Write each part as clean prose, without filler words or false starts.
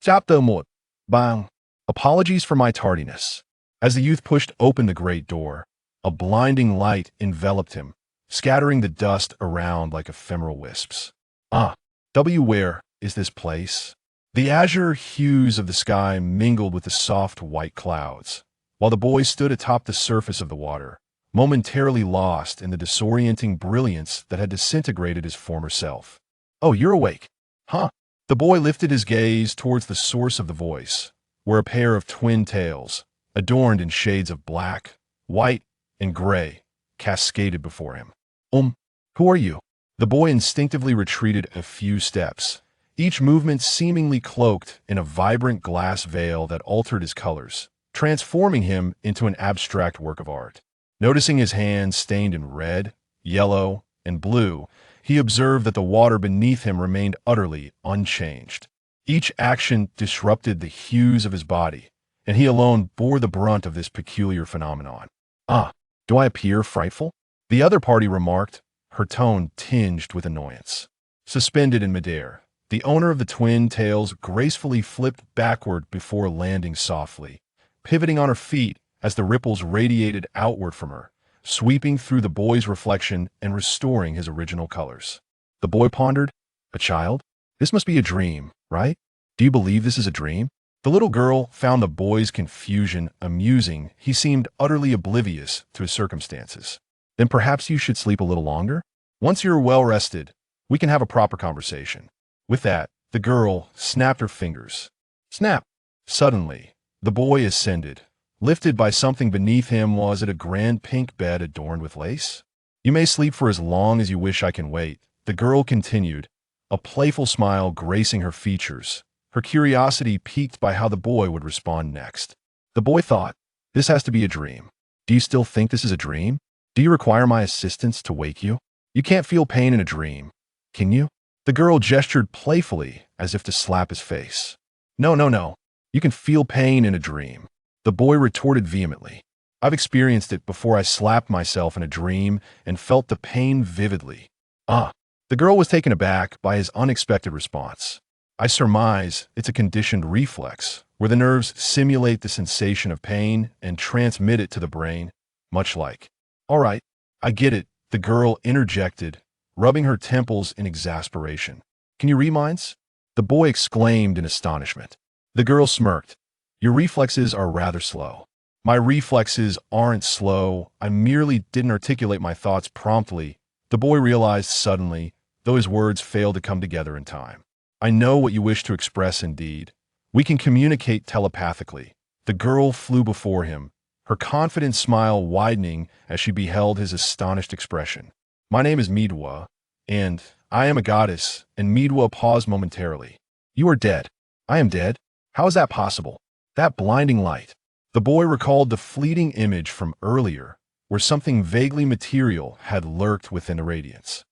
Chapter Mot. Bang. Apologies for my tardiness. As the youth pushed open the great door, a blinding light enveloped him, scattering the dust around like ephemeral wisps. Where is this place? The azure hues of the sky mingled with the soft white clouds, while the boy stood atop the surface of the water, momentarily lost in the disorienting brilliance that had disintegrated his former self. Oh, you're awake. Huh? The boy lifted his gaze towards the source of the voice, where a pair of twin tails, adorned in shades of black, white, and gray, cascaded before him. Who are you? The boy instinctively retreated a few steps, each movement seemingly cloaked in a vibrant glass veil that altered his colors, transforming him into an abstract work of art. Noticing his hands stained in red, yellow, and blue, he observed that the water beneath him remained utterly unchanged. Each action disrupted the hues of his body, and he alone bore the brunt of this peculiar phenomenon. Do I appear frightful? The other party remarked, her tone tinged with annoyance. Suspended in midair, the owner of the twin tails gracefully flipped backward before landing softly, pivoting on her feet as the ripples radiated outward from her, sweeping through the boy's reflection and restoring his original colors. The boy pondered, a child? This must be a dream, right? Do you believe this is a dream? The little girl found the boy's confusion amusing. He seemed utterly oblivious to his circumstances. Then perhaps you should sleep a little longer? Once you're well rested, we can have a proper conversation. With that, the girl snapped her fingers. Snap! Suddenly, the boy ascended. Lifted by something beneath him. Was it a grand pink bed adorned with lace? You may sleep for as long as you wish. I can wait, the girl continued, a playful smile gracing her features, her curiosity piqued by how the boy would respond next. The boy thought, this has to be a dream. Do you still think this is a dream? Do you require my assistance to wake you? You can't feel pain in a dream, can you? The girl gestured playfully as if to slap his face. No. You can feel pain in a dream. The boy retorted vehemently. I've experienced it before. I slapped myself in a dream and felt the pain vividly. The girl was taken aback by his unexpected response. I surmise it's a conditioned reflex, where the nerves simulate the sensation of pain and transmit it to the brain, much like. All right, I get it, the girl interjected, rubbing her temples in exasperation. Can you read minds? The boy exclaimed in astonishment. The girl smirked. Your reflexes are rather slow. My reflexes aren't slow. I merely didn't articulate my thoughts promptly. The boy realized suddenly, though his words failed to come together in time. I know what you wish to express indeed. We can communicate telepathically. The girl flew before him, her confident smile widening as she beheld his astonished expression. My name is Midwa, and I am a goddess, and Midwa paused momentarily. You are dead. I am dead? How is that possible? That blinding light. The boy recalled the fleeting image from earlier, where something vaguely material had lurked within the radiance.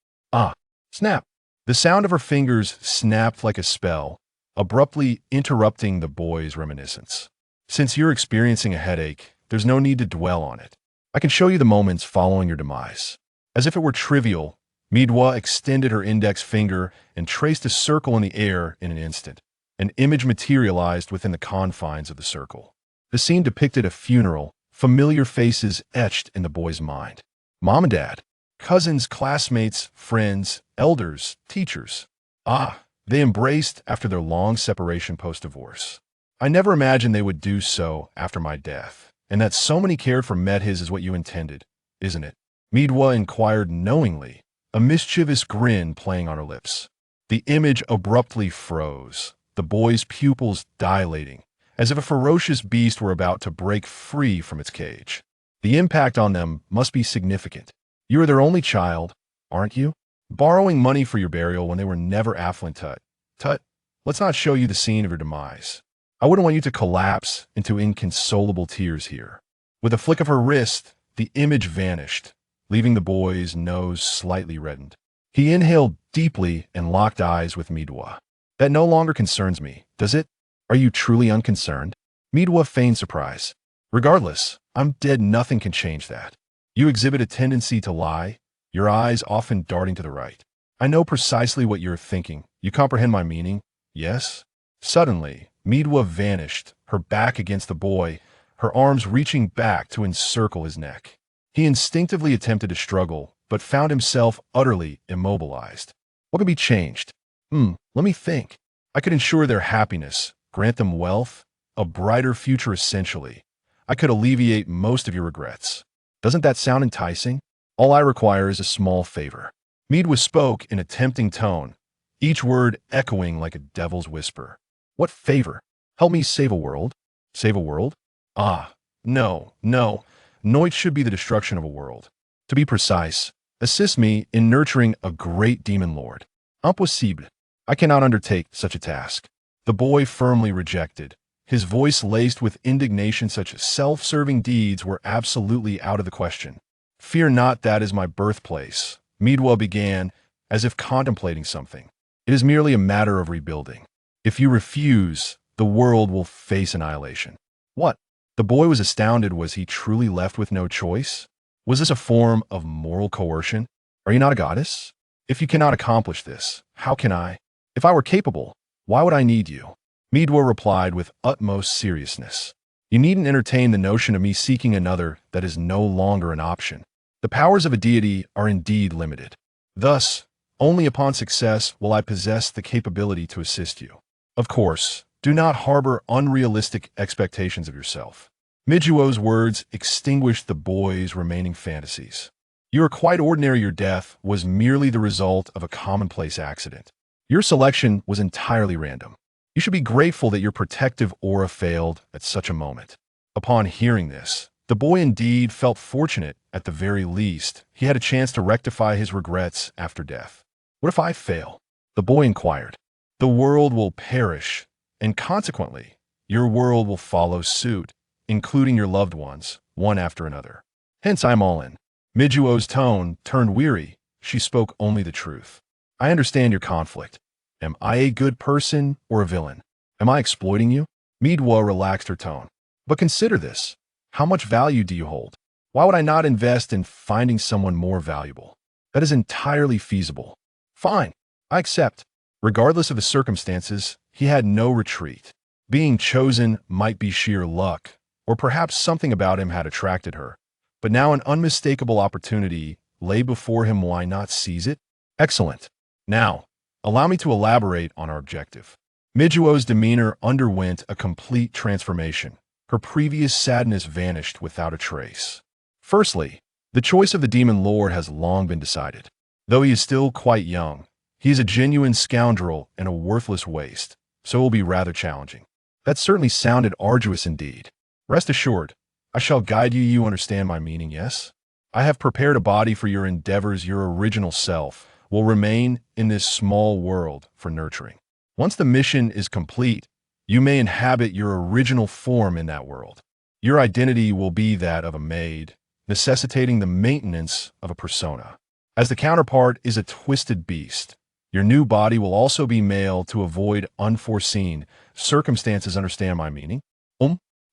Snap! The sound of her fingers snapped like a spell, abruptly interrupting the boy's reminiscence. Since you're experiencing a headache, there's no need to dwell on it. I can show you the moments following your demise. As if it were trivial, Midwa extended her index finger and traced a circle in the air in an instant. An image materialized within the confines of the circle. The scene depicted a funeral, familiar faces etched in the boy's mind. Mom and dad, cousins, classmates, friends, elders, teachers. They embraced after their long separation post-divorce. I never imagined they would do so after my death, and that so many cared for Medhiz is what you intended, isn't it? Midwa inquired knowingly, a mischievous grin playing on her lips. The image abruptly froze, the boy's pupils dilating, as if a ferocious beast were about to break free from its cage. The impact on them must be significant. You are their only child, aren't you? Borrowing money for your burial when they were never affluent. Tut, let's not show you the scene of your demise. I wouldn't want you to collapse into inconsolable tears here. With a flick of her wrist, the image vanished, leaving the boy's nose slightly reddened. He inhaled deeply and locked eyes with Midwa. That no longer concerns me, does it? Are you truly unconcerned? Midwa feigned surprise. Regardless, I'm dead. Nothing can change that. You exhibit a tendency to lie, your eyes often darting to the right. I know precisely what you're thinking. You comprehend my meaning, yes? Suddenly, Midwa vanished, her back against the boy, her arms reaching back to encircle his neck. He instinctively attempted to struggle, but found himself utterly immobilized. What could be changed? Let me think. I could ensure their happiness, grant them wealth, a brighter future essentially. I could alleviate most of your regrets. Doesn't that sound enticing? All I require is a small favor. Midwa spoke in a tempting tone, each word echoing like a devil's whisper. What favor? Help me save a world? Save a world? Ah, no, no. Noit should be the destruction of a world. To be precise, assist me in nurturing a great demon lord. Impossible. I cannot undertake such a task. The boy firmly rejected, his voice laced with indignation. Such self-serving deeds were absolutely out of the question. Fear not, that is my birthplace, Midwa began, as if contemplating something. It is merely a matter of rebuilding. If you refuse, the world will face annihilation. What? The boy was astounded. Was he truly left with no choice? Was this a form of moral coercion? Are you not a goddess? If you cannot accomplish this, how can I? If I were capable, why would I need you? Midwa replied with utmost seriousness. You needn't entertain the notion of me seeking another. That is no longer an option. The powers of a deity are indeed limited. Thus, only upon success will I possess the capability to assist you. Of course, do not harbor unrealistic expectations of yourself. Midwa's words extinguished the boy's remaining fantasies. You are quite ordinary. Your death was merely the result of a commonplace accident. Your selection was entirely random. You should be grateful that your protective aura failed at such a moment. Upon hearing this, the boy indeed felt fortunate. At the very least, he had a chance to rectify his regrets after death. What if I fail? The boy inquired. The world will perish, and consequently, your world will follow suit, including your loved ones, one after another. Hence I am all in. Midwa's tone turned weary. She spoke only the truth. I understand your conflict. Am I a good person or a villain? Am I exploiting you? Midwa relaxed her tone. But consider this. How much value do you hold? Why would I not invest in finding someone more valuable? That is entirely feasible. Fine, I accept. Regardless of the circumstances, he had no retreat. Being chosen might be sheer luck, or perhaps something about him had attracted her. But now an unmistakable opportunity lay before him. Why not seize it? Excellent. Now, allow me to elaborate on our objective. Midwa's demeanor underwent a complete transformation. Her previous sadness vanished without a trace. Firstly, the choice of the demon lord has long been decided. Though he is still quite young, he is a genuine scoundrel and a worthless waste, so it will be rather challenging. That certainly sounded arduous indeed. Rest assured, I shall guide you. You understand my meaning, yes? I have prepared a body for your endeavors. Your original self will remain in this small world for nurturing. Once the mission is complete, you may inhabit your original form in that world. Your identity will be that of a maid, necessitating the maintenance of a persona. As the counterpart is a twisted beast, your new body will also be male to avoid unforeseen circumstances. Understand my meaning?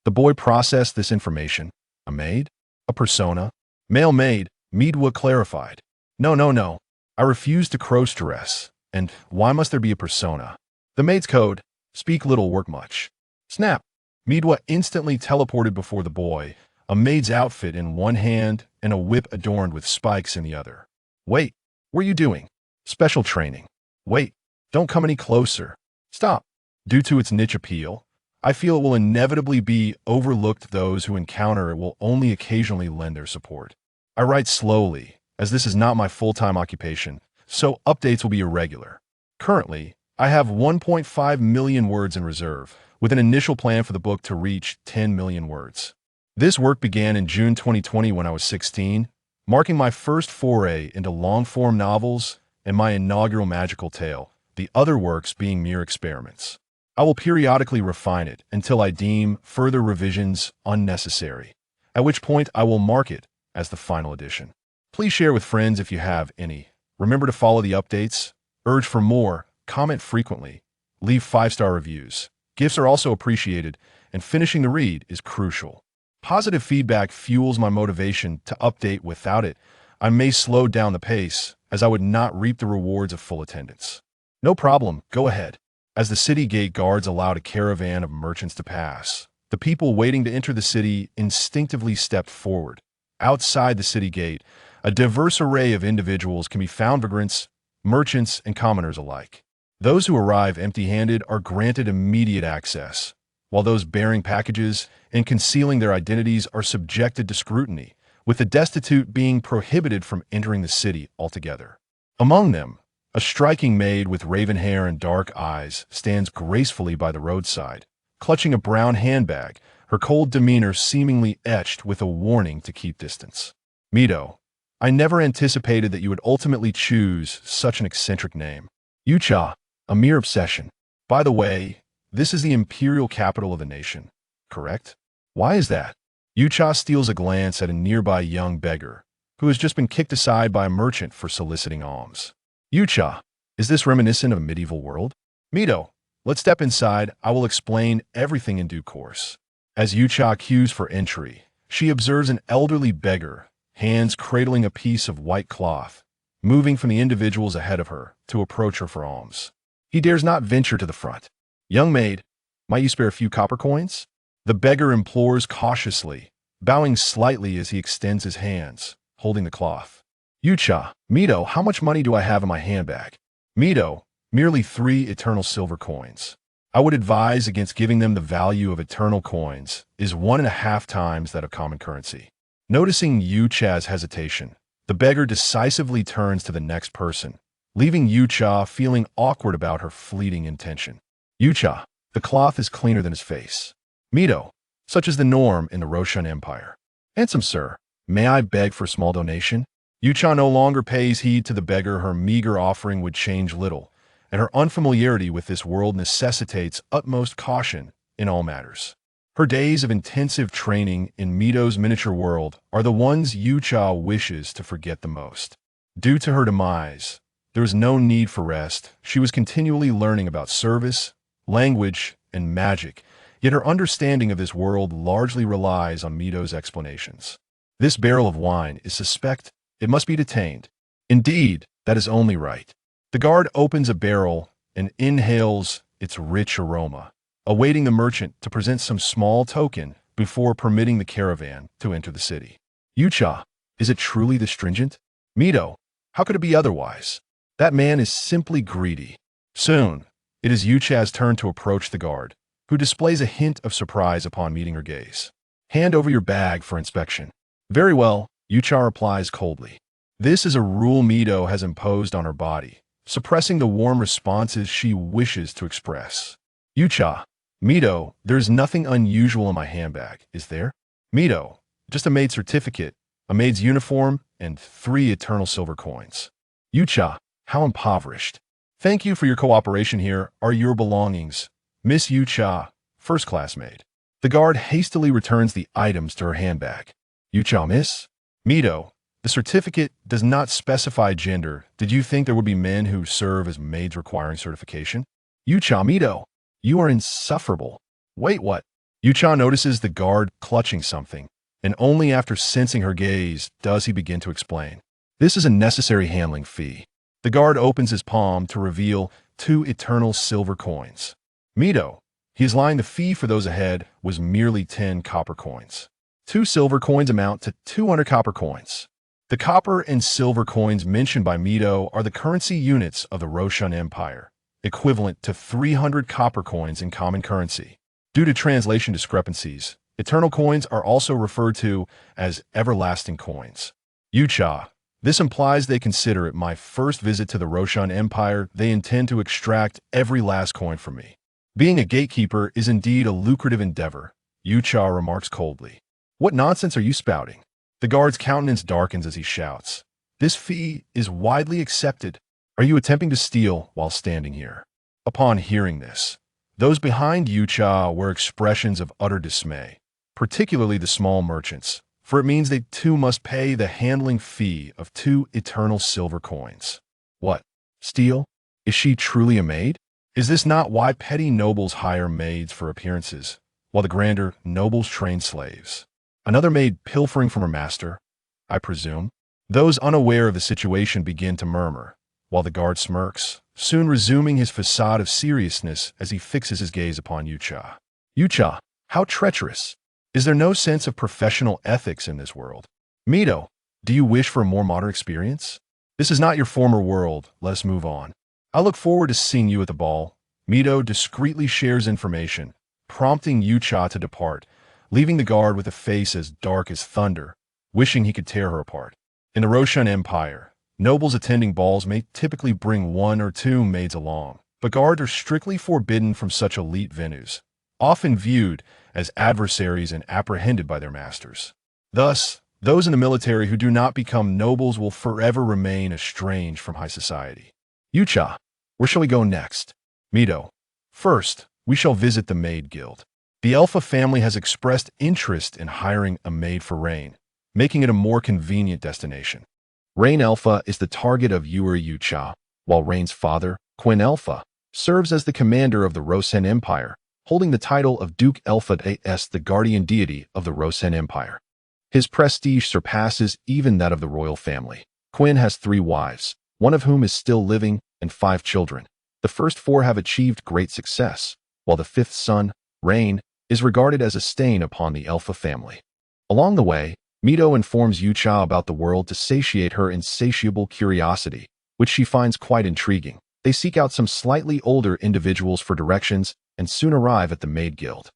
The boy processed this information. A maid? A persona? Male maid, Midwa clarified. No, no, no. I refuse to cross-dress. And why must there be a persona? The maid's code, speak little, work much. Snap! Midwa instantly teleported before the boy, a maid's outfit in one hand and a whip adorned with spikes in the other. Wait, what are you doing? Special training. Wait, don't come any closer. Stop. Due to its niche appeal, I feel it will inevitably be overlooked. Those who encounter it will only occasionally lend their support. I write slowly, as this is not my full-time occupation, so updates will be irregular. Currently, I have 1.5 million words in reserve, with an initial plan for the book to reach 10 million words. This work began in June 2020 when I was 16, marking my first foray into long-form novels and my inaugural magical tale, the other works being mere experiments. I will periodically refine it until I deem further revisions unnecessary, at which point I will mark it as the final edition. Please share with friends if you have any. Remember to follow the updates, urge for more, comment frequently, leave 5-star reviews. Gifts are also appreciated, and finishing the read is crucial. Positive feedback fuels my motivation to update. Without it, I may slow down the pace, as I would not reap the rewards of full attendance. No problem, go ahead. As the city gate guards allowed a caravan of merchants to pass, the people waiting to enter the city instinctively stepped forward. Outside the city gate, a diverse array of individuals can be found, vagrants, merchants, and commoners alike. Those who arrive empty-handed are granted immediate access, while those bearing packages and concealing their identities are subjected to scrutiny, with the destitute being prohibited from entering the city altogether. Among them, a striking maid with raven hair and dark eyes stands gracefully by the roadside, clutching a brown handbag, her cold demeanor seemingly etched with a warning to keep distance. Mito, I never anticipated that you would ultimately choose such an eccentric name. Yucha, a mere obsession. By the way, this is the imperial capital of the nation, correct? Why is that? Yucha steals a glance at a nearby young beggar, who has just been kicked aside by a merchant for soliciting alms. Yucha, is this reminiscent of a medieval world? Mito, let's step inside. I will explain everything in due course. As Yucha queues for entry, she observes an elderly beggar, hands cradling a piece of white cloth, moving from the individuals ahead of her to approach her for alms. He dares not venture to the front. Young maid, might you spare a few copper coins? The beggar implores cautiously, bowing slightly as he extends his hands, holding the cloth. Yucha, Mito, how much money do I have in my handbag? Mito, merely 3 eternal silver coins. I would advise against giving them the value of eternal coins is 1.5 times that of common currency. Noticing Yucha's hesitation, the beggar decisively turns to the next person, leaving Yucha feeling awkward about her fleeting intention. Yucha, the cloth is cleaner than his face. Mito, such is the norm in the Roshan Empire. Handsome sir, may I beg for a small donation? Yucha no longer pays heed to the beggar. Her meager offering would change little, and her unfamiliarity with this world necessitates utmost caution in all matters. Her days of intensive training in Mito's miniature world are the ones Yucha wishes to forget the most. Due to her demise, there was no need for rest. She was continually learning about service, language, and magic, yet her understanding of this world largely relies on Mito's explanations. This barrel of wine is suspect. It must be detained. Indeed, that is only right. The guard opens a barrel and inhales its rich aroma, awaiting the merchant to present some small token before permitting the caravan to enter the city. Yucha, is it truly this stringent? Mito, how could it be otherwise? That man is simply greedy. Soon, it is Yucha's turn to approach the guard, who displays a hint of surprise upon meeting her gaze. Hand over your bag for inspection. Very well, Yucha replies coldly. This is a rule Mito has imposed on her body, suppressing the warm responses she wishes to express. Yucha, Mito, there's nothing unusual in my handbag, is there? Mito, just a maid's certificate, a maid's uniform, and 3 eternal silver coins. Yucha, how impoverished. Thank you for your cooperation. Here are your belongings, Miss Yucha, first-class maid. The guard hastily returns the items to her handbag. Yucha, miss? Mito, the certificate does not specify gender. Did you think there would be men who serve as maids requiring certification? Yucha, Mito, you are insufferable. Wait, what? Yucha notices the guard clutching something, and only after sensing her gaze does he begin to explain. This is a necessary handling fee. The guard opens his palm to reveal 2 eternal silver coins. Mito, he is lying. The fee for those ahead was merely 10 copper coins. 2 silver coins amount to 200 copper coins. The copper and silver coins mentioned by Mito are the currency units of the Roshan Empire, equivalent to 300 copper coins in common currency. Due to translation discrepancies, eternal coins are also referred to as everlasting coins. Yucha, this implies they consider it my first visit to the Roshan Empire. They intend to extract every last coin from me. Being a gatekeeper is indeed a lucrative endeavor, Yucha remarks coldly. What nonsense are you spouting? The guard's countenance darkens as he shouts. This fee is widely accepted. Are you attempting to steal while standing here? Upon hearing this, those behind Yucha were expressions of utter dismay, particularly the small merchants, for it means they too must pay the handling fee of 2 eternal silver coins. What? Steal? Is she truly a maid? Is this not why petty nobles hire maids for appearances, while the grander nobles train slaves? Another maid pilfering from her master, I presume? Those unaware of the situation begin to murmur, while the guard smirks, soon resuming his facade of seriousness as he fixes his gaze upon Yucha. Yucha, how treacherous! Is there no sense of professional ethics in this world? Mito, do you wish for a more modern experience? This is not your former world. Let us move on. I look forward to seeing you at the ball. Mito discreetly shares information, prompting Yucha to depart, leaving the guard with a face as dark as thunder, wishing he could tear her apart. In the Roshan Empire, nobles attending balls may typically bring 1 or 2 maids along, but guards are strictly forbidden from such elite venues, often viewed as adversaries and apprehended by their masters. Thus, those in the military who do not become nobles will forever remain estranged from high society. Yucha, where shall we go next? Mito, first, we shall visit the maid guild. The Alpha family has expressed interest in hiring a maid for Rain, making it a more convenient destination. Rain Alpha is the target of Yucha, while Rain's father, Quinn Alpha, serves as the commander of the Rosen Empire, holding the title of Duke Alpha as the guardian deity of the Rosen Empire. His prestige surpasses even that of the royal family. Quinn has 3 wives, one of whom is still living, and 5 children. The first 4 have achieved great success, while the 5th son, Rain, is regarded as a stain upon the Alpha family. Along the way, Mito informs Yucha about the world to satiate her insatiable curiosity, which she finds quite intriguing. They seek out some slightly older individuals for directions and soon arrive at the Maid Guild.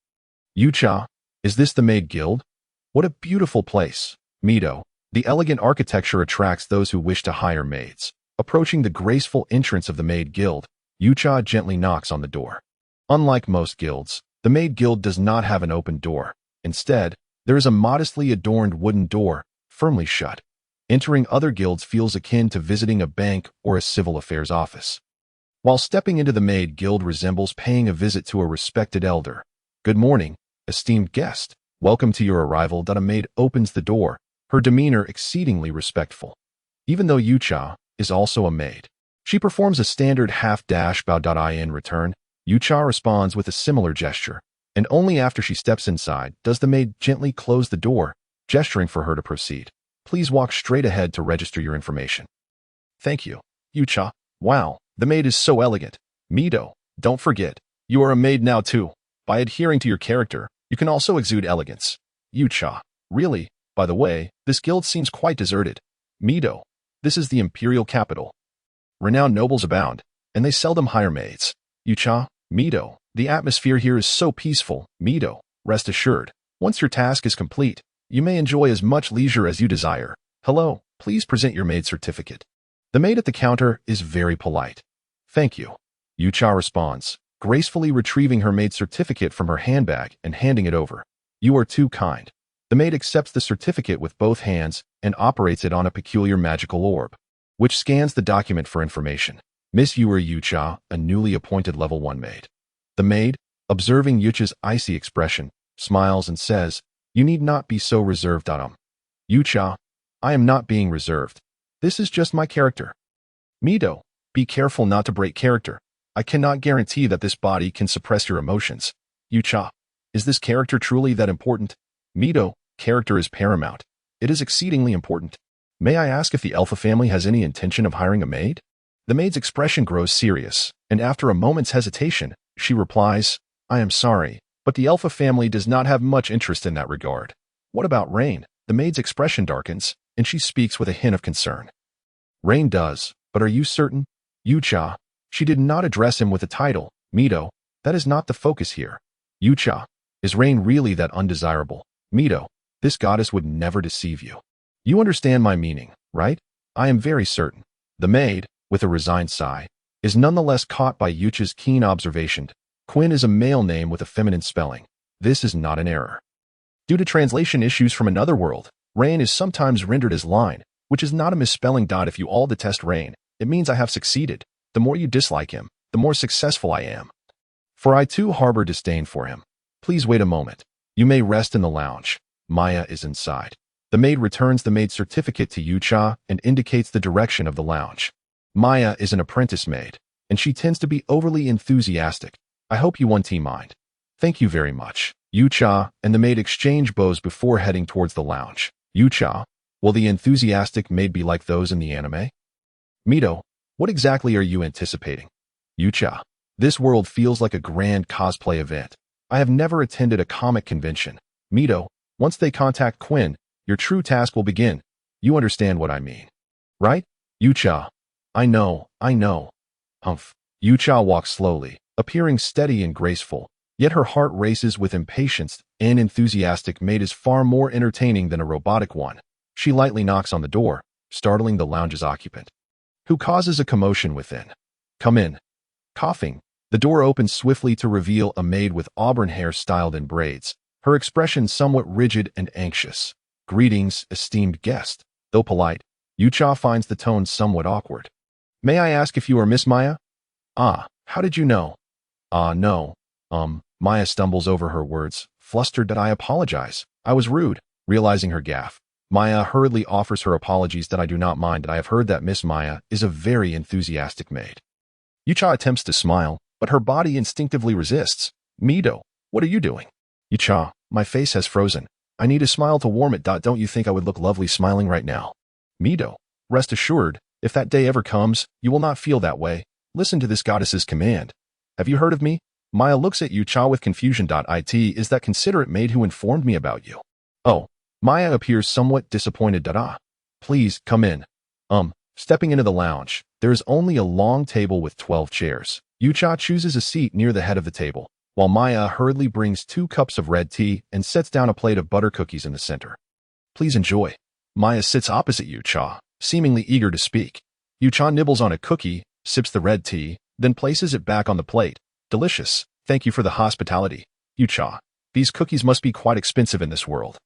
Yucha, is this the Maid Guild? What a beautiful place. Mito, the elegant architecture attracts those who wish to hire maids. Approaching the graceful entrance of the Maid Guild, Yucha gently knocks on the door. Unlike most guilds, the Maid Guild does not have an open door. Instead, there is a modestly adorned wooden door, firmly shut. Entering other guilds feels akin to visiting a bank or a civil affairs office, while stepping into the Maid Guild resembles paying a visit to a respected elder. Good morning, esteemed guest. Welcome to your arrival. A maid opens the door, her demeanor exceedingly respectful. Even though Yucha is also a maid, she performs a standard half-dash bow. In return, Yucha responds with a similar gesture, and only after she steps inside does the maid gently close the door, gesturing for her to proceed. Please walk straight ahead to register your information. Thank you, Yucha. Wow, the maid is so elegant. Mito, don't forget, you are a maid now too. By adhering to your character, you can also exude elegance. Yucha, really? By the way, this guild seems quite deserted. Mito, this is the imperial capital. Renowned nobles abound, and they seldom hire maids. Yucha, Mito, the atmosphere here is so peaceful. Mito, rest assured, once your task is complete, you may enjoy as much leisure as you desire. Hello, please present your maid certificate. The maid at the counter is very polite. Thank you. Yucha responds, gracefully retrieving her maid certificate from her handbag and handing it over. You are too kind. The maid accepts the certificate with both hands and operates it on a peculiar magical orb, which scans the document for information. Miss Yucha, a newly appointed level 1 maid. The maid, observing Yucha's icy expression, smiles and says, you need not be so reserved. Yucha, I am not being reserved. This is just my character. Mito, be careful not to break character. I cannot guarantee that this body can suppress your emotions. Yucha, is this character truly that important? Mito, character is paramount. It is exceedingly important. May I ask if the Alpha family has any intention of hiring a maid? The maid's expression grows serious, and after a moment's hesitation, she replies, I am sorry, but the Alpha family does not have much interest in that regard. What about Rain? The maid's expression darkens, and she speaks with a hint of concern. Rain does, but are you certain? Yucha, she did not address him with a title. Mito, that is not the focus here. Yucha, is Rain really that undesirable? Mito, this goddess would never deceive you. You understand my meaning, right? I am very certain. The maid, with a resigned sigh, is nonetheless caught by Yucha's keen observation. Quinn is a male name with a feminine spelling. This is not an error. Due to translation issues from another world, Rain is sometimes rendered as Line, which is not a misspelling. If you all detest Rain, it means I have succeeded. The more you dislike him, the more successful I am. For I too harbor disdain for him. Please wait a moment. You may rest in the lounge. Maya is inside. The maid returns the maid certificate to Yucha and indicates the direction of the lounge. Maya is an apprentice maid, and she tends to be overly enthusiastic. I hope you won't mind. Thank you very much. Yucha and the maid exchange bows before heading towards the lounge. Yucha, will the enthusiastic maid be like those in the anime? Mito, What exactly are you anticipating? Yucha. This world feels like a grand cosplay event. I have never attended a comic convention. Mito, once they contact Quinn, your true task will begin. You understand what I mean, right? Yucha. I know. Humph. Yucha walks slowly, appearing steady and graceful, yet her heart races with impatience. An enthusiastic maid is far more entertaining than a robotic one. She lightly knocks on the door, startling the lounge's occupant, who causes a commotion within. Come in. Coughing, the door opens swiftly to reveal a maid with auburn hair styled in braids, her expression somewhat rigid and anxious. Greetings, esteemed guest. Though polite, Yucha finds the tone somewhat awkward. May I ask if you are Miss Maya? Ah, how did you know? No. Maya stumbles over her words, flustered. That I apologize. I was rude. Realizing her gaffe, Maya hurriedly offers her apologies. That I do not mind. That I have heard that Miss Maya is a very enthusiastic maid. Yucha attempts to smile, but her body instinctively resists. Mito, what are you doing? Yucha, my face has frozen. I need a smile to warm it. Don't you think I would look lovely smiling right now? Mito, rest assured, if that day ever comes, you will not feel that way. Listen to this goddess's command. Have you heard of me? Maya looks at Yucha with confusion. It is that considerate maid who informed me about you. Oh, Maya appears somewhat disappointed. Please, come in. Stepping into the lounge, there is only a long table with 12 chairs. Yucha chooses a seat near the head of the table, while Maya hurriedly brings 2 cups of red tea and sets down a plate of butter cookies in the center. Please enjoy. Maya sits opposite Yucha, seemingly eager to speak. Yucha nibbles on a cookie, sips the red tea, then places it back on the plate. Delicious. Thank you for the hospitality. Yucha, these cookies must be quite expensive in this world,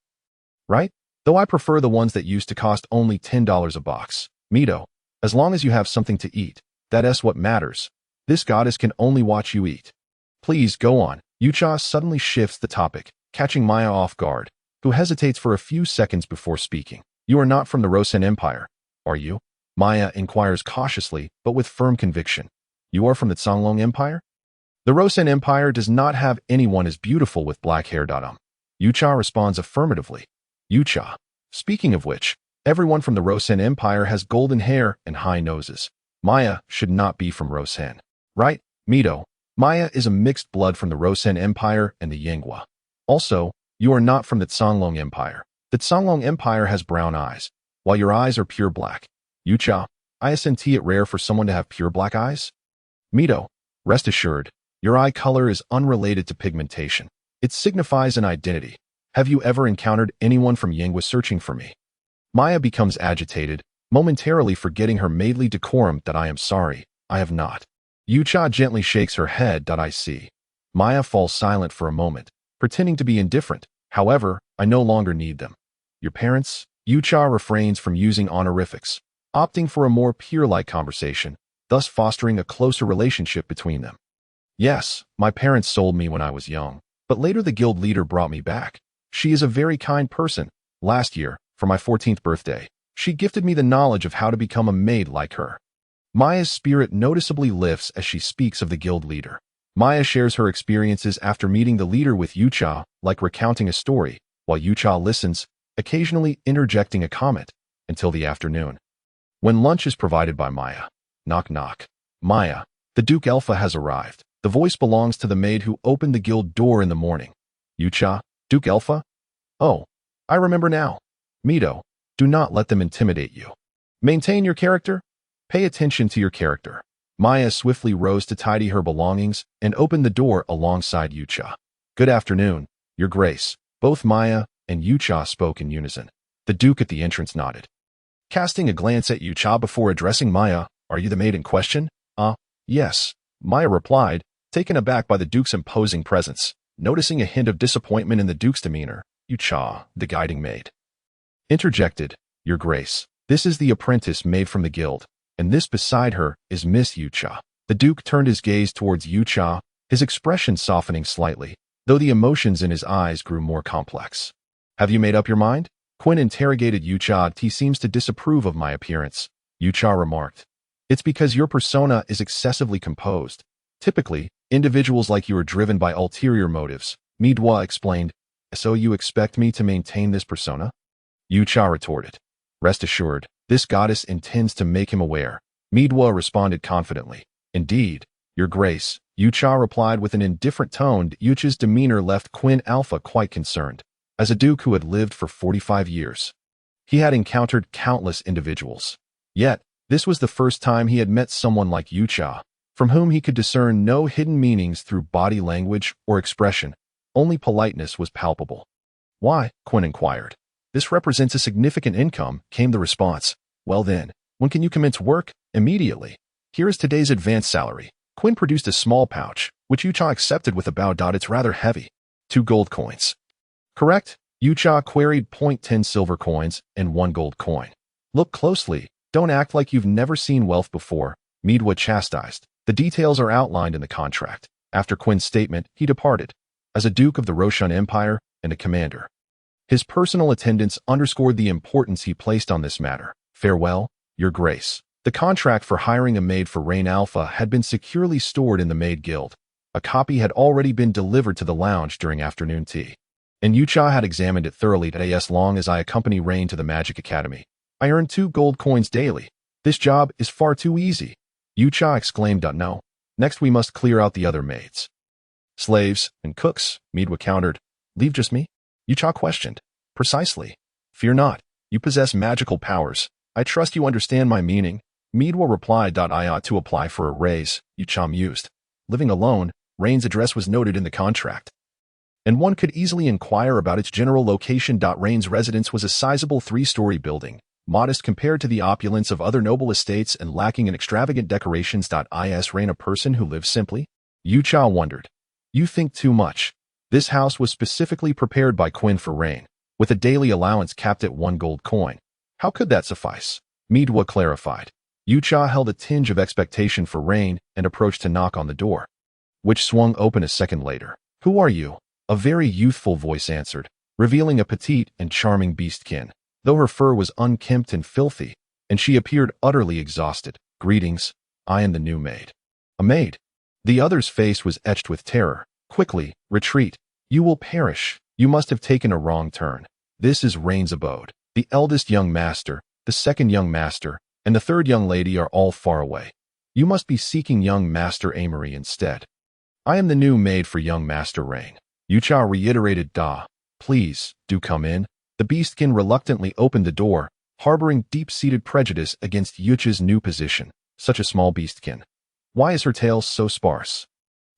right? Though I prefer the ones that used to cost only $10 a box. Mito, as long as you have something to eat, that's what matters. This goddess can only watch you eat. Please go on. Yucha suddenly shifts the topic, catching Maya off guard, who hesitates for a few seconds before speaking. You are not from the Rosen Empire, are you? Maya inquires cautiously, but with firm conviction. You are from the Songlong Empire? The Rosen Empire does not have anyone as beautiful with black hair. Yucha responds affirmatively. Yucha. Speaking of which, everyone from the Rosen Empire has golden hair and high noses. Maya should not be from Rosen. Right, Mito? Maya is a mixed blood from the Rosen Empire and the Yinghua. Also, you are not from the Songlong Empire. The Songlong Empire has brown eyes, while your eyes are pure black. Yucha, isn't it rare for someone to have pure black eyes? Mito, rest assured, your eye color is unrelated to pigmentation. It signifies an identity. Have you ever encountered anyone from Yinghua searching for me? Maya becomes agitated, momentarily forgetting her maidly decorum. I am sorry, I have not. Yucha gently shakes her head. I see. Maya falls silent for a moment, pretending to be indifferent. However, I no longer need them. Your parents? Yucha refrains from using honorifics, opting for a more peer-like conversation, thus fostering a closer relationship between them. Yes, my parents sold me when I was young, but later the guild leader brought me back. She is a very kind person. Last year, for my 14th birthday, she gifted me the knowledge of how to become a maid like her. Maya's spirit noticeably lifts as she speaks of the guild leader. Maya shares her experiences after meeting the leader with Yucha, like recounting a story, while Yucha listens, occasionally interjecting a comment, until the afternoon, when lunch is provided by Maya. Knock knock. Maya, the Duke Alpha has arrived. The voice belongs to the maid who opened the guild door in the morning. Yucha, Duke Alpha? Oh, I remember now. Mito, do not let them intimidate you. Maintain your character. Pay attention to your character. Maya swiftly rose to tidy her belongings and opened the door alongside Yucha. Good afternoon, Your Grace. Both Maya and Yucha spoke in unison. The Duke at the entrance nodded, casting a glance at Yucha before addressing Maya. Are you the maid in question? Yes, Maya replied, taken aback by the Duke's imposing presence. Noticing a hint of disappointment in the Duke's demeanor, Yucha, the guiding maid, interjected, Your Grace, this is the apprentice maid from the guild, and this beside her is Miss Yucha. The Duke turned his gaze towards Yucha, his expression softening slightly, though the emotions in his eyes grew more complex. Have you made up your mind? Quinn interrogated Yucha. He seems to disapprove of my appearance. Yucha remarked. It's because your persona is excessively composed. Typically, individuals like you are driven by ulterior motives, Midwa explained. So you expect me to maintain this persona? Yucha retorted. Rest assured, this goddess intends to make him aware. Midwa responded confidently. Indeed, Your Grace, Yucha replied with an indifferent tone. Yucha's demeanor left Quinn Alpha quite concerned. As a duke who had lived for 45 years, he had encountered countless individuals. Yet, this was the first time he had met someone like Yucha, from whom he could discern no hidden meanings through body language or expression. Only politeness was palpable. Why? Quinn inquired. This represents a significant income, came the response. Well then, when can you commence work? Immediately. Here is today's advance salary. Quinn produced a small pouch, which Yucha accepted with a bow. It's rather heavy. 2 gold coins. Correct? Yucha queried. 10 silver coins and 1 gold coin. Look closely. Don't act like you've never seen wealth before, Midwa chastised. The details are outlined in the contract. After Quinn's statement, he departed. As a duke of the Roshan Empire and a commander, his personal attendance underscored the importance he placed on this matter. Farewell, Your Grace. The contract for hiring a maid for Rain Alpha had been securely stored in the maid guild. A copy had already been delivered to the lounge during afternoon tea, and Yucha had examined it thoroughly. As long as I accompany Rain to the Magic Academy, I earn 2 gold coins daily. This job is far too easy, Yucha exclaimed. No. Next we must clear out the other maids. Slaves and cooks, Midwa countered. Leave just me? Yucha questioned. Precisely. Fear not. You possess magical powers. I trust you understand my meaning. Midwa replied. I ought to apply for a raise, Yucha mused. Living alone, Rain's address was noted in the contract, and one could easily inquire about its general location. Rain's residence was a sizable 3-story building, modest compared to the opulence of other noble estates and lacking in extravagant decorations. Is Rain a person who lives simply? Yucha wondered. You think too much. This house was specifically prepared by Quinn for Rain, with a daily allowance capped at 1 gold coin. How could that suffice? Midwa clarified. Yucha held a tinge of expectation for Rain and approached to knock on the door, which swung open a second later. Who are you? A very youthful voice answered, revealing a petite and charming beastkin, though her fur was unkempt and filthy, and she appeared utterly exhausted. Greetings, I am the new maid. A maid? The other's face was etched with terror. Quickly, retreat. You will perish. You must have taken a wrong turn. This is Rain's abode. The eldest young master, the second young master, and the third young lady are all far away. You must be seeking young Master Amory instead. I am the new maid for young Master Rain. Yucha reiterated. Please, do come in. The beastkin reluctantly opened the door, harboring deep-seated prejudice against Yucha's new position. Such a small beastkin. Why is her tail so sparse?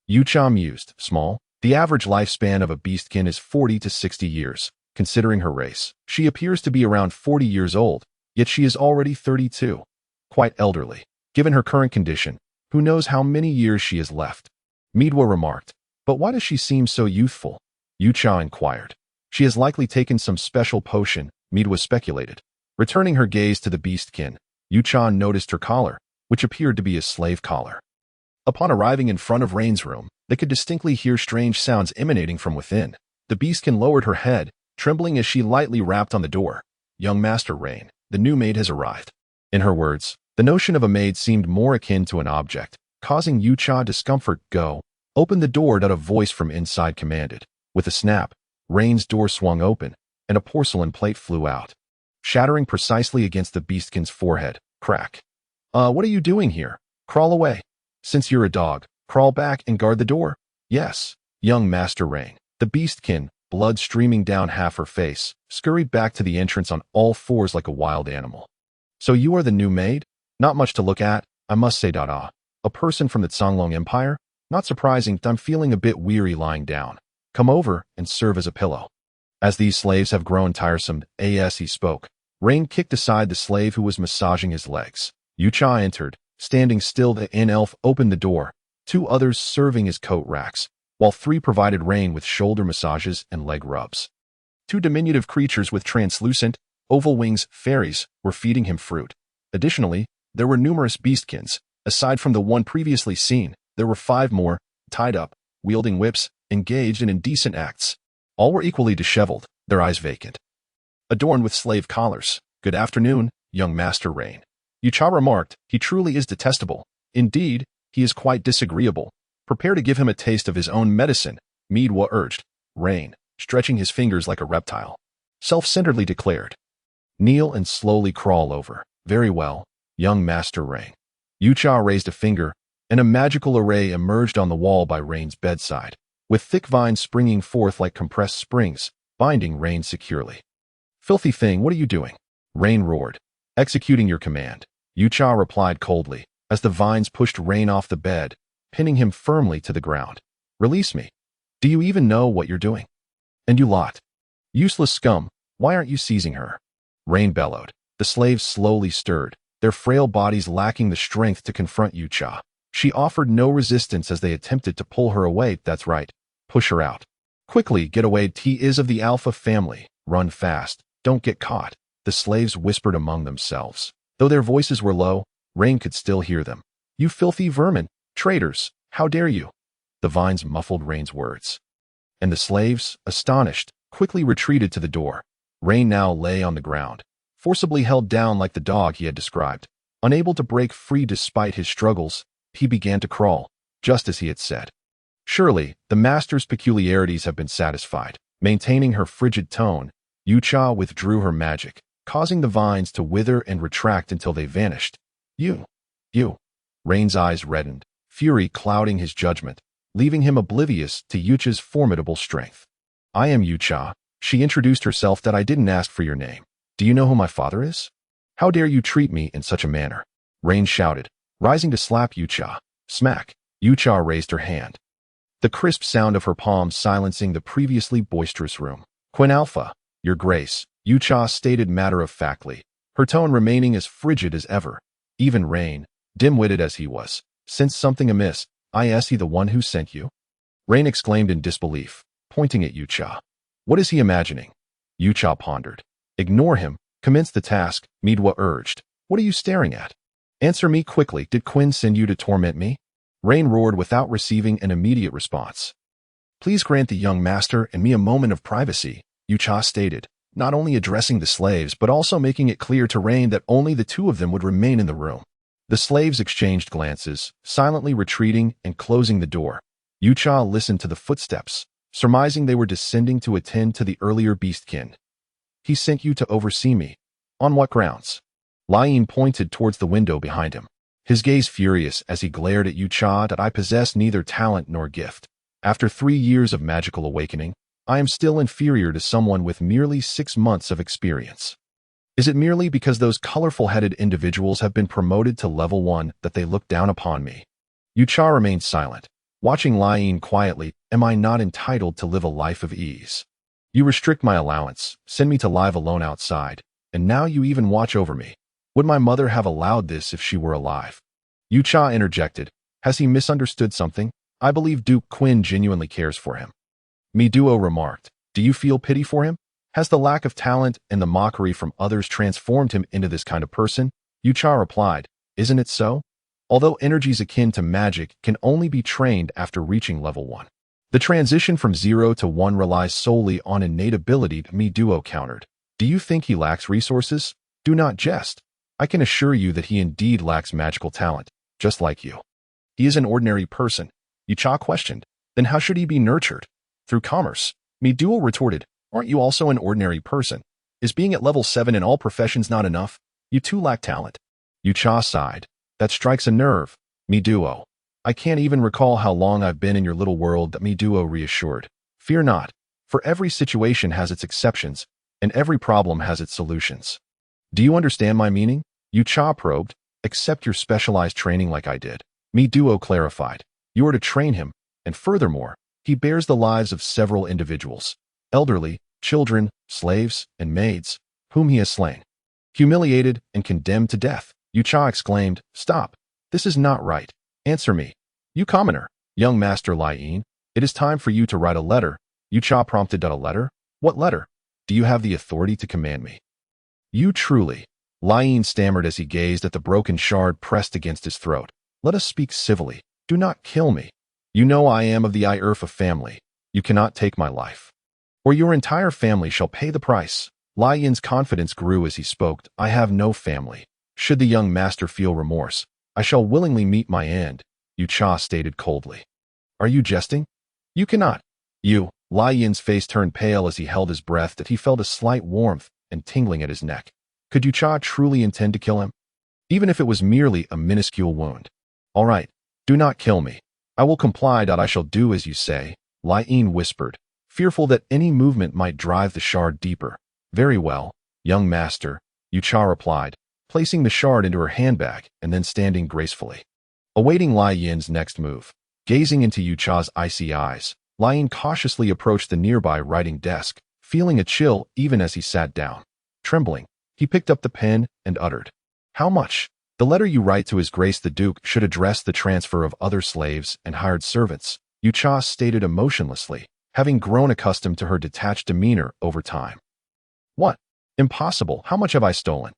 Yucha mused. Small? The average lifespan of a beastkin is 40 to 60 years. Considering her race, she appears to be around 40 years old, yet she is already 32. Quite elderly. Given her current condition, who knows how many years she has left? Midwa remarked. But why does she seem so youthful? Yucha inquired. She has likely taken some special potion, Midwa speculated. Returning her gaze to the beastkin, Yucha noticed her collar, which appeared to be a slave collar. Upon arriving in front of Rain's room, they could distinctly hear strange sounds emanating from within. The beastkin lowered her head, trembling as she lightly rapped on the door. Young Master Rain, the new maid has arrived. In her words, the notion of a maid seemed more akin to an object, causing Yucha discomfort. Go. Open the door. A voice from inside commanded. With a snap, Rain's door swung open, and a porcelain plate flew out, shattering precisely against the beastkin's forehead. Crack. What are you doing here? Crawl away. Since you're a dog, crawl back and guard the door. Yes, young Master Rain. The beastkin, blood streaming down half her face, scurried back to the entrance on all fours like a wild animal. So you are the new maid? Not much to look at, I must say. A person from the Songlong Empire? Not surprising. I'm feeling a bit weary lying down. Come over and serve as a pillow. As these slaves have grown tiresome, he spoke. Rain kicked aside the slave who was massaging his legs. Yucha entered. Standing still, the elf opened the door, 2 others serving as coat racks, while 3 provided Rain with shoulder massages and leg rubs. 2 diminutive creatures with translucent, oval wings, fairies, were feeding him fruit. Additionally, there were numerous beastkins. Aside from the one previously seen, there were 5 more, tied up, wielding whips, engaged in indecent acts. All were equally disheveled, their eyes vacant, adorned with slave collars. Good afternoon, young Master Rain. Yucha remarked. He truly is detestable. Indeed, he is quite disagreeable. Prepare to give him a taste of his own medicine, Midwa urged. Rain, stretching his fingers like a reptile, self-centeredly declared. Kneel and slowly crawl over. Very well, young Master Rain. Yucha raised a finger, and a magical array emerged on the wall by Rain's bedside, with thick vines springing forth like compressed springs, binding Rain securely. "Filthy thing, what are you doing?" Rain roared. "Executing your command," Yucha replied coldly, as the vines pushed Rain off the bed, pinning him firmly to the ground. "Release me. Do you even know what you're doing? And you lot. Useless scum, why aren't you seizing her?" Rain bellowed. The slaves slowly stirred, their frail bodies lacking the strength to confront Yucha. She offered no resistance as they attempted to pull her away. "That's right. Push her out. Quickly, get away. He is of the Alpha family. Run fast. Don't get caught," the slaves whispered among themselves. Though their voices were low, Rain could still hear them. "You filthy vermin! Traitors! How dare you!" The vines muffled Rain's words. And the slaves, astonished, quickly retreated to the door. Rain now lay on the ground, forcibly held down like the dog he had described. Unable to break free despite his struggles, he began to crawl, just as he had said. Surely, the master's peculiarities have been satisfied. Maintaining her frigid tone, Yucha withdrew her magic, causing the vines to wither and retract until they vanished. You. Rain's eyes reddened, fury clouding his judgment, leaving him oblivious to Yucha's formidable strength. "I am Yucha," she introduced herself. "That I didn't ask for your name. Do you know who my father is? How dare you treat me in such a manner?" Rain shouted, rising to slap Yucha. Smack! Yucha raised her hand, the crisp sound of her palm silencing the previously boisterous room. "Queen Alpha, your grace," Yucha stated matter-of-factly, her tone remaining as frigid as ever. Even Rain, dim-witted as he was, sensed something amiss. "Is he the one who sent you?" Rain exclaimed in disbelief, pointing at Yucha. "What is he imagining?" Yucha pondered. "Ignore him. Commence the task," Midwa urged. "What are you staring at? Answer me quickly. Did Quinn send you to torment me?" Rain roared without receiving an immediate response. "Please grant the young master and me a moment of privacy," Yucha stated, not only addressing the slaves but also making it clear to Rain that only the two of them would remain in the room. The slaves exchanged glances, silently retreating and closing the door. Yucha listened to the footsteps, surmising they were descending to attend to the earlier beastkin. "He sent you to oversee me. On what grounds?" Lion pointed towards the window behind him, his gaze furious as he glared at Yucha. "That I possess neither talent nor gift. After 3 years of magical awakening, I am still inferior to someone with merely 6 months of experience. Is it merely because those colorful-headed individuals have been promoted to level 1 that they look down upon me?" Yucha remained silent, watching Lion quietly. "Am I not entitled to live a life of ease? You restrict my allowance, send me to live alone outside, and now you even watch over me. Would my mother have allowed this if she were alive?" Yucha interjected. "Has he misunderstood something? I believe Duke Quinn genuinely cares for him." Miduo remarked. "Do you feel pity for him? Has the lack of talent and the mockery from others transformed him into this kind of person?" Yucha replied. "Isn't it so? Although energies akin to magic can only be trained after reaching level 1. The transition from 0 to 1 relies solely on innate ability," Miduo countered. "Do you think he lacks resources? Do not jest. I can assure you that he indeed lacks magical talent, just like you." "He is an ordinary person," Yucha questioned. "Then how should he be nurtured? Through commerce?" Miduo retorted. "Aren't you also an ordinary person? Is being at level 7 in all professions not enough? You too lack talent." Yucha sighed. "That strikes a nerve, Miduo. I can't even recall how long I've been in your little world." That Miduo reassured. "Fear not, for every situation has its exceptions, and every problem has its solutions." "Do you understand my meaning?" Yucha probed. "Accept your specialized training like I did," Miduo clarified. "You are to train him, and furthermore, he bears the lives of several individuals, elderly, children, slaves, and maids, whom he has slain, humiliated, and condemned to death." Yucha exclaimed. "Stop. This is not right. Answer me. You commoner." "Young Master Lian, it is time for you to write a letter." Yucha prompted. "A letter? What letter? Do you have the authority to command me?" "You truly," Lian stammered as he gazed at the broken shard pressed against his throat. "Let us speak civilly. Do not kill me. You know I am of the Irfa family. You cannot take my life, or your entire family shall pay the price." Lian's confidence grew as he spoke. "I have no family. Should the young master feel remorse, I shall willingly meet my end," Yucha stated coldly. "Are you jesting? You cannot." Lian's face turned pale as he held his breath. That he felt a slight warmth and tingling at his neck. Could Yucha truly intend to kill him? even if it was merely a minuscule wound. All right, do not kill me. I will comply. I shall do as you say, Lian whispered, fearful that any movement might drive the shard deeper. Very well, young master, Yucha replied, placing the shard into her handbag and then standing gracefully, awaiting Lian's next move. Gazing into Yucha's icy eyes, Lian cautiously approached the nearby writing desk, feeling a chill even as he sat down. Trembling, he picked up the pen and uttered, "How much? The letter you write to His Grace the Duke should address the transfer of other slaves and hired servants," Yucha stated emotionlessly, having grown accustomed to her detached demeanor over time. "What? Impossible. How much have I stolen?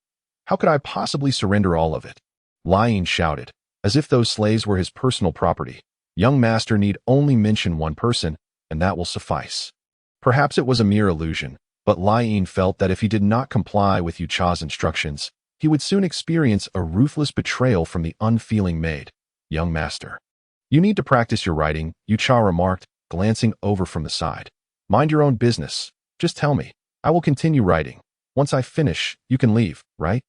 How could I possibly surrender all of it?" Lian shouted, as if those slaves were his personal property. "Young master need only mention one person, and that will suffice." Perhaps it was a mere illusion, but Lian felt that if he did not comply with Yucha's instructions, he would soon experience a ruthless betrayal from the unfeeling maid. "Young master, you need to practice your writing," Yucha remarked, glancing over from the side. "Mind your own business. Just tell me. I will continue writing. Once I finish, you can leave, right?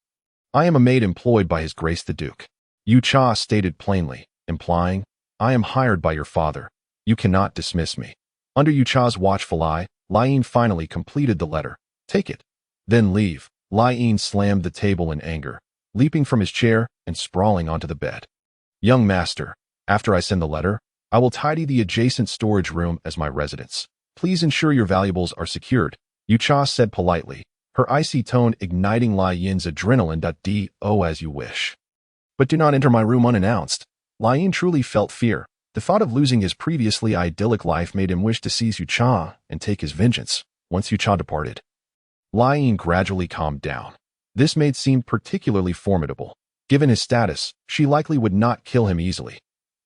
I am a maid employed by His Grace the Duke," Yucha stated plainly, implying, "I am hired by your father. You cannot dismiss me." Under Yucha's watchful eye, Lian finally completed the letter. "Take it. Then leave." Lian slammed the table in anger, leaping from his chair and sprawling onto the bed. "Young master, after I send the letter, I will tidy the adjacent storage room as my residence. Please ensure your valuables are secured," Yucha said politely, her icy tone igniting Lian's adrenaline. "Do as you wish. But do not enter my room unannounced." Lian truly felt fear. The thought of losing his previously idyllic life made him wish to seize Yucha and take his vengeance. Once Yucha departed, Lian gradually calmed down. This maid seemed particularly formidable. Given his status, she likely would not kill him easily.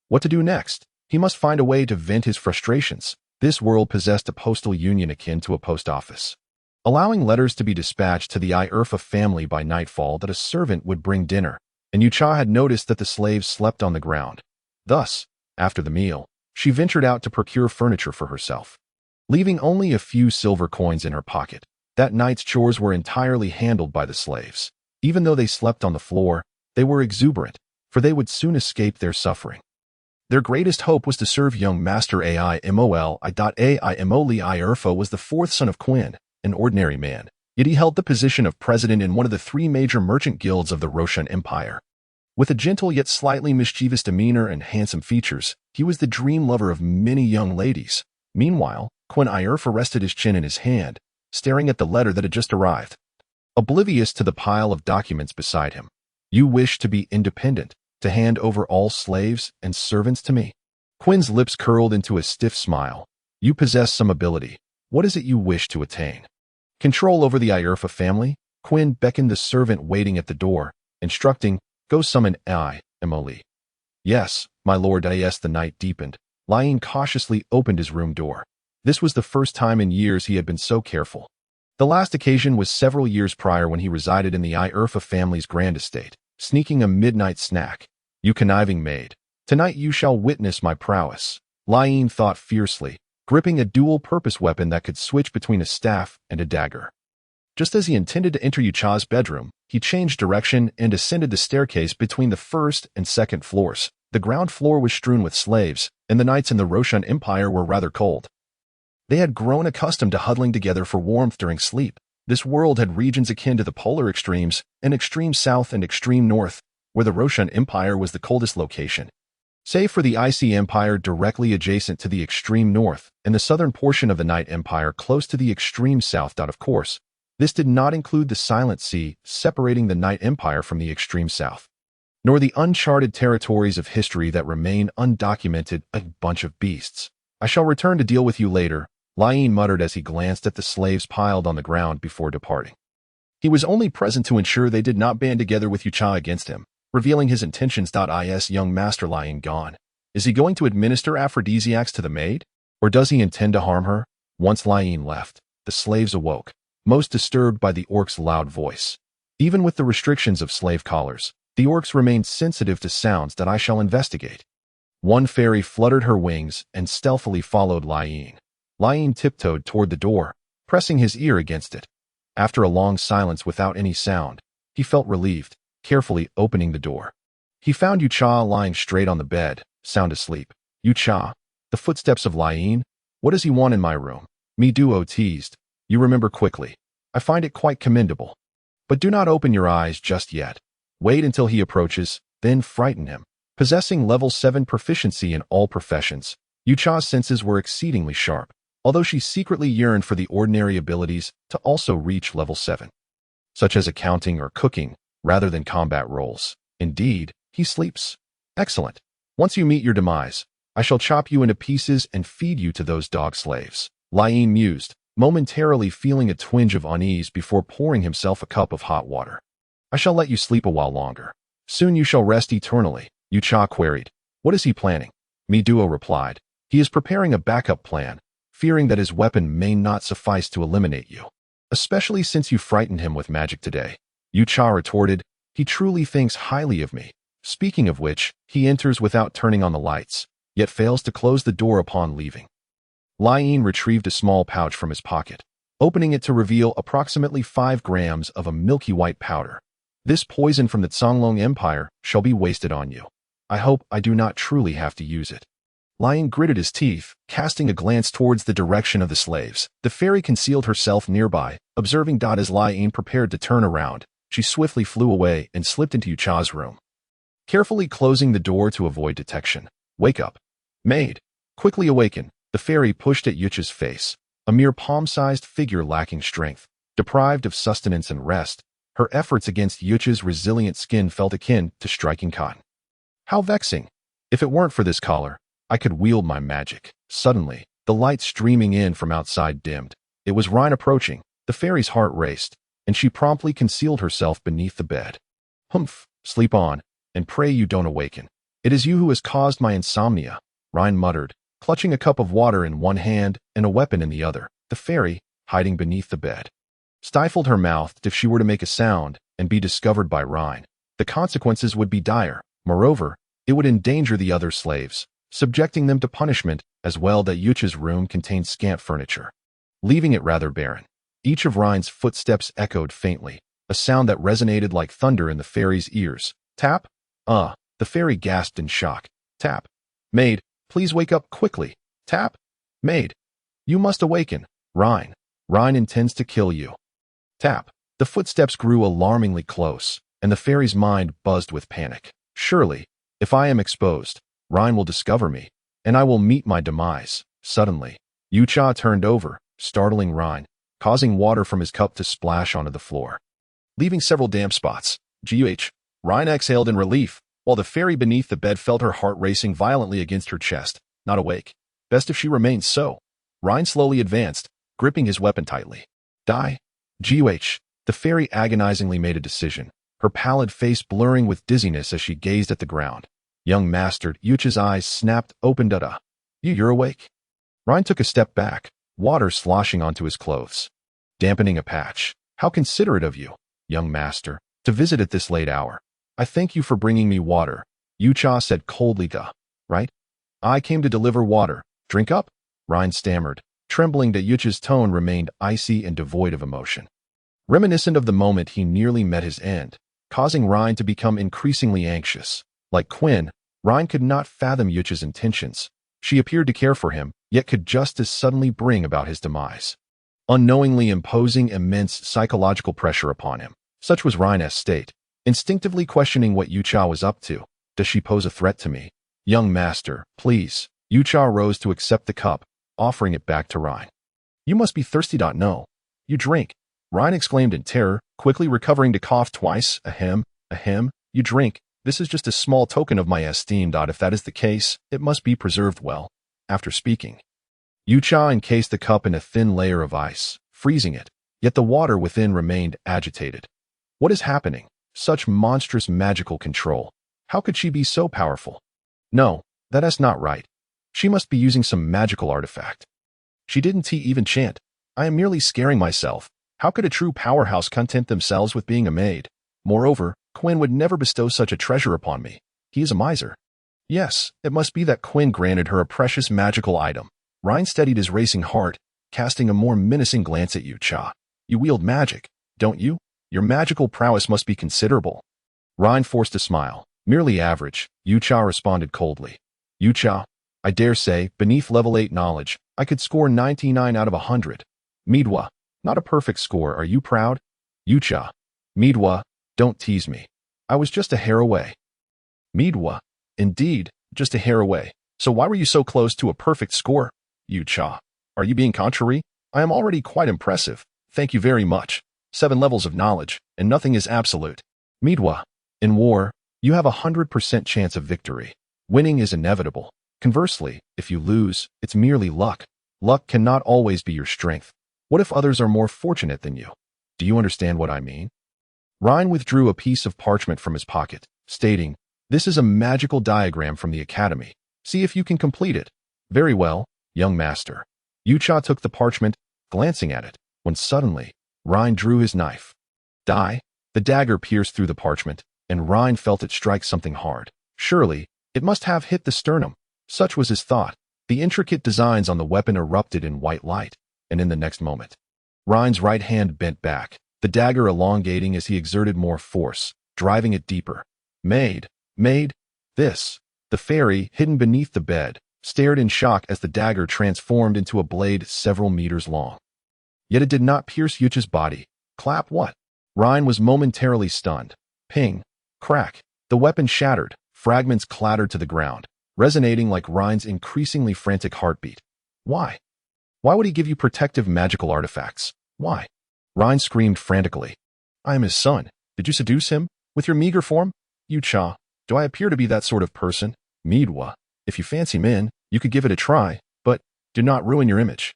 What to do next? He must find a way to vent his frustrations. This world possessed a postal union akin to a post office, allowing letters to be dispatched to the Irfa family by nightfall that a servant would bring dinner, and Yucha had noticed that the slaves slept on the ground. Thus, after the meal, she ventured out to procure furniture for herself, leaving only a few silver coins in her pocket. That night's chores were entirely handled by the slaves. Even though they slept on the floor, they were exuberant, for they would soon escape their suffering. Their greatest hope was to serve young Master Aimoli. Irfa was the fourth son of Quinn, an ordinary man, yet he held the position of president in one of the three major merchant guilds of the Roshan Empire. With a gentle yet slightly mischievous demeanor and handsome features, he was the dream lover of many young ladies. Meanwhile, Quinn Irfa rested his chin in his hand, staring at the letter that had just arrived, oblivious to the pile of documents beside him. "You wish to be independent, to hand over all slaves and servants to me?" Quinn's lips curled into a stiff smile. "You possess some ability. What is it you wish to attain?" "Control over the Irfa family?" Quinn beckoned the servant waiting at the door, instructing, "Go summon Aimoli." "Yes, my lord." As the night deepened, Lian cautiously opened his room door. This was the first time in years he had been so careful. The last occasion was several years prior when he resided in the Irfa family's grand estate, sneaking a midnight snack. "You conniving maid. Tonight you shall witness my prowess," Lian thought fiercely, gripping a dual-purpose weapon that could switch between a staff and a dagger. Just as he intended to enter Yucha's bedroom, he changed direction and ascended the staircase between the first and second floors. The ground floor was strewn with slaves, and the nights in the Roshan Empire were rather cold. They had grown accustomed to huddling together for warmth during sleep. This world had regions akin to the polar extremes, an extreme south and extreme north, where the Roshan Empire was the coldest location. Save for the icy empire directly adjacent to the extreme north, and the southern portion of the Night Empire close to the extreme south. Of course, this did not include the Silent Sea separating the Night Empire from the extreme south, nor the uncharted territories of history that remain undocumented. "A bunch of beasts. I shall return to deal with you later," Lian muttered as he glanced at the slaves piled on the ground before departing. He was only present to ensure they did not band together with Yucha against him, revealing his intentions. Young Master Lian gone. Is he going to administer aphrodisiacs to the maid? Or does he intend to harm her? Once Lian left, the slaves awoke, most disturbed by the orc's loud voice. Even with the restrictions of slave collars, the orcs remained sensitive to sounds that I shall investigate. One fairy fluttered her wings and stealthily followed Lian. Lian tiptoed toward the door, pressing his ear against it. After a long silence without any sound, he felt relieved. carefully opening the door. He found Yucha lying straight on the bed, sound asleep. Yucha, the footsteps of Lian. What does he want in my room? Me Duo teased. You remember quickly. I find it quite commendable. But do not open your eyes just yet. Wait until he approaches, then frighten him. Possessing level 7 proficiency in all professions, Yucha's senses were exceedingly sharp, although she secretly yearned for the ordinary abilities to also reach level 7, such as accounting or cooking, rather than combat roles. Indeed, he sleeps. Excellent. Once you meet your demise, I shall chop you into pieces and feed you to those dog slaves. Lian mused, momentarily feeling a twinge of unease before pouring himself a cup of hot water. I shall let you sleep a while longer. Soon you shall rest eternally, Yucha queried. What is he planning? Miduo replied. He is preparing a backup plan, fearing that his weapon may not suffice to eliminate you. Especially since you frightened him with magic today. Yucha retorted. He truly thinks highly of me. Speaking of which, he enters without turning on the lights, yet fails to close the door upon leaving. Lian retrieved a small pouch from his pocket, opening it to reveal approximately 5 grams of a milky white powder. This poison from the Zonglong Empire shall be wasted on you. I hope I do not truly have to use it. Lian gritted his teeth, casting a glance towards the direction of the slaves. The fairy concealed herself nearby, observing as Lian prepared to turn around. She swiftly flew away and slipped into Yucha's room, carefully closing the door to avoid detection. Wake up. Maid. Quickly awaken. The fairy pushed at Yucha's face, a mere palm-sized figure lacking strength. Deprived of sustenance and rest, her efforts against Yucha's resilient skin felt akin to striking cotton. How vexing. If it weren't for this collar, I could wield my magic. Suddenly, the light streaming in from outside dimmed. It was Rhine approaching. The fairy's heart raced, and she promptly concealed herself beneath the bed. Humph, sleep on, and pray you don't awaken. It is you who has caused my insomnia, Rhine muttered, clutching a cup of water in one hand and a weapon in the other. The fairy, hiding beneath the bed, stifled her mouth. If she were to make a sound and be discovered by Rhine, the consequences would be dire. Moreover, it would endanger the other slaves, subjecting them to punishment as well. That Yucha's room contained scant furniture, leaving it rather barren. Each of Rhine's footsteps echoed faintly, a sound that resonated like thunder in the fairy's ears. Tap? The fairy gasped in shock. Tap. Maid, please wake up quickly. Tap. Maid. You must awaken. Rhine. Rhine intends to kill you. Tap. The footsteps grew alarmingly close, and the fairy's mind buzzed with panic. Surely, if I am exposed, Rhine will discover me, and I will meet my demise. Suddenly, Yucha turned over, startling Rhine, causing water from his cup to splash onto the floor, leaving several damp spots. Rhine exhaled in relief, while the fairy beneath the bed felt her heart racing violently against her chest. Not awake. Best if she remains so. Rhine slowly advanced, gripping his weapon tightly. Die. The fairy agonizingly made a decision, her pallid face blurring with dizziness as she gazed at the ground. Young master, Yucha's eyes snapped open. You're awake. Rhine took a step back, water sloshing onto his clothes, dampening a patch. How considerate of you, young master, to visit at this late hour. I thank you for bringing me water, Yucha said coldly. Right? I came to deliver water. Drink up? Rhine stammered, trembling that Yucha's tone remained icy and devoid of emotion, reminiscent of the moment he nearly met his end, causing Rhine to become increasingly anxious. Like Quinn, Rhine could not fathom Yucha's intentions. She appeared to care for him, yet could just as suddenly bring about his demise, unknowingly imposing immense psychological pressure upon him. Such was Rhine's state, instinctively questioning what Yucha was up to. Does she pose a threat to me? Young master, please. Yucha rose to accept the cup, offering it back to Rhine. You must be thirsty. No. You drink. Rhine exclaimed in terror, quickly recovering to cough twice. Ahem. You drink. This is just a small token of my esteem. If that is the case, it must be preserved well. After speaking, Yucha encased the cup in a thin layer of ice, freezing it, yet the water within remained agitated. What is happening? Such monstrous magical control. How could she be so powerful? No, that is not right. She must be using some magical artifact. She didn't even chant. I am merely scaring myself. How could a true powerhouse content themselves with being a maid? Moreover, Quinn would never bestow such a treasure upon me. He is a miser. Yes, it must be that Quinn granted her a precious magical item. Rhine steadied his racing heart, casting a more menacing glance at Yucha. You wield magic, don't you? Your magical prowess must be considerable. Ryan forced a smile. Merely average, Yucha responded coldly. Yucha, I dare say, beneath level 8 knowledge, I could score 99 out of 100. Midwa, not a perfect score, are you proud? Yucha, Midwa, don't tease me. I was just a hair away. Midwa, indeed, just a hair away. So why were you so close to a perfect score? Yucha, are you being contrary? I am already quite impressive. Thank you very much. 7 levels of knowledge, and nothing is absolute. Midwa, in war, you have 100% chance of victory. Winning is inevitable. Conversely, if you lose, it's merely luck. Luck cannot always be your strength. What if others are more fortunate than you? Do you understand what I mean? Ryan withdrew a piece of parchment from his pocket, stating, This is a magical diagram from the academy. See if you can complete it. Very well, young master. Yucha took the parchment, glancing at it, when suddenly, Ryan drew his knife. Die? The dagger pierced through the parchment, and Ryan felt it strike something hard. Surely, it must have hit the sternum. Such was his thought. The intricate designs on the weapon erupted in white light, and in the next moment, Ryan's right hand bent back, the dagger elongating as he exerted more force, driving it deeper. Maid, this. The fairy, hidden beneath the bed, stared in shock as the dagger transformed into a blade several meters long. Yet it did not pierce Yucha's body. Clap what? Ryan was momentarily stunned. Ping, crack. The weapon shattered, fragments clattered to the ground, resonating like Ryan's increasingly frantic heartbeat. Why? Why would he give you protective magical artifacts? Why? Ryan screamed frantically. I am his son. Did you seduce him? With your meager form? Yucha, do I appear to be that sort of person? Midwa, if you fancy men, you could give it a try, but do not ruin your image.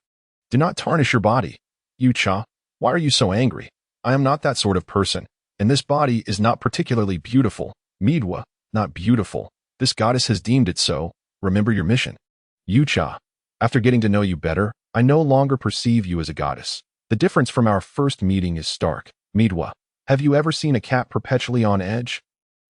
Do not tarnish your body. Yucha, why are you so angry? I am not that sort of person, and this body is not particularly beautiful. Midwa, not beautiful. This goddess has deemed it so. Remember your mission. Yucha, after getting to know you better, I no longer perceive you as a goddess. The difference from our first meeting is stark. Midwa, have you ever seen a cat perpetually on edge?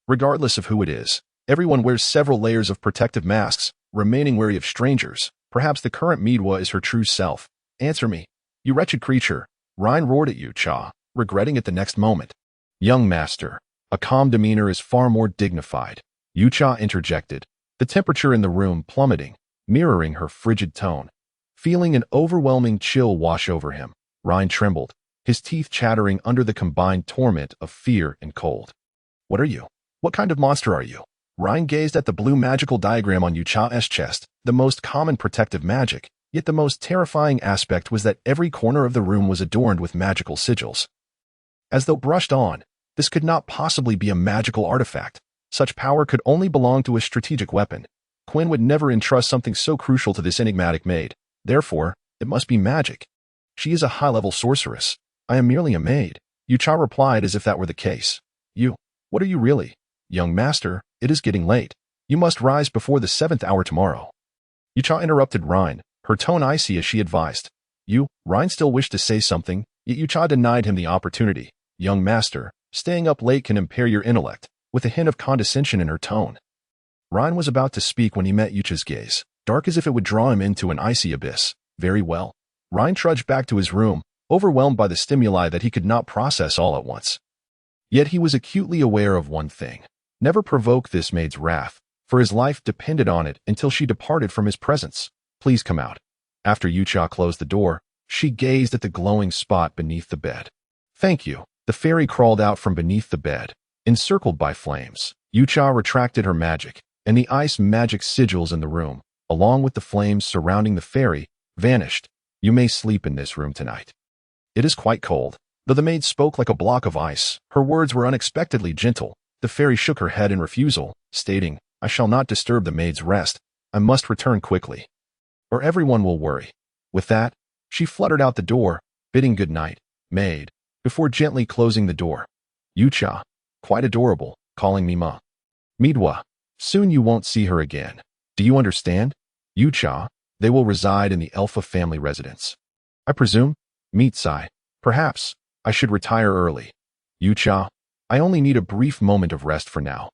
Regardless of who it is, everyone wears several layers of protective masks, remaining wary of strangers. Perhaps the current Midwa is her true self. Answer me. You wretched creature. Ryan roared at Yucha, regretting it the next moment. Young master, a calm demeanor is far more dignified. Yucha interjected, the temperature in the room plummeting, mirroring her frigid tone. Feeling an overwhelming chill wash over him, Ryan trembled, his teeth chattering under the combined torment of fear and cold. What are you? What kind of monster are you? Ryan gazed at the blue magical diagram on Yucha's chest, the most common protective magic, yet the most terrifying aspect was that every corner of the room was adorned with magical sigils. As though brushed on, this could not possibly be a magical artifact. Such power could only belong to a strategic weapon. Quinn would never entrust something so crucial to this enigmatic maid. Therefore, it must be magic. She is a high-level sorceress. I am merely a maid. Yucha replied as if that were the case. What are you really? Young master, it is getting late. You must rise before the 7th hour tomorrow. Yucha interrupted Ryan, her tone icy as she advised. Ryan still wished to say something, yet Yucha denied him the opportunity. Young master, staying up late can impair your intellect, with a hint of condescension in her tone. Ryan was about to speak when he met Yucha's gaze, dark as if it would draw him into an icy abyss. Very well. Ryan trudged back to his room, overwhelmed by the stimuli that he could not process all at once. Yet he was acutely aware of one thing. Never provoke this maid's wrath, for his life depended on it until she departed from his presence. Please come out. After Yucha closed the door, she gazed at the glowing spot beneath the bed. Thank you. The fairy crawled out from beneath the bed, encircled by flames. Yucha retracted her magic, and the ice magic sigils in the room, along with the flames surrounding the fairy, vanished. You may sleep in this room tonight. It is quite cold. Though the maid spoke like a block of ice, her words were unexpectedly gentle. The fairy shook her head in refusal, stating, I shall not disturb the maid's rest. I must return quickly, or everyone will worry. With that, she fluttered out the door, bidding good night, maid, before gently closing the door. Yucha, quite adorable, calling me ma. Midwa, soon you won't see her again. Do you understand? Yucha, they will reside in the Alpha family residence. I presume? Mitsai, perhaps, I should retire early. Yucha, I only need a brief moment of rest for now.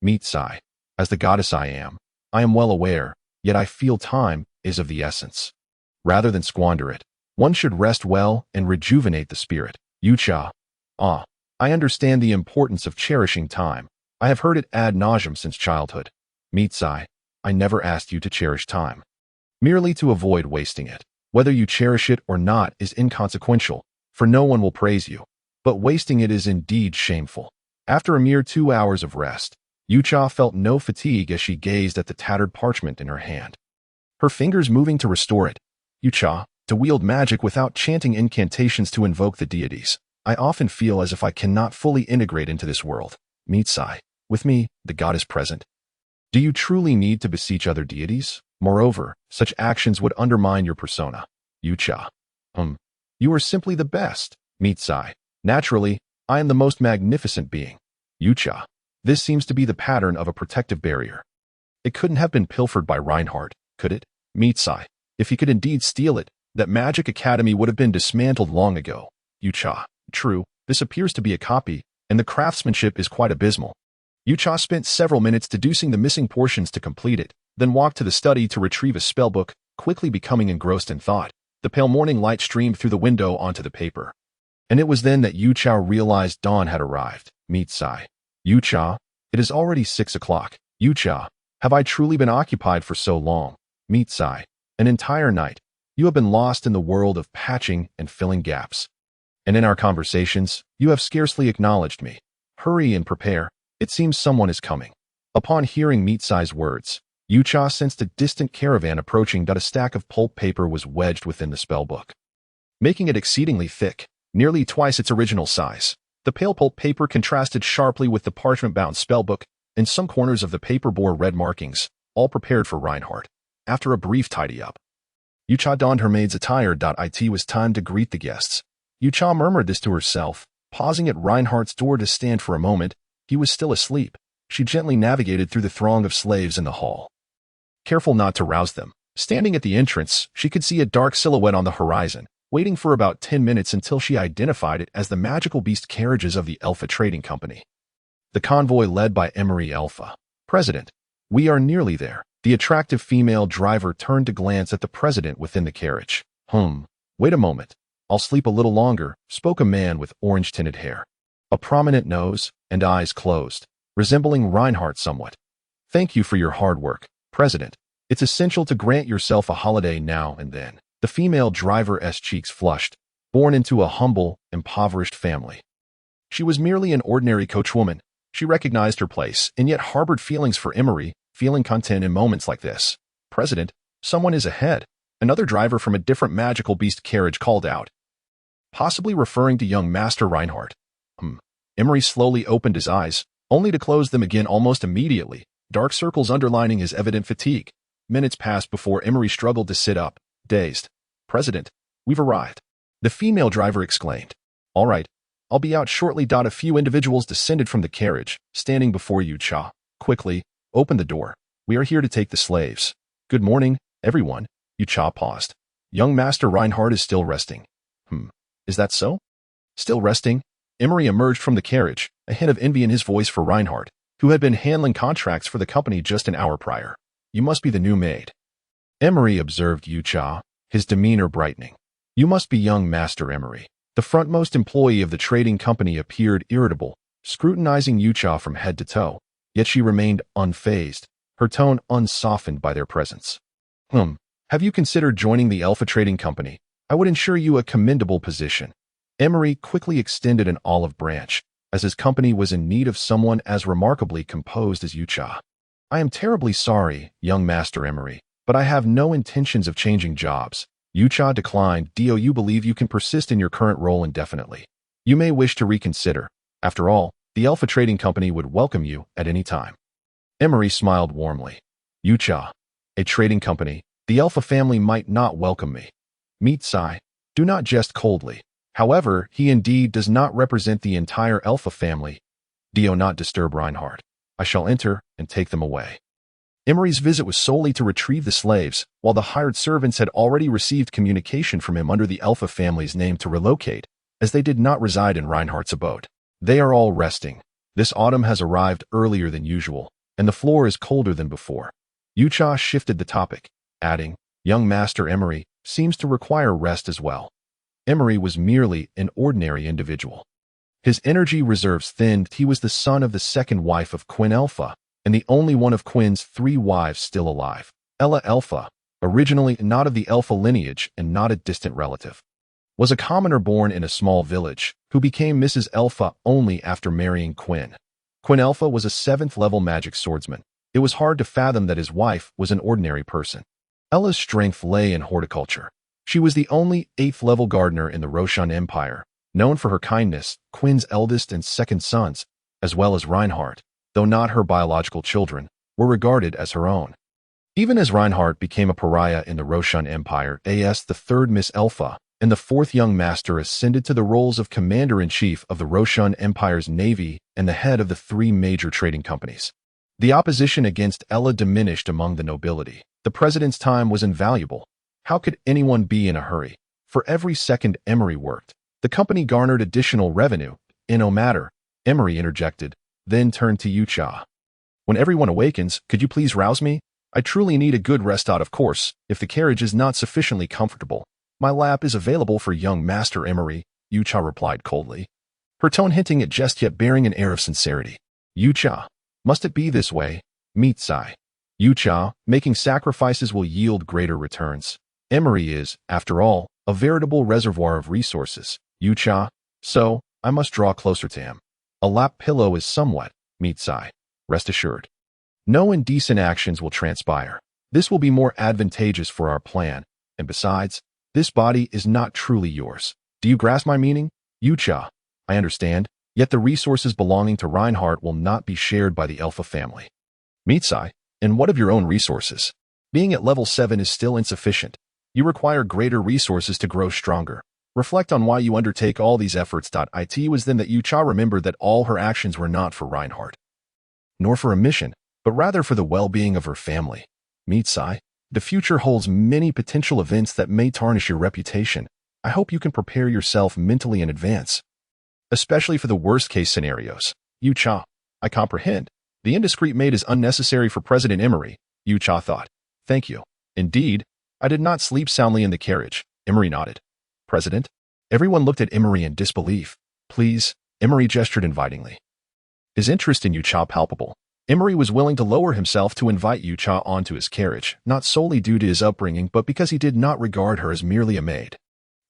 Mitsai, as the goddess I am well aware, yet I feel time is of the essence. Rather than squander it, one should rest well and rejuvenate the spirit. Yucha, I understand the importance of cherishing time. I have heard it ad nauseum since childhood. Meet Sai. I never asked you to cherish time. Merely to avoid wasting it. Whether you cherish it or not is inconsequential, for no one will praise you. But wasting it is indeed shameful. After a mere 2 hours of rest, Yucha felt no fatigue as she gazed at the tattered parchment in her hand. Her fingers moving to restore it. Yucha, to wield magic without chanting incantations to invoke the deities. I often feel as if I cannot fully integrate into this world. Meet Sai. With me, the god is present. Do you truly need to beseech other deities? Moreover, such actions would undermine your persona. Yucha. You are simply the best. Meet Sai. Naturally, I am the most magnificent being. Yucha. This seems to be the pattern of a protective barrier. It couldn't have been pilfered by Reinhardt, could it? Meet Sai. If he could indeed steal it, that magic academy would have been dismantled long ago. Yucha. True, this appears to be a copy, and the craftsmanship is quite abysmal. Yucha spent several minutes deducing the missing portions to complete it, then walked to the study to retrieve a spellbook, quickly becoming engrossed in thought. The pale morning light streamed through the window onto the paper. And it was then that Yucha realized dawn had arrived. Meet Sai. Yucha, it is already 6 o'clock. Yucha, have I truly been occupied for so long? Meet Sai. An entire night. You have been lost in the world of patching and filling gaps. And in our conversations, you have scarcely acknowledged me. Hurry and prepare. It seems someone is coming. Upon hearing Meet Sai's words, Yucha sensed a distant caravan approaching. A stack of pulp paper was wedged within the spellbook, making it exceedingly thick, nearly twice its original size. The pale pulp paper contrasted sharply with the parchment-bound spellbook, and some corners of the paper bore red markings, all prepared for Reinhardt. After a brief tidy-up, Yucha donned her maid's attire. It was time to greet the guests. Yucha murmured this to herself, pausing at Reinhardt's door to stand for a moment. He was still asleep. She gently navigated through the throng of slaves in the hall, careful not to rouse them. Standing at the entrance, she could see a dark silhouette on the horizon, waiting for about 10 minutes until she identified it as the magical beast carriages of the Alpha Trading Company. The convoy led by Emery Alpha. President, we are nearly there. The attractive female driver turned to glance at the president within the carriage. Wait a moment. I'll sleep a little longer, spoke a man with orange-tinted hair, a prominent nose, and eyes closed, resembling Reinhardt somewhat. Thank you for your hard work, President. It's essential to grant yourself a holiday now and then. The female driver's cheeks flushed, born into a humble, impoverished family. She was merely an ordinary coachwoman. She recognized her place, and yet harbored feelings for Emery, feeling content in moments like this. President, someone is ahead. Another driver from a different magical beast carriage called out, possibly referring to young Master Reinhardt. Emery slowly opened his eyes, only to close them again almost immediately, dark circles underlining his evident fatigue. Minutes passed before Emery struggled to sit up, dazed. President, we've arrived. The female driver exclaimed. All right, I'll be out shortly. A few individuals descended from the carriage, standing before Yucha. Quickly, open the door. We are here to take the slaves. Good morning, everyone. Yucha paused. Young Master Reinhardt is still resting. Is that so? Still resting? Emery emerged from the carriage, a hint of envy in his voice for Reinhardt, who had been handling contracts for the company just an hour prior. You must be the new maid. Emery observed Yucha, his demeanor brightening. You must be young Master Emery. The frontmost employee of the trading company appeared irritable, scrutinizing Yucha from head to toe, yet she remained unfazed, her tone unsoftened by their presence. Have you considered joining the Alpha Trading Company? I would ensure you a commendable position. Emery quickly extended an olive branch, as his company was in need of someone as remarkably composed as Yucha. I am terribly sorry, young Master Emery, but I have no intentions of changing jobs. Yucha declined. Do you believe you can persist in your current role indefinitely? You may wish to reconsider. After all, the Alpha Trading Company would welcome you at any time. Emery smiled warmly. Yucha, a trading company, the Alpha family might not welcome me. Meet Sai. Do not jest coldly. However, he indeed does not represent the entire Alpha family. Do not disturb Reinhardt. I shall enter and take them away. Emery's visit was solely to retrieve the slaves, while the hired servants had already received communication from him under the Alpha family's name to relocate, as they did not reside in Reinhardt's abode. They are all resting. This autumn has arrived earlier than usual, and the floor is colder than before. Yucha shifted the topic, adding, young Master Emery seems to require rest as well. Emery was merely an ordinary individual. His energy reserves thinned. He was the son of the second wife of Queen Elpha, and the only one of Quin's 3 wives still alive. Ella Elpha, originally not of the Elpha lineage and not a distant relative, was a commoner born in a small village, who became Mrs. Elpha only after marrying Quinn. Quinn Elpha was a 7th-level magic swordsman. It was hard to fathom that his wife was an ordinary person. Ella's strength lay in horticulture. She was the only 8th-level gardener in the Roshan Empire, known for her kindness. Quinn's eldest and second sons, as well as Reinhardt, though not her biological children, were regarded as her own. Even as Reinhardt became a pariah in the Roshan Empire, the 3rd Miss Elpha and the 4th young master ascended to the roles of commander-in-chief of the Roshan Empire's navy and the head of the 3 major trading companies. The opposition against Ella diminished among the nobility. The president's time was invaluable. How could anyone be in a hurry? For every second Emery worked, the company garnered additional revenue. No matter, Emery interjected, then turned to Yucha. When everyone awakens, could you please rouse me? I truly need a good rest out, of course. If the carriage is not sufficiently comfortable, my lap is available for young Master Emery, Yucha replied coldly, her tone hinting at jest yet bearing an air of sincerity. Yucha, must it be this way? Meet Sai. Yucha, making sacrifices will yield greater returns. Emery is, after all, a veritable reservoir of resources. Yucha, so, I must draw closer to him. A lap pillow is somewhat, Meet Sai. Rest assured. No indecent actions will transpire. This will be more advantageous for our plan, and besides, this body is not truly yours. Do you grasp my meaning? Yucha, I understand, yet the resources belonging to Reinhardt will not be shared by the Elpha family. Meet Sai, and what of your own resources? Being at level 7 is still insufficient. You require greater resources to grow stronger. Reflect on why you undertake all these efforts. It was then that Yucha remembered that all her actions were not for Reinhardt, nor for a mission, but rather for the well-being of her family. Meet Sai, the future holds many potential events that may tarnish your reputation. I hope you can prepare yourself mentally in advance, especially for the worst-case scenarios. Yucha, I comprehend. The indiscreet maid is unnecessary for President Emery, Yucha thought. Thank you. Indeed, I did not sleep soundly in the carriage. Emery nodded. President? Everyone looked at Emery in disbelief. Please, Emery gestured invitingly. His interest in Yucha palpable. Emery was willing to lower himself to invite Yucha onto his carriage, not solely due to his upbringing but because he did not regard her as merely a maid.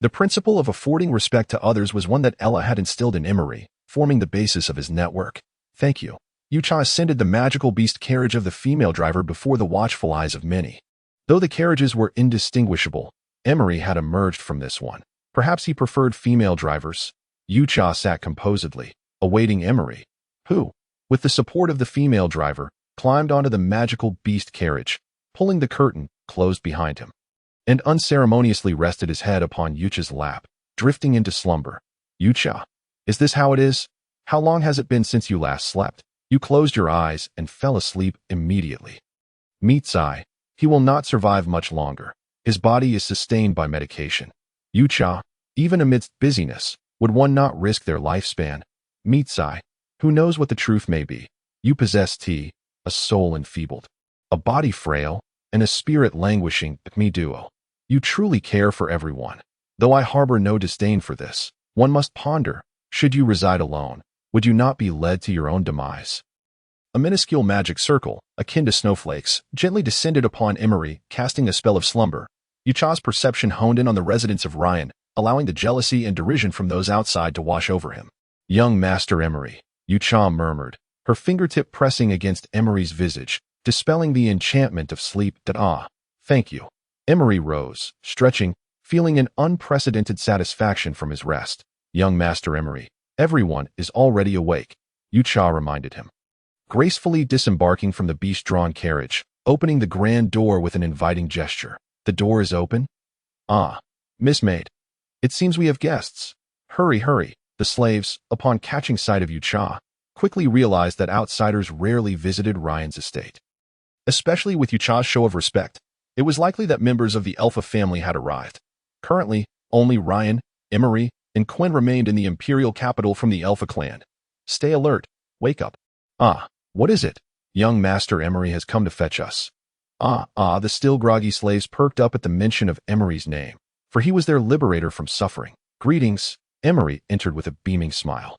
The principle of affording respect to others was one that Ella had instilled in Emery, forming the basis of his network. Thank you. Yucha ascended the magical beast carriage of the female driver before the watchful eyes of many. Though the carriages were indistinguishable, Emery had emerged from this one. Perhaps he preferred female drivers. Yucha sat composedly, awaiting Emery, who, with the support of the female driver, climbed onto the magical beast carriage, pulling the curtain closed behind him, and unceremoniously rested his head upon Yucha's lap, drifting into slumber. Yucha, is this how it is? How long has it been since you last slept? You closed your eyes and fell asleep immediately. Meet Sai. He will not survive much longer. His body is sustained by medication. Yucha, even amidst busyness, would one not risk their lifespan? Meet Sai. Who knows what the truth may be? You possess a soul enfeebled, a body frail, and a spirit languishing. Me duo. You truly care for everyone. Though I harbor no disdain for this, one must ponder, should you reside alone, would you not be led to your own demise? A minuscule magic circle, akin to snowflakes, gently descended upon Emery, casting a spell of slumber. Yucha's perception honed in on the residence of Ryan, allowing the jealousy and derision from those outside to wash over him. Young Master Emery, Yucha murmured, her fingertip pressing against Emery's visage, dispelling the enchantment of sleep. Thank you. Emery rose, stretching, feeling an unprecedented satisfaction from his rest. Young Master Emery, everyone is already awake, Yucha reminded him. Gracefully disembarking from the beast-drawn carriage, opening the grand door with an inviting gesture. The door is open? Miss Maid. It seems we have guests. Hurry, hurry. The slaves, upon catching sight of Yucha, quickly realized that outsiders rarely visited Ryan's estate. Especially with Yucha's show of respect, it was likely that members of the Elpha family had arrived. Currently, only Ryan, Emery, and Quinn remained in the imperial capital from the Elpha clan. Stay alert. Wake up. What is it? Young Master Emery has come to fetch us. The still groggy slaves perked up at the mention of Emery's name, for he was their liberator from suffering. Greetings. Emery entered with a beaming smile.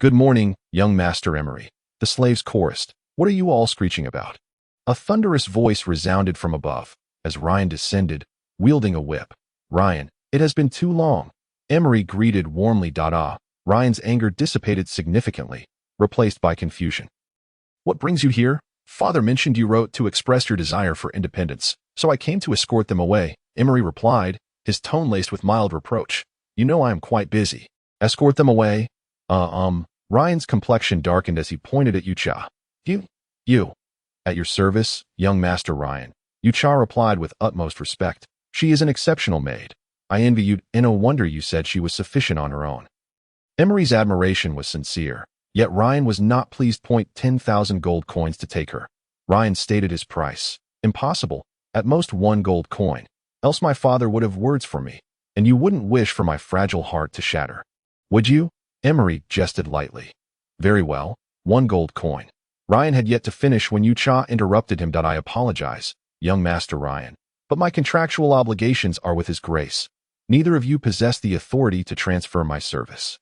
Good morning, young Master Emery. The slaves chorused. What are you all screeching about? A thunderous voice resounded from above as Ryan descended, wielding a whip. Ryan, it has been too long. Emery greeted warmly. Ryan's anger dissipated significantly, replaced by confusion. What brings you here? Father mentioned you wrote to express your desire for independence, so I came to escort them away, Emery replied, his tone laced with mild reproach. You know I am quite busy. Escort them away? Ryan's complexion darkened as he pointed at Yucha. You. At your service, young Master Ryan. Yucha replied with utmost respect. She is an exceptional maid. I envy you, and no wonder you said she was sufficient on her own. Emery's admiration was sincere, yet Ryan was not pleased. 10,000 gold coins to take her. Ryan stated his price. Impossible. At most 1 gold coin. Else my father would have words for me, and you wouldn't wish for my fragile heart to shatter. Would you? Emery jested lightly. Very well, 1 gold coin. Ryan had yet to finish when Yucha interrupted him. I apologize, young Master Ryan, but my contractual obligations are with His Grace. Neither of you possess the authority to transfer my service.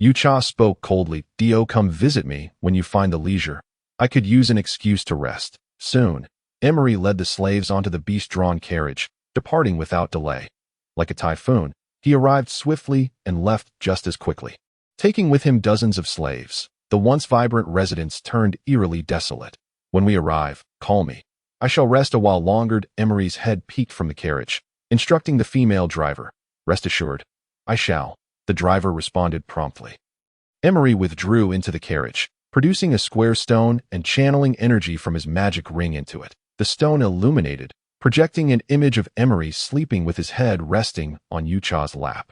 Yucha spoke coldly. Come visit me when you find the leisure. I could use an excuse to rest. Soon, Emery led the slaves onto the beast-drawn carriage, departing without delay. Like a typhoon, he arrived swiftly and left just as quickly. Taking with him dozens of slaves, the once vibrant residence turned eerily desolate. When we arrive, call me. I shall rest a while longer. Emery's head peeked from the carriage, instructing the female driver. Rest assured. I shall. The driver responded promptly. Emery withdrew into the carriage, producing a square stone and channeling energy from his magic ring into it. The stone illuminated, projecting an image of Emery sleeping with his head resting on Yucha's lap.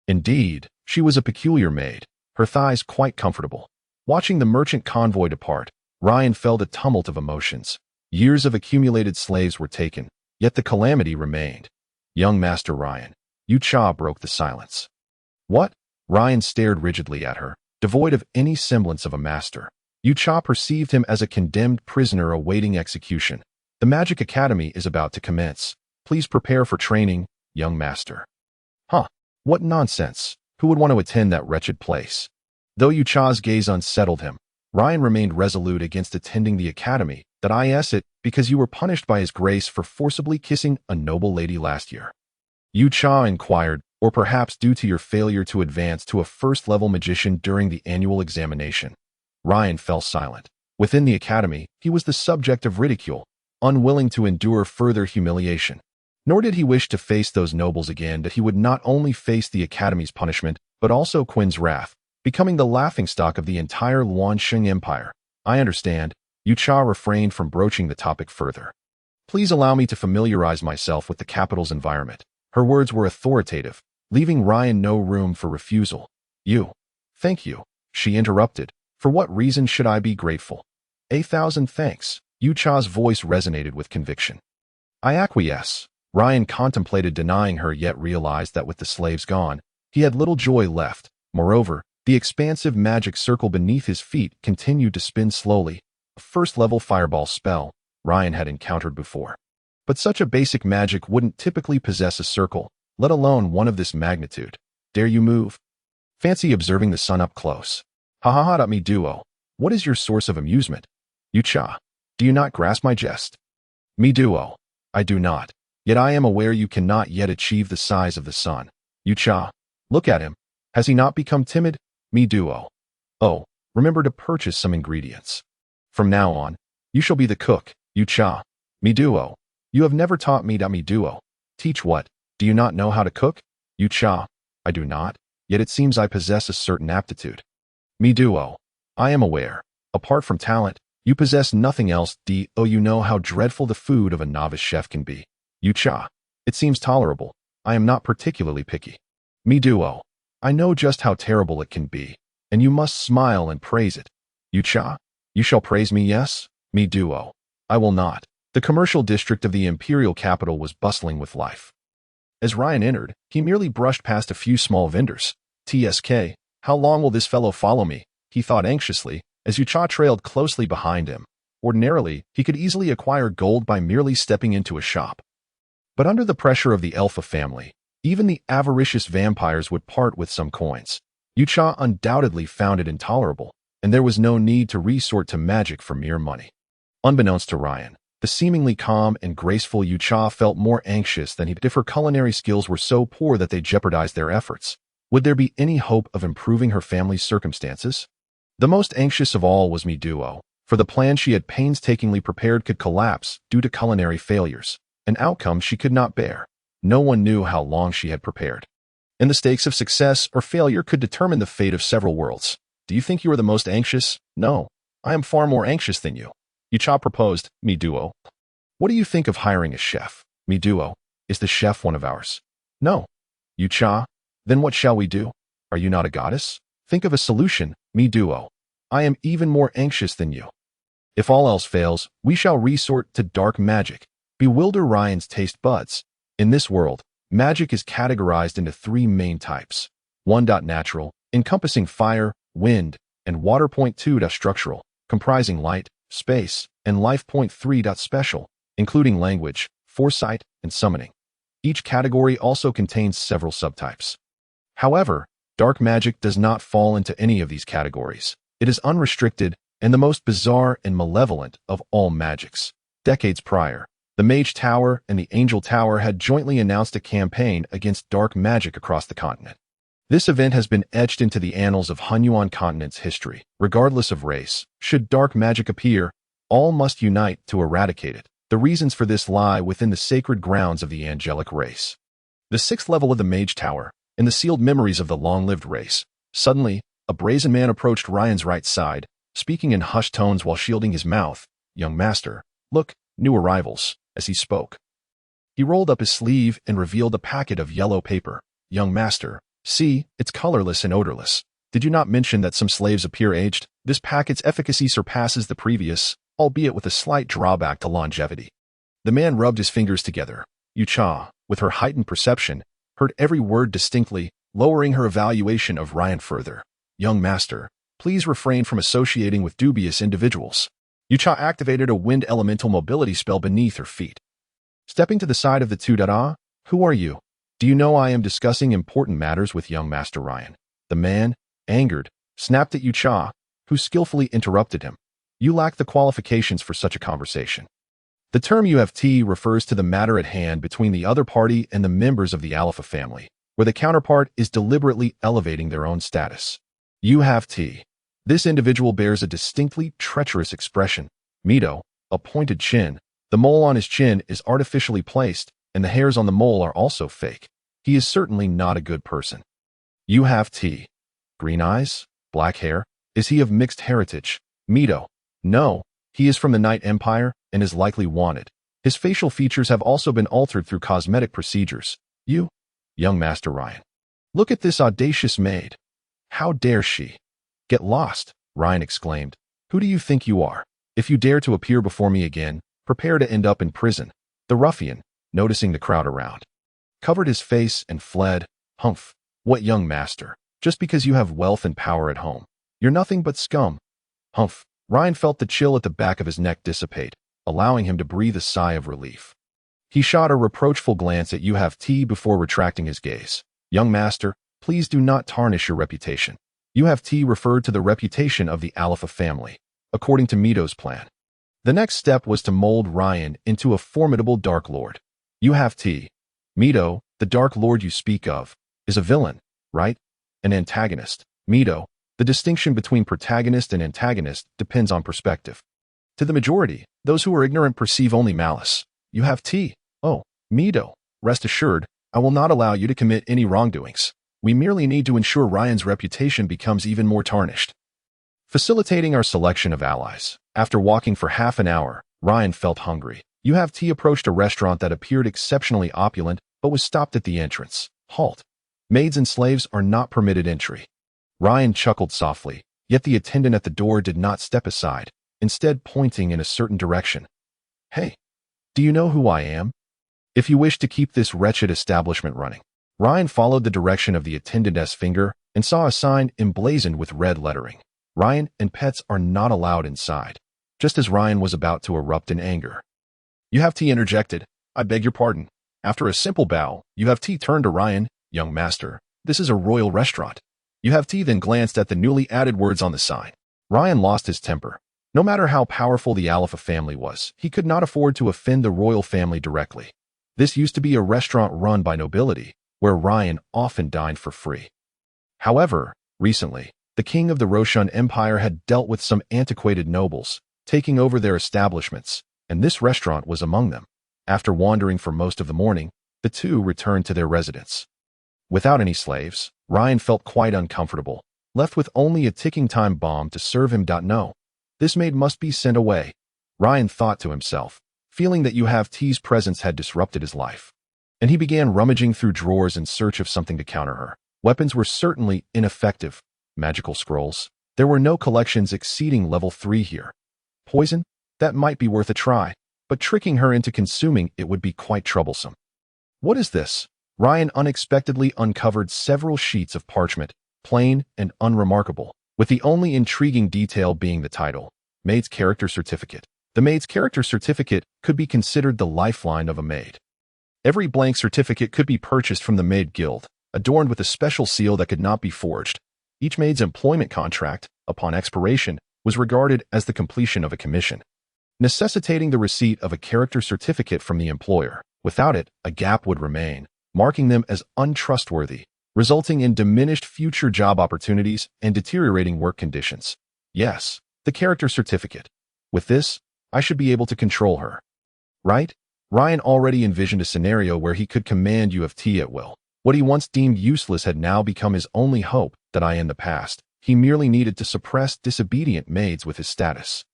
Indeed, she was a peculiar maid, her thighs quite comfortable. Watching the merchant convoy depart, Ryan felt a tumult of emotions. Years of accumulated slaves were taken, yet the calamity remained. Young Master Ryan. Yucha broke the silence. What? Ryan stared rigidly at her, devoid of any semblance of a master. Yucha perceived him as a condemned prisoner awaiting execution. The Magic Academy is about to commence. Please prepare for training, young master. Huh. What nonsense. Who would want to attend that wretched place? Though Yucha's gaze unsettled him, Ryan remained resolute against attending the academy. That is it, because you were punished by His Grace for forcibly kissing a noble lady last year. Yucha inquired, or perhaps due to your failure to advance to a first-level magician during the annual examination. Ryan fell silent. Within the academy, he was the subject of ridicule, unwilling to endure further humiliation. Nor did he wish to face those nobles again. That he would not only face the academy's punishment, but also Qian's wrath, becoming the laughingstock of the entire Luansheng Empire. I understand. Yucha refrained from broaching the topic further. Please allow me to familiarize myself with the capital's environment. Her words were authoritative, leaving Ryan no room for refusal. Thank you, she interrupted. For what reason should I be grateful? 1,000 thanks. Yucha's voice resonated with conviction. I acquiesce. Ryan contemplated denying her, yet realized that with the slaves gone, he had little joy left. Moreover, the expansive magic circle beneath his feet continued to spin slowly, a first-level fireball spell Ryan had encountered before. But such a basic magic wouldn't typically possess a circle, let alone one of this magnitude. Dare you move? Fancy observing the sun up close. Ha ha ha, me duo. What is your source of amusement? Yucha, do you not grasp my jest? Me duo. I do not. Yet I am aware you cannot yet achieve the size of the sun. Yucha, look at him. Has he not become timid? Me duo. Oh, remember to purchase some ingredients. From now on, you shall be the cook, Yucha. Me duo. You have never taught me me duo. Teach what? Do you not know how to cook? Yucha. I do not, yet it seems I possess a certain aptitude. Me duo. I am aware. Apart from talent, you possess nothing else. You know how dreadful the food of a novice chef can be. Yucha. It seems tolerable. I am not particularly picky. Me duo. I know just how terrible it can be, and you must smile and praise it. Yucha. You shall praise me, yes? Me duo. I will not. The commercial district of the imperial capital was bustling with life. As Ryan entered, he merely brushed past a few small vendors. TSK, how long will this fellow follow me? He thought anxiously, as Yucha trailed closely behind him. Ordinarily, he could easily acquire gold by merely stepping into a shop. But under the pressure of the Alpha family, even the avaricious vampires would part with some coins. Yucha undoubtedly found it intolerable, and there was no need to resort to magic for mere money. Unbeknownst to Ryan, the seemingly calm and graceful Yucha felt more anxious than he did if her culinary skills were so poor that they jeopardized their efforts. Would there be any hope of improving her family's circumstances? The most anxious of all was Miduo, for the plan she had painstakingly prepared could collapse due to culinary failures, an outcome she could not bear. No one knew how long she had prepared. And the stakes of success or failure could determine the fate of several worlds. Do you think you are the most anxious? No, I am far more anxious than you. Yucha proposed, Miduo. What do you think of hiring a chef? Miduo, is the chef one of ours? No. Yucha, then what shall we do? Are you not a goddess? Think of a solution, Miduo. I am even more anxious than you. If all else fails, we shall resort to dark magic. Bewilder Ryan's taste buds. In this world, magic is categorized into three main types. 1. Natural, encompassing fire, wind, and water. 2. Structural, comprising light, space, and life. 3. Special, including language, foresight, and summoning. Each category also contains several subtypes. However, dark magic does not fall into any of these categories. It is unrestricted and the most bizarre and malevolent of all magics. Decades prior, the Mage Tower and the Angel Tower had jointly announced a campaign against dark magic across the continent. This event has been etched into the annals of Hunyuan continent's history. Regardless of race, should dark magic appear, all must unite to eradicate it. The reasons for this lie within the sacred grounds of the angelic race. The sixth level of the Mage Tower, in the sealed memories of the long-lived race. Suddenly, a brazen man approached Ryan's right side, speaking in hushed tones while shielding his mouth. Young master, look, new arrivals. As he spoke, he rolled up his sleeve and revealed a packet of yellow paper. Young master, see, it's colorless and odorless. Did you not mention that some slaves appear aged? This packet's efficacy surpasses the previous, albeit with a slight drawback to longevity. The man rubbed his fingers together. Yucha, with her heightened perception, heard every word distinctly, lowering her evaluation of Ryan further. Young master, please refrain from associating with dubious individuals. Yucha activated a wind elemental mobility spell beneath her feet. Stepping to the side of the two. Who are you? Do you know I am discussing important matters with young Master Ryan? The man, angered, snapped at Yucha, who skillfully interrupted him. You lack the qualifications for such a conversation. The term UFT refers to the matter at hand between the other party and the members of the Alpha family, where the counterpart is deliberately elevating their own status. UFT. This individual bears a distinctly treacherous expression. Mito, a pointed chin. The mole on his chin is artificially placed, and the hairs on the mole are also fake. He is certainly not a good person. UFT. Green eyes, black hair. Is he of mixed heritage? Mito. No, he is from the Night Empire and is likely wanted. His facial features have also been altered through cosmetic procedures. You, young Master Ryan. Look at this audacious maid. How dare she? Get lost, Ryan exclaimed. Who do you think you are? If you dare to appear before me again, prepare to end up in prison. The ruffian, noticing the crowd around, covered his face and fled. Humph, what young master? Just because you have wealth and power at home, you're nothing but scum. Humph. Ryan felt the chill at the back of his neck dissipate, allowing him to breathe a sigh of relief. He shot a reproachful glance at UFT before retracting his gaze. Young master, please do not tarnish your reputation. UFT referred to the reputation of the Alpha family, according to Mito's plan. The next step was to mold Ryan into a formidable Dark Lord. UFT. Mito, the Dark Lord you speak of, is a villain, right? An antagonist. Mito. The distinction between protagonist and antagonist depends on perspective. To the majority, those who are ignorant perceive only malice. UFT. Oh, Mito. Rest assured, I will not allow you to commit any wrongdoings. We merely need to ensure Ryan's reputation becomes even more tarnished. Facilitating our selection of allies. After walking for half an hour, Ryan felt hungry. UFT approached a restaurant that appeared exceptionally opulent, but was stopped at the entrance. Halt. Maids and slaves are not permitted entry. Ryan chuckled softly, yet the attendant at the door did not step aside, instead pointing in a certain direction. Hey, do you know who I am? If you wish to keep this wretched establishment running. Ryan followed the direction of the attendant's finger and saw a sign emblazoned with red lettering. Ryan and pets are not allowed inside. Just as Ryan was about to erupt in anger, UFT interjected, I beg your pardon. After a simple bow, UFT turned to Ryan, young master, this is a royal restaurant. You have tea then glanced at the newly added words on the sign. Ryan lost his temper. No matter how powerful the Alpha family was, he could not afford to offend the royal family directly. This used to be a restaurant run by nobility, where Ryan often dined for free. However, recently, the king of the Roshan Empire had dealt with some antiquated nobles, taking over their establishments, and this restaurant was among them. After wandering for most of the morning, the two returned to their residence. Without any slaves, Ryan felt quite uncomfortable, left with only a ticking time bomb to serve him. No, this maid must be sent away, Ryan thought to himself, feeling that You Have Tea's presence had disrupted his life. And he began rummaging through drawers in search of something to counter her. Weapons were certainly ineffective. Magical scrolls. There were no collections exceeding level 3 here. Poison? That might be worth a try, but tricking her into consuming it would be quite troublesome. What is this? Ryan unexpectedly uncovered several sheets of parchment, plain and unremarkable, with the only intriguing detail being the title, Maid's Character Certificate. The maid's character certificate could be considered the lifeline of a maid. Every blank certificate could be purchased from the Maid Guild, adorned with a special seal that could not be forged. Each maid's employment contract, upon expiration, was regarded as the completion of a commission, necessitating the receipt of a character certificate from the employer. Without it, a gap would remain, marking them as untrustworthy, resulting in diminished future job opportunities and deteriorating work conditions. Yes, the character certificate. With this, I should be able to control her. Right? Ryan already envisioned a scenario where he could command U of T at will. What he once deemed useless had now become his only hope. In the past, he merely needed to suppress disobedient maids with his status.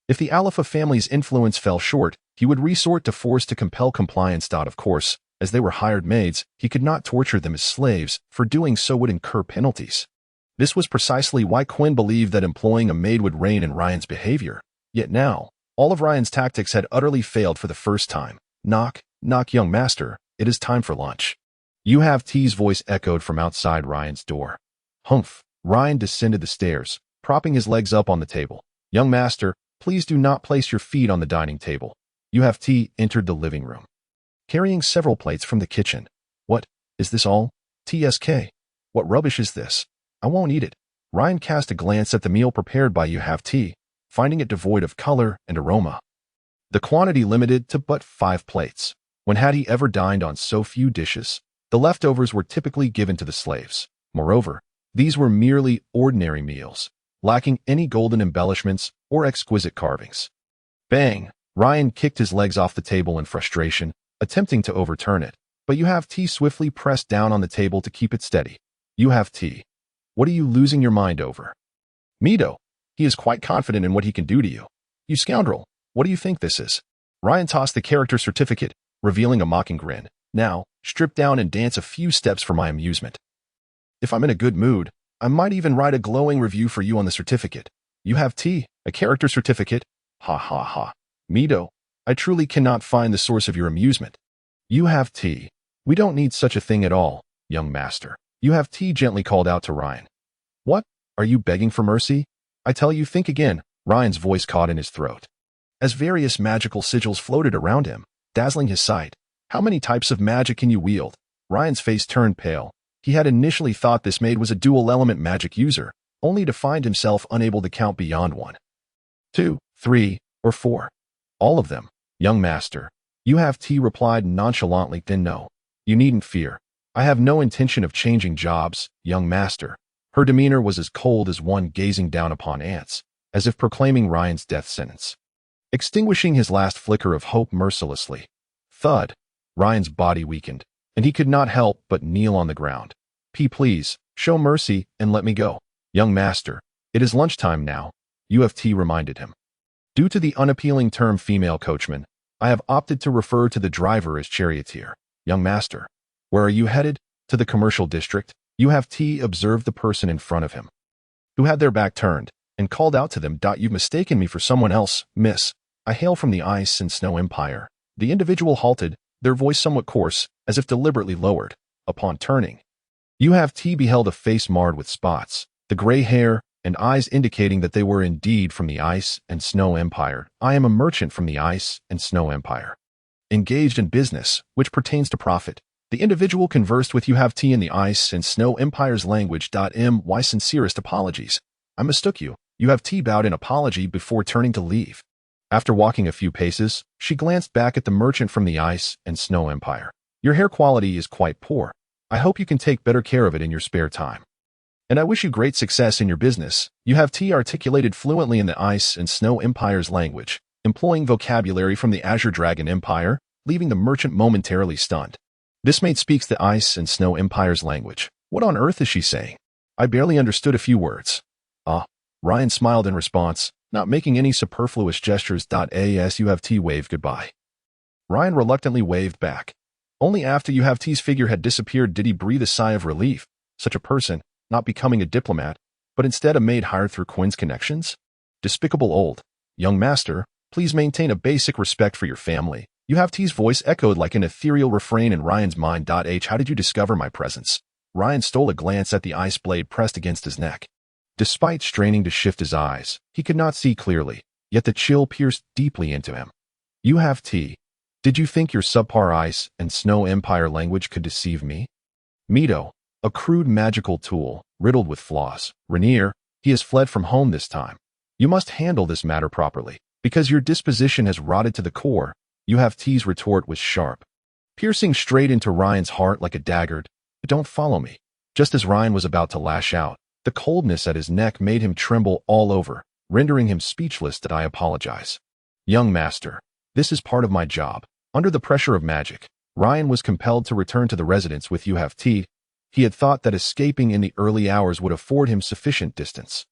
If the Alpha family's influence fell short, he would resort to force to compel compliance. Of course, as they were hired maids, he could not torture them as slaves, for doing so would incur penalties. This was precisely why Quinn believed that employing a maid would rein in Ryan's behavior. Yet now, all of Ryan's tactics had utterly failed for the first time. Knock, knock, young master, it is time for lunch. You Have Tea's voice echoed from outside Ryan's door. Humph. Ryan descended the stairs, propping his legs up on the table. Young master, please do not place your feet on the dining table. You Have Tea entered the living room, carrying several plates from the kitchen. What, is this all? TSK. What rubbish is this? I won't eat it. Ryan cast a glance at the meal prepared by You Have Tea, finding it devoid of color and aroma. The quantity limited to but 5 plates. When had he ever dined on so few dishes? The leftovers were typically given to the slaves. Moreover, these were merely ordinary meals, lacking any golden embellishments or exquisite carvings. Bang! Ryan kicked his legs off the table in frustration, attempting to overturn it, but You Have Tea swiftly pressed down on the table to keep it steady. You Have Tea. What are you losing your mind over? Mido. He is quite confident in what he can do to you. You scoundrel. What do you think this is? Ryan tossed the character certificate, revealing a mocking grin. Now, strip down and dance a few steps for my amusement. If I'm in a good mood, I might even write a glowing review for you on the certificate. You Have Tea, a character certificate? Ha ha ha. Mido, I truly cannot find the source of your amusement. You Have Tea. We don't need such a thing at all, young master. You Have Tea gently called out to Ryan. What? Are you begging for mercy? I tell you, think again. Ryan's voice caught in his throat, as various magical sigils floated around him, dazzling his sight. How many types of magic can you wield? Ryan's face turned pale. He had initially thought this maid was a dual-element magic user, only to find himself unable to count beyond 1, 2, 3, or 4. All of them, young master. You Have Tea replied nonchalantly. Then no, you needn't fear. I have no intention of changing jobs, young master. Her demeanor was as cold as one gazing down upon ants, as if proclaiming Ryan's death sentence, extinguishing his last flicker of hope mercilessly. Thud. Ryan's body weakened, and he could not help but kneel on the ground. Please, show mercy and let me go. Young master, it is lunchtime now, You Have Tea reminded him. Due to the unappealing term female coachman, I have opted to refer to the driver as charioteer. Young master, where are you headed? To the commercial district. You Have Tea observed the person in front of him, who had their back turned, and called out to them. You've mistaken me for someone else, miss. I hail from the Ice and Snow Empire. The individual halted, their voice somewhat coarse, as if deliberately lowered. Upon turning, You Have Tea beheld a face marred with spots, the gray hair and eyes indicating that they were indeed from the Ice and Snow Empire. I am a merchant from the Ice and Snow Empire, engaged in business which pertains to profit. The individual conversed with you have tea in the ice and snow empire's language. My sincerest apologies. I mistook you. You have tea bowed in apology before turning to leave. After walking a few paces, she glanced back at the merchant from the ice and snow empire. Your hair quality is quite poor. I hope you can take better care of it in your spare time. And I wish you great success in your business. You have tea articulated fluently in the ice and snow empire's language, employing vocabulary from the Azure Dragon Empire, leaving the merchant momentarily stunned. This maid speaks the ice and snow empire's language. What on earth is she saying? I barely understood a few words. Ryan smiled in response, not making any superfluous gestures. As you have tea waved goodbye. Ryan reluctantly waved back. Only after you have tea's figure had disappeared did he breathe a sigh of relief. Such a person, not becoming a diplomat, but instead a maid hired through Quinn's connections? Despicable old. Young master, please maintain a basic respect for your family. You have tea's voice echoed like an ethereal refrain in Ryan's mind. How did you discover my presence? Ryan stole a glance at the ice blade pressed against his neck. Despite straining to shift his eyes, he could not see clearly, yet the chill pierced deeply into him. You have tea. Did you think your subpar ice and snow empire language could deceive me? Mito, a crude magical tool, riddled with flaws. Rainier, he has fled from home this time. You must handle this matter properly, because your disposition has rotted to the core. You have tea's retort was sharp, piercing straight into Ryan's heart like a dagger. Don't follow me. Just as Ryan was about to lash out, the coldness at his neck made him tremble all over, rendering him speechless. I apologize. Young master, this is part of my job. Under the pressure of magic, Ryan was compelled to return to the residence with you have tea. He had thought that escaping in the early hours would afford him sufficient distance.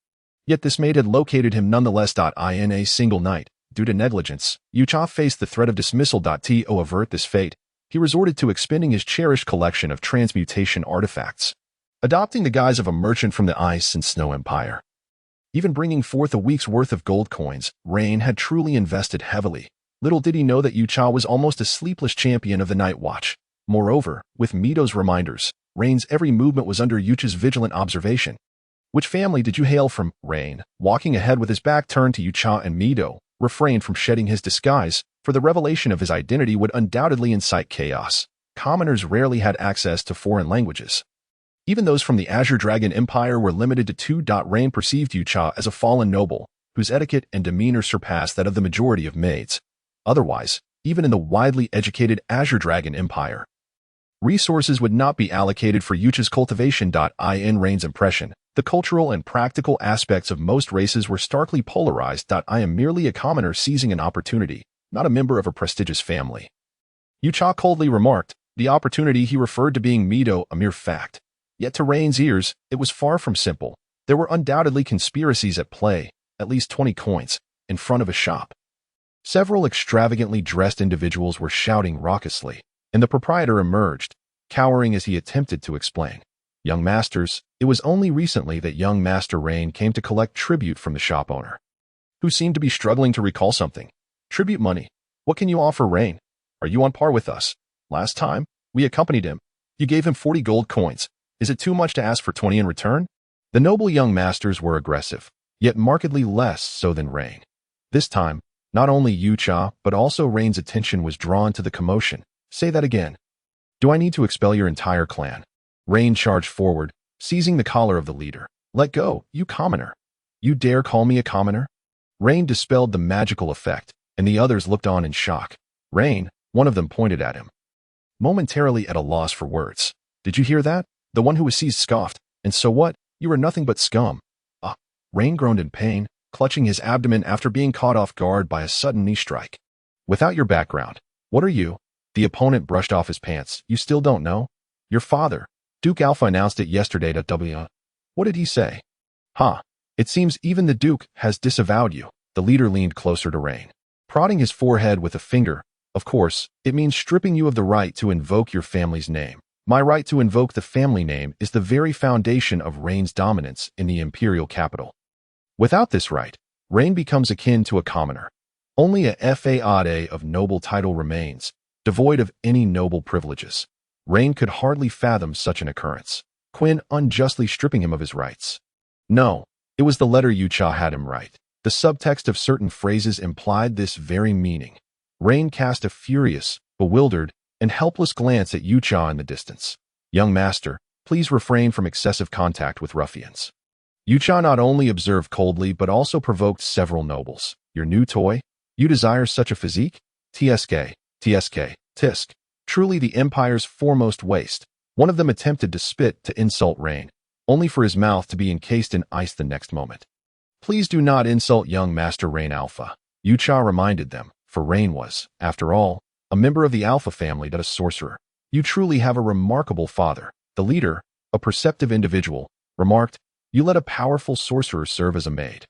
Yet this maid had located him nonetheless. In a single night, due to negligence, Yucha faced the threat of dismissal. To avert this fate, he resorted to expending his cherished collection of transmutation artifacts, adopting the guise of a merchant from the ice and snow empire. Even bringing forth a week's worth of gold coins, Rain had truly invested heavily. Little did he know that Yucha was almost a sleepless champion of the night watch. Moreover, with Mito's reminders, Rain's every movement was under Yucha's vigilant observation. Which family did you hail from? Rain, walking ahead with his back turned to Yucha and Mito, refrained from shedding his disguise, for the revelation of his identity would undoubtedly incite chaos. Commoners rarely had access to foreign languages. Even those from the Azure Dragon Empire were limited to two. Rain perceived Yucha as a fallen noble, whose etiquette and demeanor surpassed that of the majority of maids. Otherwise, even in the widely educated Azure Dragon Empire, resources would not be allocated for Yucha's cultivation. In Rain's impression, the cultural and practical aspects of most races were starkly polarized. I am merely a commoner seizing an opportunity, not a member of a prestigious family. Yucha coldly remarked, the opportunity he referred to being Mito a mere fact. Yet to Rain's ears, it was far from simple. There were undoubtedly conspiracies at play, at least 20 coins, in front of a shop. Several extravagantly dressed individuals were shouting raucously, and the proprietor emerged, cowering as he attempted to explain. Young masters, it was only recently that young Master Rain came to collect tribute from the shop owner, who seemed to be struggling to recall something. Tribute money. What can you offer Rain? Are you on par with us? Last time, we accompanied him. You gave him 40 gold coins. Is it too much to ask for 20 in return? The noble young masters were aggressive, yet markedly less so than Rain. This time, not only Yucha, but also Rain's attention was drawn to the commotion. Say that again. Do I need to expel your entire clan? Rain charged forward, seizing the collar of the leader. Let go, you commoner. You dare call me a commoner? Rain dispelled the magical effect, and the others looked on in shock. Rain, one of them pointed at him, momentarily at a loss for words. Did you hear that? The one who was seized scoffed. And so what? You are nothing but scum. Rain groaned in pain, clutching his abdomen after being caught off guard by a sudden knee strike. Without your background, what are you? The opponent brushed off his pants. You still don't know? Your father. Duke Alpha announced it yesterday to W. What did he say? It seems even the Duke has disavowed you. The leader leaned closer to Rain, prodding his forehead with a finger. Of course, it means stripping you of the right to invoke your family's name. My right to invoke the family name is the very foundation of Rain's dominance in the imperial capital. Without this right, Rain becomes akin to a commoner. Only a fade of noble title remains, devoid of any noble privileges. Rain could hardly fathom such an occurrence. Quinn unjustly stripping him of his rights. No, it was the letter Yucha had him write. The subtext of certain phrases implied this very meaning. Rain cast a furious, bewildered, and helpless glance at Yucha in the distance. Young master, please refrain from excessive contact with ruffians. Yucha not only observed coldly but also provoked several nobles. Your new toy? You desire such a physique? TSK, TSK, Tisk. Truly the Empire's foremost waste. One of them attempted to spit to insult Rain, only for his mouth to be encased in ice the next moment. Please do not insult young Master Rain Alpha, Yucha reminded them, for Rain was, after all, a member of the Alpha family, not a sorcerer. You truly have a remarkable father. The leader, a perceptive individual, remarked, you let a powerful sorcerer serve as a maid.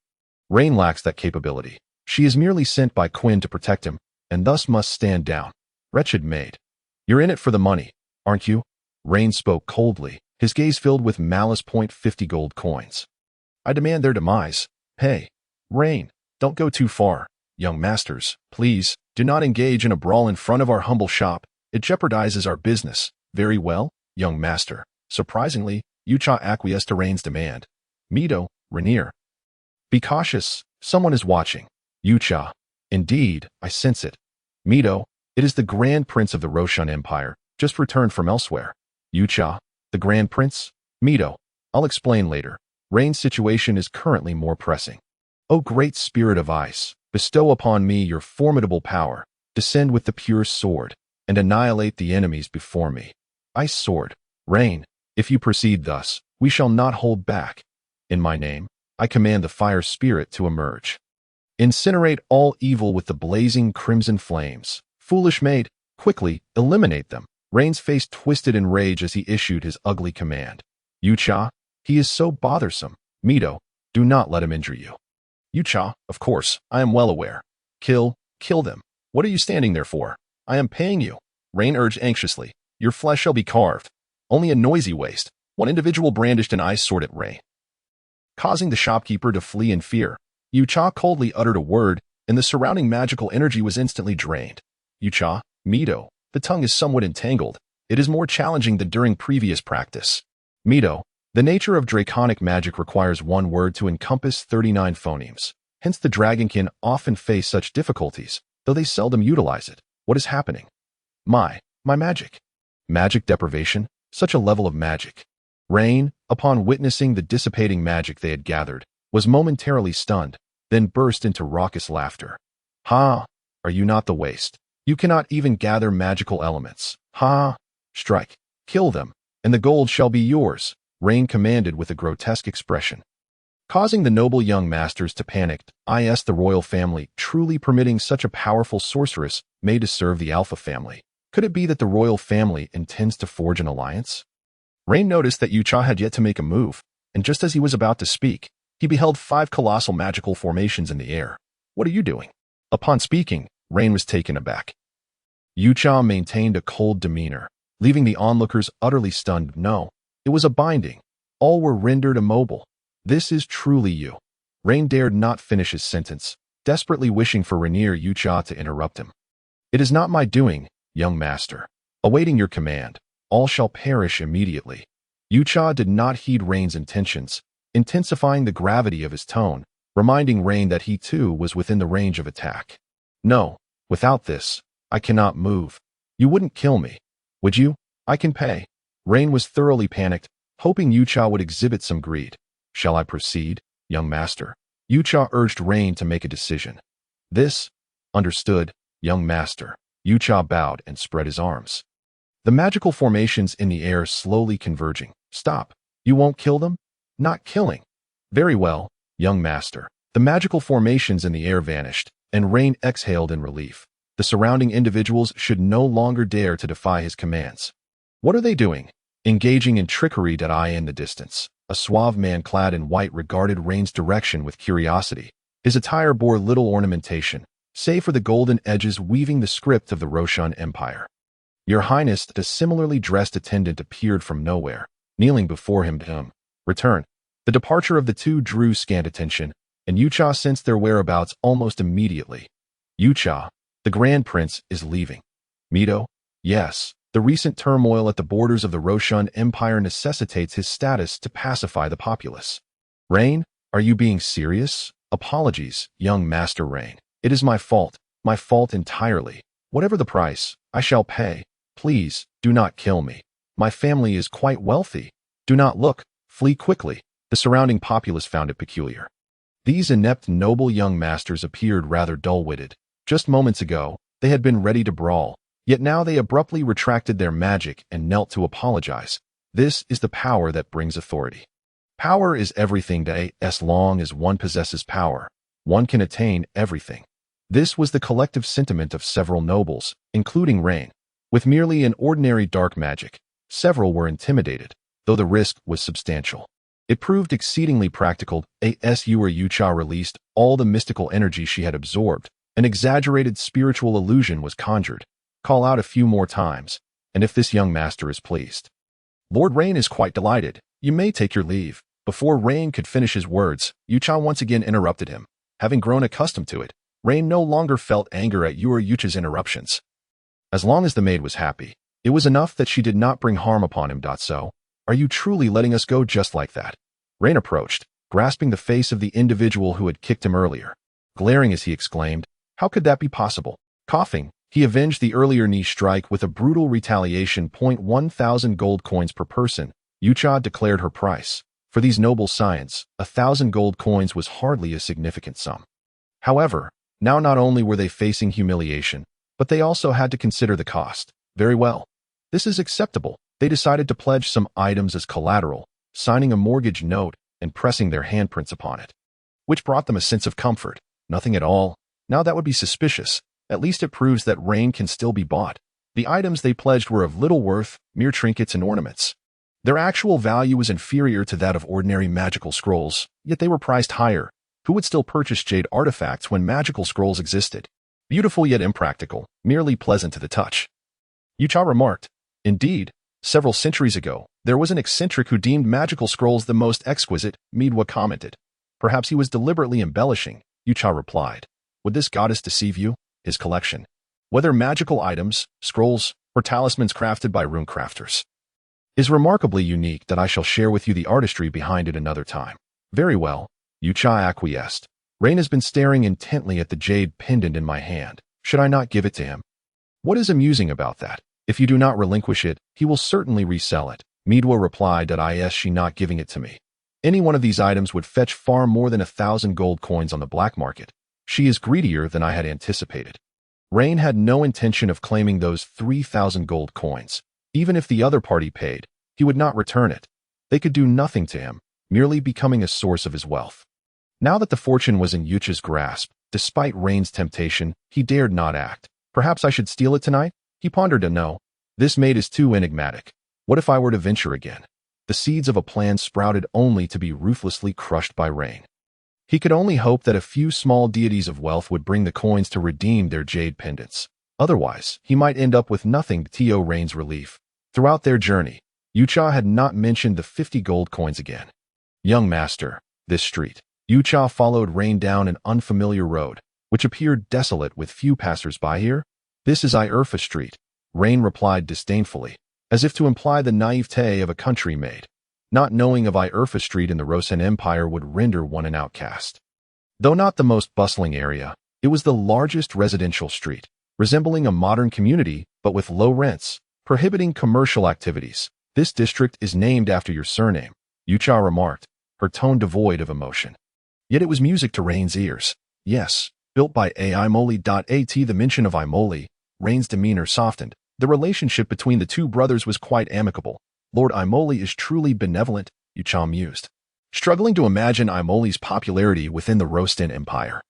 Rain lacks that capability. She is merely sent by Quinn to protect him, and thus must stand down. Wretched maid. You're in it for the money, aren't you? Rain spoke coldly, his gaze filled with malice. 50 gold coins. I demand their demise. Hey, Rain, don't go too far. Young masters, please, do not engage in a brawl in front of our humble shop. It jeopardizes our business. Very well, young master. Surprisingly, Yucha acquiesced to Rain's demand. Mido, Rainier. Be cautious, someone is watching. Yucha. Indeed, I sense it. Mido, it is the Grand Prince of the Roshan Empire, just returned from elsewhere. Yucha, the Grand Prince? Mido, I'll explain later. Rain's situation is currently more pressing. O great spirit of ice, bestow upon me your formidable power. Descend with the pure sword, and annihilate the enemies before me. Ice sword. Rain, if you proceed thus, we shall not hold back. In my name, I command the fire spirit to emerge. Incinerate all evil with the blazing crimson flames. Foolish maid, quickly, eliminate them. Rain's face twisted in rage as he issued his ugly command. Yucha, he is so bothersome. Mido, do not let him injure you. Yucha, of course, I am well aware. Kill them. What are you standing there for? I am paying you. Rain urged anxiously. Your flesh shall be carved. Only a noisy waste. One individual brandished an ice sword at Rain, causing the shopkeeper to flee in fear. Yucha coldly uttered a word, and the surrounding magical energy was instantly drained. Yucha, Mido, the tongue is somewhat entangled. It is more challenging than during previous practice. Mido, the nature of draconic magic requires one word to encompass 39 phonemes. Hence the dragonkin often face such difficulties, though they seldom utilize it. What is happening? My magic. Magic deprivation? Such a level of magic. Rain, upon witnessing the dissipating magic they had gathered, was momentarily stunned, then burst into raucous laughter. Ha! Are you not the waste? You cannot even gather magical elements. Ha! Strike. Kill them, and the gold shall be yours, Rain commanded with a grotesque expression. Causing the noble young masters to panic, is the royal family truly permitting such a powerful sorceress made to serve the Alpha family? Could it be that the royal family intends to forge an alliance? Rain noticed that Yucha had yet to make a move, and just as he was about to speak, he beheld 5 colossal magical formations in the air. What are you doing? Upon speaking, Rain was taken aback. Yucha maintained a cold demeanor, leaving the onlookers utterly stunned. No, it was a binding. All were rendered immobile. This is truly you. Rain dared not finish his sentence, desperately wishing for Rainier Yucha to interrupt him. It is not my doing, young master. Awaiting your command, all shall perish immediately. Yucha did not heed Rain's intentions, intensifying the gravity of his tone, reminding Rain that he too was within the range of attack. No, without this, I cannot move. You wouldn't kill me, would you? I can pay. Rain was thoroughly panicked, hoping Yucha would exhibit some greed. Shall I proceed, young master? Yucha urged Rain to make a decision. This? Understood, young master. Yucha bowed and spread his arms. The magical formations in the air slowly converging. Stop. You won't kill them? Not killing. Very well, young master. The magical formations in the air vanished, and Rain exhaled in relief. The surrounding individuals should no longer dare to defy his commands. What are they doing? Engaging in trickery. In the distance, a suave man clad in white regarded Rain's direction with curiosity. His attire bore little ornamentation, save for the golden edges weaving the script of the Roshan Empire. Your Highness, a similarly dressed attendant appeared from nowhere, kneeling before him. Return. The departure of the two drew scant attention, and Yucha sensed their whereabouts almost immediately. Yucha, the Grand Prince, is leaving. Mido? Yes. The recent turmoil at the borders of the Roshan Empire necessitates his status to pacify the populace. Rain, are you being serious? Apologies, young Master Rain. It is my fault entirely. Whatever the price, I shall pay. Please, do not kill me. My family is quite wealthy. Do not look. Flee quickly. The surrounding populace found it peculiar. These inept noble young masters appeared rather dull-witted. Just moments ago, they had been ready to brawl, yet now they abruptly retracted their magic and knelt to apologize. This is the power that brings authority. Power is everything today. As long as one possesses power, one can attain everything. This was the collective sentiment of several nobles, including Rain. With merely an ordinary dark magic, several were intimidated, though the risk was substantial. It proved exceedingly practical. Yucha released all the mystical energy she had absorbed. An exaggerated spiritual illusion was conjured. Call out a few more times, and if this young master is pleased. Lord Rain is quite delighted. You may take your leave. Before Rain could finish his words, Yucha once again interrupted him. Having grown accustomed to it, Rain no longer felt anger at Yucha's interruptions. As long as the maid was happy, it was enough that she did not bring harm upon him. So, are you truly letting us go just like that? Rain approached, grasping the face of the individual who had kicked him earlier. Glaring as he exclaimed, how could that be possible? Coughing, he avenged the earlier knee strike with a brutal retaliation. 1,000 gold coins per person. Yucha declared her price. For these noble scions, 1,000 gold coins was hardly a significant sum. However, now not only were they facing humiliation, but they also had to consider the cost. Very well. This is acceptable. They decided to pledge some items as collateral, signing a mortgage note and pressing their handprints upon it, which brought them a sense of comfort. Nothing at all. Now that would be suspicious. At least it proves that Rain can still be bought. The items they pledged were of little worth, mere trinkets and ornaments. Their actual value was inferior to that of ordinary magical scrolls, yet they were priced higher. Who would still purchase jade artifacts when magical scrolls existed? Beautiful yet impractical, merely pleasant to the touch. Yucha remarked, indeed, several centuries ago, there was an eccentric who deemed magical scrolls the most exquisite. Midwa commented. Perhaps he was deliberately embellishing. Yucha replied. Would this goddess deceive you? His collection, whether magical items, scrolls, or talismans crafted by rune crafters, is remarkably unique that I shall share with you the artistry behind it another time. Very well, Yucha acquiesced. Rain has been staring intently at the jade pendant in my hand. Should I not give it to him? What is amusing about that? If you do not relinquish it, he will certainly resell it. Midwa replied that she not giving it to me. Any one of these items would fetch far more than 1,000 gold coins on the black market. She is greedier than I had anticipated. Rain had no intention of claiming those 3,000 gold coins. Even if the other party paid, he would not return it. They could do nothing to him, merely becoming a source of his wealth. Now that the fortune was in Yucha's grasp, despite Rain's temptation, he dared not act. Perhaps I should steal it tonight? He pondered. No, this maid is too enigmatic. What if I were to venture again? The seeds of a plan sprouted only to be ruthlessly crushed by Rain. He could only hope that a few small deities of wealth would bring the coins to redeem their jade pendants. Otherwise, he might end up with nothing to Rain's relief. Throughout their journey, Yucha had not mentioned the 50 gold coins again. Young master, this street. Yucha followed Rain down an unfamiliar road, which appeared desolate with few passers-by here. This is Irfa Street, Rain replied disdainfully, as if to imply the naivete of a country maid. Not knowing of Irfa Street in the Rosen Empire would render one an outcast. Though not the most bustling area, it was the largest residential street, resembling a modern community, but with low rents, prohibiting commercial activities. This district is named after your surname, Yucha remarked, her tone devoid of emotion. Yet it was music to Rain's ears. Yes, built by Imoli.at. The mention of Imoli, Rain's demeanor softened. The relationship between the two brothers was quite amicable. Lord Imoli is truly benevolent, Yucha mused, struggling to imagine Imoli's popularity within the Rosten Empire.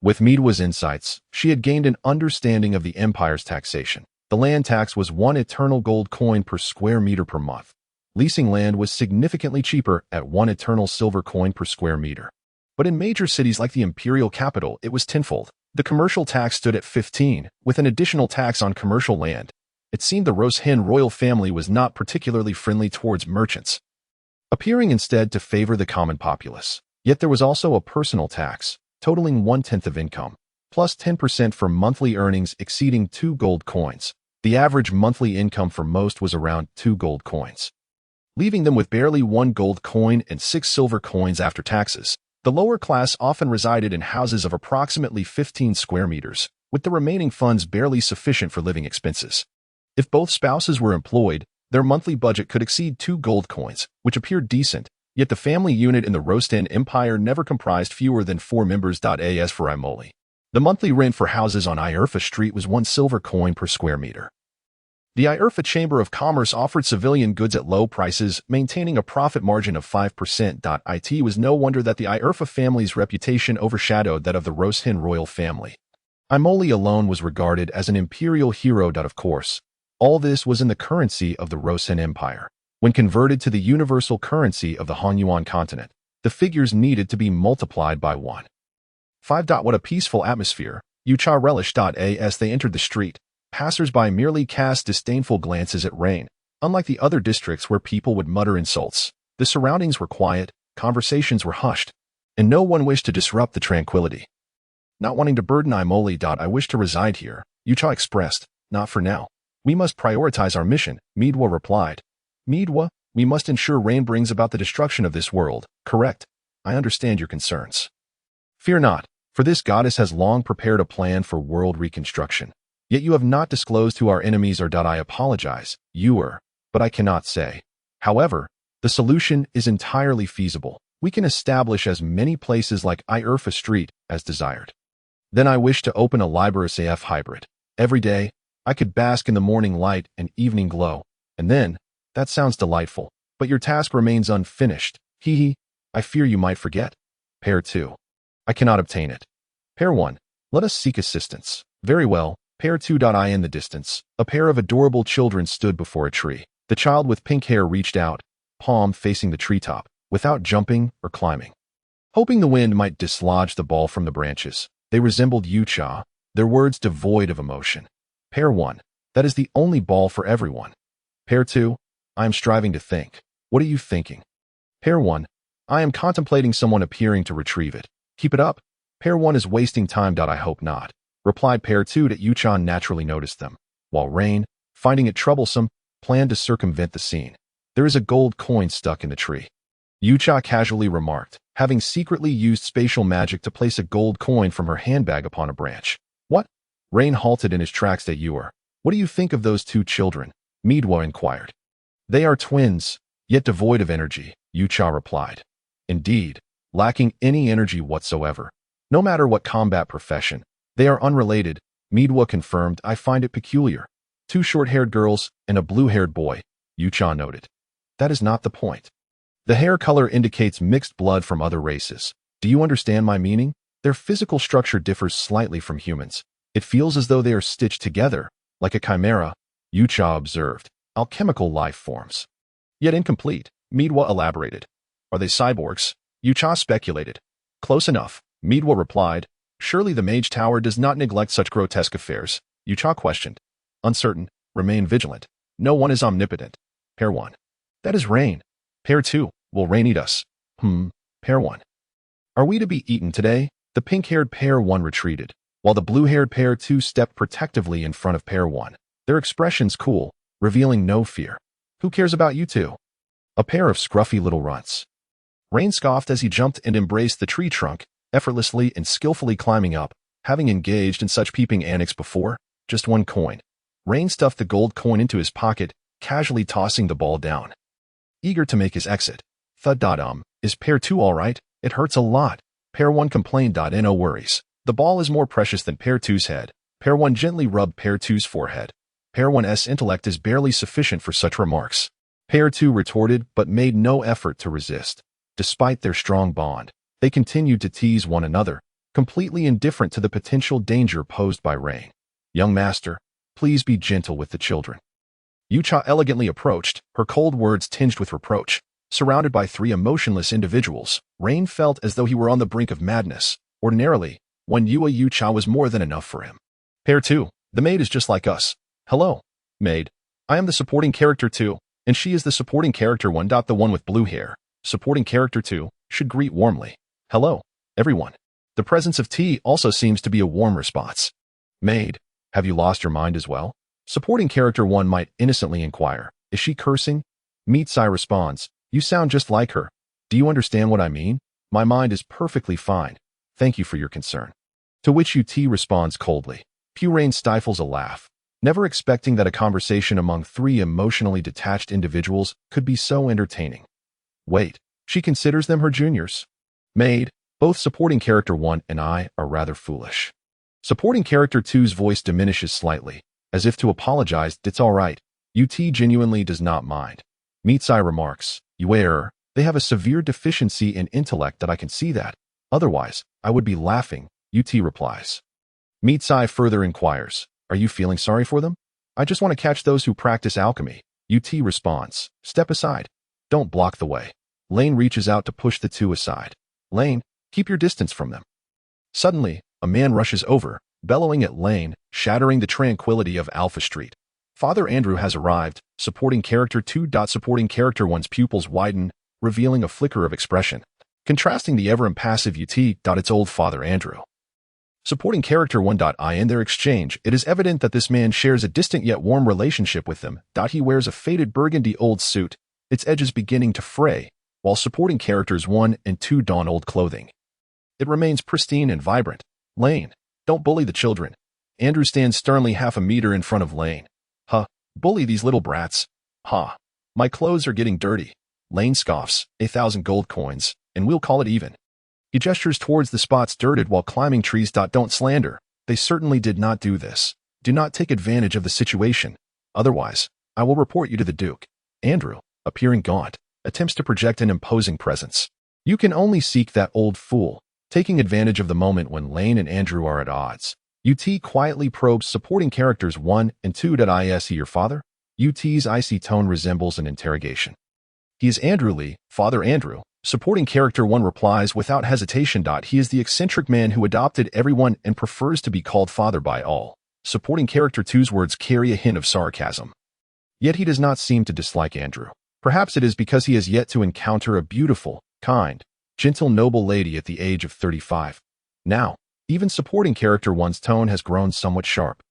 With Midwa's insights, she had gained an understanding of the empire's taxation. The land tax was 1 eternal gold coin per square meter per month. Leasing land was significantly cheaper at 1 eternal silver coin per square meter. But in major cities like the imperial capital, it was tenfold. The commercial tax stood at 15, with an additional tax on commercial land. It seemed the Roshen royal family was not particularly friendly towards merchants, appearing instead to favor the common populace. Yet there was also a personal tax, totaling 1/10 of income, plus 10% for monthly earnings exceeding 2 gold coins. The average monthly income for most was around 2 gold coins, leaving them with barely 1 gold coin and 6 silver coins after taxes. The lower class often resided in houses of approximately 15 square meters, with the remaining funds barely sufficient for living expenses. If both spouses were employed, their monthly budget could exceed 2 gold coins, which appeared decent, yet the family unit in the Rostan Empire never comprised fewer than 4 members. As for Imoli, the monthly rent for houses on Irfa Street was 1 silver coin per square meter. The Irfa Chamber of Commerce offered civilian goods at low prices, maintaining a profit margin of 5%. It was no wonder that the Irfa family's reputation overshadowed that of the Roshin royal family. Imoli alone was regarded as an imperial hero. Of course, all this was in the currency of the Roshin Empire. When converted to the universal currency of the Hanyuan continent, the figures needed to be multiplied by 1. 5. What a peaceful atmosphere, Yucha relished. As they entered the street, passers-by merely cast disdainful glances at Rain. Unlike the other districts where people would mutter insults, the surroundings were quiet, conversations were hushed, and no one wished to disrupt the tranquility. Not wanting to burden Imoli. I wish to reside here, Yucha expressed. Not for now. We must prioritize our mission, Midwa replied. Midwa, we must ensure Rain brings about the destruction of this world, correct? I understand your concerns. Fear not, for this goddess has long prepared a plan for world reconstruction. Yet you have not disclosed who our enemies are. I apologize, but I cannot say. However, the solution is entirely feasible. We can establish as many places like Irfa Street as desired. Then I wish to open a library AF hybrid. Every day, I could bask in the morning light and evening glow. And then, that sounds delightful, but your task remains unfinished. I fear you might forget. Pair 2. I cannot obtain it. Pair 1. Let us seek assistance. Very well. Pair 2. In the distance, a pair of adorable children stood before a tree. The child with pink hair reached out, palm facing the treetop, without jumping or climbing. Hoping the wind might dislodge the ball from the branches, they resembled Yucha, their words devoid of emotion. Pair 1. That is the only ball for everyone. Pair 2. I am striving to think. What are you thinking? Pair 1. I am contemplating someone appearing to retrieve it. Keep it up. Pair 1 is wasting time. I hope not, replied Pair 2. Yuchan naturally noticed them, while Rain, finding it troublesome, planned to circumvent the scene. There is a gold coin stuck in the tree. Yucha casually remarked, having secretly used spatial magic to place a gold coin from her handbag upon a branch. What? Rain halted in his tracks. What do you think of those 2 children? Midwa inquired. They are twins, yet devoid of energy, Yucha replied. Indeed, lacking any energy whatsoever. No matter what combat profession, they are unrelated, Midwa confirmed. I find it peculiar. 2 short-haired girls and a blue-haired boy, Yucha noted. That is not the point. The hair color indicates mixed blood from other races. Do you understand my meaning? Their physical structure differs slightly from humans. It feels as though they are stitched together, like a chimera, Yucha observed. Alchemical life forms. Yet incomplete, Midwa elaborated. Are they cyborgs? Yucha speculated. Close enough, Midwa replied. Surely the Mage Tower does not neglect such grotesque affairs, Yucha questioned. Uncertain, remain vigilant. No one is omnipotent. Pair 1. That is Rain. Pair 2. Will Rain eat us? Pair 1. Are we to be eaten today? The pink-haired Pair 1 retreated, while the blue-haired Pair 2 stepped protectively in front of Pair 1, their expressions cool, revealing no fear. Who cares about you 2? A pair of scruffy little runts. Rain scoffed as he jumped and embraced the tree trunk, effortlessly and skillfully climbing up, having engaged in such peeping antics before. Just 1 coin. Rain stuffed the gold coin into his pocket, casually tossing the ball down. Eager to make his exit. Thud. Is Pair 2 all right? It hurts a lot. Pair 1 complained. No worries. The ball is more precious than Pair 2's head. Pair 1 gently rubbed Pair 2's forehead. Pair 1's intellect is barely sufficient for such remarks. Pair 2 retorted but made no effort to resist. Despite their strong bond, they continued to tease one another, completely indifferent to the potential danger posed by Rain. Young master, please be gentle with the children. Yucha elegantly approached, her cold words tinged with reproach. Surrounded by 3 emotionless individuals, Rain felt as though he were on the brink of madness. Ordinarily, one Yucha was more than enough for him. Pair 2, the maid is just like us. Hello, maid. I am the supporting character 2, and she is the supporting character 1. The one with blue hair, supporting character 2, should greet warmly. Hello, everyone. The presence of tea also seems to be a warm response. Maid, have you lost your mind as well? Supporting character 1 might innocently inquire. Is she cursing? Mitsai responds. You sound just like her. Do you understand what I mean? My mind is perfectly fine. Thank you for your concern. To which UT responds coldly. Rain stifles a laugh. never expecting that a conversation among three emotionally detached individuals could be so entertaining. Wait, she considers them her juniors. Maid, both supporting character 1 and I are rather foolish. Supporting character 2's voice diminishes slightly, as if to apologize. It's all right. UT genuinely does not mind. Meets I remarks, you error, they have a severe deficiency in intellect that I can see that. Otherwise, I would be laughing, UT replies. Meets I further inquires, are you feeling sorry for them? I just want to catch those who practice alchemy. UT responds, step aside. Don't block the way. Lane reaches out to push the two aside. Lane, keep your distance from them. Suddenly, a man rushes over, bellowing at Lane, shattering the tranquility of Alpha Street. Father Andrew has arrived, supporting character 2. Supporting character 1's pupils widen, revealing a flicker of expression, contrasting the ever-impassive UT. It's old Father Andrew. Supporting character 1. In their exchange, it is evident that this man shares a distant yet warm relationship with them. He wears a faded burgundy old suit, its edges beginning to fray, while supporting characters 1 and 2 don old clothing. It remains pristine and vibrant. Lane, don't bully the children. Andrew stands sternly half a meter in front of Lane. Huh, bully these little brats. Ha, my clothes are getting dirty. Lane scoffs, 1,000 gold coins, and we'll call it even. He gestures towards the spots dirted while climbing trees. Don't slander. They certainly did not do this. Do not take advantage of the situation. Otherwise, I will report you to the Duke. Andrew, appearing gaunt, attempts to project an imposing presence. You can only seek that old fool, taking advantage of the moment when Lane and Andrew are at odds. UT quietly probes supporting characters 1 and 2. Is he your father? UT's icy tone resembles an interrogation. He is Andrew Lee, Father Andrew. Supporting character 1 replies without hesitation. He is the eccentric man who adopted everyone and prefers to be called father by all. Supporting character 2's words carry a hint of sarcasm. Yet he does not seem to dislike Andrew. Perhaps it is because he has yet to encounter a beautiful, kind, gentle, noble lady at the age of 35. Now, even supporting character 1's tone has grown somewhat sharp.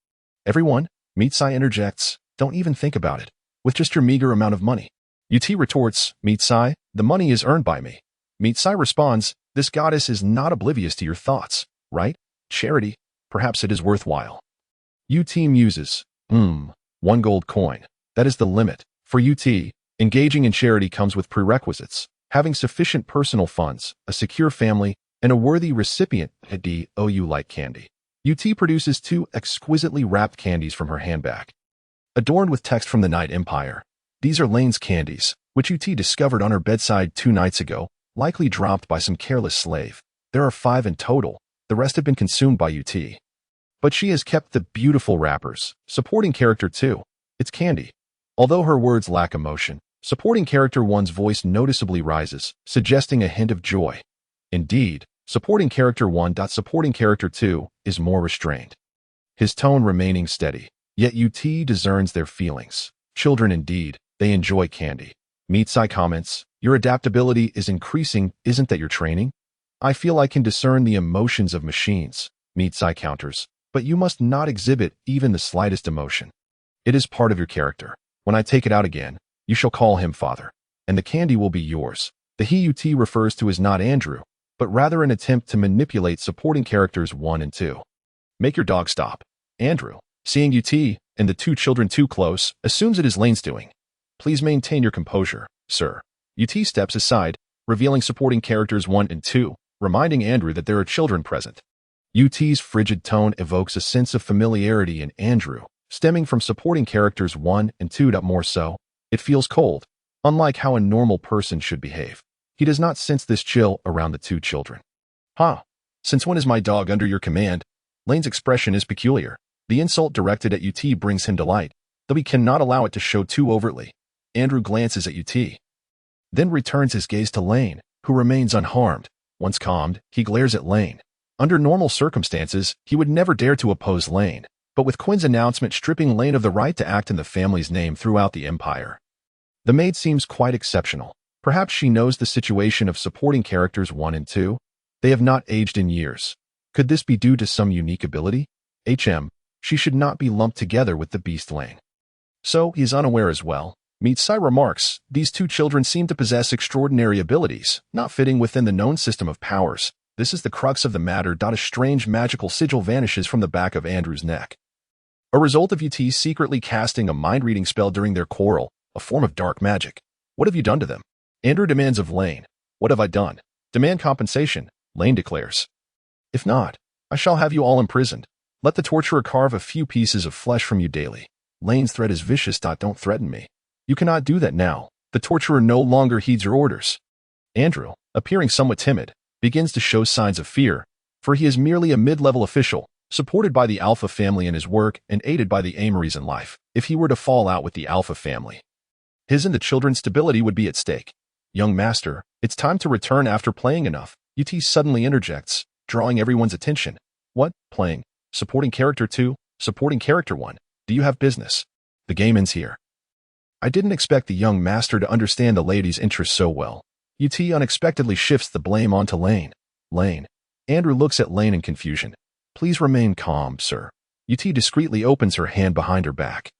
Everyone, Meetsai interjects, don't even think about it. With just your meager amount of money. UT retorts, Meetsai, the money is earned by me. Meetsai responds, this goddess is not oblivious to your thoughts, right? Charity, perhaps it is worthwhile. UT muses, 1 gold coin. That is the limit. For UT, engaging in charity comes with prerequisites, having sufficient personal funds, a secure family, and a worthy recipient. You like candy. UT produces 2 exquisitely wrapped candies from her handbag. Adorned with text from the Night Empire. These are Lane's candies, which UT discovered on her bedside 2 nights ago, likely dropped by some careless slave. There are 5 in total, the rest have been consumed by UT. But she has kept the beautiful wrappers. Supporting character 2. It's candy. Although her words lack emotion, supporting character 1's voice noticeably rises, suggesting a hint of joy. Indeed, supporting character 1. Supporting character 2 is more restrained. His tone remaining steady, yet UT discerns their feelings. Children indeed, they enjoy candy. Meetsai comments, your adaptability is increasing, isn't that your training? I feel I can discern the emotions of machines, Meetsai counters, but you must not exhibit even the slightest emotion. It is part of your character. When I take it out again, you shall call him father, and the candy will be yours. The he UT refers to is not Andrew, but rather an attempt to manipulate supporting characters 1 and 2. Make your dog stop. Andrew, seeing UT and the 2 children too close, assumes it is Lane's doing. Please maintain your composure, sir. UT steps aside, revealing supporting characters 1 and 2, reminding Andrew that there are children present. UT's frigid tone evokes a sense of familiarity in Andrew, stemming from supporting characters 1 and 2. More so, it feels cold, unlike how a normal person should behave. He does not sense this chill around the 2 children. Since when is my dog under your command? Lane's expression is peculiar. The insult directed at UT brings him delight, though he cannot allow it to show too overtly. Andrew glances at UT, then returns his gaze to Lane, who remains unharmed. Once calmed, he glares at Lane. Under normal circumstances, he would never dare to oppose Lane, but with Quinn's announcement stripping Lane of the right to act in the family's name throughout the empire. The maid seems quite exceptional. Perhaps she knows the situation of supporting characters 1 and 2. They have not aged in years. Could this be due to some unique ability? She should not be lumped together with the beast Lane. So, he is unaware as well. Meetsai remarks, these 2 children seem to possess extraordinary abilities, not fitting within the known system of powers. This is the crux of the matter. A strange magical sigil vanishes from the back of Andrew's neck. a result of UT secretly casting a mind-reading spell during their quarrel, a form of dark magic. What have you done to them? Andrew demands of Lane. What have I done? Demand compensation, Lane declares. If not, I shall have you all imprisoned. Let the torturer carve a few pieces of flesh from you daily. Lane's threat is vicious. Don't threaten me. You cannot do that now. The torturer no longer heeds your orders. Andrew, appearing somewhat timid, begins to show signs of fear, for he is merely a mid-level official, supported by the Alpha family in his work and aided by the Amories in life. If he were to fall out with the Alpha family, his and the children's stability would be at stake. Young master, it's time to return after playing enough. UT suddenly interjects, drawing everyone's attention. What? Playing? Supporting character 2? Supporting character 1? Do you have business? The game ends here. I didn't expect the young master to understand the lady's interest so well. UT unexpectedly shifts the blame onto Lane. Lane. Andrew looks at Lane in confusion. Please remain calm, sir. UT discreetly opens her hand behind her back.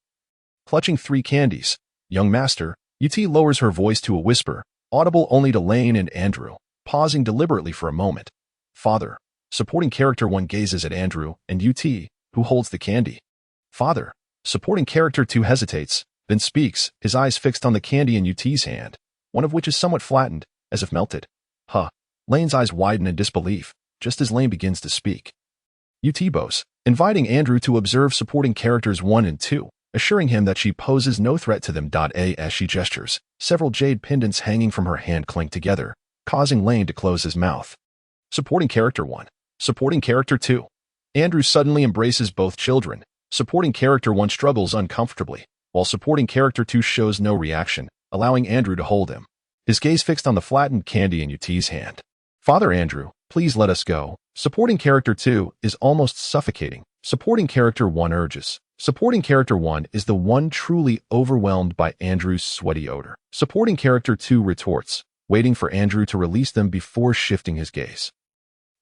Clutching 3 candies. Young master, UT lowers her voice to a whisper, audible only to Lane and Andrew, pausing deliberately for a moment. Father. Supporting character 1 gazes at Andrew and UT, who holds the candy. Father. Supporting character 2 hesitates, then speaks, his eyes fixed on the candy in UT's hand, one of which is somewhat flattened, as if melted. Huh. Lane's eyes widen in disbelief, just as Lane begins to speak. UT bows, inviting Andrew to observe supporting characters 1 and 2, assuring him that she poses no threat to them. As she gestures, several jade pendants hanging from her hand clink together, causing Lane to close his mouth. Supporting character 1. Supporting character 2. Andrew suddenly embraces both children. Supporting character 1 struggles uncomfortably, while supporting character 2 shows no reaction, allowing Andrew to hold him, his gaze fixed on the flattened candy in UT's hand. Father Andrew, please let us go. Supporting character 2 is almost suffocating. Supporting character 1 urges. Supporting character 1 is the one truly overwhelmed by Andrew's sweaty odor. Supporting character 2 retorts, waiting for Andrew to release them before shifting his gaze.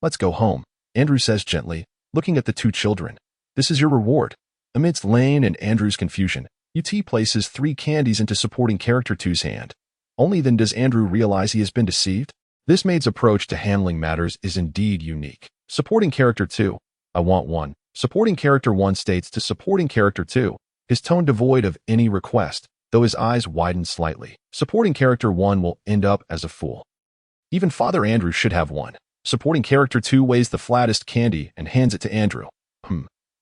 Let's go home, Andrew says gently, looking at the 2 children. This is your reward. Amidst Lane and Andrew's confusion, UT places 3 candies into supporting character 2's hand. Only then does Andrew realize he has been deceived. This maid's approach to handling matters is indeed unique. Supporting character 2, I want 1. Supporting character 1 states to supporting character 2, his tone devoid of any request, though his eyes widen slightly. Supporting character 1 will end up as a fool. Even Father Andrew should have 1. Supporting character 2 weighs the flattest candy and hands it to Andrew.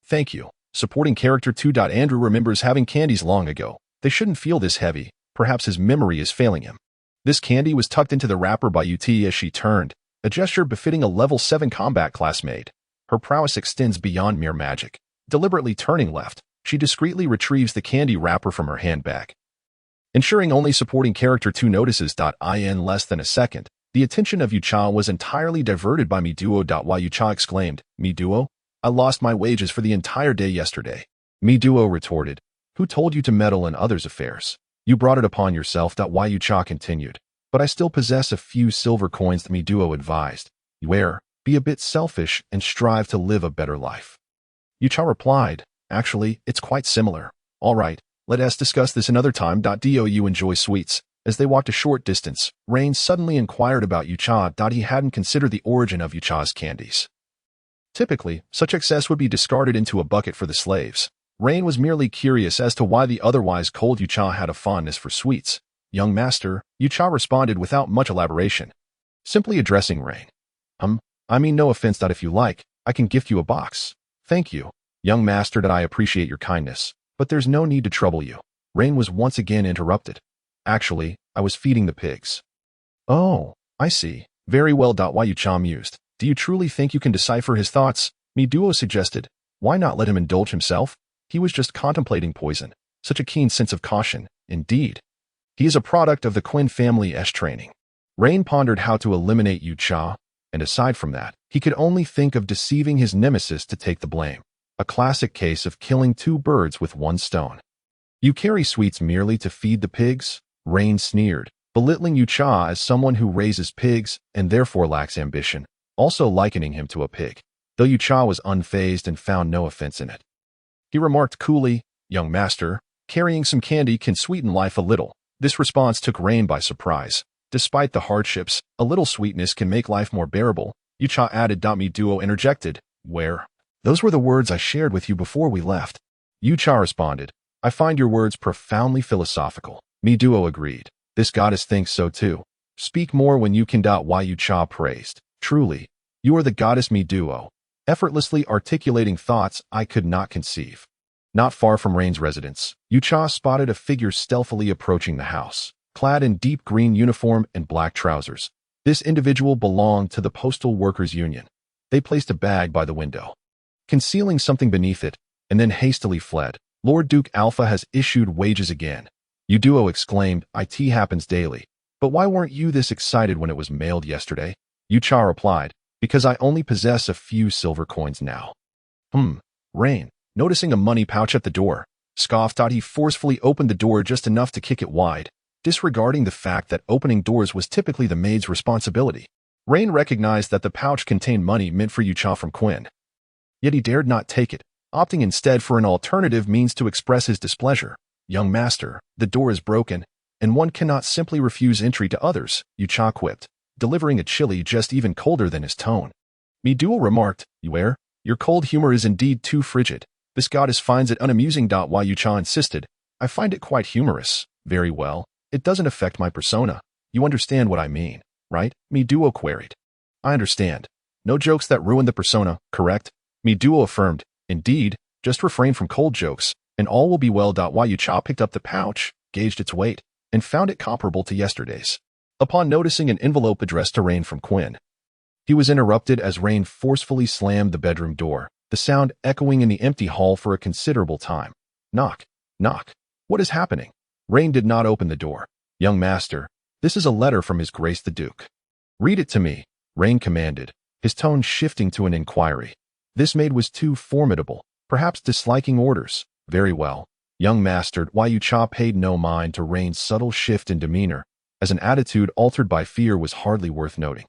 Thank you. Supporting character 2. Andrew remembers having candies long ago. They shouldn't feel this heavy. Perhaps his memory is failing him. This candy was tucked into the wrapper by UT as she turned, a gesture befitting a level 7 combat class maid. Her prowess extends beyond mere magic. Deliberately turning left, she discreetly retrieves the candy wrapper from her handbag. Ensuring only supporting character 2 notices. In less than a second, the attention of Yucha was entirely diverted by Miduo. While Yucha exclaimed, Miduo? I lost my wages for the entire day yesterday. Miduo retorted, who told you to meddle in others' affairs? You brought it upon yourself. Yucha continued, but I still possess a few silver coins. Miduo advised, be a bit selfish and strive to live a better life. Yucha replied, actually, it's quite similar. All right, let us discuss this another time. Do you enjoy sweets? As they walked a short distance, Rain suddenly inquired about Yucha. He hadn't considered the origin of Yucha's candies. Typically, such excess would be discarded into a bucket for the slaves. Rain was merely curious as to why the otherwise cold Yucha had a fondness for sweets. Young master, Yucha responded without much elaboration, simply addressing Rain. I mean no offense. If you like, I can gift you a box. Thank you, young master. I appreciate your kindness, but there's no need to trouble you. Rain was once again interrupted. Actually, I was feeding the pigs. Oh, I see. Very well. Yucha mused. Do you truly think you can decipher his thoughts? Miduo suggested. Why not let him indulge himself? He was just contemplating poison. Such a keen sense of caution, indeed. He is a product of the Quinn family's training. Rain pondered how to eliminate Yucha, and aside from that, he could only think of deceiving his nemesis to take the blame. A classic case of killing 2 birds with 1 stone. You carry sweets merely to feed the pigs? Rain sneered, belittling Yucha as someone who raises pigs and therefore lacks ambition, also likening him to a pig, though Yucha was unfazed and found no offense in it. He remarked coolly, young master, carrying some candy can sweeten life a little. This response took Rain by surprise. Despite the hardships, a little sweetness can make life more bearable, Yucha added. Miduo interjected, those were the words I shared with you before we left. Yucha responded, I find your words profoundly philosophical. Miduo agreed. This goddess thinks so too. Speak more when you can. Yucha praised. Truly, you are the goddess Miduo, effortlessly articulating thoughts I could not conceive. Not far from Rain's residence, Yucha spotted a figure stealthily approaching the house, clad in deep green uniform and black trousers. This individual belonged to the Postal Workers Union. They placed a bag by the window, concealing something beneath it, and then hastily fled. Lord Duke Alpha has issued wages again. Yuduo exclaimed, It happens daily. But why weren't you this excited when it was mailed yesterday? Yucha replied, because I only possess a few silver coins now. Rain, noticing a money pouch at the door, scoffed. He forcefully opened the door just enough to kick it wide, disregarding the fact that opening doors was typically the maid's responsibility. Rain recognized that the pouch contained money meant for Yucha from Quinn. Yet he dared not take it, opting instead for an alternative means to express his displeasure. Young master, the door is broken, and one cannot simply refuse entry to others, Yucha quipped, delivering a chilly just even colder than his tone. Miduo remarked, your cold humor is indeed too frigid. This goddess finds it unamusing. Yucha insisted, I find it quite humorous. Very well. It doesn't affect my persona. You understand what I mean, right? Miduo queried. I understand. No jokes that ruin the persona, correct? Miduo affirmed, indeed, just refrain from cold jokes, and all will be well. Yucha picked up the pouch, gauged its weight, and found it comparable to yesterday's. Upon noticing an envelope addressed to Rain from Quinn, he was interrupted as Rain forcefully slammed the bedroom door, the sound echoing in the empty hall for a considerable time. Knock, knock. What is happening? Rain did not open the door. Young master, this is a letter from His Grace the Duke. Read it to me, Rain commanded, his tone shifting to an inquiry. This maid was too formidable, perhaps disliking orders. Very well. Young master. Yucha paid no mind to Rain's subtle shift in demeanor, as an attitude altered by fear was hardly worth noting.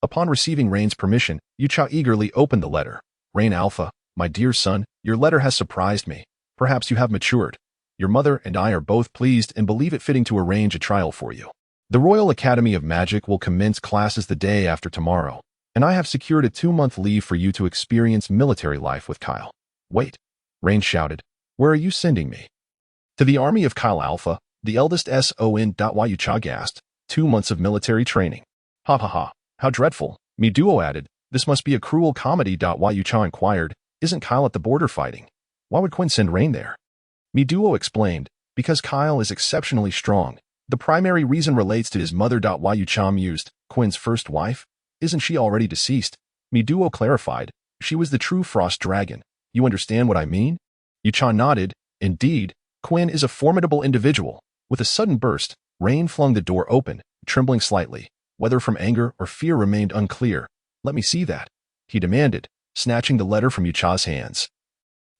Upon receiving Rain's permission, Yucha eagerly opened the letter. Rain Alpha, my dear son, your letter has surprised me. Perhaps you have matured. Your mother and I are both pleased and believe it fitting to arrange a trial for you. The Royal Academy of Magic will commence classes the day after tomorrow, and I have secured a 2-month leave for you to experience military life with Kyle. Wait, Rain shouted. Where are you sending me? To the army of Kyle Alpha, the eldest son. Yucha gasped. 2 months of military training. Ha ha ha, how dreadful. Miduo added, this must be a cruel comedy. Yucha inquired, isn't Kyle at the border fighting? Why would Quinn send Rain there? Miduo explained, because Kyle is exceptionally strong. The primary reason relates to his mother. Yucha mused, Quinn's first wife? Isn't she already deceased? Miduo clarified, she was the true frost dragon. You understand what I mean? Yucha nodded. Indeed, Quinn is a formidable individual. With a sudden burst, Rain flung the door open, trembling slightly. Whether from anger or fear remained unclear. Let me see that, he demanded, snatching the letter from Yucha's hands.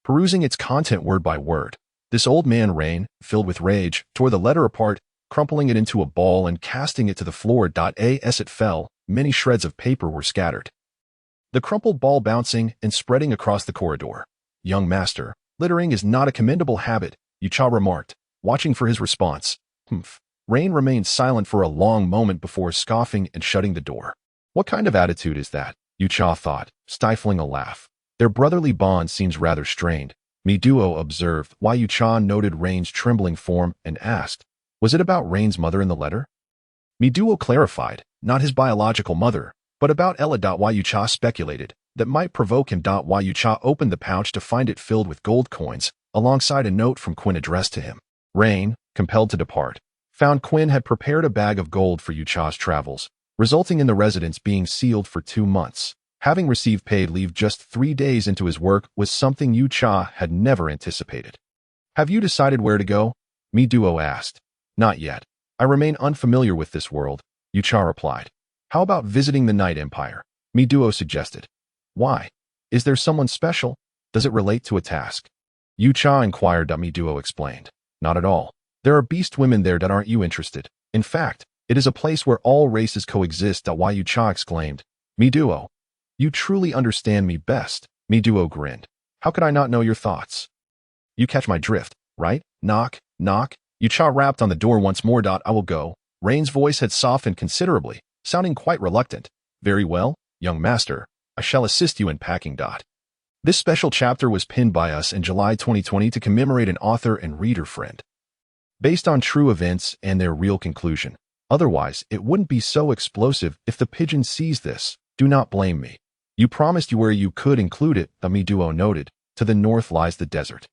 Perusing its content word by word, this old man Rain, filled with rage, tore the letter apart, crumpling it into a ball and casting it to the floor. As it fell, many shreds of paper were scattered, the crumpled ball bouncing and spreading across the corridor. Young master, littering is not a commendable habit, Yucha remarked, watching for his response. Rain remained silent for a long moment before scoffing and shutting the door. What kind of attitude is that? Yucha thought, stifling a laugh. Their brotherly bond seems rather strained. Miduo observed. Yucha noted Rain's trembling form and asked, was it about Rain's mother in the letter? Miduo clarified, not his biological mother, but about Ella. Yucha speculated, that might provoke him. Yucha opened the pouch to find it filled with gold coins, alongside a note from Quinn addressed to him. Rain, compelled to depart, found Quinn had prepared a bag of gold for Yucha's travels, resulting in the residence being sealed for 2 months. Having received paid leave just 3 days into his work was something Yucha had never anticipated. Have you decided where to go? Miduo asked. Not yet. I remain unfamiliar with this world, Yucha replied. How about visiting the Night Empire? Miduo suggested. Why? Is there someone special? Does it relate to a task? Yucha inquired. Miduo explained. Not at all. There are beast women there that aren't you interested. In fact, it is a place where all races coexist. Yucha exclaimed. Miduo, you truly understand me best. Miduo grinned. How could I not know your thoughts? You catch my drift, right? Knock, knock. Yucha rapped on the door once more. I will go. Rain's voice had softened considerably, sounding quite reluctant. Very well, young master. I shall assist you in packing. This special chapter was pinned by us in July 2020 to commemorate an author and reader friend. Based on true events and their real conclusion. Otherwise, it wouldn't be so explosive if the pigeon sees this. Do not blame me. You promised you where you could include it, the Duo noted. To the north lies the desert.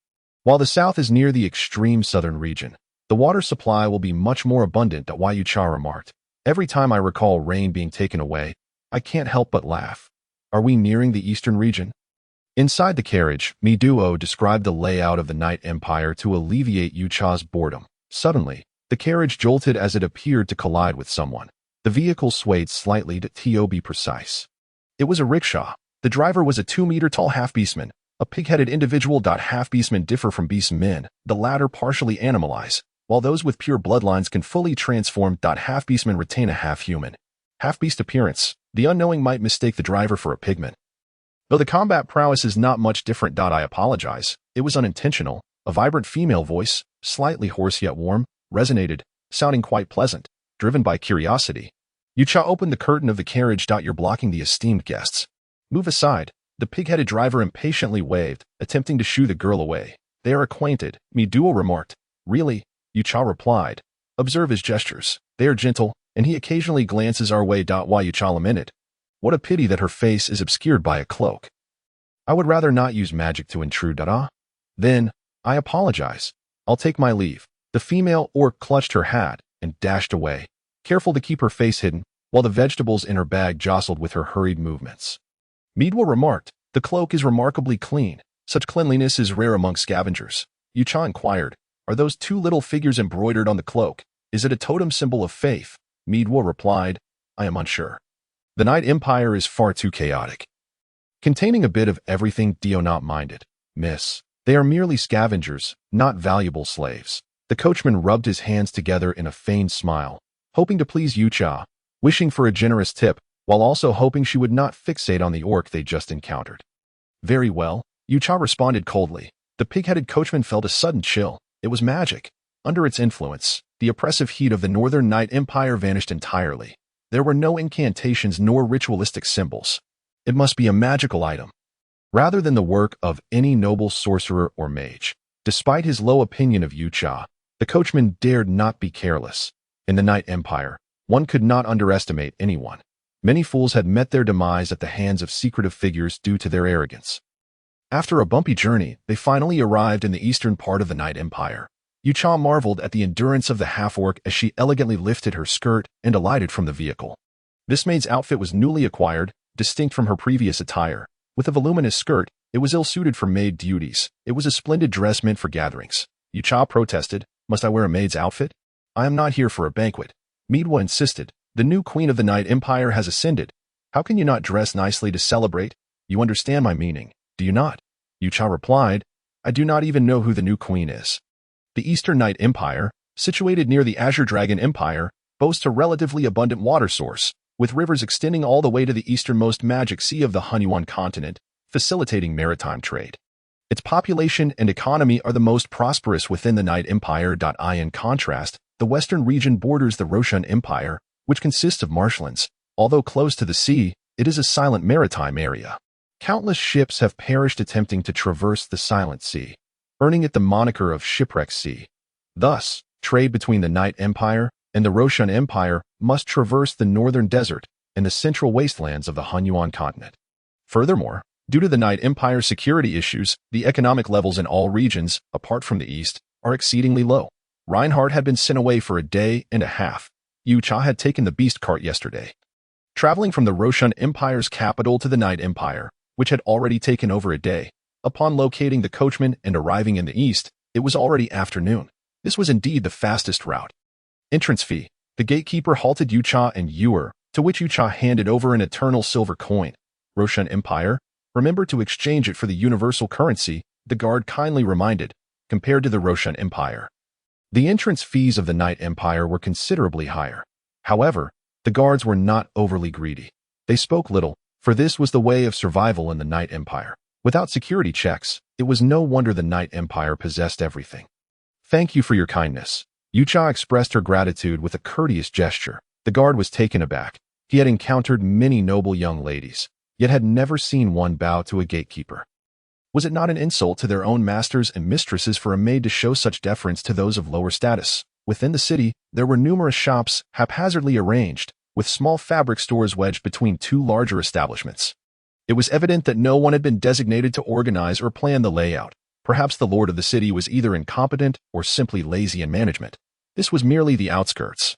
While the south is near the extreme southern region, the water supply will be much more abundant, Yucha remarked. Every time I recall rain being taken away, I can't help but laugh. Are we nearing the eastern region? Inside the carriage, Duo described the layout of the Night Empire to alleviate Yucha's boredom. Suddenly, the carriage jolted as it appeared to collide with someone. The vehicle swayed slightly to be precise. It was a rickshaw. The driver was a 2-meter-tall half-beastman, a pig-headed individual. Half-beastmen differ from beastmen, the latter partially animalize, while those with pure bloodlines can fully transform. Half-beastmen retain a half-human, half-beast appearance. The unknowing might mistake the driver for a pigman. Though the combat prowess is not much different. I apologize. It was unintentional. A vibrant female voice, slightly hoarse yet warm, resonated, sounding quite pleasant, driven by curiosity. Yucha opened the curtain of the carriage. You're blocking the esteemed guests. Move aside. The pig-headed driver impatiently waved, attempting to shoo the girl away. They are acquainted, Duo remarked. Really? Yucha replied. Observe his gestures. They are gentle, and he occasionally glances our way. Yucha lamented. What a pity that her face is obscured by a cloak. I would rather not use magic to intrude. Then, I apologize. I'll take my leave. The female orc clutched her hat and dashed away, careful to keep her face hidden, while the vegetables in her bag jostled with her hurried movements. Duo remarked, the cloak is remarkably clean. Such cleanliness is rare among scavengers. Yucha inquired, are those 2 little figures embroidered on the cloak? Is it a totem symbol of faith? Duo replied, I am unsure. The Night Empire is far too chaotic. Containing a bit of everything. Dio not minded. Miss, they are merely scavengers, not valuable slaves. The coachman rubbed his hands together in a feigned smile, hoping to please Yucha, wishing for a generous tip, while also hoping she would not fixate on the orc they just encountered. Very well, Yucha responded coldly. The pig-headed coachman felt a sudden chill. It was magic. Under its influence, the oppressive heat of the Northern Night Empire vanished entirely. There were no incantations nor ritualistic symbols. It must be a magical item, rather than the work of any noble sorcerer or mage. Despite his low opinion of Yucha, the coachman dared not be careless. In the Night Empire, one could not underestimate anyone. Many fools had met their demise at the hands of secretive figures due to their arrogance. After a bumpy journey, they finally arrived in the eastern part of the Night Empire. Yucha marveled at the endurance of the half-orc as she elegantly lifted her skirt and alighted from the vehicle. This maid's outfit was newly acquired, distinct from her previous attire. With a voluminous skirt, it was ill-suited for maid duties. It was a splendid dress meant for gatherings. Yucha protested, must I wear a maid's outfit? I am not here for a banquet. Duo insisted, the new queen of the Night Empire has ascended. How can you not dress nicely to celebrate? You understand my meaning, do you not? Yucha replied, I do not even know who the new queen is. The Eastern Night Empire, situated near the Azure Dragon Empire, boasts a relatively abundant water source, with rivers extending all the way to the easternmost magic sea of the Hunyuan continent, facilitating maritime trade. Its population and economy are the most prosperous within the Night Empire. In contrast, the western region borders the Roshan Empire, which consists of marshlands. Although close to the sea, it is a silent maritime area. Countless ships have perished attempting to traverse the Silent Sea, earning it the moniker of Shipwreck Sea. Thus, trade between the Night Empire and the Roshan Empire must traverse the northern desert and the central wastelands of the Hunyuan continent. Furthermore, due to the Night Empire's security issues, the economic levels in all regions, apart from the east, are exceedingly low. Reinhardt had been sent away for a day and a half. Yucha had taken the beast cart yesterday. Traveling from the Roshan Empire's capital to the Night Empire, which had already taken over a day, upon locating the coachman and arriving in the east, it was already afternoon. This was indeed the fastest route. Entrance fee. The gatekeeper halted Yucha and Ewer, to which Yucha handed over an eternal silver coin. Roshan Empire, remember to exchange it for the universal currency, the guard kindly reminded, compared to the Roshan Empire. The entrance fees of the Night Empire were considerably higher. However, the guards were not overly greedy. They spoke little, for this was the way of survival in the Night Empire. Without security checks, it was no wonder the Night Empire possessed everything. Thank you for your kindness. Yucha expressed her gratitude with a courteous gesture. The guard was taken aback. He had encountered many noble young ladies, yet had never seen one bow to a gatekeeper. Was it not an insult to their own masters and mistresses for a maid to show such deference to those of lower status? Within the city, there were numerous shops, haphazardly arranged, with small fabric stores wedged between two larger establishments. It was evident that no one had been designated to organize or plan the layout. Perhaps the lord of the city was either incompetent or simply lazy in management. This was merely the outskirts.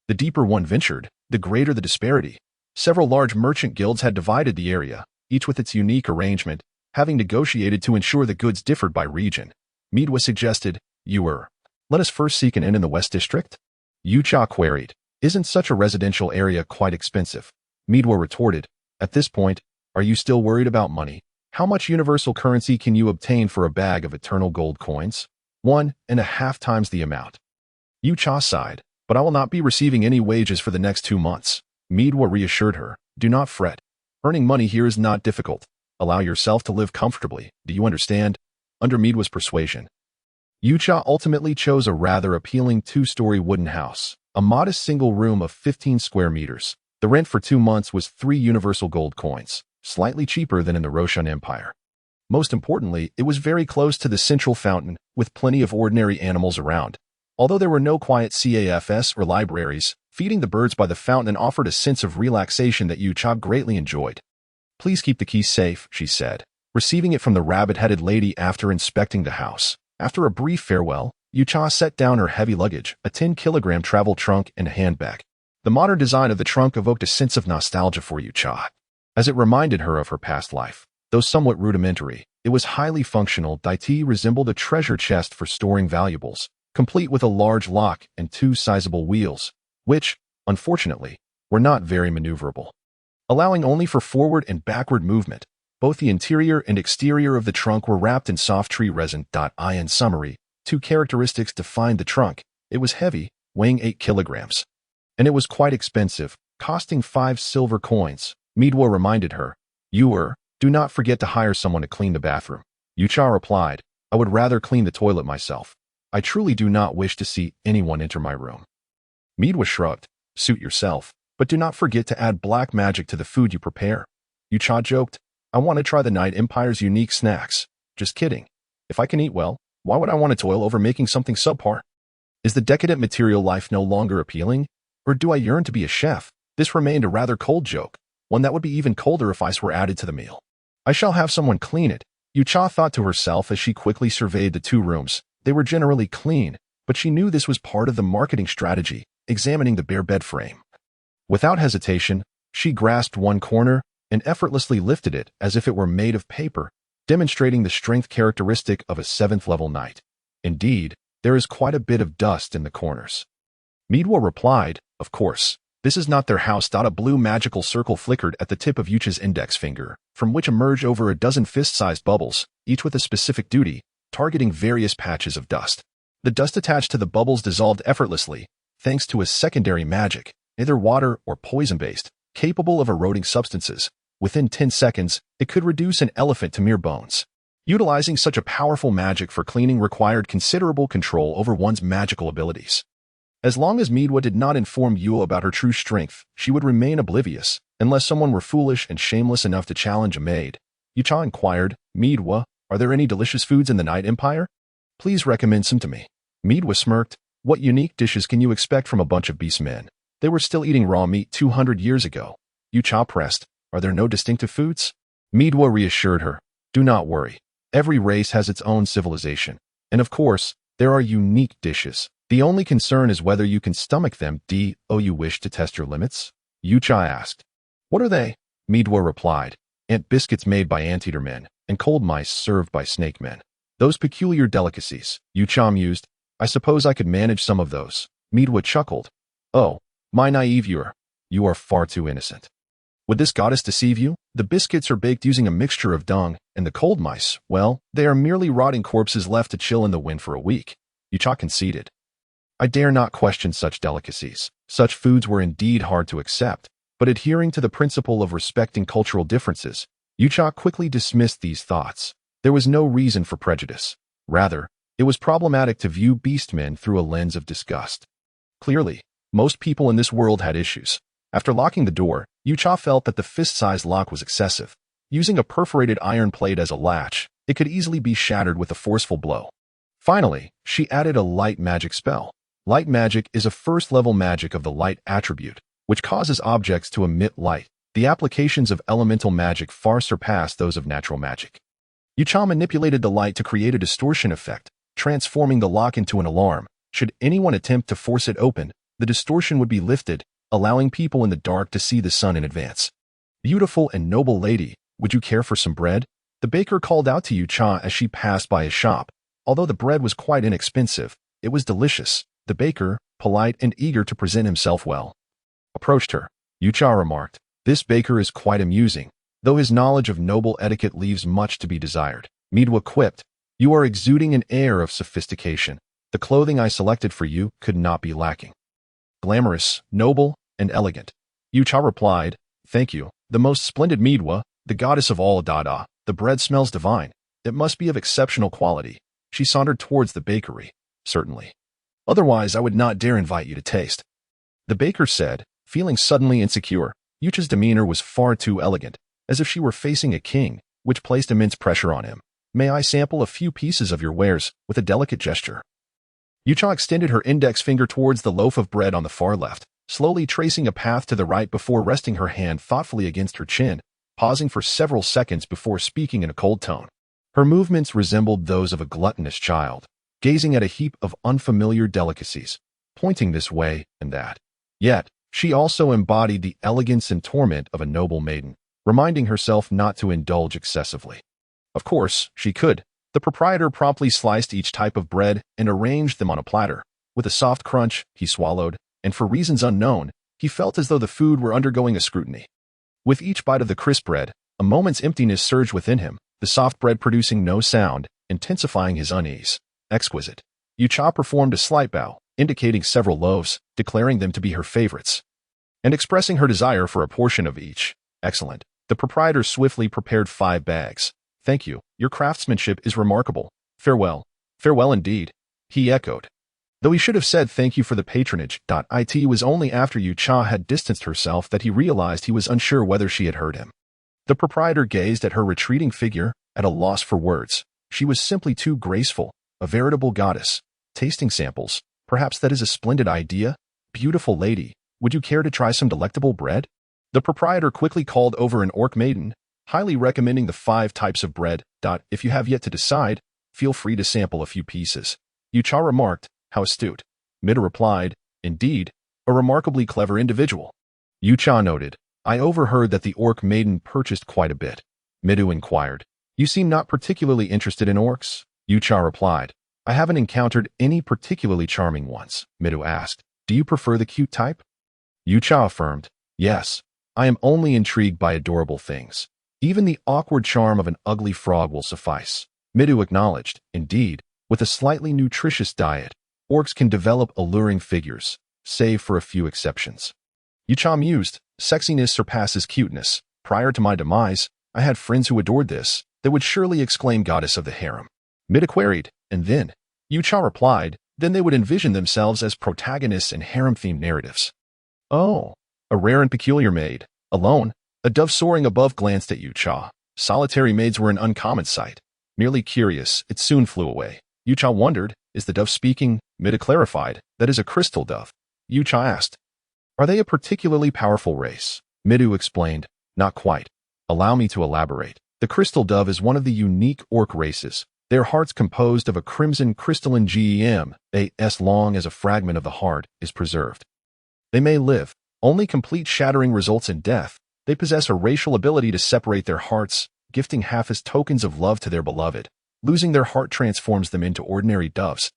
The deeper one ventured, the greater the disparity. Several large merchant guilds had divided the area, each with its unique arrangement, having negotiated to ensure the goods differed by region. Midwa suggested, Let us first seek an inn in the West District? Yucha queried. Isn't such a residential area quite expensive? Midwa retorted. At this point, are you still worried about money? How much universal currency can you obtain for a bag of eternal gold coins? 1.5 times the amount. Yucha sighed. But I will not be receiving any wages for the next 2 months. Midwa reassured her. Do not fret. Earning money here is not difficult. Allow yourself to live comfortably. Do you understand? Under Midwa's persuasion, Yucha ultimately chose a rather appealing 2-story wooden house, a modest single room of 15 square meters. The rent for 2 months was 3 universal gold coins, slightly cheaper than in the Roshan Empire. Most importantly, it was very close to the central fountain, with plenty of ordinary animals around. Although there were no quiet cafes or libraries, feeding the birds by the fountain offered a sense of relaxation that Yucha greatly enjoyed. Please keep the key safe, she said, receiving it from the rabbit-headed lady after inspecting the house. After a brief farewell, Yucha set down her heavy luggage, a 10-kilogram travel trunk and a handbag. The modern design of the trunk evoked a sense of nostalgia for Yucha, as it reminded her of her past life. Though somewhat rudimentary, it was highly functional. It resembled a treasure chest for storing valuables, complete with a large lock and 2 sizable wheels, which, unfortunately, were not very maneuverable, allowing only for forward and backward movement. Both the interior and exterior of the trunk were wrapped in soft tree resin. In summary, 2 characteristics defined the trunk. It was heavy, weighing 8 kilograms. And it was quite expensive, costing 5 silver coins. Midwa reminded her. Do not forget to hire someone to clean the bathroom. Yucha replied, I would rather clean the toilet myself. I truly do not wish to see anyone enter my room. Midwa shrugged. Suit yourself, but do not forget to add black magic to the food you prepare. Yucha joked. I want to try the Night Empire's unique snacks. Just kidding. If I can eat well, why would I want to toil over making something subpar? Is the decadent material life no longer appealing? Or do I yearn to be a chef? This remained a rather cold joke, one that would be even colder if ice were added to the meal. I shall have someone clean it, Yucha thought to herself as she quickly surveyed the 2 rooms. They were generally clean, but she knew this was part of the marketing strategy, examining the bare bed frame. Without hesitation, she grasped one corner and effortlessly lifted it as if it were made of paper, demonstrating the strength characteristic of a 7th-level knight. Indeed, there is quite a bit of dust in the corners. Midwa replied, Of course, this is not their house. A blue magical circle flickered at the tip of Yucha's index finger, from which emerged over a dozen fist-sized bubbles, each with a specific duty, targeting various patches of dust. The dust attached to the bubbles dissolved effortlessly, thanks to a secondary magic, either water or poison-based, capable of eroding substances. Within 10 seconds, it could reduce an elephant to mere bones. Utilizing such a powerful magic for cleaning required considerable control over one's magical abilities. As long as Midwa did not inform Yua about her true strength, she would remain oblivious, unless someone were foolish and shameless enough to challenge a maid. Yucha inquired, Midwa, are there any delicious foods in the Night Empire? Please recommend some to me. Midwa smirked. What unique dishes can you expect from a bunch of beast men? They were still eating raw meat 200 years ago. Yucha pressed. Are there no distinctive foods? Midwa reassured her. Do not worry. Every race has its own civilization. And of course, there are unique dishes. The only concern is whether you can stomach them. Do you wish to test your limits? Yucha asked. What are they? Midwa replied. Ant biscuits made by anteater men, and cold mice served by snake men. Those peculiar delicacies, Yucha mused. I suppose I could manage some of those. Midwa chuckled. Oh, my naive viewer. You are far too innocent. Would this goddess deceive you? The biscuits are baked using a mixture of dung, and the cold mice, well, they are merely rotting corpses left to chill in the wind for a week. Yucha conceded. I dare not question such delicacies. Such foods were indeed hard to accept, but adhering to the principle of respecting cultural differences, Yucha quickly dismissed these thoughts. There was no reason for prejudice. Rather, it was problematic to view beastmen through a lens of disgust. Clearly, most people in this world had issues. After locking the door, Yucha felt that the fist-sized lock was excessive. Using a perforated iron plate as a latch, It could easily be shattered with a forceful blow. Finally, she added a light magic spell. Light magic is a first-level magic of the light attribute, which causes objects to emit light. The applications of elemental magic far surpass those of natural magic. Yucha manipulated the light to create a distortion effect, transforming the lock into an alarm. Should anyone attempt to force it open, the distortion would be lifted, allowing people in the dark to see the sun in advance. Beautiful and noble lady, would you care for some bread? The baker called out to Yucha as she passed by his shop. Although the bread was quite inexpensive, it was delicious. The baker, polite and eager to present himself well, approached her. Yucha remarked, "This baker is quite amusing, though his knowledge of noble etiquette leaves much to be desired." Midwa quipped, "You are exuding an air of sophistication. The clothing I selected for you could not be lacking. Glamorous, noble, and elegant." Yucha replied, "Thank you, the most splendid Midwa, the goddess of all Dada. The bread smells divine. It must be of exceptional quality." She sauntered towards the bakery. "Certainly. Otherwise, I would not dare invite you to taste," the baker said, feeling suddenly insecure. Yucha's demeanor was far too elegant, as if she were facing a king, which placed immense pressure on him. "May I sample a few pieces of your wares?" With a delicate gesture, Yucha extended her index finger towards the loaf of bread on the far left, slowly tracing a path to the right before resting her hand thoughtfully against her chin, pausing for several seconds before speaking in a cold tone. Her movements resembled those of a gluttonous child, gazing at a heap of unfamiliar delicacies, pointing this way and that. Yet, she also embodied the elegance and torment of a noble maiden, reminding herself not to indulge excessively. Of course, she could. The proprietor promptly sliced each type of bread and arranged them on a platter. With a soft crunch, he swallowed, and for reasons unknown, he felt as though the food were undergoing a scrutiny. With each bite of the crisp bread, a moment's emptiness surged within him, the soft bread producing no sound, intensifying his unease. Exquisite. Yucha performed a slight bow, indicating several loaves, declaring them to be her favorites, and expressing her desire for a portion of each. Excellent. The proprietor swiftly prepared 5 bags. "Thank you. Your craftsmanship is remarkable. Farewell." "Farewell indeed," he echoed. Though he should have said thank you for the patronage. It was only after Yucha had distanced herself that he realized he was unsure whether she had heard him. The proprietor gazed at her retreating figure, at a loss for words. She was simply too graceful, a veritable goddess. "Tasting samples. Perhaps that is a splendid idea. Beautiful lady, would you care to try some delectable bread?" The proprietor quickly called over an orc maiden, highly recommending the 5 types of bread. "If you have yet to decide, feel free to sample a few pieces." Yucha remarked, "How astute." Mida replied, "Indeed, a remarkably clever individual." Yucha noted, "I overheard that the orc maiden purchased quite a bit." Midu inquired, "You seem not particularly interested in orcs?" Yucha replied, "I haven't encountered any particularly charming ones." Midu asked, "Do you prefer the cute type?" Yucha affirmed, "Yes, I am only intrigued by adorable things. Even the awkward charm of an ugly frog will suffice." Midu acknowledged, "Indeed, with a slightly nutritious diet, orcs can develop alluring figures, save for a few exceptions." Yucha mused, "Sexiness surpasses cuteness. Prior to my demise, I had friends who adored this. They would surely exclaim goddess of the harem." Mida queried, "And then?" Yucha replied, "Then they would envision themselves as protagonists in harem-themed narratives." "Oh, a rare and peculiar maid. Alone?" A dove soaring above glanced at Yucha. Solitary maids were an uncommon sight. Merely curious, it soon flew away. Yucha wondered, "Is the dove speaking?" Mida clarified, "That is a crystal dove." Yucha asked, "Are they a particularly powerful race?" Midu explained, "Not quite. Allow me to elaborate. The crystal dove is one of the unique orc races. Their hearts composed of a crimson crystalline gem, as long as a fragment of the heart is preserved. They may live. Only complete shattering results in death. They possess a racial ability to separate their hearts, gifting half as tokens of love to their beloved. Losing their heart transforms them into ordinary doves,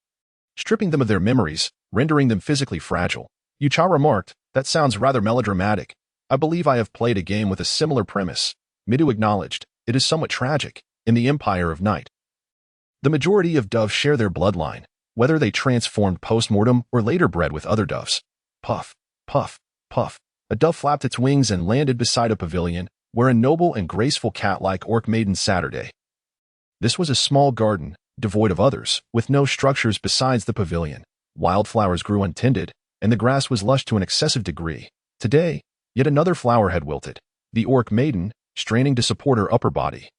stripping them of their memories, rendering them physically fragile." Yucha remarked, "That sounds rather melodramatic. I believe I have played a game with a similar premise." Midu acknowledged, "It is somewhat tragic. In the Empire of Night, the majority of doves share their bloodline, whether they transformed post-mortem or later bred with other doves." Puff, puff, puff. A dove flapped its wings and landed beside a pavilion, where a noble and graceful cat-like orc maiden Saturday. This was a small garden, devoid of others, with no structures besides the pavilion. Wildflowers grew untended, and the grass was lush to an excessive degree. Today, yet another flower had wilted. The orc maiden, straining to support her upper body,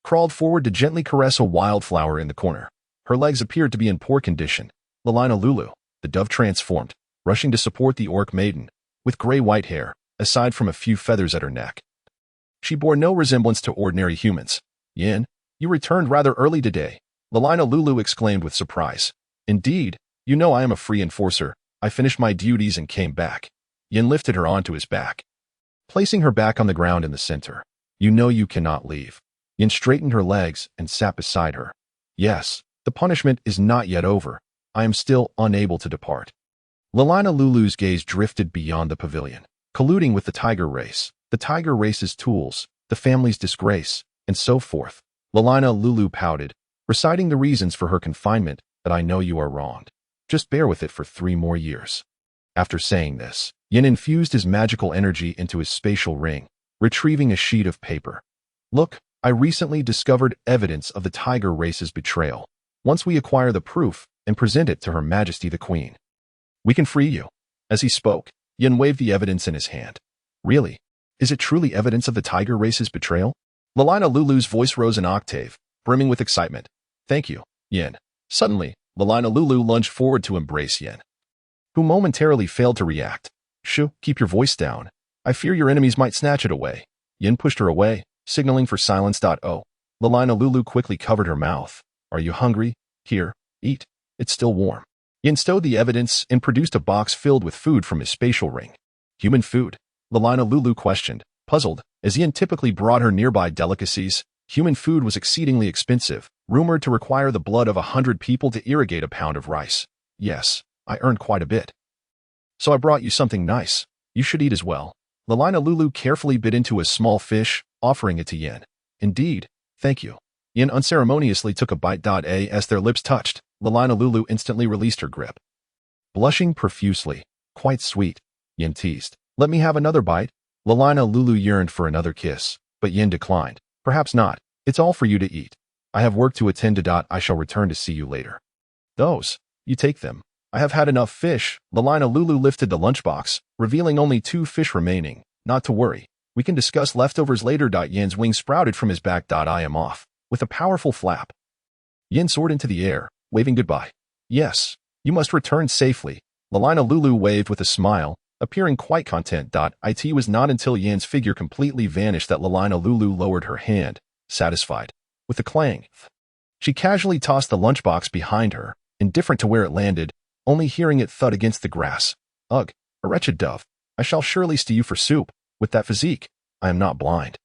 crawled forward to gently caress a wildflower in the corner. Her legs appeared to be in poor condition. Lalina Lulu, the dove transformed, rushing to support the orc maiden, with gray-white hair, aside from a few feathers at her neck. She bore no resemblance to ordinary humans. Yin, you returned rather early today, Lalina Lulu exclaimed with surprise. Indeed, you know I am a free enforcer. I finished my duties and came back. Yin lifted her onto his back, placing her back on the ground in the center. You know you cannot leave. Yin straightened her legs and sat beside her. Yes, the punishment is not yet over. I am still unable to depart. Lalina Lulu's gaze drifted beyond the pavilion, colluding with the tiger race, the tiger race's tools, the family's disgrace, and so forth. Lalina Lulu pouted, reciting the reasons for her confinement, that I know you are wronged. Just bear with it for 3 more years. After saying this, Yin infused his magical energy into his spatial ring, retrieving a sheet of paper. Look, I recently discovered evidence of the tiger race's betrayal. Once we acquire the proof and present it to Her Majesty the Queen, we can free you. As he spoke, Yin waved the evidence in his hand. Really? Is it truly evidence of the tiger race's betrayal? Lalina Lulu's voice rose an octave, brimming with excitement. Thank you, Yin. Suddenly, Lalina Lulu lunged forward to embrace Yin, who momentarily failed to react. Shoo, keep your voice down. I fear your enemies might snatch it away. Yin pushed her away, signaling for silence. Oh. Lalina Lulu quickly covered her mouth. Are you hungry? Here, eat. It's still warm. Yin stowed the evidence and produced a box filled with food from his spatial ring. Human food? Lalina Lulu questioned, puzzled. As Yin typically brought her nearby delicacies, human food was exceedingly expensive, rumored to require the blood of 100 people to irrigate a pound of rice. Yes, I earned quite a bit. So I brought you something nice. You should eat as well. Lalina Lulu carefully bit into a small fish, offering it to Yin. Indeed, thank you. Yin unceremoniously took a bite. As their lips touched, Lalina Lulu instantly released her grip. Blushing profusely, quite sweet, Yin teased. Let me have another bite. Lalina Lulu yearned for another kiss, but Yin declined. Perhaps not. It's all for you to eat. I have work to attend to. I shall return to see you later. Those, you take them. I have had enough fish. Lalina Lulu lifted the lunchbox, revealing only 2 fish remaining. Not to worry. We can discuss leftovers later. Yin's wings sprouted from his back. I am off. With a powerful flap, Yin soared into the air, waving goodbye. Yes, you must return safely. Lalina Lulu waved with a smile, appearing quite content. It was not until Yin's figure completely vanished that Lalina Lulu lowered her hand, satisfied. With a clang, she casually tossed the lunchbox behind her, indifferent to where it landed, only hearing it thud against the grass. Ugh, a wretched dove. I shall surely steal you for soup. With that physique, I am not blind.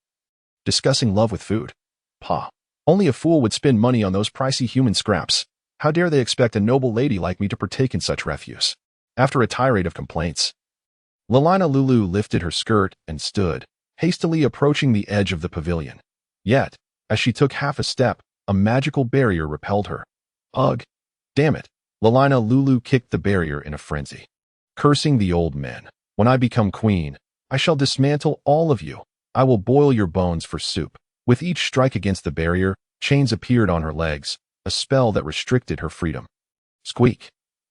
Discussing love with food. Pah. Only a fool would spend money on those pricey human scraps. How dare they expect a noble lady like me to partake in such refuse? After a tirade of complaints, Lalina Lulu lifted her skirt and stood, hastily approaching the edge of the pavilion. Yet, as she took half a step, a magical barrier repelled her. Ugh! Damn it! Lalina Lulu kicked the barrier in a frenzy, cursing the old men. When I become queen, I shall dismantle all of you. I will boil your bones for soup. With each strike against the barrier, chains appeared on her legs, a spell that restricted her freedom. Squeak!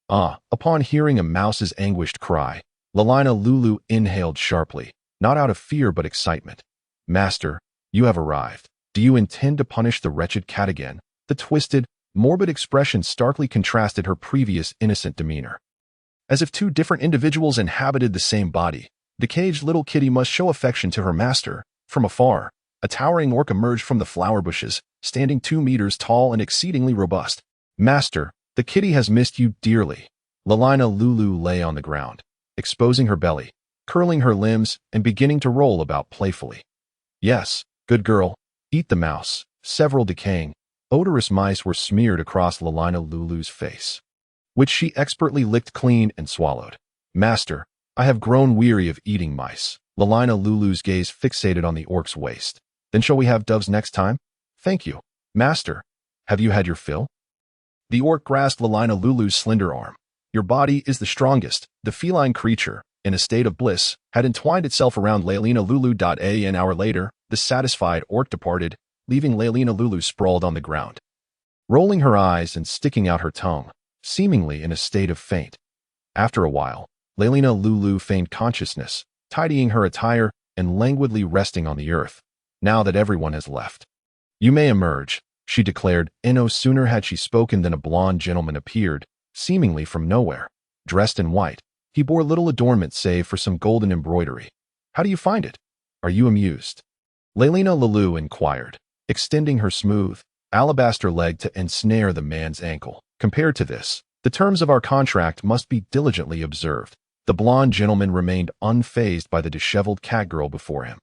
Upon hearing a mouse's anguished cry, Lalina Lulu inhaled sharply, not out of fear but excitement. Master, you have arrived. Do you intend to punish the wretched cat again? The twisted, morbid expression starkly contrasted her previous innocent demeanor. As if 2 different individuals inhabited the same body, the caged little kitty must show affection to her master. From afar, a towering orc emerged from the flower bushes, standing 2 meters tall and exceedingly robust. Master, the kitty has missed you dearly. Lalina Lulu lay on the ground, exposing her belly, curling her limbs, and beginning to roll about playfully. Yes, good girl, eat the mouse. Several decaying, odorous mice were smeared across Lalina Lulu's face, which she expertly licked clean and swallowed. Master, I have grown weary of eating mice. Lalina Lulu's gaze fixated on the orc's waist. Then shall we have doves next time? Thank you. Master, have you had your fill? The orc grasped Lalina Lulu's slender arm. Your body is the strongest. The feline creature, in a state of bliss, had entwined itself around Lalina Lulu. An hour later, the satisfied orc departed, leaving Lalina Lulu sprawled on the ground, rolling her eyes and sticking out her tongue, seemingly in a state of faint. After a while, Lalina Lulu feigned consciousness, tidying her attire and languidly resting on the earth, now that everyone has left. You may emerge, she declared, and no sooner had she spoken than a blond gentleman appeared, seemingly from nowhere. Dressed in white, he bore little adornment save for some golden embroidery. How do you find it? Are you amused? Leilina Lulu inquired, extending her smooth, alabaster leg to ensnare the man's ankle. Compared to this, the terms of our contract must be diligently observed. The blond gentleman remained unfazed by the disheveled catgirl before him.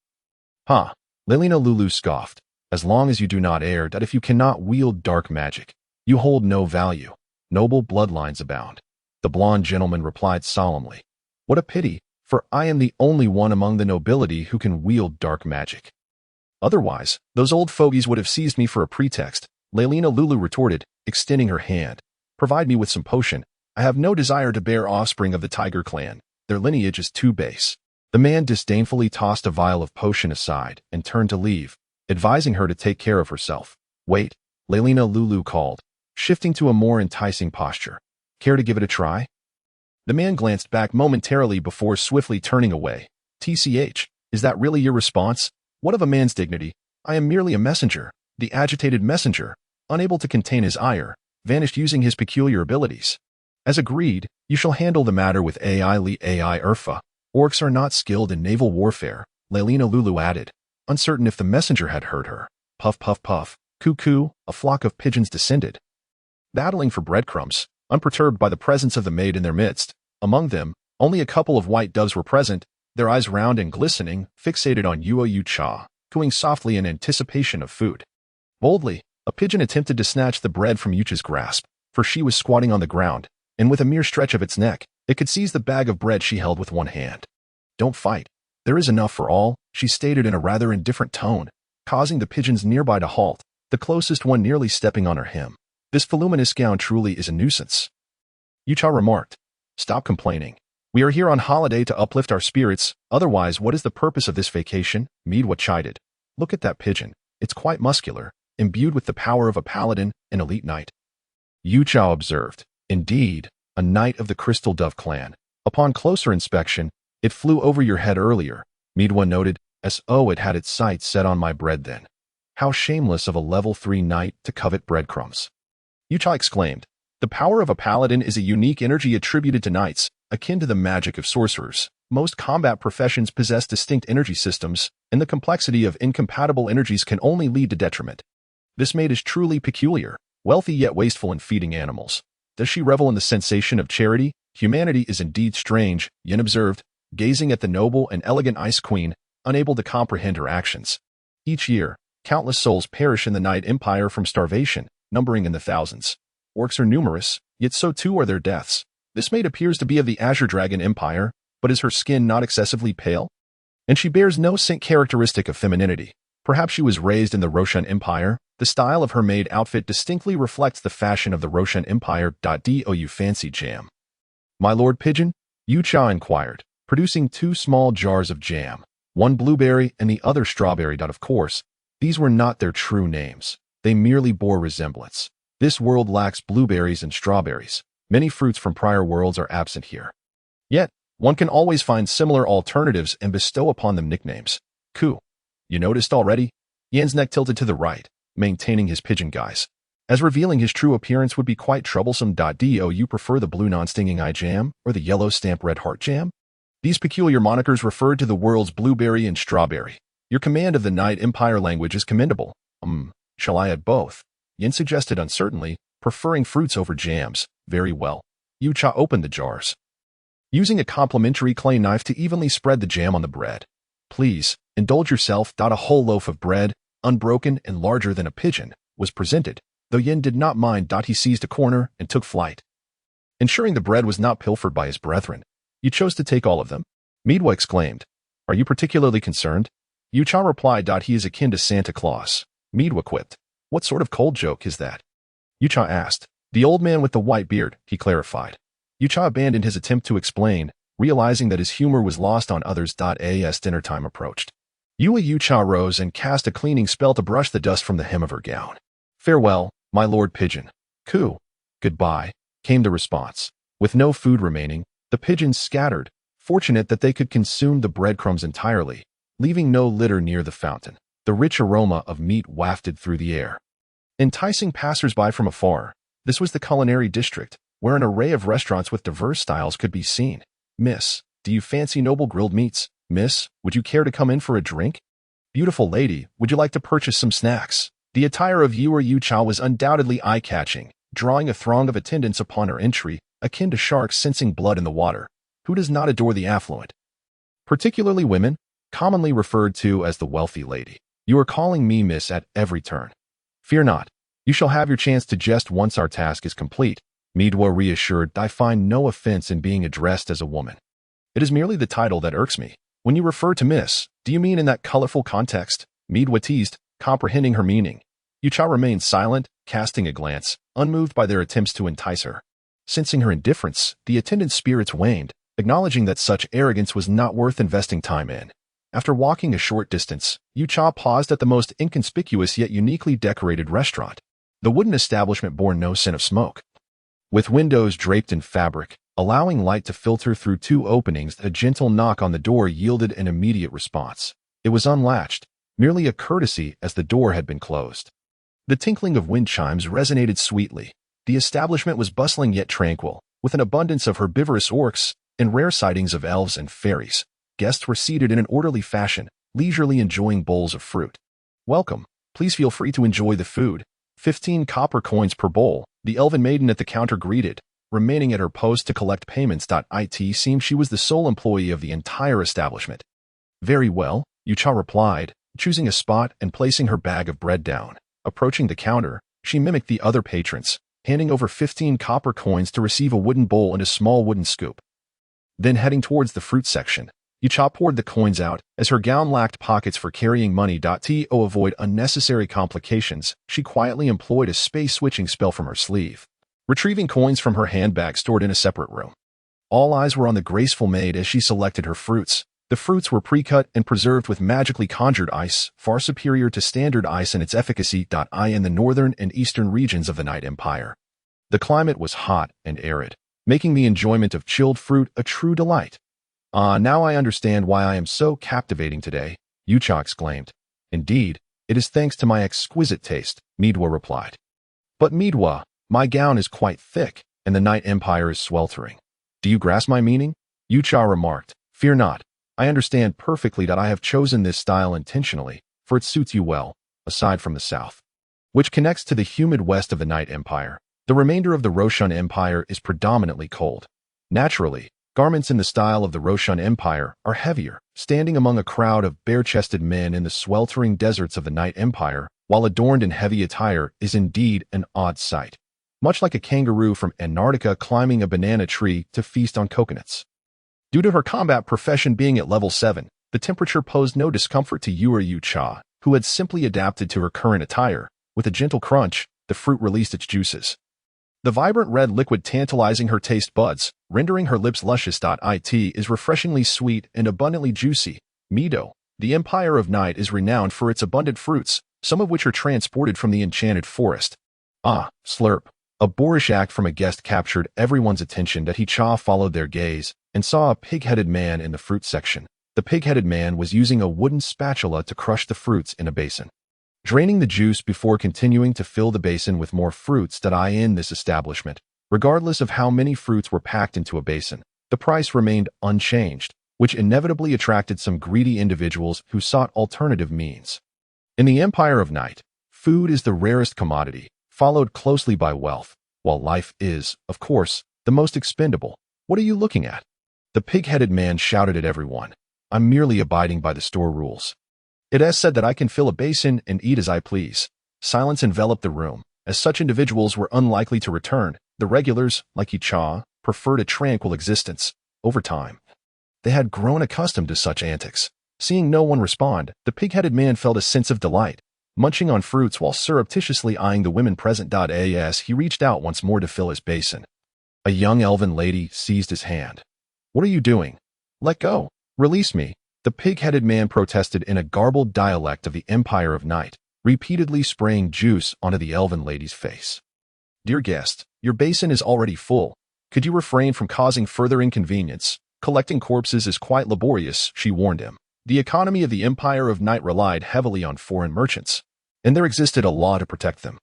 Huh, Leilina Lulu scoffed. As long as you do not err that if you cannot wield dark magic, you hold no value. Noble bloodlines abound. The blond gentleman replied solemnly. What a pity, for I am the only one among the nobility who can wield dark magic. Otherwise, those old fogies would have seized me for a pretext, Leilina Lulu retorted, extending her hand. Provide me with some potion. I have no desire to bear offspring of the tiger clan. Their lineage is too base. The man disdainfully tossed a vial of potion aside and turned to leave, advising her to take care of herself. Wait, Leilina Lulu called, shifting to a more enticing posture. Care to give it a try? The man glanced back momentarily before swiftly turning away. TCH, is that really your response? What of a man's dignity? I am merely a messenger. The agitated messenger, unable to contain his ire, vanished using his peculiar abilities. As agreed, you shall handle the matter with AI Urfa. Orcs are not skilled in naval warfare, Leilina Lulu added, uncertain if the messenger had heard her. Puff, puff, puff. Coo-coo, a flock of pigeons descended, battling for breadcrumbs, unperturbed by the presence of the maid in their midst. Among them, only a couple of white doves were present, their eyes round and glistening, fixated on Yu Cha, cooing softly in anticipation of food. Boldly, a pigeon attempted to snatch the bread from Yucha's grasp, for she was squatting on the ground, and with a mere stretch of its neck, it could seize the bag of bread she held with one hand. Don't fight. There is enough for all, she stated in a rather indifferent tone, causing the pigeons nearby to halt, the closest one nearly stepping on her hem. This voluminous gown truly is a nuisance. Yucha remarked. Stop complaining. We are here on holiday to uplift our spirits, otherwise what is the purpose of this vacation? Meadwa chided. Look at that pigeon. It's quite muscular, imbued with the power of a paladin, an elite knight. Yucha observed. Indeed, a knight of the Crystal Dove clan. Upon closer inspection, it flew over your head earlier, Meadwa noted, as oh it had its sights set on my bread then. How shameless of a level 3 knight to covet breadcrumbs. Yucha exclaimed. The power of a paladin is a unique energy attributed to knights, akin to the magic of sorcerers. Most combat professions possess distinct energy systems, and the complexity of incompatible energies can only lead to detriment. This maid is truly peculiar, wealthy yet wasteful in feeding animals. Does she revel in the sensation of charity? Humanity is indeed strange, Yin observed, gazing at the noble and elegant Ice Queen, unable to comprehend her actions. Each year, countless souls perish in the Night Empire from starvation, numbering in the thousands. Orcs are numerous, yet so too are their deaths. This maid appears to be of the Azure Dragon Empire, but is her skin not excessively pale? And she bears no characteristic of femininity. Perhaps she was raised in the Roshan Empire. The style of her maid outfit distinctly reflects the fashion of the Roshan Empire. Do you fancy jam? My Lord Pigeon? Yucha inquired, producing 2 small jars of jam, one blueberry and the other strawberry. Of course, these were not their true names. They merely bore resemblance. This world lacks blueberries and strawberries. Many fruits from prior worlds are absent here. Yet, one can always find similar alternatives and bestow upon them nicknames. Coo. You noticed already? Yan's neck tilted to the right, maintaining his pigeon guise, as revealing his true appearance would be quite troublesome. Do you prefer the blue non-stinging eye jam or the yellow stamp red heart jam? These peculiar monikers referred to the world's blueberry and strawberry. Your command of the Night Empire language is commendable. Shall I add both? Yin suggested uncertainly, preferring fruits over jams. Very well. Yucha opened the jars, using a complimentary clay knife to evenly spread the jam on the bread. Please, indulge yourself. A whole loaf of bread, unbroken and larger than a pigeon, was presented, though Yin did not mind. He seized a corner and took flight. Ensuring the bread was not pilfered by his brethren. You chose to take all of them? Meadwa exclaimed. Are you particularly concerned? Yucha replied. He is akin to Santa Claus. Meadwa quipped. What sort of cold joke is that? Yucha asked. The old man with the white beard, he clarified. Yucha abandoned his attempt to explain, realizing that his humor was lost on others. As dinner time approached, Yucha rose and cast a cleaning spell to brush the dust from the hem of her gown. Farewell, my Lord Pigeon. Coo. Goodbye, came the response. With no food remaining, the pigeons scattered, fortunate that they could consume the breadcrumbs entirely, leaving no litter near the fountain. the rich aroma of meat wafted through the air, enticing passers-by from afar. This was the culinary district, where an array of restaurants with diverse styles could be seen. "Miss, do you fancy noble grilled meats? Miss, would you care to come in for a drink? Beautiful lady, would you like to purchase some snacks?" The attire of Yu Cha was undoubtedly eye-catching, drawing a throng of attendants upon her entry, akin to sharks sensing blood in the water. Who does not adore the affluent? Particularly women, commonly referred to as the wealthy lady. "You are calling me miss at every turn. Fear not. You shall have your chance to jest once our task is complete." Midwa reassured, "I find no offense in being addressed as a woman. It is merely the title that irks me. When you refer to miss, do you mean in that colorful context?" Midwa teased, comprehending her meaning. Yucha remained silent, casting a glance, unmoved by their attempts to entice her. Sensing her indifference, the attendant's spirits waned, acknowledging that such arrogance was not worth investing time in. After walking a short distance, Yucha paused at the most inconspicuous yet uniquely decorated restaurant. The wooden establishment bore no scent of smoke. With windows draped in fabric, allowing light to filter through two openings, a gentle knock on the door yielded an immediate response. It was unlatched, merely a courtesy as the door had been closed. The tinkling of wind chimes resonated sweetly. The establishment was bustling yet tranquil, with an abundance of herbivorous orcs and rare sightings of elves and fairies. Guests were seated in an orderly fashion, leisurely enjoying bowls of fruit. "Welcome. Please feel free to enjoy the food." 15 copper coins per bowl, the elven maiden at the counter greeted, remaining at her post to collect payments. It seemed she was the sole employee of the entire establishment. "Very well," Yucha replied, choosing a spot and placing her bag of bread down. Approaching the counter, she mimicked the other patrons, handing over 15 copper coins to receive a wooden bowl and a small wooden scoop. Then heading towards the fruit section, Yucha poured the coins out, as her gown lacked pockets for carrying money. To avoid unnecessary complications, she quietly employed a space-switching spell from her sleeve, retrieving coins from her handbag stored in a separate room. All eyes were on the graceful maid as she selected her fruits. The fruits were pre-cut and preserved with magically conjured ice, far superior to standard ice in its efficacy. In the northern and eastern regions of the Night Empire, the climate was hot and arid, making the enjoyment of chilled fruit a true delight. "Ah, now I understand why I am so captivating today," Yucha exclaimed. "Indeed, it is thanks to my exquisite taste," Midwa replied. "But Midwa, my gown is quite thick, and the Night Empire is sweltering. Do you grasp my meaning?" Yucha remarked. "Fear not. I understand perfectly that I have chosen this style intentionally, for it suits you well, aside from the south, which connects to the humid west of the Night Empire. The remainder of the Roshan Empire is predominantly cold. Naturally, garments in the style of the Roshan Empire are heavier, standing among a crowd of bare-chested men in the sweltering deserts of the Night Empire, while adorned in heavy attire is indeed an odd sight, much like a kangaroo from Antarctica climbing a banana tree to feast on coconuts." Due to her combat profession being at level 7, the temperature posed no discomfort to Yu Cha, who had simply adapted to her current attire. With a gentle crunch, the fruit released its juices, the vibrant red liquid tantalizing her taste buds, rendering her lips luscious. It is refreshingly sweet and abundantly juicy. Mido, the Empire of Night, is renowned for its abundant fruits, some of which are transported from the enchanted forest. Ah, slurp. A boorish act from a guest captured everyone's attention. Cha followed their gaze and saw a pig-headed man in the fruit section. The pig-headed man was using a wooden spatula to crush the fruits in a basin, draining the juice before continuing to fill the basin with more fruits. In this establishment, regardless of how many fruits were packed into a basin, the price remained unchanged, which inevitably attracted some greedy individuals who sought alternative means. In the Empire of Night, food is the rarest commodity, followed closely by wealth, while life is, of course, the most expendable. "What are you looking at?" the pig-headed man shouted at everyone. "I'm merely abiding by the store rules. It is said that I can fill a basin and eat as I please." Silence enveloped the room, as such individuals were unlikely to return. The regulars, like Yucha, preferred a tranquil existence. Over time, they had grown accustomed to such antics. Seeing no one respond, the pig-headed man felt a sense of delight, munching on fruits while surreptitiously eyeing the women present. As he reached out once more to fill his basin, a young elven lady seized his hand. "What are you doing? Let go. Release me," the pig-headed man protested in a garbled dialect of the Empire of Night, repeatedly spraying juice onto the elven lady's face. "Dear guest, your basin is already full. Could you refrain from causing further inconvenience? Collecting corpses is quite laborious," she warned him. The economy of the Empire of Night relied heavily on foreign merchants, and there existed a law to protect them.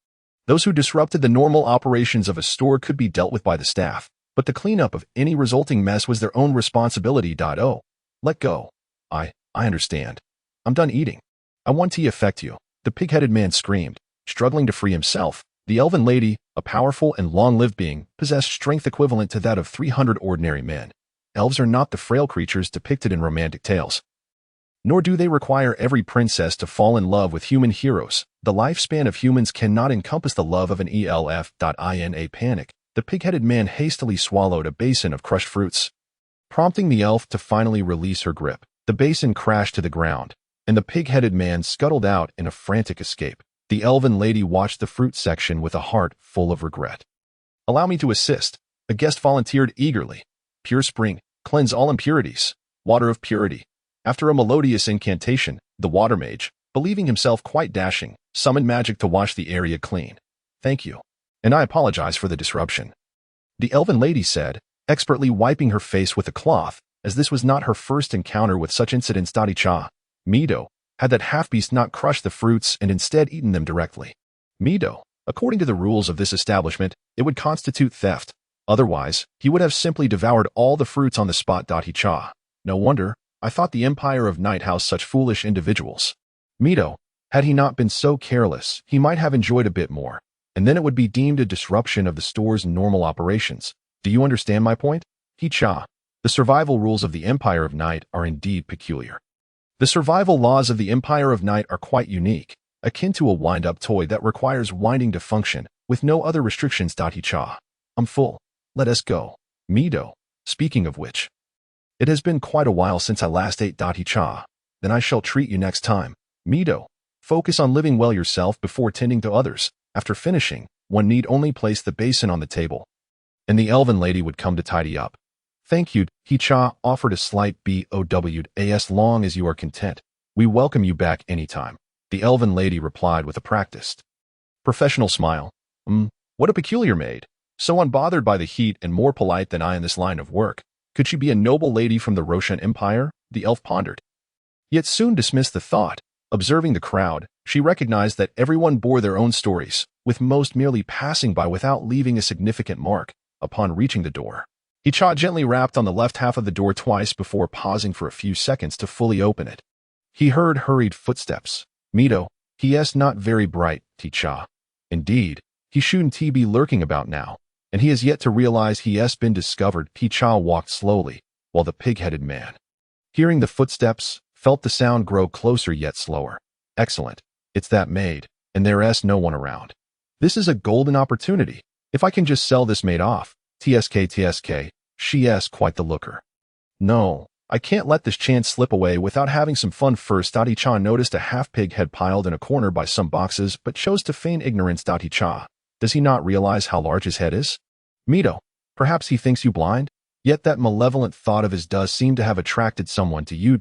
Those who disrupted the normal operations of a store could be dealt with by the staff, but the cleanup of any resulting mess was their own responsibility. Oh, let go. I understand. I'm done eating. I want to affect you, the pig-headed man screamed, struggling to free himself. The elven lady, a powerful and long-lived being, possessed strength equivalent to that of 300 ordinary men. Elves are not the frail creatures depicted in romantic tales. Nor do they require every princess to fall in love with human heroes. The lifespan of humans cannot encompass the love of an elf. In a panic, the pig-headed man hastily swallowed a basin of crushed fruits, prompting the elf to finally release her grip. The basin crashed to the ground, and the pig-headed man scuttled out in a frantic escape. The elven lady watched the fruit section with a heart full of regret. "Allow me to assist," a guest volunteered eagerly. "Pure spring, cleanse all impurities. Water of purity." After a melodious incantation, the water mage, believing himself quite dashing, summoned magic to wash the area clean. "Thank you. And I apologize for the disruption," the elven lady said, expertly wiping her face with a cloth, as this was not her first encounter with such incidents. Mido, had that half-beast not crushed the fruits and instead eaten them directly. Mido, according to the rules of this establishment, it would constitute theft. Otherwise, he would have simply devoured all the fruits on the spot. No wonder, I thought the Empire of Night housed such foolish individuals. Mido, had he not been so careless, he might have enjoyed a bit more, and then it would be deemed a disruption of the store's normal operations. Do you understand my point? The survival rules of the Empire of Night are indeed peculiar. The survival laws of the Empire of Night are quite unique, akin to a wind-up toy that requires winding to function, with no other restrictions. I'm full. Let us go. Mido, speaking of which, it has been quite a while since I last ate. Then I shall treat you next time. Mido, focus on living well yourself before tending to others. After finishing, one need only place the basin on the table, and the elven lady would come to tidy up. Thank you, offered a slight bow. As long as you are content, we welcome you back anytime, the elven lady replied with a practiced, professional smile. What a peculiar maid. So unbothered by the heat and more polite than I in this line of work. Could she be a noble lady from the Roshan Empire? The elf pondered. Yet soon dismissed the thought. Observing the crowd, she recognized that everyone bore their own stories, with most merely passing by without leaving a significant mark. Upon reaching the door, he gently rapped on the left half of the door twice before pausing for a few seconds to fully open it. He heard hurried footsteps. Mido, not very bright, Indeed, he shouldn't be lurking about now, and he has yet to realize he has been discovered. Walked slowly, while the pig-headed man, hearing the footsteps, felt the sound grow closer yet slower. Excellent. It's that maid, and there's no one around. This is a golden opportunity. If I can just sell this maid off. TSK, she's quite the looker. No, I can't let this chance slip away without having some fun first. Chan noticed a half-pig head piled in a corner by some boxes, but chose to feign ignorance. Does he not realize how large his head is? Mido, perhaps he thinks you blind? Yet that malevolent thought of his does seem to have attracted someone to you.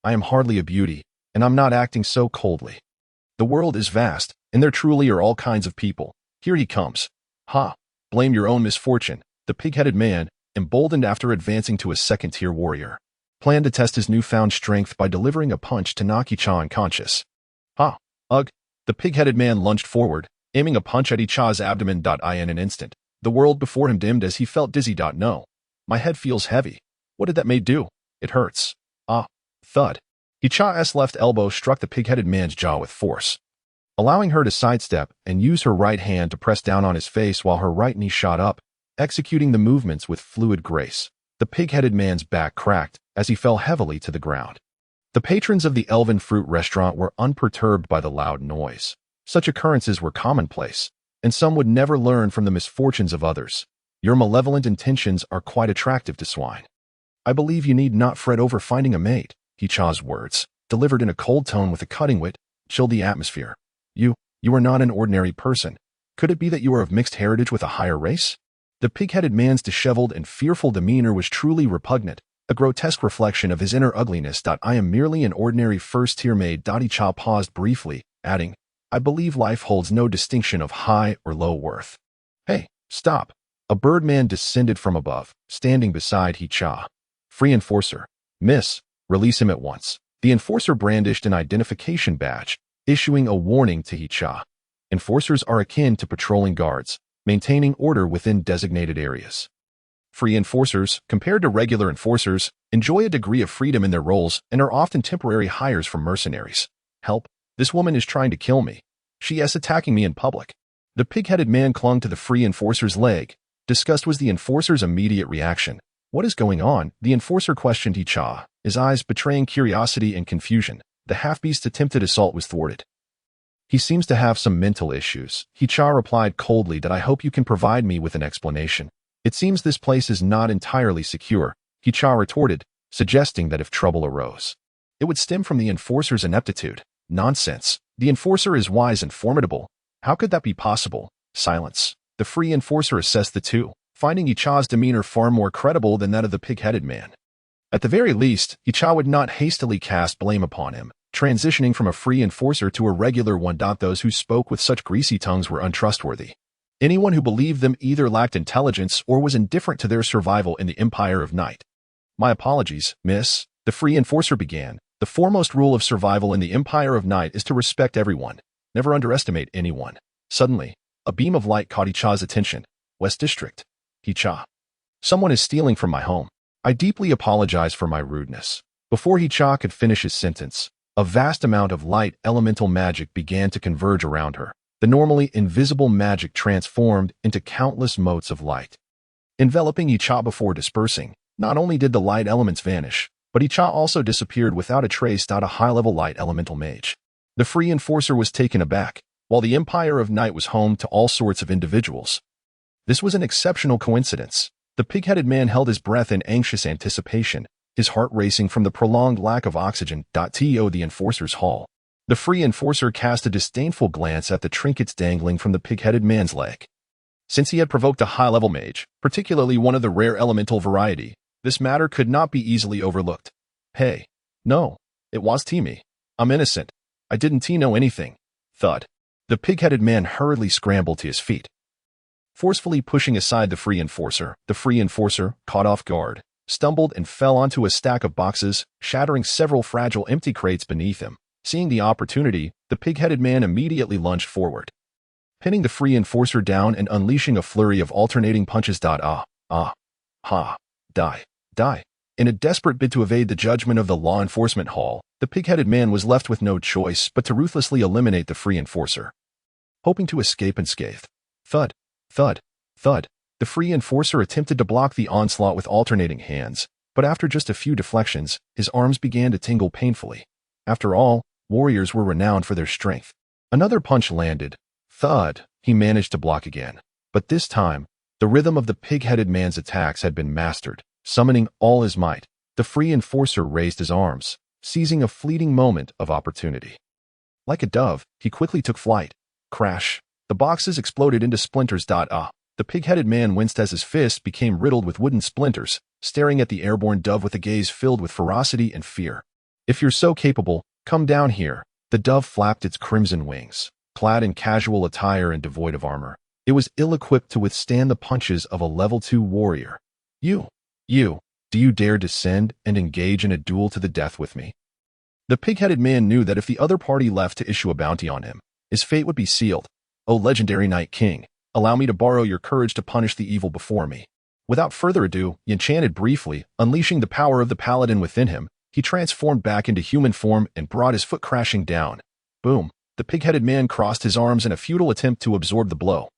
I am hardly a beauty, and I'm not acting so coldly. The world is vast, and there truly are all kinds of people. Here he comes. Blame your own misfortune. The pig-headed man, emboldened after advancing to a second-tier warrior, planned to test his newfound strength by delivering a punch to knock Icha unconscious. Ugh! The pig-headed man lunged forward, aiming a punch at Icha's abdomen. In an instant, the world before him dimmed as he felt dizzy. No. My head feels heavy. What did that maid do? It hurts. Thud. Icha's left elbow struck the pig-headed man's jaw with force, allowing her to sidestep and use her right hand to press down on his face while her right knee shot up, executing the movements with fluid grace. The pig-headed man's back cracked as he fell heavily to the ground. The patrons of the Elven Fruit restaurant were unperturbed by the loud noise. Such occurrences were commonplace, and some would never learn from the misfortunes of others. Your malevolent intentions are quite attractive to swine. I believe you need not fret over finding a mate. Icha's words, delivered in a cold tone with a cutting wit, chilled the atmosphere. You are not an ordinary person. Could it be that you are of mixed heritage with a higher race? The pig-headed man's disheveled and fearful demeanor was truly repugnant, a grotesque reflection of his inner ugliness. I am merely an ordinary first-tier maid. Icha paused briefly, adding, I believe life holds no distinction of high or low worth. Hey, stop. A birdman descended from above, standing beside Icha. Free enforcer. Miss, Release him at once. The enforcer brandished an identification badge, issuing a warning to Hicha. Enforcers are akin to patrolling guards, maintaining order within designated areas. Free enforcers, compared to regular enforcers, enjoy a degree of freedom in their roles and are often temporary hires from mercenaries. Help, this woman is trying to kill me. She is attacking me in public. The pig-headed man clung to the free enforcer's leg. Disgust was the enforcer's immediate reaction. What is going on? The enforcer questioned Hicha, his eyes betraying curiosity and confusion. The half-beast's attempted assault was thwarted. He seems to have some mental issues. Hicha replied coldly that I hope you can provide me with an explanation. It seems this place is not entirely secure, Hicha retorted, suggesting that if trouble arose, it would stem from the enforcer's ineptitude. Nonsense. The enforcer is wise and formidable. How could that be possible? Silence. The free enforcer assessed the two, finding Hicha's demeanor far more credible than that of the pig-headed man. At the very least, Hicha would not hastily cast blame upon him, transitioning from a free enforcer to a regular one. Those who spoke with such greasy tongues were untrustworthy. Anyone who believed them either lacked intelligence or was indifferent to their survival in the Empire of Night. My apologies, miss, the free enforcer began. The foremost rule of survival in the Empire of Night is to respect everyone. Never underestimate anyone. Suddenly, a beam of light caught Hicha's attention. West District. Hicha. Someone is stealing from my home. I deeply apologize for my rudeness. Before Hicha could finish his sentence, a vast amount of light elemental magic began to converge around her. The normally invisible magic transformed into countless motes of light, enveloping Hicha before dispersing. Not only did the light elements vanish, but Hicha also disappeared without a trace. A high-level light elemental mage. The free enforcer was taken aback. While the Empire of Night was home to all sorts of individuals, this was an exceptional coincidence. The pig-headed man held his breath in anxious anticipation, his heart racing from the prolonged lack of oxygen. To the enforcer's hall. The free enforcer cast a disdainful glance at the trinkets dangling from the pig-headed man's leg. Since he had provoked a high-level mage, particularly one of the rare elemental variety, this matter could not be easily overlooked. Hey, no, it was me. I'm innocent. I didn't know anything. Thud. The pig-headed man hurriedly scrambled to his feet, forcefully pushing aside the free enforcer. The free enforcer, caught off guard, stumbled and fell onto a stack of boxes, shattering several fragile empty crates beneath him. Seeing the opportunity, the pig-headed man immediately lunged forward, pinning the free enforcer down and unleashing a flurry of alternating punches. Die. In a desperate bid to evade the judgment of the law enforcement hall, the pig-headed man was left with no choice but to ruthlessly eliminate the free enforcer, hoping to escape unscathed. Thud, thud, thud. The free enforcer attempted to block the onslaught with alternating hands, but after just a few deflections, his arms began to tingle painfully. After all, warriors were renowned for their strength. Another punch landed. Thud. He managed to block again. But this time, the rhythm of the pig-headed man's attacks had been mastered. Summoning all his might, the free enforcer raised his arms, seizing a fleeting moment of opportunity. Like a dove, he quickly took flight. Crash. The boxes exploded into splinters. The pig-headed man winced as his fist became riddled with wooden splinters, staring at the airborne dove with a gaze filled with ferocity and fear. If you're so capable, come down here. The dove flapped its crimson wings, clad in casual attire and devoid of armor. It was ill-equipped to withstand the punches of a level 2 warrior. Do you dare descend and engage in a duel to the death with me? The pig-headed man knew that if the other party left to issue a bounty on him, his fate would be sealed. O legendary Night King, allow me to borrow your courage to punish the evil before me. Without further ado, he enchanted briefly, unleashing the power of the paladin within him. He transformed back into human form and brought his foot crashing down. Boom. The pig-headed man crossed his arms in a futile attempt to absorb the blow,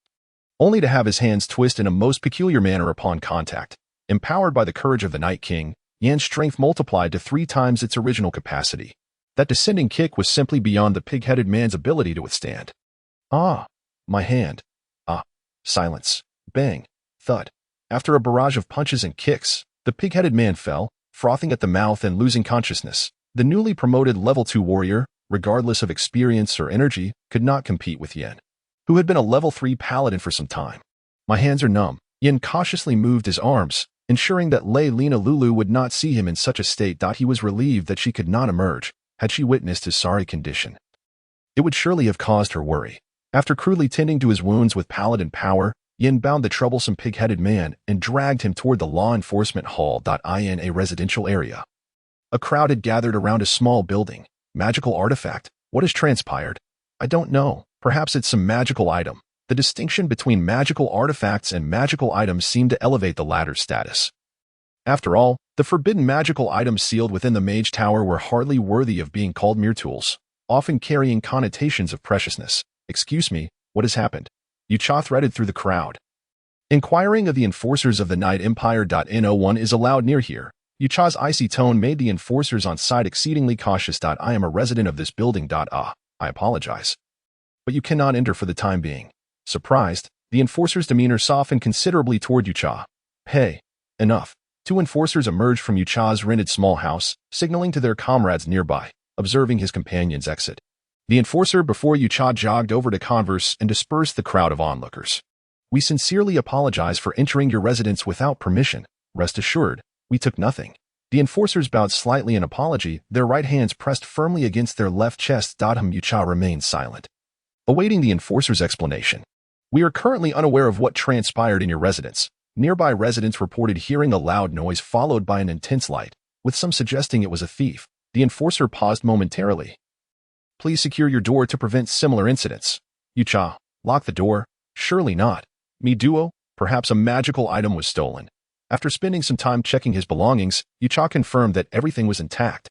only to have his hands twist in a most peculiar manner upon contact. Empowered by the courage of the Night King, Yan's strength multiplied to 3 times its original capacity. That descending kick was simply beyond the pig-headed man's ability to withstand. My hand. Silence. Bang. Thud. After a barrage of punches and kicks, the pig-headed man fell, frothing at the mouth and losing consciousness. The newly promoted level 2 warrior, regardless of experience or energy, could not compete with Yan, who had been a level 3 paladin for some time. My hands are numb. Yan cautiously moved his arms, ensuring that Lena Lulu would not see him in such a state. He was relieved that she could not emerge. Had she witnessed his sorry condition, it would surely have caused her worry. After crudely tending to his wounds with paladin power, Yin bound the troublesome pig-headed man and dragged him toward the law enforcement hall. In a residential area, A crowd had gathered around a small building. Magical artifact. What has transpired? I don't know. Perhaps it's some magical item. The distinction between magical artifacts and magical items seemed to elevate the latter's status. After all, the forbidden magical items sealed within the Mage Tower were hardly worthy of being called mere tools, often carrying connotations of preciousness. Excuse me, what has happened? Yucha threaded through the crowd. Inquiring of the enforcers of the Night Empire. No one is allowed near here. Yucha's icy tone made the enforcers on site exceedingly cautious. I am a resident of this building. I apologize. But you cannot enter for the time being. Surprised, the enforcer's demeanor softened considerably toward Yucha. Hey, enough. Two enforcers emerged from Yucha's rented small house, signaling to their comrades nearby, observing his companion's exit. The enforcer before Yucha jogged over to converse and dispersed the crowd of onlookers. We sincerely apologize for entering your residence without permission. Rest assured, we took nothing. The enforcers bowed slightly in apology, their right hands pressed firmly against their left chests. Yucha remained silent, awaiting the enforcer's explanation. We are currently unaware of what transpired in your residence. Nearby residents reported hearing a loud noise followed by an intense light, with some suggesting it was a thief. The enforcer paused momentarily. Please secure your door to prevent similar incidents. Yucha, lock the door. Surely not. Me duo, perhaps a magical item was stolen. After spending some time checking his belongings, Yucha confirmed that everything was intact.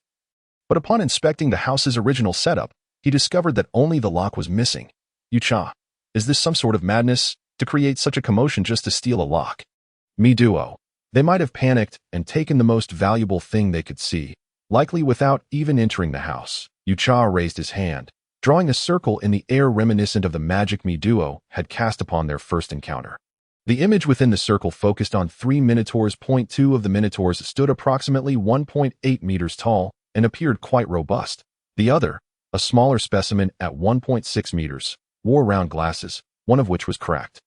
But upon inspecting the house's original setup, he discovered that only the lock was missing. Yucha, is this some sort of madness, to create such a commotion just to steal a lock? Me duo. They might have panicked and taken the most valuable thing they could see, likely without even entering the house. Yucha raised his hand, drawing a circle in the air reminiscent of the magic Me duo had cast upon their first encounter. The image within the circle focused on 3 minotaurs. Two of the minotaurs stood approximately 1.8 meters tall and appeared quite robust. The other, a smaller specimen at 1.6 meters, wore round glasses, one of which was cracked.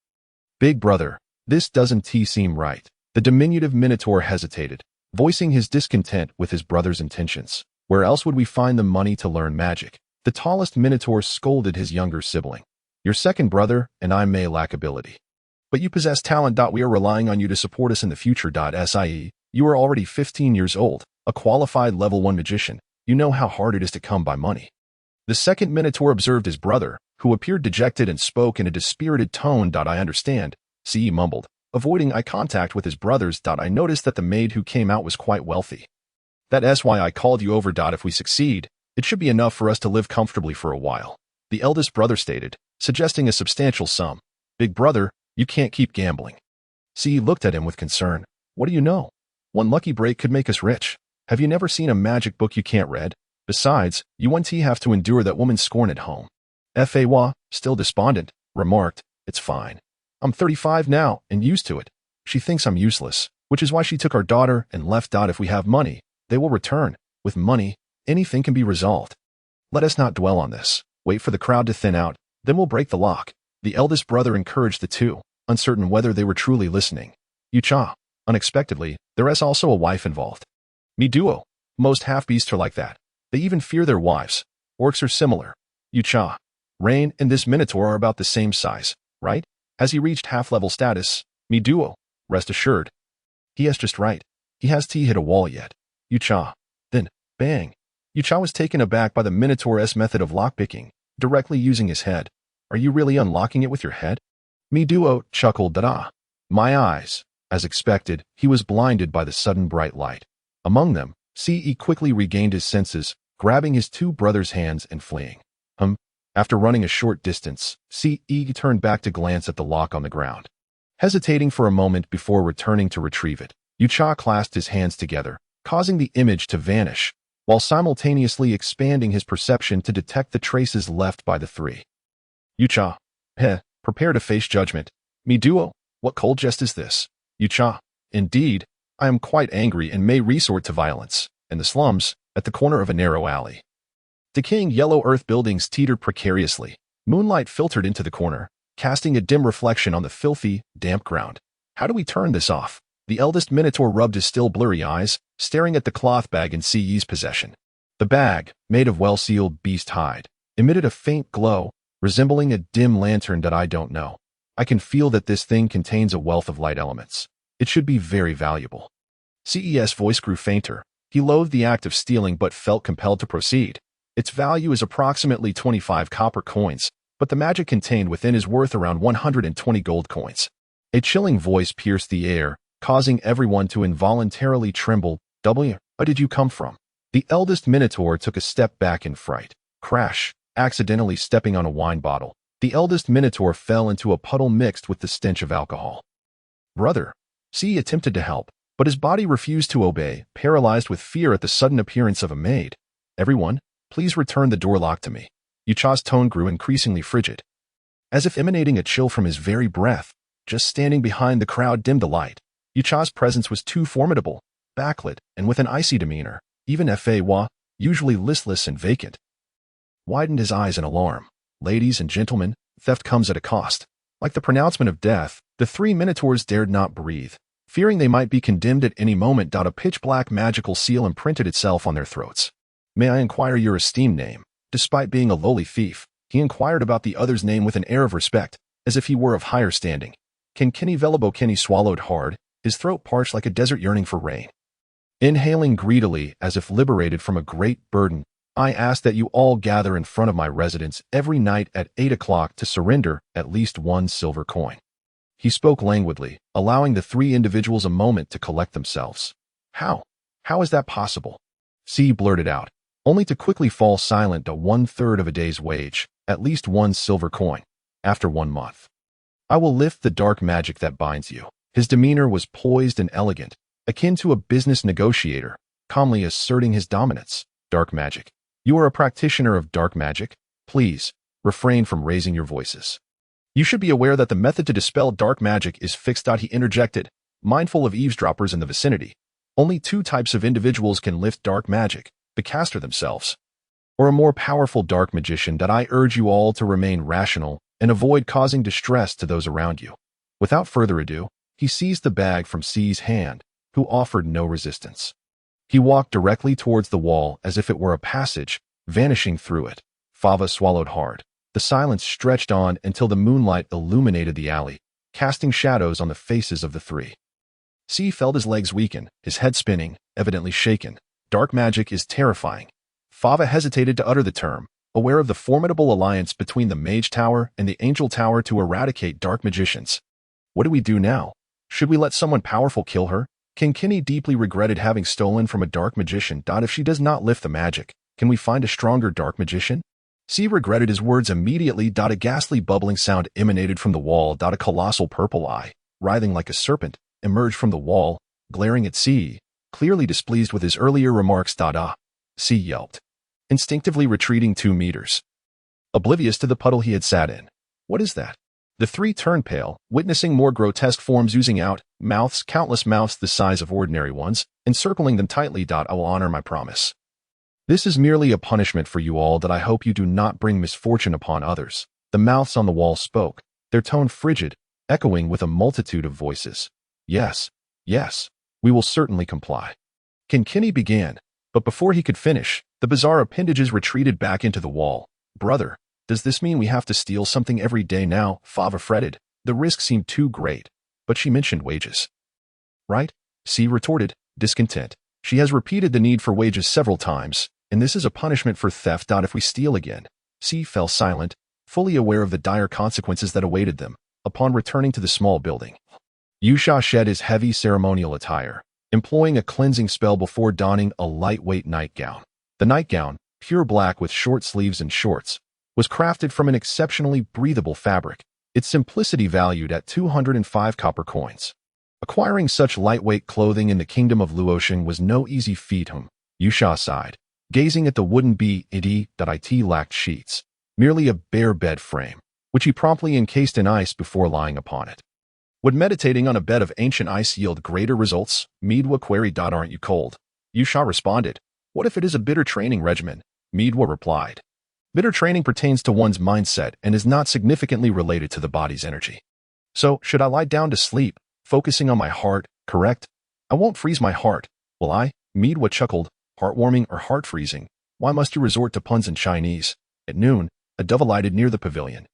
Big brother, this doesn't seem right. The diminutive minotaur hesitated, voicing his discontent with his brother's intentions. Where else would we find the money to learn magic? The tallest minotaur scolded his younger sibling. Your second brother and I may lack ability, but you possess talent. We are relying on you to support us in the future. Sie, you are already 15 years old, a qualified level 1 magician. You know how hard it is to come by money. The second minotaur observed his brother, who appeared dejected and spoke in a dispirited tone. I understand, Ce mumbled, avoiding eye contact with his brothers. I noticed that the maid who came out was quite wealthy. That's why I called you over. If we succeed, it should be enough for us to live comfortably for a while, the eldest brother stated, suggesting a substantial sum. Big brother, you can't keep gambling. Ce looked at him with concern. What do you know? One lucky break could make us rich. Have you never seen a magic book you can't read? Besides, you won't have to endure that woman's scorn at home. Fawa, still despondent, remarked, it's fine. I'm 35 now and used to it. She thinks I'm useless, which is why she took our daughter and left. If we have money, they will return. With money, anything can be resolved. Let us not dwell on this. Wait for the crowd to thin out, then we'll break the lock. The eldest brother encouraged the two, uncertain whether they were truly listening. Yucha, unexpectedly, there is also a wife involved. Me duo, most half-beasts are like that. They even fear their wives. Orcs are similar. Yucha, Rain and this minotaur are about the same size, right? Has he reached half-level status? Me duo, rest assured. He is just right. He has hit a wall yet. Yucha. Then, bang. Yucha was taken aback by the Minotaur's method of lockpicking, directly using his head. Are you really unlocking it with your head? Me duo chuckled. My eyes. As expected, he was blinded by the sudden bright light. Among them, Ce quickly regained his senses, grabbing his two brothers' hands and fleeing. After running a short distance, Ce turned back to glance at the lock on the ground. Hesitating for a moment before returning to retrieve it, Yucha clasped his hands together, causing the image to vanish, while simultaneously expanding his perception to detect the traces left by the three. Yucha, prepare to face judgment. Me duo, what cold jest is this? Yucha, indeed, I am quite angry and may resort to violence. In the slums, at the corner of a narrow alley. Decaying yellow earth buildings teetered precariously. Moonlight filtered into the corner, casting a dim reflection on the filthy, damp ground. How do we turn this off? The eldest Minotaur rubbed his still blurry eyes, staring at the cloth bag in Ce's possession. The bag, made of well-sealed beast hide, emitted a faint glow, resembling a dim lantern that I don't know. I can feel that this thing contains a wealth of light elements. It should be very valuable. Ce's voice grew fainter, He loathed the act of stealing but felt compelled to proceed. Its value is approximately 25 copper coins, but the magic contained within is worth around 120 gold coins. A chilling voice pierced the air, causing everyone to involuntarily tremble. Where did you come from? The eldest Minotaur took a step back in fright. Crash, accidentally stepping on a wine bottle. The eldest Minotaur fell into a puddle mixed with the stench of alcohol. Brother, C attempted to help, but his body refused to obey, paralyzed with fear at the sudden appearance of a maid. Everyone, please return the door lock to me. Yucha's tone grew increasingly frigid. As if emanating a chill from his very breath, just standing behind the crowd dimmed the light. Yucha's presence was too formidable, backlit, and with an icy demeanor. Even Fa, usually listless and vacant, widened his eyes in alarm. Ladies and gentlemen, theft comes at a cost. Like the pronouncement of death, the three Minotaurs dared not breathe, fearing they might be condemned at any moment. A pitch-black magical seal imprinted itself on their throats. May I inquire your esteemed name? Despite being a lowly thief, he inquired about the other's name with an air of respect, as if he were of higher standing. Kenny Velabo swallowed hard, his throat parched like a desert yearning for rain. Inhaling greedily as if liberated from a great burden, I ask that you all gather in front of my residence every night at 8 o'clock to surrender at least 1 silver coin. He spoke languidly, allowing the 3 individuals a moment to collect themselves. How? How is that possible? C blurted out, only to quickly fall silent. 1/3 of a day's wage, at least 1 silver coin. After 1 month. I will lift the dark magic that binds you. His demeanor was poised and elegant, akin to a business negotiator, calmly asserting his dominance. Dark magic. You are a practitioner of dark magic? Please, refrain from raising your voices. You should be aware that the method to dispel dark magic is fixed. He interjected, mindful of eavesdroppers in the vicinity. Only 2 types of individuals can lift dark magic, the caster themselves, or a more powerful dark magician. I urge you all to remain rational and avoid causing distress to those around you. Without further ado, he seized the bag from C's hand, who offered no resistance. He walked directly towards the wall as if it were a passage, vanishing through it. Fava swallowed hard. The silence stretched on until the moonlight illuminated the alley, casting shadows on the faces of the 3. C felt his legs weaken, his head spinning, evidently shaken. Dark magic is terrifying. Fava hesitated to utter the term, aware of the formidable alliance between the Mage Tower and the Angel Tower to eradicate dark magicians. What do we do now? Should we let someone powerful kill her? Kenny deeply regretted having stolen from a dark magician. If she does not lift the magic, can we find a stronger dark magician? C regretted his words immediately. A ghastly bubbling sound emanated from the wall. A colossal purple eye, writhing like a serpent, emerged from the wall, glaring at C, clearly displeased with his earlier remarks. C yelped, instinctively retreating 2 meters, oblivious to the puddle he had sat in. What is that? The 3 turned pale, witnessing more grotesque forms oozing out, mouths, countless mouths the size of ordinary ones, encircling them tightly. I will honor my promise. This is merely a punishment for you all. I hope you do not bring misfortune upon others. The mouths on the wall spoke, their tone frigid, echoing with a multitude of voices. Yes, yes, we will certainly comply. Kenny began, but before he could finish, the bizarre appendages retreated back into the wall. Brother, does this mean we have to steal something every day now? Fava fretted. The risk seemed too great, but she mentioned wages. Right? C retorted, discontent. She has repeated the need for wages several times, and this is a punishment for theft. If we steal again. C fell silent, fully aware of the dire consequences that awaited them, upon returning to the small building. Yusha shed his heavy ceremonial attire, employing a cleansing spell before donning a lightweight nightgown. The nightgown, pure black with short sleeves and shorts, was crafted from an exceptionally breathable fabric, its simplicity valued at 205 copper coins. Acquiring such lightweight clothing in the kingdom of Luotian was no easy feat. Yusha sighed, gazing at the wooden it lacked sheets, merely a bare bed frame, which he promptly encased in ice before lying upon it. Would meditating on a bed of ancient ice yield greater results? Meadwa queried. Aren't you cold? Yusha responded. What if it is a bitter training regimen? Meadwa replied. Bitter training pertains to one's mindset and is not significantly related to the body's energy. So, should I lie down to sleep, focusing on my heart, correct? I won't freeze my heart, will I? Meadwa chuckled. Heartwarming or heart-freezing? Why must you resort to puns in Chinese? At noon, a dove alighted near the pavilion,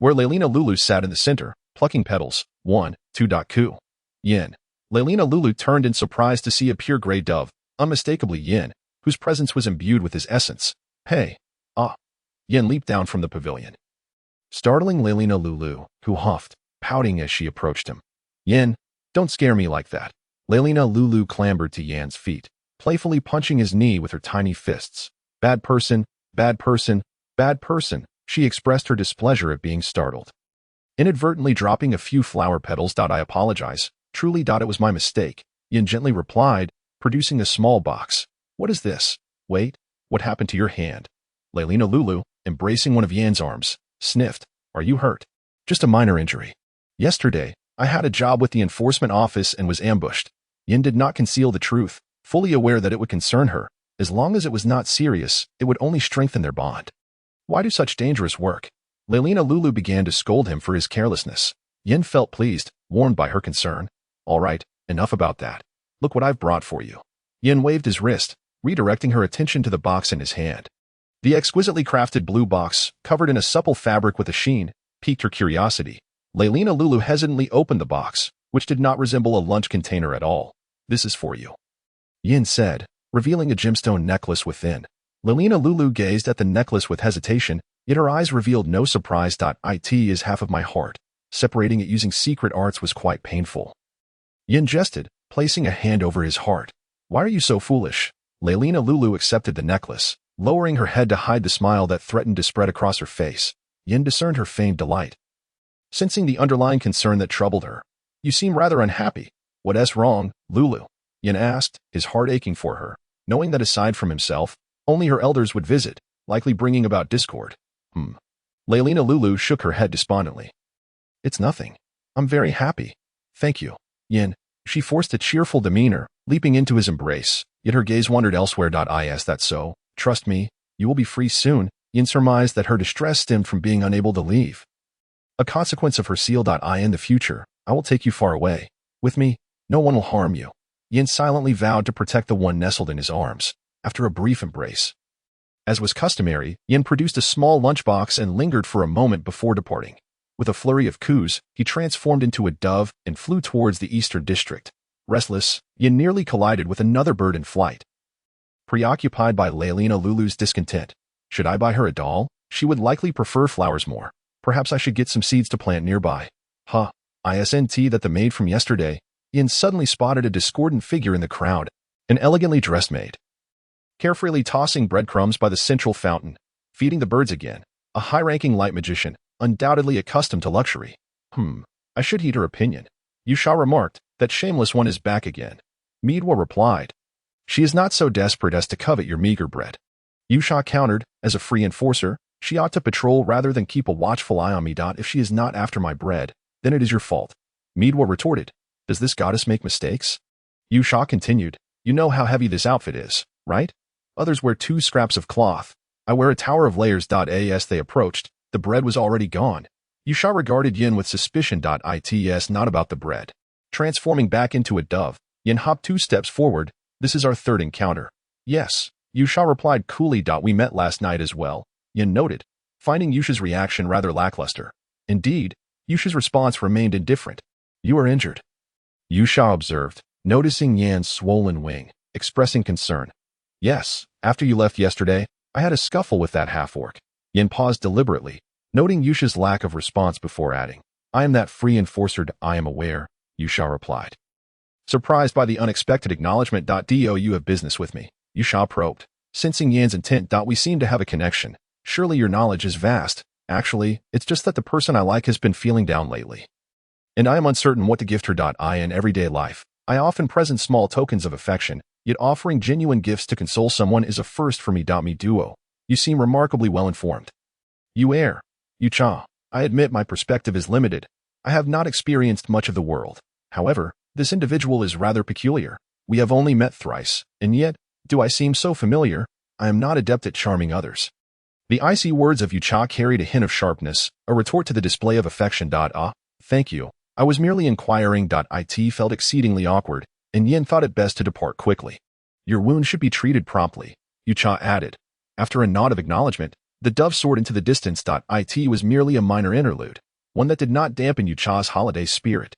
where Leilina Lulu sat in the center, plucking petals. 1, 2. Ku. Yin. Leilina Lulu turned in surprise to see a pure gray dove, unmistakably Yin, whose presence was imbued with his essence. Hey, ah. Yin leaped down from the pavilion, startling Leilina Lulu, who huffed, pouting as she approached him. Yin, don't scare me like that. Leilina Lulu clambered to Yan's feet, playfully punching his knee with her tiny fists. Bad person, bad person, bad person. She expressed her displeasure at being startled, inadvertently dropping a few flower petals. I apologize. Truly. It was my mistake. Yin gently replied, producing a small box. What is this? Wait, what happened to your hand? Leilina Lulu, embracing one of Yan's arms, sniffed. Are you hurt? Just a minor injury. Yesterday, I had a job with the enforcement office and was ambushed. Yin did not conceal the truth, fully aware that it would concern her. As long as it was not serious, it would only strengthen their bond. Why do such dangerous work? Leilina Lulu began to scold him for his carelessness. Yin felt pleased, warmed by her concern. All right, enough about that. Look what I've brought for you. Yin waved his wrist, redirecting her attention to the box in his hand. The exquisitely crafted blue box, covered in a supple fabric with a sheen, piqued her curiosity. Leilina Lulu hesitantly opened the box, which did not resemble a lunch container at all. This is for you, Yin said, revealing a gemstone necklace within. Leilina Lulu gazed at the necklace with hesitation, yet her eyes revealed no surprise. It is half of my heart. Separating it using secret arts was quite painful. Yin jested, placing a hand over his heart. Why are you so foolish? Leilina Lulu accepted the necklace, lowering her head to hide the smile that threatened to spread across her face. Yin discerned her feigned delight, sensing the underlying concern that troubled her. You seem rather unhappy. What's wrong, Lulu? Yin asked, his heart aching for her, knowing that aside from himself, only her elders would visit, likely bringing about discord. Leilina Lulu shook her head despondently. It's nothing. I'm very happy. Thank you, Yin. She forced a cheerful demeanor, leaping into his embrace, yet her gaze wandered elsewhere. Is that so? Trust me, you will be free soon. Yin surmised that her distress stemmed from being unable to leave. A consequence of her seal. In the future, I will take you far away. With me, no one will harm you. Yin silently vowed to protect the one nestled in his arms. After a brief embrace, as was customary, Yin produced a small lunchbox and lingered for a moment before departing. With a flurry of coups, he transformed into a dove and flew towards the eastern district. Restless, Yin nearly collided with another bird in flight. Preoccupied by Leilina Lulu's discontent. Should I buy her a doll? She would likely prefer flowers more. Perhaps I should get some seeds to plant nearby. Isn't that the maid from yesterday? Yin suddenly spotted a discordant figure in the crowd, an elegantly dressed maid, carefully tossing breadcrumbs by the central fountain, feeding the birds again. A high-ranking light magician, undoubtedly accustomed to luxury. I should heed her opinion. Yusha remarked, that shameless one is back again. Meadwa replied, she is not so desperate as to covet your meager bread. Yusha countered, as a free enforcer, she ought to patrol rather than keep a watchful eye on me. If she is not after my bread, then it is your fault. Meadwa retorted, does this goddess make mistakes? Yusha continued, you know how heavy this outfit is, right? Others wear 2 scraps of cloth. I wear a tower of layers. As they approached, the bread was already gone. Yusha regarded Yin with suspicion. It's not about the bread. Transforming back into a dove, Yin hopped 2 steps forward. This is our third encounter. Yes, Yusha replied coolly. We met last night as well, Yin noted, finding Yusha's reaction rather lackluster. Indeed, Yusha's response remained indifferent. You are injured, Yusha observed, noticing Yan's swollen wing, expressing concern. Yes, after you left yesterday, I had a scuffle with that half-orc. Yin paused deliberately, noting Yusha's lack of response before adding, I am that free enforcer. I am aware, Yusha replied. Surprised by the unexpected acknowledgement. Do you have business with me? Yusha probed, sensing Yan's intent. We seem to have a connection. Surely your knowledge is vast. Actually, it's just that the person I like has been feeling down lately, and I am uncertain what to gift her. In everyday life, I often present small tokens of affection, yet offering genuine gifts to console someone is a first for me. Me duo. You seem remarkably well informed. You err, Yucha. I admit my perspective is limited. I have not experienced much of the world. However, this individual is rather peculiar. We have only met thrice, and yet, do I seem so familiar? I am not adept at charming others. The icy words of Yucha carried a hint of sharpness, a retort to the display of affection. Thank you. I was merely inquiring. It felt exceedingly awkward, and Yin thought it best to depart quickly. Your wound should be treated promptly, Yucha added. After a nod of acknowledgement, the dove soared into the distance. It was merely a minor interlude, one that did not dampen Yucha's holiday spirit.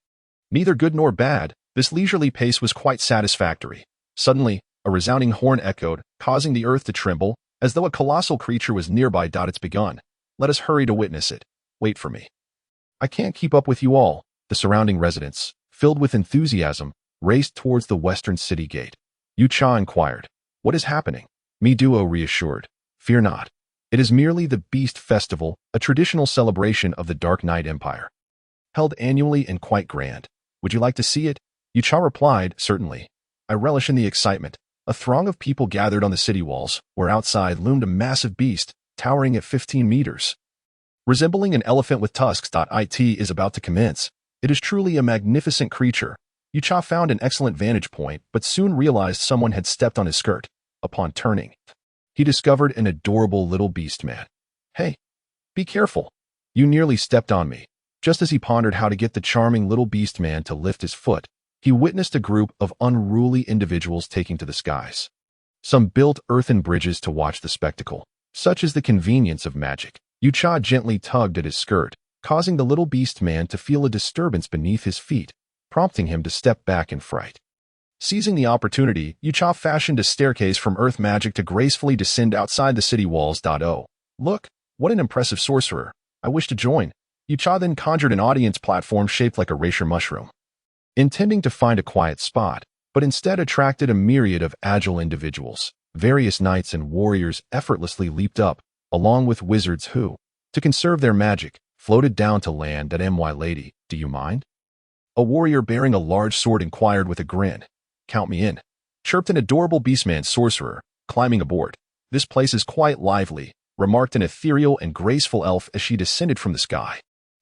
Neither good nor bad, this leisurely pace was quite satisfactory. Suddenly, A resounding horn echoed, causing the earth to tremble, as though a colossal creature was nearby. It's begun. Let us hurry to witness it. Wait for me. I can't keep up with you all. The surrounding residents, filled with enthusiasm, raced towards the western city gate. Yu Cha inquired, "What is happening?" Mi Duo reassured, "Fear not. It is merely the Beast Festival, a traditional celebration of the Dark Knight Empire. Held annually and quite grand. Would you like to see it?" Yu Cha replied, "Certainly. I relish in the excitement." A throng of people gathered on the city walls, where outside loomed a massive beast, towering at 15 meters. Resembling an elephant with tusks. It is about to commence. It is truly a magnificent creature. Yu Cha found an excellent vantage point, but soon realized someone had stepped on his skirt. Upon turning, he discovered an adorable little beast man. "Hey, be careful. You nearly stepped on me." Just as he pondered how to get the charming little beast man to lift his foot, he witnessed a group of unruly individuals taking to the skies. Some built earthen bridges to watch the spectacle. Such is the convenience of magic. Yu Cha gently tugged at his skirt, causing the little beast man to feel a disturbance beneath his feet, prompting him to step back in fright. Seizing the opportunity, Yu Cha fashioned a staircase from earth magic to gracefully descend outside the city walls. Oh, look, what an impressive sorcerer. I wish to join. Yu Cha then conjured an audience platform shaped like a racier mushroom, intending to find a quiet spot, but instead attracted a myriad of agile individuals. Various knights and warriors effortlessly leaped up, along with wizards who, to conserve their magic, floated down to land. My lady, do you mind? A warrior bearing a large sword inquired with a grin. "Count me in," chirped an adorable beastman sorcerer, climbing aboard. "This place is quite lively," remarked an ethereal and graceful elf as she descended from the sky.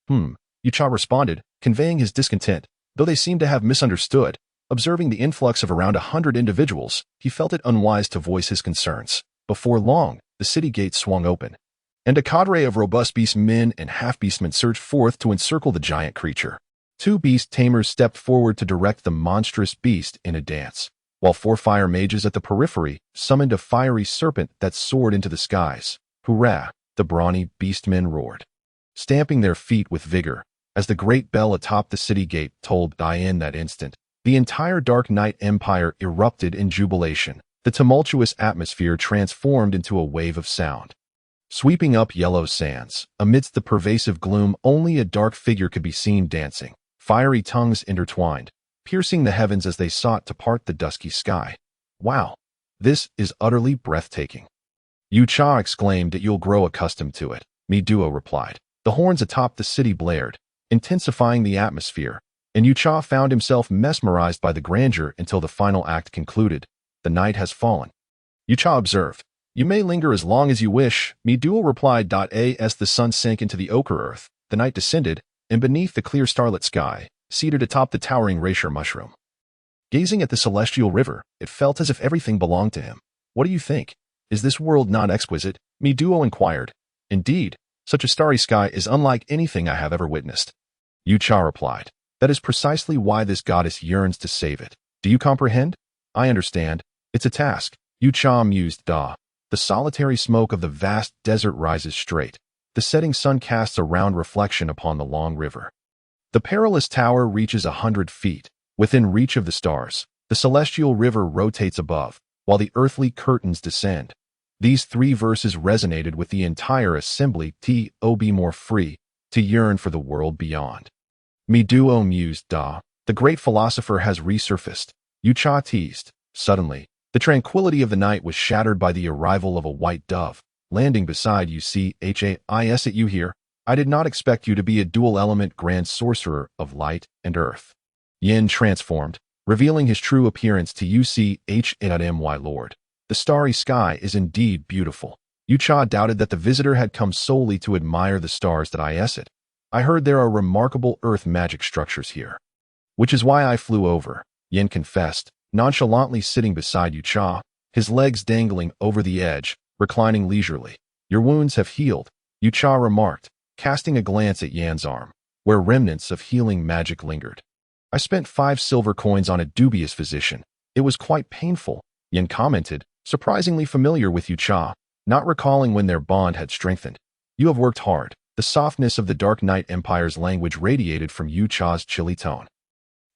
Yu Cha responded, conveying his discontent. Though they seemed to have misunderstood, observing the influx of around 100 individuals, he felt it unwise to voice his concerns. Before long, the city gate swung open, and a cadre of robust beastmen and half-beastmen surged forth to encircle the giant creature. 2 beast tamers stepped forward to direct the monstrous beast in a dance, while 4 fire mages at the periphery summoned a fiery serpent that soared into the skies. "Hurrah!" the brawny beastmen roared, stamping their feet with vigor. As the great bell atop the city gate tolled in that instant, the entire Dark Knight Empire erupted in jubilation. The tumultuous atmosphere transformed into a wave of sound, sweeping up yellow sands. Amidst the pervasive gloom, only a dark figure could be seen dancing. Fiery tongues intertwined, piercing the heavens as they sought to part the dusky sky. "Wow, this is utterly breathtaking," Yu Cha exclaimed. "That you'll grow accustomed to it," Mi Duo replied. The horns atop the city blared, intensifying the atmosphere, and Yu Cha found himself mesmerized by the grandeur until the final act concluded. "The night has fallen," Yu Cha observed. "You may linger as long as you wish," Mi Duo replied. As the sun sank into the ochre earth, the night descended, and beneath the clear starlit sky, seated atop the towering racier mushroom, gazing at the celestial river, it felt as if everything belonged to him. "What do you think? Is this world not exquisite?" Mi Duo inquired. "Indeed, such a starry sky is unlike anything I have ever witnessed," Yu Cha replied. "That is precisely why this goddess yearns to save it. Do you comprehend?" "I understand. It's a task," Yu Cha mused. The solitary smoke of the vast desert rises straight. The setting sun casts a round reflection upon the long river. The perilous tower reaches 100 feet. Within reach of the stars, the celestial river rotates above, while the earthly curtains descend. These 3 verses resonated with the entire assembly. Be more free, to yearn for the world beyond. Mi Duo mused. The great philosopher has resurfaced, Yu Cha teased. Suddenly, the tranquility of the night was shattered by the arrival of a white dove, landing beside Yu Chas. "You here? I did not expect you to be a dual-element grand sorcerer of light and earth." Yin transformed, revealing his true appearance to Yu My lord. The starry sky is indeed beautiful. Yu Cha doubted that the visitor had come solely to admire the stars. I heard there are remarkable earth magic structures here, which is why I flew over, Yin confessed, nonchalantly sitting beside Yu Cha, his legs dangling over the edge, reclining leisurely. "Your wounds have healed," Yu Cha remarked, casting a glance at Yan's arm, where remnants of healing magic lingered. "I spent 5 silver coins on a dubious physician. It was quite painful," Yan commented, surprisingly familiar with Yu Cha, not recalling when their bond had strengthened. "You have worked hard." The softness of the Dark Knight Empire's language radiated from Yu Cha's chilly tone.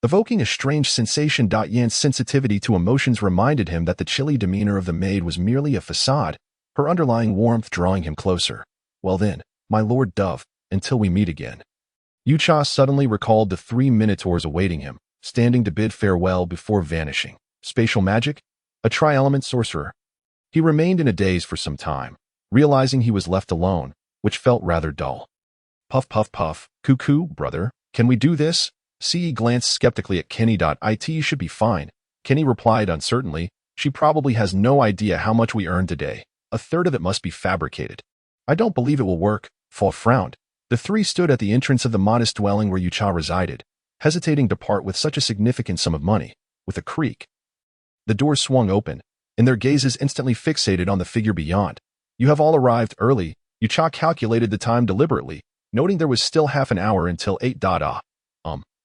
Evoking a strange sensation. Yan's sensitivity to emotions reminded him that the chilly demeanor of the maid was merely a facade, her underlying warmth drawing him closer. Well then, my lord Dove, until we meet again. Yucha suddenly recalled the 3 minotaurs awaiting him, standing to bid farewell before vanishing. Spatial magic? A tri-element sorcerer? He remained in a daze for some time, realizing he was left alone, which felt rather dull. Puff puff puff, cuckoo, brother, can we do this? Ce glanced skeptically at Kenny. It should be fine. Kenny replied uncertainly, she probably has no idea how much we earned today. A third of it must be fabricated. I don't believe it will work. Fall frowned. The three stood at the entrance of the modest dwelling where Yucha resided, hesitating to part with such a significant sum of money. With a creak, the doors swung open, and their gazes instantly fixated on the figure beyond. You have all arrived early. Yucha calculated the time deliberately, noting there was still half an hour until 8.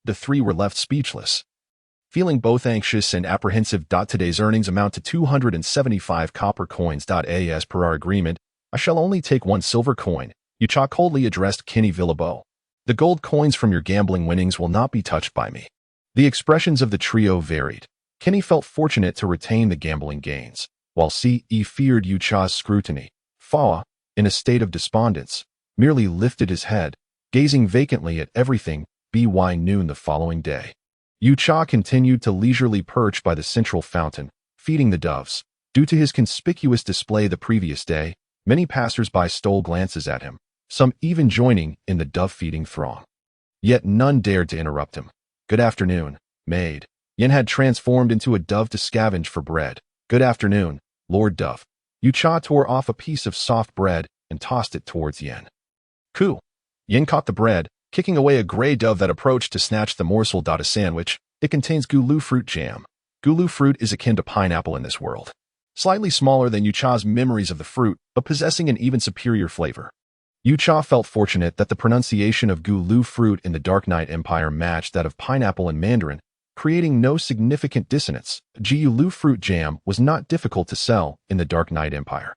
The three were left speechless. Feeling both anxious and apprehensive. Today's earnings amount to 275 copper coins. As per our agreement, I shall only take 1 silver coin. Yucha coldly addressed Kenny Villabo. The gold coins from your gambling winnings will not be touched by me. The expressions of the trio varied. Kenny felt fortunate to retain the gambling gains, while Ce feared Yucha's scrutiny. Fawa, in a state of despondence, merely lifted his head, gazing vacantly at everything. By noon the following day, Yucha continued to leisurely perch by the central fountain, feeding the doves. Due to his conspicuous display the previous day, many passers-by stole glances at him, some even joining in the dove-feeding throng. Yet none dared to interrupt him. Good afternoon, maid. Yen had transformed into a dove to scavenge for bread. Good afternoon, Lord Dove. Yucha tore off a piece of soft bread and tossed it towards Yen. Coo! Yen caught the bread, kicking away a gray dove that approached to snatch the morsel. A sandwich. It contains gulu fruit jam. Gulu fruit is akin to pineapple in this world. Slightly smaller than Yucha's memories of the fruit, but possessing an even superior flavor. Yucha felt fortunate that the pronunciation of gulu fruit in the Dark Knight Empire matched that of pineapple in Mandarin, creating no significant dissonance. Gulu fruit jam was not difficult to sell in the Dark Knight Empire.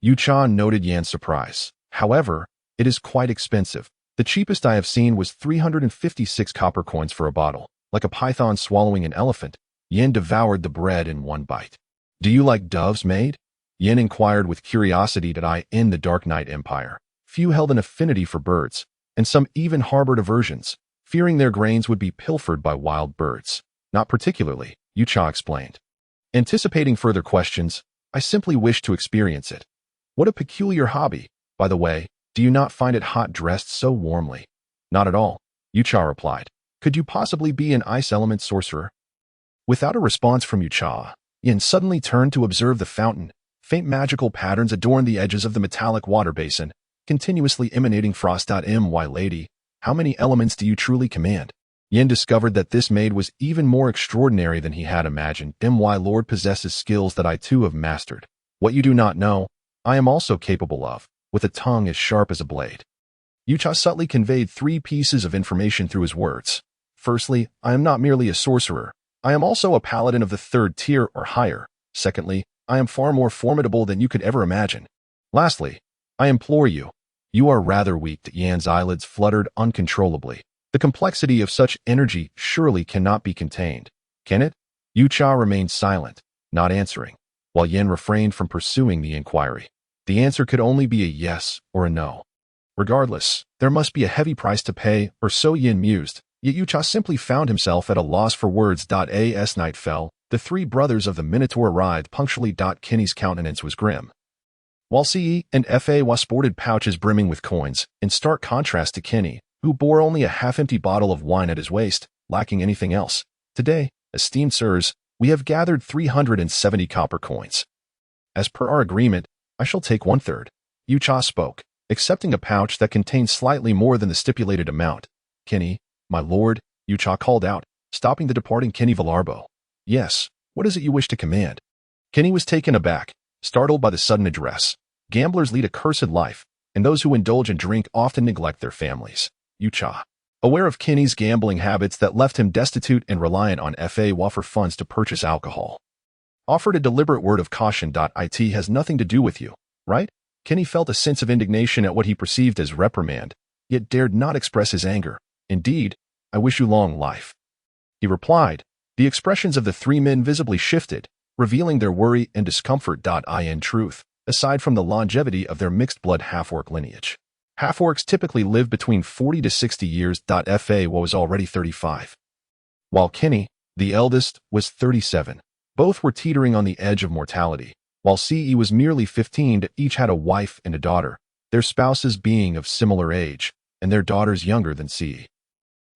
Yucha noted Yan's surprise. However, it is quite expensive. The cheapest I have seen was 356 copper coins for a bottle. Like a python swallowing an elephant, Yen devoured the bread in one bite. Do you like doves, maid? Yen inquired with curiosity. In the Dark Knight Empire, few held an affinity for birds, and some even harbored aversions, fearing their grains would be pilfered by wild birds. Not particularly, Yucha explained. Anticipating further questions, I simply wish to experience it. What a peculiar hobby, by the way. Do you not find it hot dressed so warmly? Not at all, Yucha replied. Could you possibly be an ice element sorcerer? Without a response from Yucha, Yen suddenly turned to observe the fountain. Faint magical patterns adorned the edges of the metallic water basin, continuously emanating frost. My lady, how many elements do you truly command? Yen discovered that this maid was even more extraordinary than he had imagined. My lord possesses skills that I too have mastered. What you do not know, I am also capable of, with a tongue as sharp as a blade. Yucha subtly conveyed 3 pieces of information through his words. Firstly, I am not merely a sorcerer. I am also a paladin of the 3rd tier or higher. Secondly, I am far more formidable than you could ever imagine. Lastly, I implore you. You are rather weak. Yan's eyelids fluttered uncontrollably. The complexity of such energy surely cannot be contained. Can it? Yucha remained silent, not answering, while Yen refrained from pursuing the inquiry. The answer could only be a yes or a no. Regardless, there must be a heavy price to pay, or so Yen mused, yet Yucha simply found himself at a loss for words. As night fell, the 3 brothers of the Minotaur arrived punctually. Kenny's countenance was grim, while Ce and Fawa sported pouches brimming with coins, in stark contrast to Kenny, who bore only a half-empty bottle of wine at his waist, lacking anything else. Today, esteemed sirs, we have gathered 370 copper coins. As per our agreement, I shall take 1/3. Yucha spoke, accepting a pouch that contained slightly more than the stipulated amount. Kenny, my lord, Yucha called out, stopping the departing Kenny Villarbo. Yes, what is it you wish to command? Kenny was taken aback, startled by the sudden address. Gamblers lead a cursed life, and those who indulge in drink often neglect their families. Yucha, aware of Kenny's gambling habits that left him destitute and reliant on Fawa for funds to purchase alcohol, offered a deliberate word of caution. It has nothing to do with you, right? Kenny felt a sense of indignation at what he perceived as reprimand, yet dared not express his anger. Indeed, I wish you long life. he replied. The expressions of the three men visibly shifted, revealing their worry and discomfort. In truth, aside from the longevity of their mixed-blood half-orc lineage, half-orcs typically live between 40 to 60 years. Fa was already 35, while Kenny, the eldest, was 37. Both were teetering on the edge of mortality, while Ce was merely 15. Each had a wife and a daughter, their spouses being of similar age, and their daughters younger than Ce.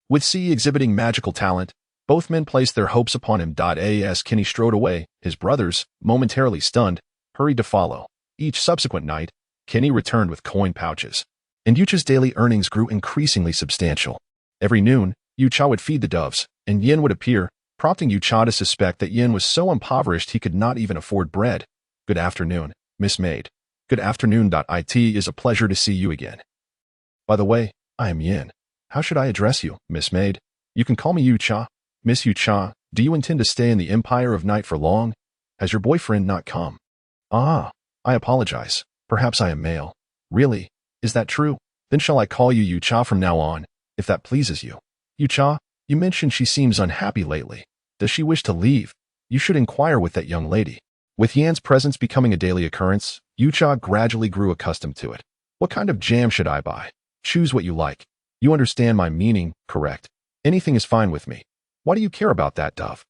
With Ce exhibiting magical talent, both men placed their hopes upon him. As Kenny strode away, his brothers, momentarily stunned, hurried to follow. Each subsequent night, Kenny returned with coin pouches, and Yucha's daily earnings grew increasingly substantial. Every noon, Yucha would feed the doves, and Yin would appear, prompting Yucha to suspect that Yin was so impoverished he could not even afford bread. Good afternoon, Miss Maid. Good afternoon. It is a pleasure to see you again. By the way, I am Yin. How should I address you, Miss Maid? You can call me Yucha. Miss Yucha, do you intend to stay in the Empire of Night for long? Has your boyfriend not come? Ah, I apologize. Perhaps I am male. Really? Is that true? Then shall I call you Yucha from now on, if that pleases you? Yucha, you mentioned she seems unhappy lately. Does she wish to leave? You should inquire with that young lady. With Yan's presence becoming a daily occurrence, Yucha gradually grew accustomed to it. What kind of jam should I buy? Choose what you like. You understand my meaning, correct? Anything is fine with me. Why do you care about that, dove?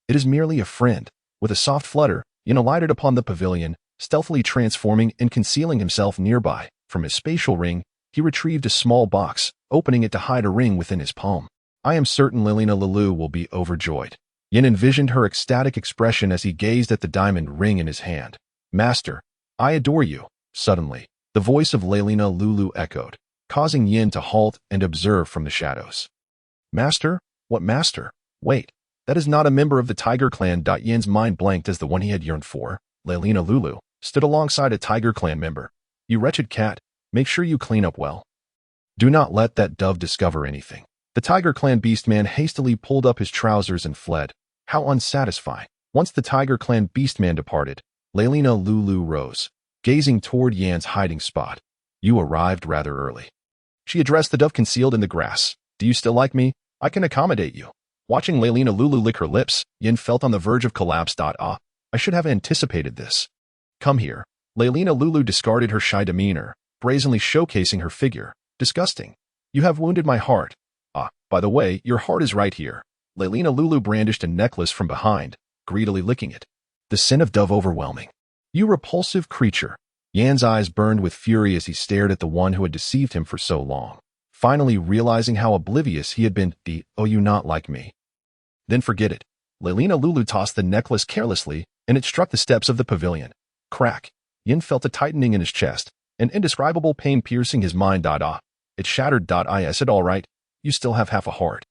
It is merely a friend. With a soft flutter, Yin alighted upon the pavilion, stealthily transforming and concealing himself nearby. From his spatial ring, he retrieved a small box, opening it to hide a ring within his palm. I am certain Lelina Lulu will be overjoyed. Yin envisioned her ecstatic expression as he gazed at the diamond ring in his hand. Master, I adore you. Suddenly, the voice of Lelina Lulu echoed, causing Yin to halt and observe from the shadows. Master? What master? Wait, that is not a member of the Tiger Clan. Yin's mind blanked as the one he had yearned for, Lelina Lulu, stood alongside a Tiger Clan member. You wretched cat, make sure you clean up well. Do not let that dove discover anything. The Tiger Clan Beastman hastily pulled up his trousers and fled. How unsatisfying. Once the Tiger Clan Beastman departed, Lelina Lulu rose, gazing toward Yan's hiding spot. You arrived rather early. She addressed the dove concealed in the grass. Do you still like me? I can accommodate you. Watching Lelina Lulu lick her lips, Yin felt on the verge of collapse. I should have anticipated this. Come here. Lelina Lulu discarded her shy demeanor, brazenly showcasing her figure. Disgusting. You have wounded my heart. By the way, your heart is right here. Lelina Lulu brandished a necklace from behind, greedily licking it. The sin of dove overwhelming. You repulsive creature. Yan's eyes burned with fury as he stared at the one who had deceived him for so long. Finally realizing how oblivious he had been. Oh, you not like me. Then forget it. Lelina Lulu tossed the necklace carelessly, and it struck the steps of the pavilion. Crack. Yin felt a tightening in his chest, an indescribable pain piercing his mind. It shattered. I said, all right, you still have half a heart.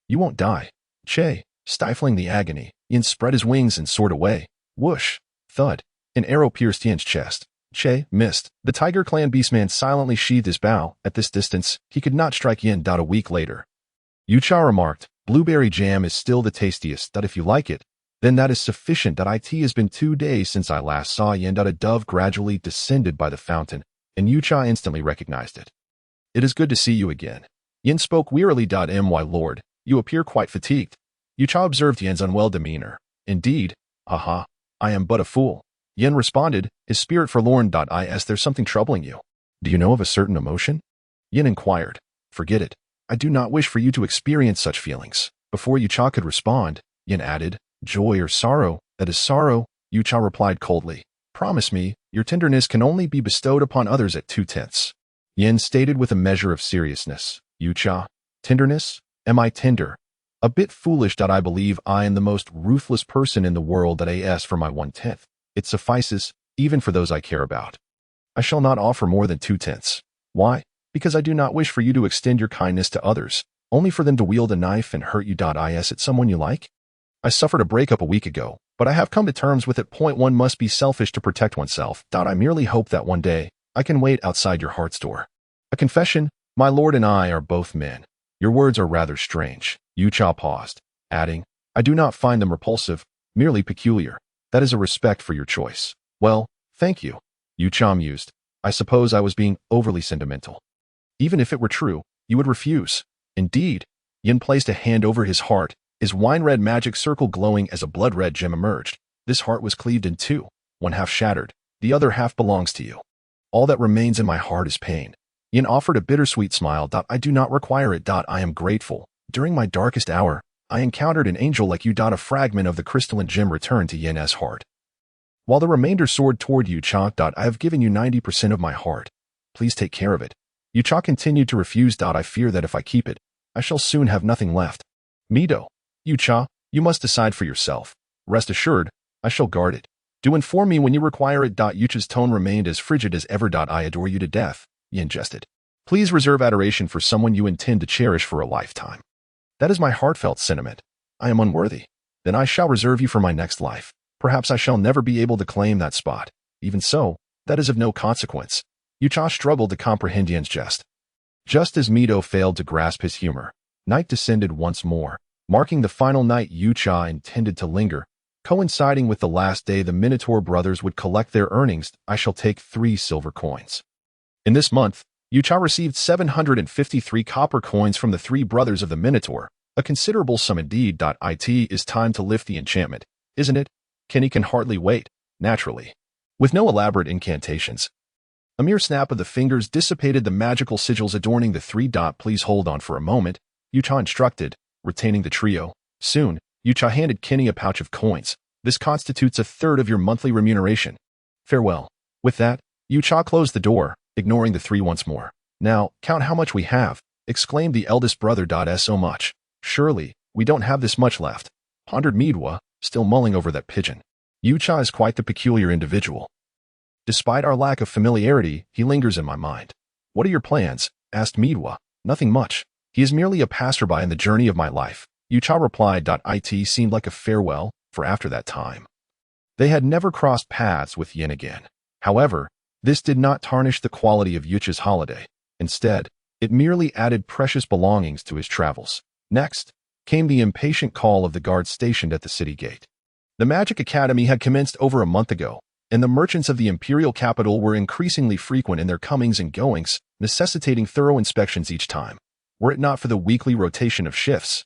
You won't die. Che. Stifling the agony, Yin spread his wings and soared away. Whoosh. Thud. An arrow pierced Yin's chest. Che missed. The Tiger Clan Beastman silently sheathed his bow. At this distance, he could not strike Yin. A week later, Yucha remarked, blueberry jam is still the tastiest. If you like it, then that is sufficient. It has been 2 days since I last saw Yin. A dove gradually descended by the fountain, and Yucha instantly recognized it. It is good to see you again. Yin spoke wearily. My lord, you appear quite fatigued. Yucha observed Yin's unwell demeanor. Indeed. I am but a fool. Yin responded, his spirit forlorn. Is there something troubling you? Do you know of a certain emotion? Yin inquired. Forget it. I do not wish for you to experience such feelings. Before Yucha could respond, Yin added, joy or sorrow. That is sorrow, Yucha replied coldly. Promise me, your tenderness can only be bestowed upon others at 2/10. Yin stated with a measure of seriousness. Yucha, tenderness? Am I tender? A bit foolish. I believe I am the most ruthless person in the world. As for my 1/10. It suffices, even for those I care about. I shall not offer more than 2/10. Why? Because I do not wish for you to extend your kindness to others, only for them to wield a knife and hurt you. Is it someone you like? I suffered a breakup a week ago, but I have come to terms with it. One must be selfish to protect oneself. I merely hope that one day, I can wait outside your heart's door. A confession, my lord and I are both men. Your words are rather strange. Yucha paused, adding, I do not find them repulsive, merely peculiar. That is a respect for your choice. Well, thank you. Yucha mused. I suppose I was being overly sentimental. Even if it were true, you would refuse. Indeed. Yin placed a hand over his heart, His wine-red magic circle glowing as a blood-red gem emerged. This heart was cleaved in two, one half shattered, the other half belongs to you. All that remains in my heart is pain. Yin offered a bittersweet smile. I do not require it. I am grateful. During my darkest hour, I encountered an angel like you. A fragment of the crystalline gem returned to Yin's heart, while the remainder soared toward Yu Cha. I have given you 90% of my heart. Please take care of it. Yu Cha continued to refuse. I fear that if I keep it, I shall soon have nothing left. Mido, Yu Cha, you must decide for yourself. Rest assured, I shall guard it. Do inform me when you require it. Yu Cha's tone remained as frigid as ever. I adore you to death, Yin jested. Please reserve adoration for someone you intend to cherish for a lifetime. That is my heartfelt sentiment. I am unworthy. Then I shall reserve you for my next life. Perhaps I shall never be able to claim that spot. Even so, that is of no consequence. Yu Cha struggled to comprehend Yin's jest. Just as Mido failed to grasp his humor, night descended once more, marking the final night Yu Cha intended to linger. Coinciding with the last day the Minotaur brothers would collect their earnings, I shall take 3 silver coins. In this month, Yu Cha received 753 copper coins from the 3 brothers of the Minotaur, a considerable sum indeed. It is time to lift the enchantment, isn't it? Kenny can hardly wait, naturally. With no elaborate incantations, a mere snap of the fingers dissipated the magical sigils adorning the 3. Please hold on for a moment, Yu Cha instructed, retaining the trio. Soon, Yu Cha handed Kenny a pouch of coins. This constitutes a third of your monthly remuneration. Farewell. With that, Yu Cha closed the door, ignoring the 3 once more. Now, count how much we have, exclaimed the eldest brother. So much. Surely, we don't have this much left, pondered Midwa, still mulling over that pigeon. Yu Cha is quite the peculiar individual. Despite our lack of familiarity, he lingers in my mind. What are your plans? Asked Midwa. Nothing much. He is merely a passerby in the journey of my life. Yu Cha replied. It seemed like a farewell, for after that time, they had never crossed paths with Yin again. However, this did not tarnish the quality of Yu Cha's holiday. Instead, it merely added precious belongings to his travels. Next, came the impatient call of the guards stationed at the city gate. The Magic Academy had commenced over a month ago, and the merchants of the imperial capital were increasingly frequent in their comings and goings, necessitating thorough inspections each time. Were it not for the weekly rotation of shifts,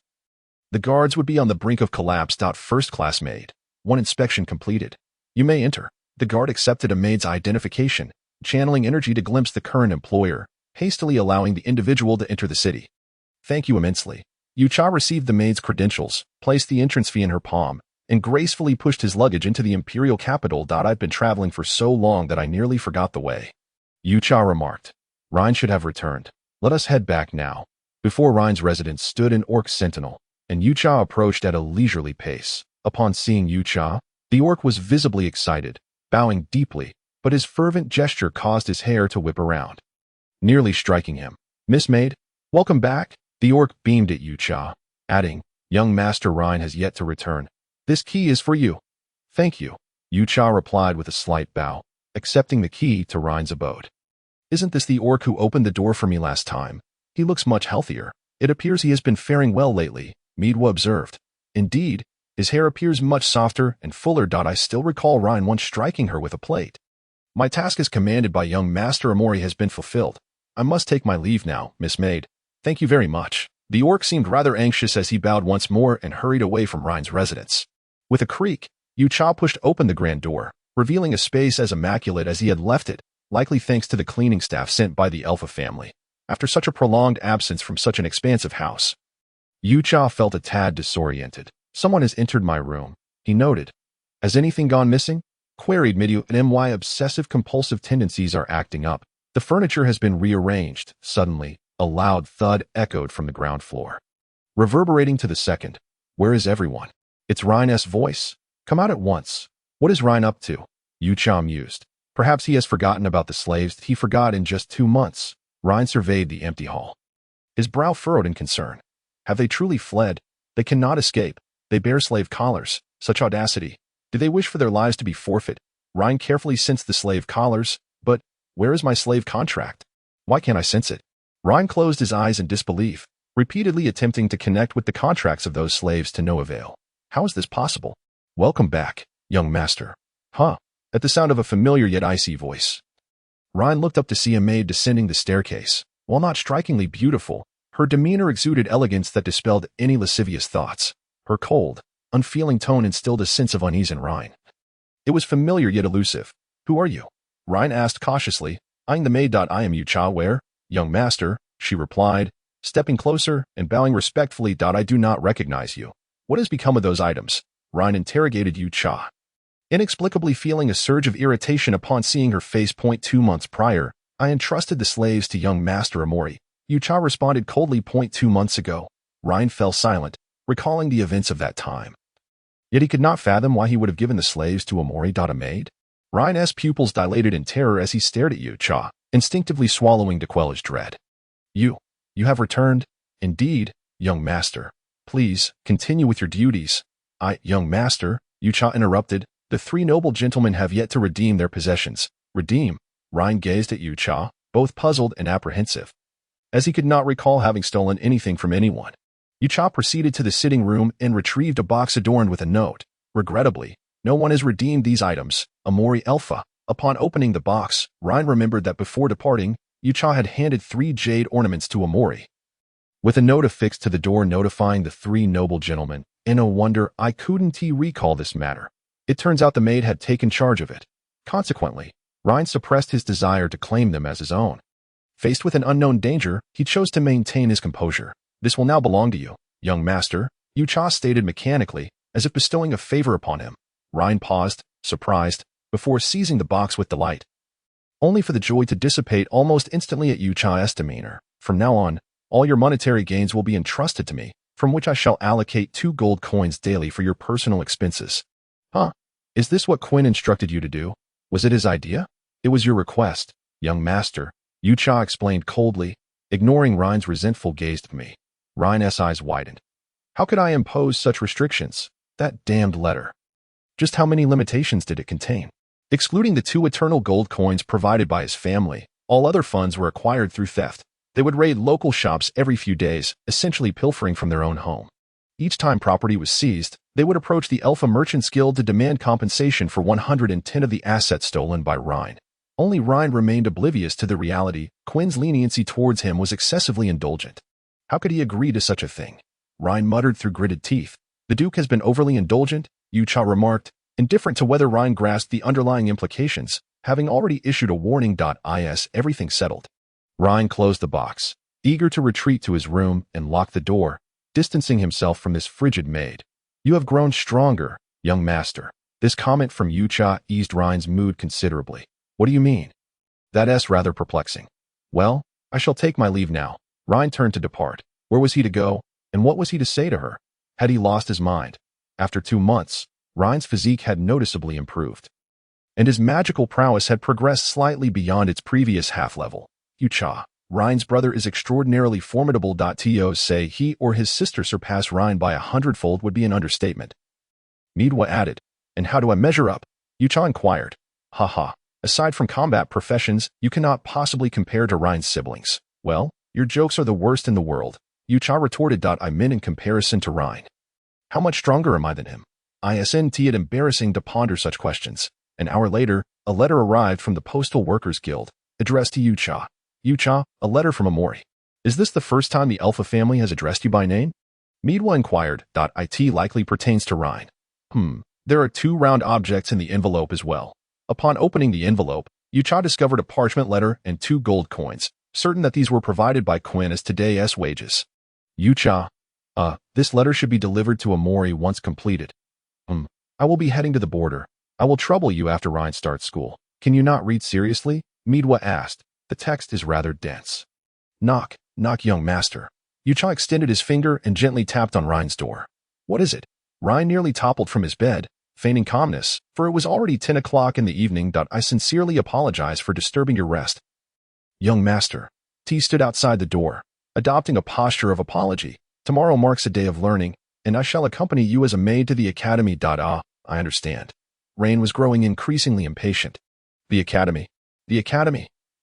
the guards would be on the brink of collapse. First-class maid. One inspection completed. You may enter. The guard accepted a maid's identification, channeling energy to glimpse the current employer, hastily allowing the individual to enter the city. Thank you immensely. Yu Cha received the maid's credentials, placed the entrance fee in her palm, and gracefully pushed his luggage into the imperial capital. I've been traveling for so long that I nearly forgot the way. Yu Cha remarked. Rhine should have returned. Let us head back now. Before Rhine's residence stood an orc sentinel, and Yu Cha approached at a leisurely pace. Upon seeing Yu Cha, the orc was visibly excited, bowing deeply, but his fervent gesture caused his hair to whip around, nearly striking him. Miss Maid, welcome back. The orc beamed at Yu Cha, adding, young Master Rhine has yet to return. This key is for you. Thank you. Yu Cha replied with a slight bow, accepting the key to Rhine's abode. Isn't this the orc who opened the door for me last time? He looks much healthier. It appears he has been faring well lately, Midwa observed. Indeed, his hair appears much softer and fuller. I still recall Rhine once striking her with a plate. My task as commanded by young Master Amori has been fulfilled. I must take my leave now, Miss Maid. Thank you very much. The orc seemed rather anxious as he bowed once more and hurried away from Rhine's residence. With a creak, Yu Cha pushed open the grand door, revealing a space as immaculate as he had left it, likely thanks to the cleaning staff sent by the Alpha family. After such a prolonged absence from such an expansive house, Yu Cha felt a tad disoriented. Someone has entered my room, he noted. Has anything gone missing? Queried Midyu, and my obsessive-compulsive tendencies are acting up. The furniture has been rearranged. Suddenly, a loud thud echoed from the ground floor, reverberating to the second. Where is everyone? It's Rhine's voice. Come out at once. What is Rhine up to? Yu Cha mused. Perhaps he has forgotten about the slaves he forgot in just 2 months. Rhine surveyed the empty hall, his brow furrowed in concern. Have they truly fled? They cannot escape. They bear slave collars. Such audacity. Do they wish for their lives to be forfeit? Rhine carefully sensed the slave collars, but where is my slave contract? Why can't I sense it? Rhine closed his eyes in disbelief, repeatedly attempting to connect with the contracts of those slaves to no avail. How is this possible? Welcome back, young master. Huh? At the sound of a familiar yet icy voice, Rhine looked up to see a maid descending the staircase. While not strikingly beautiful, her demeanor exuded elegance that dispelled any lascivious thoughts. Her cold, unfeeling tone instilled a sense of unease in Ryan. It was familiar yet elusive. "Who are you?" Ryan asked cautiously, eyeing the maid. "I am Yu-cha. Where?" "Young master," she replied, stepping closer and bowing respectfully. "I do not recognize you. What has become of those items?" Ryan interrogated Yu-cha, inexplicably feeling a surge of irritation upon seeing her face. 2 months prior, I entrusted the slaves to young Master Amori. Yu-cha responded coldly. 2 months ago. Ryan fell silent, recalling the events of that time. Yet he could not fathom why he would have given the slaves to Amori. A maid? Ryan's pupils dilated in terror as he stared at Yu-cha, instinctively swallowing to quell his dread. You have returned? Indeed, young master. Please, continue with your duties." Young master," Yu-cha interrupted, "the three noble gentlemen have yet to redeem their possessions." "Redeem?" Ryan gazed at Yu-cha, both puzzled and apprehensive, as he could not recall having stolen anything from anyone. Yu-cha proceeded to the sitting room and retrieved a box adorned with a note. "Regrettably, no one has redeemed these items, Amori Alpha." Upon opening the box, Ryan remembered that before departing, Yu-cha had handed 3 jade ornaments to Amori, with a note affixed to the door notifying the 3 noble gentlemen. "No wonder I couldn't recall this matter. It turns out the maid had taken charge of it." Consequently, Ryan suppressed his desire to claim them as his own. Faced with an unknown danger, he chose to maintain his composure. "This will now belong to you, young master," Yu-cha stated mechanically, as if bestowing a favor upon him. Ryan paused, surprised, before seizing the box with delight, only for the joy to dissipate almost instantly at Yu-cha's demeanor. "From now on, all your monetary gains will be entrusted to me, from which I shall allocate 2 gold coins daily for your personal expenses." "Huh? Is this what Quinn instructed you to do? Was it his idea?" "It was your request, young master," Yu-cha explained coldly, ignoring Ryan's resentful gaze at me. Ryan's eyes widened. How could I impose such restrictions? That damned letter. Just how many limitations did it contain? Excluding the 2 eternal gold coins provided by his family, all other funds were acquired through theft. They would raid local shops every few days, essentially pilfering from their own home. Each time property was seized, they would approach the Alpha Merchants Guild to demand compensation for 110 of the assets stolen by Ryan. Only Ryan remained oblivious to the reality. Quinn's leniency towards him was excessively indulgent. How could he agree to such a thing? Ryan muttered through gritted teeth. "The Duke has been overly indulgent," Yu-cha remarked, indifferent to whether Ryan grasped the underlying implications, having already issued a warning. Is everything settled? Ryan closed the box, eager to retreat to his room and lock the door, distancing himself from this frigid maid. "You have grown stronger, young master." This comment from Yu-cha eased Ryan's mood considerably. "What do you mean?" "That's rather perplexing." "Well, I shall take my leave now." Ryan turned to depart. Where was he to go, and what was he to say to her? Had he lost his mind? After 2 months, Ryan's physique had noticeably improved, and his magical prowess had progressed slightly beyond its previous half-level. Yu-cha, Ryan's brother, is extraordinarily formidable. To say he or his sister surpass Ryan by 100-fold would be an understatement. Midwa added. "And how do I measure up?" Yu-cha inquired. "Ha. Aside from combat professions, you cannot possibly compare to Ryan's siblings." "Well, your jokes are the worst in the world," Yu-cha retorted. "I meant in comparison to Ryan. How much stronger am I than him?" Isn't it embarrassing to ponder such questions? An hour later, a letter arrived from the Postal Workers Guild, addressed to Yu-cha. "Yu-cha, a letter from Amori. Is this the first time the Alpha family has addressed you by name?" Midwa inquired. "It likely pertains to Ryan." There are 2 round objects in the envelope as well." Upon opening the envelope, Yu-cha discovered a parchment letter and 2 gold coins, certain that these were provided by Quinn as today's wages. "Yu-cha, this letter should be delivered to Amori once completed." "I will be heading to the border. I will trouble you after Ryan starts school." "Can you not read seriously?" Midwa asked. "The text is rather dense." Knock, young master." Yu-cha extended his finger and gently tapped on Ryan's door. "What is it?" Ryan nearly toppled from his bed, feigning calmness, for it was already 10 o'clock in the evening. "I sincerely apologize for disturbing your rest." "Young master." T stood outside the door, adopting a posture of apology. "Tomorrow marks a day of learning, and I shall accompany you as a maid to the academy. I understand." Rain was growing increasingly impatient. The academy.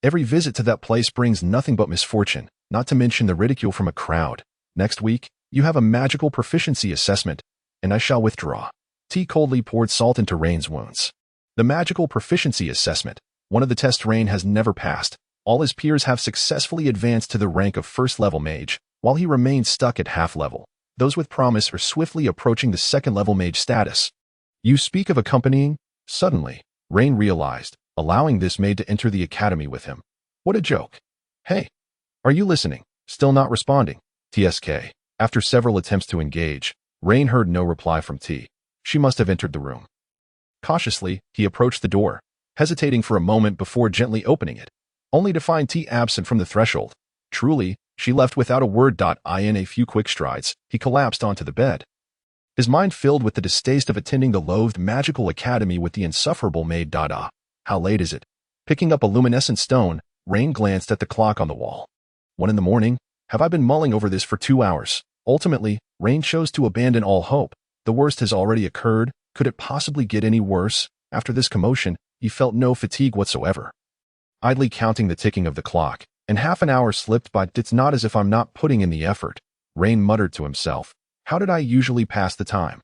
Every visit to that place brings nothing but misfortune, not to mention the ridicule from a crowd. Next week, you have a magical proficiency assessment, and I shall withdraw. T coldly poured salt into Rain's wounds. The magical proficiency assessment, one of the tests Rain has never passed. All his peers have successfully advanced to the rank of first-level mage, while he remains stuck at half-level. those with promise are swiftly approaching the second-level mage status. You speak of accompanying? Suddenly, Rain realized, allowing this maid to enter the academy with him. What a joke. Hey, are you listening? Still not responding. TSK. After several attempts to engage, Rain heard no reply from T. She must have entered the room. Cautiously, he approached the door, hesitating for a moment before gently opening it, only to find T absent from the threshold. Truly, she left without a word. In a few quick strides, he collapsed onto the bed. His mind filled with the distaste of attending the loathed magical academy with the insufferable maid. How late is it? Picking up a luminescent stone, Rain glanced at the clock on the wall. 1 in the morning? Have I been mulling over this for 2 hours? Ultimately, Rain chose to abandon all hope. The worst has already occurred. Could it possibly get any worse? After this commotion, he felt no fatigue whatsoever. Idly counting the ticking of the clock, and half an hour slipped by. It's not as if I'm not putting in the effort, Rain muttered to himself. How did I usually pass the time?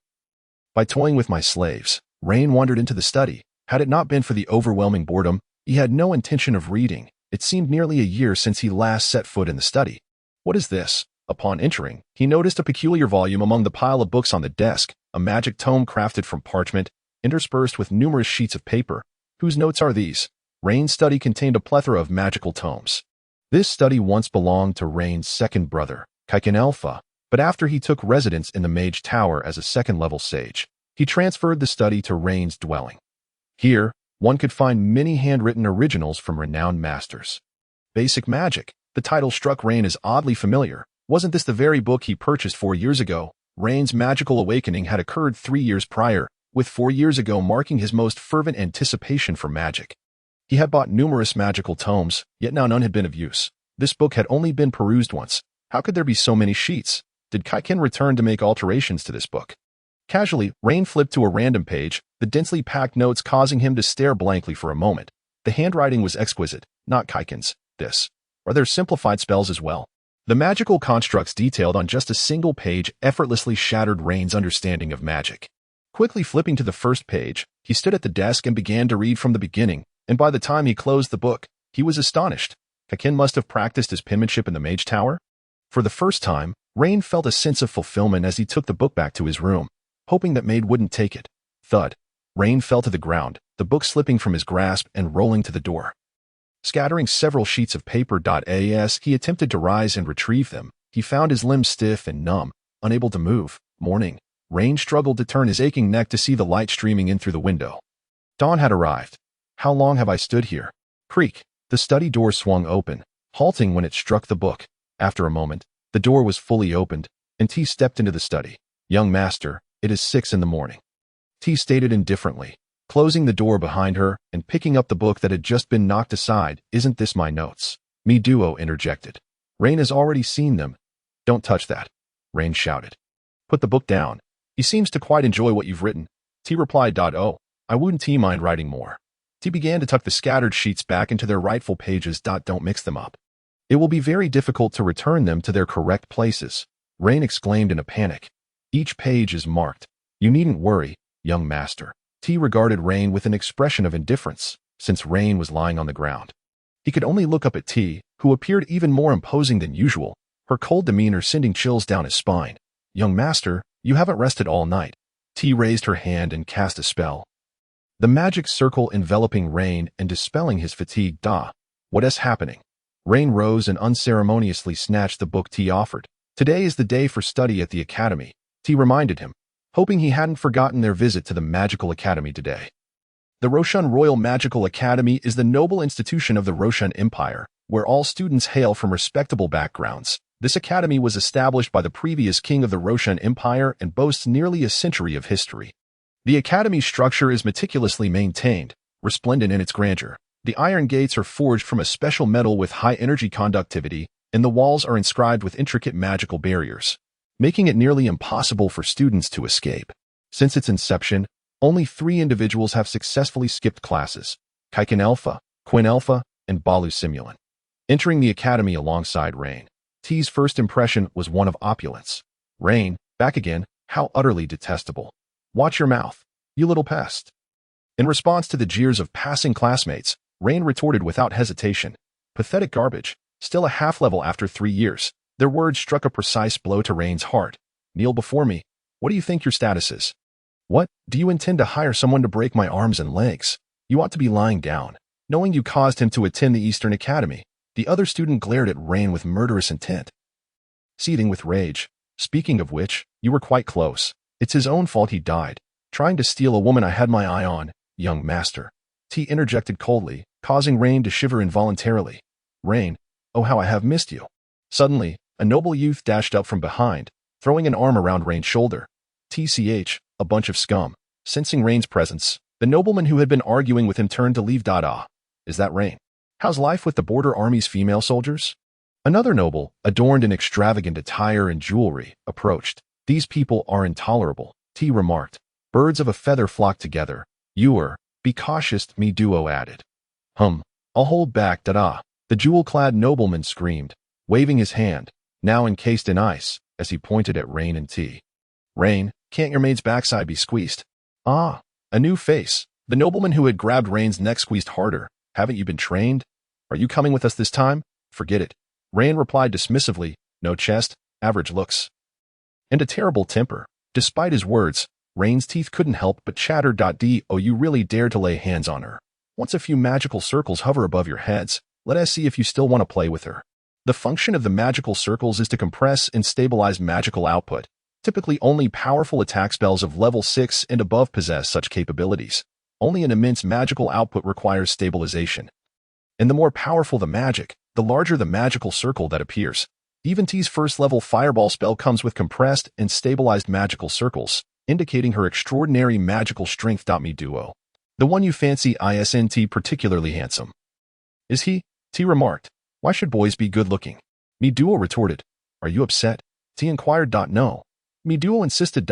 By toying with my slaves. Rain wandered into the study. Had it not been for the overwhelming boredom, he had no intention of reading. It seemed nearly a year since he last set foot in the study. What is this? Upon entering, he noticed a peculiar volume among the pile of books on the desk, a magic tome crafted from parchment, interspersed with numerous sheets of paper. Whose notes are these? Rain's study contained a plethora of magical tomes. This study once belonged to Rain's second brother, akin, but after he took residence in the Mage Tower as a second-level sage, he transferred the study to Rain's dwelling. Here, one could find many handwritten originals from renowned masters. Basic Magic. The title struck Rain as oddly familiar. Wasn't this the very book he purchased 4 years ago? Rain's magical awakening had occurred 3 years prior, with 4 years ago marking his most fervent anticipation for magic. He had bought numerous magical tomes, yet now none had been of use. This book had only been perused once. How could there be so many sheets? Did Kaikin return to make alterations to this book? Casually, Rain flipped to a random page, the densely packed notes causing him to stare blankly for a moment. The handwriting was exquisite, not Kaikin's. Are there simplified spells as well? The magical constructs detailed on just a single page effortlessly shattered Rain's understanding of magic. Quickly flipping to the first page, he stood at the desk and began to read from the beginning, and by the time he closed the book, he was astonished. Akin must have practiced his penmanship in the Mage Tower. For the first time, Rain felt a sense of fulfillment as he took the book back to his room, hoping that Maid wouldn't take it. Thud. Rain fell to the ground, the book slipping from his grasp and rolling to the door. Scattering several sheets of paper. As he attempted to rise and retrieve them, he found his limbs stiff and numb, unable to move. Morning. Rain struggled to turn his aching neck to see the light streaming in through the window. Dawn had arrived. How long have I stood here? Creak. The study door swung open, halting when it struck the book. After a moment, the door was fully opened, and T stepped into the study. Young master, it is 6 in the morning. T stated indifferently, closing the door behind her and picking up the book that had just been knocked aside. Isn't this my notes? Me Duo interjected. Rain has already seen them. Don't touch that, Rain shouted. Put the book down. He seems to quite enjoy what you've written. T replied. Oh, I wouldn't T mind writing more. T began to tuck the scattered sheets back into their rightful pages. Don't mix them up. It will be very difficult to return them to their correct places, Rain exclaimed in a panic. Each page is marked. You needn't worry, young master. T regarded Rain with an expression of indifference, since Rain was lying on the ground. He could only look up at T, who appeared even more imposing than usual, her cold demeanor sending chills down his spine. Young master, you haven't rested all night. T raised her hand and cast a spell. The magic circle enveloping Rain and dispelling his fatigue. What is happening? Rain rose and unceremoniously snatched the book T offered. Today is the day for study at the academy, T reminded him, hoping he hadn't forgotten their visit to the Magical Academy today. The Roshan Royal Magical Academy is the noble institution of the Roshan Empire, where all students hail from respectable backgrounds. This academy was established by the previous king of the Roshan Empire and boasts nearly a century of history. The academy's structure is meticulously maintained, resplendent in its grandeur. The iron gates are forged from a special metal with high energy conductivity, and the walls are inscribed with intricate magical barriers, making it nearly impossible for students to escape. Since its inception, only 3 individuals have successfully skipped classes: Kaikin Alpha, Quinn Alpha, and Balu Simulan. Entering the academy alongside Rain, T's first impression was one of opulence. Rain, back again, how utterly detestable. Watch your mouth, you little pest. In response to the jeers of passing classmates, Rain retorted without hesitation. Pathetic garbage, still a half-level after 3 years. Their words struck a precise blow to Rain's heart. Kneel before me. What do you think your status is? What, do you intend to hire someone to break my arms and legs? You ought to be lying down. Knowing you caused him to attend the Eastern Academy, the other student glared at Rain with murderous intent. Seething with rage. Speaking of which, you were quite close. It's his own fault he died. Trying to steal a woman I had my eye on, young master. T interjected coldly, causing Rain to shiver involuntarily. Rain, oh how I have missed you. Suddenly, a noble youth dashed up from behind, throwing an arm around Rain's shoulder. TCH, a bunch of scum. Sensing Rain's presence, the nobleman who had been arguing with him turned to leave. Is that Rain? How's life with the border army's female soldiers? Another noble, adorned in extravagant attire and jewelry, approached. These people are intolerable, T remarked. Birds of a feather flock together. Be cautious, me duo added. I'll hold back, The jewel-clad nobleman screamed, waving his hand, now encased in ice, as he pointed at Rain and T. Rain, can't your maid's backside be squeezed? A new face. The nobleman who had grabbed Rain's neck squeezed harder. Haven't you been trained? Are you coming with us this time? Forget it. Rain replied dismissively, no chest, average looks. And a terrible temper. Despite his words, Rain's teeth couldn't help but chatter. Oh, you really dared to lay hands on her. Once a few magical circles hover above your heads, let us see if you still want to play with her. The function of the magical circles is to compress and stabilize magical output. Typically only powerful attack spells of level 6 and above possess such capabilities. Only an immense magical output requires stabilization. And the more powerful the magic, the larger the magical circle that appears. Even T's first-level fireball spell comes with compressed and stabilized magical circles, indicating her extraordinary magical strength. Me duo. The one you fancy isn't particularly handsome. Is he? T remarked. Why should boys be good-looking? Me duo retorted. Are you upset? T inquired. No. Me duo insisted.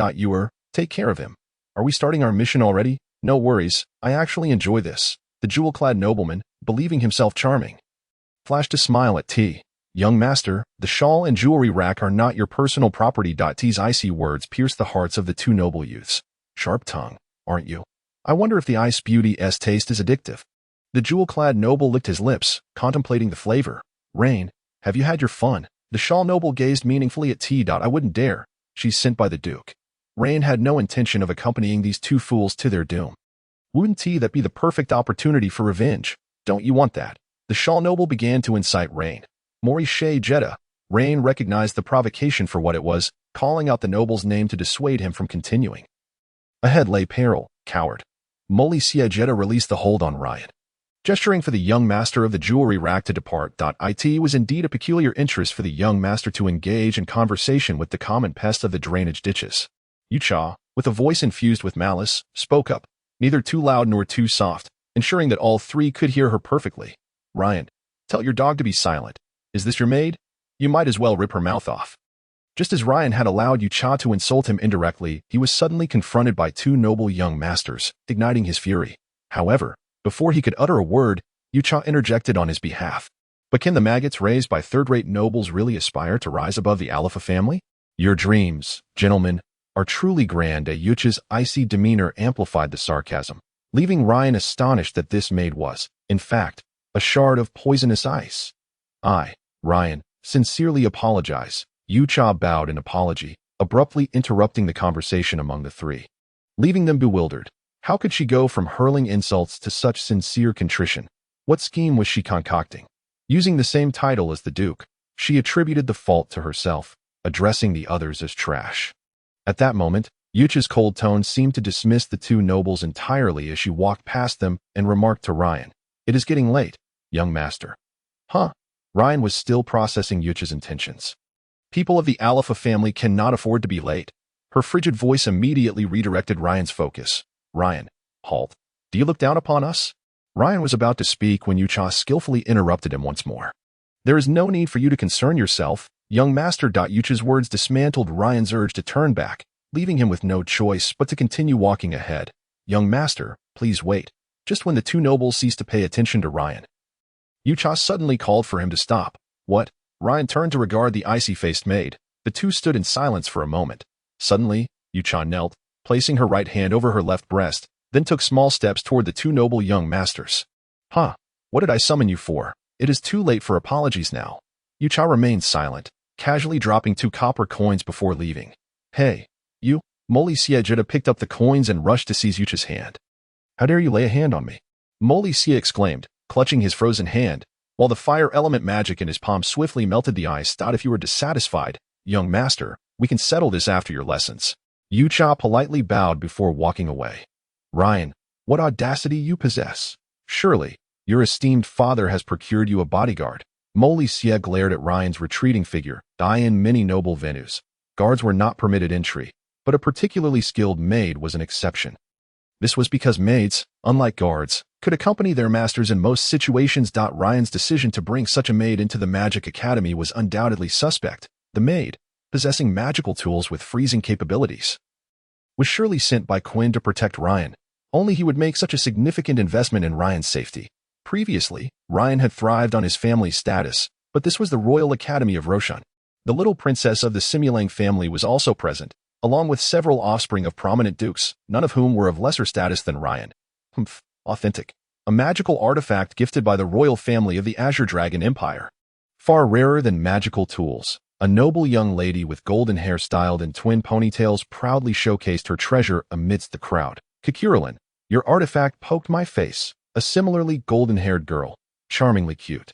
Take care of him. Are we starting our mission already? No worries, I actually enjoy this. The jewel-clad nobleman, believing himself charming, flashed a smile at T. Young master, the shawl and jewelry rack are not your personal property. T's icy words pierced the hearts of the two noble youths. Sharp tongue, aren't you? I wonder if the ice beauty's taste is addictive. The jewel-clad noble licked his lips, contemplating the flavor. Rain, have you had your fun? The shawl noble gazed meaningfully at T. I wouldn't dare. She's sent by the Duke. Rain had no intention of accompanying these two fools to their doom. Wouldn't that be the perfect opportunity for revenge? Don't you want that? The shawl noble began to incite Rain. Morishe Jetta. Rain recognized the provocation for what it was, calling out the noble's name to dissuade him from continuing. Ahead lay peril, coward. Morishe Jetta released the hold on Ryan. Gesturing for the young master of the jewelry rack to depart. It was indeed a peculiar interest for the young master to engage in conversation with the common pest of the drainage ditches. Yucha, with a voice infused with malice, spoke up, neither too loud nor too soft, ensuring that all three could hear her perfectly. Ryan, tell your dog to be silent. Is this your maid? You might as well rip her mouth off. Just as Ryan had allowed Yucha to insult him indirectly, he was suddenly confronted by two noble young masters, igniting his fury. However, before he could utter a word, Yucha interjected on his behalf. But can the maggots raised by third-rate nobles really aspire to rise above the Alpha family? Your dreams, gentlemen, are truly grand. Yucha's icy demeanor amplified the sarcasm, leaving Ryan astonished that this maid was, in fact, a shard of poisonous ice. I, Ryan, sincerely apologize. Yucha bowed in apology, abruptly interrupting the conversation among the three, leaving them bewildered. How could she go from hurling insults to such sincere contrition? What scheme was she concocting? Using the same title as the Duke, she attributed the fault to herself, addressing the others as trash. At that moment, Yucha's cold tone seemed to dismiss the two nobles entirely as she walked past them and remarked to Ryan, "It is getting late, young master." Huh? Ryan was still processing Yucha's intentions. People of the Alpha family cannot afford to be late. Her frigid voice immediately redirected Ryan's focus. Ryan, halt. Do you look down upon us? Ryan was about to speak when Yucha skillfully interrupted him once more. There is no need for you to concern yourself, young master. Yucha's words dismantled Ryan's urge to turn back, leaving him with no choice but to continue walking ahead. Young master, please wait. Just when the two nobles ceased to pay attention to Ryan, Yucha suddenly called for him to stop. What? Ryan turned to regard the icy-faced maid. The two stood in silence for a moment. Suddenly, Yucha knelt, placing her right hand over her left breast, then took small steps toward the two noble young masters. Huh? What did I summon you for? It is too late for apologies now. Yucha remained silent, casually dropping 2 copper coins before leaving. Hey, you. Molly Siejita picked up the coins and rushed to seize Yucha's hand. How dare you lay a hand on me? Molly Sia exclaimed, clutching his frozen hand, while the fire element magic in his palm swiftly melted the ice. Thought if you were dissatisfied, young master, we can settle this after your lessons. Yucha politely bowed before walking away. Ryan, what audacity you possess. Surely, your esteemed father has procured you a bodyguard. Molly Sia glared at Ryan's retreating figure. In many noble venues, guards were not permitted entry, but a particularly skilled maid was an exception. This was because maids, unlike guards, could accompany their masters in most situations. Ryan's decision to bring such a maid into the Magic Academy was undoubtedly suspect. The maid, possessing magical tools with freezing capabilities, was surely sent by Quinn to protect Ryan. Only he would make such a significant investment in Ryan's safety. Previously, Ryan had thrived on his family's status, but this was the Royal Academy of Roshan. The little princess of the Simulang family was also present, along with several offspring of prominent dukes, none of whom were of lesser status than Ryan. Authentic. A magical artifact gifted by the royal family of the Azure Dragon Empire. Far rarer than magical tools, a noble young lady with golden hair styled in twin ponytails proudly showcased her treasure amidst the crowd. Kakuralin, your artifact poked my face. A similarly golden-haired girl, charmingly cute,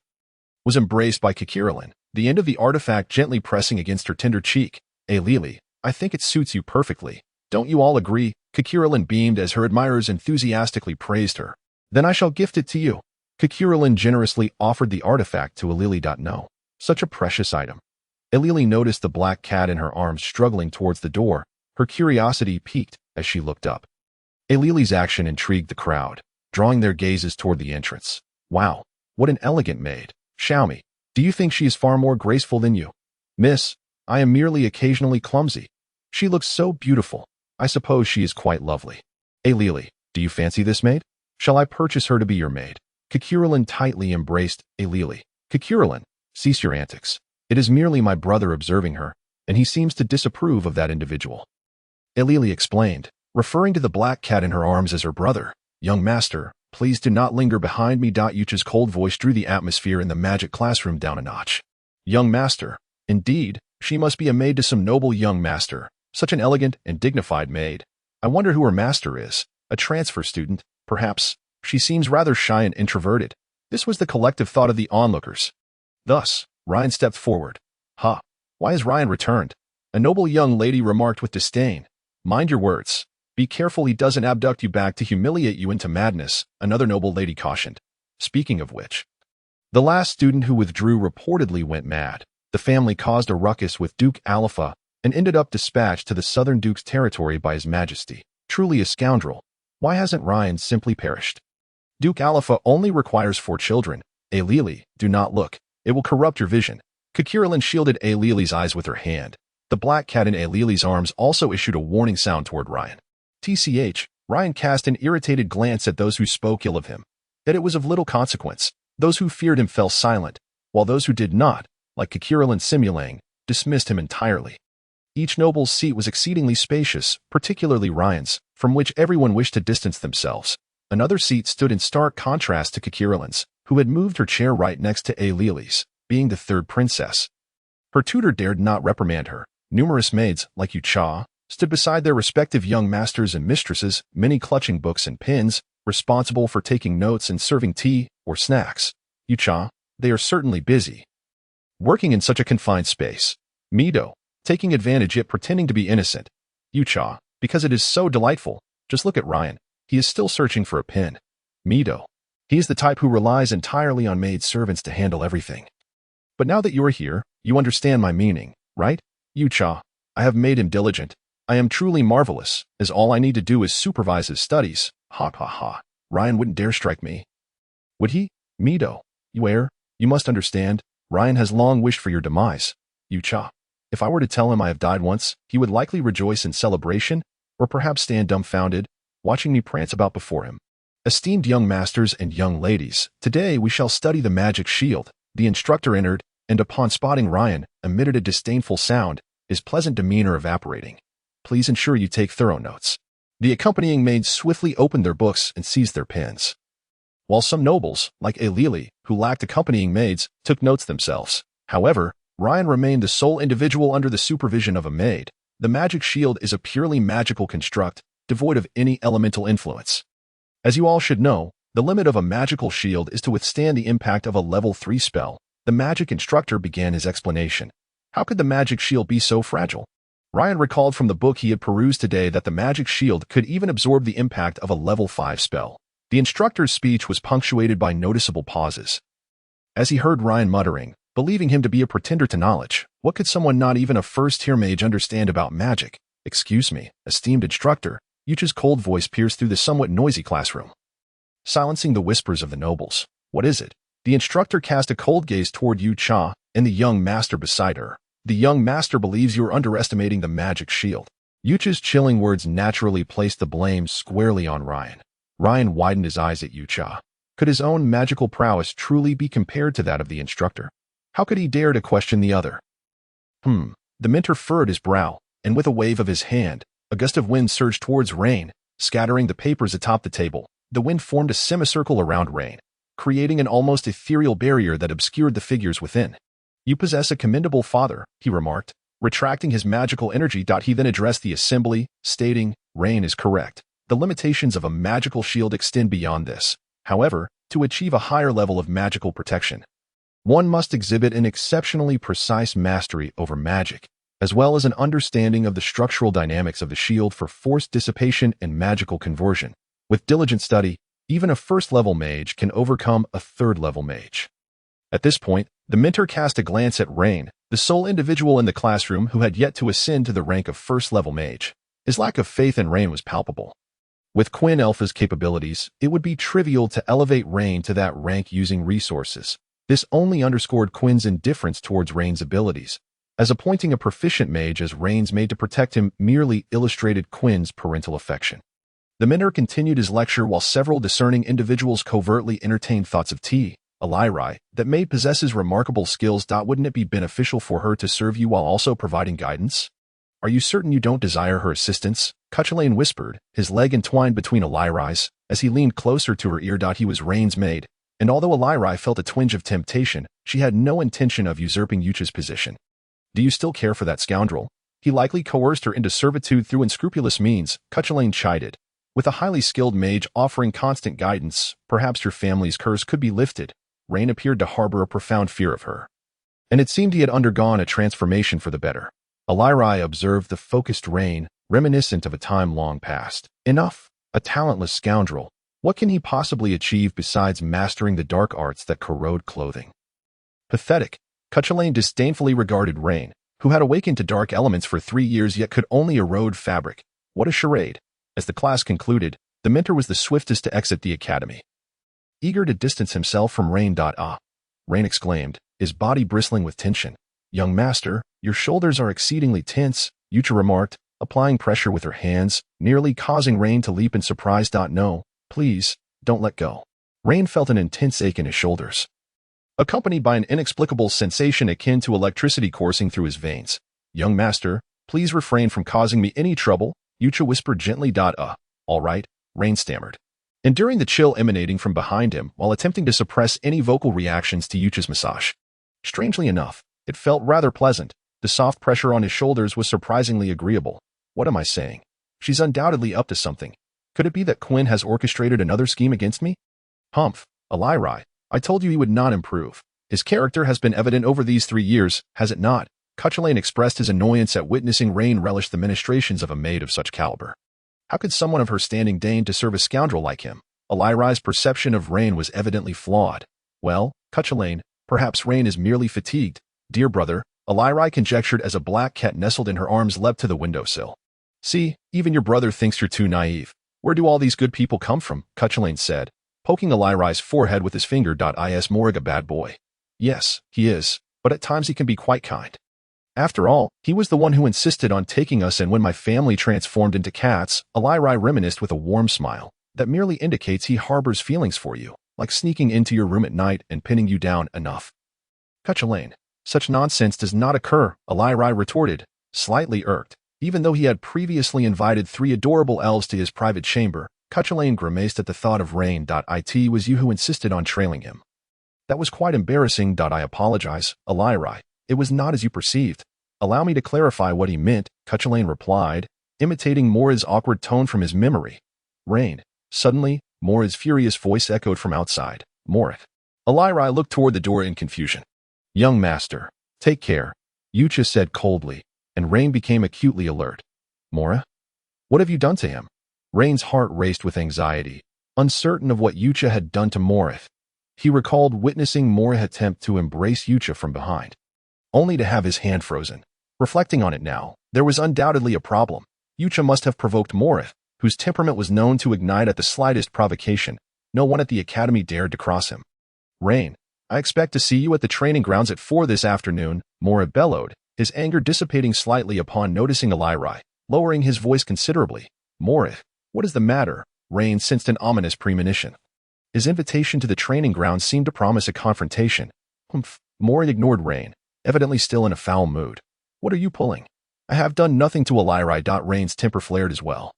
was embraced by Kakuralin, the end of the artifact gently pressing against her tender cheek. Lily, I think it suits you perfectly. Don't you all agree? Kakuralin beamed as her admirers enthusiastically praised her. Then I shall gift it to you. Kakuralin generously offered the artifact to Lily. No, such a precious item. Lily noticed the black cat in her arms struggling towards the door. Her curiosity piqued as she looked up. Lily's action intrigued the crowd, drawing their gazes toward the entrance. Wow, what an elegant maid. Xiaomi, do you think she is far more graceful than you? Miss, I am merely occasionally clumsy. She looks so beautiful. I suppose she is quite lovely. Lily, do you fancy this maid? Shall I purchase her to be your maid? Kakuralin tightly embraced Lily. Kakuralin, cease your antics. It is merely my brother observing her, and he seems to disapprove of that individual. Lily explained, referring to the black cat in her arms as her brother. Young master, please do not linger behind me. Yucha's cold voice drew the atmosphere in the magic classroom down a notch. Young master, indeed, she must be a maid to some noble young master, such an elegant and dignified maid. I wonder who her master is. A transfer student, perhaps. She seems rather shy and introverted. This was the collective thought of the onlookers. Thus, Ryan stepped forward. Why has Ryan returned? A noble young lady remarked with disdain. Mind your words. Be careful he doesn't abduct you back to humiliate you into madness, another noble lady cautioned. Speaking of which, the last student who withdrew reportedly went mad. The family caused a ruckus with Duke Alpha and ended up dispatched to the Southern Duke's territory by His Majesty. Truly a scoundrel. Why hasn't Ryan simply perished? Duke Alpha only requires 4 children. Lily, do not look. It will corrupt your vision. Kakuralin shielded Lily's eyes with her hand. The black cat in Lily's arms also issued a warning sound toward Ryan. Ryan cast an irritated glance at those who spoke ill of him. Yet it was of little consequence. Those who feared him fell silent, while those who did not, like Kakuralin Simulang, dismissed him entirely. Each noble's seat was exceedingly spacious, particularly Ryan's, from which everyone wished to distance themselves. Another seat stood in stark contrast to Kakuralin's, who had moved her chair right next to Lily's, being the third princess. Her tutor dared not reprimand her. Numerous maids, like Yucha, stood beside their respective young masters and mistresses, many clutching books and pens, responsible for taking notes and serving tea or snacks. Yucha, they are certainly busy working in such a confined space. Mido, taking advantage yet pretending to be innocent. Yucha, because it is so delightful. Just look at Ryan. He is still searching for a pen. Mido, he is the type who relies entirely on maid servants to handle everything. But now that you are here, you understand my meaning, right? Yucha, I have made him diligent. I am truly marvelous, as all I need to do is supervise his studies. Ryan wouldn't dare strike me. Would he? Mido, you must understand, Ryan has long wished for your demise. Yucha, if I were to tell him I have died once, he would likely rejoice in celebration, or perhaps stand dumbfounded, watching me prance about before him. Esteemed young masters and young ladies, today we shall study the magic shield. The instructor entered, and upon spotting Ryan, emitted a disdainful sound, his pleasant demeanor evaporating. Please ensure you take thorough notes. The accompanying maids swiftly opened their books and seized their pens, while some nobles, like Lily, who lacked accompanying maids, took notes themselves. However, Ryan remained the sole individual under the supervision of a maid. The magic shield is a purely magical construct, devoid of any elemental influence. As you all should know, the limit of a magical shield is to withstand the impact of a level 3 spell. The magic instructor began his explanation. How could the magic shield be so fragile? Ryan recalled from the book he had perused today that the magic shield could even absorb the impact of a level 5 spell. The instructor's speech was punctuated by noticeable pauses. As he heard Ryan muttering, believing him to be a pretender to knowledge, what could someone not even a first-tier mage understand about magic? Excuse me, esteemed instructor, Yucha's cold voice pierced through the somewhat noisy classroom, silencing the whispers of the nobles. What is it? The instructor cast a cold gaze toward Yucha and the young master beside her. The young master believes you are underestimating the magic shield. Yucha's chilling words naturally placed the blame squarely on Ryan. Ryan widened his eyes at Yucha. Could his own magical prowess truly be compared to that of the instructor? How could he dare to question the other? The mentor furrowed his brow, and with a wave of his hand, a gust of wind surged towards Rain, scattering the papers atop the table. The wind formed a semicircle around Rain, creating an almost ethereal barrier that obscured the figures within. You possess a commendable father, he remarked, retracting his magical energy. He then addressed the assembly, stating, Rain is correct. The limitations of a magical shield extend beyond this. However, to achieve a higher level of magical protection, one must exhibit an exceptionally precise mastery over magic, as well as an understanding of the structural dynamics of the shield for force dissipation and magical conversion. With diligent study, even a first-level mage can overcome a third-level mage. At this point, the mentor cast a glance at Rain, the sole individual in the classroom who had yet to ascend to the rank of first-level mage. His lack of faith in Rain was palpable. With Quinn Alpha's capabilities, it would be trivial to elevate Rain to that rank using resources. This only underscored Quinn's indifference towards Rain's abilities, as appointing a proficient mage as Rain's maid to protect him merely illustrated Quinn's parental affection. The mentor continued his lecture while several discerning individuals covertly entertained thoughts of Alirai, that maid possesses remarkable skills. Wouldn't it be beneficial for her to serve you while also providing guidance? Are you certain you don't desire her assistance? Cuchulain whispered, his leg entwined between Alirai's, as he leaned closer to her ear. He was Rain's maid, and although Alirai felt a twinge of temptation, she had no intention of usurping Yucha's position. Do you still care for that scoundrel? He likely coerced her into servitude through unscrupulous means, Cuchulain chided. With a highly skilled mage offering constant guidance, perhaps your family's curse could be lifted. Rain appeared to harbor a profound fear of her, and it seemed he had undergone a transformation for the better. Alirai observed the focused Rain, reminiscent of a time long past. Enough, a talentless scoundrel. What can he possibly achieve besides mastering the dark arts that corrode clothing? Pathetic. Cuchulain disdainfully regarded Rain, who had awakened to dark elements for 3 years yet could only erode fabric. What a charade. As the class concluded, the mentor was the swiftest to exit the academy. Eager to distance himself from Rain. Rain exclaimed, his body bristling with tension. Young master, your shoulders are exceedingly tense, Yucha remarked, applying pressure with her hands, nearly causing Rain to leap in surprise. No, please, don't let go. Rain felt an intense ache in his shoulders, accompanied by an inexplicable sensation akin to electricity coursing through his veins. Young master, please refrain from causing me any trouble, Yucha whispered gently. All right, Rain stammered, enduring the chill emanating from behind him while attempting to suppress any vocal reactions to Yucha's massage. Strangely enough, it felt rather pleasant. The soft pressure on his shoulders was surprisingly agreeable. What am I saying? She's undoubtedly up to something. Could it be that Quinn has orchestrated another scheme against me? Humph, Alirai, I told you he would not improve. His character has been evident over these 3 years, has it not? Cuchulain expressed his annoyance at witnessing Rain relish the ministrations of a maid of such caliber. How could someone of her standing deign to serve a scoundrel like him? Alirai's perception of Rain was evidently flawed. Well, Cuchulain, perhaps Rain is merely fatigued. Dear brother, Alirai conjectured as a black cat nestled in her arms leapt to the windowsill. See, even your brother thinks you're too naive. Where do all these good people come from? Cuchulain said, poking Alirai's forehead with his finger. Is Morag a bad boy? Yes, he is, but at times he can be quite kind. After all, he was the one who insisted on taking us, and when my family transformed into cats, Alirai reminisced with a warm smile that merely indicates he harbors feelings for you, like sneaking into your room at night and pinning you down. Enough. Cuchulain, such nonsense does not occur, Alirai retorted, slightly irked. Even though he had previously invited 3 adorable elves to his private chamber, Cuchulain grimaced at the thought of Rain. It was you who insisted on trailing him. That was quite embarrassing. I apologize, Alirai. It was not as you perceived. Allow me to clarify what he meant, Cuchulain replied, imitating Mora's awkward tone from his memory. Rain. Suddenly, Mora's furious voice echoed from outside. Morith. Alirai looked toward the door in confusion. Young master, take care, Yucha said coldly, and Rain became acutely alert. Mora? What have you done to him? Rain's heart raced with anxiety, uncertain of what Yucha had done to Morith. He recalled witnessing Mora attempt to embrace Yucha from behind, only to have his hand frozen. Reflecting on it now, there was undoubtedly a problem. Yucha must have provoked Morith, whose temperament was known to ignite at the slightest provocation. No one at the academy dared to cross him. Rain, I expect to see you at the training grounds at 4 this afternoon, Mora bellowed, his anger dissipating slightly upon noticing Alirai, lowering his voice considerably. Morith, what is the matter? Rain sensed an ominous premonition. His invitation to the training grounds seemed to promise a confrontation. Humph. Mora ignored Rain, evidently still in a foul mood. What are you pulling? I have done nothing to Alirai. Rain's temper flared as well,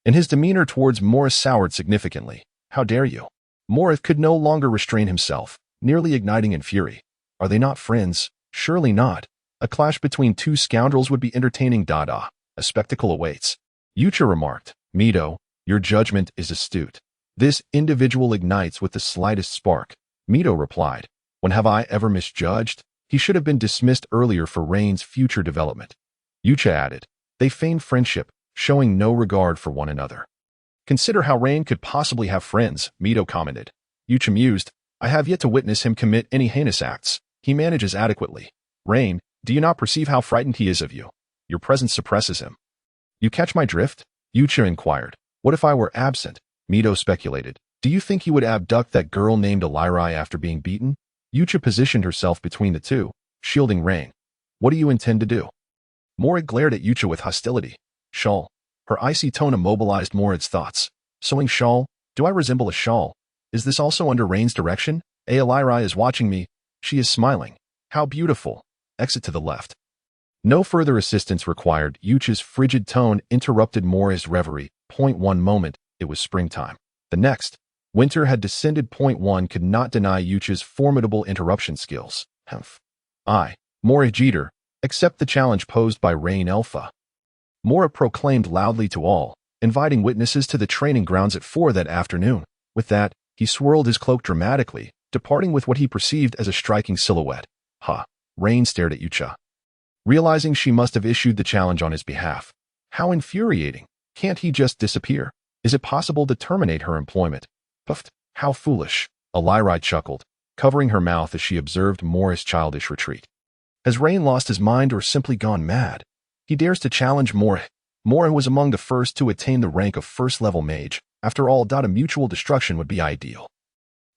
and his demeanor towards Morith soured significantly. How dare you? Morith could no longer restrain himself, nearly igniting in fury. Are they not friends? Surely not. A clash between two scoundrels would be entertaining. A spectacle awaits. Yucha remarked. Mito, your judgment is astute. This individual ignites with the slightest spark. Mito replied. When have I ever misjudged? He should have been dismissed earlier for Rain's future development. Yucha added. They feigned friendship, showing no regard for one another. Consider how Rain could possibly have friends, Mito commented. Yucha mused. I have yet to witness him commit any heinous acts. He manages adequately. Rain, do you not perceive how frightened he is of you? Your presence suppresses him. You catch my drift? Yucha inquired. What if I were absent? Mito speculated. Do you think he would abduct that girl named Alirai after being beaten? Yucha positioned herself between the two, shielding Rain. What do you intend to do? Mora glared at Yucha with hostility. Shawl. Her icy tone immobilized Morad's thoughts. Sewing shawl? Do I resemble a shawl? Is this also under Rain's direction? Alirai is watching me. She is smiling. How beautiful. Exit to the left. No further assistance required. Yucha's frigid tone interrupted Mora's reverie. Point one moment, it was springtime. The next, winter had descended. Point one could not deny Yucha's formidable interruption skills. I, Mora Jeter, accept the challenge posed by Rain Alpha. Mora proclaimed loudly to all, inviting witnesses to the training grounds at 4 that afternoon. With that, he swirled his cloak dramatically, departing with what he perceived as a striking silhouette. Rain stared at Yucha, realizing she must have issued the challenge on his behalf. How infuriating. Can't he just disappear? Is it possible to terminate her employment? Puffed. How foolish. Alirai chuckled, covering her mouth as she observed Mora's childish retreat. Has Rain lost his mind or simply gone mad? He dares to challenge Mora. Mora was among the first to attain the rank of first-level mage. After all, a mutual destruction would be ideal.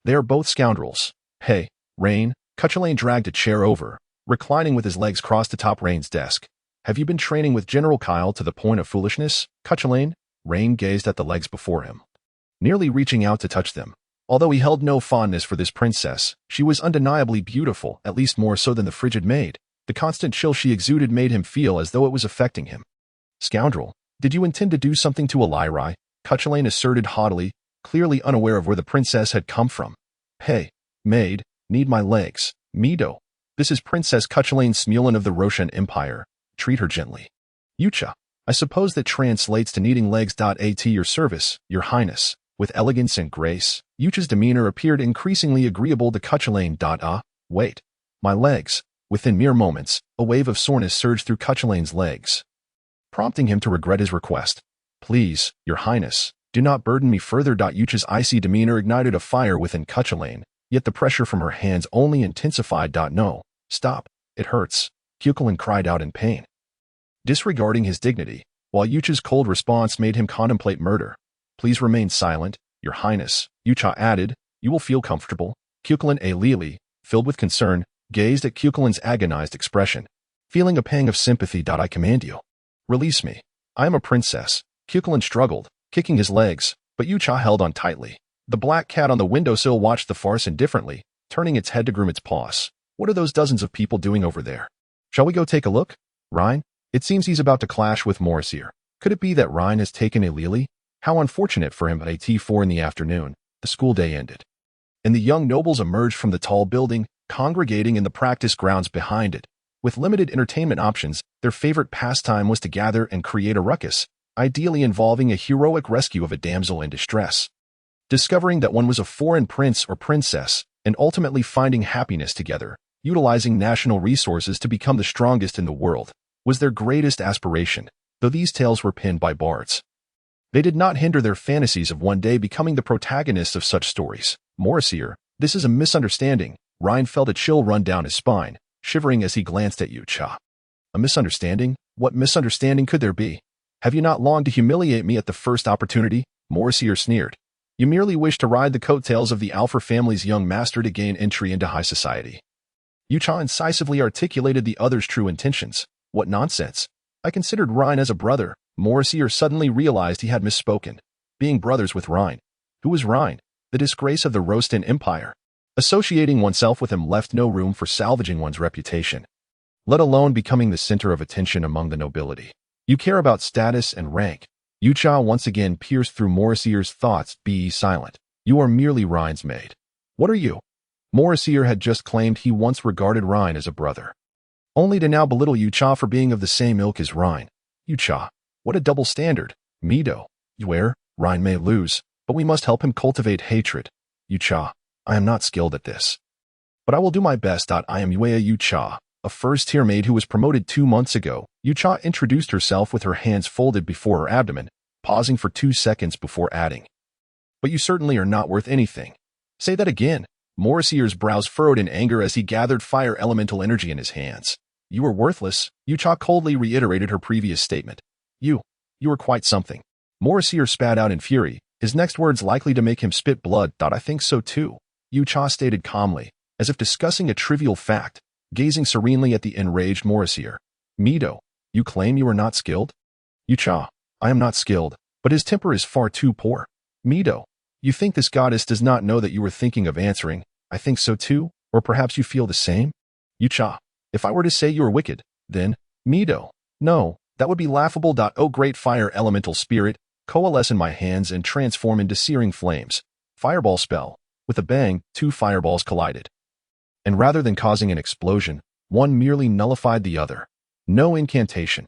They are both scoundrels. Hey, Rain. Cuchulain dragged a chair over, reclining with his legs crossed atop Rain's desk. Have you been training with General Kyle to the point of foolishness, Cuchulain? Rain gazed at the legs before him, nearly reaching out to touch them. Although he held no fondness for this princess, she was undeniably beautiful, at least more so than the frigid maid. The constant chill she exuded made him feel as though it was affecting him. Scoundrel, did you intend to do something to Alirai? Cuchulain asserted haughtily, clearly unaware of where the princess had come from. Hey, maid, need my legs. Mito, this is Princess Cuchulain Smulen of the Roshan Empire. Treat her gently. Yucha, I suppose that translates to needing legs. At your service, your highness. With elegance and grace, Yucha's demeanor appeared increasingly agreeable to Cuchulain. Wait, my legs. Within mere moments, a wave of soreness surged through Cuchulain's legs, prompting him to regret his request. Please, your highness, do not burden me further. Yucha's icy demeanor ignited a fire within Cuchulain, yet the pressure from her hands only intensified. No, stop, it hurts. Cuchulain cried out in pain, disregarding his dignity, while Yucha's cold response made him contemplate murder. Please remain silent, your highness, Yucha added. You will feel comfortable. Cuchulain Lili, filled with concern, gazed at Cuchulain's agonized expression. Feeling a pang of sympathy. I command you. Release me. I am a princess. Cuchulain struggled, kicking his legs, but Yucha held on tightly. The black cat on the windowsill watched the farce indifferently, turning its head to groom its paws. What are those dozens of people doing over there? Shall we go take a look? Rhine? It seems he's about to clash with Morrisir. Could it be that Rhine has taken a Lili? How unfortunate for him. At 4 in the afternoon, the school day ended, and the young nobles emerged from the tall building, congregating in the practice grounds behind it. With limited entertainment options, their favorite pastime was to gather and create a ruckus, ideally involving a heroic rescue of a damsel in distress. Discovering that one was a foreign prince or princess, and ultimately finding happiness together, utilizing national resources to become the strongest in the world, was their greatest aspiration, though these tales were penned by bards. They did not hinder their fantasies of one day becoming the protagonists of such stories. Morrisier, this is a misunderstanding. Ryan felt a chill run down his spine, shivering as he glanced at Yucha. A misunderstanding? What misunderstanding could there be? Have you not longed to humiliate me at the first opportunity? Morrisier sneered. You merely wish to ride the coattails of the Alpha family's young master to gain entry into high society. Yucha incisively articulated the other's true intentions. What nonsense. I considered Ryan as a brother. Morrisier suddenly realized he had misspoken. Being brothers with Ryan. Who was Ryan? The disgrace of the Rostin Empire. Associating oneself with him left no room for salvaging one's reputation, let alone becoming the center of attention among the nobility. You care about status and rank. Yucha once again pierced through Morrisier's thoughts. Be silent. You are merely Ryan's maid. What are you? Morrisier had just claimed he once regarded Ryan as a brother, only to now belittle Yucha for being of the same ilk as Ryan. Yucha, what a double standard. Mido, where Ryan may lose, but we must help him cultivate hatred. Yucha, I am not skilled at this, but I will do my best. I am Yuea Yucha, a first-tier maid who was promoted 2 months ago. Yucha introduced herself with her hands folded before her abdomen, pausing for 2 seconds before adding. But you certainly are not worth anything. Say that again. Morrisier's brows furrowed in anger as he gathered fire elemental energy in his hands. You are worthless. Yucha coldly reiterated her previous statement. You are quite something. Morrisier spat out in fury, his next words likely to make him spit blood. I think so too. Yucha stated calmly, as if discussing a trivial fact, gazing serenely at the enraged Morrisier. Mido, you claim you are not skilled? Yucha, I am not skilled, but his temper is far too poor. Mido, you think this goddess does not know that you were thinking of answering, I think so too, or perhaps you feel the same? Yucha, if I were to say you are wicked, then, Mido, no, that would be laughable. Oh great fire elemental spirit, coalesce in my hands and transform into searing flames. Fireball spell. With a bang, 2 fireballs collided. And rather than causing an explosion, one merely nullified the other. No incantation.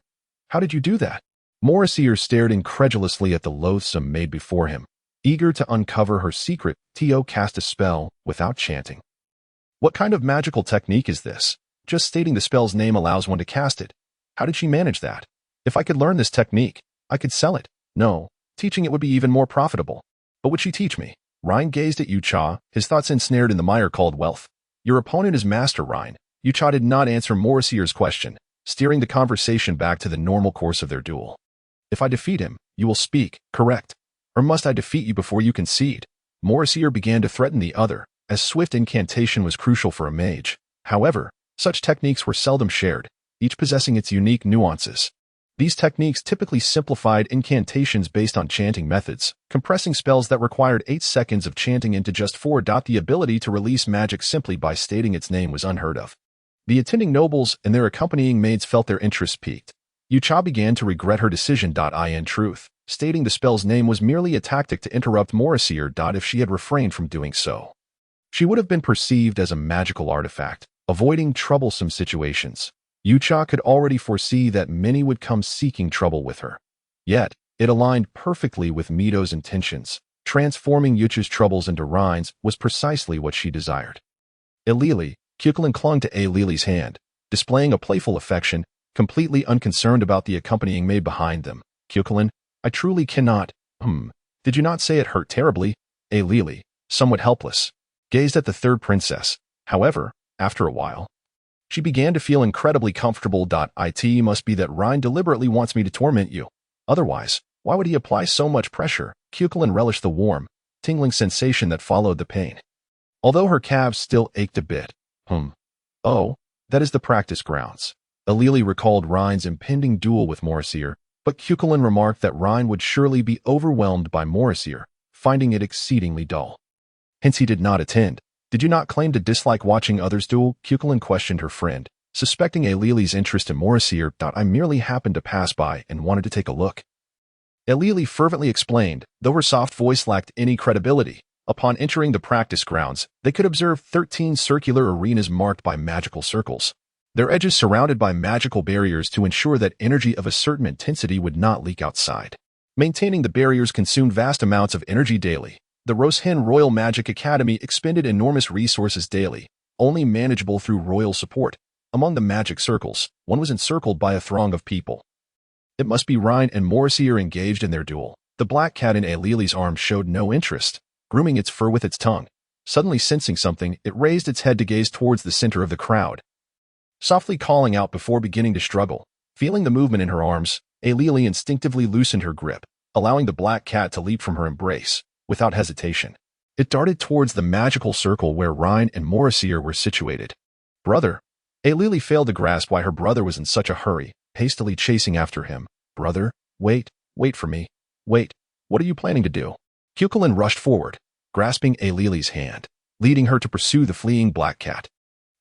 How did you do that? Morrisier stared incredulously at the loathsome maid before him. Eager to uncover her secret, Tio cast a spell without chanting. What kind of magical technique is this? Just stating the spell's name allows one to cast it. How did she manage that? If I could learn this technique, I could sell it. No, teaching it would be even more profitable. But would she teach me? Ryan gazed at Yucha, his thoughts ensnared in the mire called wealth. Your opponent is Master Ryan. Yucha did not answer Morrisier's question, steering the conversation back to the normal course of their duel. If I defeat him, you will speak, correct? Or must I defeat you before you concede? Morrisier began to threaten the other, as swift incantation was crucial for a mage. However, such techniques were seldom shared, each possessing its unique nuances. These techniques typically simplified incantations based on chanting methods, compressing spells that required 8 seconds of chanting into just 4. The ability to release magic simply by stating its name was unheard of. The attending nobles and their accompanying maids felt their interest piqued. Yucha began to regret her decision. In truth, stating the spell's name was merely a tactic to interrupt Morrisier. If she had refrained from doing so, she would have been perceived as a magical artifact, avoiding troublesome situations. Yucha could already foresee that many would come seeking trouble with her. Yet, it aligned perfectly with Mido's intentions. Transforming Yucha's troubles into Ryan's was precisely what she desired. Ilili, Cuchulain clung to Ilili's hand, displaying a playful affection, completely unconcerned about the accompanying maid behind them. Cuchulain, I truly cannot. Did you not say it hurt terribly? Ilili, somewhat helpless, gazed at the third princess. However, after a while, she began to feel incredibly comfortable. It must be that Ryan deliberately wants me to torment you. Otherwise, why would he apply so much pressure? Cuchulain relished the warm, tingling sensation that followed the pain, although her calves still ached a bit. Oh, that is the practice grounds. Ilili recalled Ryan's impending duel with Morrisier, but Cuchulain remarked that Ryan would surely be overwhelmed by Morrisier, finding it exceedingly dull. Hence he did not attend. Did you not claim to dislike watching others duel? Cuchulain questioned her friend, suspecting Ilili's interest in Morrisier. I merely happened to pass by and wanted to take a look. Ilili fervently explained, though her soft voice lacked any credibility. Upon entering the practice grounds, they could observe 13 circular arenas marked by magical circles. their edges surrounded by magical barriers to ensure that energy of a certain intensity would not leak outside. Maintaining the barriers consumed vast amounts of energy daily. The Roshin Royal Magic Academy expended enormous resources daily, only manageable through royal support. Among the magic circles, one was encircled by a throng of people. It must be Rhine and Morrissey engaged in their duel. The black cat in Ailili's arms showed no interest, grooming its fur with its tongue. Suddenly sensing something, it raised its head to gaze towards the center of the crowd, softly calling out before beginning to struggle. Feeling the movement in her arms, Ailili instinctively loosened her grip, allowing the black cat to leap from her embrace. Without hesitation, it darted towards the magical circle where Rhine and Morrissey were situated. Brother! Ailili failed to grasp why her brother was in such a hurry, hastily chasing after him. Brother, wait for me. Wait, what are you planning to do? Cuchulainn rushed forward, grasping Ailili's hand, leading her to pursue the fleeing black cat.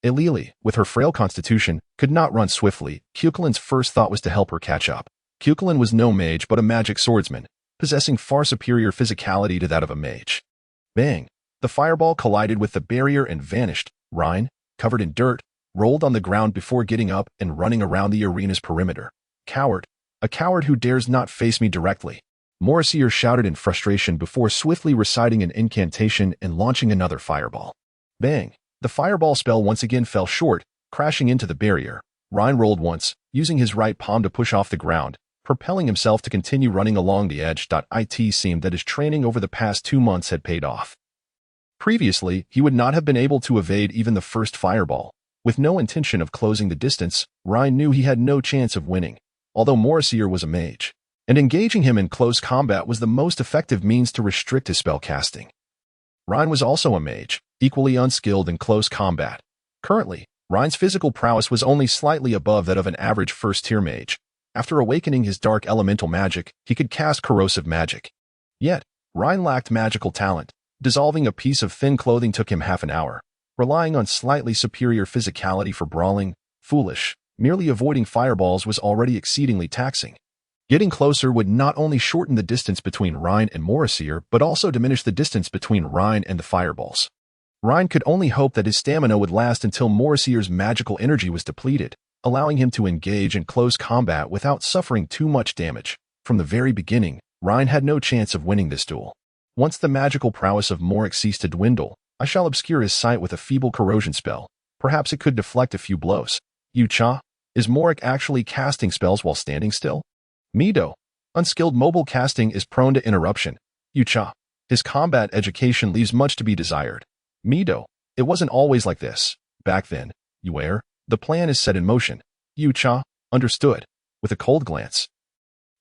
Ailili, with her frail constitution, could not run swiftly. Cuchulainn's first thought was to help her catch up. Cuchulainn was no mage but a magic swordsman, possessing far superior physicality to that of a mage. Bang! The fireball collided with the barrier and vanished. Rhine, covered in dirt, rolled on the ground before getting up and running around the arena's perimeter. Coward! A coward who dares not face me directly. Morrissey shouted in frustration before swiftly reciting an incantation and launching another fireball. Bang! The fireball spell once again fell short, crashing into the barrier. Rhine rolled once, using his right palm to push off the ground, propelling himself to continue running along the edge. It seemed that his training over the past 2 months had paid off. Previously, he would not have been able to evade even the first fireball. With no intention of closing the distance, Rhine knew he had no chance of winning, although Morrissey was a mage, and engaging him in close combat was the most effective means to restrict his spell casting. Rhine was also a mage, equally unskilled in close combat. Currently, Rhine's physical prowess was only slightly above that of an average first-tier mage. After awakening his dark elemental magic, he could cast corrosive magic. Yet, Rhine lacked magical talent. Dissolving a piece of thin clothing took him half an hour. Relying on slightly superior physicality for brawling, foolish, merely avoiding fireballs was already exceedingly taxing. Getting closer would not only shorten the distance between Rhine and Morrissey, but also diminish the distance between Rhine and the fireballs. Rhine could only hope that his stamina would last until Morrissey's magical energy was depleted, allowing him to engage in close combat without suffering too much damage. From the very beginning, Rhine had no chance of winning this duel. Once the magical prowess of Morrick ceased to dwindle, I shall obscure his sight with a feeble corrosion spell. Perhaps it could deflect a few blows. Yucha, is Morrick actually casting spells while standing still? Mido, unskilled mobile casting is prone to interruption. Yucha, his combat education leaves much to be desired. Mido, it wasn't always like this. Back then, Yuer, the plan is set in motion. Yucha, understood, with a cold glance.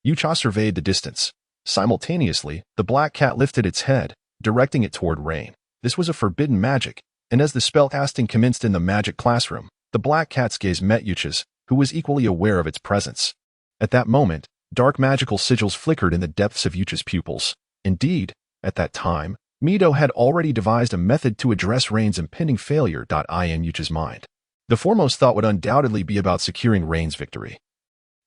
Yucha surveyed the distance. Simultaneously, the black cat lifted its head, directing it toward Rain. This was a forbidden magic, and as the spell casting commenced in the magic classroom, the black cat's gaze met Yucha's, who was equally aware of its presence. At that moment, dark magical sigils flickered in the depths of Yucha's pupils. Indeed, at that time, Mido had already devised a method to address Rain's impending failure. In Yucha's mind, the foremost thought would undoubtedly be about securing Rain's victory,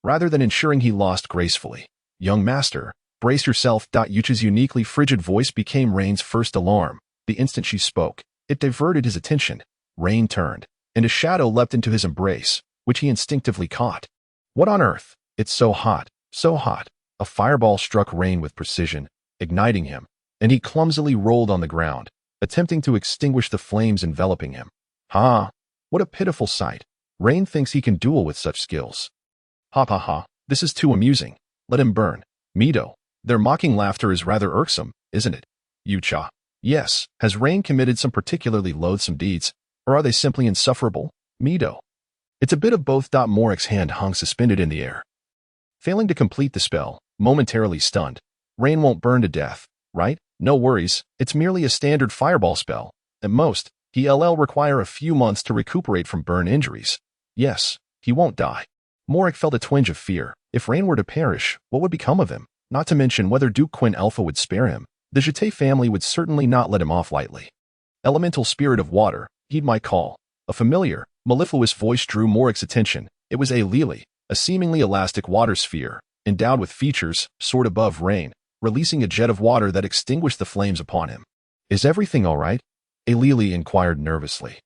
rather than ensuring he lost gracefully. Young master, brace yourself. Yucha's uniquely frigid voice became Rain's first alarm. The instant she spoke, it diverted his attention. Rain turned, and a shadow leapt into his embrace, which he instinctively caught. What on earth? It's so hot, so hot. A fireball struck Rain with precision, igniting him, and he clumsily rolled on the ground, attempting to extinguish the flames enveloping him. Ha! What a pitiful sight. Rain thinks he can duel with such skills. Ha ha ha, this is too amusing. Let him burn. Mido, their mocking laughter is rather irksome, isn't it? Yucha. Yes, has Rain committed some particularly loathsome deeds, or are they simply insufferable? Mido. It's a bit of both. Morrick's hand hung suspended in the air. Failing to complete the spell, momentarily stunned. Rain won't burn to death, right? No worries, it's merely a standard fireball spell. At most, he'll require a few months to recuperate from burn injuries. Yes, he won't die. Morrick felt a twinge of fear. If Rain were to perish, what would become of him? Not to mention whether Duke Quinn Alpha would spare him. The Jeté family would certainly not let him off lightly. Elemental spirit of water, heed my call. A familiar, mellifluous voice drew Morrick's attention. It was Ailili, a seemingly elastic water sphere, endowed with features, soared above Rain, releasing a jet of water that extinguished the flames upon him. Is everything all right? Ailili inquired nervously.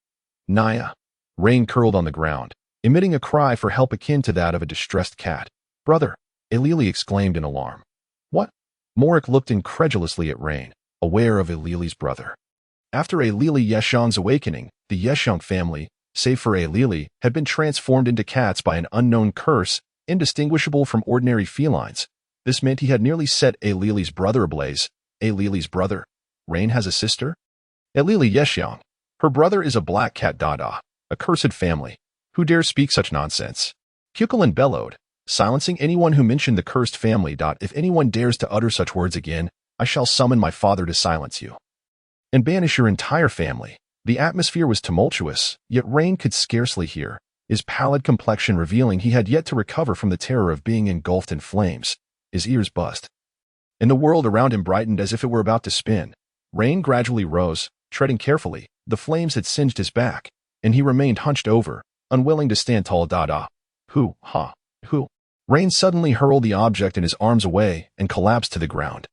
Naya. Rain curled on the ground, emitting a cry for help akin to that of a distressed cat. "Brother!" Ailili exclaimed in alarm. "What?" Morik looked incredulously at Rain, aware of Ailili's brother. After Ailili Yeshang's awakening, the Yeshang family, save for Ailili, had been transformed into cats by an unknown curse, indistinguishable from ordinary felines. This meant he had nearly set Ailili's brother ablaze. Ailili's brother? Rain has a sister? Ailili Yeshang. Her brother is a black cat Dada, a cursed family. Who dares speak such nonsense? Cuchulain bellowed, silencing anyone who mentioned the cursed family. If anyone dares to utter such words again, I shall summon my father to silence you and banish your entire family. The atmosphere was tumultuous, yet Rain could scarcely hear, his pallid complexion revealing he had yet to recover from the terror of being engulfed in flames. His ears buzzed, and the world around him brightened as if it were about to spin. Rain gradually rose, treading carefully. The flames had singed his back, and he remained hunched over, unwilling to stand tall. Who? Who? Rain suddenly hurled the object in his arms away and collapsed to the ground.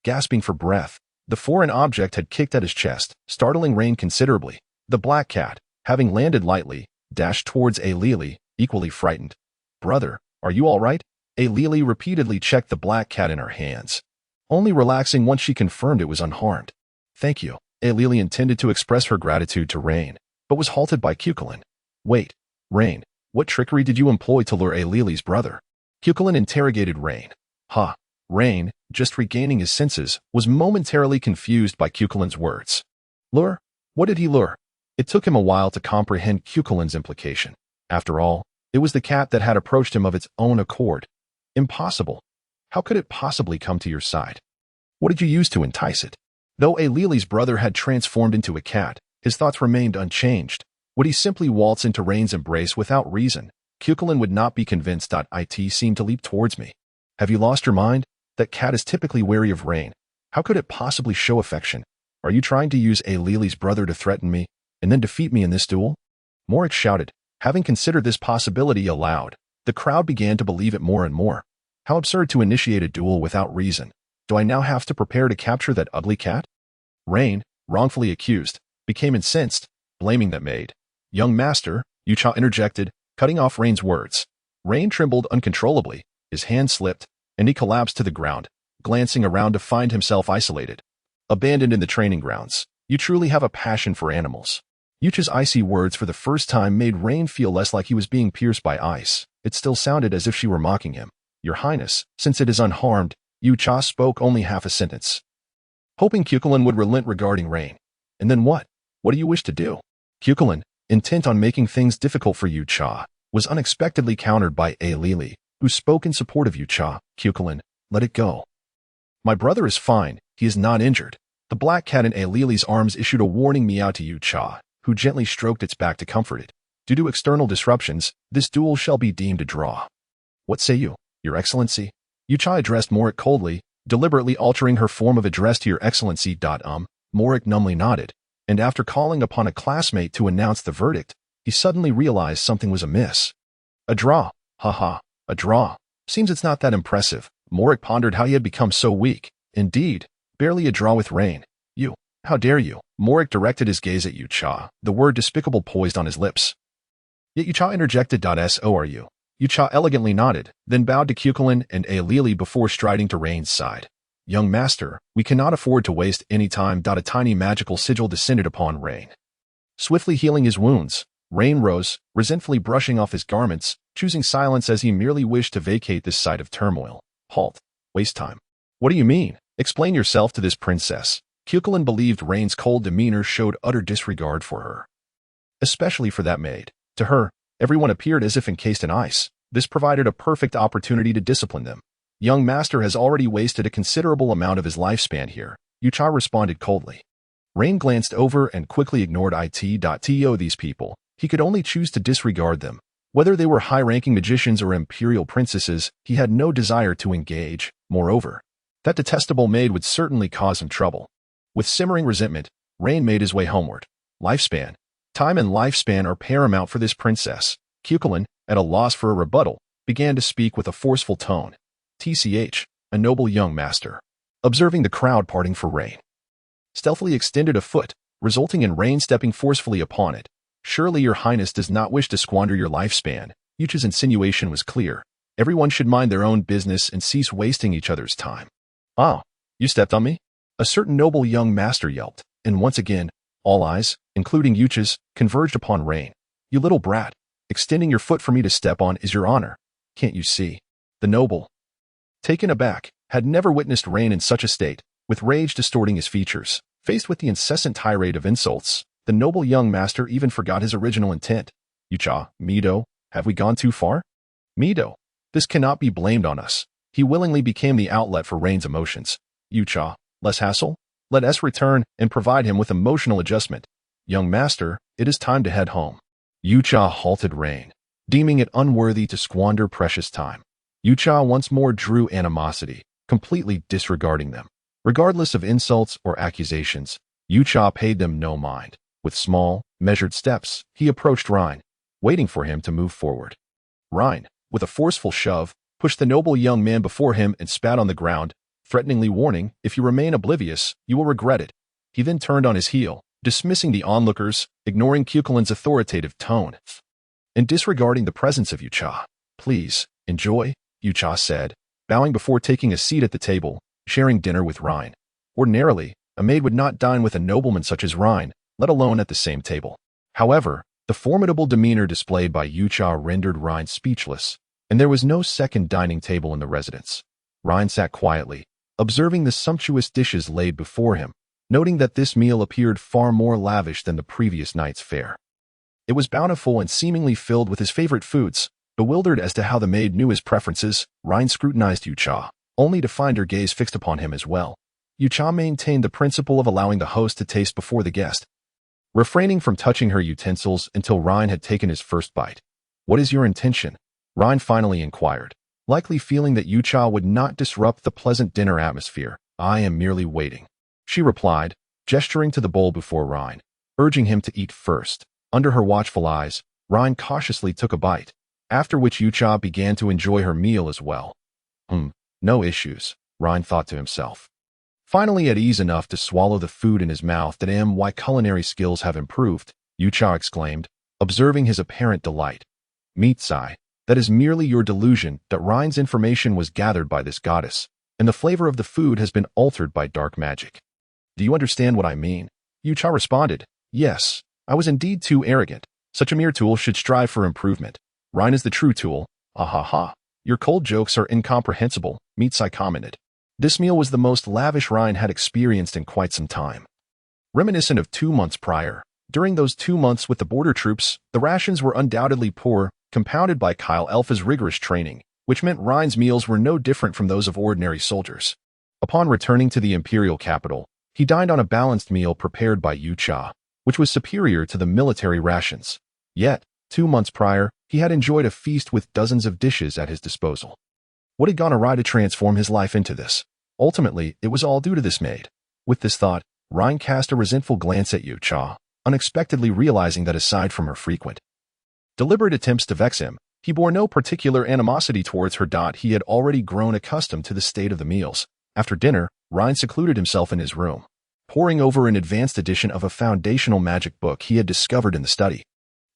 Gasping for breath, the foreign object had kicked at his chest, startling Rain considerably. The black cat, having landed lightly, dashed towards Ailili, equally frightened. "Brother, are you all right?" Ailili repeatedly checked the black cat in her hands, only relaxing once she confirmed it was unharmed. "Thank you." Ailili intended to express her gratitude to Rain, but was halted by Cuchulain. "Wait, Rain, what trickery did you employ to lure Ailili's brother?" Cuchulain interrogated Rain. Rain, just regaining his senses, was momentarily confused by Cuchulain's words. Lure? What did he lure? It took him a while to comprehend Cuchulain's implication. After all, it was the cat that had approached him of its own accord. Impossible. How could it possibly come to your side? What did you use to entice it? Though Ailili's brother had transformed into a cat, his thoughts remained unchanged. Would he simply waltz into Rain's embrace without reason? Cuchulain would not be convinced. It seemed to leap towards me. Have you lost your mind? That cat is typically wary of Rain. How could it possibly show affection? Are you trying to use Ailili's brother to threaten me, and then defeat me in this duel? Morik shouted, having considered this possibility aloud. The crowd began to believe it more and more. How absurd to initiate a duel without reason. Do I now have to prepare to capture that ugly cat? Rain, wrongfully accused, became incensed, blaming that maid. Young master, Yucha interjected, cutting off Rain's words. Rain trembled uncontrollably, his hand slipped, and he collapsed to the ground, glancing around to find himself isolated. Abandoned in the training grounds. You truly have a passion for animals. Yucha's icy words for the first time made Rain feel less like he was being pierced by ice. It still sounded as if she were mocking him. Your Highness, since it is unharmed, Yucha spoke only half a sentence, hoping Cuchulain would relent regarding Rain. And then what? What do you wish to do? Cuchulain, intent on making things difficult for Yucha, was unexpectedly countered by Ailili, who spoke in support of Yucha. Cuchulain, let it go. My brother is fine, he is not injured. The black cat in Ailili's arms issued a warning meow to Yucha, who gently stroked its back to comfort it. Due to external disruptions, this duel shall be deemed a draw. What say you, Your Excellency? Yucha addressed Morik coldly, deliberately altering her form of address to Your Excellency. Morik numbly nodded, and after calling upon a classmate to announce the verdict, he suddenly realized something was amiss. A draw. A draw. Seems it's not that impressive. Morik pondered how he had become so weak. Indeed, barely a draw with Rain. You. How dare you? Morik directed his gaze at Yucha, the word despicable poised on his lips. Yet Yucha interjected. So are you? Yucha elegantly nodded, then bowed to Cuchulain and Ailili before striding to Rain's side. Young master, we cannot afford to waste any time. A tiny magical sigil descended upon Rain. Swiftly healing his wounds, Rain rose, resentfully brushing off his garments, choosing silence as he merely wished to vacate this site of turmoil. Halt. Waste time. What do you mean? Explain yourself to this princess. Cuchulain believed Rain's cold demeanor showed utter disregard for her. Especially for that maid. To her, everyone appeared as if encased in ice. This provided a perfect opportunity to discipline them. Young master has already wasted a considerable amount of his lifespan here. Yucha responded coldly. Rain glanced over and quickly ignored it. These people. He could only choose to disregard them. Whether they were high-ranking magicians or imperial princesses, he had no desire to engage. Moreover, that detestable maid would certainly cause him trouble. With simmering resentment, Rain made his way homeward. Lifespan. Time and lifespan are paramount for this princess. Cuchulain, at a loss for a rebuttal, began to speak with a forceful tone. A noble young master. Observing the crowd parting for Rain, stealthily extended a foot, resulting in Rain stepping forcefully upon it. Surely your highness does not wish to squander your lifespan. Yucha's insinuation was clear. Everyone should mind their own business and cease wasting each other's time. Ah, you stepped on me? A certain noble young master yelped, and once again, all eyes, including Yucha's, converged upon Rain. You little brat, extending your foot for me to step on is your honor. Can't you see? The noble, taken aback, had never witnessed Rain in such a state, with rage distorting his features. Faced with the incessant tirade of insults, the noble young master even forgot his original intent. Yucha, Mido, have we gone too far? Mido, this cannot be blamed on us. He willingly became the outlet for Rain's emotions. Yucha, less hassle? Let us return and provide him with emotional adjustment. Young master, it is time to head home. Yucha halted Rain, deeming it unworthy to squander precious time. Yucha once more drew animosity, completely disregarding them. Regardless of insults or accusations, Yucha paid them no mind. With small, measured steps, he approached Rain, waiting for him to move forward. Rain, with a forceful shove, pushed the noble young man before him and spat on the ground, threateningly warning, if you remain oblivious, you will regret it. He then turned on his heel, dismissing the onlookers, ignoring Cuculin's authoritative tone, and disregarding the presence of Yucha. Please, enjoy, Yucha said, bowing before taking a seat at the table, sharing dinner with Rain. Ordinarily, a maid would not dine with a nobleman such as Rain, let alone at the same table. However, the formidable demeanor displayed by Yucha rendered Rain speechless, and there was no second dining table in the residence. Rain sat quietly, observing the sumptuous dishes laid before him, noting that this meal appeared far more lavish than the previous night's fare. It was bountiful and seemingly filled with his favorite foods. Bewildered as to how the maid knew his preferences, Rain scrutinized Yucha, only to find her gaze fixed upon him as well. Yucha maintained the principle of allowing the host to taste before the guest, refraining from touching her utensils until Rain had taken his first bite. What is your intention? Rain finally inquired, likely feeling that Yucha would not disrupt the pleasant dinner atmosphere. I am merely waiting, she replied, gesturing to the bowl before Rain, urging him to eat first. Under her watchful eyes, Rain cautiously took a bite, after which Yucha began to enjoy her meal as well. No issues, Rain thought to himself. Finally at ease enough to swallow the food in his mouth. Why culinary skills have improved, Yucha exclaimed, observing his apparent delight. Mitsai, that is merely your delusion that Rain's information was gathered by this goddess, and the flavor of the food has been altered by dark magic. Do you understand what I mean? Yucha responded, yes, I was indeed too arrogant. Such a mere tool should strive for improvement. Rain is the true tool. Ahaha. Your cold jokes are incomprehensible, Mitsai commented. This meal was the most lavish Rain had experienced in quite some time. Reminiscent of 2 months prior, during those 2 months with the border troops, the rations were undoubtedly poor, compounded by Kyle Alpha's rigorous training, which meant Rain's meals were no different from those of ordinary soldiers. Upon returning to the imperial capital, he dined on a balanced meal prepared by Yucha, which was superior to the military rations. Yet, 2 months prior, he had enjoyed a feast with dozens of dishes at his disposal. What had gone awry to transform his life into this? Ultimately, it was all due to this maid. With this thought, Rain cast a resentful glance at Yucha, unexpectedly realizing that aside from her frequent, deliberate attempts to vex him, he bore no particular animosity towards her. He had already grown accustomed to the state of the meals. After dinner, Rain secluded himself in his room, poring over an advanced edition of a foundational magic book he had discovered in the study.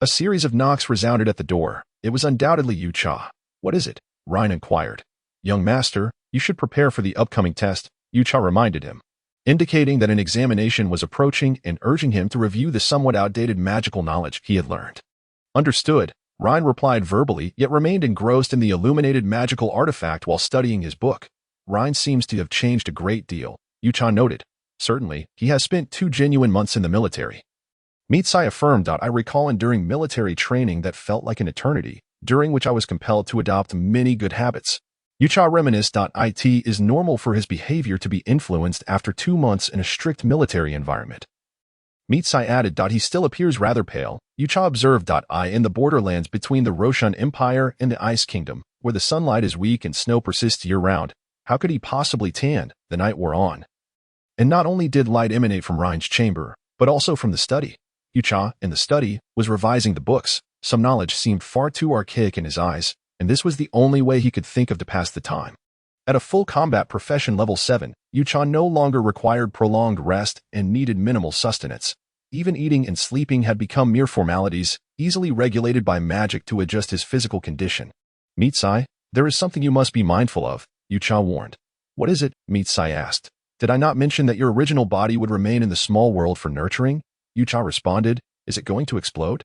A series of knocks resounded at the door. It was undoubtedly Yucha. What is it? Rain inquired. Young master, you should prepare for the upcoming test, Yucha reminded him, indicating that an examination was approaching and urging him to review the somewhat outdated magical knowledge he had learned. Understood, Rain replied verbally, yet remained engrossed in the illuminated magical artifact while studying his book. Rain seems to have changed a great deal, Yucha noted. Certainly, he has spent 2 genuine months in the military. Mitsai affirmed. I recall enduring military training that felt like an eternity, during which I was compelled to adopt many good habits. Yucha reminisced. It is normal for his behavior to be influenced after 2 months in a strict military environment. Mitsai added. He still appears rather pale, Yucha observed. In the borderlands between the Roshan Empire and the Ice Kingdom, where the sunlight is weak and snow persists year-round, how could he possibly tan? The night wore on. And not only did light emanate from Rain's chamber, but also from the study. Yucha, in the study, was revising the books. Some knowledge seemed far too archaic in his eyes, and this was the only way he could think of to pass the time. At a full combat profession level 7, Yucha no longer required prolonged rest and needed minimal sustenance. Even eating and sleeping had become mere formalities, easily regulated by magic to adjust his physical condition. Mitsai, there is something you must be mindful of, Yucha warned. What is it? Mitsai asked. Did I not mention that your original body would remain in the small world for nurturing? Yucha responded. Is it going to explode?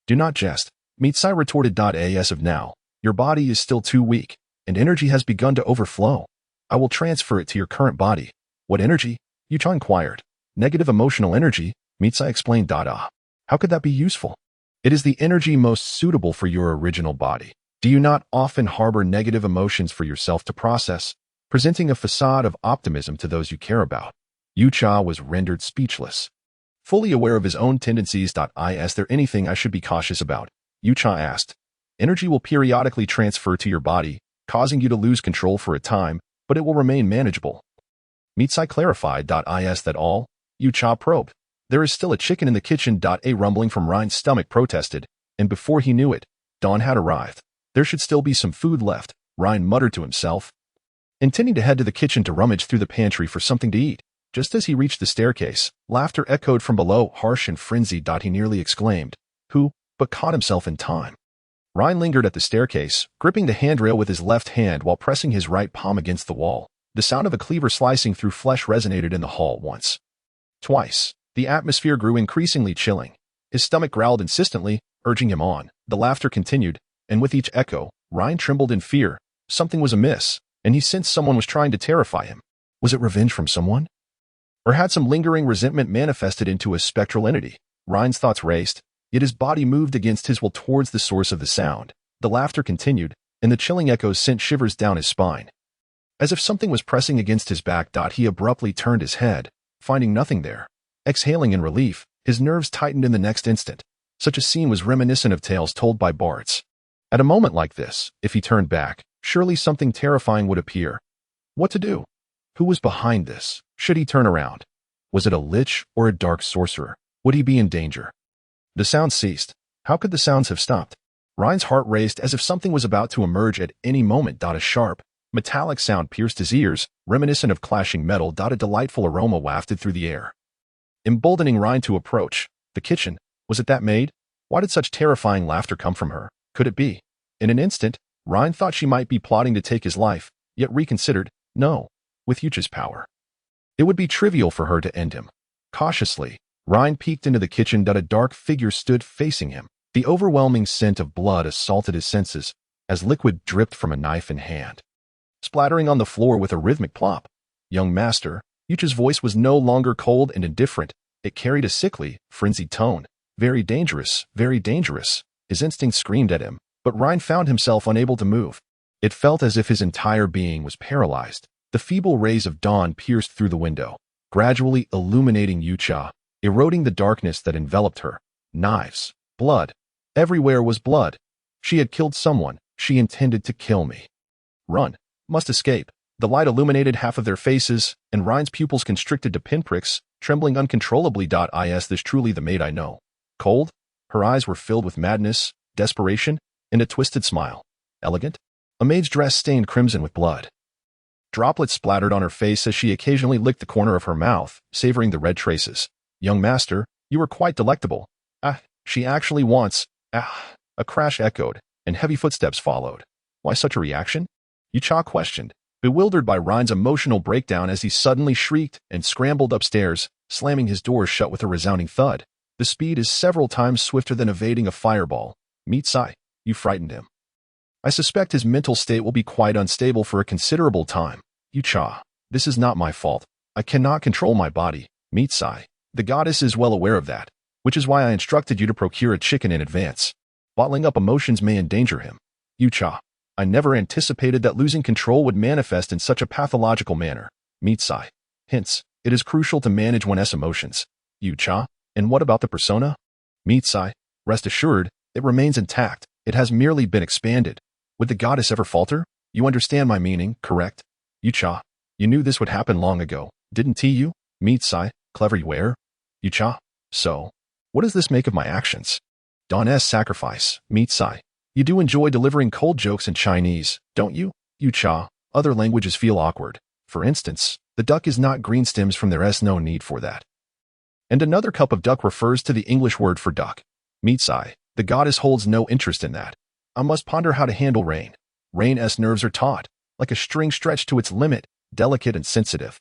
Do not jest, Mitsai retorted. As of now, your body is still too weak, and energy has begun to overflow. I will transfer it to your current body. What energy? Yucha inquired. Negative emotional energy, Mitsai explained. How could that be useful? It is the energy most suitable for your original body. Do you not often harbor negative emotions for yourself to process, presenting a facade of optimism to those you care about? Yucha was rendered speechless. Fully aware of his own tendencies. Is there anything I should be cautious about? Yucha asked. Energy will periodically transfer to your body, causing you to lose control for a time, but it will remain manageable. Mitsai clarified. Is that all? Yucha probed. There is still a chicken in the kitchen. A rumbling from Ryan's stomach protested, and before he knew it, dawn had arrived. There should still be some food left, Ryan muttered to himself, intending to head to the kitchen to rummage through the pantry for something to eat. Just as he reached the staircase, laughter echoed from below, harsh and frenzied. He nearly exclaimed, "Who?" but caught himself in time. Ryan lingered at the staircase, gripping the handrail with his left hand while pressing his right palm against the wall. The sound of a cleaver slicing through flesh resonated in the hall once. Twice. The atmosphere grew increasingly chilling. His stomach growled insistently, urging him on. The laughter continued, and with each echo, Ryan trembled in fear. Something was amiss, and he sensed someone was trying to terrify him. Was it revenge from someone? Or had some lingering resentment manifested into a spectral entity? Ryan's thoughts raced, yet his body moved against his will towards the source of the sound. The laughter continued, and the chilling echoes sent shivers down his spine. As if something was pressing against his back. He abruptly turned his head, finding nothing there. Exhaling in relief, his nerves tightened in the next instant. Such a scene was reminiscent of tales told by bards. At a moment like this, if he turned back, surely something terrifying would appear. What to do? Who was behind this? Should he turn around? Was it a lich or a dark sorcerer? Would he be in danger? The sound ceased. How could the sounds have stopped? Ryan's heart raced as if something was about to emerge at any moment. A sharp, metallic sound pierced his ears, reminiscent of clashing metal. A delightful aroma wafted through the air, emboldening Ryan to approach. The kitchen. Was it that maid? Why did such terrifying laughter come from her? Could it be? In an instant, Ryan thought she might be plotting to take his life, yet reconsidered. No. With Yucha's power, it would be trivial for her to end him. Cautiously, Ryan peeked into the kitchen. A dark figure stood facing him. The overwhelming scent of blood assaulted his senses as liquid dripped from a knife in hand, splattering on the floor with a rhythmic plop. Young master, Yucha's voice was no longer cold and indifferent. It carried a sickly, frenzied tone. Very dangerous, very dangerous. His instincts screamed at him, but Ryan found himself unable to move. It felt as if his entire being was paralyzed. The feeble rays of dawn pierced through the window, gradually illuminating Yucha, eroding the darkness that enveloped her. Knives, blood. Everywhere was blood. She had killed someone. She intended to kill me. Run. Must escape. The light illuminated half of their faces, and Ryan's pupils constricted to pinpricks, trembling uncontrollably. Is this truly the maid I know? Cold? Her eyes were filled with madness, desperation, and a twisted smile. Elegant? A maid's dress stained crimson with blood. Droplets splattered on her face as she occasionally licked the corner of her mouth, savoring the red traces. Young master, you were quite delectable. She actually wants. A crash echoed, and heavy footsteps followed. Why such a reaction? Yucha questioned, bewildered by Ryan's emotional breakdown as he suddenly shrieked and scrambled upstairs, slamming his doors shut with a resounding thud. The speed is several times swifter than evading a fireball. Mitsai, you frightened him. I suspect his mental state will be quite unstable for a considerable time. Yucha, this is not my fault. I cannot control my body. Mitsai, the goddess is well aware of that, which is why I instructed you to procure a chicken in advance. Bottling up emotions may endanger him. Yucha, I never anticipated that losing control would manifest in such a pathological manner. Mitsai, hence, it is crucial to manage one's emotions. Yucha, and what about the persona? Mitsai, rest assured, it remains intact. It has merely been expanded. Would the goddess ever falter? You understand my meaning, correct? Yucha, you knew this would happen long ago, didn't you? Mitsai, clever you are. Yucha, so, what does this make of my actions? Don's sacrifice, Mitsai. You do enjoy delivering cold jokes in Chinese, don't you? Yucha, other languages feel awkward. For instance, the duck is not green stems from there is no need for that. And another cup of duck refers to the English word for duck. Meetsai, the goddess holds no interest in that. I must ponder how to handle Rain. Rain's nerves are taut, like a string stretched to its limit, delicate and sensitive.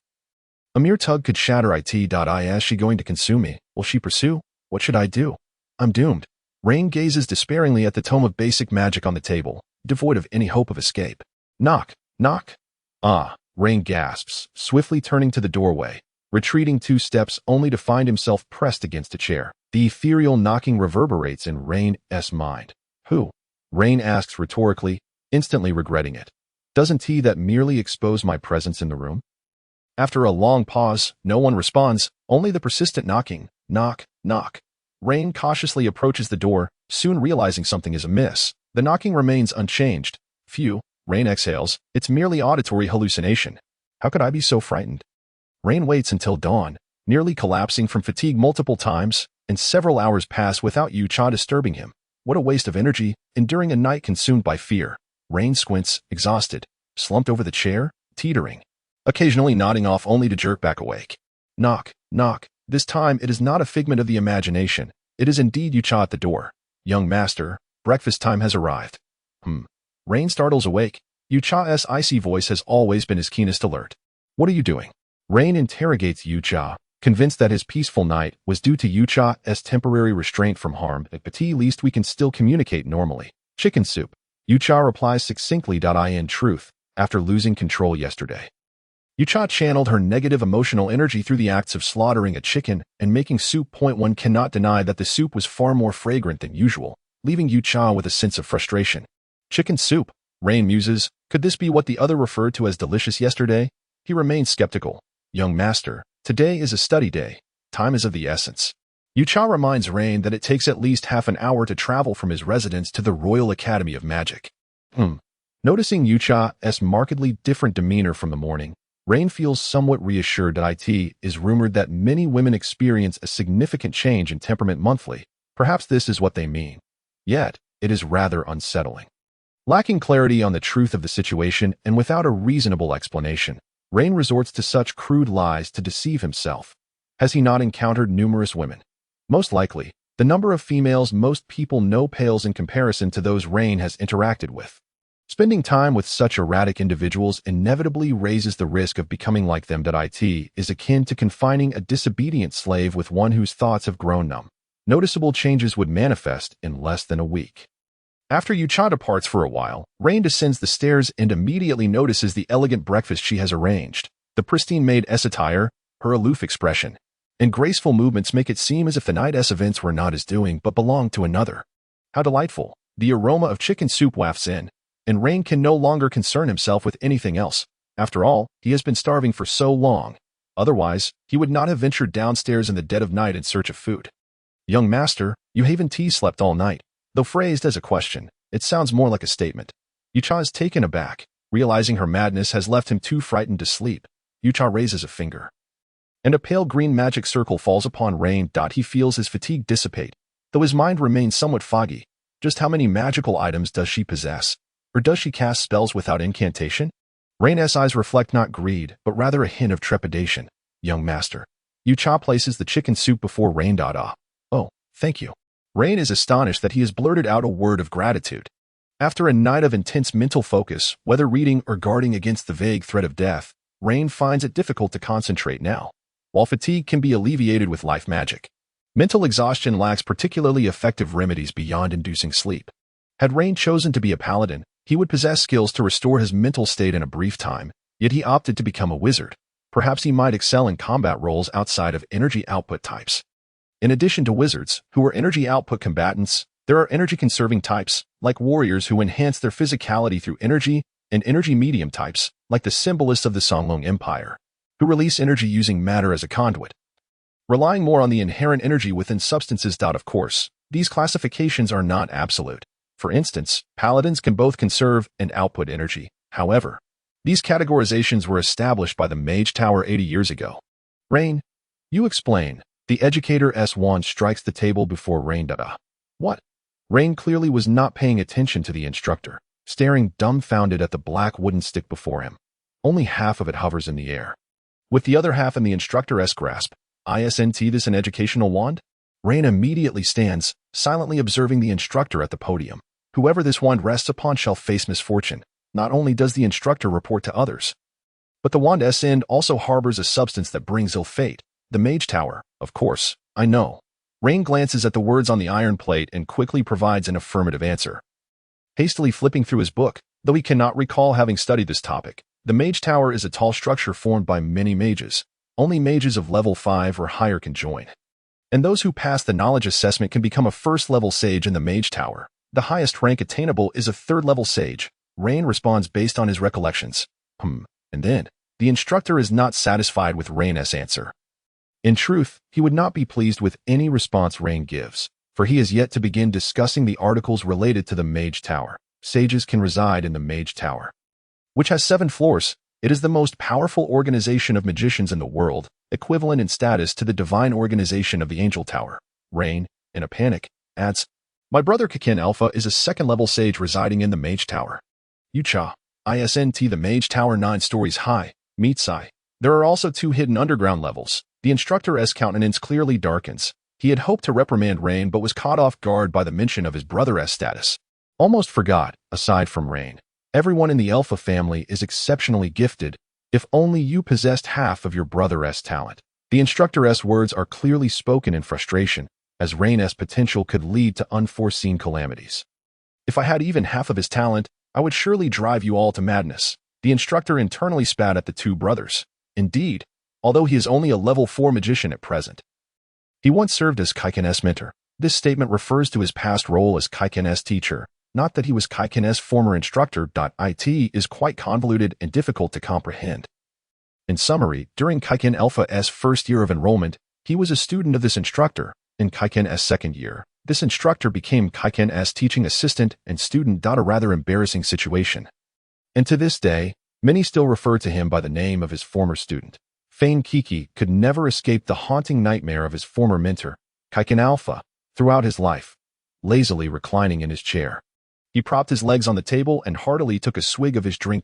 A mere tug could shatter it. Is she going to consume me? Will she pursue? What should I do? I'm doomed. Rain gazes despairingly at the tome of basic magic on the table, devoid of any hope of escape. Knock, knock. Ah, Rain gasps, swiftly turning to the doorway, retreating 2 steps only to find himself pressed against a chair. The ethereal knocking reverberates in Rain's mind. Who? Rain asks rhetorically, instantly regretting it. Doesn't that merely expose my presence in the room? After a long pause, no one responds, only the persistent knocking. Knock, knock. Rain cautiously approaches the door, soon realizing something is amiss. The knocking remains unchanged. Phew, Rain exhales, it's merely auditory hallucination. How could I be so frightened? Rain waits until dawn, nearly collapsing from fatigue multiple times, and several hours pass without Yucha disturbing him. What a waste of energy, enduring a night consumed by fear. Rain squints, exhausted, slumped over the chair, teetering, occasionally nodding off only to jerk back awake. Knock, knock. This time it is not a figment of the imagination. It is indeed Yucha at the door. Young master, breakfast time has arrived. Rain startles awake. Yucha's icy voice has always been his keenest alert. What are you doing? Rain interrogates Yucha, convinced that his peaceful night was due to Yucha's temporary restraint from harm. At least we can still communicate normally. Chicken soup. Yucha replies succinctly. In truth, after losing control yesterday, Yucha channeled her negative emotional energy through the acts of slaughtering a chicken and making soup. One cannot deny that the soup was far more fragrant than usual, leaving Yucha with a sense of frustration. Chicken soup, Rain muses, could this be what the other referred to as delicious yesterday? He remains skeptical. Young master, today is a study day. Time is of the essence. Yucha reminds Rain that it takes at least half an hour to travel from his residence to the Royal Academy of Magic. Noticing Yucha's markedly different demeanor from the morning, Rain feels somewhat reassured. It is rumored that many women experience a significant change in temperament monthly. Perhaps this is what they mean. Yet, it is rather unsettling. Lacking clarity on the truth of the situation and without a reasonable explanation, Rain resorts to such crude lies to deceive himself. Has he not encountered numerous women? Most likely, the number of females most people know pales in comparison to those Rain has interacted with. Spending time with such erratic individuals inevitably raises the risk of becoming like them. It is akin to confining a disobedient slave with one whose thoughts have grown numb. Noticeable changes would manifest in less than a week. After Yucha departs for a while, Rain descends the stairs and immediately notices the elegant breakfast she has arranged. The pristine maid's attire, her aloof expression, and graceful movements make it seem as if the night's events were not his doing but belonged to another. How delightful! The aroma of chicken soup wafts in, and Rain can no longer concern himself with anything else. After all, he has been starving for so long. Otherwise, he would not have ventured downstairs in the dead of night in search of food. Young master, you haven't slept all night. Though phrased as a question, it sounds more like a statement. Yucha is taken aback, realizing her madness has left him too frightened to sleep. Yucha raises a finger, and a pale green magic circle falls upon Rain. He feels his fatigue dissipate, though his mind remains somewhat foggy. Just how many magical items does she possess? Or does she cast spells without incantation? Rain's eyes reflect not greed, but rather a hint of trepidation. Young master. Yucha places the chicken soup before Rain. Oh, thank you. Rain is astonished that he has blurted out a word of gratitude. After a night of intense mental focus, whether reading or guarding against the vague threat of death, Rain finds it difficult to concentrate now. While fatigue can be alleviated with life magic, mental exhaustion lacks particularly effective remedies beyond inducing sleep. Had Rain chosen to be a paladin, he would possess skills to restore his mental state in a brief time, yet he opted to become a wizard. Perhaps he might excel in combat roles outside of energy output types. In addition to wizards, who are energy output combatants, there are energy-conserving types, like warriors who enhance their physicality through energy, and energy medium types, like the symbolists of the Songlong Empire, who release energy using matter as a conduit. Relying more on the inherent energy within substances. Of course, these classifications are not absolute. For instance, paladins can both conserve and output energy. However, these categorizations were established by the Mage Tower 80 years ago. Rain, you explain. The educator's wand strikes the table before Rain. What? Rain clearly was not paying attention to the instructor, staring dumbfounded at the black wooden stick before him. Only half of it hovers in the air, with the other half in the instructor's grasp. Isn't this an educational wand? Rain immediately stands, silently observing the instructor at the podium. Whoever this wand rests upon shall face misfortune. Not only does the instructor report to others, but the wand's end also harbors a substance that brings ill fate. The mage tower, of course, I know. Rain glances at the words on the iron plate and quickly provides an affirmative answer. Hastily flipping through his book, though he cannot recall having studied this topic, the mage tower is a tall structure formed by many mages. Only mages of level 5 or higher can join. And those who pass the knowledge assessment can become a first-level sage in the mage tower. The highest rank attainable is a third-level sage. Rain responds based on his recollections. And then, the instructor is not satisfied with Rain's answer. In truth, he would not be pleased with any response Rain gives, for he has yet to begin discussing the articles related to the mage tower. Sages can reside in the mage tower, which has 7 floors. It is the most powerful organization of magicians in the world, equivalent in status to the divine organization of the angel tower. Rain, in a panic, adds, "My brother Akin Alpha is a second-level sage residing in the mage tower. Isn't the mage tower 9 stories high? Meetsai. There are also 2 hidden underground levels." The instructor's countenance clearly darkens. He had hoped to reprimand Rain but was caught off guard by the mention of his brother's status. Almost forgot, aside from Rain, everyone in the Alpha family is exceptionally gifted, if only you possessed half of your brother's talent. The instructor's words are clearly spoken in frustration, as Rain's potential could lead to unforeseen calamities. "If I had even half of his talent, I would surely drive you all to madness." The instructor internally spat at the 2 brothers. Indeed, although he is only a level 4 magician at present, he once served as Kaiken's mentor. This statement refers to his past role as Kaiken's teacher, not that he was Kaiken's former instructor. It is quite convoluted and difficult to comprehend. In summary, during Kaiken Alpha's first year of enrollment, he was a student of this instructor. In Kaiken's second year, this instructor became Kaiken's teaching assistant and student. A rather embarrassing situation. And to this day, many still refer to him by the name of his former student. Fane Kiki could never escape the haunting nightmare of his former mentor, Kaiken Alpha, throughout his life. Lazily reclining in his chair, he propped his legs on the table and heartily took a swig of his drink.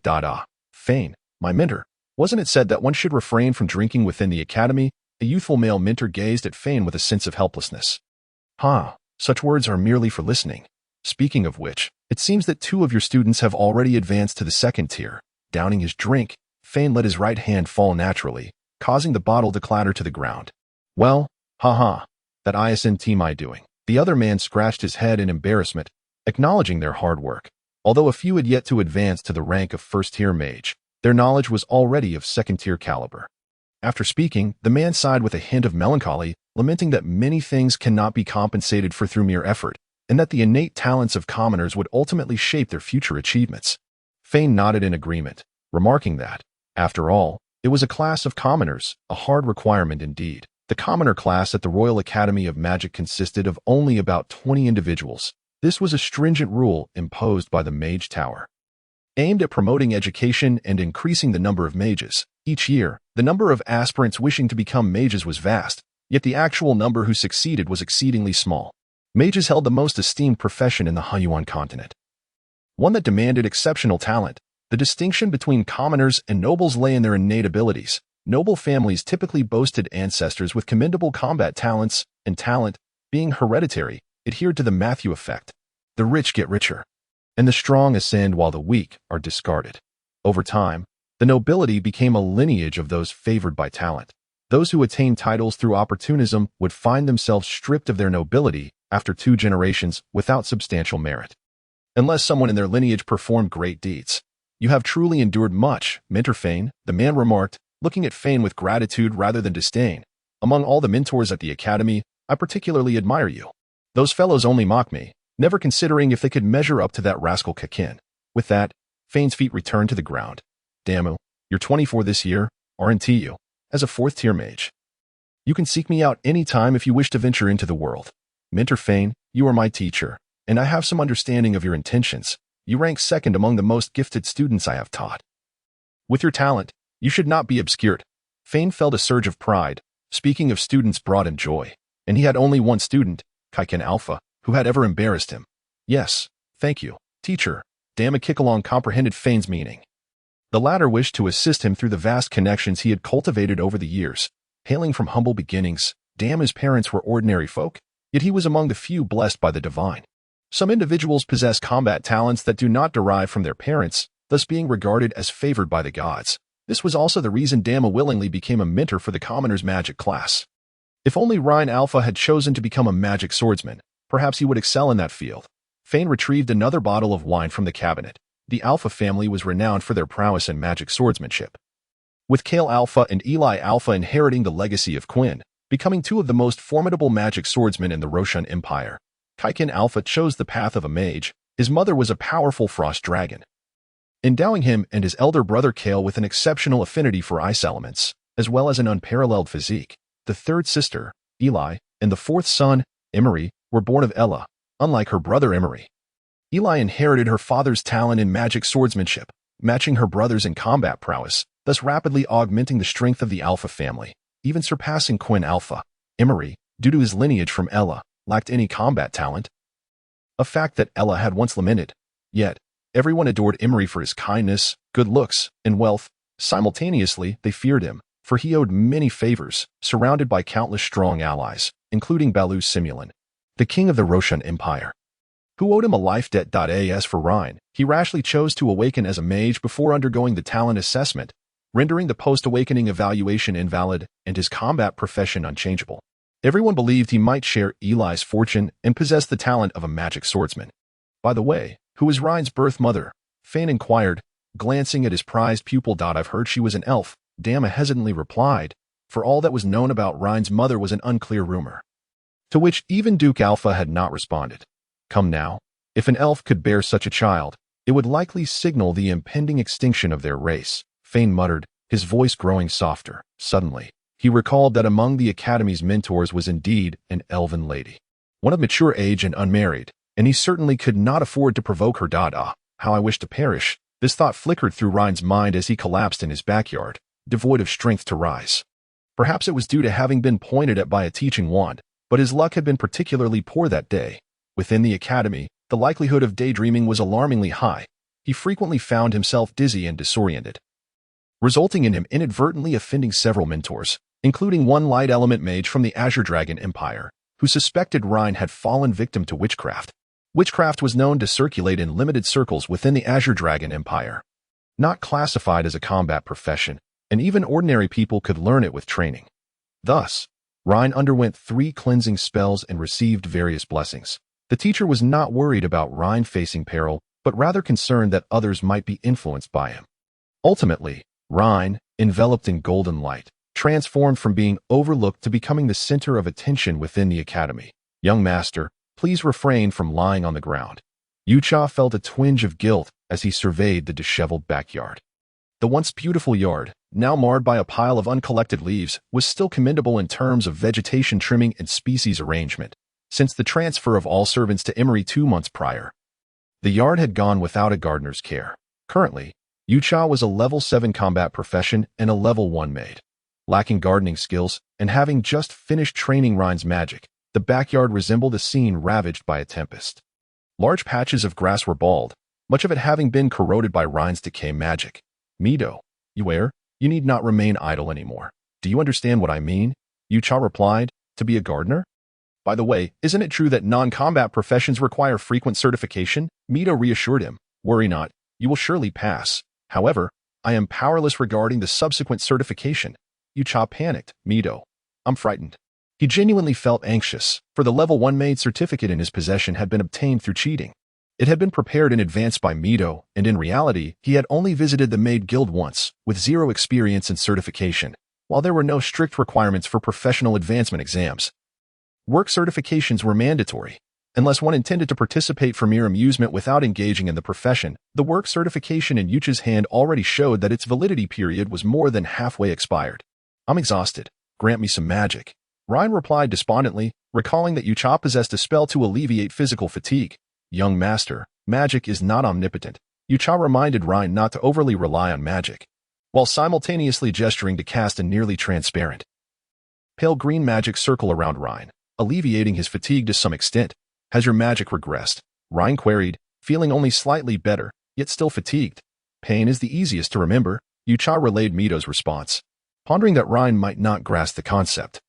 Fane, my mentor. Wasn't it said that one should refrain from drinking within the academy? A youthful male mentor gazed at Fane with a sense of helplessness. Such words are merely for listening. Speaking of which, it seems that 2 of your students have already advanced to the 2nd tier. Downing his drink, Fane let his right hand fall naturally, causing the bottle to clatter to the ground. "Well, that isn't my doing." The other man scratched his head in embarrassment, acknowledging their hard work. Although a few had yet to advance to the rank of 1st-tier mage, their knowledge was already of 2nd-tier caliber. After speaking, the man sighed with a hint of melancholy, lamenting that many things cannot be compensated for through mere effort, and that the innate talents of commoners would ultimately shape their future achievements. Fane nodded in agreement, remarking that, after all, it was a class of commoners, a hard requirement indeed. The commoner class at the Royal Academy of Magic consisted of only about 20 individuals. This was a stringent rule imposed by the Mage Tower, aimed at promoting education and increasing the number of mages. Each year, the number of aspirants wishing to become mages was vast, yet the actual number who succeeded was exceedingly small. Mages held the most esteemed profession in the Hunyuan continent, one that demanded exceptional talent. The distinction between commoners and nobles lay in their innate abilities. Noble families typically boasted ancestors with commendable combat talents, and talent, being hereditary, adhered to the Matthew effect. The rich get richer, and the strong ascend while the weak are discarded. Over time, the nobility became a lineage of those favored by talent. Those who attained titles through opportunism would find themselves stripped of their nobility after 2 generations without substantial merit, unless someone in their lineage performed great deeds. "You have truly endured much, Mentor Fane," the man remarked, looking at Fane with gratitude rather than disdain. "Among all the mentors at the academy, I particularly admire you. Those fellows only mock me, never considering if they could measure up to that rascal Kakin." With that, Fane's feet returned to the ground. "Damu, you're 24 this year, aren't you? As a 4th-tier mage, you can seek me out any time if you wish to venture into the world. Mentor Fane, you are my teacher, and I have some understanding of your intentions. You rank 2nd among the most gifted students I have taught. With your talent, you should not be obscured." Fane felt a surge of pride. Speaking of students brought him joy, and he had only one student, Kaiken Alpha, who had ever embarrassed him. "Yes, thank you, teacher." Damakickalong comprehended Fane's meaning. The latter wished to assist him through the vast connections he had cultivated over the years. Hailing from humble beginnings, Dama's parents were ordinary folk, yet he was among the few blessed by the divine. Some individuals possess combat talents that do not derive from their parents, thus being regarded as favored by the gods. This was also the reason Dama willingly became a mentor for the commoner's magic class. If only Rhine Alpha had chosen to become a magic swordsman, perhaps he would excel in that field. Fane retrieved another bottle of wine from the cabinet. The Alpha family was renowned for their prowess in magic swordsmanship. With Kale Alpha and Eli Alpha inheriting the legacy of Quinn, becoming two of the most formidable magic swordsmen in the Roshan Empire, Akin Alpha chose the path of a mage. His mother was a powerful frost dragon, endowing him and his elder brother Kale with an exceptional affinity for ice elements, as well as an unparalleled physique. The third sister, Eli, and the fourth son, Emery, were born of Ella, unlike her brother Emery. Eli inherited her father's talent in magic swordsmanship, matching her brother's in combat prowess, thus rapidly augmenting the strength of the Alpha family, even surpassing Quinn Alpha. Emery, due to his lineage from Ella, lacked any combat talent, a fact that Ella had once lamented. Yet, everyone adored Emery for his kindness, good looks, and wealth. Simultaneously, they feared him, for he owed many favors, surrounded by countless strong allies, including Balu Simulan, the king of the Roshan Empire, who owed him a life debt. As for Rhine, he rashly chose to awaken as a mage before undergoing the talent assessment, rendering the post-awakening evaluation invalid and his combat profession unchangeable. Everyone believed he might share Eli's fortune and possess the talent of a magic swordsman. By the way, who is Rhine's birth mother? Fane inquired, glancing at his prized pupil. I've heard she was an elf, Dama hesitantly replied, for all that was known about Rhine's mother was an unclear rumor, to which even Duke Alpha had not responded. Come now, if an elf could bear such a child, it would likely signal the impending extinction of their race, Fane muttered, his voice growing softer. Suddenly, he recalled that among the Academy's mentors was indeed an elven lady, one of mature age and unmarried, and he certainly could not afford to provoke her. How I wish to perish. This thought flickered through Rhine's mind as he collapsed in his backyard, devoid of strength to rise. Perhaps it was due to having been pointed at by a teaching wand, but his luck had been particularly poor that day. Within the Academy, the likelihood of daydreaming was alarmingly high. He frequently found himself dizzy and disoriented, resulting in him inadvertently offending several mentors, including one light element mage from the Azure Dragon Empire, who suspected Rhine had fallen victim to witchcraft. Witchcraft was known to circulate in limited circles within the Azure Dragon Empire, not classified as a combat profession, and even ordinary people could learn it with training. Thus, Rhine underwent 3 cleansing spells and received various blessings. The teacher was not worried about Rhine facing peril, but rather concerned that others might be influenced by him. Ultimately, Rhine, enveloped in golden light, transformed from being overlooked to becoming the center of attention within the Academy. Young master, please refrain from lying on the ground. Yucha felt a twinge of guilt as he surveyed the disheveled backyard. The once beautiful yard, now marred by a pile of uncollected leaves, was still commendable in terms of vegetation trimming and species arrangement, since the transfer of all servants to Emery 2 months prior. The yard had gone without a gardener's care. Currently, Yucha was a level 7 combat profession and a level 1 maid. Lacking gardening skills, and having just finished training Rhine's magic, the backyard resembled a scene ravaged by a tempest. Large patches of grass were bald, much of it having been corroded by Rhine's decay magic. Mido, you need not remain idle anymore. Do you understand what I mean? Yucha replied, to be a gardener? By the way, isn't it true that non-combat professions require frequent certification? Mido reassured him, worry not, you will surely pass. However, I am powerless regarding the subsequent certification. Yucha panicked. Mido, I'm frightened. He genuinely felt anxious, for the level 1 maid certificate in his possession had been obtained through cheating. It had been prepared in advance by Mido, and in reality, he had only visited the maid guild once, with 0 experience and certification, while there were no strict requirements for professional advancement exams. Work certifications were mandatory. Unless one intended to participate for mere amusement without engaging in the profession, the work certification in Yucha's hand already showed that its validity period was more than halfway expired. I'm exhausted. Grant me some magic. Rhine replied despondently, recalling that Yucha possessed a spell to alleviate physical fatigue. Young master, magic is not omnipotent. Yucha reminded Rhine not to overly rely on magic, while simultaneously gesturing to cast a nearly transparent, pale green magic circle around Rhine, alleviating his fatigue to some extent. Has your magic regressed? Rhine queried, feeling only slightly better, yet still fatigued. Pain is the easiest to remember. Yucha relayed Mido's response. pondering that Ryan might not grasp the concept.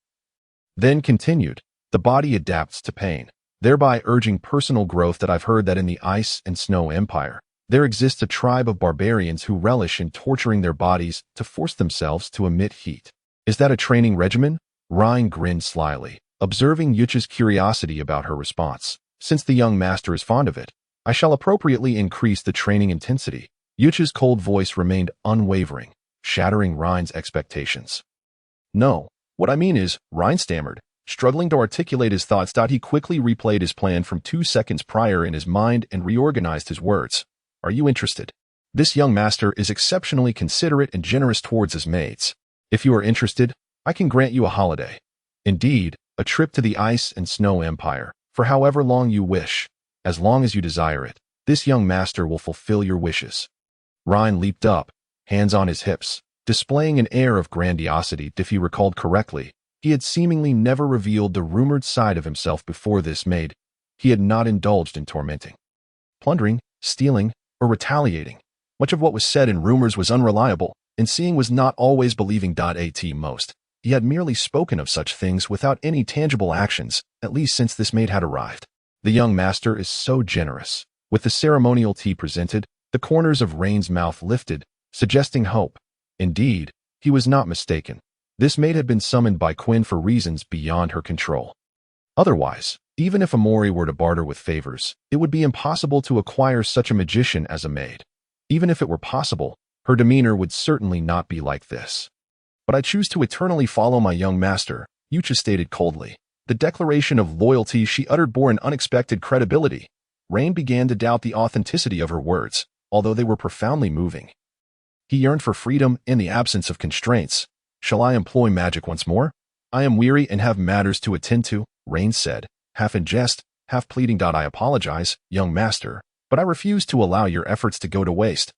Then continued, the body adapts to pain, thereby urging personal growth. That I've heard that in the ice and snow empire, there exists a tribe of barbarians who relish in torturing their bodies to force themselves to emit heat. Is that a training regimen? Ryan grinned slyly, observing Yucha's curiosity about her response. Since the young master is fond of it, I shall appropriately increase the training intensity. Yucha's cold voice remained unwavering, shattering Ryan's expectations. No, what I mean is, Ryan stammered, struggling to articulate his thoughts. He quickly replayed his plan from 2 seconds prior in his mind and reorganized his words. Are you interested? This young master is exceptionally considerate and generous towards his maids. If you are interested, I can grant you a holiday. Indeed, a trip to the ice and snow empire, for however long you wish. As long as you desire it, this young master will fulfill your wishes. Ryan leaped up, hands on his hips, displaying an air of grandiosity. If he recalled correctly, he had seemingly never revealed the rumored side of himself before this maid. He had not indulged in tormenting, plundering, stealing, or retaliating. Much of what was said in rumors was unreliable, and seeing was not always believing. At most, he had merely spoken of such things without any tangible actions, at least since this maid had arrived. The young master is so generous. With the ceremonial tea presented, the corners of Rain's mouth lifted, suggesting hope. Indeed, he was not mistaken. This maid had been summoned by Quinn for reasons beyond her control. Otherwise, even if Amori were to barter with favors, it would be impossible to acquire such a magician as a maid. Even if it were possible, her demeanor would certainly not be like this. But I choose to eternally follow my young master, Yucha stated coldly. The declaration of loyalty she uttered bore an unexpected credibility. Rain began to doubt the authenticity of her words, although they were profoundly moving. He yearned for freedom in the absence of constraints. Shall I employ magic once more? I am weary and have matters to attend to, Rain said, half in jest, half pleading. I apologize, young master, but I refuse to allow your efforts to go to waste.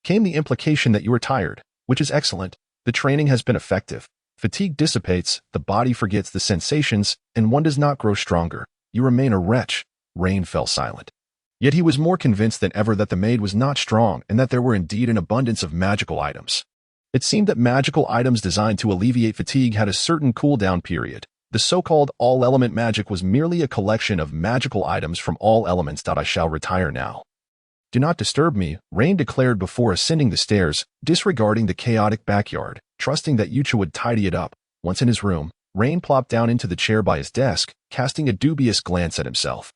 Came the implication that you are tired, which is excellent. The training has been effective. Fatigue dissipates, the body forgets the sensations, and one does not grow stronger. You remain a wretch. Rain fell silent. Yet he was more convinced than ever that the maid was not strong and that there were indeed an abundance of magical items. It seemed that magical items designed to alleviate fatigue had a certain cooldown period. The so-called all-element magic was merely a collection of magical items from all elements. I shall retire now. Do not disturb me, Rain declared before ascending the stairs, disregarding the chaotic backyard, trusting that Yucha would tidy it up. Once in his room, Rain plopped down into the chair by his desk, casting a dubious glance at himself.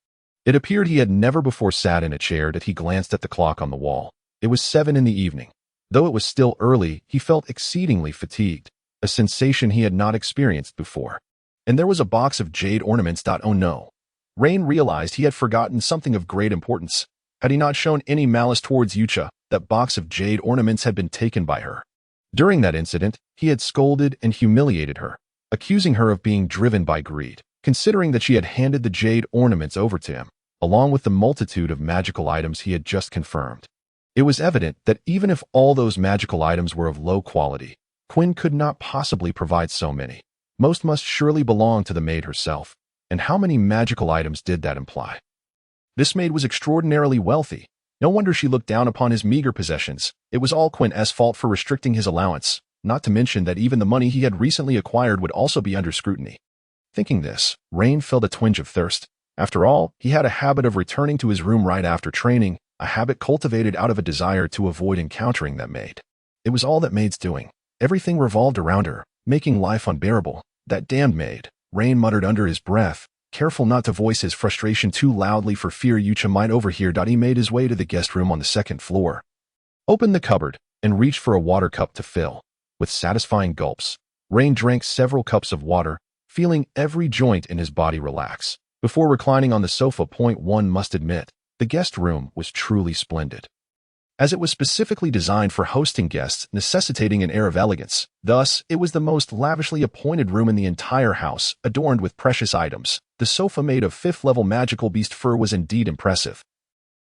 It appeared he had never before sat in a chair. He glanced at the clock on the wall. It was 7 in the evening. Though it was still early, he felt exceedingly fatigued, a sensation he had not experienced before. And there was a box of jade ornaments. Oh no. Rain realized he had forgotten something of great importance. Had he not shown any malice towards Yucha, that box of jade ornaments had been taken by her. During that incident, he had scolded and humiliated her, accusing her of being driven by greed, considering that she had handed the jade ornaments over to him, along with the multitude of magical items he had just confirmed. It was evident that even if all those magical items were of low quality, Quinn could not possibly provide so many. Most must surely belong to the maid herself. And how many magical items did that imply? This maid was extraordinarily wealthy. No wonder she looked down upon his meager possessions. It was all Quinn's fault for restricting his allowance, not to mention that even the money he had recently acquired would also be under scrutiny. Thinking this, Rain felt a twinge of thirst. After all, he had a habit of returning to his room right after training, a habit cultivated out of a desire to avoid encountering that maid. It was all that maid's doing. Everything revolved around her, making life unbearable. That damned maid, Rain muttered under his breath, careful not to voice his frustration too loudly for fear Yucha might overhear. He made his way to the guest room on the 2nd floor, opened the cupboard, and reached for a water cup to fill. With satisfying gulps, Rain drank several cups of water, feeling every joint in his body relax. Before reclining on the sofa, one must admit, the guest room was truly splendid, as it was specifically designed for hosting guests, necessitating an air of elegance. Thus, it was the most lavishly appointed room in the entire house, adorned with precious items. The sofa made of 5th-level magical beast fur was indeed impressive.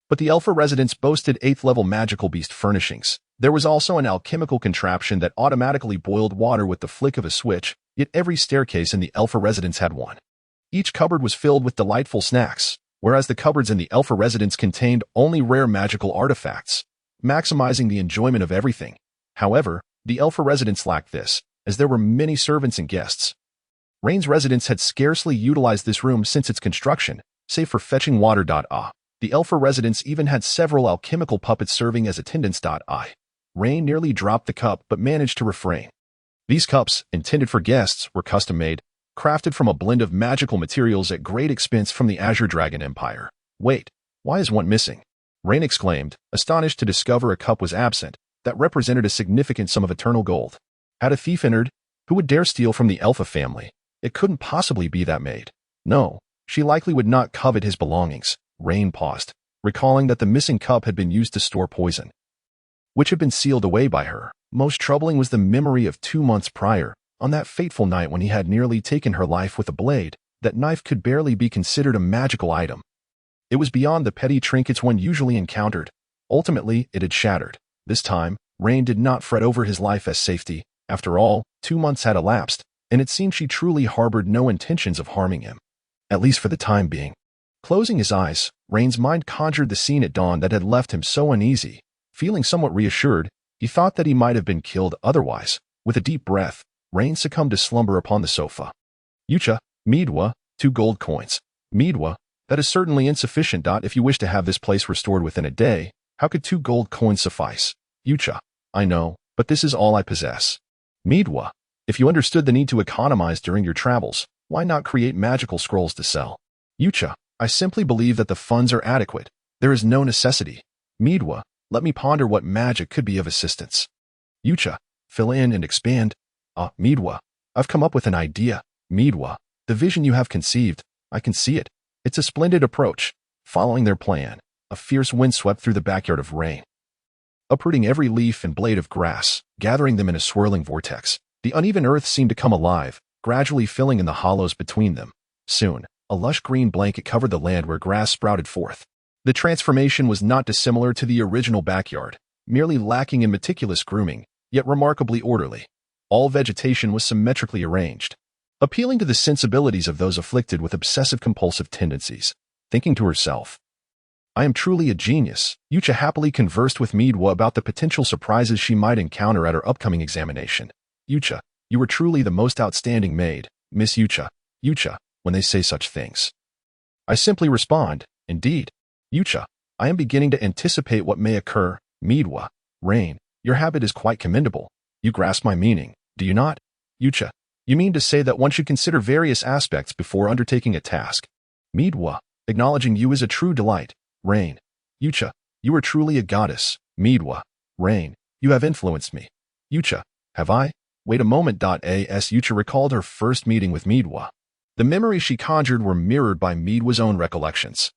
But the Alpha residence boasted 8th-level magical beast furnishings. There was also an alchemical contraption that automatically boiled water with the flick of a switch, yet every staircase in the Alpha residence had one. Each cupboard was filled with delightful snacks, whereas the cupboards in the Alpha residence contained only rare magical artifacts, maximizing the enjoyment of everything. However, the Alpha residence lacked this, as there were many servants and guests. Rain's residence had scarcely utilized this room since its construction, save for fetching water. The Elfer residence even had several alchemical puppets serving as attendants. Rain nearly dropped the cup but managed to refrain. These cups, intended for guests, were custom-made, crafted from a blend of magical materials at great expense from the Azure Dragon Empire. Wait, why is one missing? Rain exclaimed, astonished to discover a cup was absent that represented a significant sum of eternal gold. Had a thief entered? Who would dare steal from the Elfa family? It couldn't possibly be that maid. No, she likely would not covet his belongings. Rain paused, recalling that the missing cup had been used to store poison, which had been sealed away by her. Most troubling was the memory of 2 months prior, on that fateful night when he had nearly taken her life with a blade. That knife could barely be considered a magical item. It was beyond the petty trinkets one usually encountered. Ultimately, it had shattered. This time, Rain did not fret over his life as safety. After all, 2 months had elapsed, and it seemed she truly harbored no intentions of harming him, at least for the time being. Closing his eyes, Rain's mind conjured the scene at dawn that had left him so uneasy. Feeling somewhat reassured, he thought that he might have been killed otherwise. With a deep breath, Rain succumbed to slumber upon the sofa. Yucha, Midwa, 2 gold coins. Midwa, that is certainly insufficient. If you wish to have this place restored within a day, how could 2 gold coins suffice? Yucha, I know, but this is all I possess. Midwa, if you understood the need to economize during your travels, why not create magical scrolls to sell? Yucha, I simply believe that the funds are adequate. There is no necessity. Midwa, let me ponder what magic could be of assistance. Yucha, fill in and expand. Midwa, I've come up with an idea. Midwa, the vision you have conceived, I can see it. It's a splendid approach. Following their plan, a fierce wind swept through the backyard of Rain, uprooting every leaf and blade of grass, gathering them in a swirling vortex. The uneven earth seemed to come alive, gradually filling in the hollows between them. Soon, a lush green blanket covered the land where grass sprouted forth. The transformation was not dissimilar to the original backyard, merely lacking in meticulous grooming, yet remarkably orderly. All vegetation was symmetrically arranged, appealing to the sensibilities of those afflicted with obsessive-compulsive tendencies. Thinking to herself, I am truly a genius. Yucha happily conversed with Midwa about the potential surprises she might encounter at her upcoming examination. Yucha, you are truly the most outstanding maid, Miss Yucha. Yucha, when they say such things, I simply respond, indeed. Yucha, I am beginning to anticipate what may occur. Midwa, Rain, your habit is quite commendable. You grasp my meaning, do you not? Yucha, you mean to say that one should consider various aspects before undertaking a task. Midwa, acknowledging you is a true delight. Rain, Yucha, you are truly a goddess. Midwa, Rain, you have influenced me. Yucha, have I? Wait a moment. As Yucha recalled her first meeting with Midwa, the memories she conjured were mirrored by Midwa's own recollections.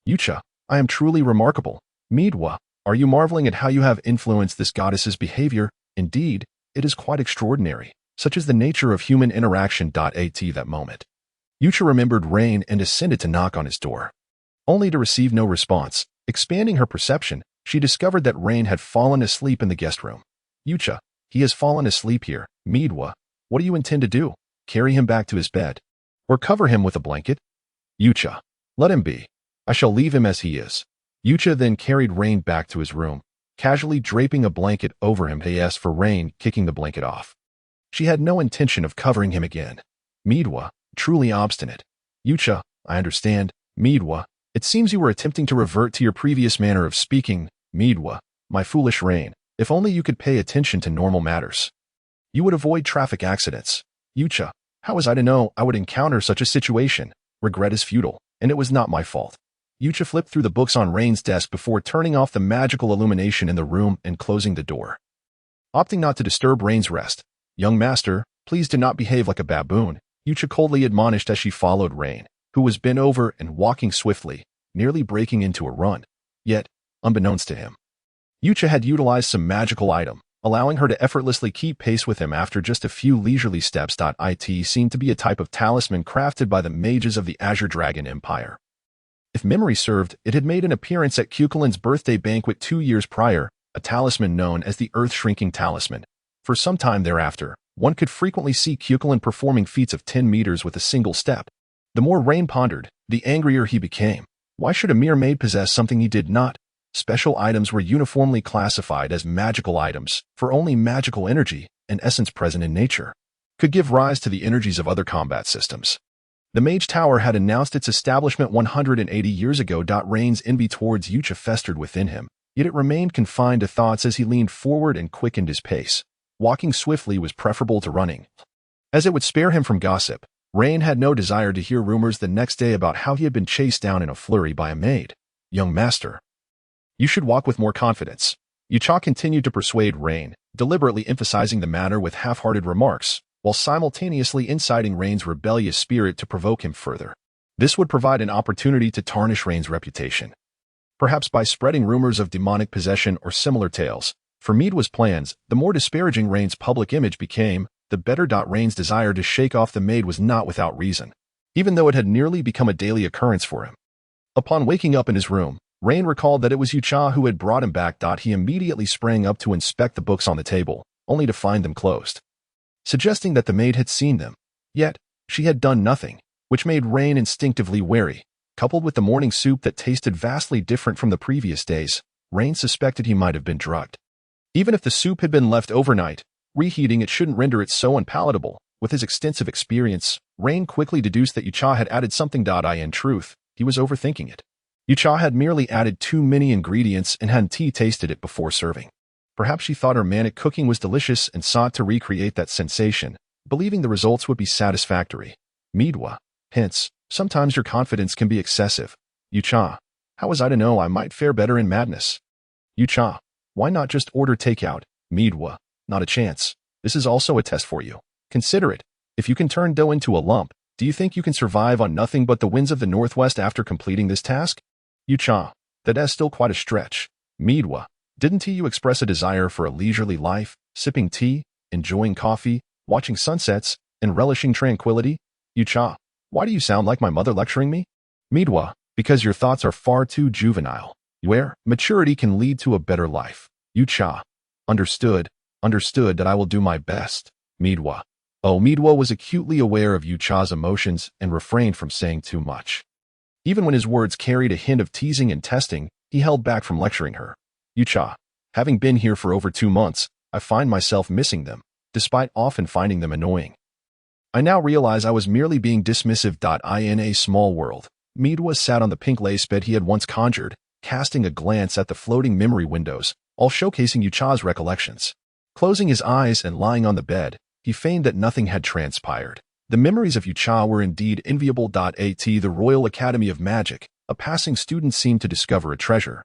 Yucha, I am truly remarkable. Midwa, are you marveling at how you have influenced this goddess's behavior? Indeed, it is quite extraordinary. Such is the nature of human interaction. At that moment, Yucha remembered Rain and ascended to knock on his door, only to receive no response. Expanding her perception, she discovered that Rain had fallen asleep in the guest room. Yucha, he has fallen asleep here. Midwa, what do you intend to do? Carry him back to his bed, or cover him with a blanket? Yucha, let him be. I shall leave him as he is. Yucha then carried Rain back to his room, casually draping a blanket over him. As for Rain, kicking the blanket off, she had no intention of covering him again. Midwa, truly obstinate. Yucha, I understand. Midwa, it seems you were attempting to revert to your previous manner of speaking. Midwa, my foolish Rain, if only you could pay attention to normal matters, you would avoid traffic accidents. Yucha, how was I to know I would encounter such a situation? Regret is futile, and it was not my fault. Yucha flipped through the books on Rain's desk before turning off the magical illumination in the room and closing the door. Opting not to disturb Rain's rest, young master, please do not behave like a baboon, Yucha coldly admonished as she followed Rain, who was bent over and walking swiftly, nearly breaking into a run. Yet, unbeknownst to him, Yucha had utilized some magical item, allowing her to effortlessly keep pace with him after just a few leisurely steps. It seemed to be a type of talisman crafted by the mages of the Azure Dragon Empire. If memory served, it had made an appearance at Cuchulain's birthday banquet 2 years prior, a talisman known as the Earth-Shrinking Talisman. For some time thereafter, one could frequently see Cuchulain performing feats of 10 meters with a single step. The more Rain pondered, the angrier he became. Why should a mere maid possess something he did not? Special items were uniformly classified as magical items, for only magical energy and essence present in nature. could give rise to the energies of other combat systems. The Mage Tower had announced its establishment 180 years ago. Rain's envy towards Yucha festered within him, yet it remained confined to thoughts as he leaned forward and quickened his pace. Walking swiftly was preferable to running, as it would spare him from gossip. Rain had no desire to hear rumors the next day about how he had been chased down in a flurry by a maid. Young master, you should walk with more confidence. Yucha continued to persuade Rain, deliberately emphasizing the matter with half-hearted remarks, while simultaneously inciting Rain's rebellious spirit to provoke him further. This would provide an opportunity to tarnish Rain's reputation, perhaps by spreading rumors of demonic possession or similar tales. For Midwa's plans, the more disparaging Rain's public image became, the better. Rain's desire to shake off the maid was not without reason, even though it had nearly become a daily occurrence for him. Upon waking up in his room, Rain recalled that it was Yucha who had brought him back. He immediately sprang up to inspect the books on the table, only to find them closed, suggesting that the maid had seen them. Yet, she had done nothing, which made Rain instinctively wary. Coupled with the morning soup that tasted vastly different from the previous days, Rain suspected he might have been drugged. Even if the soup had been left overnight, reheating it shouldn't render it so unpalatable. With his extensive experience, Rain quickly deduced that Yucha had added something. In truth, he was overthinking it. Yucha had merely added too many ingredients and hadn't tasted it before serving. Perhaps she thought her manic cooking was delicious and sought to recreate that sensation, believing the results would be satisfactory. Midwa, hence, sometimes your confidence can be excessive. Yucha, how was I to know I might fare better in madness? Yucha, why not just order takeout? Midwa, not a chance. This is also a test for you. Consider it. If you can turn dough into a lump, do you think you can survive on nothing but the winds of the northwest after completing this task? Yucha, that's still quite a stretch. Midwa, didn't you express a desire for a leisurely life, sipping tea, enjoying coffee, watching sunsets, and relishing tranquility? Yucha, why do you sound like my mother lecturing me? Midwa, because your thoughts are far too juvenile. Where maturity can lead to a better life. Yucha, understood that I will do my best. Midwa. Oh, Midwa was acutely aware of Yucha's emotions and refrained from saying too much. Even when his words carried a hint of teasing and testing, he held back from lecturing her. Yucha, having been here for over 2 months, I find myself missing them, despite often finding them annoying. I now realize I was merely being dismissive. In a small world, Midwa sat on the pink lace bed he had once conjured, casting a glance at the floating memory windows, all showcasing Yucha's recollections. Closing his eyes and lying on the bed, he feigned that nothing had transpired. The memories of Yucha were indeed enviable. At the Royal Academy of Magic, a passing student seemed to discover a treasure.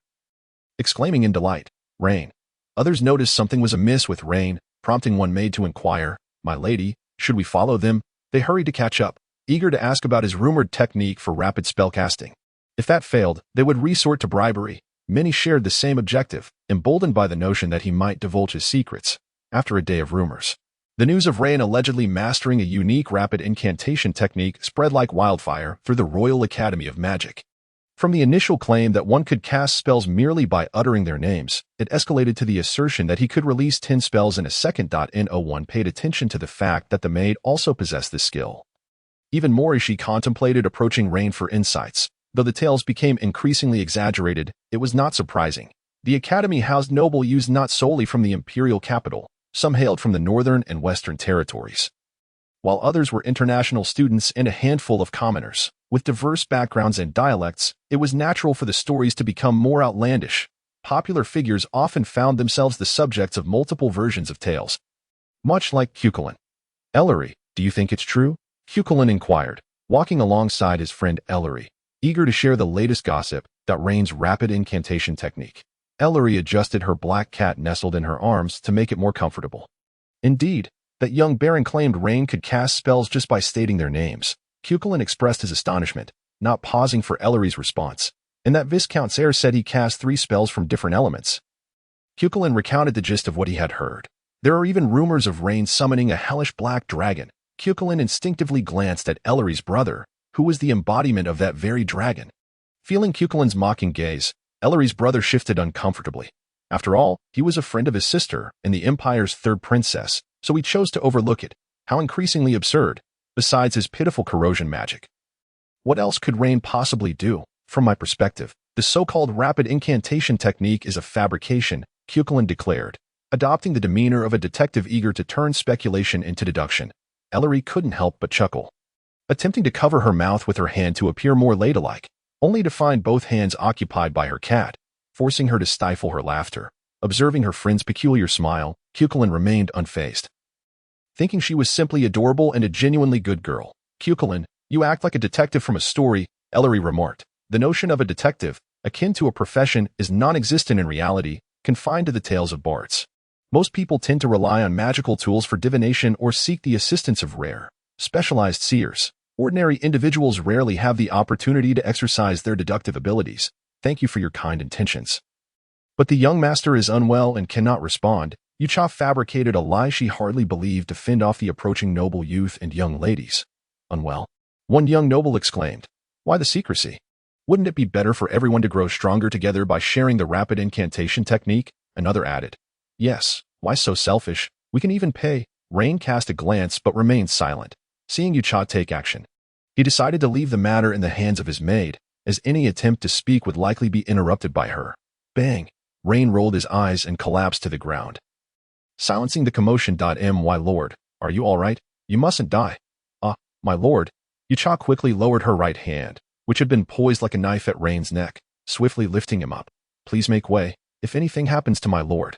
Exclaiming in delight, Rain. Others noticed something was amiss with Rain, prompting one maid to inquire, My lady, should we follow them? They hurried to catch up, eager to ask about his rumored technique for rapid spellcasting. If that failed, they would resort to bribery. Many shared the same objective, emboldened by the notion that he might divulge his secrets. After a day of rumors, the news of Rain allegedly mastering a unique rapid incantation technique spread like wildfire through the Royal Academy of Magic. From the initial claim that one could cast spells merely by uttering their names, it escalated to the assertion that he could release 10 spells in a second. No one paid attention to the fact that the maid also possessed this skill. Even more as she contemplated approaching Rain for insights. Though the tales became increasingly exaggerated, it was not surprising. The academy housed noble youths not solely from the imperial capital. Some hailed from the northern and western territories, while others were international students and a handful of commoners. With diverse backgrounds and dialects, it was natural for the stories to become more outlandish. Popular figures often found themselves the subjects of multiple versions of tales. Much like Cuchulain. Ellery, do you think it's true? Cuchulain inquired, walking alongside his friend Ellery, eager to share the latest gossip about Rain's rapid incantation technique. Ellery adjusted her black cat nestled in her arms to make it more comfortable. Indeed, that young baron claimed Rain could cast spells just by stating their names. Cuchulain expressed his astonishment, not pausing for Ellery's response, and that Viscount's heir said he cast 3 spells from different elements. Cuchulain recounted the gist of what he had heard. There are even rumors of Rain summoning a hellish black dragon. Cuchulain instinctively glanced at Ellery's brother, who was the embodiment of that very dragon. Feeling Cuchulain's mocking gaze, Ellery's brother shifted uncomfortably. After all, he was a friend of his sister and the Empire's 3rd princess, so he chose to overlook it. How increasingly absurd, besides his pitiful corrosion magic. What else could Rain possibly do? From my perspective, the so-called rapid incantation technique is a fabrication, Cuchulain declared, adopting the demeanor of a detective eager to turn speculation into deduction. Ellery couldn't help but chuckle, attempting to cover her mouth with her hand to appear more ladylike, only to find both hands occupied by her cat, forcing her to stifle her laughter. Observing her friend's peculiar smile, Cuchulainn remained unfazed, thinking she was simply adorable and a genuinely good girl. Cuchulainn, you act like a detective from a story, Ellery remarked. The notion of a detective, akin to a profession, is non-existent in reality, confined to the tales of bards. Most people tend to rely on magical tools for divination or seek the assistance of rare, specialized seers. Ordinary individuals rarely have the opportunity to exercise their deductive abilities. Thank you for your kind intentions. But the young master is unwell and cannot respond. Yucha fabricated a lie she hardly believed to fend off the approaching noble youth and young ladies. Unwell? One young noble exclaimed. Why the secrecy? Wouldn't it be better for everyone to grow stronger together by sharing the rapid incantation technique? Another added. Yes, why so selfish? We can even pay. Rain cast a glance but remained silent, seeing Yucha take action. He decided to leave the matter in the hands of his maid, as any attempt to speak would likely be interrupted by her. Bang! Rain rolled his eyes and collapsed to the ground, silencing the commotion. My lord, are you all right? You mustn't die. My lord. Yucha quickly lowered her right hand, which had been poised like a knife at Rain's neck, swiftly lifting him up. Please make way. If anything happens to my lord,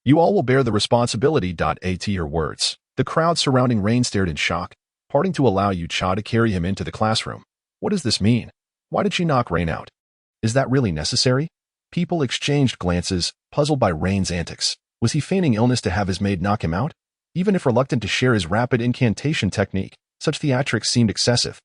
you all will bear the responsibility. At her words, the crowd surrounding Rain stared in shock, parting to allow Yucha to carry him into the classroom. What does this mean? Why did she knock Rain out? Is that really necessary? People exchanged glances, puzzled by Rain's antics. Was he feigning illness to have his maid knock him out? Even if reluctant to share his rapid incantation technique, such theatrics seemed excessive.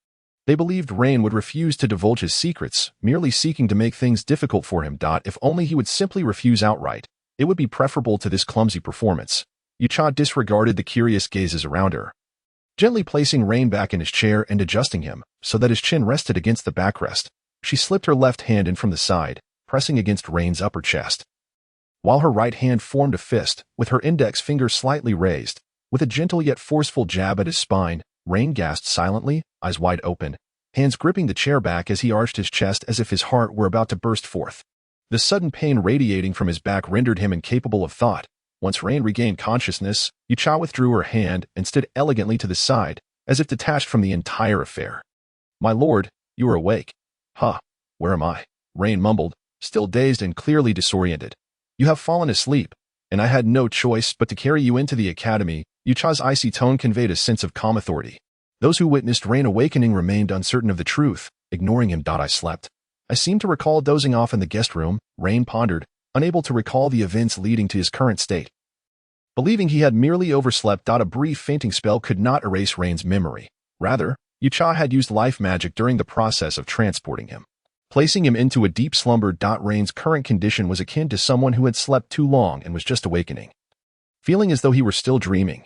They believed Rain would refuse to divulge his secrets, merely seeking to make things difficult for him. If only he would simply refuse outright, it would be preferable to this clumsy performance. Yucha disregarded the curious gazes around her, gently placing Rain back in his chair and adjusting him so that his chin rested against the backrest. She slipped her left hand in from the side, pressing against Rain's upper chest, while her right hand formed a fist, with her index finger slightly raised. With a gentle yet forceful jab at his spine, Rain gasped silently, eyes wide open, hands gripping the chair back as he arched his chest as if his heart were about to burst forth. The sudden pain radiating from his back rendered him incapable of thought. Once Rain regained consciousness, Yucha withdrew her hand and stood elegantly to the side, as if detached from the entire affair. My lord, you are awake. Where am I? Rain mumbled, still dazed and clearly disoriented. You have fallen asleep, and I had no choice but to carry you into the academy. Yucha's icy tone conveyed a sense of calm authority. Those who witnessed Rain awakening remained uncertain of the truth, ignoring him. I slept. I seem to recall dozing off in the guest room, Rain pondered, unable to recall the events leading to his current state. Believing he had merely overslept. A brief fainting spell could not erase Rain's memory. Rather, Yucha had used life magic during the process of transporting him, placing him into a deep slumber. Rain's current condition was akin to someone who had slept too long and was just awakening, feeling as though he were still dreaming.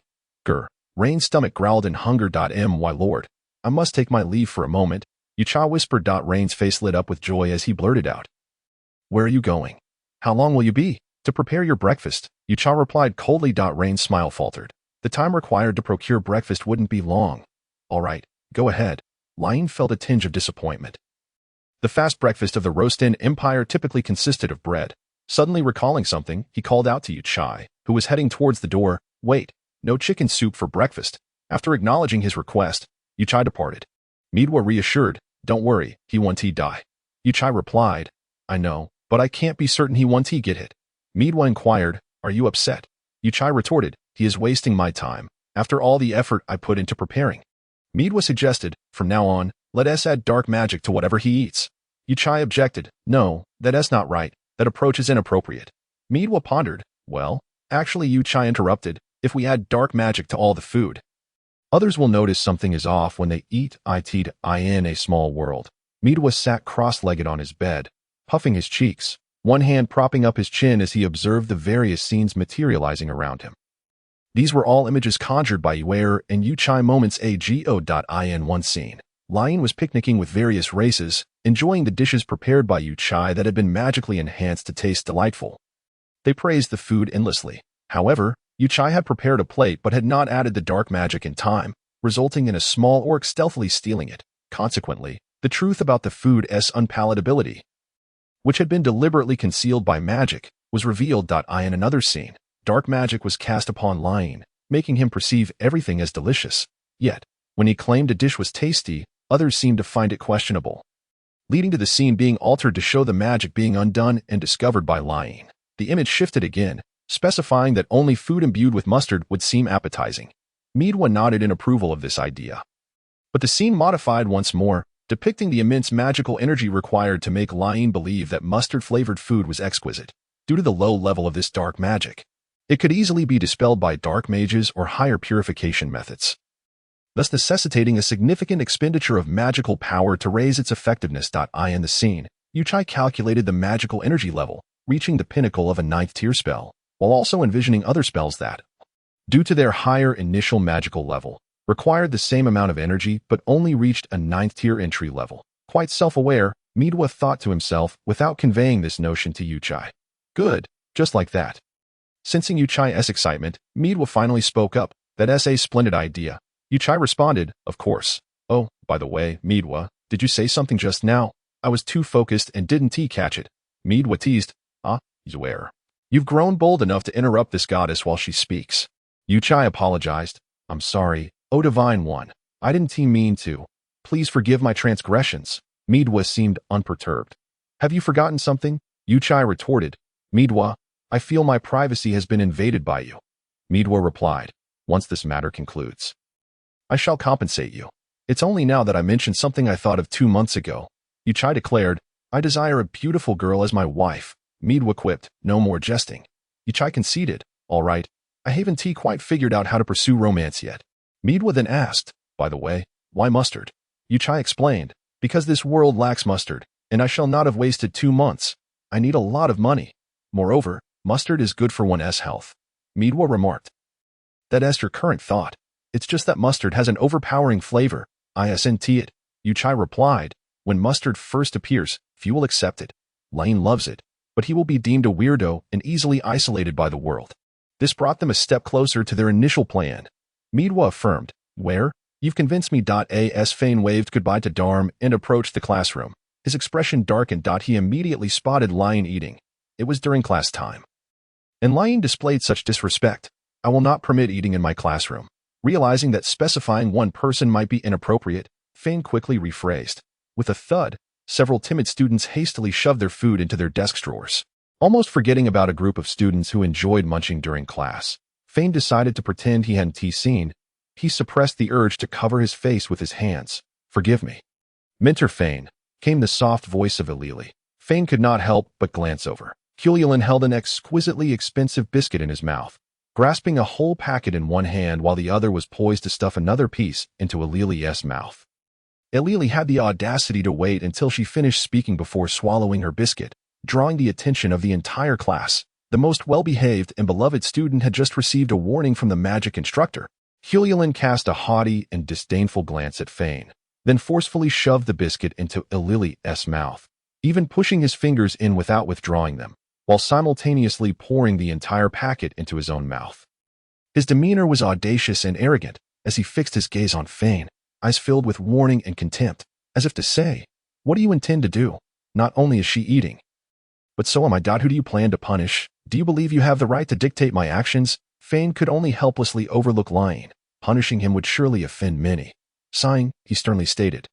Rain's stomach growled in hunger. My lord, I must take my leave for a moment, Yucha whispered. Rain's face lit up with joy as he blurted out. Where are you going? How long will you be? To prepare your breakfast, Yucha replied coldly. Rain's smile faltered. The time required to procure breakfast wouldn't be long. All right, go ahead. Lion felt a tinge of disappointment. The fast breakfast of the Rostin Empire typically consisted of bread. Suddenly recalling something, he called out to Yucha, who was heading towards the door. Wait, no chicken soup for breakfast. After acknowledging his request, Yucha departed. Midwa reassured, don't worry, he won't die. Yucha replied, I know, but I can't be certain he won't get it. Midwa inquired, are you upset? Yucha retorted, he is wasting my time, after all the effort I put into preparing. Midwa suggested, from now on, let us add dark magic to whatever he eats. Yucha objected, no, that's not right, that approach is inappropriate. Midwa pondered, well, actually Yucha interrupted, if we add dark magic to all the food, others will notice something is off when they eat it in a small world. Midwa sat cross-legged on his bed, puffing his cheeks, one hand propping up his chin as he observed the various scenes materializing around him. These were all images conjured by Yuer and Yuchai moments ago. In one scene, Lion was picnicking with various races, enjoying the dishes prepared by Yuchai that had been magically enhanced to taste delightful. They praised the food endlessly. However, Yuchai had prepared a plate but had not added the dark magic in time, resulting in a small orc stealthily stealing it. Consequently, the truth about the food's unpalatability, which had been deliberately concealed by magic, was revealed. In another scene, dark magic was cast upon Lion, making him perceive everything as delicious. Yet, when he claimed a dish was tasty, others seemed to find it questionable, leading to the scene being altered to show the magic being undone and discovered by lying. The image shifted again, specifying that only food imbued with mustard would seem appetizing. Midwa nodded in approval of this idea. But the scene modified once more, depicting the immense magical energy required to make Lion believe that mustard-flavored food was exquisite. Due to the low level of this dark magic, it could easily be dispelled by dark mages or higher purification methods, thus necessitating a significant expenditure of magical power to raise its effectiveness. In the scene, Yuchai calculated the magical energy level, reaching the pinnacle of a 9th tier spell, while also envisioning other spells that, due to their higher initial magical level, required the same amount of energy but only reached a 9th tier entry level. Quite self-aware, Midwa thought to himself without conveying this notion to Yuchai. Good, just like that. Sensing Yuchai's excitement, Midwa finally spoke up. That's a splendid idea. Yuchai responded, of course. Oh, by the way, Midwa, did you say something just now? I was too focused and didn't catch it. Midwa teased. Swear. You've grown bold enough to interrupt this goddess while she speaks. Yuchai apologized. I'm sorry, O Divine One. I didn't mean to. Please forgive my transgressions. Midwa seemed unperturbed. Have you forgotten something? Yuchai retorted. Midwa, I feel my privacy has been invaded by you. Midwa replied. Once this matter concludes, I shall compensate you. It's only now that I mentioned something I thought of 2 months ago. Yuchai declared. I desire a beautiful girl as my wife. Midwa quipped. No more jesting. Yuchai conceded. All right, I haven't quite figured out how to pursue romance yet. Midwa then asked, by the way, why mustard? Yuchai explained, because this world lacks mustard, and I shall not have wasted 2 months. I need a lot of money. Moreover, mustard is good for one's health. Midwa remarked. That's your current thought. It's just that mustard has an overpowering flavor. Isn't it? Yuchai replied. When mustard first appears, few will accept it. Lane loves it, but he will be deemed a weirdo and easily isolated by the world. This brought them a step closer to their initial plan. Midwa affirmed. Where? You've convinced me. As Fane waved goodbye to Darm and approached the classroom. His expression darkened. He immediately spotted Lion eating. It was during class time, and Lion displayed such disrespect. I will not permit eating in my classroom. Realizing that specifying one person might be inappropriate, Fane quickly rephrased. With a thud, several timid students hastily shoved their food into their desk drawers. Almost forgetting about a group of students who enjoyed munching during class, Fane decided to pretend he hadn't seen. He suppressed the urge to cover his face with his hands. Forgive me. Mentor Fane, came the soft voice of Ilili. Fane could not help but glance over. Cullilan held an exquisitely expensive biscuit in his mouth, grasping a whole packet in one hand while the other was poised to stuff another piece into Ilili's mouth. Ilili had the audacity to wait until she finished speaking before swallowing her biscuit, drawing the attention of the entire class. The most well-behaved and beloved student had just received a warning from the magic instructor. Cullilan cast a haughty and disdainful glance at Fane, then forcefully shoved the biscuit into Ilili's mouth, even pushing his fingers in without withdrawing them, while simultaneously pouring the entire packet into his own mouth. His demeanor was audacious and arrogant as he fixed his gaze on Fane, eyes filled with warning and contempt, as if to say, what do you intend to do? Not only is she eating, but so am I. Who do you plan to punish? Do you believe you have the right to dictate my actions? Fane could only helplessly overlook lying. Punishing him would surely offend many. Sighing, he sternly stated,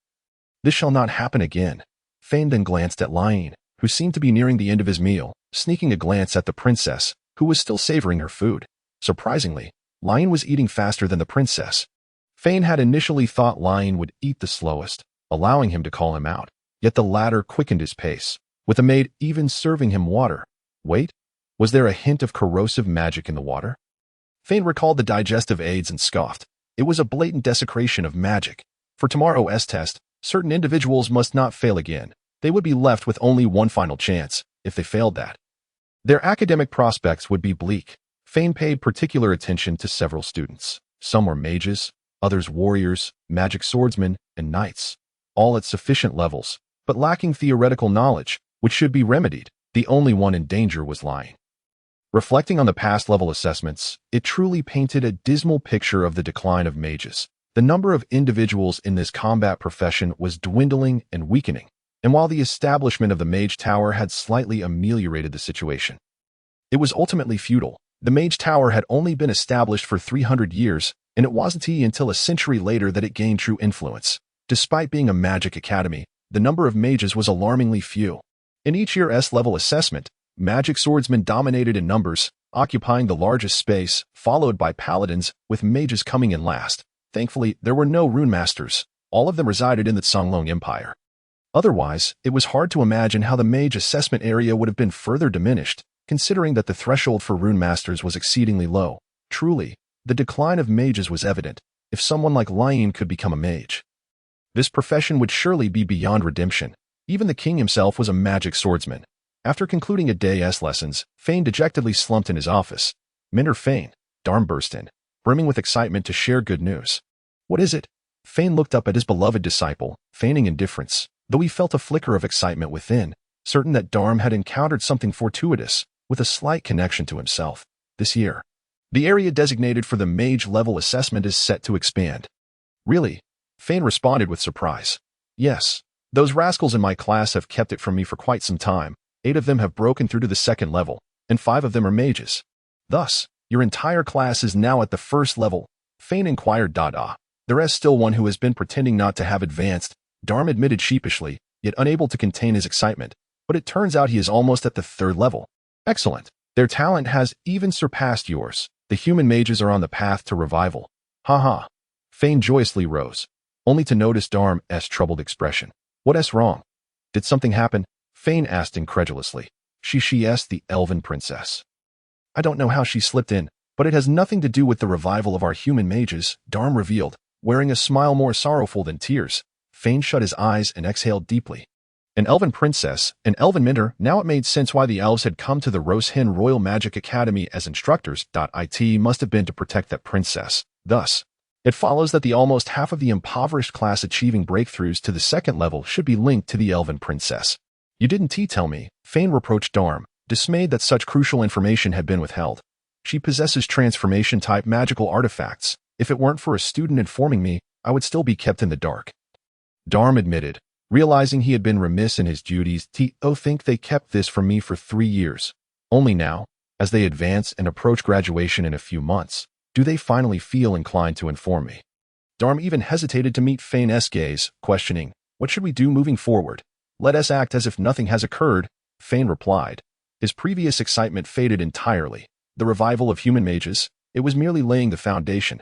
this shall not happen again. Fane then glanced at Lion, who seemed to be nearing the end of his meal, sneaking a glance at the princess, who was still savoring her food. Surprisingly, Lion was eating faster than the princess. Fane had initially thought Lion would eat the slowest, allowing him to call him out, yet the latter quickened his pace, with the maid even serving him water. Wait, was there a hint of corrosive magic in the water? Fane recalled the digestive aids and scoffed. It was a blatant desecration of magic. For tomorrow's test, certain individuals must not fail again. They would be left with only one final chance. If they failed that, their academic prospects would be bleak. Fane paid particular attention to several students. Some were mages, others warriors, magic swordsmen, and knights, all at sufficient levels, but lacking theoretical knowledge, which should be remedied. The only one in danger was Lion. Reflecting on the past level assessments, it truly painted a dismal picture of the decline of mages. The number of individuals in this combat profession was dwindling and weakening, and while the establishment of the Mage Tower had slightly ameliorated the situation, it was ultimately futile. The Mage Tower had only been established for 300 years, and it wasn't until a century later that it gained true influence. Despite being a magic academy, the number of mages was alarmingly few. In each year's S-level assessment, magic swordsmen dominated in numbers, occupying the largest space, followed by paladins, with mages coming in last. Thankfully, there were no rune masters. All of them resided in the Songlong Empire. Otherwise, it was hard to imagine how the mage assessment area would have been further diminished, considering that the threshold for rune masters was exceedingly low. Truly, the decline of mages was evident. If someone like Lian could become a mage, this profession would surely be beyond redemption. Even the king himself was a magic swordsman. After concluding a day's lessons, Fane dejectedly slumped in his office. Minter Fane, Darm burst in, brimming with excitement to share good news. What is it? Fane looked up at his beloved disciple, feigning indifference, though he felt a flicker of excitement within, certain that Darm had encountered something fortuitous, with a slight connection to himself. This year, the area designated for the mage-level assessment is set to expand. Really? Fane responded with surprise. Yes. Those rascals in my class have kept it from me for quite some time. 8 of them have broken through to the 2nd level, and 5 of them are mages. Thus, your entire class is now at the 1st level. Fane inquired. There is still one who has been pretending not to have advanced, Darm admitted sheepishly, yet unable to contain his excitement. But it turns out he is almost at the 3rd level. Excellent. Their talent has even surpassed yours. The human mages are on the path to revival. Ha. Fane joyously rose, only to notice Darm's troubled expression. What's wrong? Did something happen? Fane asked incredulously. She's the elven princess. I don't know how she slipped in, but it has nothing to do with the revival of our human mages, Darm revealed, wearing a smile more sorrowful than tears. Fane shut his eyes and exhaled deeply. An elven princess, an elven mentor. Now it made sense why the elves had come to the Rosehin Royal Magic Academy as instructors. It must have been to protect that princess. Thus, it follows that the almost half of the impoverished class achieving breakthroughs to the 2nd level should be linked to the elven princess. You didn't tell me, Fane reproached Darm, dismayed that such crucial information had been withheld. She possesses transformation-type magical artifacts. If it weren't for a student informing me, I would still be kept in the dark. Darm admitted, realizing he had been remiss in his duties. Think they kept this from me for 3 years. Only now, as they advance and approach graduation in a few months, do they finally feel inclined to inform me. Darm even hesitated to meet Fane's gaze, questioning, what should we do moving forward? Let us act as if nothing has occurred, Fane replied. His previous excitement faded entirely. The revival of human mages, it was merely laying the foundation.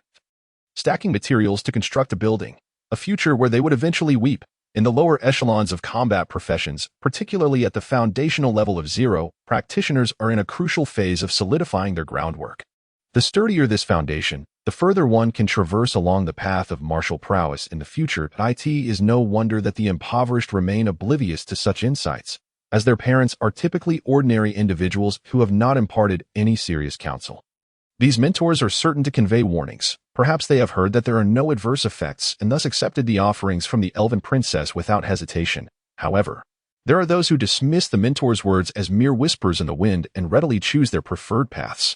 Stacking materials to construct a building, a future where they would eventually weep. In the lower echelons of combat professions, particularly at the foundational level of 0, practitioners are in a crucial phase of solidifying their groundwork. The sturdier this foundation, the further one can traverse along the path of martial prowess in the future. It is no wonder that the impoverished remain oblivious to such insights, as their parents are typically ordinary individuals who have not imparted any serious counsel. These mentors are certain to convey warnings. Perhaps they have heard that there are no adverse effects and thus accepted the offerings from the elven princess without hesitation. However, there are those who dismiss the mentor's words as mere whispers in the wind and readily choose their preferred paths.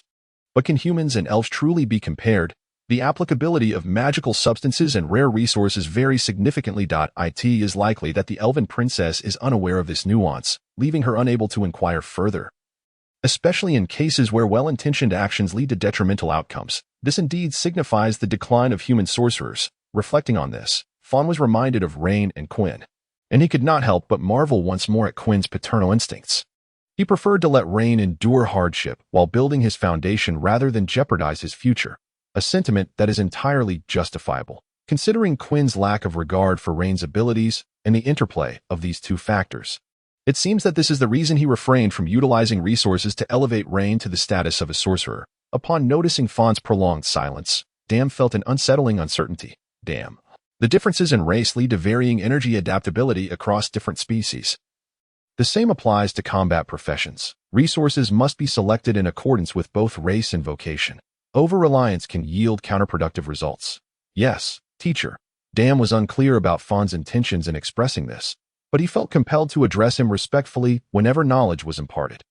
But can humans and elves truly be compared? The applicability of magical substances and rare resources vary significantly. It is likely that the elven princess is unaware of this nuance, leaving her unable to inquire further. Especially in cases where well-intentioned actions lead to detrimental outcomes. This indeed signifies the decline of human sorcerers. Reflecting on this, Fawn was reminded of Rain and Quinn, and he could not help but marvel once more at Quinn's paternal instincts. He preferred to let Rain endure hardship while building his foundation rather than jeopardize his future, a sentiment that is entirely justifiable, considering Quinn's lack of regard for Rain's abilities and the interplay of these two factors. It seems that this is the reason he refrained from utilizing resources to elevate Rain to the status of a sorcerer. Upon noticing Fawn's prolonged silence, Dam felt an unsettling uncertainty. The differences in race lead to varying energy adaptability across different species. The same applies to combat professions. Resources must be selected in accordance with both race and vocation. Over-reliance can yield counterproductive results. Yes, teacher. Dam was unclear about Fawn's intentions in expressing this, but he felt compelled to address him respectfully whenever knowledge was imparted.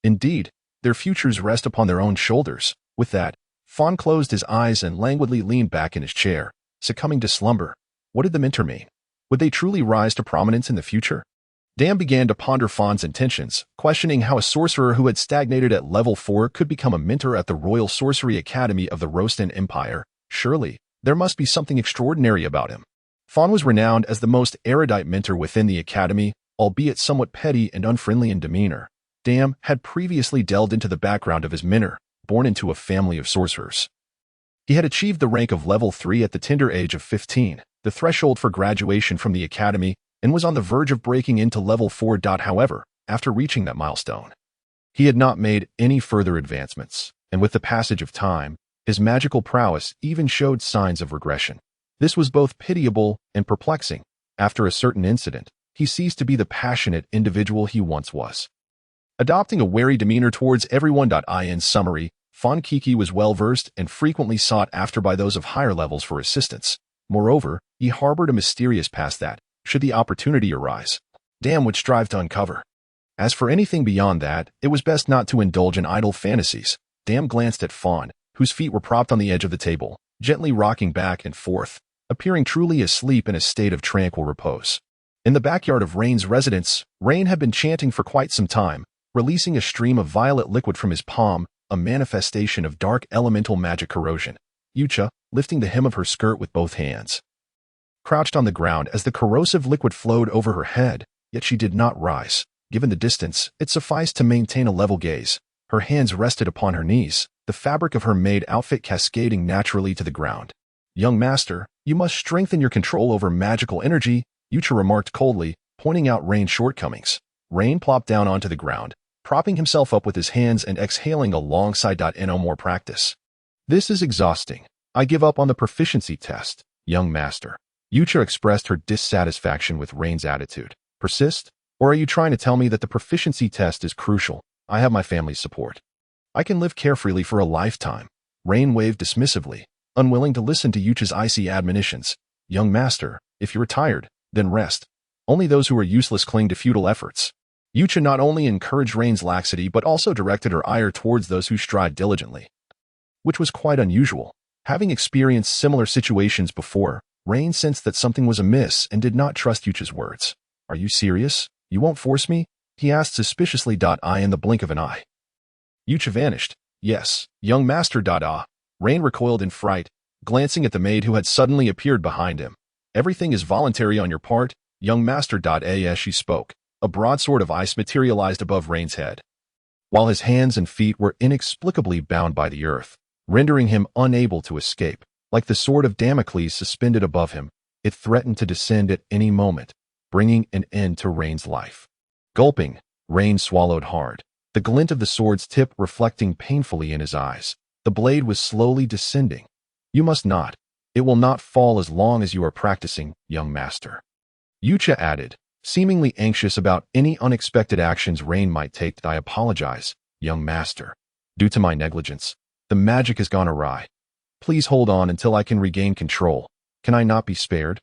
Indeed, their futures rest upon their own shoulders. With that, Fawn closed his eyes and languidly leaned back in his chair, succumbing to slumber. What did the mentor mean? Would they truly rise to prominence in the future? Dan began to ponder Fawn's intentions, questioning how a sorcerer who had stagnated at level 4 could become a mentor at the Royal Sorcery Academy of the Rostan Empire. Surely, there must be something extraordinary about him. Fawn was renowned as the most erudite mentor within the academy, albeit somewhat petty and unfriendly in demeanor. Dan had previously delved into the background of his mentor, born into a family of sorcerers. He had achieved the rank of level 3 at the tender age of 15, the threshold for graduation from the academy, and was on the verge of breaking into level 4. However, after reaching that milestone, he had not made any further advancements, and with the passage of time, his magical prowess even showed signs of regression. This was both pitiable and perplexing. After a certain incident, he ceased to be the passionate individual he once was, adopting a wary demeanor towards everyone. In summary, Fawn Kiki was well-versed and frequently sought after by those of higher levels for assistance. Moreover, he harbored a mysterious past that, should the opportunity arise, Dan would strive to uncover. As for anything beyond that, it was best not to indulge in idle fantasies. Dan glanced at Fawn, whose feet were propped on the edge of the table, gently rocking back and forth, appearing truly asleep in a state of tranquil repose. In the backyard of Rain's residence, Rain had been chanting for quite some time, releasing a stream of violet liquid from his palm, a manifestation of dark elemental magic corrosion. Yucha, lifting the hem of her skirt with both hands, crouched on the ground as the corrosive liquid flowed over her head, yet she did not rise. Given the distance, it sufficed to maintain a level gaze. Her hands rested upon her knees, the fabric of her maid outfit cascading naturally to the ground. "Young master, you must strengthen your control over magical energy," Yucha remarked coldly, pointing out Rain's shortcomings. Rain plopped down onto the ground, propping himself up with his hands and exhaling alongside. "No more practice. This is exhausting. I give up on the proficiency test, young master." Yucha expressed her dissatisfaction with Rain's attitude. "Persist? Or are you trying to tell me that the proficiency test is crucial? I have my family's support. I can live carefreely for a lifetime." Rain waved dismissively, unwilling to listen to Yucha's icy admonitions. "Young master, if you're tired, then rest. Only those who are useless cling to futile efforts." Yucha not only encouraged Rain's laxity but also directed her ire towards those who strive diligently, which was quite unusual. Having experienced similar situations before, Rain sensed that something was amiss and did not trust Yucha's words. "Are you serious? You won't force me?" he asked suspiciously. In the blink of an eye, Yucha vanished. "Yes, young master." Rain recoiled in fright, glancing at the maid who had suddenly appeared behind him. "Everything is voluntary on your part, young master." As she spoke, a broadsword of ice materialized above Rain's head, while his hands and feet were inexplicably bound by the earth, rendering him unable to escape. Like the sword of Damocles suspended above him, it threatened to descend at any moment, bringing an end to Rain's life. Gulping, Rain swallowed hard, the glint of the sword's tip reflecting painfully in his eyes. The blade was slowly descending. "You must not. It will not fall as long as you are practicing, young master," Yucha added, seemingly anxious about any unexpected actions Rain might take. "I apologize, young master. Due to my negligence, the magic has gone awry. Please hold on until I can regain control. Can I not be spared?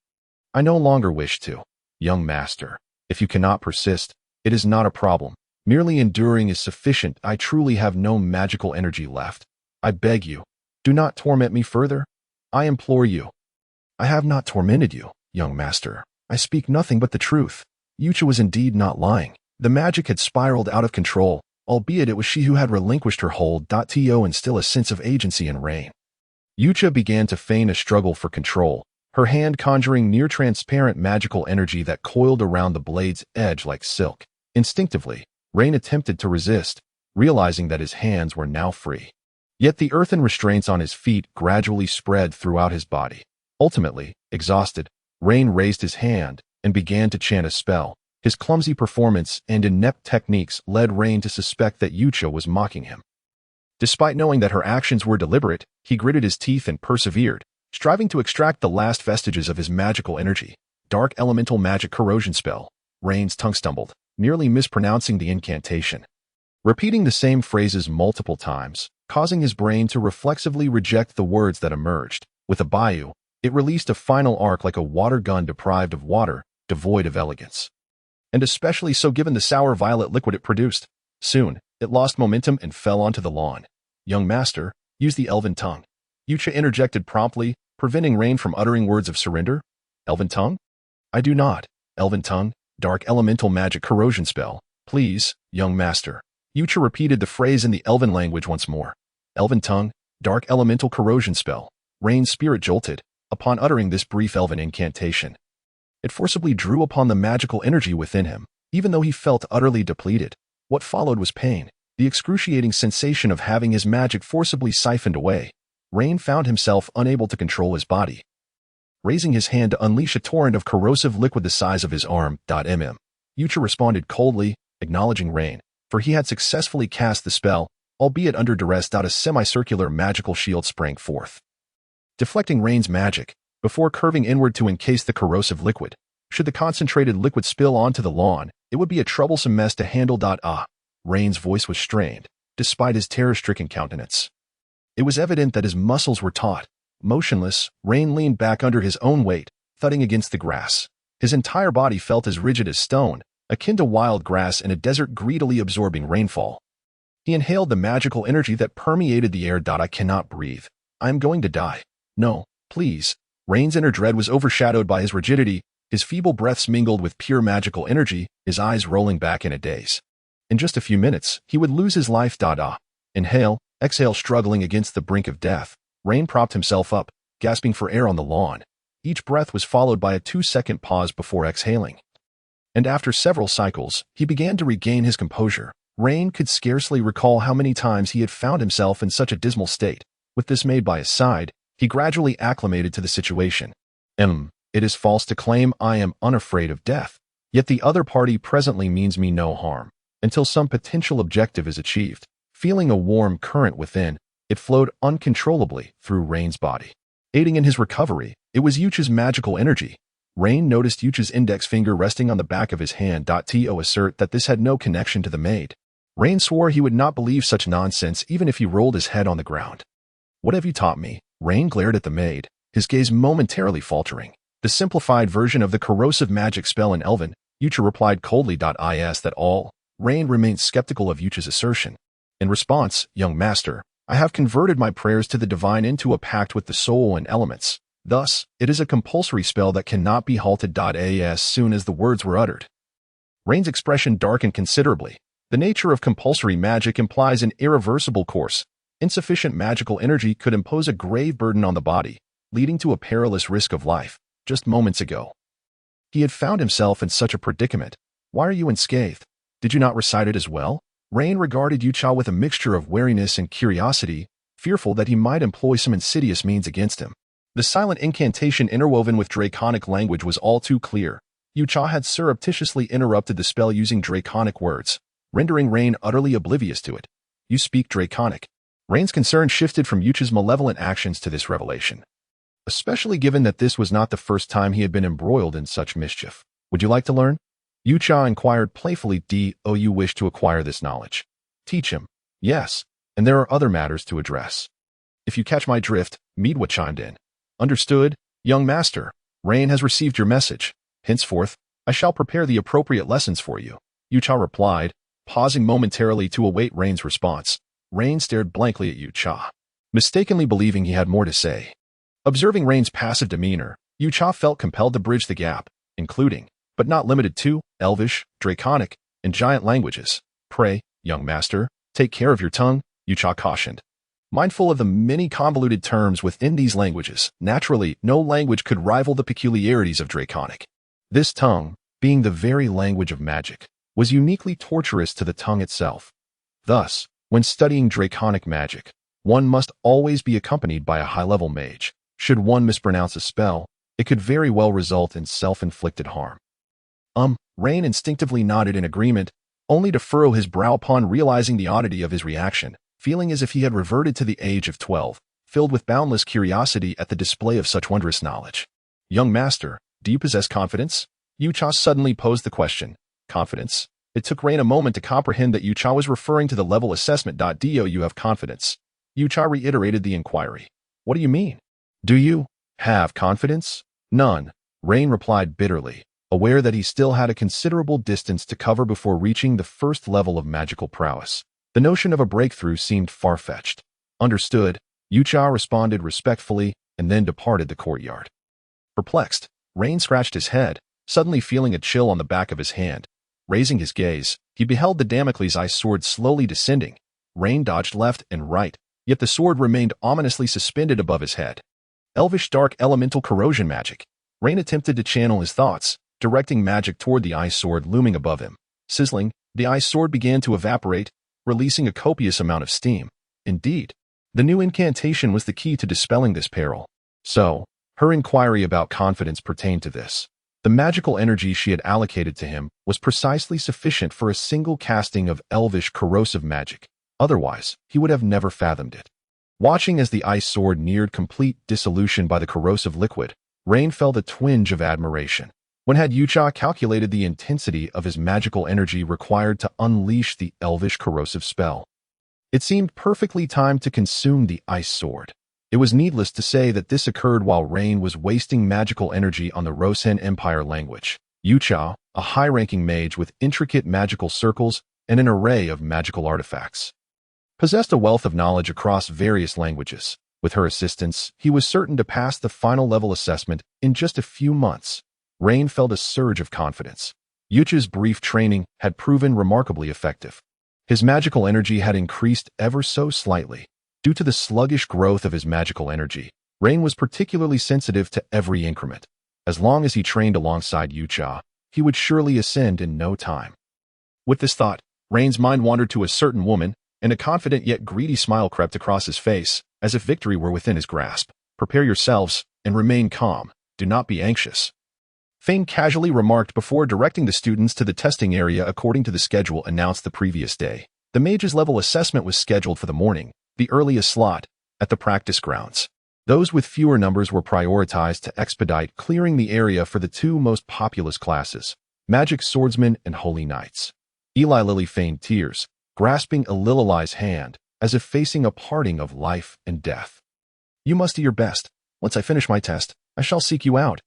I no longer wish to, young master. If you cannot persist, it is not a problem. Merely enduring is sufficient. I truly have no magical energy left. I beg you, do not torment me further. I implore you." "I have not tormented you, young master. I speak nothing but the truth." Yucha was indeed not lying. The magic had spiraled out of control, albeit it was she who had relinquished her hold. To instill a sense of agency in Rain, Yucha began to feign a struggle for control, her hand conjuring near-transparent magical energy that coiled around the blade's edge like silk. Instinctively, Rain attempted to resist, realizing that his hands were now free. Yet the earthen restraints on his feet gradually spread throughout his body. Ultimately, exhausted, Rain raised his hand and began to chant a spell. His clumsy performance and inept techniques led Rain to suspect that Yucha was mocking him. Despite knowing that her actions were deliberate, he gritted his teeth and persevered, striving to extract the last vestiges of his magical energy. "Dark elemental magic corrosion spell." Rain's tongue stumbled, nearly mispronouncing the incantation. Repeating the same phrases multiple times, causing his brain to reflexively reject the words that emerged. With a bayou, it released a final arc like a water gun deprived of water, devoid of elegance. And especially so given the sour violet liquid it produced. Soon, it lost momentum and fell onto the lawn. "Young master, use the elven tongue." Yucha interjected promptly, preventing Rain from uttering words of surrender. "Elven tongue? I do not." "Elven tongue? dark elemental magic corrosion spell. Please, young master. Yucha repeated the phrase in the elven language once more. Elven tongue, dark elemental corrosion spell. Rain's spirit jolted upon uttering this brief elven incantation. It forcibly drew upon the magical energy within him, even though he felt utterly depleted. What followed was pain, the excruciating sensation of having his magic forcibly siphoned away. Rain found himself unable to control his body. Raising his hand to unleash a torrent of corrosive liquid the size of his arm, Yucha responded coldly, acknowledging Rain, for he had successfully cast the spell, albeit under duress. A semicircular magical shield sprang forth, deflecting Rain's magic, before curving inward to encase the corrosive liquid. Should the concentrated liquid spill onto the lawn, it would be a troublesome mess to handle. Rain's voice was strained, despite his terror-stricken countenance. It was evident that his muscles were taut. Motionless, Rain leaned back under his own weight, thudding against the grass. His entire body felt as rigid as stone, akin to wild grass in a desert greedily absorbing rainfall. He inhaled the magical energy that permeated the air. I cannot breathe. I am going to die. No, please. Rain's inner dread was overshadowed by his rigidity, his feeble breaths mingled with pure magical energy, his eyes rolling back in a daze. In just a few minutes, he would lose his life. Inhale, exhale, struggling against the brink of death. Rain propped himself up, gasping for air on the lawn. Each breath was followed by a 2-second pause before exhaling. And after several cycles, he began to regain his composure. Rain could scarcely recall how many times he had found himself in such a dismal state. With this maid by his side, he gradually acclimated to the situation. It is false to claim I am unafraid of death. Yet the other party presently means me no harm, until some potential objective is achieved. Feeling a warm current within, it flowed uncontrollably through Rain's body. Aiding in his recovery, it was Yucha's magical energy. Rain noticed Yucha's index finger resting on the back of his hand. To assert that this had no connection to the maid. Rain swore he would not believe such nonsense even if he rolled his head on the ground. What have you taught me? Rain glared at the maid, his gaze momentarily faltering. The simplified version of the corrosive magic spell in Elven, Yucha replied coldly. Is that all? Rain remained skeptical of Yucha's assertion. In response, young master, I have converted my prayers to the divine into a pact with the soul and elements. Thus, it is a compulsory spell that cannot be halted. As soon as the words were uttered, Rain's expression darkened considerably. The nature of compulsory magic implies an irreversible course. Insufficient magical energy could impose a grave burden on the body, leading to a perilous risk of life. Just moments ago, he had found himself in such a predicament. Why are you unscathed? Did you not recite it as well? Rain regarded Yucha with a mixture of wariness and curiosity, fearful that he might employ some insidious means against him. The silent incantation interwoven with draconic language was all too clear. Yucha had surreptitiously interrupted the spell using draconic words, rendering Rain utterly oblivious to it. You speak draconic. Rain's concern shifted from Yucha's malevolent actions to this revelation, especially given that this was not the first time he had been embroiled in such mischief. Would you like to learn? Yucha inquired playfully. Do you wish to acquire this knowledge? Teach him. Yes, and there are other matters to address. If you catch my drift, Midwa chimed in. Understood, young master. Rain has received your message. Henceforth, I shall prepare the appropriate lessons for you. Yucha replied, pausing momentarily to await Rain's response. Rain stared blankly at Yucha, mistakenly believing he had more to say. Observing Rain's passive demeanor, Yucha felt compelled to bridge the gap, including, but not limited to, Elvish, Draconic, and Giant languages. Pray, young master, take care of your tongue, Yucha cautioned. Mindful of the many convoluted terms within these languages, naturally, no language could rival the peculiarities of Draconic. This tongue, being the very language of magic, was uniquely torturous to the tongue itself. Thus, when studying Draconic magic, one must always be accompanied by a high-level mage. Should one mispronounce a spell, it could very well result in self-inflicted harm. Rain instinctively nodded in agreement, only to furrow his brow upon realizing the oddity of his reaction, feeling as if he had reverted to the age of 12, filled with boundless curiosity at the display of such wondrous knowledge. Young master, do you possess confidence? Yucha suddenly posed the question. Confidence? It took Rain a moment to comprehend that Yucha was referring to the level assessment. Do you have confidence? Yucha reiterated the inquiry. What do you mean? Do you have confidence? None, Rain replied bitterly, aware that he still had a considerable distance to cover before reaching the first level of magical prowess. The notion of a breakthrough seemed far-fetched. Understood, Yucha responded respectfully and then departed the courtyard. Perplexed, Rain scratched his head, suddenly feeling a chill on the back of his hand. Raising his gaze, he beheld the Damocles' ice sword slowly descending. Rain dodged left and right, yet the sword remained ominously suspended above his head. Elvish dark elemental corrosion magic. Rain attempted to channel his thoughts, directing magic toward the ice sword looming above him. Sizzling, the ice sword began to evaporate, releasing a copious amount of steam. Indeed, the new incantation was the key to dispelling this peril. So, her inquiry about confidence pertained to this. The magical energy she had allocated to him was precisely sufficient for a single casting of elvish corrosive magic. Otherwise, he would have never fathomed it. Watching as the ice sword neared complete dissolution by the corrosive liquid, Rain felt a twinge of admiration. When had Yucha calculated the intensity of his magical energy required to unleash the elvish corrosive spell? It seemed perfectly timed to consume the ice sword. It was needless to say that this occurred while Rain was wasting magical energy on the Rosen Empire language. Yucha, a high-ranking mage with intricate magical circles and an array of magical artifacts, possessed a wealth of knowledge across various languages. With her assistance, he was certain to pass the final level assessment in just a few months. Rain felt a surge of confidence. Yucha's brief training had proven remarkably effective. His magical energy had increased ever so slightly. Due to the sluggish growth of his magical energy, Rain was particularly sensitive to every increment. As long as he trained alongside Yucha, he would surely ascend in no time. With this thought, Rain's mind wandered to a certain woman, and a confident yet greedy smile crept across his face, as if victory were within his grasp. Prepare yourselves, and remain calm. Do not be anxious. Fane casually remarked before directing the students to the testing area according to the schedule announced the previous day. The mage's level assessment was scheduled for the morning, the earliest slot, at the practice grounds. Those with fewer numbers were prioritized to expedite clearing the area for the two most populous classes, magic swordsmen and holy knights. Eli Lilly feigned tears, grasping Ilili's hand, as if facing a parting of life and death. You must do your best. Once I finish my test, I shall seek you out.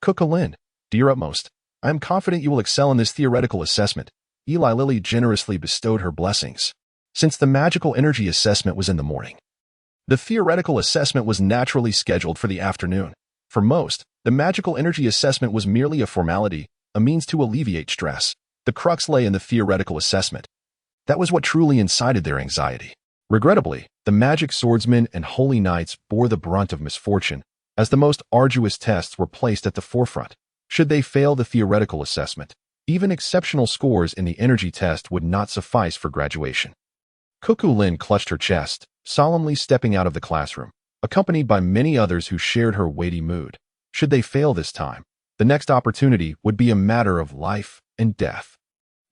Kukulin, do your utmost. I am confident you will excel in this theoretical assessment. Eli Lilly generously bestowed her blessings. Since the magical energy assessment was in the morning, the theoretical assessment was naturally scheduled for the afternoon. For most, the magical energy assessment was merely a formality, a means to alleviate stress. The crux lay in the theoretical assessment. That was what truly incited their anxiety. Regrettably, the magic swordsmen and holy knights bore the brunt of misfortune, as the most arduous tests were placed at the forefront. Should they fail the theoretical assessment, even exceptional scores in the energy test would not suffice for graduation. Kukulin clutched her chest, solemnly stepping out of the classroom, accompanied by many others who shared her weighty mood. Should they fail this time, the next opportunity would be a matter of life and death.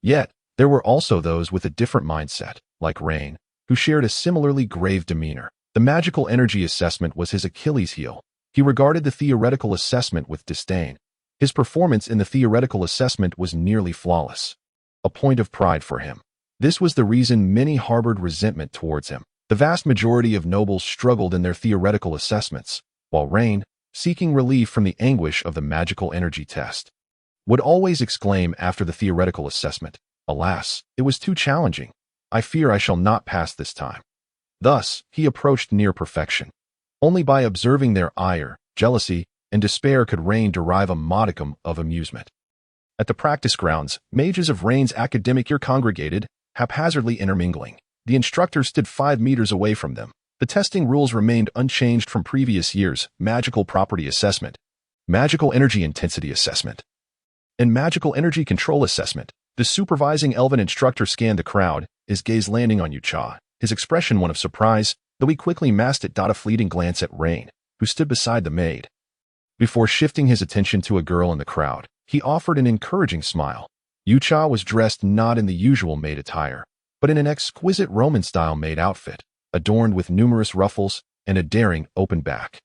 Yet, there were also those with a different mindset, like Rain, who shared a similarly grave demeanor. The magical energy assessment was his Achilles heel. He regarded the theoretical assessment with disdain. His performance in the theoretical assessment was nearly flawless, a point of pride for him. This was the reason many harbored resentment towards him. The vast majority of nobles struggled in their theoretical assessments, while Rain, seeking relief from the anguish of the magical energy test, would always exclaim after the theoretical assessment, "Alas, it was too challenging. I fear I shall not pass this time." Thus, he approached near perfection. Only by observing their ire, jealousy, and despair could Rain derive a modicum of amusement. At the practice grounds, mages of Rain's academic year congregated, haphazardly intermingling. The instructor stood 5 meters away from them. The testing rules remained unchanged from previous years: magical property assessment, magical energy intensity assessment, and magical energy control assessment. The supervising elven instructor scanned the crowd, his gaze landing on Yucha, his expression one of surprise, though he quickly masked it a fleeting glance at Rain, who stood beside the maid. Before shifting his attention to a girl in the crowd, he offered an encouraging smile. Yucha was dressed not in the usual maid attire, but in an exquisite Roman-style maid outfit, adorned with numerous ruffles and a daring open back.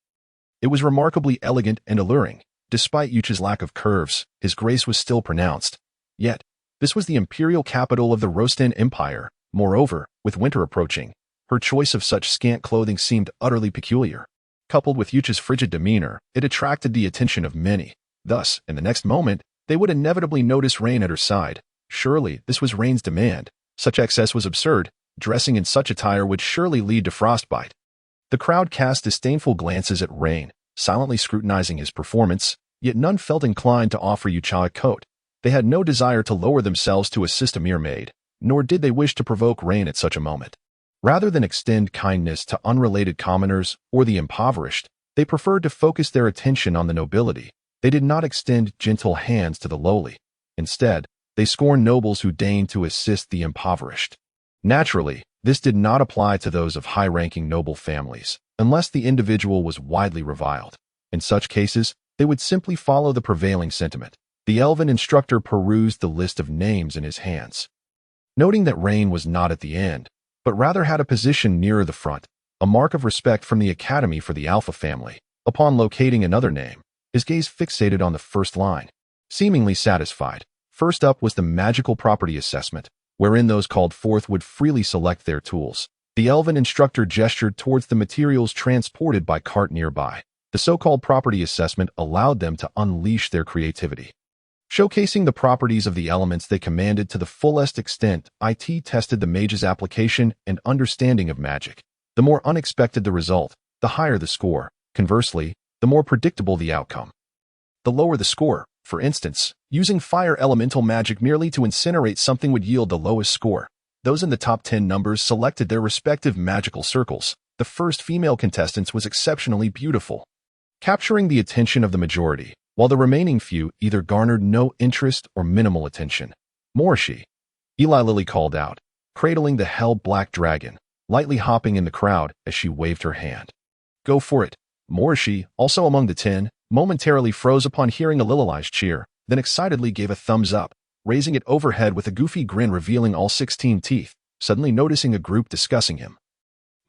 It was remarkably elegant and alluring. Despite Yucha's lack of curves, his grace was still pronounced. Yet, this was the imperial capital of the Rosten Empire. Moreover, with winter approaching, her choice of such scant clothing seemed utterly peculiar. Coupled with Yucha's frigid demeanor, it attracted the attention of many. Thus, in the next moment, they would inevitably notice Rain at her side. Surely, this was Rain's demand. Such excess was absurd. Dressing in such attire would surely lead to frostbite. The crowd cast disdainful glances at Rain, silently scrutinizing his performance. yet none felt inclined to offer Yucha a coat. They had no desire to lower themselves to assist a mere maid, nor did they wish to provoke rain at such a moment. Rather than extend kindness to unrelated commoners or the impoverished, they preferred to focus their attention on the nobility. They did not extend gentle hands to the lowly. Instead, they scorned nobles who deigned to assist the impoverished. Naturally, this did not apply to those of high-ranking noble families, unless the individual was widely reviled. In such cases, they would simply follow the prevailing sentiment. The elven instructor perused the list of names in his hands. Noting that Rain was not at the end, but rather had a position nearer the front, a mark of respect from the Academy for the Alpha family, upon locating another name, his gaze fixated on the first line. Seemingly satisfied, first up was the magical property assessment, wherein those called forth would freely select their tools. The elven instructor gestured towards the materials transported by cart nearby. The so-called property assessment allowed them to unleash their creativity. Showcasing the properties of the elements they commanded to the fullest extent, IT tested the mage's application and understanding of magic. The more unexpected the result, the higher the score. Conversely, the more predictable the outcome. The lower the score, for instance, using fire elemental magic merely to incinerate something would yield the lowest score. Those in the top 10 numbers selected their respective magical circles. The first female contestant was exceptionally beautiful, capturing the attention of the majority, while the remaining few either garnered no interest or minimal attention. Morshi, Eli Lilly called out, cradling the hell-black dragon, lightly hopping in the crowd as she waved her hand. Go for it. Morshi, also among the 10, momentarily froze upon hearing a Lilili's cheer, then excitedly gave a thumbs up, raising it overhead with a goofy grin revealing all 16 teeth, suddenly noticing a group discussing him.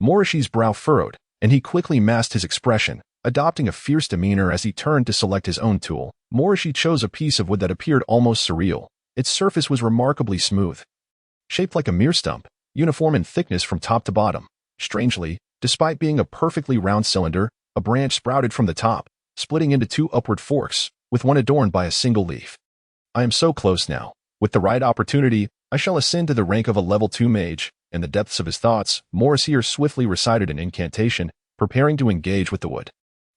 Morishi's brow furrowed, and he quickly masked his expression, adopting a fierce demeanor as he turned to select his own tool. Morishi chose a piece of wood that appeared almost surreal. Its surface was remarkably smooth, shaped like a mere stump, uniform in thickness from top to bottom. Strangely, despite being a perfectly round cylinder, a branch sprouted from the top, splitting into 2 upward forks, with one adorned by a single leaf. I am so close now. With the right opportunity, I shall ascend to the rank of a level 2 mage. In the depths of his thoughts, Morrisier swiftly recited an incantation, preparing to engage with the wood.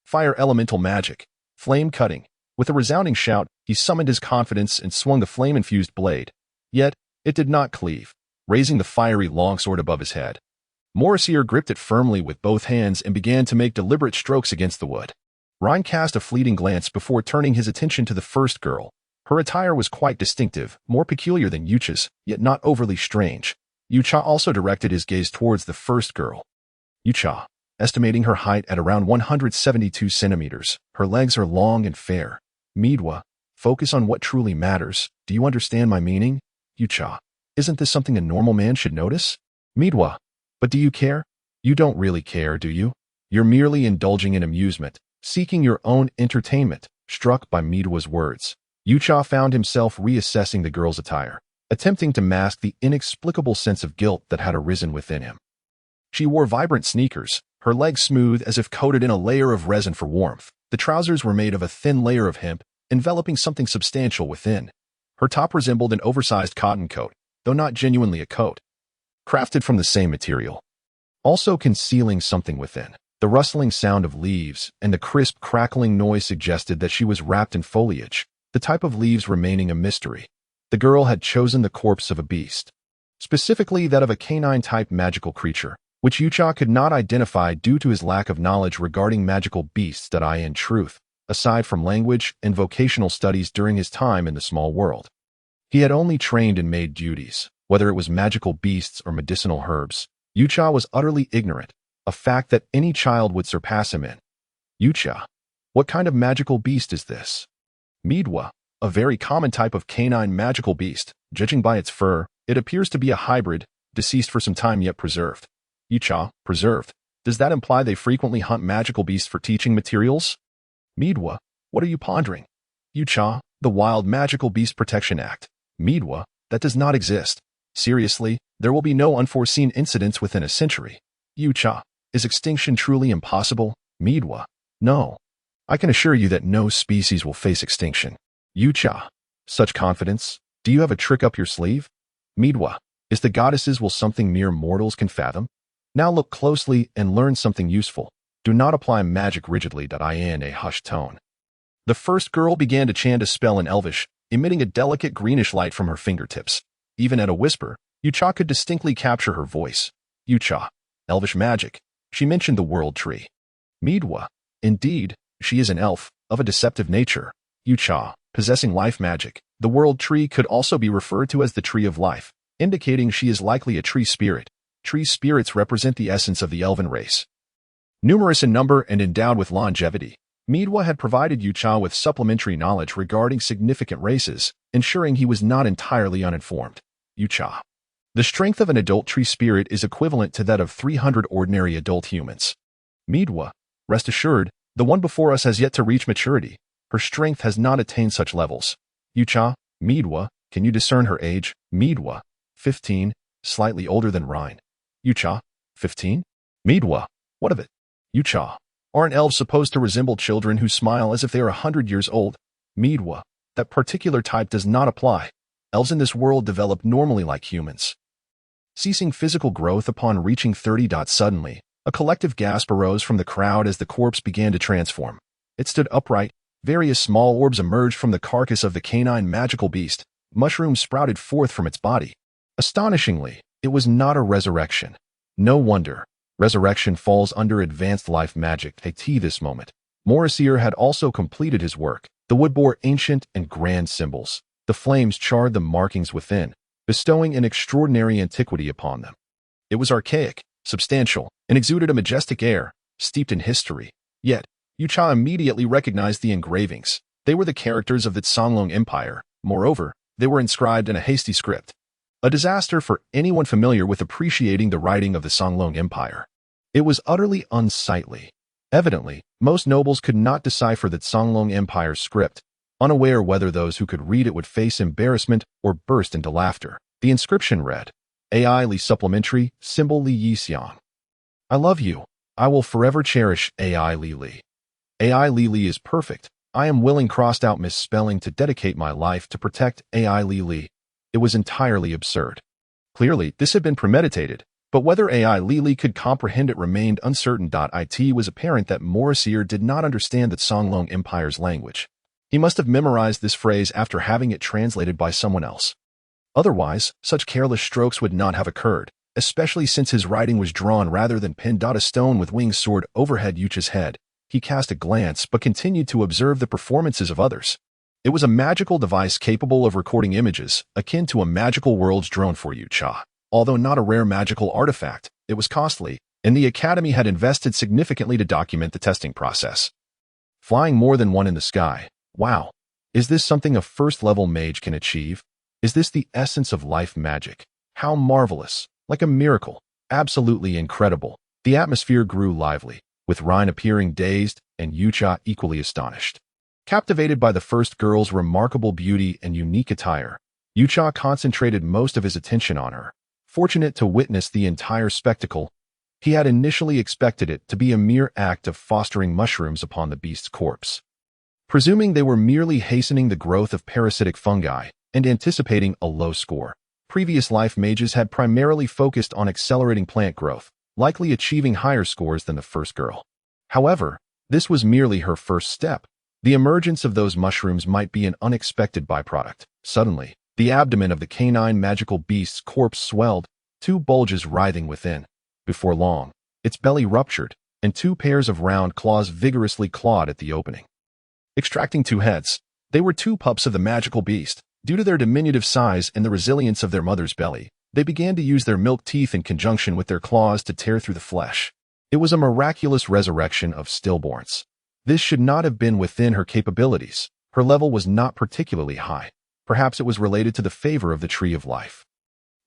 Fire elemental magic. Flame cutting. With a resounding shout, he summoned his confidence and swung the flame-infused blade. Yet, it did not cleave, raising the fiery longsword above his head. Morrisier gripped it firmly with both hands and began to make deliberate strokes against the wood. Ryan cast a fleeting glance before turning his attention to the first girl. Her attire was quite distinctive, more peculiar than Yucha's, yet not overly strange. Yucha also directed his gaze towards the first girl. Yucha, estimating her height at around 172 centimeters, her legs are long and fair. Midwa, focus on what truly matters. Do you understand my meaning? Yucha, isn't this something a normal man should notice? Midwa, but do you care? You don't really care, do you? You're merely indulging in amusement, seeking your own entertainment. Struck by Midwa's words, Yucha found himself reassessing the girl's attire, attempting to mask the inexplicable sense of guilt that had arisen within him. She wore vibrant sneakers, her legs smooth as if coated in a layer of resin for warmth. The trousers were made of a thin layer of hemp, enveloping something substantial within. Her top resembled an oversized cotton coat, though not genuinely a coat, crafted from the same material, also concealing something within. The rustling sound of leaves and the crisp crackling noise suggested that she was wrapped in foliage, the type of leaves remaining a mystery. The girl had chosen the corpse of a beast, specifically that of a canine-type magical creature, which Yucha could not identify due to his lack of knowledge regarding magical beasts. In truth, aside from language and vocational studies during his time in the small world, he had only trained in maid duties. Whether it was magical beasts or medicinal herbs, Yucha was utterly ignorant, a fact that any child would surpass him in. Yucha, what kind of magical beast is this? Midwa, a very common type of canine magical beast. Judging by its fur, it appears to be a hybrid, deceased for some time yet preserved. Yucha, preserved. Does that imply they frequently hunt magical beasts for teaching materials? Midwa, what are you pondering? Yucha, the Wild Magical Beast Protection Act. Midwa, that does not exist. Seriously, there will be no unforeseen incidents within a century. Yucha, is extinction truly impossible? Midwa, no. I can assure you that no species will face extinction. Yucha, such confidence? Do you have a trick up your sleeve? Midwa, is the goddesses will something mere mortals can fathom? Now look closely and learn something useful. Do not apply magic rigidly. In a hushed tone, The first girl began to chant a spell in Elvish, emitting a delicate greenish light from her fingertips. Even at a whisper, Yucha could distinctly capture her voice. Yucha. Elvish magic. She mentioned the world tree. Midwa. Indeed, she is an elf, of a deceptive nature. Yucha. Possessing life magic. The world tree could also be referred to as the tree of life, indicating she is likely a tree spirit. Tree spirits represent the essence of the elven race. Numerous in number and endowed with longevity, Midwa had provided Yucha with supplementary knowledge regarding significant races, ensuring he was not entirely uninformed. Yucha. The strength of an adult tree spirit is equivalent to that of 300 ordinary adult humans. Midwa. Rest assured, the one before us has yet to reach maturity. Her strength has not attained such levels. Yucha. Midwa. Can you discern her age? Midwa. 15, slightly older than Rhine. Yucha. 15? Midwa. What of it? Yucha. Aren't elves supposed to resemble children who smile as if they are 100 years old? Midwa. That particular type does not apply. Elves in this world develop normally like humans. Ceasing physical growth upon reaching 30. Suddenly, a collective gasp arose from the crowd as the corpse began to transform. It stood upright. Various small orbs emerged from the carcass of the canine magical beast. Mushrooms sprouted forth from its body. Astonishingly, it was not a resurrection. No wonder. Resurrection falls under advanced life magic at this moment. Morrisier had also completed his work. The wood bore ancient and grand symbols. The flames charred the markings within, bestowing an extraordinary antiquity upon them. It was archaic, substantial, and exuded a majestic air, steeped in history. Yet, Yucha immediately recognized the engravings. They were the characters of the Songlong Empire. Moreover, they were inscribed in a hasty script. A disaster for anyone familiar with appreciating the writing of the Songlong Empire. It was utterly unsightly. Evidently, most nobles could not decipher the Songlong Empire's script, unaware whether those who could read it would face embarrassment or burst into laughter. The inscription read, Ai Li Supplementary, Symbol Li Yi Xiang. I love you. I will forever cherish Ai Li Li. Ai Li Li is perfect. I am willing crossed out misspelling to dedicate my life to protect Ai Li Li. It was entirely absurd. Clearly, this had been premeditated, but whether Ai Li Li could comprehend it remained uncertain. It was apparent that Morrisier did not understand the Songlong Empire's language. He must have memorized this phrase after having it translated by someone else. Otherwise, such careless strokes would not have occurred, especially since his writing was drawn rather than penned. A stone with wings soared overhead Yucha's head. He cast a glance but continued to observe the performances of others. It was a magical device capable of recording images, akin to a magical world's drone for Yucha. Although not a rare magical artifact, it was costly, and the Academy had invested significantly to document the testing process. Flying more than one in the sky. Wow. Is this something a first-level mage can achieve? Is this the essence of life magic? How marvelous. Like a miracle. Absolutely incredible. The atmosphere grew lively, with Rhine appearing dazed and Yucha equally astonished. Captivated by the first girl's remarkable beauty and unique attire, Yucha concentrated most of his attention on her. Fortunate to witness the entire spectacle, he had initially expected it to be a mere act of fostering mushrooms upon the beast's corpse. Presuming they were merely hastening the growth of parasitic fungi and anticipating a low score, previous life mages had primarily focused on accelerating plant growth, likely achieving higher scores than the first girl. However, this was merely her first step. The emergence of those mushrooms might be an unexpected byproduct. Suddenly, the abdomen of the canine magical beast's corpse swelled, two bulges writhing within. Before long, its belly ruptured, and two pairs of round claws vigorously clawed at the opening. Extracting two heads, they were two pups of the magical beast. Due to their diminutive size and the resilience of their mother's belly, they began to use their milk teeth in conjunction with their claws to tear through the flesh. It was a miraculous resurrection of stillborns. This should not have been within her capabilities. Her level was not particularly high. Perhaps it was related to the favor of the tree of life.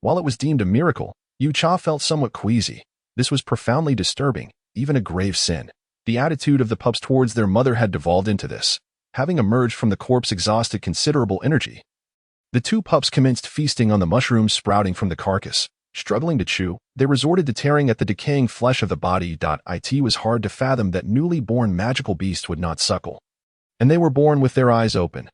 While it was deemed a miracle, Yucha felt somewhat queasy. This was profoundly disturbing, even a grave sin. The attitude of the pups towards their mother had devolved into this. Having emerged from the corpse exhausted considerable energy, the two pups commenced feasting on the mushrooms sprouting from the carcass. Struggling to chew, they resorted to tearing at the decaying flesh of the body. It was hard to fathom that newly born magical beasts would not suckle. And they were born with their eyes open.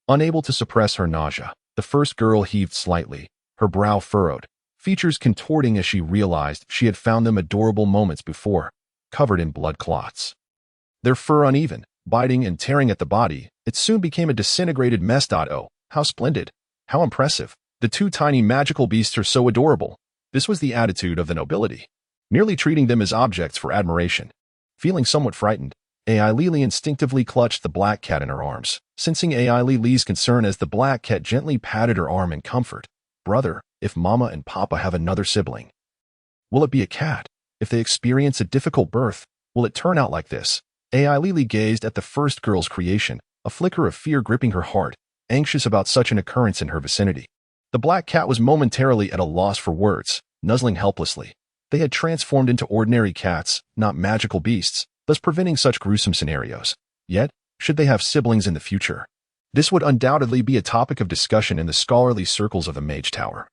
Unable to suppress her nausea, the first girl heaved slightly, her brow furrowed, features contorting as she realized she had found them adorable moments before, covered in blood clots. Their fur uneven, biting and tearing at the body, it soon became a disintegrated mess. Oh, how splendid! How impressive! The two tiny magical beasts are so adorable. This was the attitude of the nobility, merely treating them as objects for admiration. Feeling somewhat frightened, Ai Lili instinctively clutched the black cat in her arms, sensing Ai Lili's concern as the black cat gently patted her arm in comfort. Brother, if Mama and Papa have another sibling, will it be a cat? If they experience a difficult birth, will it turn out like this? Ai Lili gazed at the first girl's creation, a flicker of fear gripping her heart, anxious about such an occurrence in her vicinity. The black cat was momentarily at a loss for words, nuzzling helplessly. They had transformed into ordinary cats, not magical beasts, thus preventing such gruesome scenarios. Yet, should they have siblings in the future? This would undoubtedly be a topic of discussion in the scholarly circles of the Mage Tower.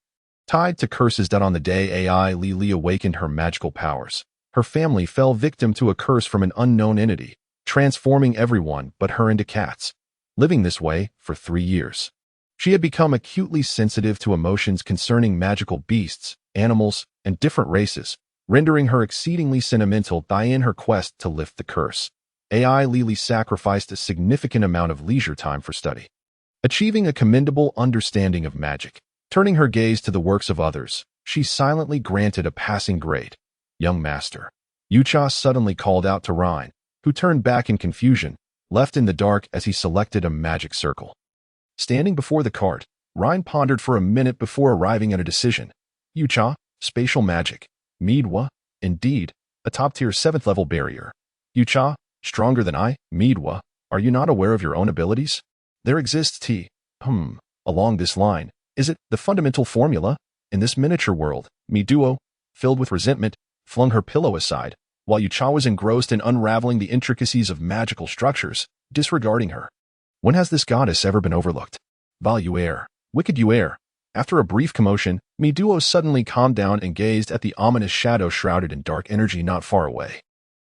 Tied to curses that on the day Ai Lili awakened her magical powers, her family fell victim to a curse from an unknown entity, transforming everyone but her into cats. Living this way for 3 years, she had become acutely sensitive to emotions concerning magical beasts, animals, and different races, rendering her exceedingly sentimental in her quest to lift the curse. Ai Lili sacrificed a significant amount of leisure time for study, achieving a commendable understanding of magic. Turning her gaze to the works of others, she silently granted a passing grade. Young master. Yucha suddenly called out to Rhine, who turned back in confusion, left in the dark as he selected a magic circle. Standing before the cart, Rhine pondered for a minute before arriving at a decision. Yucha, spatial magic. Midwa, indeed, a top-tier 7th-level barrier. Yucha, stronger than I. Midwa, are you not aware of your own abilities? There exists along this line. Is it the fundamental formula? In this miniature world, Miduo, filled with resentment, flung her pillow aside, while Yucha was engrossed in unraveling the intricacies of magical structures, disregarding her. When has this goddess ever been overlooked? Val Yuer, wicked Yuer. After a brief commotion, Miduo suddenly calmed down and gazed at the ominous shadow shrouded in dark energy not far away.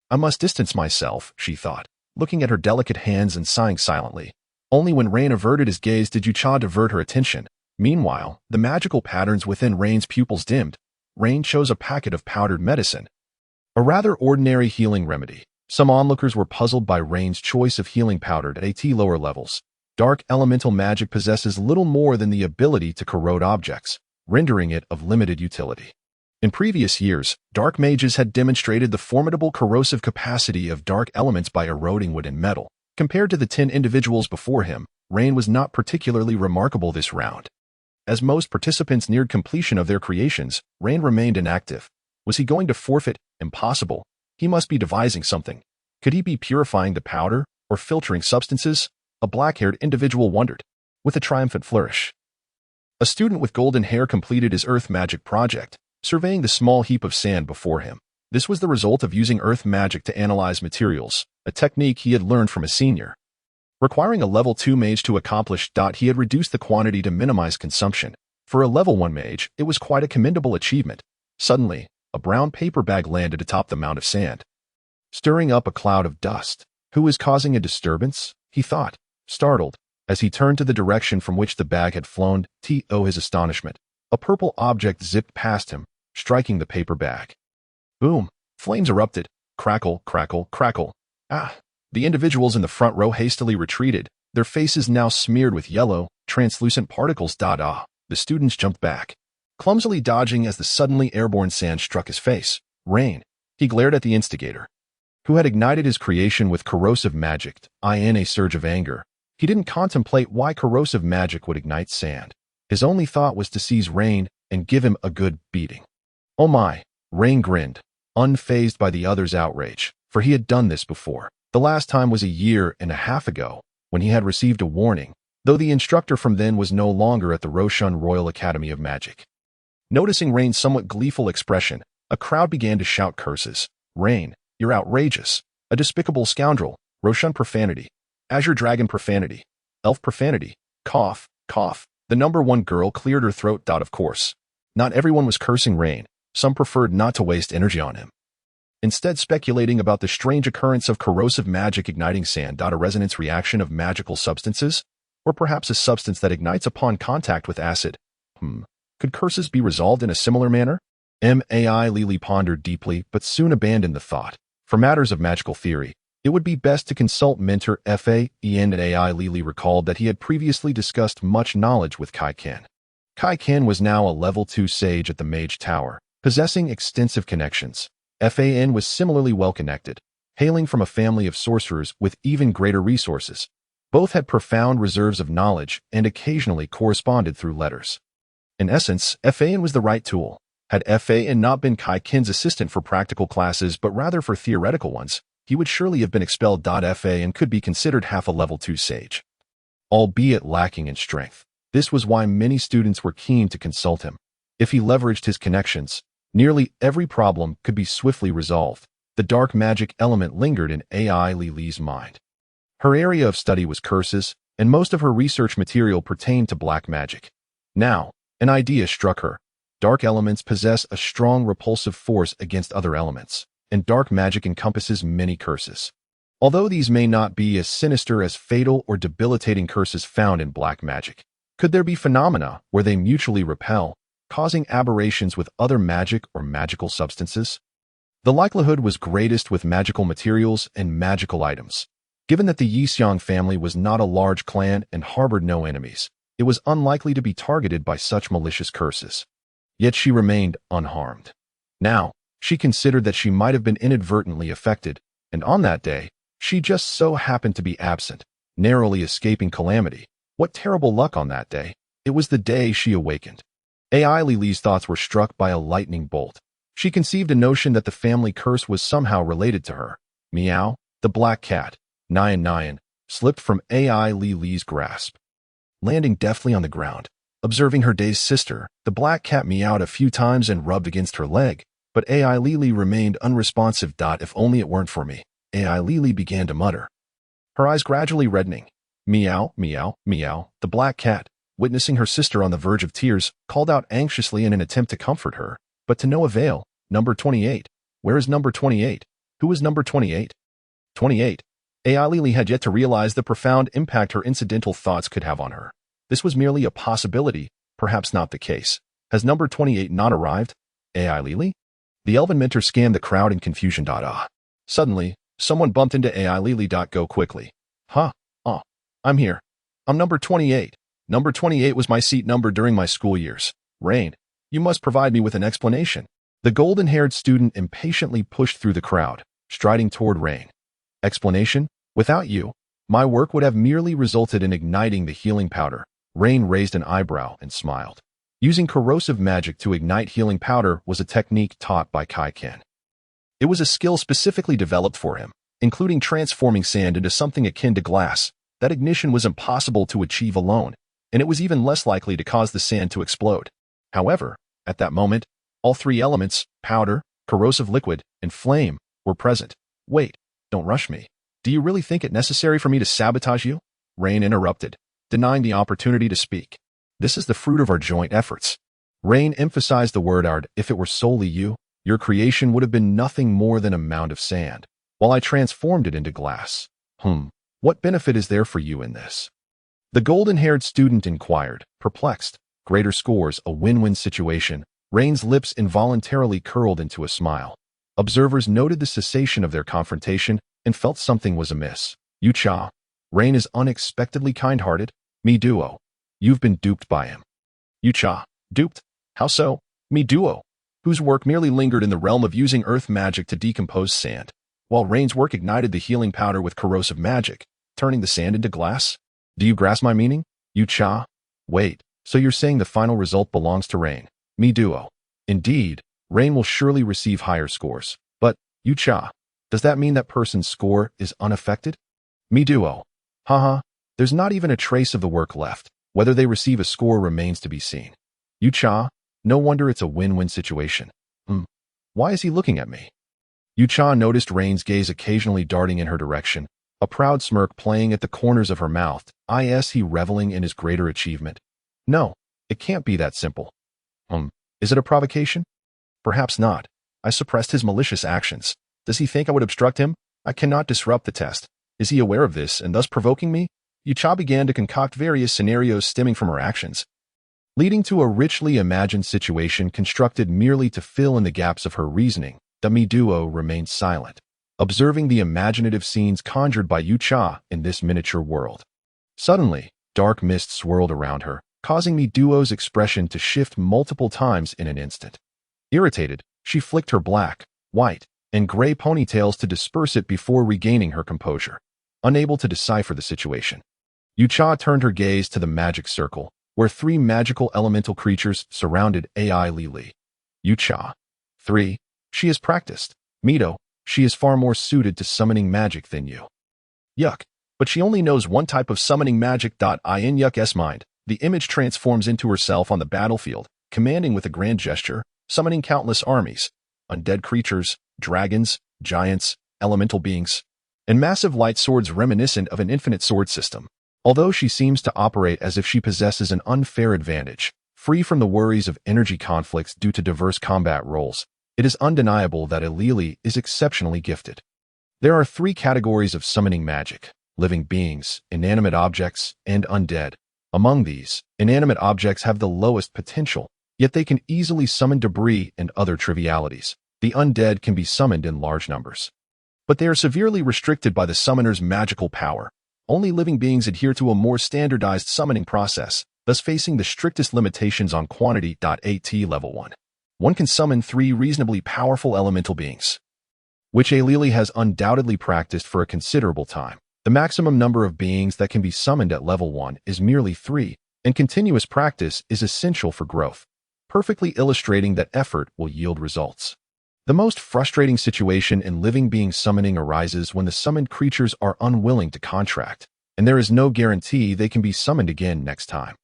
I must distance myself, she thought, looking at her delicate hands and sighing silently. Only when Rain averted his gaze did Yucha divert her attention. Meanwhile, the magical patterns within Rain's pupils dimmed. Rain chose a packet of powdered medicine, a rather ordinary healing remedy. Some onlookers were puzzled by Rain's choice of healing powder at lower levels. Dark elemental magic possesses little more than the ability to corrode objects, rendering it of limited utility. In previous years, dark mages had demonstrated the formidable corrosive capacity of dark elements by eroding wood and metal. Compared to the 10 individuals before him, Rain was not particularly remarkable this round. As most participants neared completion of their creations, Rain remained inactive. Was he going to forfeit? Impossible. He must be devising something. Could he be purifying the powder or filtering substances? A black-haired individual wondered. With a triumphant flourish, a student with golden hair completed his earth magic project, surveying the small heap of sand before him. This was the result of using earth magic to analyze materials, a technique he had learned from a senior. Requiring a level 2 mage to accomplish, he had reduced the quantity to minimize consumption. For a level 1 mage, it was quite a commendable achievement. Suddenly, a brown paper bag landed atop the mound of sand, stirring up a cloud of dust. Who is causing a disturbance? He thought, startled, as he turned to the direction from which the bag had flown. To his astonishment, a purple object zipped past him, striking the paper bag. Boom! Flames erupted. Crackle, crackle, crackle. Ah! The individuals in the front row hastily retreated, their faces now smeared with yellow, translucent particles. The students jumped back, clumsily dodging as the suddenly airborne sand struck his face. Rain. He glared at the instigator, who had ignited his creation with corrosive magic. In a surge of anger, he didn't contemplate why corrosive magic would ignite sand. His only thought was to seize Rain and give him a good beating. Oh my! Rain grinned, unfazed by the other's outrage, for he had done this before. The last time was a year and a half ago, when he had received a warning, though the instructor from then was no longer at the Roshan Royal Academy of Magic. Noticing Rain's somewhat gleeful expression, a crowd began to shout curses. Rain, you're outrageous. A despicable scoundrel. Roshan profanity. Azure Dragon profanity. Elf profanity. Cough, cough. The number 1 girl cleared her throat. Of course, not everyone was cursing Rain. Some preferred not to waste energy on him, instead speculating about the strange occurrence of corrosive magic igniting sand. A resonance reaction of magical substances? Or perhaps a substance that ignites upon contact with acid? Could curses be resolved in a similar manner? Ai Lili pondered deeply, but soon abandoned the thought. For matters of magical theory, It would be best to consult mentor Fa. Ian and AI Lili recalled that he had previously discussed much knowledge with Kin. Kin was now a level 2 sage at the Mage Tower, possessing extensive connections. Fan was similarly well connected, hailing from a family of sorcerers with even greater resources. Both had profound reserves of knowledge and occasionally corresponded through letters. In essence, Fan was the right tool. Had Fan not been Kin's assistant for practical classes but rather for theoretical ones, he would surely have been expelled. Fan could be considered half a level 2 sage, albeit lacking in strength. This was why many students were keen to consult him. If he leveraged his connections, nearly every problem could be swiftly resolved. The dark magic element lingered in AI Lili's mind. Her area of study was curses, and most of her research material pertained to black magic. Now, an idea struck her. Dark elements possess a strong repulsive force against other elements, and dark magic encompasses many curses. Although these may not be as sinister as fatal or debilitating curses found in black magic, could there be phenomena where they mutually repel, causing aberrations with other magic or magical substances? The likelihood was greatest with magical materials and magical items. Given that the Yixiang family was not a large clan and harbored no enemies, it was unlikely to be targeted by such malicious curses. Yet she remained unharmed. Now, she considered that she might have been inadvertently affected, and on that day, she just so happened to be absent, narrowly escaping calamity. What terrible luck on that day. It was the day she awakened. AI Lili's thoughts were struck by a lightning bolt. She conceived a notion that the family curse was somehow related to her. Meow, the black cat, Nyan, slipped from AI Lili's grasp. Landing deftly on the ground, observing her dazed sister, the black cat meowed a few times and rubbed against her leg, but AI Lili remained unresponsive. If only it weren't for me, AI Lili began to mutter, her eyes gradually reddening. Meow, meow, meow. The black cat, witnessing her sister on the verge of tears, called out anxiously in an attempt to comfort her, but to no avail. Number 28. Where is number 28? Who is number 28? 28. AI Lili had yet to realize the profound impact her incidental thoughts could have on her. This was merely a possibility, perhaps not the case. Has number 28 not arrived? AI Lili? The elven mentor scanned the crowd in confusion. Suddenly, someone bumped into AI Lili. Go quickly. Huh? I'm here. I'm number 28. Number 28 was my seat number during my school years. Rain, you must provide me with an explanation. The golden-haired student impatiently pushed through the crowd, striding toward Rain. Explanation? Without you, my work would have merely resulted in igniting the healing powder. Rain raised an eyebrow and smiled. Using corrosive magic to ignite healing powder was a technique taught by Kin. It was a skill specifically developed for him, including transforming sand into something akin to glass. That ignition was impossible to achieve alone, and it was even less likely to cause the sand to explode. However, at that moment, all three elements, powder, corrosive liquid, and flame, were present. Wait, don't rush me. Do you really think it necessary for me to sabotage you? Rain interrupted, denying the opportunity to speak. This is the fruit of our joint efforts. Rain emphasized the word ard. If it were solely you, your creation would have been nothing more than a mound of sand, while I transformed it into glass. What benefit is there for you in this? The golden-haired student inquired, perplexed. Greater scores, a win-win situation. Rain's lips involuntarily curled into a smile. Observers noted the cessation of their confrontation and felt something was amiss. Yucha. Rain is unexpectedly kind-hearted. Me duo. You've been duped by him. Yucha. Duped? How so? Me duo, whose work merely lingered in the realm of using earth magic to decompose sand, while Rain's work ignited the healing powder with corrosive magic, turning the sand into glass? Do you grasp my meaning? Yucha? Wait, so you're saying the final result belongs to Rain? Me duo. Indeed, Rain will surely receive higher scores. But, Yucha, does that mean that person's score is unaffected? Me duo. Haha, there's not even a trace of the work left. Whether they receive a score remains to be seen. Yucha, no wonder it's a win-win situation. Why is he looking at me? Yucha noticed Rain's gaze occasionally darting in her direction, a proud smirk playing at the corners of her mouth. Is he reveling in his greater achievement? No, it can't be that simple. Is it a provocation? Perhaps not. I suppressed his malicious actions. Does he think I would obstruct him? I cannot disrupt the test. Is he aware of this and thus provoking me? Yucha began to concoct various scenarios stemming from her actions, leading to a richly imagined situation constructed merely to fill in the gaps of her reasoning. The Me duo remained silent, observing the imaginative scenes conjured by Yucha in this miniature world. Suddenly, dark mist swirled around her, causing Miduo's expression to shift multiple times in an instant. Irritated, she flicked her black, white, and gray ponytails to disperse it before regaining her composure, unable to decipher the situation. Yucha turned her gaze to the magic circle, where 3 magical elemental creatures surrounded AI Lili. Yucha. 3. She is practiced. Mido. She is far more suited to summoning magic than you. Yuck. But she only knows one type of summoning magic. In Yuck's mind, the image transforms into herself on the battlefield, commanding with a grand gesture, summoning countless armies, undead creatures, dragons, giants, elemental beings, and massive light swords reminiscent of an infinite sword system. Although she seems to operate as if she possesses an unfair advantage, free from the worries of energy conflicts due to diverse combat roles, it is undeniable that Lili is exceptionally gifted. There are 3 categories of summoning magic: living beings, inanimate objects, and undead. Among these, inanimate objects have the lowest potential, yet they can easily summon debris and other trivialities. The undead can be summoned in large numbers, but they are severely restricted by the summoner's magical power. Only living beings adhere to a more standardized summoning process, thus facing the strictest limitations on quantity. At level 1. One can summon 3 reasonably powerful elemental beings, which Lili has undoubtedly practiced for a considerable time. The maximum number of beings that can be summoned at level 1 is merely 3, and continuous practice is essential for growth, perfectly illustrating that effort will yield results. The most frustrating situation in living being summoning arises when the summoned creatures are unwilling to contract, and there is no guarantee they can be summoned again next time.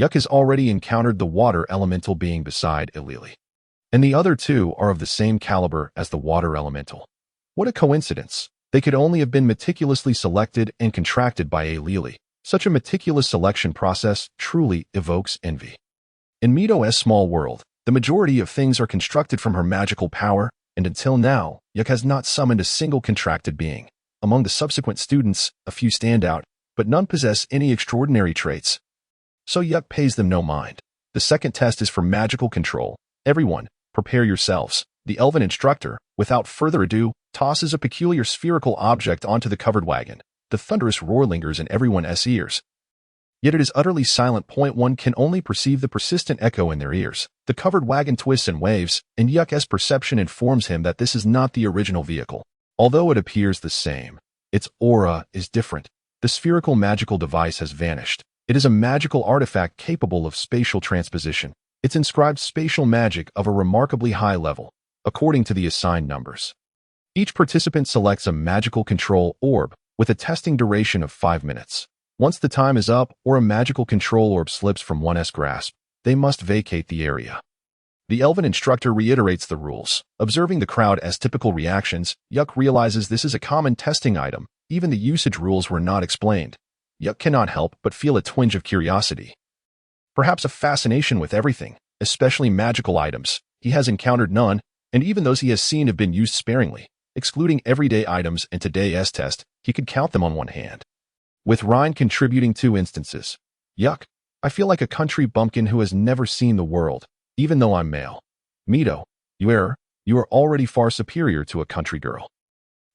Yuck has already encountered the water elemental being beside Lili, and the other 2 are of the same caliber as the water elemental. What a coincidence! They could only have been meticulously selected and contracted by Lili. Such a meticulous selection process truly evokes envy. In Mido's small world, the majority of things are constructed from her magical power, and until now, Yuck has not summoned a single contracted being. Among the subsequent students, a few stand out, but none possess any extraordinary traits. So Yuck pays them no mind. The second test is for magical control. Everyone, prepare yourselves. The elven instructor, without further ado, tosses a peculiar spherical object onto the covered wagon. The thunderous roar lingers in everyone's ears. Yet it is utterly silent. One can only perceive the persistent echo in their ears. The covered wagon twists and waves, and Yuck's perception informs him that this is not the original vehicle. Although it appears the same, its aura is different. The spherical magical device has vanished. It is a magical artifact capable of spatial transposition. It's inscribed spatial magic of a remarkably high level, according to the assigned numbers. Each participant selects a magical control orb with a testing duration of 5 minutes. Once the time is up or a magical control orb slips from one's grasp, they must vacate the area. The elven instructor reiterates the rules. Observing the crowd's typical reactions, Yuck realizes this is a common testing item. Even the usage rules were not explained. Yuck cannot help but feel a twinge of curiosity. Perhaps a fascination with everything, especially magical items. He has encountered none, and even those he has seen have been used sparingly. Excluding everyday items in today's test, he could count them on one hand, with Ryan contributing 2 instances. Yuck, I feel like a country bumpkin who has never seen the world, even though I'm male. Mido, you are already far superior to a country girl.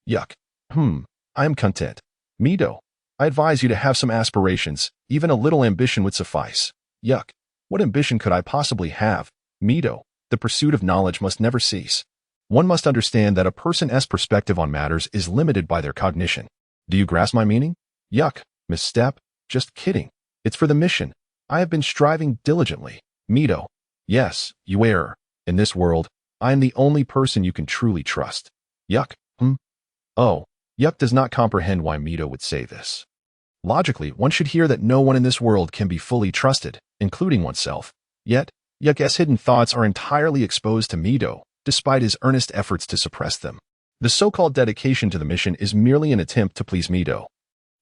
Yuck, I am content. Mido, I advise you to have some aspirations. Even a little ambition would suffice. Yuck, what ambition could I possibly have? Mido, the pursuit of knowledge must never cease. One must understand that a person's perspective on matters is limited by their cognition. Do you grasp my meaning? Yuck, misstep, just kidding. It's for the mission. I have been striving diligently. Mido, yes, you err. In this world, I am the only person you can truly trust. Yuck, Oh, Yuck does not comprehend why Mido would say this. Logically, one should hear that no one in this world can be fully trusted, including oneself. Yet, Yuck's hidden thoughts are entirely exposed to Mido, despite his earnest efforts to suppress them. The so-called dedication to the mission is merely an attempt to please Mido,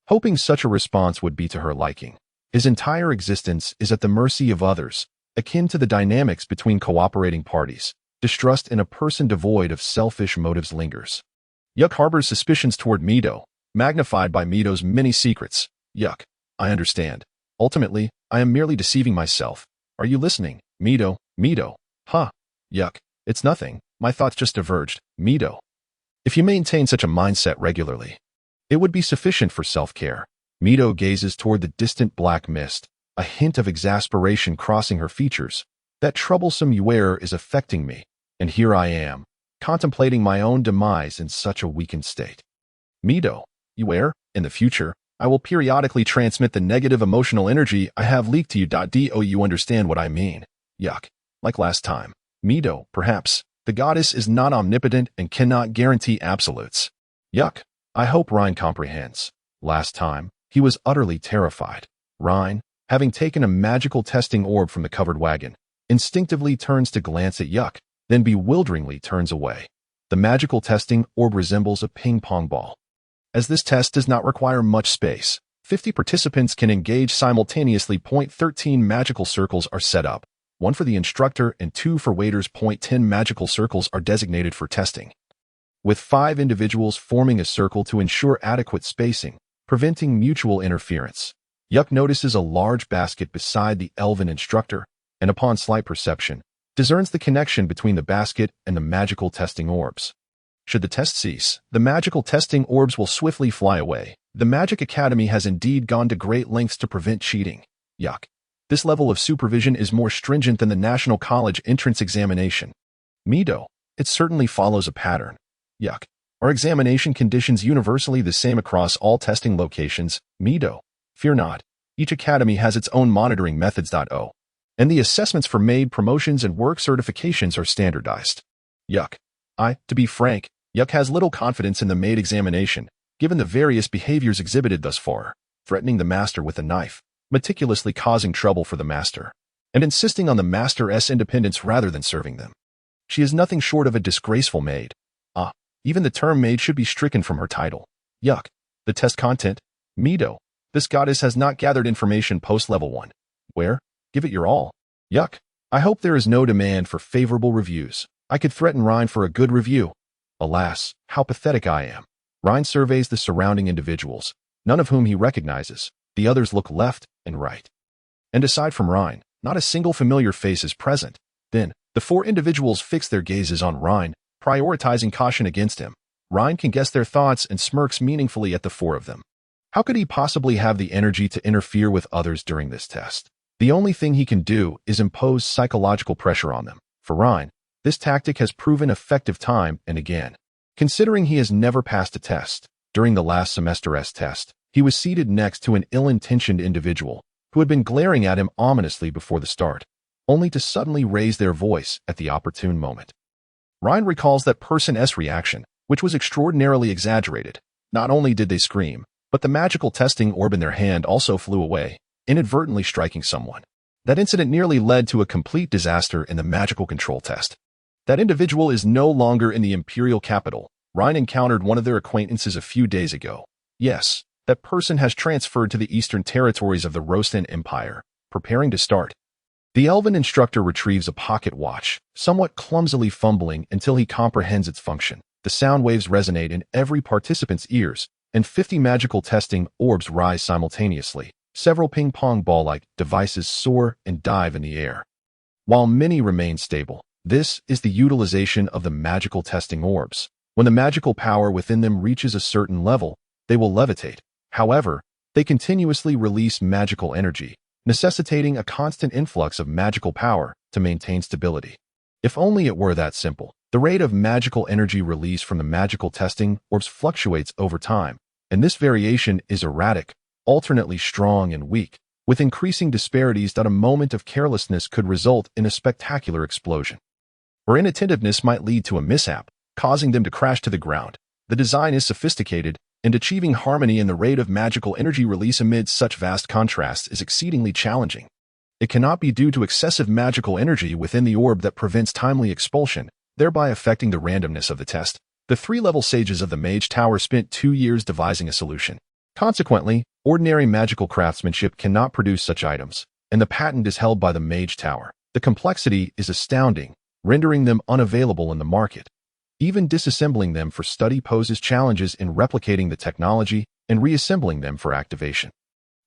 hoping such a response would be to her liking. His entire existence is at the mercy of others, akin to the dynamics between cooperating parties. Distrust in a person devoid of selfish motives lingers. Yuck harbors suspicions toward Mido, magnified by Mido's many secrets. Yuck, I understand. Ultimately, I am merely deceiving myself. Are you listening? Mido, Yuck, it's nothing. My thoughts just diverged. Mido. If you maintain such a mindset regularly, it would be sufficient for self-care. Mito gazes toward the distant black mist, a hint of exasperation crossing her features. That troublesome Uer is affecting me, and here I am, contemplating my own demise in such a weakened state. Mito, Uer, in the future, I will periodically transmit the negative emotional energy I have leaked to you. Do you understand what I mean? Yuck. Like last time. Mito, perhaps. The goddess is not omnipotent and cannot guarantee absolutes. Yuck. I hope Rhine comprehends. Last time, he was utterly terrified. Rhine, having taken a magical testing orb from the covered wagon, instinctively turns to glance at Yuck, then bewilderingly turns away. The magical testing orb resembles a ping-pong ball. As this test does not require much space, 50 participants can engage simultaneously. 13 magical circles are set up, 1 for the instructor and 2 for waiters. 10 magical circles are designated for testing, with 5 individuals forming a circle to ensure adequate spacing, preventing mutual interference. Yuck notices a large basket beside the elven instructor, and upon slight perception, discerns the connection between the basket and the magical testing orbs. Should the test cease, the magical testing orbs will swiftly fly away. The Magic Academy has indeed gone to great lengths to prevent cheating. Yuck. This level of supervision is more stringent than the National College entrance examination. Mito, it certainly follows a pattern. Yuck. Are examination conditions universally the same across all testing locations? Mito, fear not. Each academy has its own monitoring methods. And the assessments for maid promotions and work certifications are standardized. Yuck. To be frank, Yuck has little confidence in the maid examination, given the various behaviors exhibited thus far, threatening the master with a knife, meticulously causing trouble for the master, and insisting on the master's independence rather than serving them. She is nothing short of a disgraceful maid. Even the term maid should be stricken from her title. Yuck. The test content? Mito. This goddess has not gathered information post-level 1. Where? Give it your all. Yuck. I hope there is no demand for favorable reviews. I could threaten Rhine for a good review. Alas, how pathetic I am. Rhine surveys the surrounding individuals, none of whom he recognizes. The others look left and right. And aside from Rhine, not a single familiar face is present. Then, the 4 individuals fix their gazes on Rhine, prioritizing caution against him. Rhine can guess their thoughts and smirks meaningfully at the 4 of them. How could he possibly have the energy to interfere with others during this test? The only thing he can do is impose psychological pressure on them. For Rhine, this tactic has proven effective time and again. Considering he has never passed a test, during the last semester's test, he was seated next to an ill-intentioned individual who had been glaring at him ominously before the start, only to suddenly raise their voice at the opportune moment. Rhine recalls that person's reaction, which was extraordinarily exaggerated. Not only did they scream, but the magical testing orb in their hand also flew away, inadvertently striking someone. That incident nearly led to a complete disaster in the magical control test. That individual is no longer in the imperial capital. Rhine encountered one of their acquaintances a few days ago. Yes, that person has transferred to the eastern territories of the Rosten Empire, preparing to start. The elven instructor retrieves a pocket watch, somewhat clumsily fumbling until he comprehends its function. The sound waves resonate in every participant's ears, and 50 magical testing orbs rise simultaneously. Several ping-pong ball-like devices soar and dive in the air, while many remain stable. This is the utilization of the magical testing orbs. When the magical power within them reaches a certain level, they will levitate. However, they continuously release magical energy, necessitating a constant influx of magical power to maintain stability. If only it were that simple. The rate of magical energy release from the magical testing orbs fluctuates over time, and this variation is erratic, alternately strong and weak, with increasing disparities that a moment of carelessness could result in a spectacular explosion. Or inattentiveness might lead to a mishap, causing them to crash to the ground. The design is sophisticated, and achieving harmony in the rate of magical energy release amid such vast contrasts is exceedingly challenging. It cannot be due to excessive magical energy within the orb that prevents timely expulsion, thereby affecting the randomness of the test. The 3-level sages of the Mage Tower spent 2 years devising a solution. Consequently, ordinary magical craftsmanship cannot produce such items, and the patent is held by the Mage Tower. The complexity is astounding, rendering them unavailable in the market. Even disassembling them for study poses challenges in replicating the technology and reassembling them for activation.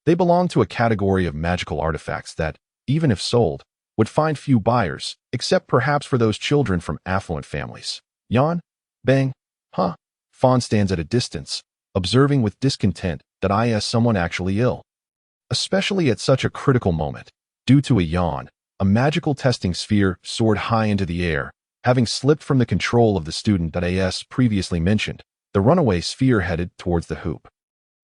They belong to a category of magical artifacts that, even if sold, would find few buyers, except perhaps for those children from affluent families. Yawn? Bang? Huh? Fawn stands at a distance, observing with discontent that someone actually ill. Especially at such a critical moment. Due to a yawn, a magical testing sphere soared high into the air, having slipped from the control of the student that previously mentioned. The runaway sphere headed towards the hoop.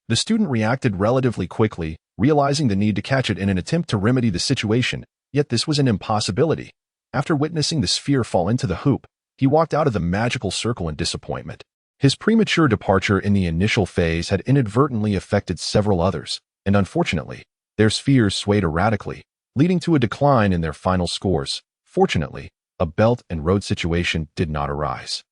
The student reacted relatively quickly, realizing the need to catch it in an attempt to remedy the situation, yet this was an impossibility. After witnessing the sphere fall into the hoop, he walked out of the magical circle in disappointment. His premature departure in the initial phase had inadvertently affected several others, and unfortunately, their spheres swayed erratically, leading to a decline in their final scores. Fortunately, a belt and road situation did not arise,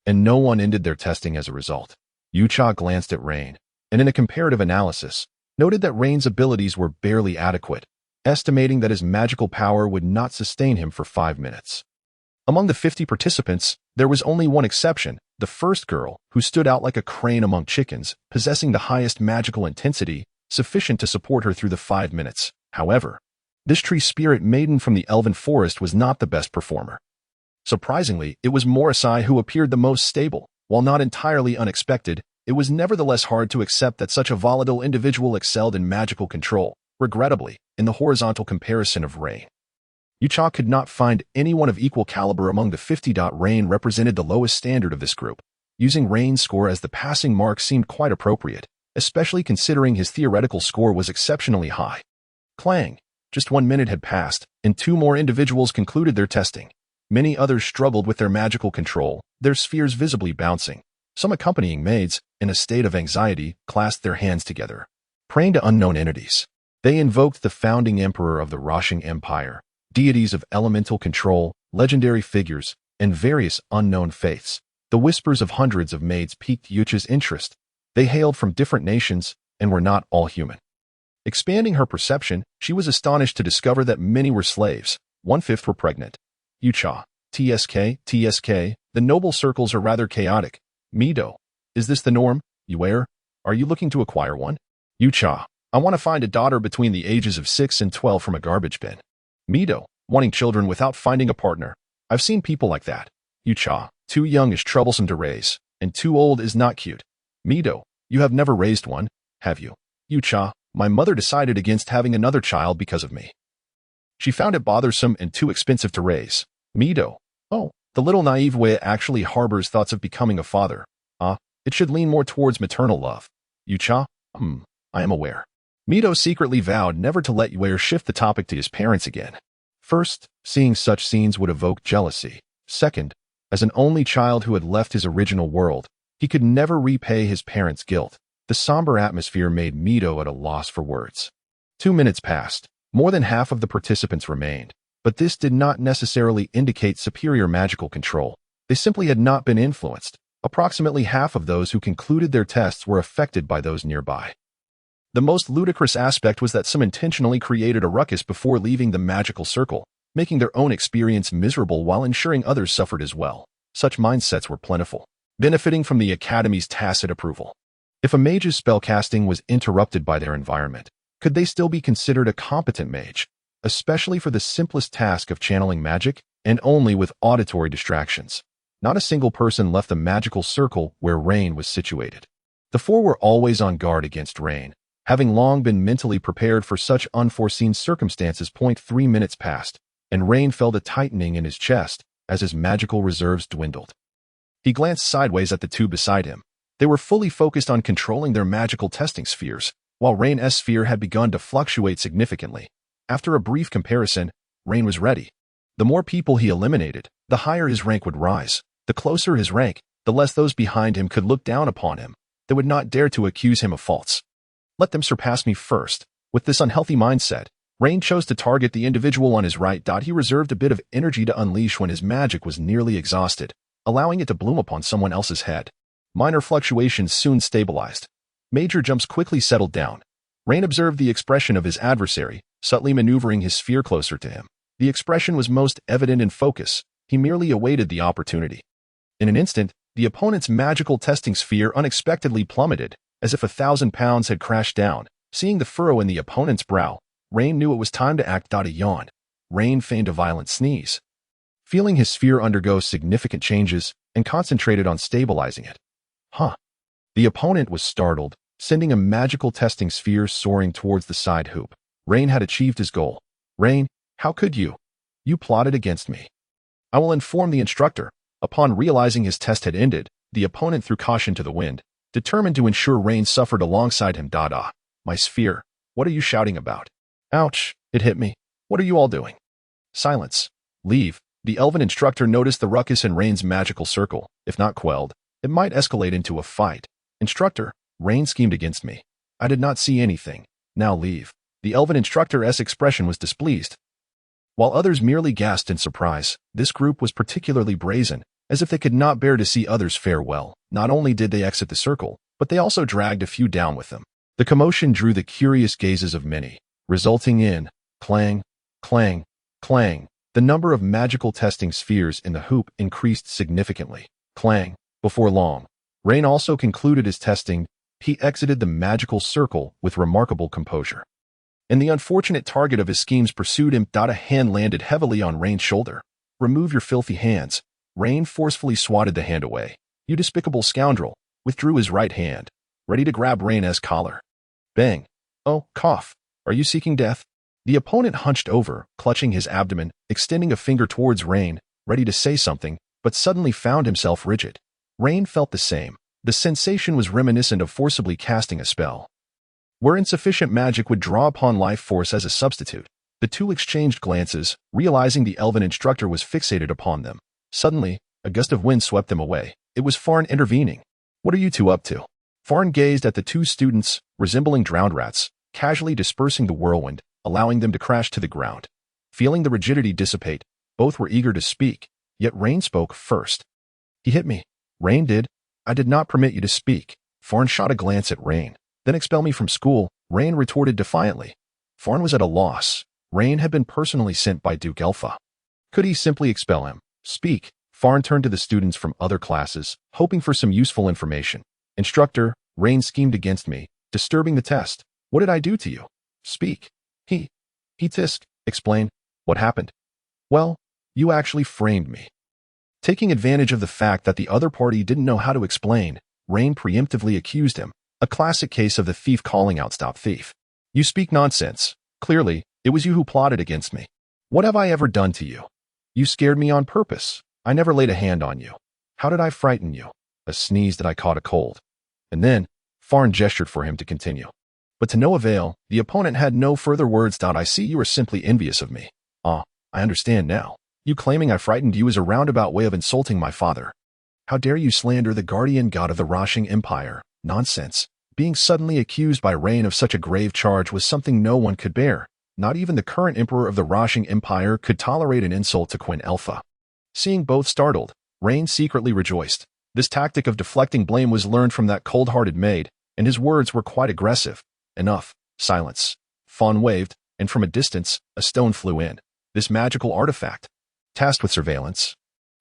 and no one ended their testing as a result. Yucha glanced at Rain, and in a comparative analysis, noted that Rain's abilities were barely adequate, estimating that his magical power would not sustain him for 5 minutes. Among the 50 participants, there was only one exception, the first girl, who stood out like a crane among chickens, possessing the highest magical intensity, sufficient to support her through the 5 minutes. However, this tree spirit maiden from the elven forest was not the best performer. Surprisingly, it was Morrisai who appeared the most stable. While not entirely unexpected, it was nevertheless hard to accept that such a volatile individual excelled in magical control, regrettably, in the horizontal comparison of Rain. Yucha could not find anyone of equal caliber among the 50. Rain represented the lowest standard of this group. Using Rain's score as the passing mark seemed quite appropriate, especially considering his theoretical score was exceptionally high. Clang! Just 1 minute had passed, and 2 more individuals concluded their testing. Many others struggled with their magical control, their spheres visibly bouncing. Some accompanying maids, in a state of anxiety, clasped their hands together, praying to unknown entities. They invoked the founding emperor of the Rashing Empire, deities of elemental control, legendary figures, and various unknown faiths. The whispers of hundreds of maids piqued Yucha's interest. They hailed from different nations and were not all human. Expanding her perception, she was astonished to discover that many were slaves. 1/5 were pregnant. Yucha, TSK, the noble circles are rather chaotic. Mido, is this the norm? Yuer, are you looking to acquire one? Yucha, I want to find a daughter between the ages of 6 and 12 from a garbage bin. Mido, wanting children without finding a partner. I've seen people like that. Yucha, too young is troublesome to raise, and too old is not cute. Mido, you have never raised one, have you? Yucha, my mother decided against having another child because of me. She found it bothersome and too expensive to raise. Mido, oh, the little naive Wei actually harbors thoughts of becoming a father. It should lean more towards maternal love. Yucha, I am aware. Mido secretly vowed never to let Yuer shift the topic to his parents again. First, seeing such scenes would evoke jealousy. Second, as an only child who had left his original world, he could never repay his parents' guilt. The somber atmosphere made Mido at a loss for words. 2 minutes passed. More than half of the participants remained, but this did not necessarily indicate superior magical control. They simply had not been influenced. Approximately half of those who concluded their tests were affected by those nearby. The most ludicrous aspect was that some intentionally created a ruckus before leaving the magical circle, making their own experience miserable while ensuring others suffered as well. Such mindsets were plentiful, benefiting from the Academy's tacit approval. If a mage's spellcasting was interrupted by their environment, could they still be considered a competent mage, especially for the simplest task of channeling magic, and only with auditory distractions? Not a single person left the magical circle where Rain was situated. The 4 were always on guard against Rain, having long been mentally prepared for such unforeseen circumstances. 3 minutes passed, and Rain felt a tightening in his chest as his magical reserves dwindled. He glanced sideways at the 2 beside him. They were fully focused on controlling their magical testing spheres, while Rain's sphere had begun to fluctuate significantly. After a brief comparison, Rain was ready. The more people he eliminated, the higher his rank would rise. The closer his rank, the less those behind him could look down upon him. They would not dare to accuse him of faults. Let them surpass me first. With this unhealthy mindset, Rain chose to target the individual on his right. He reserved a bit of energy to unleash when his magic was nearly exhausted, allowing it to bloom upon someone else's head. Minor fluctuations soon stabilized. Major jumps quickly settled down. Rain observed the expression of his adversary, subtly maneuvering his sphere closer to him. The expression was most evident in focus. He merely awaited the opportunity. In an instant, the opponent's magical testing sphere unexpectedly plummeted, as if 1,000 pounds had crashed down. Seeing the furrow in the opponent's brow, Rain knew it was time to act. A yawn. Rain feigned a violent sneeze. Feeling his sphere undergo significant changes, and concentrated on stabilizing it. Huh. The opponent was startled, sending a magical testing sphere soaring towards the side hoop. Rain had achieved his goal. Rain, how could you? You plotted against me. I will inform the instructor. Upon realizing his test had ended, the opponent threw caution to the wind, determined to ensure Rain suffered alongside him. My sphere. What are you shouting about? Ouch, it hit me. What are you all doing? Silence. Leave. The elven instructor noticed the ruckus in Rain's magical circle. If not quelled, it might escalate into a fight. Instructor, Rain schemed against me. I did not see anything. Now leave. The elven instructor's expression was displeased. While others merely gasped in surprise, this group was particularly brazen, as if they could not bear to see others fare well. Not only did they exit the circle, but they also dragged a few down with them. The commotion drew the curious gazes of many, resulting in clang, clang, clang. The number of magical testing spheres in the hoop increased significantly. Clang. Before long, Rain also concluded his testing. He exited the magical circle with remarkable composure. And the unfortunate target of his schemes pursued him. A hand landed heavily on Rain's shoulder. Remove your filthy hands. Rain forcefully swatted the hand away. You despicable scoundrel, withdrew his right hand, ready to grab Rain's collar. Bang. Oh, cough. Are you seeking death? The opponent hunched over, clutching his abdomen, extending a finger towards Rain, ready to say something, but suddenly found himself rigid. Rain felt the same. The sensation was reminiscent of forcibly casting a spell, where insufficient magic would draw upon life force as a substitute. The two exchanged glances, realizing the elven instructor was fixated upon them. Suddenly, a gust of wind swept them away. It was Farn intervening. What are you two up to? Farn gazed at the two students, resembling drowned rats, casually dispersing the whirlwind, allowing them to crash to the ground. Feeling the rigidity dissipate, both were eager to speak, yet Rain spoke first. He hit me. Rain did. I did not permit you to speak. Farn shot a glance at Rain. Then expel me from school, Rain retorted defiantly. Farn was at a loss. Rain had been personally sent by Duke Elpha. Could he simply expel him? Speak. Farn turned to the students from other classes, hoping for some useful information. Instructor, Rain schemed against me, disturbing the test. What did I do to you? Speak. He tisk. Explain. What happened? Well, you actually framed me. Taking advantage of the fact that the other party didn't know how to explain, Rain preemptively accused him. A classic case of the thief calling out stop thief. You speak nonsense. Clearly, it was you who plotted against me. What have I ever done to you? You scared me on purpose. I never laid a hand on you. How did I frighten you? A sneeze that I caught a cold. And then, Farn gestured for him to continue. But to no avail, the opponent had no further words. I see you are simply envious of me. Ah, I understand now. You claiming I frightened you is a roundabout way of insulting my father. How dare you slander the guardian god of the Rashing Empire? Nonsense. Being suddenly accused by Rain of such a grave charge was something no one could bear. Not even the current emperor of the Rashing Empire could tolerate an insult to Queen Elpha. Seeing both startled, Rain secretly rejoiced. This tactic of deflecting blame was learned from that cold-hearted maid, and his words were quite aggressive. Enough. Silence. Fawn waved, and from a distance, a stone flew in. This magical artifact, tasked with surveillance,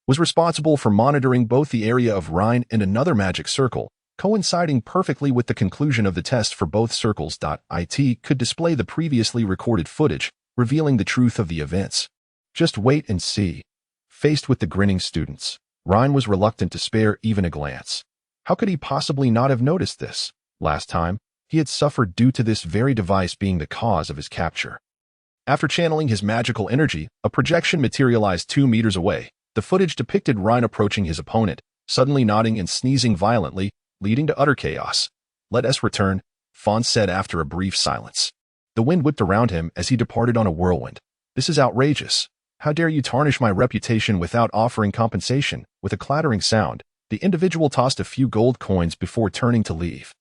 was responsible for monitoring both the area of Rhine and another magic circle, coinciding perfectly with the conclusion of the test for both circles. It could display the previously recorded footage, revealing the truth of the events. Just wait and see. Faced with the grinning students, Rhine was reluctant to spare even a glance. How could he possibly not have noticed this? Last time, he had suffered due to this very device being the cause of his capture. After channeling his magical energy, a projection materialized 2 meters away. The footage depicted Rhine approaching his opponent, suddenly nodding and sneezing violently, leading to utter chaos. Let us return, Fawn said after a brief silence. The wind whipped around him as he departed on a whirlwind. This is outrageous. How dare you tarnish my reputation without offering compensation? With a clattering sound, the individual tossed a few gold coins before turning to leave.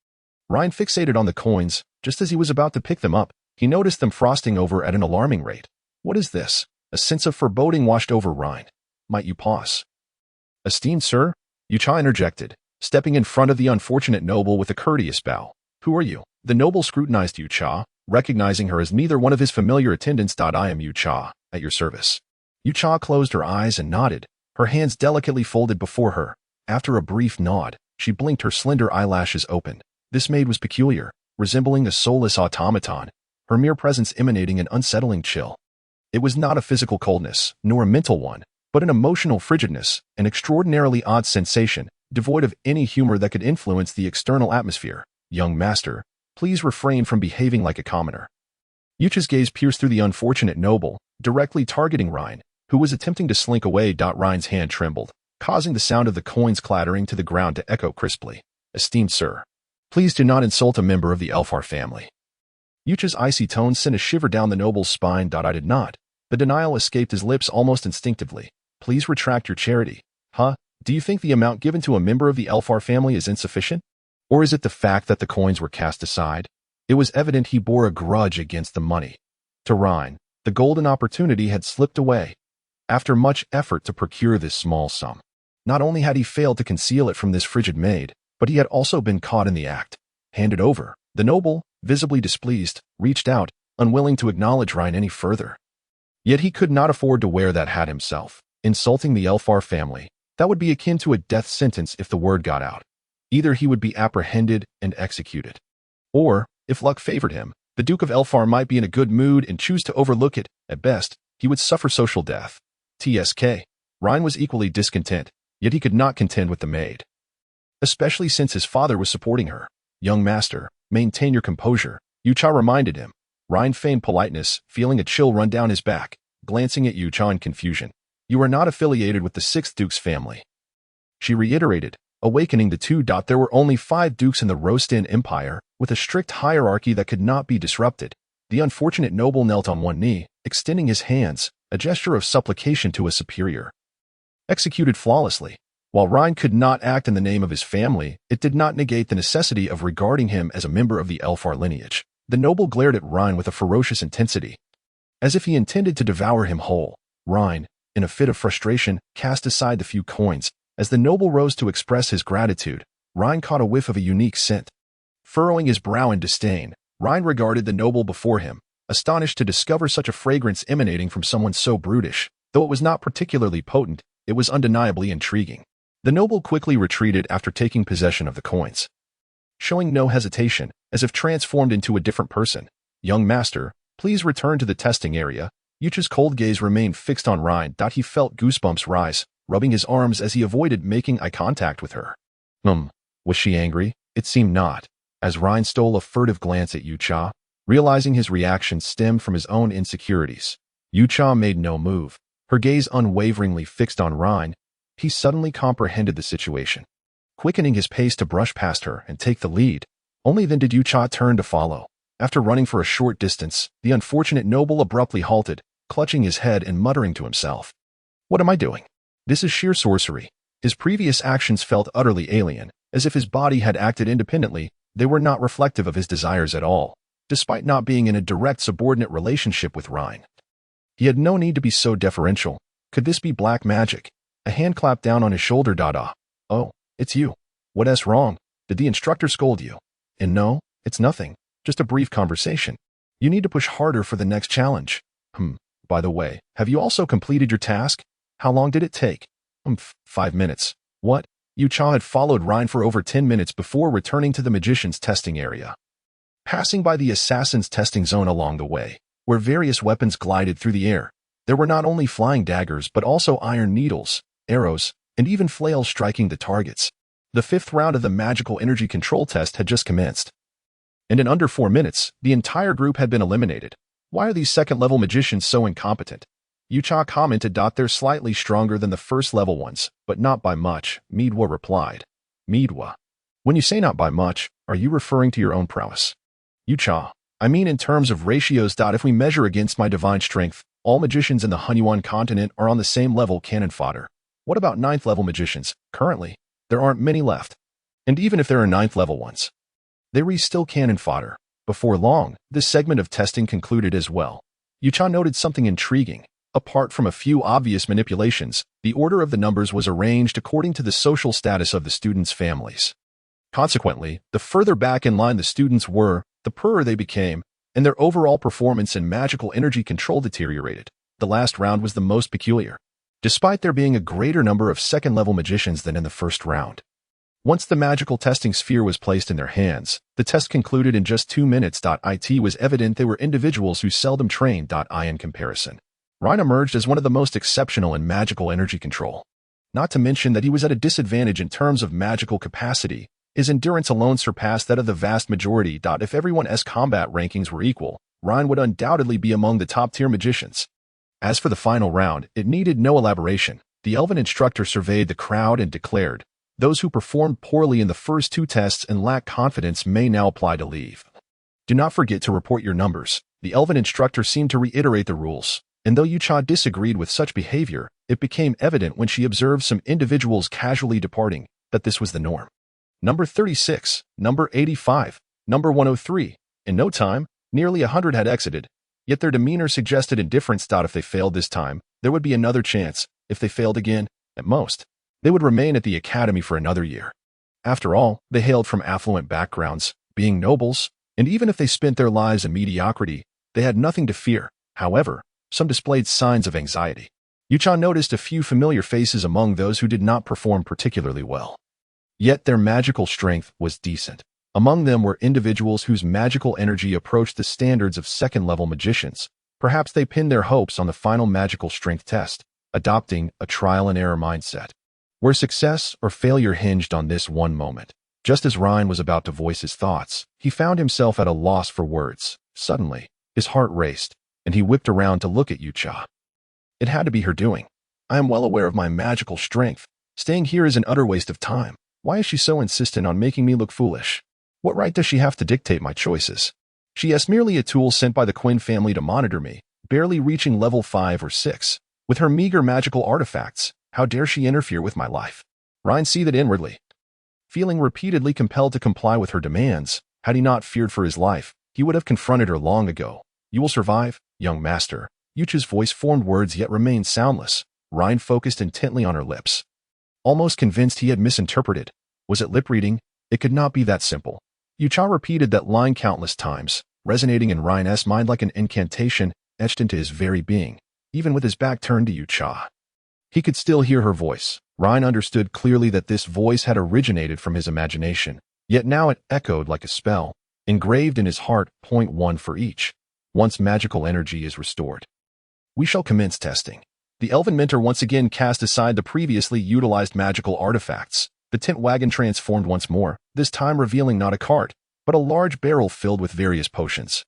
Rhine fixated on the coins. Just as he was about to pick them up, he noticed them frosting over at an alarming rate. What is this? A sense of foreboding washed over Rhine. Might you pause? Esteemed sir, Yucha interjected, stepping in front of the unfortunate noble with a courteous bow. Who are you? The noble scrutinized Yucha, recognizing her as neither one of his familiar attendants. I am Yucha, at your service. Yucha closed her eyes and nodded, her hands delicately folded before her. After a brief nod, she blinked, her slender eyelashes open. This maid was peculiar, resembling a soulless automaton, her mere presence emanating an unsettling chill. It was not a physical coldness, nor a mental one, but an emotional frigidness, an extraordinarily odd sensation. devoid of any humor that could influence the external atmosphere. Young master, please refrain from behaving like a commoner. Yucha's gaze pierced through the unfortunate noble, directly targeting Ryan, who was attempting to slink away. Ryan's hand trembled, causing the sound of the coins clattering to the ground to echo crisply. Esteemed sir, please do not insult a member of the Elfar family. Yucha's icy tones sent a shiver down the noble's spine. I did not. The denial escaped his lips almost instinctively. Please retract your charity. Huh? Do you think the amount given to a member of the Elfar family is insufficient? Or is it the fact that the coins were cast aside? It was evident he bore a grudge against the money. To Ryan, the golden opportunity had slipped away. After much effort to procure this small sum, not only had he failed to conceal it from this frigid maid, but he had also been caught in the act. Handed over, the noble, visibly displeased, reached out, unwilling to acknowledge Ryan any further. Yet he could not afford to wear that hat himself. Insulting the Elfar family, that would be akin to a death sentence if the word got out. Either he would be apprehended and executed, or, if luck favored him, the Duke of Elfar might be in a good mood and choose to overlook it. At best, he would suffer social death. TSK. Ryan was equally discontent, yet he could not contend with the maid, especially since his father was supporting her. Young master, maintain your composure, Yucha reminded him. Ryan feigned politeness, feeling a chill run down his back, glancing at Yucha in confusion. You are not affiliated with the 6th Duke's family, she reiterated, awakening the two. There were only 5 dukes in the Rostin Empire, with a strict hierarchy that could not be disrupted. The unfortunate noble knelt on one knee, extending his hands, a gesture of supplication to a superior. Executed flawlessly. While Ryan could not act in the name of his family, it did not negate the necessity of regarding him as a member of the Elfar lineage. The noble glared at Ryan with a ferocious intensity, as if he intended to devour him whole. Ryan, in a fit of frustration, cast aside the few coins. As the noble rose to express his gratitude, Ryan caught a whiff of a unique scent. Furrowing his brow in disdain, Ryan regarded the noble before him, astonished to discover such a fragrance emanating from someone so brutish. Though it was not particularly potent, it was undeniably intriguing. The noble quickly retreated after taking possession of the coins, showing no hesitation, as if transformed into a different person. Young master, please return to the testing area. Yucha's cold gaze remained fixed on Ryan. He felt goosebumps rise, rubbing his arms as he avoided making eye contact with her. Was she angry? It seemed not. As Ryan stole a furtive glance at Yucha, realizing his reaction stemmed from his own insecurities, Yucha made no move, her gaze unwaveringly fixed on Ryan. He suddenly comprehended the situation, quickening his pace to brush past her and take the lead. Only then did Yucha turn to follow. After running for a short distance, the unfortunate noble abruptly halted, clutching his head and muttering to himself. What am I doing? This is sheer sorcery. His previous actions felt utterly alien, as if his body had acted independently. They were not reflective of his desires at all, despite not being in a direct subordinate relationship with Ryan. He had no need to be so deferential. Could this be black magic? A hand clapped down on his shoulder. Oh, it's you. What's wrong? Did the instructor scold you? And no, it's nothing. Just a brief conversation. You need to push harder for the next challenge. By the way, have you also completed your task? How long did it take? 5 minutes. What? Yucha had followed Ryan for over 10 minutes before returning to the magician's testing area. Passing by the assassin's testing zone along the way, where various weapons glided through the air, there were not only flying daggers but also iron needles, arrows, and even flails striking the targets. The 5th round of the magical energy control test had just commenced, and in under 4 minutes, the entire group had been eliminated. Why are these second-level magicians so incompetent? Yucha commented. They're slightly stronger than the first-level ones, but not by much, Midwa replied. Midwa. When you say not by much, are you referring to your own prowess? Yucha. I mean in terms of ratios. If we measure against my divine strength, all magicians in the Hunyuan continent are on the same level. Cannon fodder. What about 9th-level magicians? Currently, there aren't many left. And even if there are 9th-level ones, they were still cannon fodder. Before long, this segment of testing concluded as well. Yucha noted something intriguing. Apart from a few obvious manipulations, the order of the numbers was arranged according to the social status of the students' families. Consequently, the further back in line the students were, the poorer they became, and their overall performance in magical energy control deteriorated. The last round was the most peculiar, despite there being a greater number of second-level magicians than in the first round. Once the magical testing sphere was placed in their hands, the test concluded in just 2 minutes. It was evident they were individuals who seldom trained. In comparison, Ryan emerged as one of the most exceptional in magical energy control. Not to mention that he was at a disadvantage in terms of magical capacity. His endurance alone surpassed that of the vast majority. If everyone's combat rankings were equal, Ryan would undoubtedly be among the top-tier magicians. As for the final round, it needed no elaboration. The elven instructor surveyed the crowd and declared, "Those who performed poorly in the first two tests and lack confidence may now apply to leave. Do not forget to report your numbers." The elven instructor seemed to reiterate the rules, and though Yucha disagreed with such behavior, it became evident when she observed some individuals casually departing that this was the norm. Number 36, number 85, number 103. In no time, nearly 100 had exited, yet their demeanor suggested indifference. If they failed this time, there would be another chance. If they failed again, at most, they would remain at the academy for another year. After all, they hailed from affluent backgrounds, being nobles, and even if they spent their lives in mediocrity, they had nothing to fear. However, some displayed signs of anxiety. Yucha noticed a few familiar faces among those who did not perform particularly well. Yet their magical strength was decent. Among them were individuals whose magical energy approached the standards of second-level magicians. Perhaps they pinned their hopes on the final magical strength test, adopting a trial-and-error mindset, where success or failure hinged on this one moment. Just as Ryan was about to voice his thoughts, he found himself at a loss for words. Suddenly, his heart raced, and he whipped around to look at Yucha. It had to be her doing. "I am well aware of my magical strength. Staying here is an utter waste of time. Why is she so insistent on making me look foolish? What right does she have to dictate my choices? She is merely a tool sent by the Quinn family to monitor me, barely reaching level 5 or 6. With her meager magical artifacts, how dare she interfere with my life?" Ryan seethed inwardly. Feeling repeatedly compelled to comply with her demands, had he not feared for his life, he would have confronted her long ago. "You will survive, young master." Yucha's voice formed words yet remained soundless. Ryan focused intently on her lips. Almost convinced he had misinterpreted. Was it lip reading? It could not be that simple. Yucha repeated that line countless times, resonating in Ryan's mind like an incantation etched into his very being. Even with his back turned to Yucha, he could still hear her voice. Ryan understood clearly that this voice had originated from his imagination, yet now it echoed like a spell, engraved in his heart. Point 1 for each. Once magical energy is restored, we shall commence testing. The elven mentor once again cast aside the previously utilized magical artifacts. The tent wagon transformed once more, this time revealing not a cart, but a large barrel filled with various potions,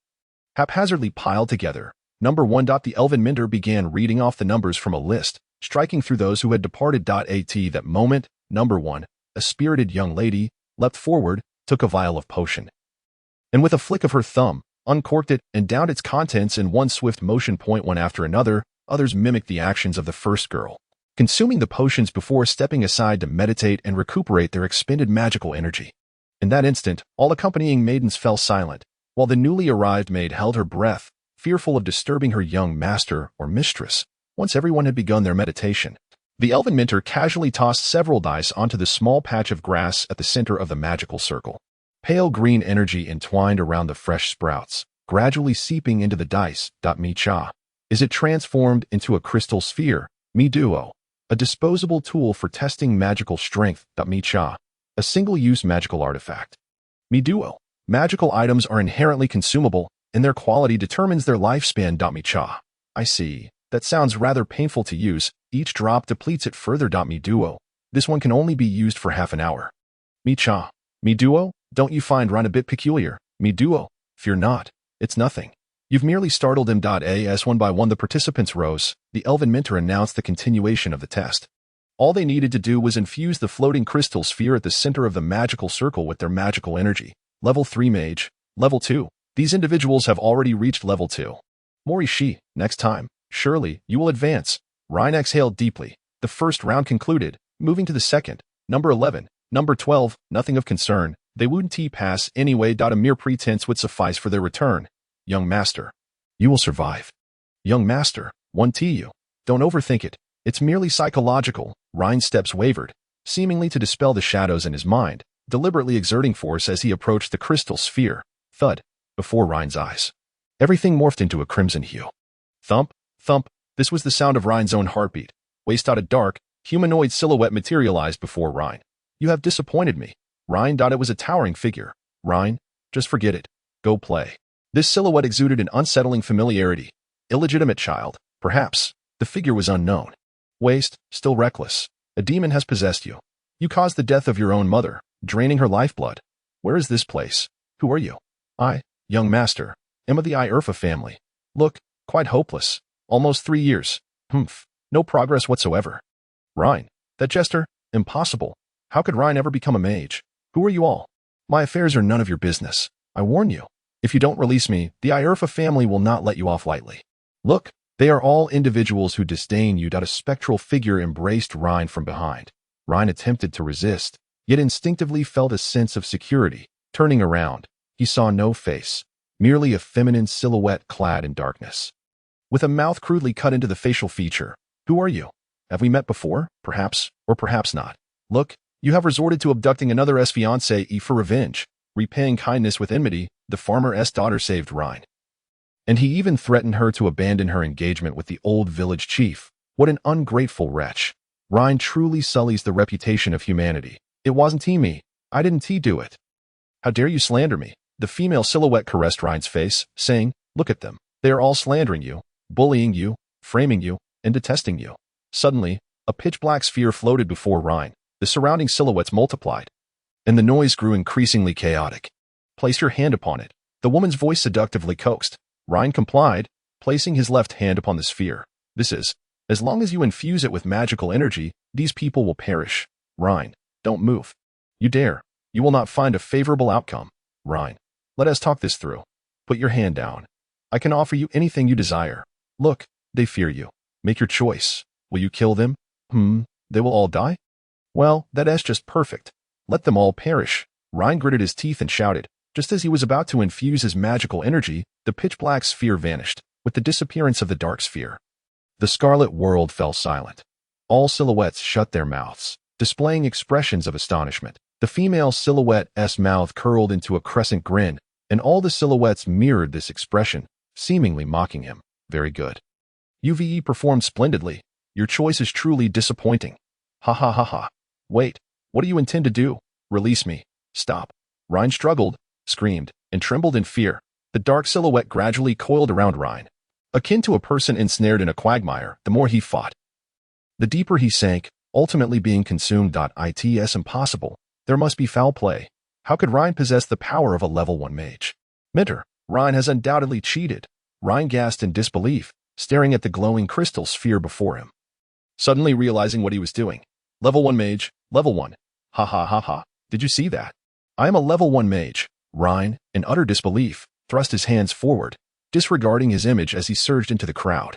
haphazardly piled together. Number 1. The elven mentor began reading off the numbers from a list, striking through those who had departed. At that moment, number 1, a spirited young lady, leapt forward, took a vial of potion, and with a flick of her thumb, uncorked it and downed its contents in one swift motion. Point 1 after another, others mimicked the actions of the first girl, consuming the potions before stepping aside to meditate and recuperate their expended magical energy. In that instant, all accompanying maidens fell silent, while the newly arrived maid held her breath, fearful of disturbing her young master or mistress. Once everyone had begun their meditation, the elven mentor casually tossed several dice onto the small patch of grass at the center of the magical circle. Pale green energy entwined around the fresh sprouts, gradually seeping into the dice. Micha. Is it transformed into a crystal sphere? Mi Duo. A disposable tool for testing magical strength. Micha. A single-use magical artifact. Mi Duo. Magical items are inherently consumable, and their quality determines their lifespan. Micha. I see. That sounds rather painful to use. Each drop depletes it further. Mi Duo. This one can only be used for half an hour. Micha. Mi Duo? Don't you find Ryan a bit peculiar? Mi Duo. Fear not. It's nothing. You've merely startled him. As one by one the participants rose, the elven mentor announced the continuation of the test. All they needed to do was infuse the floating crystal sphere at the center of the magical circle with their magical energy. Level 3 mage. Level 2. These individuals have already reached level 2. Morishi, next time, surely, you will advance. Ryan exhaled deeply. The first round concluded, moving to the second. Number 11. Number 12, nothing of concern. They wouldn't pass anyway. A mere pretense would suffice for their return. Young master. You will survive. Young master, 1 you. Don't overthink it. It's merely psychological. Ryan's steps wavered, seemingly to dispel the shadows in his mind, deliberately exerting force as he approached the crystal sphere. Thud. Before Ryan's eyes, everything morphed into a crimson hue. Thump, thump. This was the sound of Ryan's own heartbeat. Waist out a dark, humanoid silhouette materialized before Ryan. You have disappointed me. Ryan. It was a towering figure. Ryan, just forget it. Go play. This silhouette exuded an unsettling familiarity. Illegitimate child, perhaps. The figure was unknown. Waist, still reckless. A demon has possessed you. You caused the death of your own mother, draining her lifeblood. Where is this place? Who are you? I, young master, am of the Irfa family. Look, quite hopeless. Almost 3 years. Humph. No progress whatsoever. Rhine. That jester? Impossible. How could Rhine ever become a mage? Who are you all? My affairs are none of your business. I warn you. If you don't release me, the Irfa family will not let you off lightly. Look, they are all individuals who disdain you. A spectral figure embraced Rhine from behind. Rhine attempted to resist, yet instinctively felt a sense of security. Turning around, he saw no face, merely a feminine silhouette clad in darkness. With a mouth crudely cut into the facial feature. Who are you? Have we met before? Perhaps, or perhaps not. Look, you have resorted to abducting another's fiancée for revenge. Repaying kindness with enmity, the farmer's daughter saved Rhine. And he even threatened her to abandon her engagement with the old village chief. What an ungrateful wretch. Rhine truly sullies the reputation of humanity. It wasn't me. I didn't do it. How dare you slander me? The female silhouette caressed Rhine's face, saying, look at them. They are all slandering you, bullying you, framing you, and detesting you. Suddenly, a pitch-black sphere floated before Rhine. The surrounding silhouettes multiplied, and the noise grew increasingly chaotic. Place your hand upon it. The woman's voice seductively coaxed. Rhine complied, placing his left hand upon the sphere. This is, as long as you infuse it with magical energy, these people will perish. Rhine, don't move. You dare. You will not find a favorable outcome. Rhine, let us talk this through. Put your hand down. I can offer you anything you desire. Look, they fear you. Make your choice. Will you kill them? They will all die? Well, that's just perfect. Let them all perish. Rhine gritted his teeth and shouted. Just as he was about to infuse his magical energy, the pitch-black sphere vanished, with the disappearance of the dark sphere. The scarlet world fell silent. All silhouettes shut their mouths, displaying expressions of astonishment. The female silhouette's mouth curled into a crescent grin, and all the silhouettes mirrored this expression, seemingly mocking him. Very good. UVE performed splendidly. Your choice is truly disappointing. Ha ha ha ha. Wait, what do you intend to do? Release me. Stop. Rhine struggled, screamed, and trembled in fear. The dark silhouette gradually coiled around Rhine. Akin to a person ensnared in a quagmire, the more he fought, the deeper he sank, ultimately being consumed. It's impossible. There must be foul play. How could Rhine possess the power of a level 1 mage? Mentor, Rhine has undoubtedly cheated. Rhine gasped in disbelief, staring at the glowing crystal sphere before him. Suddenly realizing what he was doing. Level 1 mage, level 1. Ha ha ha ha. Did you see that? I am a level 1 mage. Rhine, in utter disbelief, thrust his hands forward, disregarding his image as he surged into the crowd.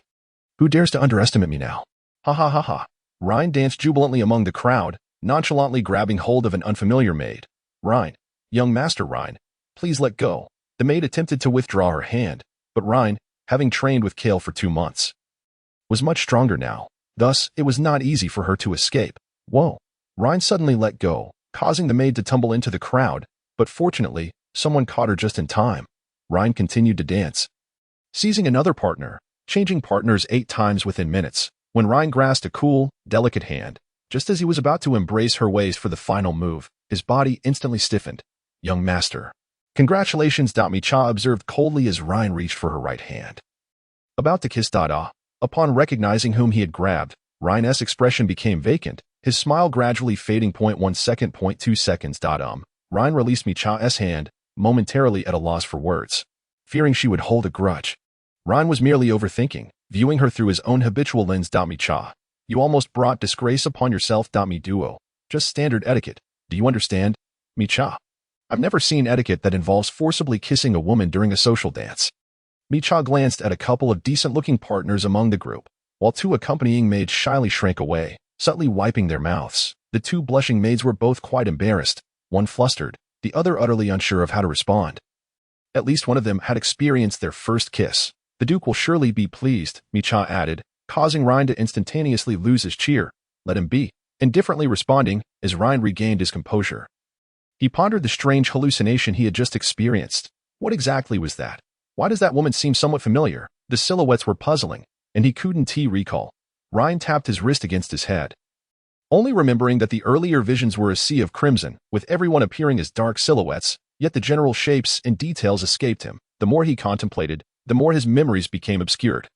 Who dares to underestimate me now? Ha ha ha ha. Rhine danced jubilantly among the crowd, nonchalantly grabbing hold of an unfamiliar maid. Rhine, young master Rhine, please let go. The maid attempted to withdraw her hand, but Rhine, having trained with Kale for 2 months, was much stronger now. Thus, it was not easy for her to escape. Whoa. Rhine suddenly let go, causing the maid to tumble into the crowd, but fortunately, someone caught her just in time. Rhine continued to dance, seizing another partner, changing partners 8 times within minutes. When Rhine grasped a cool, delicate hand, just as he was about to embrace her waist for the final move, his body instantly stiffened. Young master. Congratulations. Micha observed coldly as Rhine reached for her right hand, about to kiss Dada. Upon recognizing whom he had grabbed, Rhine's expression became vacant, his smile gradually fading. 1 second, 2 seconds. Rhine released Micha's hand, momentarily at a loss for words, fearing she would hold a grudge. Rhine was merely overthinking, viewing her through his own habitual lens. Micha, you almost brought disgrace upon yourself. Me duo. Just standard etiquette. Do you understand? Micha. I've never seen etiquette that involves forcibly kissing a woman during a social dance. Micha glanced at a couple of decent-looking partners among the group, while 2 accompanying maids shyly shrank away, subtly wiping their mouths. The 2 blushing maids were both quite embarrassed, one flustered, the other utterly unsure of how to respond. At least one of them had experienced their first kiss. The Duke will surely be pleased, Micha added, causing Rhine to instantaneously lose his cheer. Let him be. Indifferently responding, as Rhine regained his composure, he pondered the strange hallucination he had just experienced. What exactly was that? Why does that woman seem somewhat familiar? The silhouettes were puzzling, and he couldn't recall. Rhine tapped his wrist against his head, only remembering that the earlier visions were a sea of crimson, with everyone appearing as dark silhouettes, yet the general shapes and details escaped him. The more he contemplated, the more his memories became obscured.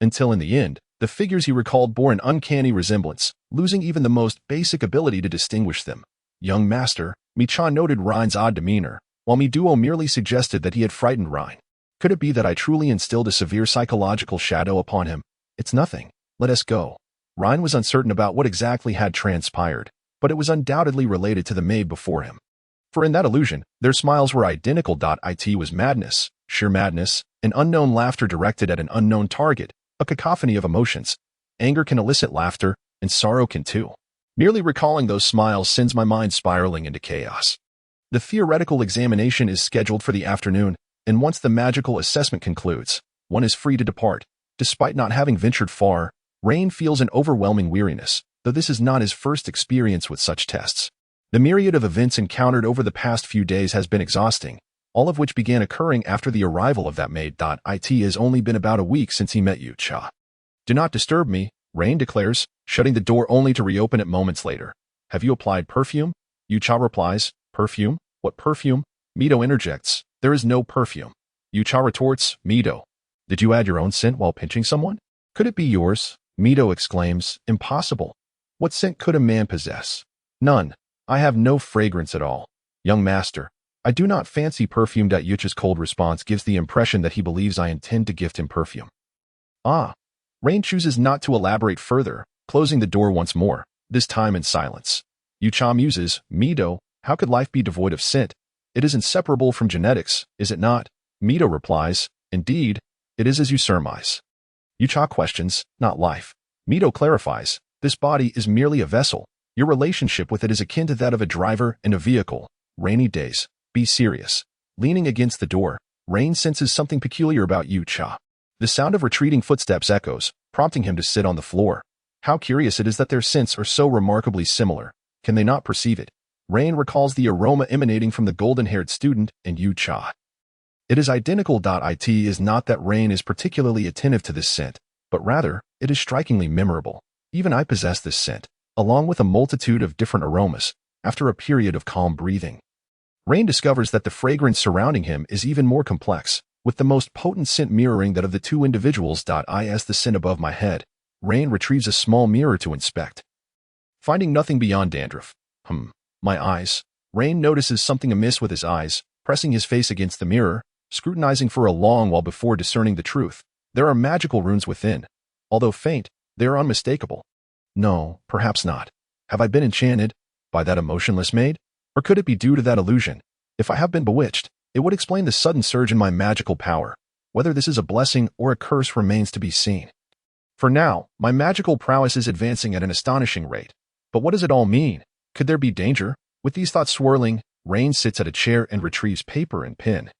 Until in the end, The figures he recalled bore an uncanny resemblance, losing even the most basic ability to distinguish them. Young master, Mi-chan noted Ryan's odd demeanor, while Mi-duo merely suggested that he had frightened Ryan. Could it be that I truly instilled a severe psychological shadow upon him? It's nothing. Let us go. Ryan was uncertain about what exactly had transpired, but it was undoubtedly related to the maid before him. For in that illusion, their smiles were identical. It was madness, sheer madness, an unknown laughter directed at an unknown target, a cacophony of emotions. Anger can elicit laughter, and sorrow can too. Merely recalling those smiles sends my mind spiraling into chaos. The theoretical examination is scheduled for the afternoon, and once the magical assessment concludes, one is free to depart. Despite not having ventured far, Rain feels an overwhelming weariness, though this is not his first experience with such tests. The myriad of events encountered over the past few days has been exhausting, all of which began occurring after the arrival of that maid. It has only been about a week since he met Yu-cha. Do not disturb me, Rain declares, shutting the door only to reopen it moments later. Have you applied perfume? Yu-cha replies, perfume? What perfume? Mito interjects, there is no perfume. Yu-cha retorts, Mito. Did you add your own scent while pinching someone? Could it be yours? Mito exclaims, impossible. What scent could a man possess? None. I have no fragrance at all. Young master, I do not fancy perfume. Yucha's cold response gives the impression that he believes I intend to gift him perfume. Ah. Rain chooses not to elaborate further, closing the door once more, this time in silence. Yucha muses, Mito, how could life be devoid of scent? It is inseparable from genetics, is it not? Mito replies, indeed, it is as you surmise. Yucha questions, not life. Mito clarifies, this body is merely a vessel. Your relationship with it is akin to that of a driver and a vehicle. Rainy days. Be serious. Leaning against the door, Rain senses something peculiar about Yucha. The sound of retreating footsteps echoes, prompting him to sit on the floor. How curious it is that their scents are so remarkably similar. Can they not perceive it? Rain recalls the aroma emanating from the golden-haired student and Yucha. It is identical. It is not that Rain is particularly attentive to this scent, but rather, it is strikingly memorable. Even I possess this scent, along with a multitude of different aromas, after a period of calm breathing. Rain discovers that the fragrance surrounding him is even more complex, with the most potent scent mirroring that of the two individuals. As the scent above my head, Rain retrieves a small mirror to inspect. Finding nothing beyond dandruff. My eyes. Rain notices something amiss with his eyes, pressing his face against the mirror, scrutinizing for a long while before discerning the truth. There are magical runes within. Although faint, they are unmistakable. No, perhaps not. Have I been enchanted by that emotionless maid? Or could it be due to that illusion? If I have been bewitched, it would explain the sudden surge in my magical power. Whether this is a blessing or a curse remains to be seen. For now, my magical prowess is advancing at an astonishing rate. But what does it all mean? Could there be danger? With these thoughts swirling, Rain sits at a chair and retrieves paper and pen.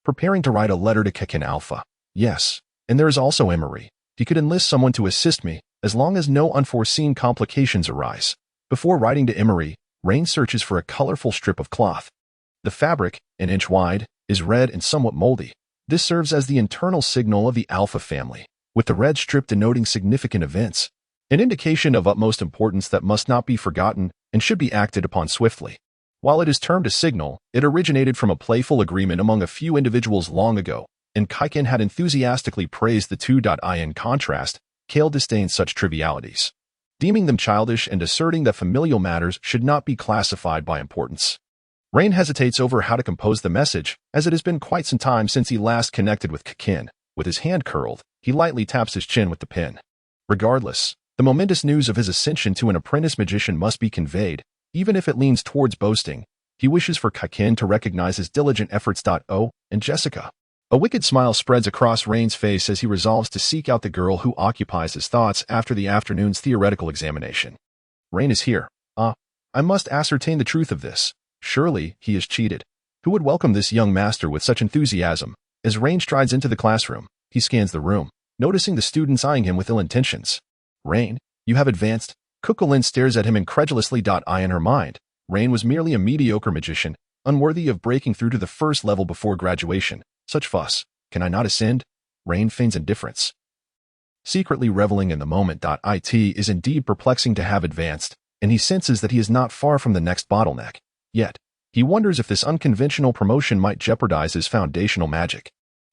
Preparing to write a letter to Akin Alpha. Yes, and there is also Emery. He could enlist someone to assist me, as long as no unforeseen complications arise. Before writing to Emery, Rain searches for a colorful strip of cloth. The fabric, an inch wide, is red and somewhat moldy. This serves as the internal signal of the Alpha family, with the red strip denoting significant events, an indication of utmost importance that must not be forgotten and should be acted upon swiftly. While it is termed a signal, it originated from a playful agreement among a few individuals long ago, and Kaiken had enthusiastically praised the two. In contrast, Kale disdained such trivialities, deeming them childish and asserting that familial matters should not be classified by importance. Rain hesitates over how to compose the message, as it has been quite some time since he last connected with Kaiken. With his hand curled, he lightly taps his chin with the pen. Regardless, the momentous news of his ascension to an apprentice magician must be conveyed, even if it leans towards boasting. He wishes for Kaiken to recognize his diligent efforts. And Jessica. A wicked smile spreads across Rain's face as he resolves to seek out the girl who occupies his thoughts after the afternoon's theoretical examination. Rain is here. I must ascertain the truth of this. Surely, he is cheated. Who would welcome this young master with such enthusiasm? As Rain strides into the classroom, he scans the room, noticing the students eyeing him with ill intentions. Rain, you have advanced. Kukulin stares at him incredulously. In her mind, Rain was merely a mediocre magician, unworthy of breaking through to the first level before graduation. Such fuss. Can I not ascend? Rain feigns indifference. Secretly reveling in the moment. It is indeed perplexing to have advanced, and he senses that he is not far from the next bottleneck. Yet, he wonders if this unconventional promotion might jeopardize his foundational magic.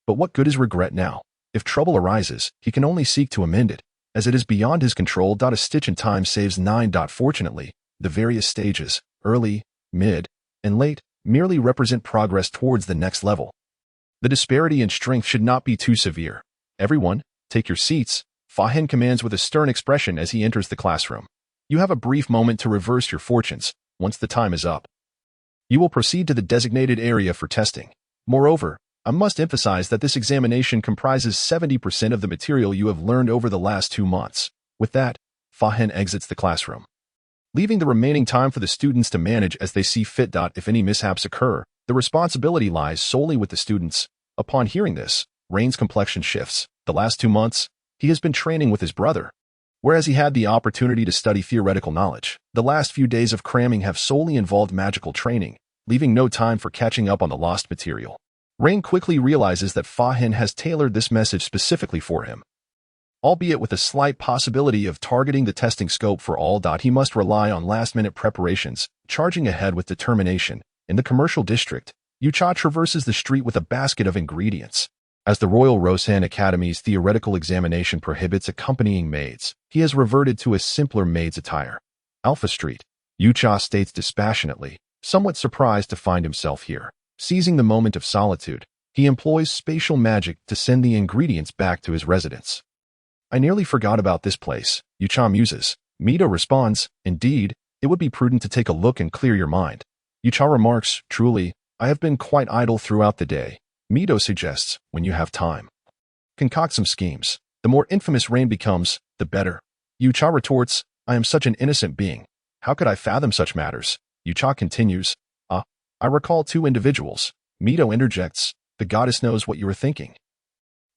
But what good is regret now? If trouble arises, he can only seek to amend it. as it is beyond his control. A stitch in time saves 9. Fortunately, the various stages, early, mid, and late, merely represent progress towards the next level. The disparity in strength should not be too severe. Everyone, take your seats, Fa-Hen commands with a stern expression as he enters the classroom. You have a brief moment to reverse your fortunes. Once the time is up, you will proceed to the designated area for testing. Moreover, I must emphasize that this examination comprises 70% of the material you have learned over the last 2 months. With that, Fa-Hen exits the classroom, leaving the remaining time for the students to manage as they see fit. If any mishaps occur, the responsibility lies solely with the students. Upon hearing this, Rain's complexion shifts. The last 2 months, he has been training with his brother. Whereas he had the opportunity to study theoretical knowledge, the last few days of cramming have solely involved magical training, leaving no time for catching up on the lost material. Rain quickly realizes that Fa-Hen has tailored this message specifically for him. Albeit with a slight possibility of targeting the testing scope for all. He must rely on last-minute preparations, charging ahead with determination. In the commercial district, Yucha traverses the street with a basket of ingredients. As the Royal Rosan Academy's theoretical examination prohibits accompanying maids, he has reverted to a simpler maid's attire. Alpha Street, Yucha states dispassionately, somewhat surprised to find himself here. Seizing the moment of solitude, he employs spatial magic to send the ingredients back to his residence. I nearly forgot about this place, Yucha muses. Mito responds, indeed, it would be prudent to take a look and clear your mind. Yucha remarks, truly, I have been quite idle throughout the day. Mito suggests, when you have time, concoct some schemes. The more infamous Rain becomes, the better. Yucha retorts, I am such an innocent being. How could I fathom such matters? Yucha continues, I recall 2 individuals. Mito interjects, the goddess knows what you were thinking.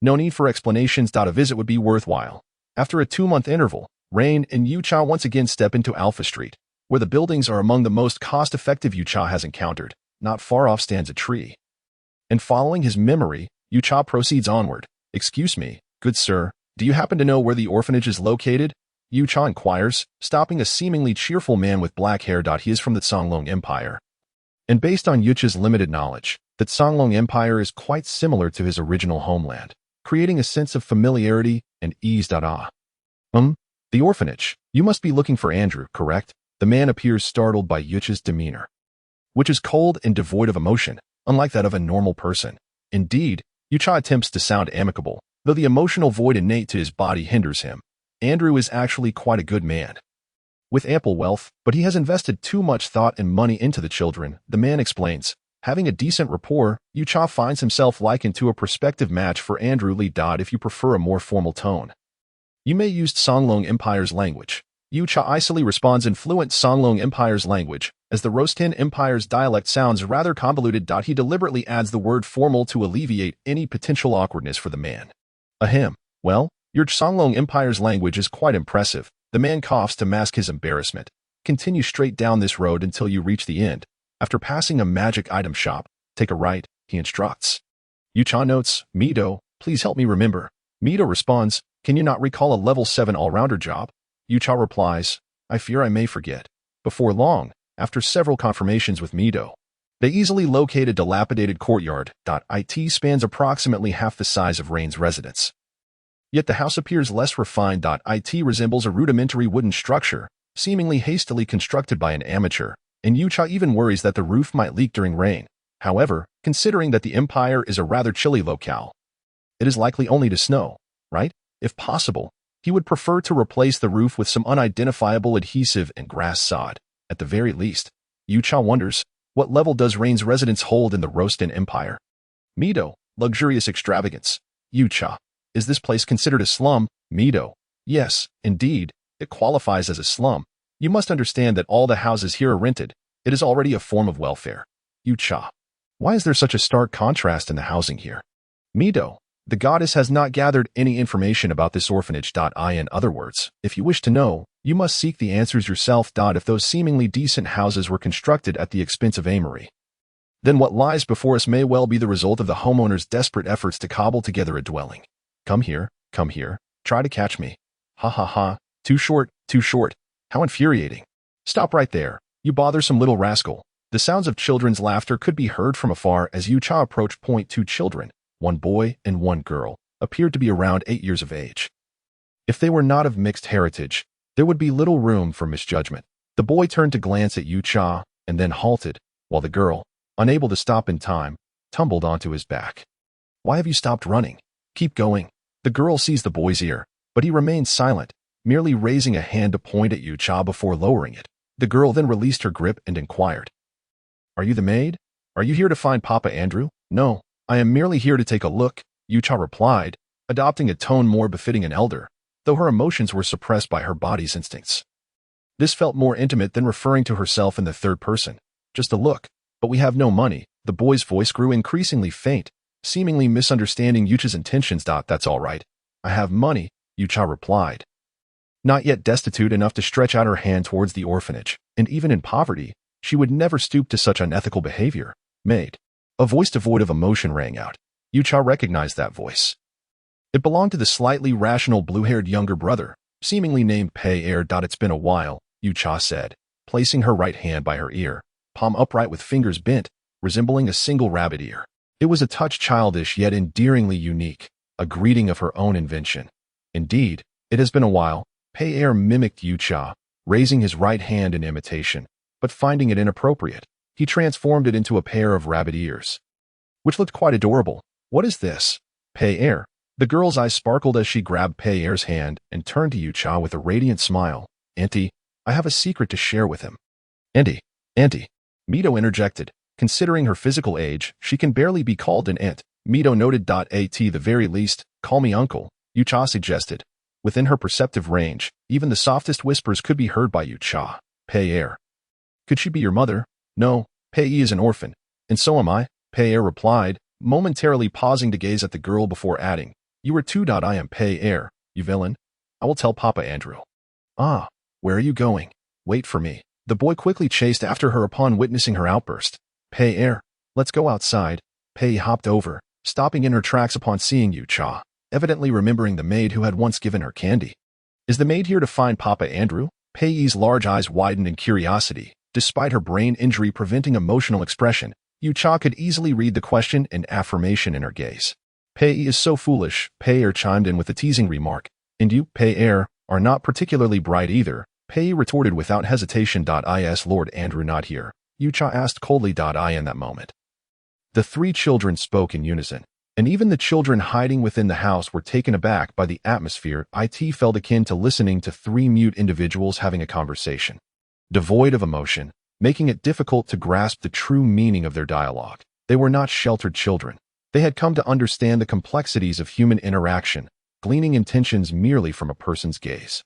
No need for explanations. A visit would be worthwhile. After a 2-month interval, Rain and Yucha once again step into Alpha Street, where the buildings are among the most cost-effective Yucha has encountered. Not far off stands a tree. And following his memory, Yucha proceeds onward. Excuse me, good sir, do you happen to know where the orphanage is located? Yucha inquires, stopping a seemingly cheerful man with black hair. He is from the Songlong Empire. And based on Yucha's limited knowledge, the Songlong Empire is quite similar to his original homeland, creating a sense of familiarity and ease. The orphanage. You must be looking for Andrew, correct? The man appears startled by Yucha's demeanor, which is cold and devoid of emotion, unlike that of a normal person. Indeed, Yucha attempts to sound amicable, though the emotional void innate to his body hinders him. Andrew is actually quite a good man, with ample wealth, but he has invested too much thought and money into the children, the man explains. Having a decent rapport, Yucha finds himself likened to a prospective match for Andrew Lee. If you prefer a more formal tone, you may use Songlong Empire's language. Yucha icily responds in fluent Songlong Empire's language, as the Rostan Empire's dialect sounds rather convoluted. He deliberately adds the word formal to alleviate any potential awkwardness for the man. Ahem. Well, your Songlong Empire's language is quite impressive. The man coughs to mask his embarrassment. Continue straight down this road until you reach the end. After passing a magic item shop, take a right, he instructs. Yucha notes, Mito, please help me remember. Mito responds, can you not recall a level 7 all-rounder job? Yucha replies, I fear I may forget. Before long, after several confirmations with Mito, they easily locate a dilapidated courtyard. It spans approximately half the size of Rain's residence. Yet the house appears less refined. It resembles a rudimentary wooden structure, seemingly hastily constructed by an amateur, and Yucha even worries that the roof might leak during rain. However, considering that the Empire is a rather chilly locale, it is likely only to snow, right? If possible, he would prefer to replace the roof with some unidentifiable adhesive and grass sod. At the very least, Yucha wonders, what level does Rain's residence hold in the Rostan Empire? Mito, luxurious extravagance. Yucha, is this place considered a slum? Mito, yes, indeed, it qualifies as a slum. You must understand that all the houses here are rented. It is already a form of welfare. Yucha, why is there such a stark contrast in the housing here? Mito, the goddess has not gathered any information about this orphanage. In other words, if you wish to know, you must seek the answers yourself. If those seemingly decent houses were constructed at the expense of Amory, then what lies before us may well be the result of the homeowner's desperate efforts to cobble together a dwelling. Come here, try to catch me. Ha ha ha, too short. How infuriating. Stop right there, you bothersome little rascal. The sounds of children's laughter could be heard from afar as Yucha approached. 2 children, one boy and one girl, appeared to be around 8 years of age. If they were not of mixed heritage, there would be little room for misjudgment. The boy turned to glance at Yu-cha and then halted, while the girl, unable to stop in time, tumbled onto his back. Why have you stopped running? Keep going. The girl seized the boy's ear, but he remained silent, merely raising a hand to point at Yu-cha before lowering it. The girl then released her grip and inquired, "Are you the maid? Are you here to find Papa Andrew?" "No, I am merely here to take a look," Yu-cha replied, adopting a tone more befitting an elder, though her emotions were suppressed by her body's instincts. This felt more intimate than referring to herself in the third person. "Just a look, but we have no money." The boy's voice grew increasingly faint, seemingly misunderstanding Yucha's intentions. "That's all right. I have money," Yucha replied, not yet destitute enough to stretch out her hand towards the orphanage, and even in poverty, she would never stoop to such unethical behavior. "Maid." A voice devoid of emotion rang out. Yucha recognized that voice. It belonged to the slightly rational blue-haired younger brother, seemingly named Pei-er. "It's been a while," Yucha said, placing her right hand by her ear, palm upright with fingers bent, resembling a single rabbit ear. It was a touch childish yet endearingly unique, a greeting of her own invention. "Indeed, it has been a while." Pei-er mimicked Yucha, raising his right hand in imitation, but finding it inappropriate, he transformed it into a pair of rabbit ears, which looked quite adorable. "What is this?" Pei-er. The girl's eyes sparkled as she grabbed Pei-er's hand and turned to Yucha with a radiant smile. "Auntie, I have a secret to share with him." Auntie. Mito interjected. Considering her physical age, she can barely be called an aunt. Mito noted. "At the very least, call me uncle," Yucha suggested. Within her perceptive range, even the softest whispers could be heard by Yucha. Pei-er. "Could she be your mother?" "No, Pei is an orphan. And so am I," Pei-er replied, momentarily pausing to gaze at the girl before adding, "You are too. I am Pei-er, you villain. I will tell Papa Andrew." "Ah, where are you going?" "Wait for me." The boy quickly chased after her upon witnessing her outburst. "Pei-er, let's go outside." Pei hopped over, stopping in her tracks upon seeing Yucha, evidently remembering the maid who had once given her candy. "Is the maid here to find Papa Andrew?" Pei's large eyes widened in curiosity. Despite her brain injury preventing emotional expression, Yucha could easily read the question and affirmation in her gaze. "Pei is so foolish," Pei-er chimed in with a teasing remark. "And you, Pei-er, are not particularly bright either," Pei retorted without hesitation. "Is Lord Andrew not here?" Yucha asked coldly. In that moment, the three children spoke in unison, and even the children hiding within the house were taken aback by the atmosphere. It felt akin to listening to three mute individuals having a conversation, devoid of emotion, making it difficult to grasp the true meaning of their dialogue. They were not sheltered children. They had come to understand the complexities of human interaction, gleaning intentions merely from a person's gaze.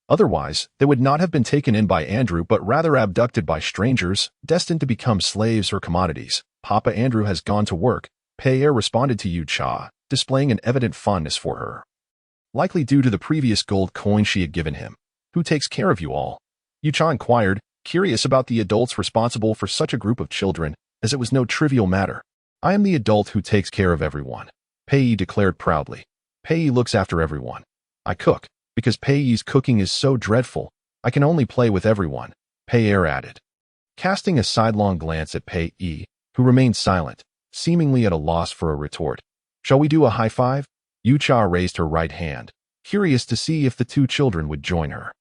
Otherwise, they would not have been taken in by Andrew but rather abducted by strangers, destined to become slaves or commodities. "Papa Andrew has gone to work," Pei-er responded to Yucha, displaying an evident fondness for her, likely due to the previous gold coin she had given him. "Who takes care of you all?" Yucha inquired, curious about the adults responsible for such a group of children, as it was no trivial matter. "I am the adult who takes care of everyone," Pei declared proudly. "Pei looks after everyone. I cook. Because Pei's cooking is so dreadful, I can only play with everyone," Pei-er added, casting a sidelong glance at Pei, who remained silent, seemingly at a loss for a retort. "Shall we do a high five?" Yucha raised her right hand, curious to see if the two children would join her.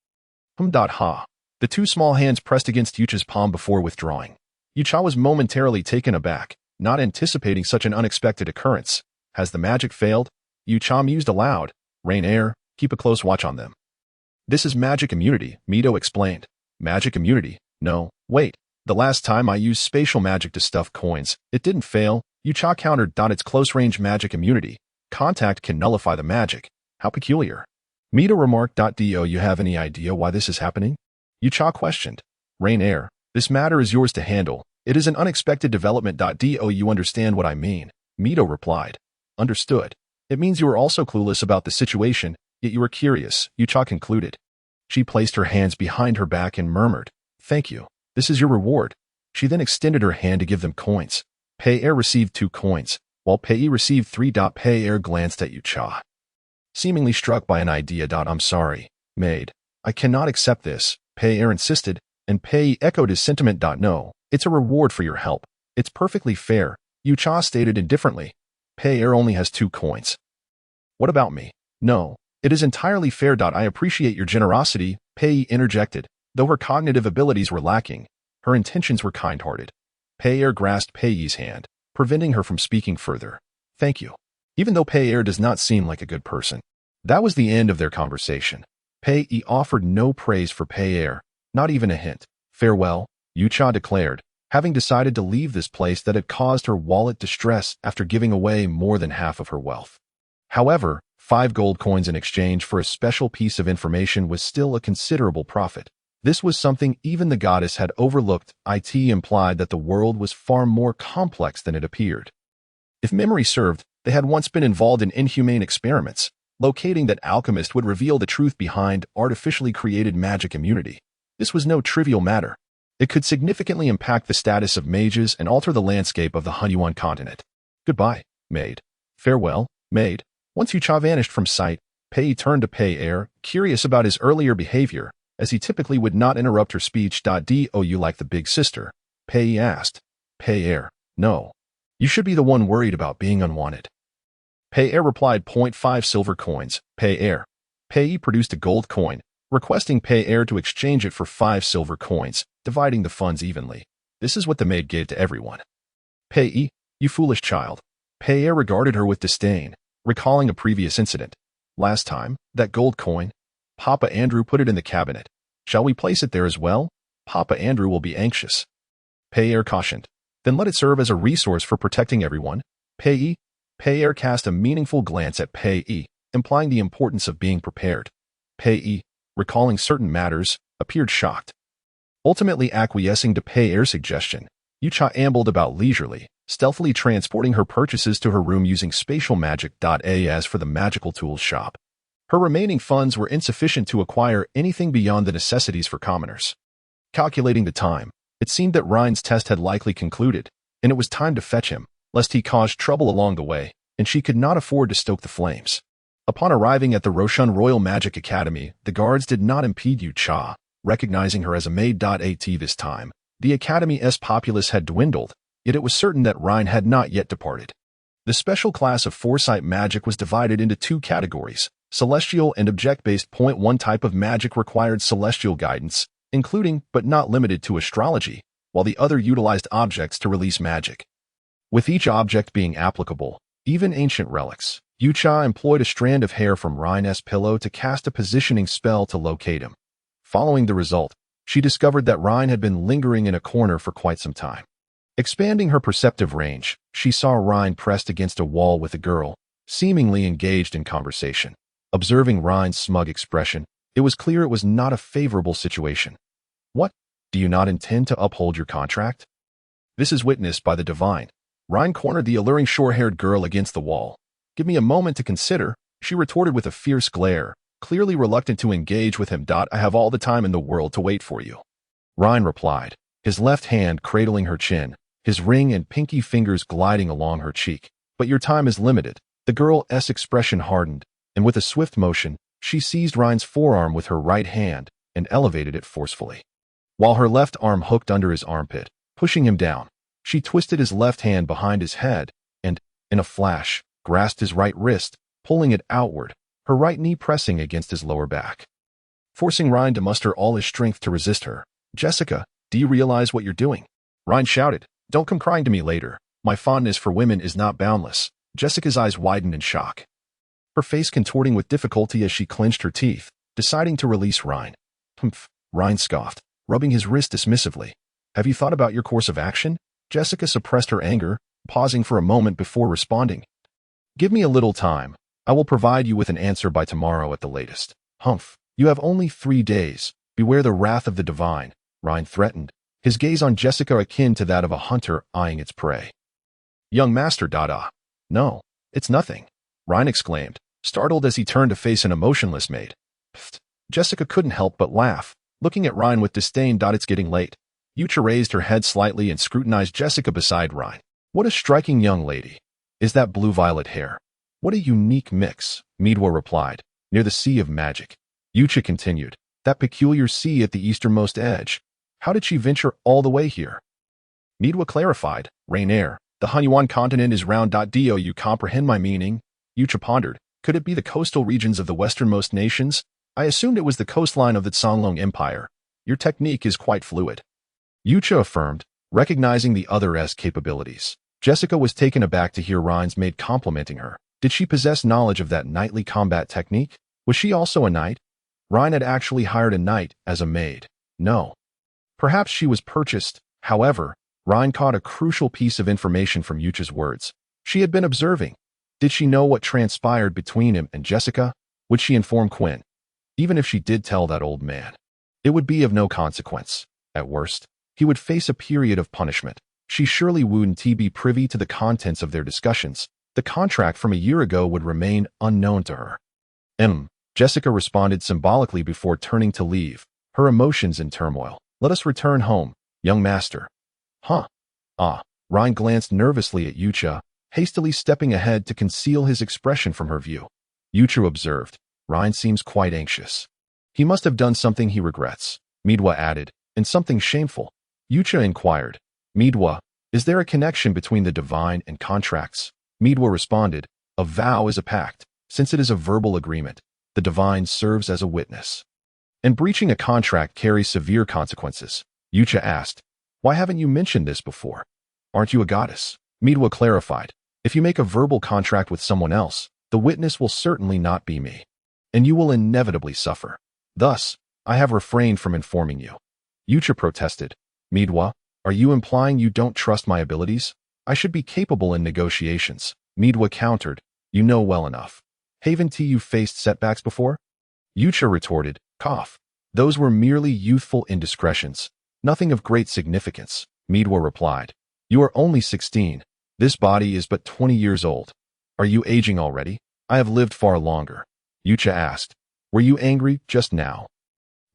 Ha. The two small hands pressed against Yucha's palm before withdrawing. Yucha was momentarily taken aback, not anticipating such an unexpected occurrence. "Has the magic failed?" Yucha mused aloud. "Rain-air, keep a close watch on them." "This is magic immunity," Mito explained. "Magic immunity? No, wait. The last time I used spatial magic to stuff coins, it didn't fail," Yucha countered. "It's close-range magic immunity. Contact can nullify the magic. How peculiar." Mito remarked. "Do you have any idea why this is happening?" Yucha questioned. "Rain-air, this matter is yours to handle. It is an unexpected development. Do you understand what I mean?" Mito replied. "Understood. It means you are also clueless about the situation, yet you are curious," Yucha concluded. She placed her hands behind her back and murmured, "Thank you. This is your reward." She then extended her hand to give them coins. Pei-er received 2 coins, while Pei received 3. Pei-er glanced at Yucha, seemingly struck by an idea. "I'm sorry, maid. I cannot accept this," Pei-er insisted, and Pei echoed his sentiment. "No, it's a reward for your help. It's perfectly fair," Yucha stated indifferently. "Pei-er only has 2 coins. What about me?" "No, It is entirely fair. I appreciate your generosity, Pei interjected. Though her cognitive abilities were lacking, her intentions were kind-hearted. Pei grasped Pei's hand, preventing her from speaking further. Thank you. Even though Pei does not seem like a good person. That was the end of their conversation. Pei offered no praise for Pei, not even a hint. Farewell, Yucha declared, having decided to leave this place that had caused her wallet distress after giving away more than half of her wealth. However, 5 gold coins in exchange for a special piece of information was still a considerable profit. This was something even the goddess had overlooked. It implied that the world was far more complex than it appeared. If memory served, they had once been involved in inhumane experiments. Locating that alchemist would reveal the truth behind artificially created magic immunity. This was no trivial matter. It could significantly impact the status of mages and alter the landscape of the Hunyuan continent. Goodbye, maid. Farewell, maid. Once Yucha vanished from sight, Pei turned to Pei, curious about his earlier behavior, as he typically would not interrupt her speech. Do you like the big sister? Pei asked. Pei, no. You should be the one worried about being unwanted. Pei replied, 0.5 silver coins, Pei. Pei produced a gold coin, requesting Pei to exchange it for 5 silver coins, dividing the funds evenly. This is what the maid gave to everyone. Pei, you foolish child. Pei regarded her with disdain, recalling a previous incident. Last time, that gold coin. Papa Andrew put it in the cabinet. Shall we place it there as well? Papa Andrew will be anxious. Pei cautioned. Then let it serve as a resource for protecting everyone. Pei cast a meaningful glance at Pei, implying the importance of being prepared. Pei, recalling certain matters, appeared shocked. Ultimately acquiescing to Pei's suggestion, Yucha ambled about leisurely, stealthily transporting her purchases to her room using spatial magic. As for the magical tools shop, her remaining funds were insufficient to acquire anything beyond the necessities for commoners. Calculating the time, it seemed that Rhine's test had likely concluded, and it was time to fetch him, lest he cause trouble along the way, and she could not afford to stoke the flames. Upon arriving at the Roshan Royal Magic Academy, the guards did not impede Yucha, recognizing her as a maid. At this time, the Academy's populace had dwindled, yet it was certain that Rhine had not yet departed. The special class of foresight magic was divided into 2 categories, celestial and object-based. 1 type of magic required celestial guidance, including but not limited to astrology, while the other utilized objects to release magic. With each object being applicable, even ancient relics, Yucha employed a strand of hair from Rhine's pillow to cast a positioning spell to locate him. Following the result, she discovered that Rhine had been lingering in a corner for quite some time. Expanding her perceptive range, she saw Rhine pressed against a wall with a girl, seemingly engaged in conversation. Observing Rhine's smug expression, it was clear it was not a favorable situation. What? Do you not intend to uphold your contract? This is witnessed by the divine. Rhine cornered the alluring short-haired girl against the wall. Give me a moment to consider, she retorted with a fierce glare, clearly reluctant to engage with him. I have all the time in the world to wait for you. Rhine replied, his left hand cradling her chin, his ring and pinky fingers gliding along her cheek. But your time is limited. The girl's expression hardened, and with a swift motion, she seized Rhine's forearm with her right hand and elevated it forcefully. While her left arm hooked under his armpit, pushing him down, she twisted his left hand behind his head and, in a flash, grasped his right wrist, pulling it outward, her right knee pressing against his lower back. Forcing Rhine to muster all his strength to resist her. Jessica, do you realize what you're doing? Rhine shouted, don't come crying to me later. My fondness for women is not boundless. Jessica's eyes widened in shock, her face contorting with difficulty as she clenched her teeth, deciding to release Rhine. Humph, Rhine scoffed, rubbing his wrist dismissively. Have you thought about your course of action? Jessica suppressed her anger, pausing for a moment before responding. Give me a little time. I will provide you with an answer by tomorrow at the latest. Humph, you have only 3 days. Beware the wrath of the divine, Rhine threatened, his gaze on Jessica akin to that of a hunter eyeing its prey. Young master, No, it's nothing, Rhine exclaimed, startled as he turned to face an emotionless maid. Pfft. Jessica couldn't help but laugh, looking at Rhine with disdain. It's getting late. Yucha raised her head slightly and scrutinized Jessica beside Rhine. What a striking young lady. Is that blue-violet hair? What a unique mix, Midwa replied, near the sea of magic. Yucha continued, that peculiar sea at the easternmost edge. How did she venture all the way here? Midwa clarified, Rainier, the Hunyuan continent is round. Do you comprehend my meaning? Yucha pondered, Could it be the coastal regions of the westernmost nations? I assumed it was the coastline of the Songlong Empire. Your technique is quite fluid. Yucha affirmed, recognizing the other's capabilities. Jessica was taken aback to hear Rhine's maid complimenting her. Did she possess knowledge of that knightly combat technique? Was she also a knight? Rhine had actually hired a knight as a maid. No. Perhaps she was purchased. However, Rhine caught a crucial piece of information from Yucha's words. She had been observing. Did she know what transpired between him and Jessica? Would she inform Quinn? Even if she did tell that old man, it would be of no consequence. At worst, he would face a period of punishment. She surely wouldn't be privy to the contents of their discussions. The contract from a year ago would remain unknown to her. Jessica responded symbolically before turning to leave, her emotions in turmoil. Let us return home, young master. Huh? Rhine glanced nervously at Yucha, hastily stepping ahead to conceal his expression from her view. Yucha observed, Rhine seems quite anxious. He must have done something he regrets, Midwa added, and something shameful. Yucha inquired, Midwa, is there a connection between the divine and contracts? Midwa responded, a vow is a pact. Since it is a verbal agreement, the divine serves as a witness. And breaching a contract carries severe consequences. Yucha asked, why haven't you mentioned this before? Aren't you a goddess? Midwa clarified, if you make a verbal contract with someone else, the witness will certainly not be me, and you will inevitably suffer. Thus, I have refrained from informing you. Yucha protested, Midwa, are you implying you don't trust my abilities? I should be capable in negotiations. Midwa countered, you know well enough. Haven't you faced setbacks before? Yucha retorted, cough. Those were merely youthful indiscretions. Nothing of great significance. Midwa replied, you are only 16. This body is but 20 years old. Are you aging already? I have lived far longer. Yucha asked, were you angry just now?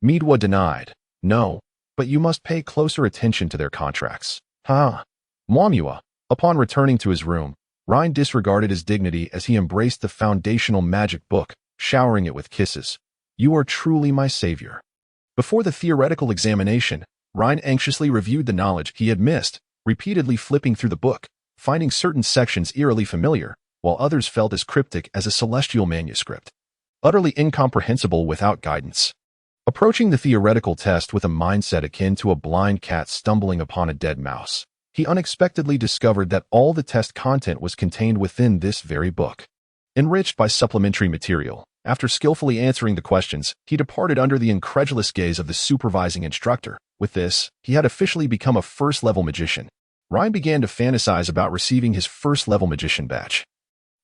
Midwa denied, no, but you must pay closer attention to their contracts. Mwamua. Upon returning to his room, Rhine disregarded his dignity as he embraced the foundational magic book, showering it with kisses. You are truly my savior. Before the theoretical examination, Rhine anxiously reviewed the knowledge he had missed, repeatedly flipping through the book, finding certain sections eerily familiar, while others felt as cryptic as a celestial manuscript. Utterly incomprehensible without guidance. Approaching the theoretical test with a mindset akin to a blind cat stumbling upon a dead mouse, he unexpectedly discovered that all the test content was contained within this very book. Enriched by supplementary material, after skillfully answering the questions, he departed under the incredulous gaze of the supervising instructor. With this, he had officially become a first-level magician. Rhine began to fantasize about receiving his first-level magician badge.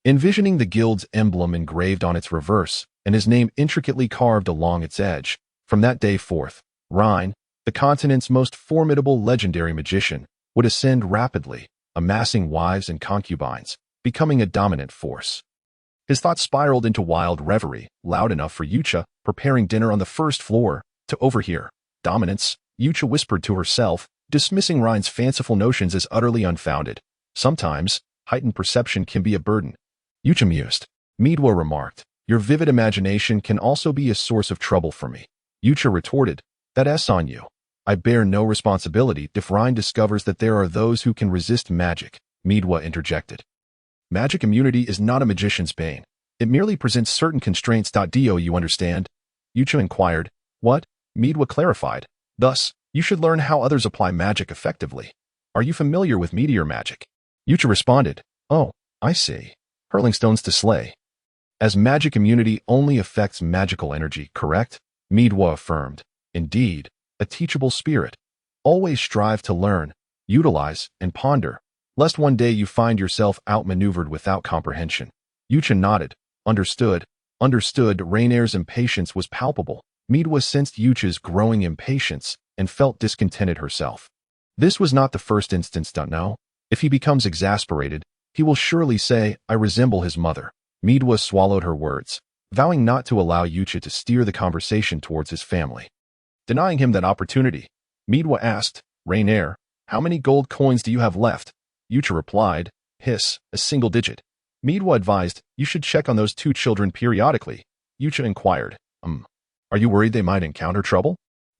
Envisioning the guild's emblem engraved on its reverse, and his name intricately carved along its edge, from that day forth, Rhine, the continent's most formidable legendary magician, would ascend rapidly, amassing wives and concubines, becoming a dominant force. His thoughts spiraled into wild reverie, loud enough for Yucha, preparing dinner on the first floor, to overhear. Dominance, Yucha whispered to herself, dismissing Rhine's fanciful notions as utterly unfounded. Sometimes, heightened perception can be a burden. Yucha mused. Midwa remarked, your vivid imagination can also be a source of trouble for me. Yucha retorted, that's on you. I bear no responsibility if Rhine discovers that there are those who can resist magic, Midwa interjected. Magic immunity is not a magician's bane. It merely presents certain constraints. Do you understand? Yucha inquired. What? Midwa clarified. Thus, you should learn how others apply magic effectively. Are you familiar with meteor magic? Yucha responded. Oh, I see. Hurling stones to slay. As magic immunity only affects magical energy, correct? Midwa affirmed. Indeed, a teachable spirit. Always strive to learn, utilize, and ponder, lest one day you find yourself outmaneuvered without comprehension. Yucha nodded. Understood. Rainier's impatience was palpable. Midwa sensed Yucha's growing impatience and felt discontented herself. This was not the first instance, no. If he becomes exasperated, he will surely say, I resemble his mother. Midwa swallowed her words, vowing not to allow Yucha to steer the conversation towards his family. Denying him that opportunity, Midwa asked, Rainier, how many gold coins do you have left? Yucha replied, a single digit. Midwa advised, you should check on those two children periodically. Yucha inquired, are you worried they might encounter trouble?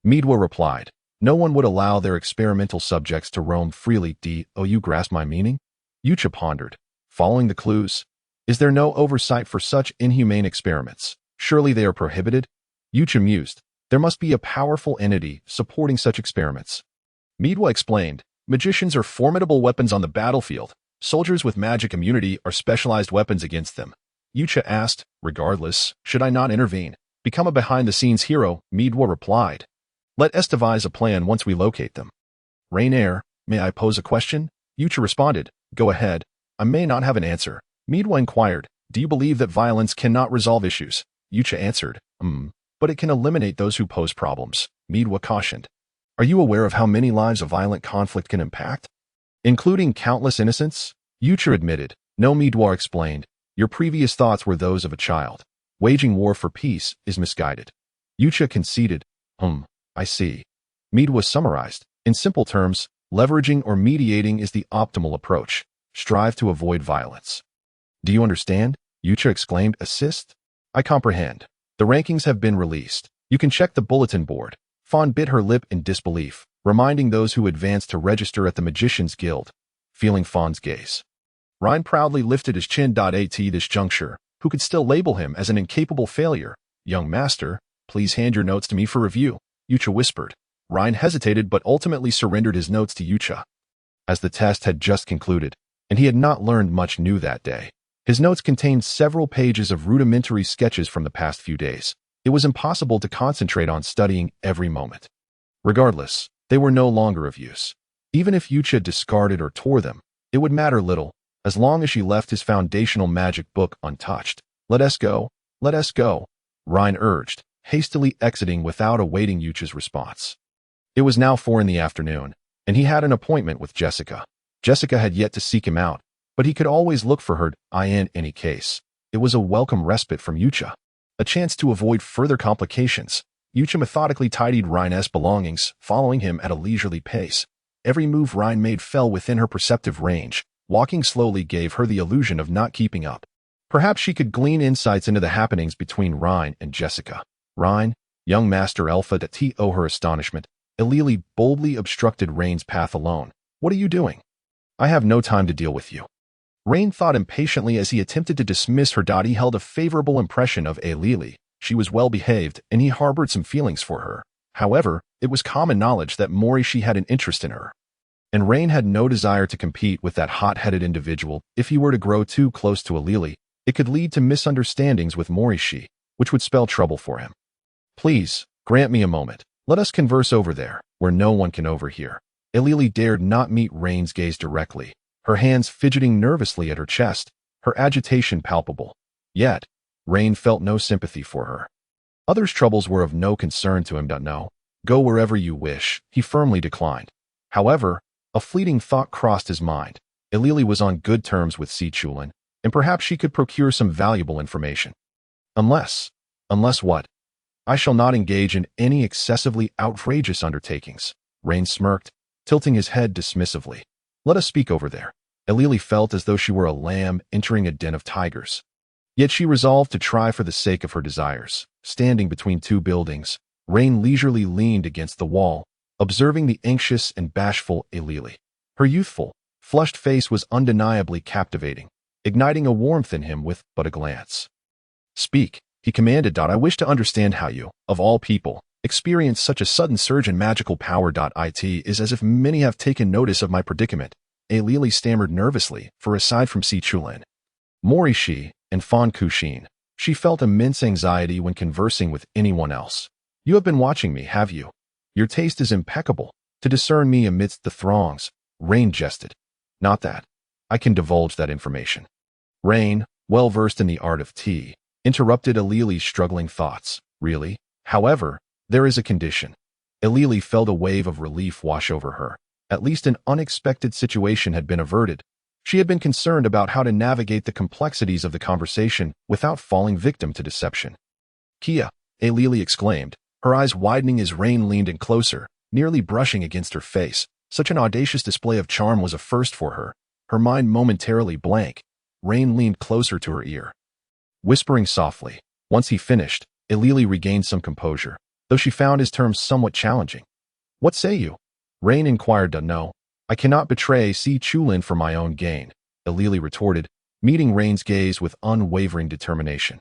Midwa replied, no one would allow their experimental subjects to roam freely. Do you grasp my meaning? Yucha pondered, following the clues. Is there no oversight for such inhumane experiments? Surely they are prohibited? Yucha mused. There must be a powerful entity supporting such experiments. Midwa explained, magicians are formidable weapons on the battlefield. Soldiers with magic immunity are specialized weapons against them. Yucha asked, regardless, should I not intervene? Become a behind-the-scenes hero, Midwa replied. Let us devise a plan once we locate them. Rainier, may I pose a question? Yucha responded, go ahead. I may not have an answer. Midwa inquired, do you believe that violence cannot resolve issues? Yucha answered, but it can eliminate those who pose problems. Midwa cautioned. Are you aware of how many lives a violent conflict can impact? Including countless innocents? Yucha admitted. No, Midwa explained. Your previous thoughts were those of a child. Waging war for peace is misguided. Yucha conceded. I see. Midwa summarized. In simple terms, leveraging or mediating is the optimal approach. Strive to avoid violence. Do you understand? Yucha exclaimed. Assist? I comprehend. The rankings have been released. You can check the bulletin board. Fawn bit her lip in disbelief, reminding those who advanced to register at the Magician's Guild. Feeling Fawn's gaze, Ryan proudly lifted his chin. At this juncture, who could still label him as an incapable failure? Young master, please hand your notes to me for review, Yucha whispered. Ryan hesitated but ultimately surrendered his notes to Yucha. As the test had just concluded, and he had not learned much new that day, his notes contained several pages of rudimentary sketches from the past few days. It was impossible to concentrate on studying every moment. Regardless, they were no longer of use. Even if Yucha discarded or tore them, it would matter little, as long as she left his foundational magic book untouched. Let us go, Ryan urged, hastily exiting without awaiting Yucha's response. It was now 4 p.m, and he had an appointment with Jessica. Jessica had yet to seek him out, but he could always look for her in any case. It was a welcome respite from Yucha, a chance to avoid further complications. Yucha methodically tidied Ryan's belongings, following him at a leisurely pace. Every move Ryan made fell within her perceptive range. Walking slowly gave her the illusion of not keeping up. Perhaps she could glean insights into the happenings between Ryan and Jessica. Ryan, young master Alpha. To her astonishment, Ilili boldly obstructed Rain's path alone. What are you doing? I have no time to deal with you. Rain thought impatiently as he attempted to dismiss her. He held a favorable impression of Ilili. She was well-behaved, and he harbored some feelings for her. However, it was common knowledge that Morishi had an interest in her. And Rain had no desire to compete with that hot-headed individual. If he were to grow too close to Ilili, it could lead to misunderstandings with Morishi, which would spell trouble for him. Please, grant me a moment. Let us converse over there, where no one can overhear. Ilili dared not meet Rain's gaze directly, her hands fidgeting nervously at her chest, her agitation palpable. Yet, Rain felt no sympathy for her. Others' troubles were of no concern to him. No, go wherever you wish, he firmly declined. However, a fleeting thought crossed his mind. Ilili was on good terms with Si Chulin, and perhaps she could procure some valuable information. Unless what? I shall not engage in any excessively outrageous undertakings. Rain smirked, tilting his head dismissively. Let us speak over there. Ilili felt as though she were a lamb entering a den of tigers. Yet she resolved to try for the sake of her desires. Standing between two buildings, Rain leisurely leaned against the wall, observing the anxious and bashful Ilili. Her youthful, flushed face was undeniably captivating, igniting a warmth in him with but a glance. Speak, he commanded. I wish to understand how you, of all people, experience such a sudden surge in magical power. It is as if many have taken notice of my predicament. Ilili stammered nervously, for aside from Si Chulin, Morishi, and Fan Kushin, she felt immense anxiety when conversing with anyone else. You have been watching me, have you? Your taste is impeccable, to discern me amidst the throngs, Rain jested. Not that. I can divulge that information. Rain, well versed in the art of tea, interrupted Ilili's struggling thoughts. Really? However, there is a condition. Ilili felt a wave of relief wash over her. At least an unexpected situation had been averted. She had been concerned about how to navigate the complexities of the conversation without falling victim to deception. Kia, Ilili exclaimed, her eyes widening as Rain leaned in closer, nearly brushing against her face. Such an audacious display of charm was a first for her. Her mind momentarily blank, Rain leaned closer to her ear, whispering softly. Once he finished, Ilili regained some composure, though she found his terms somewhat challenging. What say you? Rain inquired. No, I cannot betray Si Chulin for my own gain, Ilili retorted, meeting Rain's gaze with unwavering determination.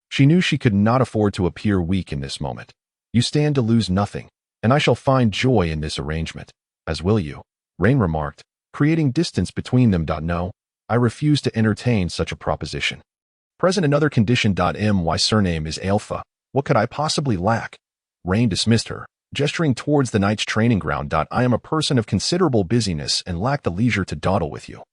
She knew she could not afford to appear weak in this moment. You stand to lose nothing, and I shall find joy in this arrangement, as will you, Rain remarked, creating distance between them. No, I refuse to entertain such a proposition. Present another condition. My surname is Alpha. What could I possibly lack? Rain dismissed her, gesturing towards the knight's training ground. I am a person of considerable busyness and lack the leisure to dawdle with you.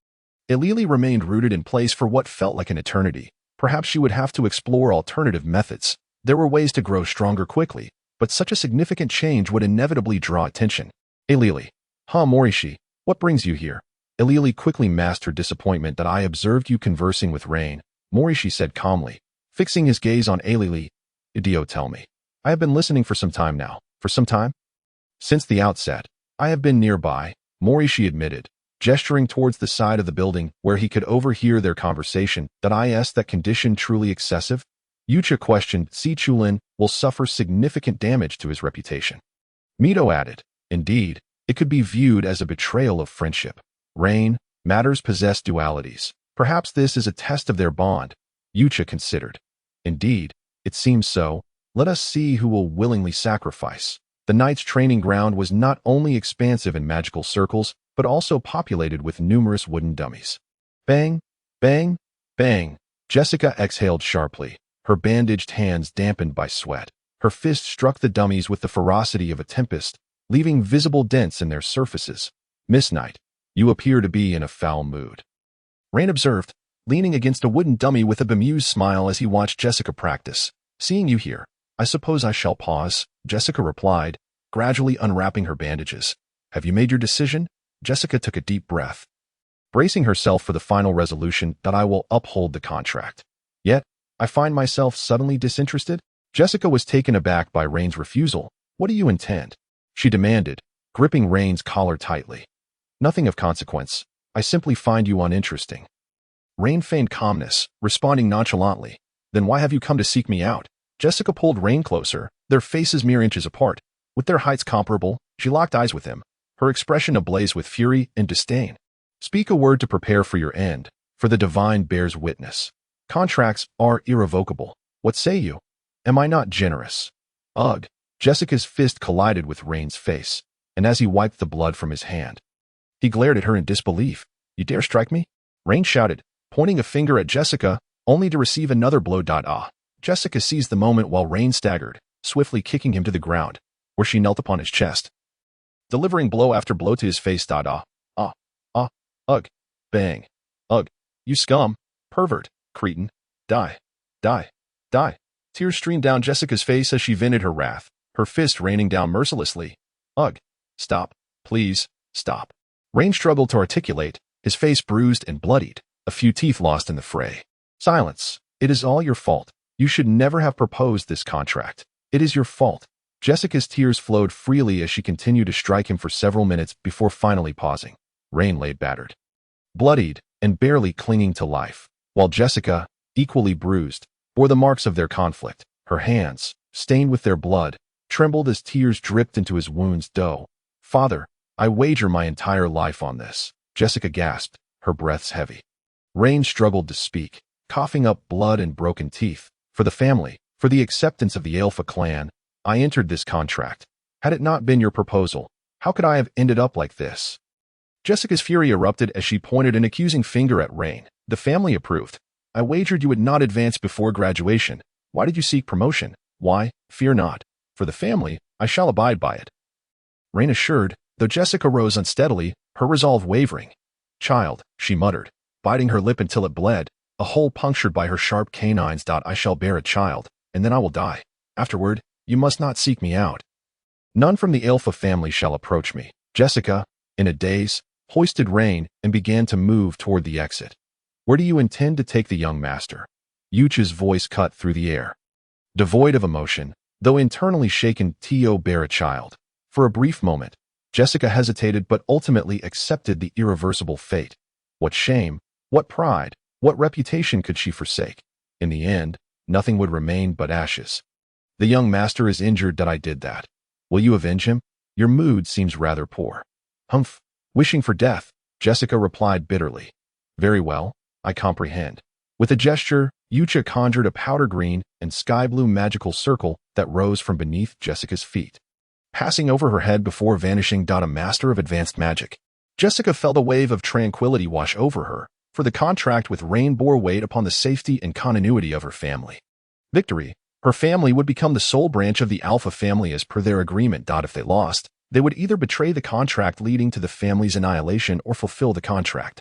Ilili remained rooted in place for what felt like an eternity. Perhaps she would have to explore alternative methods. There were ways to grow stronger quickly, but such a significant change would inevitably draw attention. Ilili. Morishi, what brings you here? Ilili quickly masked her disappointment. I observed you conversing with Rain, Morishi said calmly, fixing his gaze on Ilili. Idio, tell me. I have been listening for some time now. For some time? Since the outset. I have been nearby, Morishi admitted, gesturing towards the side of the building where he could overhear their conversation. Is that condition truly excessive? Yucha questioned. Si Chulin will suffer significant damage to his reputation. Mito added, indeed, it could be viewed as a betrayal of friendship. Rain, matters possess dualities. Perhaps this is a test of their bond, Yucha considered. Indeed, it seems so. Let us see who will willingly sacrifice. The knight's training ground was not only expansive in magical circles, but also populated with numerous wooden dummies. Bang, bang, bang. Jessica exhaled sharply, her bandaged hands dampened by sweat. Her fist struck the dummies with the ferocity of a tempest, leaving visible dents in their surfaces. Miss Knight, you appear to be in a foul mood. Rain observed, leaning against a wooden dummy with a bemused smile as he watched Jessica practice. Seeing you here, I suppose I shall pause, Jessica replied, gradually unwrapping her bandages. Have you made your decision? Jessica took a deep breath, bracing herself for the final resolution that I will uphold the contract. Yet, I find myself suddenly disinterested. Jessica was taken aback by Rain's refusal. What do you intend? She demanded, gripping Rain's collar tightly. Nothing of consequence. I simply find you uninteresting. Rain feigned calmness, responding nonchalantly. Then why have you come to seek me out? Jessica pulled Rain closer, their faces mere inches apart. With their heights comparable, she locked eyes with him, her expression ablaze with fury and disdain. Speak a word to prepare for your end, for the divine bears witness. Contracts are irrevocable. What say you? Am I not generous? Ugh. Jessica's fist collided with Rain's face, and as he wiped the blood from his hand, he glared at her in disbelief. You dare strike me? Rain shouted, pointing a finger at Jessica, only to receive another blow. Jessica seized the moment while Rain staggered, swiftly kicking him to the ground, where she knelt upon his chest, delivering blow after blow to his face. Ugh, bang, ugh, you scum, pervert, cretin, die, die, die. Tears streamed down Jessica's face as she vented her wrath, her fist raining down mercilessly. Ugh, stop, please, stop. Rain struggled to articulate, his face bruised and bloodied, a few teeth lost in the fray. Silence. It is all your fault. You should never have proposed this contract. It is your fault. Jessica's tears flowed freely as she continued to strike him for several minutes before finally pausing. Rain lay battered, bloodied, and barely clinging to life, while Jessica, equally bruised, bore the marks of their conflict. Her hands, stained with their blood, trembled as tears dripped into his wounds. Father, I wager my entire life on this, Jessica gasped, her breaths heavy. Rain struggled to speak, coughing up blood and broken teeth. For the family, for the acceptance of the Alpha clan, I entered this contract. Had it not been your proposal, how could I have ended up like this? Jessica's fury erupted as she pointed an accusing finger at Rain. The family approved. I wagered you would not advance before graduation. Why did you seek promotion? Why? Fear not. For the family, I shall abide by it. Rain assured, though Jessica rose unsteadily, her resolve wavering. Child, she muttered, biting her lip until it bled, a hole punctured by her sharp canines. I shall bear a child, and then I will die. Afterward, you must not seek me out. None from the Alpha family shall approach me. Jessica, in a daze, hoisted Rain and began to move toward the exit. Where do you intend to take the young master? Yucha's voice cut through the air. Devoid of emotion, though internally shaken, Tio bear a child. For a brief moment, Jessica hesitated but ultimately accepted the irreversible fate. What shame, what pride, what reputation could she forsake? In the end, nothing would remain but ashes. The young master is injured that I did that. Will you avenge him? Your mood seems rather poor. Humph. Wishing for death, Jessica replied bitterly. Very well. I comprehend. With a gesture, Yucha conjured a powder green and sky blue magical circle that rose from beneath Jessica's feet, passing over her head before vanishing. A master of advanced magic. Jessica felt a wave of tranquility wash over her, for the contract with Rain bore weight upon the safety and continuity of her family. Victory. Her family would become the sole branch of the Alpha family as per their agreement. If they lost, they would either betray the contract leading to the family's annihilation or fulfill the contract,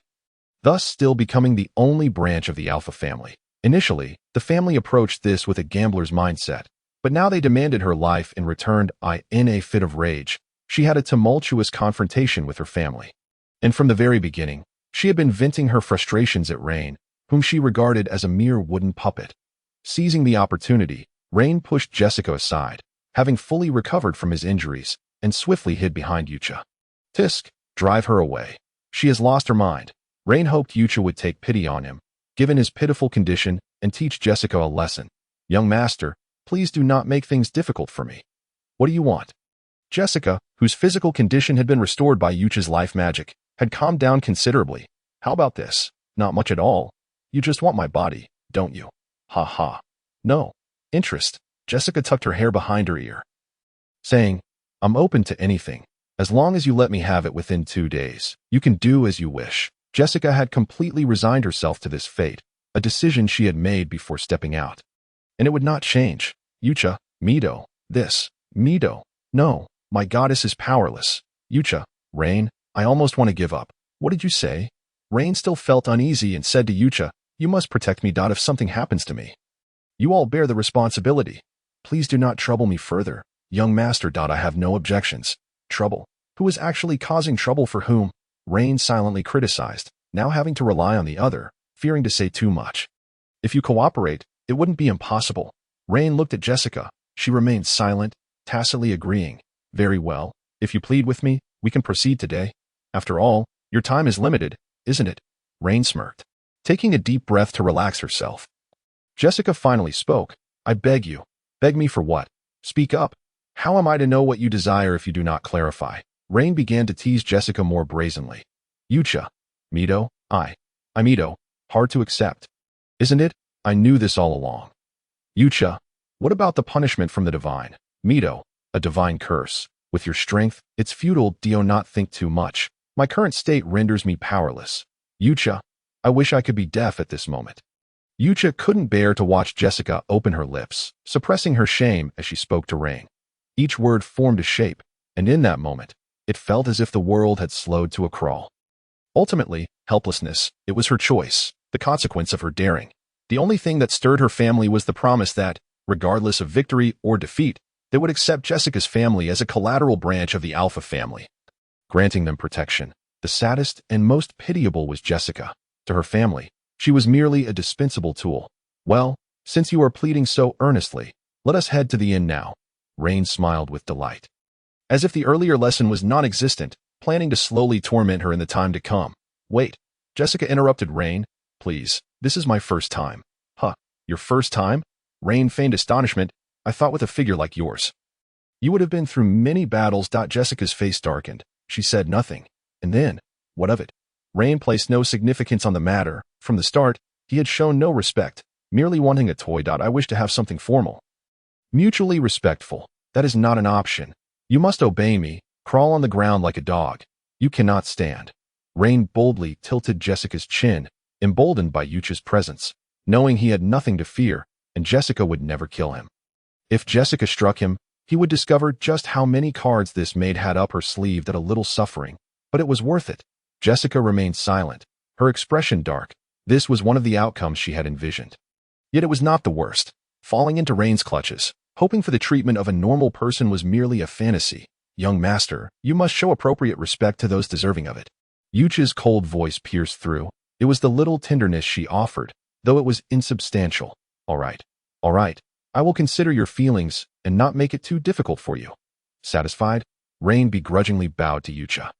thus still becoming the only branch of the Alpha family. Initially, the family approached this with a gambler's mindset, but now they demanded her life in return. In a fit of rage, she had a tumultuous confrontation with her family. And from the very beginning, she had been venting her frustrations at Rain, whom she regarded as a mere wooden puppet. Seizing the opportunity, Rain pushed Jessica aside, having fully recovered from his injuries, and swiftly hid behind Yucha. Tisk, drive her away. She has lost her mind. Rain hoped Yucha would take pity on him, given his pitiful condition, and teach Jessica a lesson. Young master, please do not make things difficult for me. What do you want? Jessica, whose physical condition had been restored by Yucha's life magic, had calmed down considerably. How about this? Not much at all. You just want my body, don't you? Ha ha. No. Interest. Jessica tucked her hair behind her ear, saying, I'm open to anything, as long as you let me have it within 2 days. You can do as you wish. Jessica had completely resigned herself to this fate, a decision she had made before stepping out. And it would not change. Yucha, Mido, this, Mido. No, my goddess is powerless. Yucha, Rain, I almost want to give up. What did you say? Rain still felt uneasy and said to Yucha, you must protect me. If something happens to me, you all bear the responsibility. Please do not trouble me further. Young master. I have no objections. Trouble? Who is actually causing trouble for whom? Rain silently criticized, now having to rely on the other, fearing to say too much. If you cooperate, it wouldn't be impossible. Rain looked at Jessica. She remained silent, tacitly agreeing. Very well. If you plead with me, we can proceed today. After all, your time is limited, isn't it? Rain smirked, taking a deep breath to relax herself. Jessica finally spoke. I beg you. Beg me for what? Speak up. How am I to know what you desire if you do not clarify? Rain began to tease Jessica more brazenly. Yucha. Mido. I'm Mido. Hard to accept. Isn't it? I knew this all along. Yucha. What about the punishment from the divine? Mido. A divine curse. With your strength, it's futile. Do not think too much. My current state renders me powerless. Yucha. I wish I could be deaf at this moment. Yucha couldn't bear to watch Jessica open her lips, suppressing her shame as she spoke to Rain. Each word formed a shape, and in that moment, it felt as if the world had slowed to a crawl. Ultimately, helplessness, it was her choice, the consequence of her daring. The only thing that stirred her family was the promise that, regardless of victory or defeat, they would accept Jessica's family as a collateral branch of the Alpha family, granting them protection. The saddest and most pitiable was Jessica. To her family, she was merely a dispensable tool. Well, since you are pleading so earnestly, let us head to the inn now. Rain smiled with delight, as if the earlier lesson was non-existent, planning to slowly torment her in the time to come. Wait, Jessica interrupted Rain. Please, this is my first time. Huh, your first time? Rain feigned astonishment. I thought with a figure like yours, you would have been through many battles. Jessica's face darkened. She said nothing. And then, what of it? Rain placed no significance on the matter. From the start, he had shown no respect, merely wanting a toy. I wish to have something formal. Mutually respectful. That is not an option. You must obey me, crawl on the ground like a dog. You cannot stand. Rain boldly tilted Jessica's chin, emboldened by Yucha's presence, knowing he had nothing to fear, and Jessica would never kill him. If Jessica struck him, he would discover just how many cards this maid had up her sleeve. That a little suffering, but it was worth it. Jessica remained silent, her expression dark. This was one of the outcomes she had envisioned. Yet it was not the worst. Falling into Rain's clutches, hoping for the treatment of a normal person was merely a fantasy. Young master, you must show appropriate respect to those deserving of it. Yucha's cold voice pierced through. It was the little tenderness she offered, though it was insubstantial. All right. I will consider your feelings and not make it too difficult for you. Satisfied? Rain begrudgingly bowed to Yucha.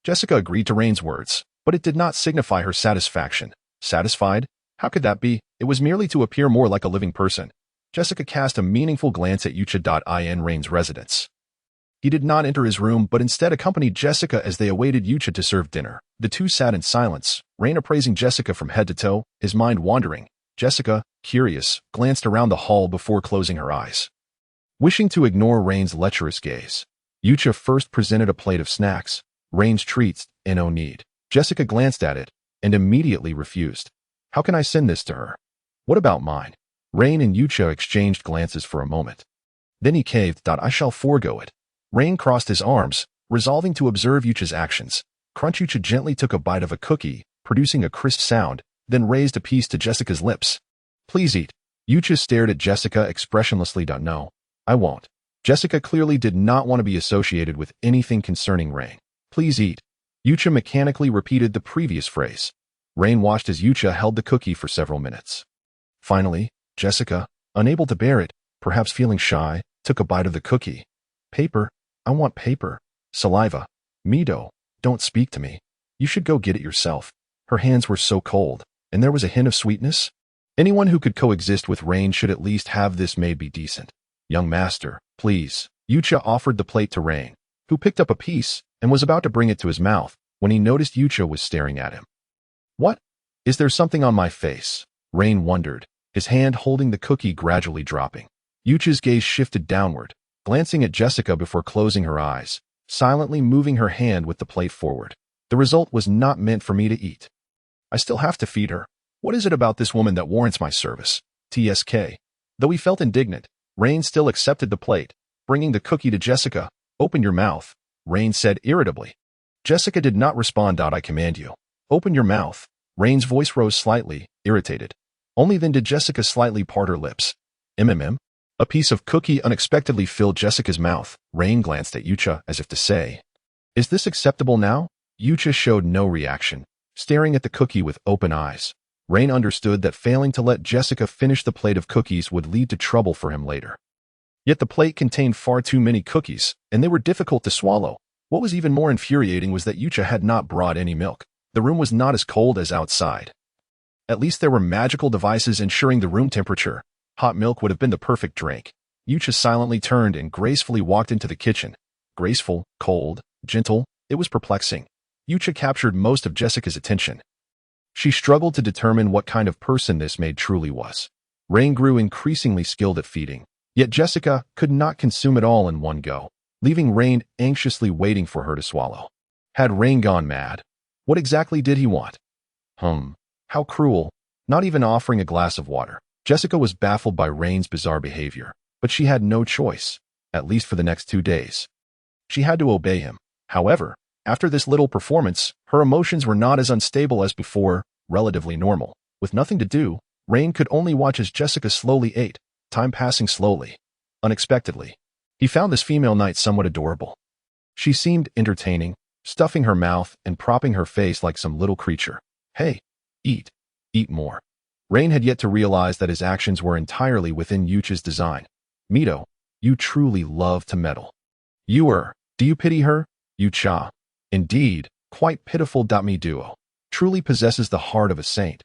Jessica agreed to Rain's words, but it did not signify her satisfaction. Satisfied? How could that be? It was merely to appear more like a living person. Jessica cast a meaningful glance at Yucha. In Rain's residence. He did not enter his room, but instead accompanied Jessica as they awaited Yucha to serve dinner. The two sat in silence, Rain appraising Jessica from head to toe, his mind wandering. Jessica, curious, glanced around the hall before closing her eyes. Wishing to ignore Rain's lecherous gaze, Yucha first presented a plate of snacks, Rain's treats, and no need. Jessica glanced at it and immediately refused. How can I send this to her? What about mine? Rain and Yucha exchanged glances for a moment. Then he caved. I shall forego it. Rain crossed his arms, resolving to observe Yucha's actions. Yucha gently took a bite of a cookie, producing a crisp sound, then raised a piece to Jessica's lips. Please eat. Yucha stared at Jessica expressionlessly. No, I won't. Jessica clearly did not want to be associated with anything concerning Rain. Please eat. Yucha mechanically repeated the previous phrase. Rain watched as Yucha held the cookie for several minutes. Finally, Jessica, unable to bear it, perhaps feeling shy, took a bite of the cookie. Paper? I want paper. Saliva. Mido, don't speak to me. You should go get it yourself. Her hands were so cold, and there was a hint of sweetness. Anyone who could coexist with Rain should at least have this maid be decent. Young master, please. Yucha offered the plate to Rain, who picked up a piece and was about to bring it to his mouth when he noticed Yucha was staring at him. What? Is there something on my face? Rain wondered, his hand holding the cookie gradually dropping. Yucha's gaze shifted downward, glancing at Jessica before closing her eyes, silently moving her hand with the plate forward. The result was not meant for me to eat. I still have to feed her. What is it about this woman that warrants my service? TSK. Though he felt indignant, Rain still accepted the plate, bringing the cookie to Jessica. Open your mouth, Rain said irritably. Jessica did not respond. I command you. Open your mouth. Rain's voice rose slightly, irritated. Only then did Jessica slightly part her lips. A piece of cookie unexpectedly filled Jessica's mouth. Rain glanced at Yucha as if to say, is this acceptable now? Yucha showed no reaction, staring at the cookie with open eyes. Rain understood that failing to let Jessica finish the plate of cookies would lead to trouble for him later. Yet the plate contained far too many cookies, and they were difficult to swallow. What was even more infuriating was that Yucha had not brought any milk. The room was not as cold as outside. At least there were magical devices ensuring the room temperature. Hot milk would have been the perfect drink. Yucha silently turned and gracefully walked into the kitchen. Graceful, cold, gentle, it was perplexing. Yucha captured most of Jessica's attention. She struggled to determine what kind of person this maid truly was. Rain grew increasingly skilled at feeding, yet Jessica could not consume it all in one go, leaving Rain anxiously waiting for her to swallow. Had Rain gone mad? What exactly did he want? How cruel, not even offering a glass of water. Jessica was baffled by Rain's bizarre behavior, but she had no choice, at least for the next 2 days. She had to obey him. However, after this little performance, her emotions were not as unstable as before, relatively normal. With nothing to do, Rain could only watch as Jessica slowly ate, time passing slowly. Unexpectedly, he found this female knight somewhat adorable. She seemed entertaining, stuffing her mouth and propping her face like some little creature. Hey, eat more. Rain had yet to realize that his actions were entirely within Yucha's design. Mido, you truly love to meddle. Do you pity her? Yucha. Indeed, quite pitiful. Me duo. Truly possesses the heart of a saint.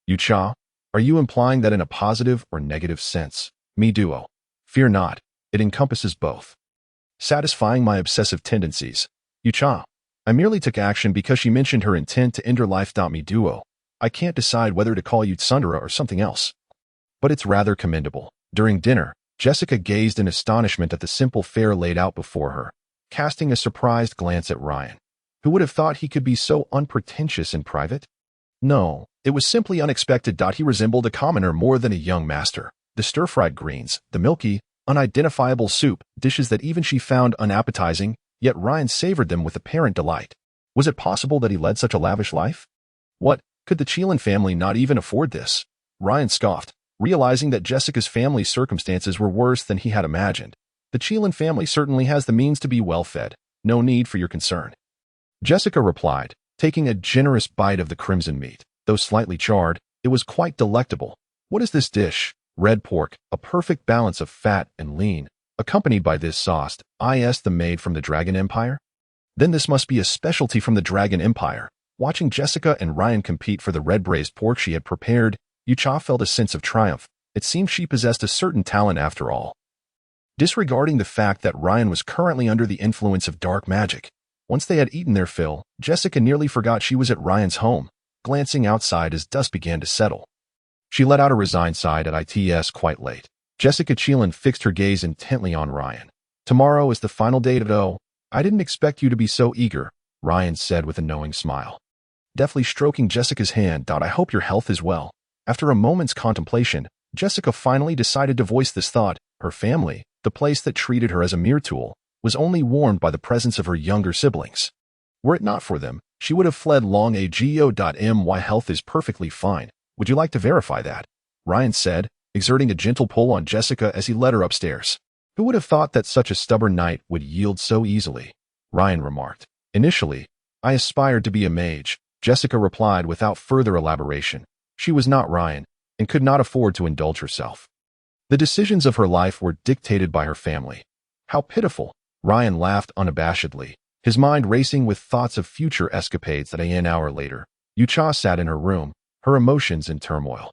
Yucha, are you implying that in a positive or negative sense? Me duo. Fear not, it encompasses both. Satisfying my obsessive tendencies. Yucha. I merely took action because she mentioned her intent to end her life. Me duo. I can't decide whether to call you Tsundere or something else. But it's rather commendable. During dinner, Jessica gazed in astonishment at the simple fare laid out before her, casting a surprised glance at Ryan. Who would have thought he could be so unpretentious in private? No, it was simply unexpected. He resembled a commoner more than a young master. The stir-fried greens, the milky, unidentifiable soup, dishes that even she found unappetizing, yet Ryan savored them with apparent delight. Was it possible that he led such a lavish life? What? Could the Chelan family not even afford this? Ryan scoffed, realizing that Jessica's family circumstances were worse than he had imagined. The Chelan family certainly has the means to be well-fed. No need for your concern. Jessica replied, taking a generous bite of the crimson meat. Though slightly charred, it was quite delectable. What is this dish? Red pork, a perfect balance of fat and lean, accompanied by this sauce. Is the maid from the Dragon Empire? Then this must be a specialty from the Dragon Empire. Watching Jessica and Ryan compete for the red braised pork she had prepared, Yucha felt a sense of triumph. It seemed she possessed a certain talent after all. Disregarding the fact that Ryan was currently under the influence of dark magic, once they had eaten their fill, Jessica nearly forgot she was at Ryan's home. glancing outside as dusk began to settle. She let out a resigned sigh at it's quite late. Jessica Chelan fixed her gaze intently on Ryan. Tomorrow is the final day though. I didn't expect you to be so eager, Ryan said with a knowing smile. Deftly stroking Jessica's hand, I hope your health is well. After a moment's contemplation, Jessica finally decided to voice this thought. Her family, the place that treated her as a mere tool, was only warmed by the presence of her younger siblings. Were it not for them, she would have fled long ago. My health is perfectly fine. Would you like to verify that? Ryan said, exerting a gentle pull on Jessica as he led her upstairs. Who would have thought that such a stubborn knight would yield so easily? Ryan remarked. Initially, I aspired to be a mage, Jessica replied without further elaboration. She was not Ryan, and could not afford to indulge herself. The decisions of her life were dictated by her family. How pitiful! Ryan laughed unabashedly, his mind racing with thoughts of future escapades. An hour later, Yucha sat in her room, her emotions in turmoil.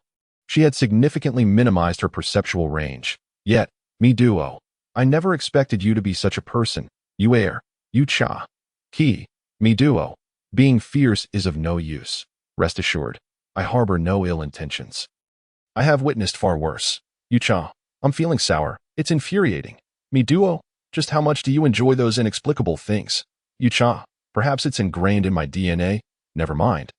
She had significantly minimized her perceptual range. Yet, me duo. I never expected you to be such a person. You are. Yucha. Me duo. Being fierce is of no use. Rest assured, I harbor no ill intentions. I have witnessed far worse. Yucha, I'm feeling sour. It's infuriating. Me duo, just how much do you enjoy those inexplicable things? Yucha, perhaps it's ingrained in my DNA. Never mind.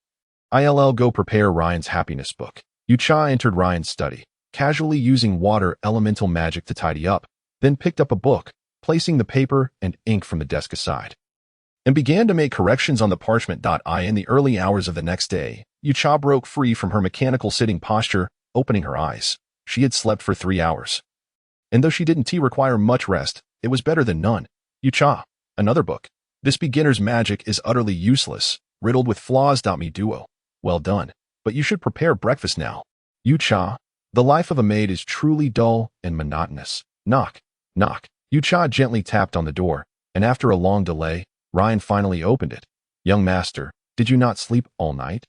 I'll go prepare Ryan's happiness book. Yucha entered Ryan's study, casually using water elemental magic to tidy up, then picked up a book, placing the paper and ink from the desk aside, and began to make corrections on the parchment. In the early hours of the next day, Yucha broke free from her mechanical sitting posture, opening her eyes. She had slept for 3 hours. And though she didn't require much rest, it was better than none. Yucha, another book. This beginner's magic is utterly useless, riddled with flaws. Me duo. Well done. But you should prepare breakfast now. Yucha, the life of a maid is truly dull and monotonous. Knock, knock. Yucha gently tapped on the door, and after a long delay, Ryan finally opened it. Young master, did you not sleep all night?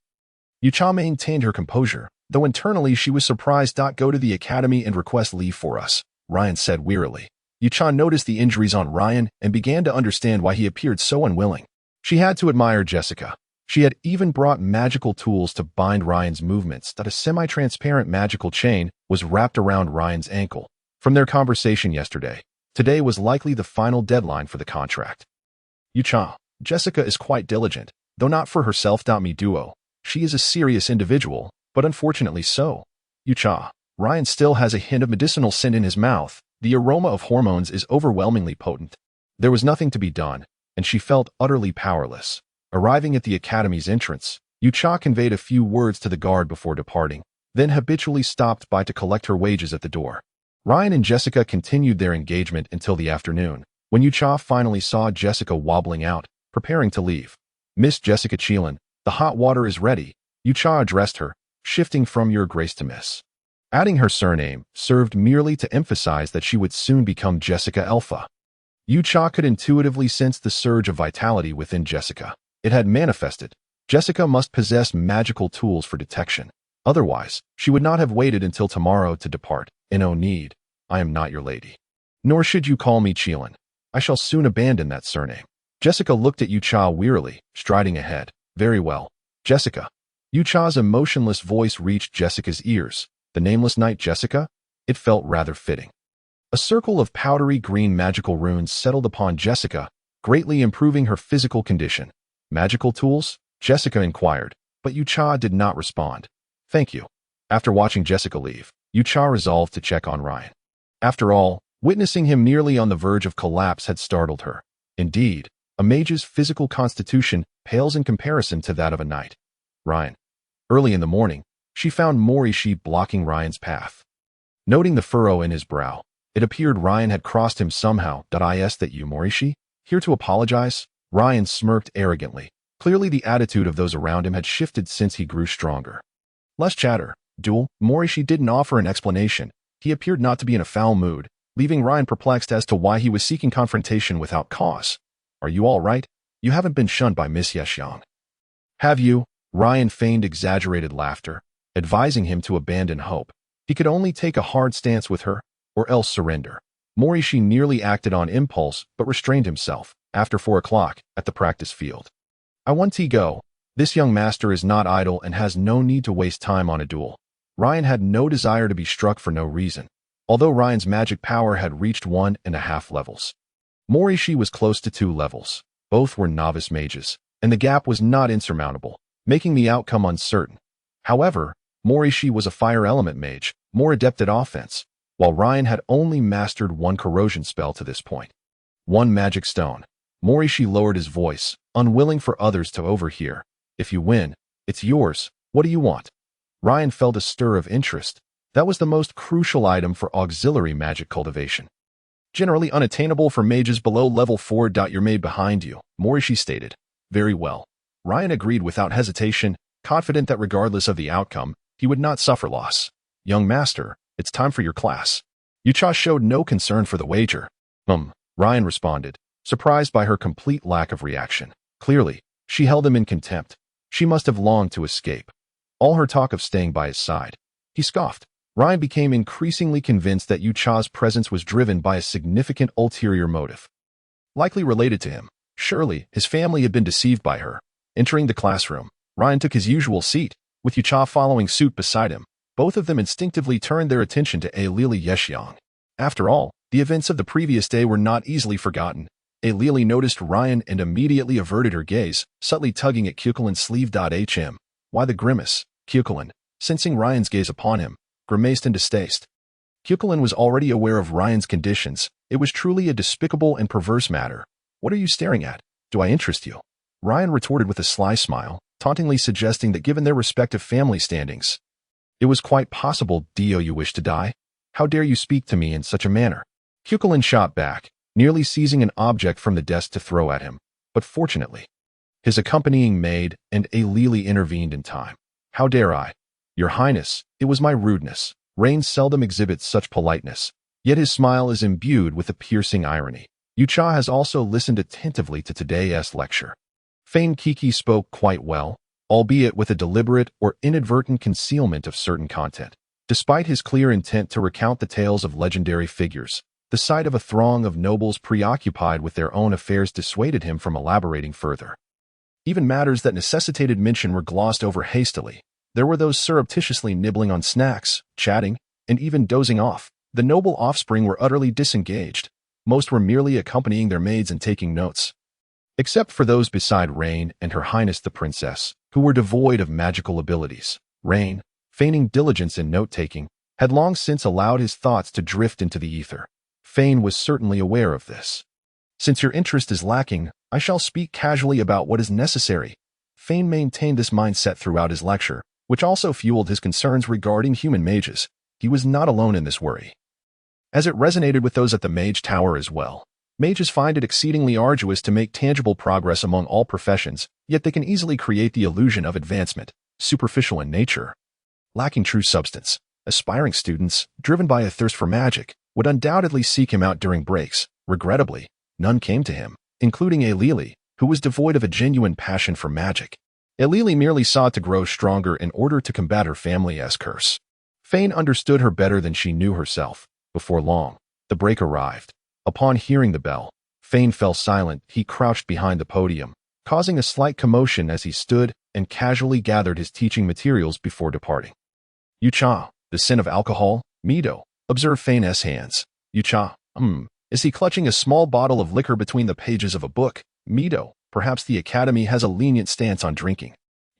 Yucha maintained her composure, though internally she was surprised. Go to the academy and request leave for us, Ryan said wearily. Yucha noticed the injuries on Ryan and began to understand why he appeared so unwilling. She had to admire Jessica. She had even brought magical tools to bind Ryan's movements. A semi-transparent magical chain was wrapped around Ryan's ankle. From their conversation yesterday, today was likely the final deadline for the contract. Yucha, Jessica is quite diligent, though not for herself. Me duo. She is a serious individual, but unfortunately so. Yucha, Ryan still has a hint of medicinal scent in his mouth. The aroma of hormones is overwhelmingly potent. There was nothing to be done, and she felt utterly powerless. Arriving at the academy's entrance, Yucha conveyed a few words to the guard before departing, then habitually stopped by to collect her wages at the door. Ryan and Jessica continued their engagement until the afternoon, when Yucha finally saw Jessica wobbling out, preparing to leave. Miss Jessica Chelan, the hot water is ready, Yucha addressed her, shifting from your grace to miss. Adding her surname served merely to emphasize that she would soon become Jessica Alpha. Yucha could intuitively sense the surge of vitality within Jessica. It had manifested. Jessica must possess magical tools for detection. Otherwise, she would not have waited until tomorrow to depart. No need. I am not your lady. Nor should you call me Chelan. I shall soon abandon that surname. Jessica looked at Yucha wearily, striding ahead. Very well. Jessica. Yucha's emotionless voice reached Jessica's ears. The nameless knight Jessica? It felt rather fitting. A circle of powdery green magical runes settled upon Jessica, greatly improving her physical condition. Magical tools? Jessica inquired, but Yucha did not respond. Thank you. After watching Jessica leave, Yucha resolved to check on Ryan. After all, witnessing him nearly on the verge of collapse had startled her. Indeed, a mage's physical constitution pales in comparison to that of a knight. Ryan. Early in the morning, she found Morishi blocking Ryan's path. Noting the furrow in his brow, it appeared Ryan had crossed him somehow. Is that you, Morishi? Here to apologize? Ryan smirked arrogantly. Clearly the attitude of those around him had shifted since he grew stronger. Less chatter. Duel. Morishi didn't offer an explanation. He appeared not to be in a foul mood, leaving Ryan perplexed as to why he was seeking confrontation without cause. Are you all right? You haven't been shunned by Miss Yexiang. Have you? Ryan feigned exaggerated laughter, advising him to abandon hope. He could only take a hard stance with her, or else surrender. Morishi nearly acted on impulse, but restrained himself, after 4 o'clock, at the practice field. I want to go. This young master is not idle and has no need to waste time on a duel. Ryan had no desire to be struck for no reason, although Ryan's magic power had reached 1.5 levels. Morishi was close to 2 levels. Both were novice mages, and the gap was not insurmountable, making the outcome uncertain. However, Morishi was a fire element mage, more adept at offense, while Ryan had only mastered 1 corrosion spell to this point. 1 magic stone. Morishi lowered his voice, unwilling for others to overhear. If you win, it's yours. What do you want? Ryan felt a stir of interest. That was the most crucial item for auxiliary magic cultivation. Generally unattainable for mages below level 4. Your maid behind you, Morishi stated. Very well. Ryan agreed without hesitation, confident that regardless of the outcome, he would not suffer loss. Young master, it's time for your class. Yucha showed no concern for the wager. Ryan responded, surprised by her complete lack of reaction. Clearly, she held him in contempt. She must have longed to escape. All her talk of staying by his side. He scoffed. Ryan became increasingly convinced that Yucha's presence was driven by a significant ulterior motive. Likely related to him. Surely, his family had been deceived by her. Entering the classroom, Ryan took his usual seat, with Yucha following suit beside him. Both of them instinctively turned their attention to Lili Yeshiang. After all, the events of the previous day were not easily forgotten. Lili noticed Ryan and immediately averted her gaze, subtly tugging at Kukulin's sleeve. Why the grimace? Kukulin, sensing Ryan's gaze upon him, grimaced in distaste. Kukulin was already aware of Ryan's conditions. It was truly a despicable and perverse matter. What are you staring at? Do I interest you? Ryan retorted with a sly smile, tauntingly suggesting that given their respective family standings, it was quite possible you wish to die. How dare you speak to me in such a manner? Kukulin shot back, nearly seizing an object from the desk to throw at him, but fortunately, his accompanying maid and Lili intervened in time. How dare I? Your Highness, it was my rudeness. Rain seldom exhibits such politeness, yet his smile is imbued with a piercing irony. Yucha has also listened attentively to today's lecture. Fane Kiki spoke quite well, albeit with a deliberate or inadvertent concealment of certain content. Despite his clear intent to recount the tales of legendary figures, the sight of a throng of nobles preoccupied with their own affairs dissuaded him from elaborating further. Even matters that necessitated mention were glossed over hastily. There were those surreptitiously nibbling on snacks, chatting, and even dozing off. The noble offspring were utterly disengaged. Most were merely accompanying their maids and taking notes. Except for those beside Rain and Her Highness the Princess, who were devoid of magical abilities. Rain, feigning diligence in note-taking, had long since allowed his thoughts to drift into the ether. Fane was certainly aware of this. Since your interest is lacking, I shall speak casually about what is necessary. Fane maintained this mindset throughout his lecture, which also fueled his concerns regarding human mages. He was not alone in this worry, as it resonated with those at the Mage Tower as well. Mages find it exceedingly arduous to make tangible progress among all professions, yet they can easily create the illusion of advancement, superficial in nature, lacking true substance. Aspiring students, driven by a thirst for magic, would undoubtedly seek him out during breaks. Regrettably, none came to him, including Lili, who was devoid of a genuine passion for magic. Lili merely sought to grow stronger in order to combat her family's curse. Fane understood her better than she knew herself. Before long, the break arrived. Upon hearing the bell, Fane fell silent. He crouched behind the podium, causing a slight commotion as he stood and casually gathered his teaching materials before departing. Yucha, the sin of alcohol, Mido, observed Fane's hands. Yucha, is he clutching a small bottle of liquor between the pages of a book? Mido, perhaps the Academy has a lenient stance on drinking.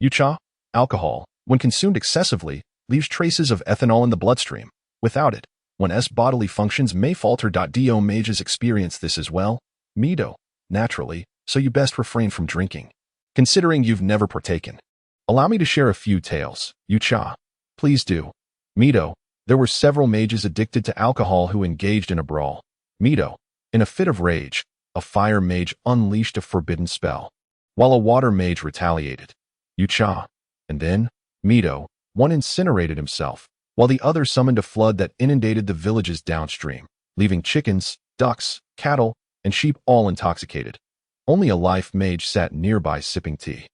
Yucha, alcohol, when consumed excessively, leaves traces of ethanol in the bloodstream. Without it, one's bodily functions may falter. Do mages experience this as well? Mido, naturally, so you best refrain from drinking, considering you've never partaken. Allow me to share a few tales. Yucha, please do. Mido, there were several mages addicted to alcohol who engaged in a brawl. Mido, in a fit of rage, a fire mage unleashed a forbidden spell, while a water mage retaliated. Yucha, and then, Mido, one incinerated himself, while the other summoned a flood that inundated the villages downstream, leaving chickens, ducks, cattle, and sheep all intoxicated. Only a life mage sat nearby sipping tea.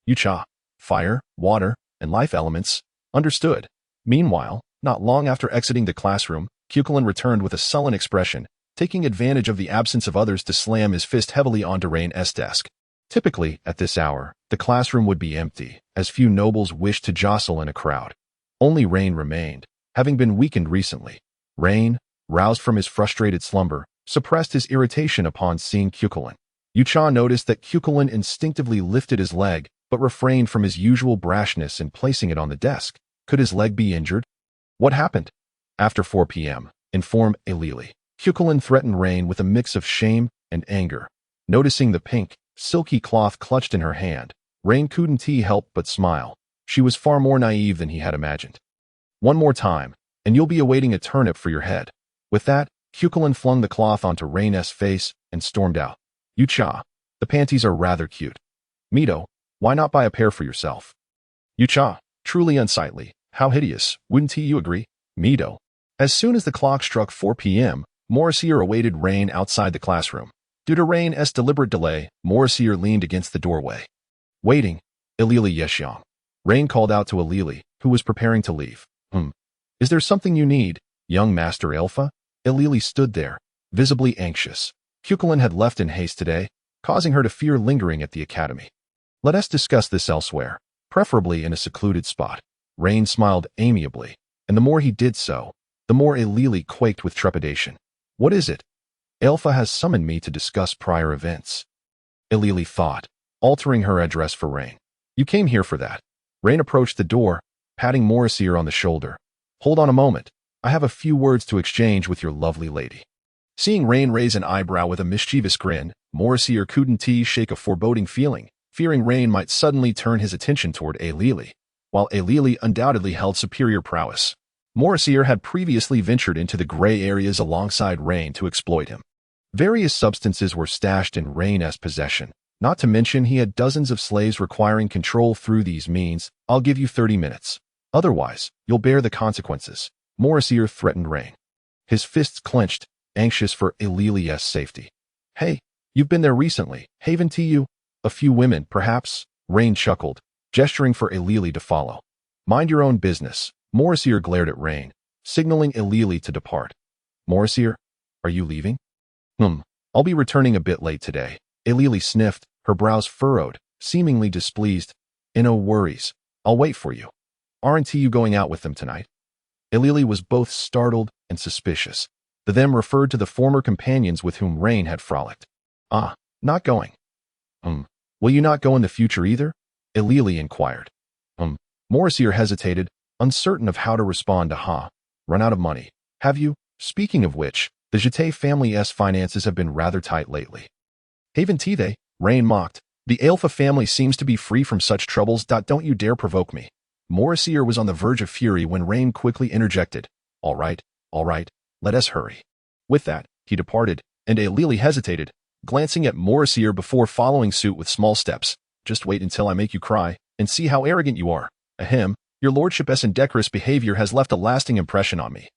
Yucha, fire, water, and life elements, understood. Meanwhile, not long after exiting the classroom, Kukulin returned with a sullen expression, taking advantage of the absence of others to slam his fist heavily onto Rain's desk. Typically, at this hour, the classroom would be empty, as few nobles wished to jostle in a crowd. Only Rain remained, having been weakened recently. Rain, roused from his frustrated slumber, suppressed his irritation upon seeing Cuchulainn. Yucha noticed that Cuchulainn instinctively lifted his leg, but refrained from his usual brashness in placing it on the desk. Could his leg be injured? What happened? After 4 p.m., informed Ailili. Cuchulainn threatened Rain with a mix of shame and anger. Noticing the pink, silky cloth clutched in her hand, Rain couldn't help but smile. She was far more naive than he had imagined. One more time, and you'll be awaiting a turnip for your head. With that, Cuchulainn flung the cloth onto Rain's face and stormed out. Yucha, the panties are rather cute. Mito, why not buy a pair for yourself? Yucha, truly unsightly. How hideous, wouldn't you agree? Mito. As soon as the clock struck 4 p.m., Morrisier awaited Rain outside the classroom. Due to Rain's deliberate delay, Morrisier leaned against the doorway. Waiting, Ailili Yeshyong. Rain called out to Ailili, who was preparing to leave. Is there something you need, young Master Alpha? Ailili stood there, visibly anxious. Cuchulainn had left in haste today, causing her to fear lingering at the academy. Let us discuss this elsewhere, preferably in a secluded spot. Rain smiled amiably, and the more he did so, the more Ailili quaked with trepidation. What is it? Alpha has summoned me to discuss prior events. Ailili thought, altering her address for Rain. You came here for that. Rain approached the door, patting Morrisier on the shoulder. Hold on a moment. I have a few words to exchange with your lovely lady. Seeing Rain raise an eyebrow with a mischievous grin, Morrisier couldn't shake a foreboding feeling, fearing Rain might suddenly turn his attention toward Ailili. While Ailili undoubtedly held superior prowess, Morrisier had previously ventured into the gray areas alongside Rain to exploit him. Various substances were stashed in Rain's possession, not to mention he had dozens of slaves requiring control through these means. I'll give you 30 minutes. Otherwise, you'll bear the consequences, Morrisier threatened Rain. His fists clenched, anxious for Ailili's safety. Hey, you've been there recently, haven't you? A few women, perhaps? Rain chuckled, gesturing for Ailili to follow. Mind your own business, Morrisier glared at Rain, signaling Ailili to depart. Morrisier, are you leaving? I'll be returning a bit late today. Ailili sniffed, her brows furrowed, seemingly displeased. No worries, I'll wait for you. Aren't you going out with them tonight? Ailili was both startled and suspicious. The them referred to the former companions with whom Rain had frolicked. Not going. Will you not go in the future either? Ailili inquired. Morrisier hesitated, uncertain of how to respond to Run out of money. Have you? Speaking of which, the Jete family's finances have been rather tight lately. Haven't they? Rain mocked. The Alpha family seems to be free from such troubles. Don't you dare provoke me. Morrisier was on the verge of fury when Rain quickly interjected. All right, let us hurry. With that, he departed, and Ailili hesitated, glancing at Morrisier before following suit with small steps. Just wait until I make you cry, and see how arrogant you are. Ahem, your lordship's indecorous behavior has left a lasting impression on me.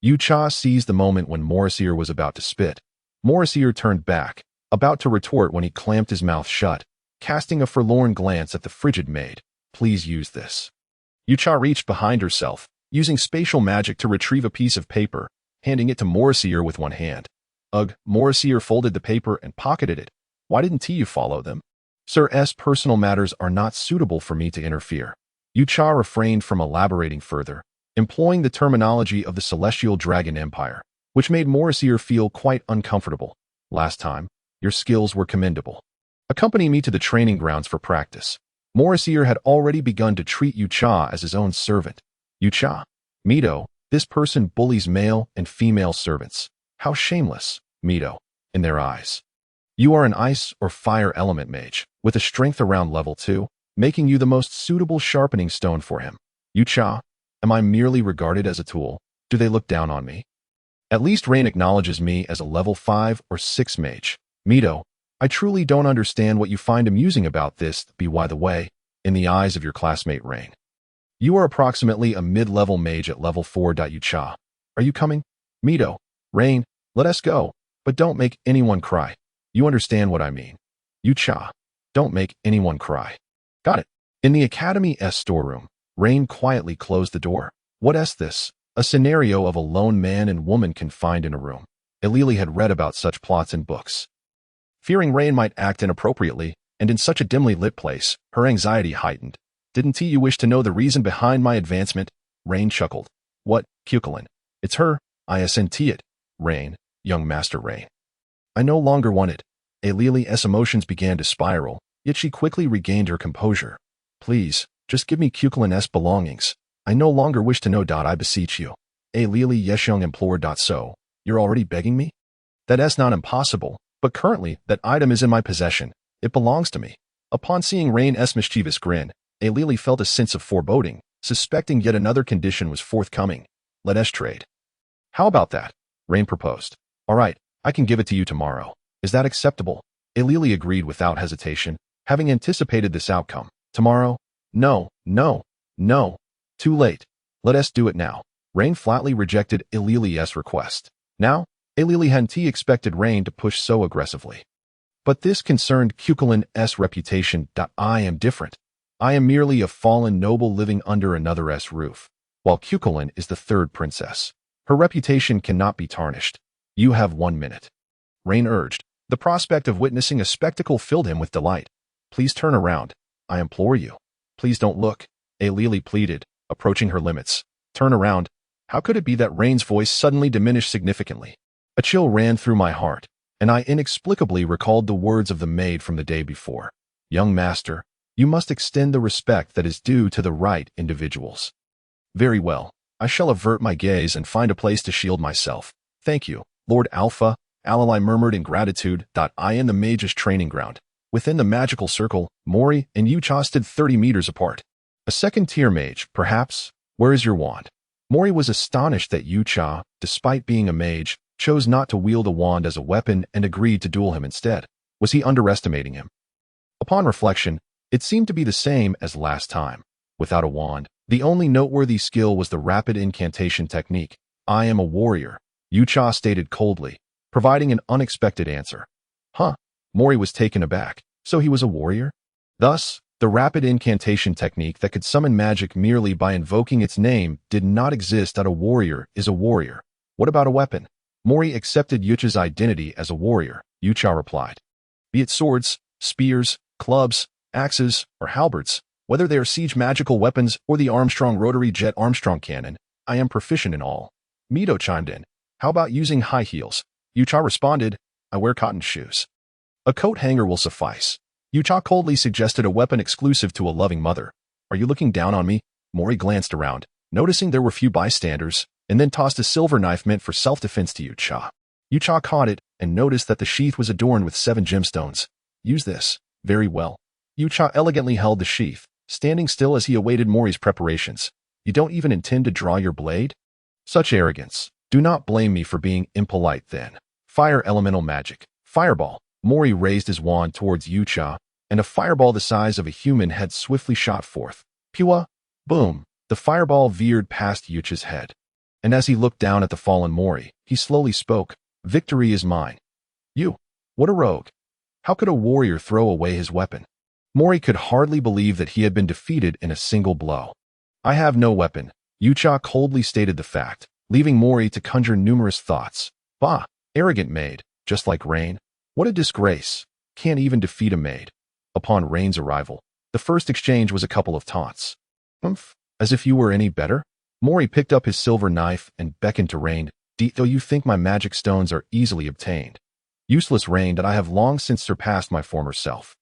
Yucha seized the moment when Morrisier was about to spit. Morrisier turned back, about to retort when he clamped his mouth shut, casting a forlorn glance at the frigid maid. Please use this. Yucha reached behind herself, using spatial magic to retrieve a piece of paper, handing it to Morrisier with one hand. Morrisier folded the paper and pocketed it. Why didn't you follow them? Sir's personal matters are not suitable for me to interfere. Yucha refrained from elaborating further, employing the terminology of the Celestial Dragon Empire, which made Morrisier feel quite uncomfortable. Last time, your skills were commendable. Accompany me to the training grounds for practice. Morrisier had already begun to treat Yucha as his own servant. Yucha, Mito, this person bullies male and female servants. How shameless, Mito, in their eyes. You are an ice or fire element mage, with a strength around level 2, making you the most suitable sharpening stone for him. Yucha, am I merely regarded as a tool? Do they look down on me? At least Rain acknowledges me as a level 5 or 6 mage. Mito, I truly don't understand what you find amusing about this, by the way, in the eyes of your classmate Rain. You are approximately a mid-level mage at level 4. Yucha, are you coming? Mito, Rain, let us go, but don't make anyone cry. You understand what I mean. Yucha, don't make anyone cry. Got it. In the Academy's storeroom, Rain quietly closed the door. What's this? A scenario of a lone man and woman confined in a room. Ailili had read about such plots in books. Fearing Rain might act inappropriately, and in such a dimly lit place, her anxiety heightened. Didn't you wish to know the reason behind my advancement? Rain chuckled. What, Cuchulain? It's her, I sent it. Rain, young Master Rain. I no longer wanted. Alili's emotions began to spiral, yet she quickly regained her composure. Please, just give me Cuchulain's belongings. I no longer wish to know. I beseech you. Alili Yeshung implored. So, you're already begging me? That's not impossible, but currently that item is in my possession. It belongs to me. Upon seeing Rain's mischievous grin, Alili felt a sense of foreboding, suspecting yet another condition was forthcoming. Let us trade. How about that? Rain proposed. All right, I can give it to you tomorrow. Is that acceptable? Alili agreed without hesitation, having anticipated this outcome. Tomorrow? No, no, no. Too late. Let us do it now. Rain flatly rejected Alili's request. Now, Alili hadn't expected Rain to push so aggressively. But this concerned Cuchulain's reputation. I am different. I am merely a fallen noble living under another's roof, while Cuchulain is the third princess. Her reputation cannot be tarnished. You have 1 minute. Rain urged. The prospect of witnessing a spectacle filled him with delight. Please turn around. I implore you. Please don't look. Alili pleaded, approaching her limits. Turn around. How could it be that Rain's voice suddenly diminished significantly? A chill ran through my heart, and I inexplicably recalled the words of the maid from the day before. Young master, you must extend the respect that is due to the right individuals. Very well. I shall avert my gaze and find a place to shield myself. Thank you, Lord Alpha. Alili murmured in gratitude. I in the mage's training ground. Within the magical circle, Mori and Yucha stood 30 meters apart. A second-tier mage, perhaps? Where is your wand? Mori was astonished that Yucha, despite being a mage, chose not to wield a wand as a weapon and agreed to duel him instead. Was he underestimating him? Upon reflection, it seemed to be the same as last time. Without a wand, the only noteworthy skill was the rapid incantation technique. I am a warrior, Yucha stated coldly, providing an unexpected answer. Huh? Mori was taken aback. So he was a warrior? Thus, the rapid incantation technique that could summon magic merely by invoking its name did not exist. A warrior is a warrior. What about a weapon? Mori accepted Yucha's identity as a warrior, Yucha replied. Be it swords, spears, clubs, axes, or halberds, whether they are siege magical weapons or the Armstrong rotary jet Armstrong cannon, I am proficient in all. Mito chimed in. How about using high heels? Yucha responded, I wear cotton shoes. A coat hanger will suffice. Yucha coldly suggested a weapon exclusive to a loving mother. Are you looking down on me? Mori glanced around, noticing there were few bystanders, and then tossed a silver knife meant for self-defense to Yucha. Yucha caught it and noticed that the sheath was adorned with 7 gemstones. Use this. Very well. Yucha elegantly held the sheath, standing still as he awaited Mori's preparations. You don't even intend to draw your blade? Such arrogance. Do not blame me for being impolite then. Fire elemental magic. Fireball. Mori raised his wand towards Yucha, and a fireball the size of a human head swiftly shot forth. Pua! Boom! The fireball veered past Yucha's head. And as he looked down at the fallen Mori, he slowly spoke. Victory is mine. You! What a rogue! How could a warrior throw away his weapon? Mori could hardly believe that he had been defeated in a single blow. I have no weapon. Yucha coldly stated the fact, leaving Mori to conjure numerous thoughts. Bah! Arrogant maid, just like Rain. What a disgrace. Can't even defeat a maid. Upon Rain's arrival, the first exchange was a couple of taunts. Humph, as if you were any better? Mori picked up his silver knife and beckoned to Rain. Though you think my magic stones are easily obtained. Useless Rain, that I have long since surpassed my former self.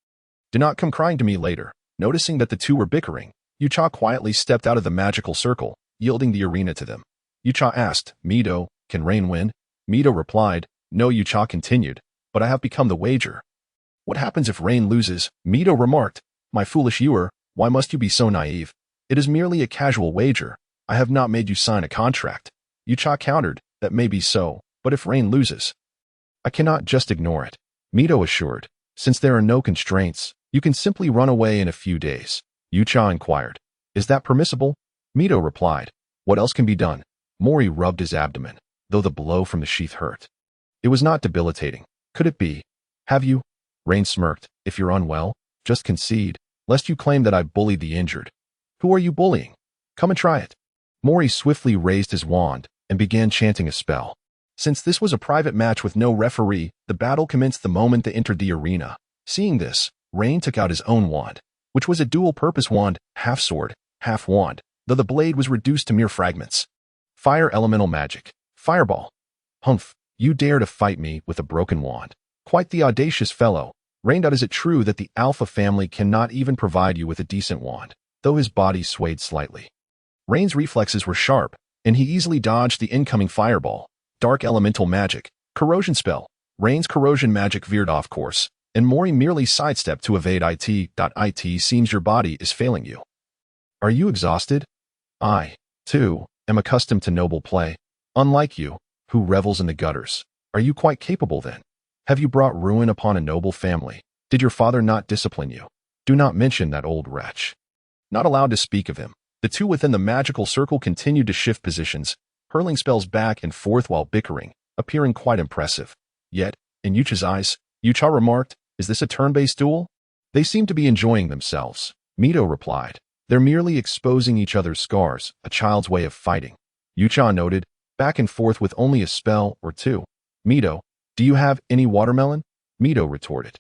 Do not come crying to me later. Noticing that the two were bickering, Yucha quietly stepped out of the magical circle, yielding the arena to them. Yucha asked, Mito, can Rain win? Mito replied, no. Yucha continued, but I have become the wager. What happens if Rain loses? Mito remarked, my foolish Ewer, why must you be so naive? It is merely a casual wager. I have not made you sign a contract. Yucha countered, that may be so, but if Rain loses, I cannot just ignore it. Mito assured, since there are no constraints, you can simply run away in a few days. Yucha inquired, is that permissible? Mito replied, what else can be done? Mori rubbed his abdomen, though the blow from the sheath hurt. It was not debilitating. Could it be? Have you? Rain smirked, if you're unwell, just concede, lest you claim that I bullied the injured. Who are you bullying? Come and try it. Mori swiftly raised his wand and began chanting a spell. Since this was a private match with no referee, the battle commenced the moment they entered the arena. Seeing this, Rain took out his own wand, which was a dual-purpose wand, half sword, half wand, though the blade was reduced to mere fragments. Fire elemental magic. Fireball. Humph, you dare to fight me with a broken wand. Quite the audacious fellow. Rain. Is it true that the Alpha family cannot even provide you with a decent wand? Though his body swayed slightly. Rain's reflexes were sharp, and he easily dodged the incoming fireball. Dark elemental magic. Corrosion spell. Rain's corrosion magic veered off course, and Mori merely sidestepped to evade it. It seems your body is failing you. Are you exhausted? I, too, am accustomed to noble play. Unlike you, who revels in the gutters. Are you quite capable then? Have you brought ruin upon a noble family? Did your father not discipline you? Do not mention that old wretch. Not allowed to speak of him. The two within the magical circle continued to shift positions, hurling spells back and forth while bickering, appearing quite impressive. Yet, in Yucha's eyes, Yucha remarked, "Is this a turn-based duel?" "They seem to be enjoying themselves," Mito replied. "They're merely exposing each other's scars, a child's way of fighting." Yucha noted, "Back and forth with only a spell or two." "Mito, do you have any watermelon?" Mito retorted.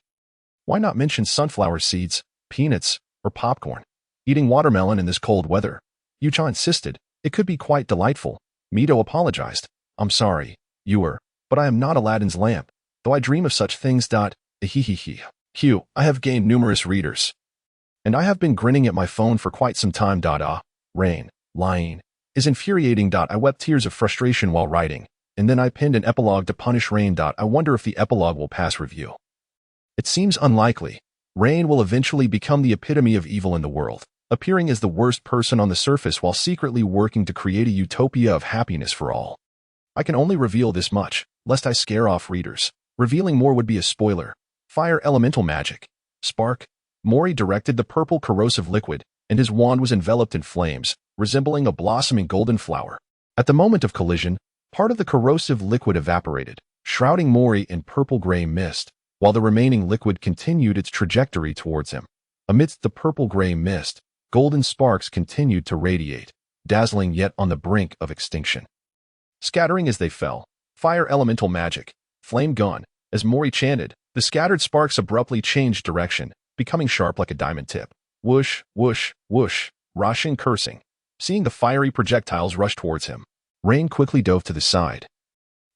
"Why not mention sunflower seeds, peanuts, or popcorn? Eating watermelon in this cold weather?" Yucha insisted. "It could be quite delightful." Mito apologized. "I'm sorry, but I am not Aladdin's lamp, though I dream of such things. Q, I have gained numerous readers. And I have been grinning at my phone for quite some time. Rain, lying, is infuriating. I wept tears of frustration while writing, and then I penned an epilogue to punish Rain. I wonder if the epilogue will pass review. It seems unlikely. Rain will eventually become the epitome of evil in the world, appearing as the worst person on the surface while secretly working to create a utopia of happiness for all. I can only reveal this much, lest I scare off readers. Revealing more would be a spoiler. Fire elemental magic. Spark. Mori directed the purple corrosive liquid, and his wand was enveloped in flames, resembling a blossoming golden flower. At the moment of collision, part of the corrosive liquid evaporated, shrouding Mori in purple-gray mist, while the remaining liquid continued its trajectory towards him. Amidst the purple-gray mist, golden sparks continued to radiate, dazzling yet on the brink of extinction. Scattering as they fell. Fire elemental magic. Flame gone. As Mori chanted, the scattered sparks abruptly changed direction, becoming sharp like a diamond tip. Whoosh, whoosh, whoosh, Roshin cursing. Seeing the fiery projectiles rush towards him, Rain quickly dove to the side,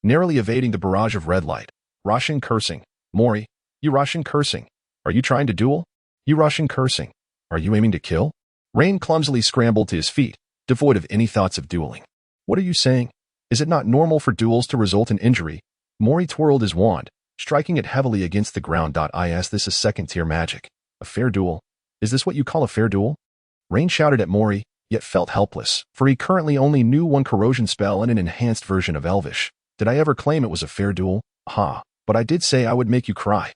narrowly evading the barrage of red light. Roshin cursing. Mori, you Roshin cursing. Are you trying to duel? You Roshin cursing. Are you aiming to kill? Rain clumsily scrambled to his feet, devoid of any thoughts of dueling. What are you saying? Is it not normal for duels to result in injury? Mori twirled his wand, striking it heavily against the ground. Is this a second-tier magic? A fair duel? Is this what you call a fair duel? Rain shouted at Mori, yet felt helpless, for he currently only knew one corrosion spell and an enhanced version of Elvish. Did I ever claim it was a fair duel? But I did say I would make you cry.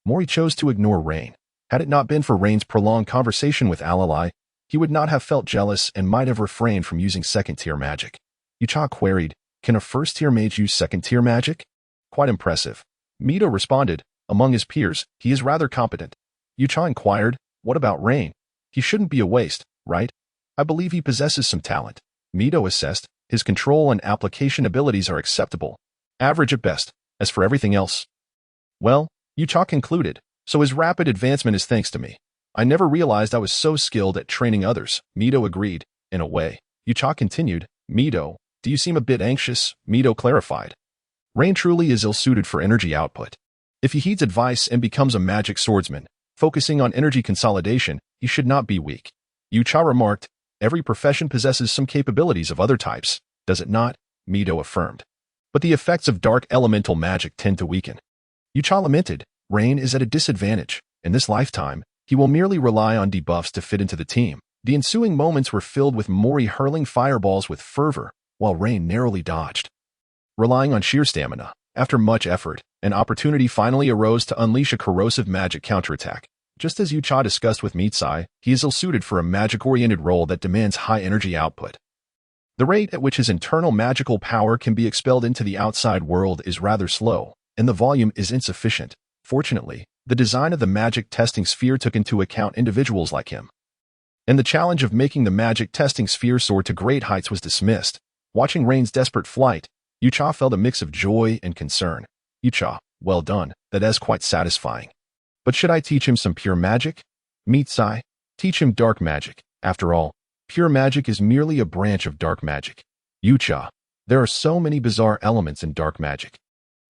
Mori chose to ignore Rain. Had it not been for Rain's prolonged conversation with Alalai, he would not have felt jealous and might have refrained from using second-tier magic. Yucha queried, "Can a first-tier mage use second-tier magic?" "Quite impressive." Mito responded, "Among his peers, he is rather competent." Yucha inquired, "What about Rain? He shouldn't be a waste, right?" "I believe he possesses some talent." Mito assessed, "His control and application abilities are acceptable. Average at best. As for everything else..." "Well," Yucha concluded, "so his rapid advancement is thanks to me. I never realized I was so skilled at training others." Mito agreed, in a way. Yucha continued, "Mito, do you seem a bit anxious?" Mito clarified. Rain truly is ill-suited for energy output. If he heeds advice and becomes a magic swordsman, focusing on energy consolidation, he should not be weak. Yucha remarked, "Every profession possesses some capabilities of other types, does it not?" Mito affirmed. "But the effects of dark elemental magic tend to weaken." Yucha lamented, "Rain is at a disadvantage. In this lifetime, he will merely rely on debuffs to fit into the team." The ensuing moments were filled with Mori hurling fireballs with fervor, while Rain narrowly dodged. Relying on sheer stamina, after much effort, an opportunity finally arose to unleash a corrosive magic counterattack. Just as Yucha discussed with Mitsai, he is ill-suited for a magic-oriented role that demands high energy output. The rate at which his internal magical power can be expelled into the outside world is rather slow, and the volume is insufficient. Fortunately, the design of the magic testing sphere took into account individuals like him. And the challenge of making the magic testing sphere soar to great heights was dismissed. Watching Rain's desperate flight, Yucha felt a mix of joy and concern. Yucha, well done, that is quite satisfying. But should I teach him some pure magic? Meet Sai. Teach him dark magic. After all, pure magic is merely a branch of dark magic. Yucha. There are so many bizarre elements in dark magic.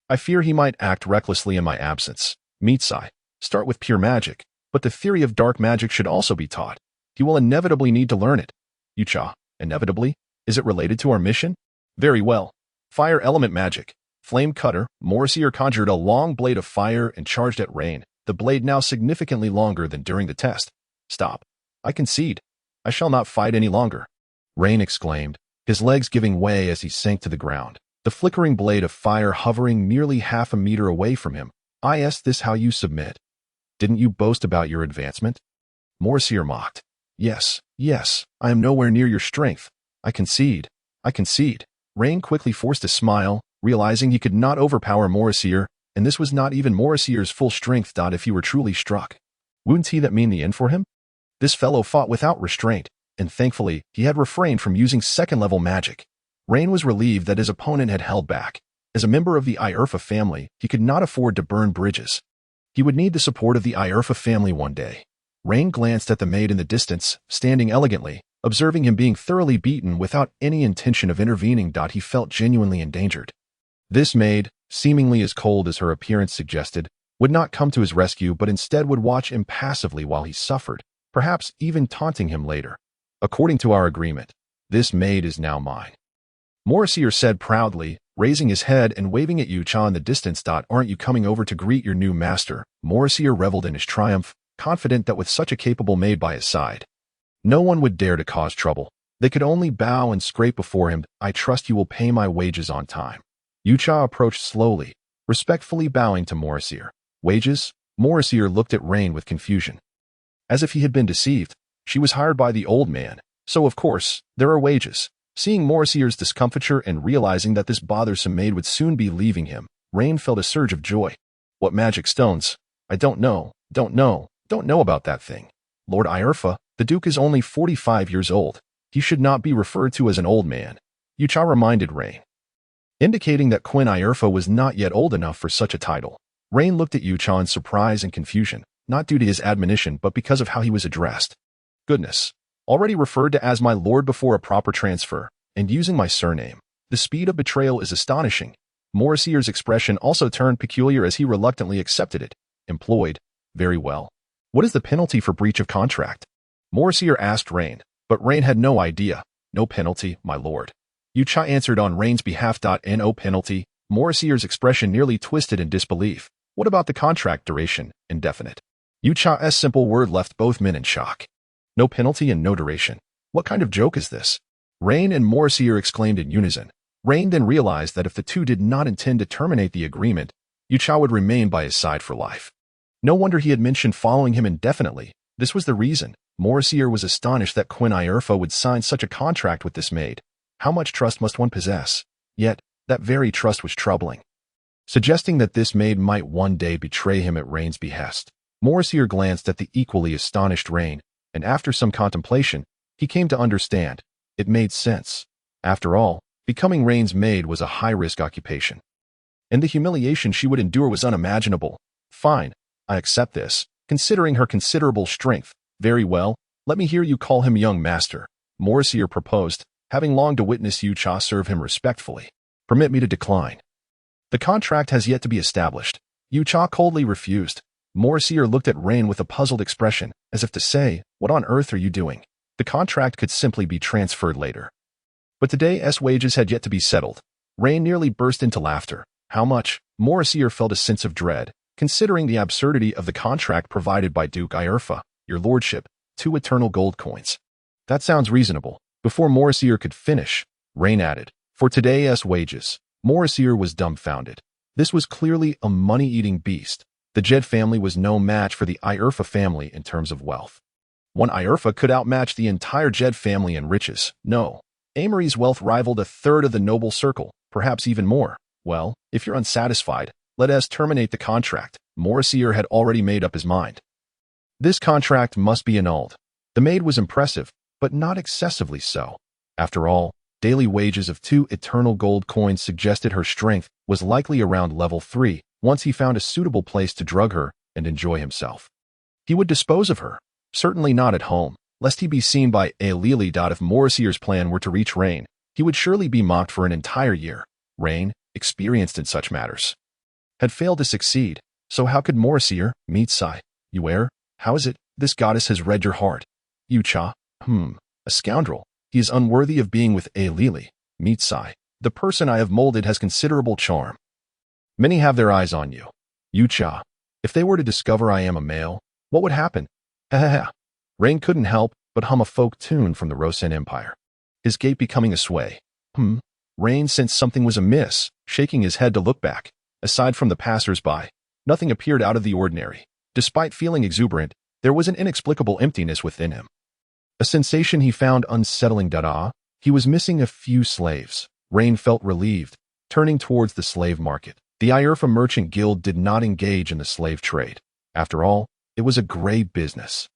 I fear he might act recklessly in my absence. Meet Sai. Start with pure magic, but the theory of dark magic should also be taught. He will inevitably need to learn it. Yucha. Inevitably? Is it related to our mission? Very well. Fire element magic. Flame cutter. Morrisier conjured a long blade of fire and charged at Rain, the blade now significantly longer than during the test. Stop. I concede. I shall not fight any longer. Rain exclaimed, his legs giving way as he sank to the ground, the flickering blade of fire hovering nearly half a meter away from him. Is this how you submit? Didn't you boast about your advancement? Morrisier mocked. Yes, I am nowhere near your strength. I concede. Rain quickly forced a smile, realizing he could not overpower Morrisier, and this was not even Morrisier's full strength. If he were truly struck, wouldn't he that mean the end for him? This fellow fought without restraint, and thankfully he had refrained from using second-level magic. Rain was relieved that his opponent had held back. As a member of the Irfa family, he could not afford to burn bridges. He would need the support of the Irfa family one day. Rain glanced at the maid in the distance, standing elegantly, observing him being thoroughly beaten without any intention of intervening. He felt genuinely endangered. This maid, seemingly as cold as her appearance suggested, would not come to his rescue but instead would watch impassively while he suffered, perhaps even taunting him later. According to our agreement, this maid is now mine. Morrisier said proudly, raising his head and waving at Yucha in the distance. Aren't you coming over to greet your new master? Morrisier reveled in his triumph, confident that with such a capable maid by his side, no one would dare to cause trouble. They could only bow and scrape before him. I trust you will pay my wages on time. Yucha approached slowly, respectfully bowing to Morrisier. Wages? Morrisier looked at Rain with confusion. As if he had been deceived, she was hired by the old man, so of course, there are wages. Seeing Morrisier's discomfiture and realizing that this bothersome maid would soon be leaving him, Rain felt a surge of joy. What magic stones? I don't know about that thing. Lord Irfa, the Duke is only 45 years old. He should not be referred to as an old man. Yucha reminded Rain, indicating that Queen Irfa was not yet old enough for such a title. Rain looked at Yucha in surprise and confusion, not due to his admonition but because of how he was addressed. Goodness. Already referred to as my lord before a proper transfer, and using my surname. The speed of betrayal is astonishing. Morrisier's expression also turned peculiar as he reluctantly accepted it. Employed. Very well. What is the penalty for breach of contract? Morrisier asked Rain, but Rain had no idea. No penalty, my lord. Yucha answered on Rain's behalf. No penalty. Morrisier's expression nearly twisted in disbelief. What about the contract duration? Indefinite. Yucha's simple word left both men in shock. No penalty and no duration. What kind of joke is this? Rain and Morrisier exclaimed in unison. Rain then realized that if the two did not intend to terminate the agreement, Yucha would remain by his side for life. No wonder he had mentioned following him indefinitely. This was the reason. Morrisier was astonished that Queen Irfa would sign such a contract with this maid. How much trust must one possess? Yet, that very trust was troubling. Suggesting that this maid might one day betray him at Rain's behest, Morrisier glanced at the equally astonished Rain, and after some contemplation, he came to understand. It made sense. After all, becoming Rain's maid was a high-risk occupation. And the humiliation she would endure was unimaginable. Fine, I accept this, considering her considerable strength. Very well, let me hear you call him young master, Morrisier proposed, having longed to witness Yucha serve him respectfully. Permit me to decline. The contract has yet to be established. Yucha coldly refused. Morrisier looked at Rain with a puzzled expression, as if to say, what on earth are you doing? The contract could simply be transferred later. But today's wages had yet to be settled. Rain nearly burst into laughter. How much? Morrisier felt a sense of dread, considering the absurdity of the contract provided by Duke Irfa. Your lordship, 2 eternal gold coins. That sounds reasonable. Before Morrisier could finish, Rain added, for today's wages. Morrisier was dumbfounded. This was clearly a money-eating beast. The Jed family was no match for the Irfa family in terms of wealth. One Irfa could outmatch the entire Jed family in riches. No. Amory's wealth rivaled a third of the noble circle, perhaps even more. Well, if you're unsatisfied, let us terminate the contract. Morrisier had already made up his mind. This contract must be annulled. The maid was impressive, but not excessively so. After all, daily wages of 2 eternal gold coins suggested her strength was likely around level 3. Once he found a suitable place to drug her, and enjoy himself. He would dispose of her, certainly not at home, lest he be seen by a Lily. If Morrisier's plan were to reach Rain, he would surely be mocked for an entire year. Rain, experienced in such matters, had failed to succeed, so how could Morrisier meet Sai? You how is it, this goddess has read your heart? Yucha, a scoundrel. He is unworthy of being with a Lily. Meet Sai. The person I have molded has considerable charm. Many have their eyes on you. Yucha, if they were to discover I am a male, what would happen? Ha ha ha. Rain couldn't help but hum a folk tune from the Rosen Empire, his gait becoming a sway. Rain sensed something was amiss, shaking his head to look back. Aside from the passers-by, nothing appeared out of the ordinary. Despite feeling exuberant, there was an inexplicable emptiness within him, a sensation he found unsettling. He was missing a few slaves. Rain felt relieved, turning towards the slave market. The Irfa Merchant Guild did not engage in the slave trade. After all, it was a gray business,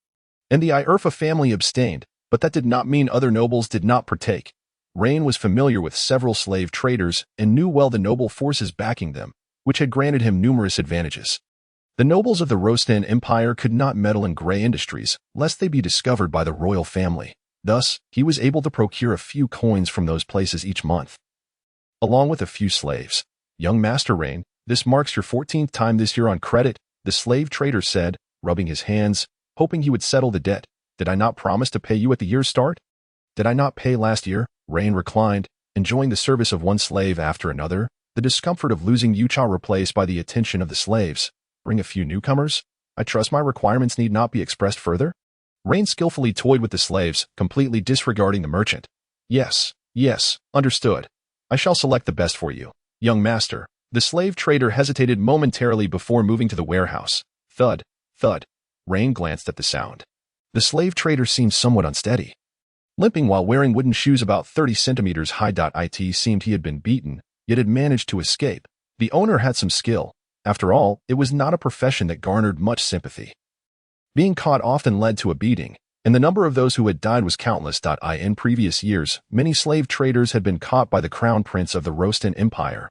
and the Irfa family abstained, but that did not mean other nobles did not partake. Rain was familiar with several slave traders and knew well the noble forces backing them, which had granted him numerous advantages. The nobles of the Rosten Empire could not meddle in gray industries, lest they be discovered by the royal family. Thus, he was able to procure a few coins from those places each month, along with a few slaves. Young Master Rain, this marks your 14th time this year on credit, the slave trader said, rubbing his hands, hoping he would settle the debt. Did I not promise to pay you at the year's start? Did I not pay last year? Rain reclined, enjoying the service of one slave after another, the discomfort of losing Yucha replaced by the attention of the slaves. Bring a few newcomers? I trust my requirements need not be expressed further? Rain skillfully toyed with the slaves, completely disregarding the merchant. Yes, understood. I shall select the best for you. Young master, the slave trader hesitated momentarily before moving to the warehouse. Thud, thud. Rain glanced at the sound. The slave trader seemed somewhat unsteady, limping while wearing wooden shoes about 30 centimeters high. It seemed he had been beaten, yet had managed to escape. The owner had some skill. After all, it was not a profession that garnered much sympathy. Being caught often led to a beating, and the number of those who had died was countless. In previous years, many slave traders had been caught by the crown prince of the Rosten Empire,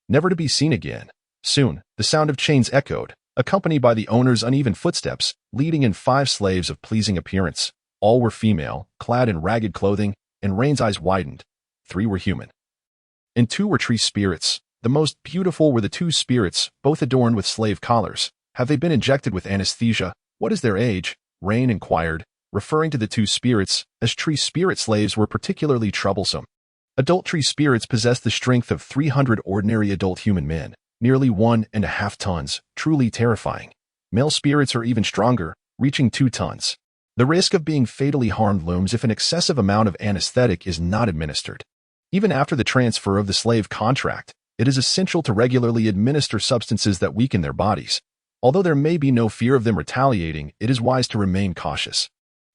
never to be seen again. Soon, the sound of chains echoed, accompanied by the owner's uneven footsteps, leading in 5 slaves of pleasing appearance. All were female, clad in ragged clothing, and Rain's eyes widened. 3 were human, and 2 were tree spirits. The most beautiful were the 2 spirits, both adorned with slave collars. Have they been injected with anesthesia? What is their age? Rain inquired, referring to the 2 spirits, as tree spirit slaves were particularly troublesome. Adult tree spirits possessed the strength of 300 ordinary adult human men, nearly 1.5 tons, truly terrifying. Male spirits are even stronger, reaching 2 tons. The risk of being fatally harmed looms if an excessive amount of anesthetic is not administered. Even after the transfer of the slave contract, it is essential to regularly administer substances that weaken their bodies. Although there may be no fear of them retaliating, it is wise to remain cautious.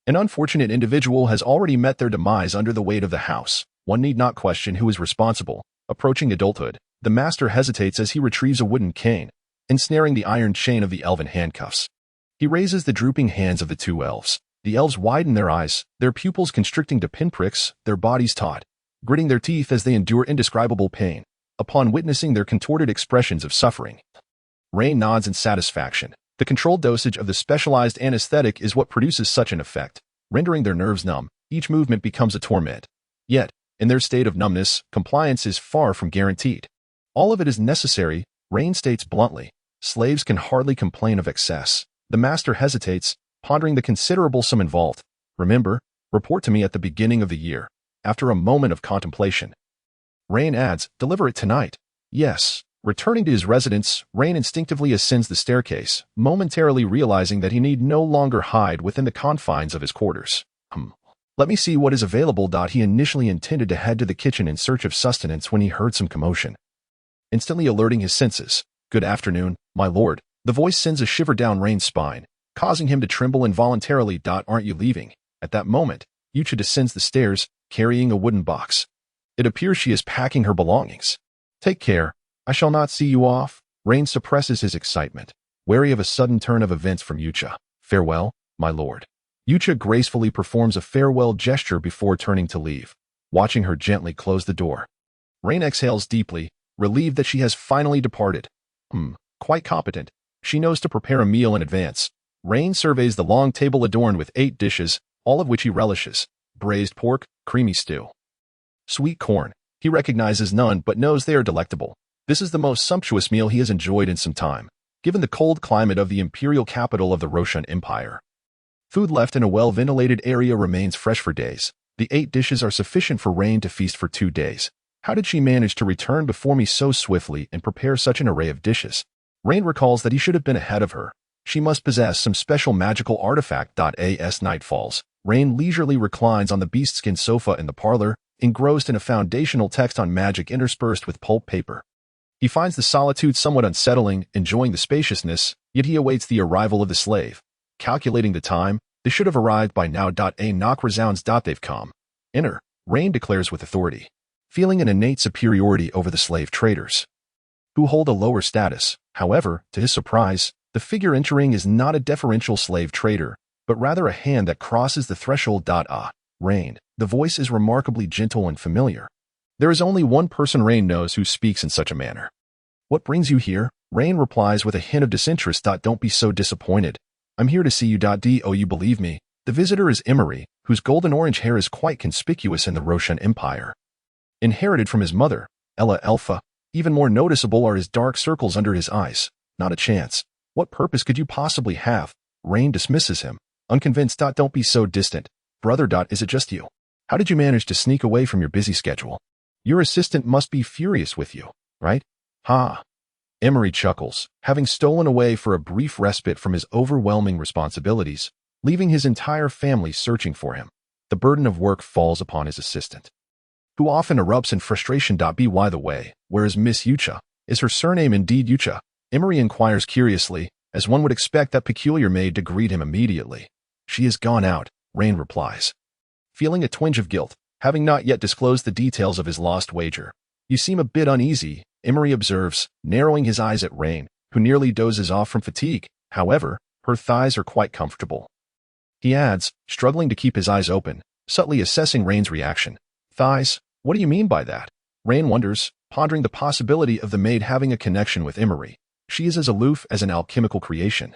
An unfortunate individual has already met their demise under the weight of the house. One need not question who is responsible. Approaching adulthood, the master hesitates as he retrieves a wooden cane, ensnaring the iron chain of the elven handcuffs. He raises the drooping hands of the 2 elves. The elves widen their eyes, their pupils constricting to pinpricks, their bodies taut, gritting their teeth as they endure indescribable pain, upon witnessing their contorted expressions of suffering. Rain nods in satisfaction. The controlled dosage of the specialized anesthetic is what produces such an effect, rendering their nerves numb. Each movement becomes a torment. Yet, in their state of numbness, compliance is far from guaranteed. All of it is necessary, Rain states bluntly. Slaves can hardly complain of excess. The master hesitates, pondering the considerable sum involved. Remember, report to me at the beginning of the year. After a moment of contemplation, Rain adds, deliver it tonight. Yes. Returning to his residence, Rain instinctively ascends the staircase, momentarily realizing that he need no longer hide within the confines of his quarters. Let me see what is available. He initially intended to head to the kitchen in search of sustenance when he heard some commotion, instantly alerting his senses. Good afternoon, my lord. The voice sends a shiver down Rain's spine, causing him to tremble involuntarily. Aren't you leaving? At that moment, Yucha descends the stairs, carrying a wooden box. It appears she is packing her belongings. Take care. I shall not see you off. Rain suppresses his excitement, wary of a sudden turn of events from Yucha. Farewell, my lord. Yucha gracefully performs a farewell gesture before turning to leave, watching her gently close the door. Rain exhales deeply, relieved that she has finally departed. Quite competent. She knows to prepare a meal in advance. Rain surveys the long table adorned with 8 dishes, all of which he relishes. Braised pork, creamy stew, sweet corn. He recognizes none but knows they are delectable. This is the most sumptuous meal he has enjoyed in some time, given the cold climate of the imperial capital of the Roshan Empire. Food left in a well-ventilated area remains fresh for days. The 8 dishes are sufficient for Rain to feast for 2 days. How did she manage to return before me so swiftly and prepare such an array of dishes? Rain recalls that he should have been ahead of her. She must possess some special magical artifact. As night falls, Rain leisurely reclines on the beast-skin sofa in the parlor, engrossed in a foundational text on magic interspersed with pulp paper. He finds the solitude somewhat unsettling, enjoying the spaciousness, yet he awaits the arrival of the slave. Calculating the time, they should have arrived by now. A knock resounds. They've come. Enter, Rain declares with authority, feeling an innate superiority over the slave traders, who hold a lower status. However, to his surprise, the figure entering is not a deferential slave trader, but rather a hand that crosses the threshold. Rain. The voice is remarkably gentle and familiar. There is only one person Rain knows who speaks in such a manner. What brings you here? Rain replies with a hint of disinterest. Don't be so disappointed. I'm here to see you. Do you believe me? The visitor is Emery, whose golden orange hair is quite conspicuous in the Roshan Empire. Inherited from his mother, Ella Alpha, even more noticeable are his dark circles under his eyes. Not a chance. What purpose could you possibly have? Rain dismisses him, unconvinced. Don't be so distant. Brother. Is it just you? How did you manage to sneak away from your busy schedule? Your assistant must be furious with you, right? Ha! Emery chuckles, having stolen away for a brief respite from his overwhelming responsibilities, leaving his entire family searching for him. The burden of work falls upon his assistant, who often erupts in frustration. By the way, where is Miss Yucha? Is her surname indeed Yucha? Emery inquires curiously, as one would expect that peculiar maid to greet him immediately. She has gone out, Rain replies, feeling a twinge of guilt, having not yet disclosed the details of his lost wager. You seem a bit uneasy, Emery observes, narrowing his eyes at Rain, who nearly dozes off from fatigue. However, her thighs are quite comfortable. He adds, struggling to keep his eyes open, subtly assessing Rain's reaction. Thighs? What do you mean by that? Rain wonders, pondering the possibility of the maid having a connection with Emery. She is as aloof as an alchemical creation.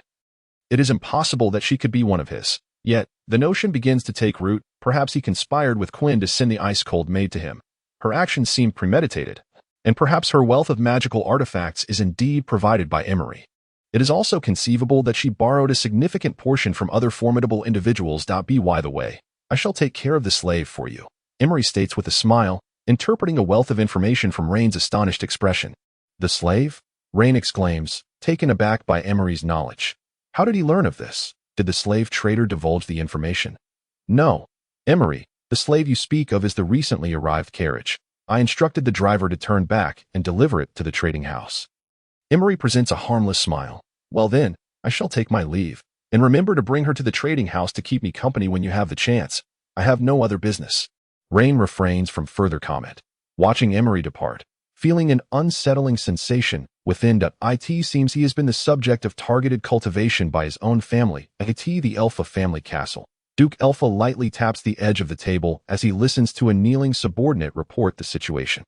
It is impossible that she could be one of his. Yet, the notion begins to take root. Perhaps he conspired with Quinn to send the ice-cold maid to him. Her actions seem premeditated, and perhaps her wealth of magical artifacts is indeed provided by Emery. It is also conceivable that she borrowed a significant portion from other formidable individuals. By the way, I shall take care of the slave for you, Emery states with a smile, interpreting a wealth of information from Rain's astonished expression. The slave? Rain exclaims, taken aback by Emery's knowledge. How did he learn of this? Did the slave trader divulge the information? No. Emery, the slave you speak of is the recently arrived carriage. I instructed the driver to turn back and deliver it to the trading house. Emery presents a harmless smile. Well then, I shall take my leave. And remember to bring her to the trading house to keep me company when you have the chance. I have no other business. Rain refrains from further comment, watching Emery depart, feeling an unsettling sensation within. It seems he has been the subject of targeted cultivation by his own family. The Alpha family castle. Duke Alpha lightly taps the edge of the table as he listens to a kneeling subordinate report the situation.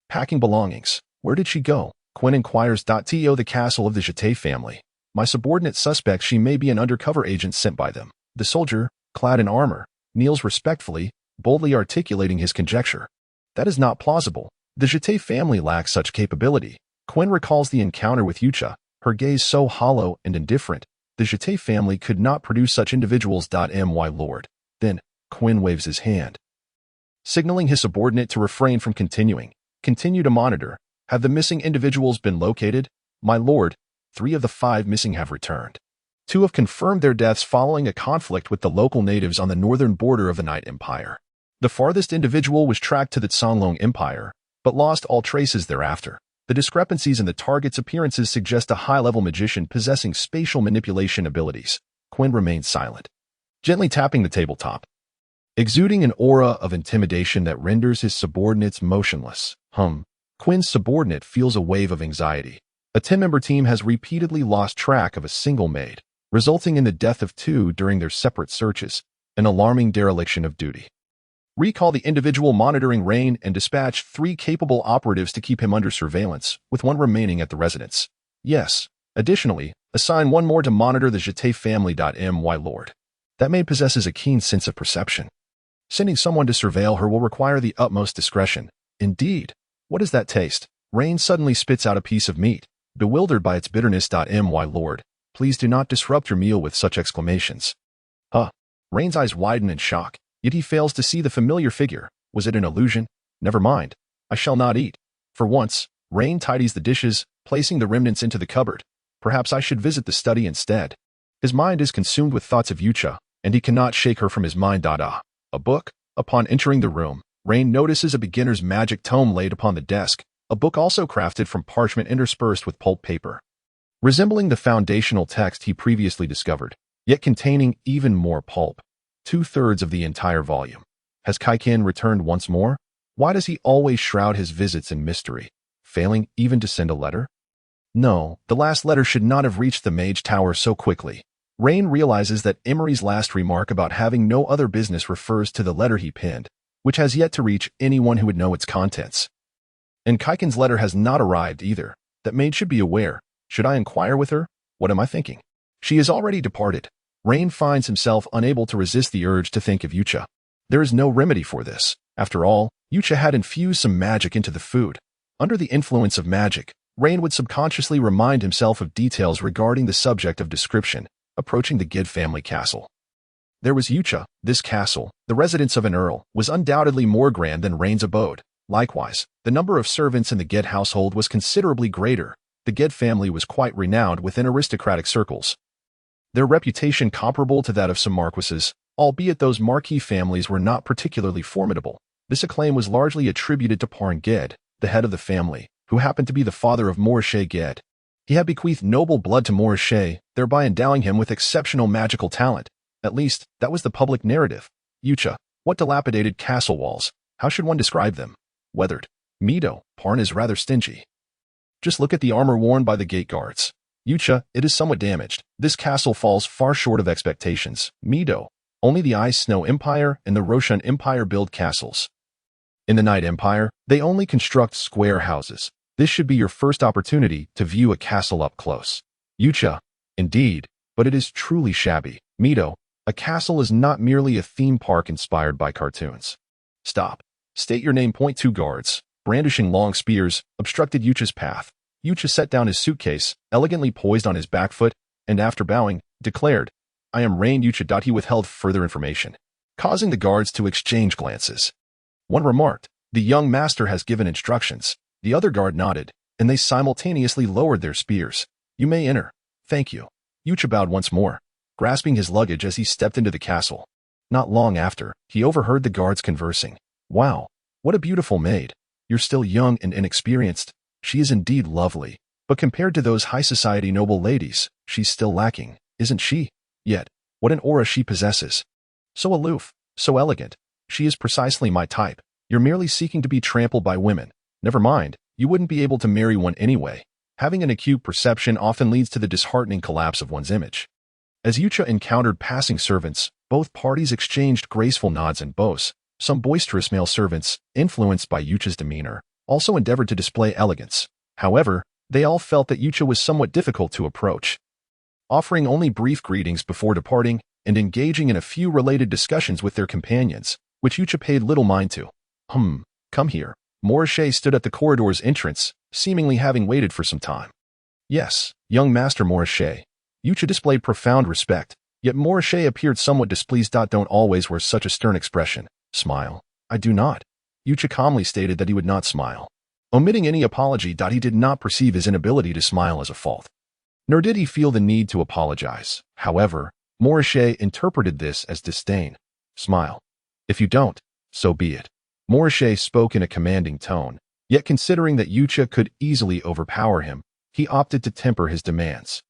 Packing belongings. Where did she go? Quinn inquires. To the castle of the Jete family. My subordinate suspects she may be an undercover agent sent by them. The soldier, clad in armor, kneels respectfully, boldly articulating his conjecture. That is not plausible. The Jete family lacks such capability. Quinn recalls the encounter with Yucha, her gaze so hollow and indifferent. The Jete family could not produce such individuals. My lord. Then, Quinn waves his hand, signaling his subordinate to refrain from continuing. Continue to monitor. Have the missing individuals been located? My lord, 3 of the 5 missing have returned. 2 have confirmed their deaths following a conflict with the local natives on the northern border of the Night Empire. The farthest individual was tracked to the Songlong Empire, but lost all traces thereafter. The discrepancies in the target's appearances suggest a high-level magician possessing spatial manipulation abilities. Quinn remains silent, gently tapping the tabletop, exuding an aura of intimidation that renders his subordinates motionless. Quinn's subordinate feels a wave of anxiety. A 10-member team has repeatedly lost track of a single maid, resulting in the death of 2 during their separate searches, an alarming dereliction of duty. Recall the individual monitoring Rain and dispatch 3 capable operatives to keep him under surveillance, with 1 remaining at the residence. Yes. Additionally, Assign one more to monitor the Jete family. My lord. That maid possesses a keen sense of perception. Sending someone to surveil her will require the utmost discretion. Indeed. What is that taste? Rain suddenly spits out a piece of meat, bewildered by its bitterness. My lord. Please do not disrupt your meal with such exclamations. Huh. Rain's eyes widen in shock, yet he fails to see the familiar figure. Was it an illusion? Never mind. I shall not eat. For once, Rain tidies the dishes, placing the remnants into the cupboard. Perhaps I should visit the study instead. His mind is consumed with thoughts of Yucha, and he cannot shake her from his mind. A book? Upon entering the room, Rain notices a beginner's magic tome laid upon the desk, a book also crafted from parchment interspersed with pulp paper. Resembling the foundational text he previously discovered, yet containing even more pulp. 2/3 of the entire volume. Has Akin returned once more? Why does he always shroud his visits in mystery, failing even to send a letter? No, the last letter should not have reached the Mage Tower so quickly. Rain realizes that Emery's last remark about having no other business refers to the letter he penned, which has yet to reach anyone who would know its contents. And Kaiken's letter has not arrived either. That maid should be aware. Should I inquire with her? What am I thinking? She has already departed. Rain finds himself unable to resist the urge to think of Yucha. There is no remedy for this. After all, Yucha had infused some magic into the food. Under the influence of magic, Rain would subconsciously remind himself of details regarding the subject of description, approaching the Gid family castle. There was Yucha. This castle, the residence of an earl, was undoubtedly more grand than Rain's abode. Likewise, the number of servants in the Gid household was considerably greater. The Gid family was quite renowned within aristocratic circles. Their reputation comparable to that of some marquises, albeit those marquis families were not particularly formidable. This acclaim was largely attributed to Parn Gid, the head of the family, who happened to be the father of Morashay Gid. He had bequeathed noble blood to Morashay, thereby endowing him with exceptional magical talent. At least, that was the public narrative. Yucha, what dilapidated castle walls. How should one describe them? Weathered. Mido, Parn is rather stingy. Just look at the armor worn by the gate guards. Yucha, it is somewhat damaged. This castle falls far short of expectations. Mido, only the Ice Snow Empire and the Roshan Empire build castles. In the Night Empire, they only construct square houses. This should be your first opportunity to view a castle up close. Yucha, indeed, but it is truly shabby. Mido, a castle is not merely a theme park inspired by cartoons. Stop. State your name. Two guards, brandishing long spears, obstructed Yucha's path. Yucha set down his suitcase, elegantly poised on his back foot, and after bowing, declared, I am Rain Yucha. He withheld further information, causing the guards to exchange glances. One remarked, the young master has given instructions. The other guard nodded, and they simultaneously lowered their spears. You may enter. Thank you. Yucha bowed once more, grasping his luggage as he stepped into the castle. Not long after, he overheard the guards conversing. Wow, what a beautiful maid. You're still young and inexperienced. She is indeed lovely, but compared to those high society noble ladies, she's still lacking, isn't she? Yet, what an aura she possesses. So aloof, so elegant. She is precisely my type. You're merely seeking to be trampled by women. Never mind, you wouldn't be able to marry one anyway. Having an acute perception often leads to the disheartening collapse of one's image. As Yucha encountered passing servants, both parties exchanged graceful nods and bows. Some boisterous male servants, influenced by Yucha's demeanor, also endeavored to display elegance. However, they all felt that Yucha was somewhat difficult to approach. Offering only brief greetings before departing and engaging in a few related discussions with their companions, which Yucha paid little mind to. Come here. Morashay stood at the corridor's entrance, seemingly having waited for some time. Yes, young Master Morashay. Yucha displayed profound respect, yet Morashay appeared somewhat displeased. Don't always wear such a stern expression. Smile. I do not. Yucha calmly stated that he would not smile. Omitting any apology. He did not perceive his inability to smile as a fault. Nor did he feel the need to apologize. However, Morashay interpreted this as disdain. Smile. If you don't, so be it. Morashay spoke in a commanding tone, yet considering that Yucha could easily overpower him, he opted to temper his demands.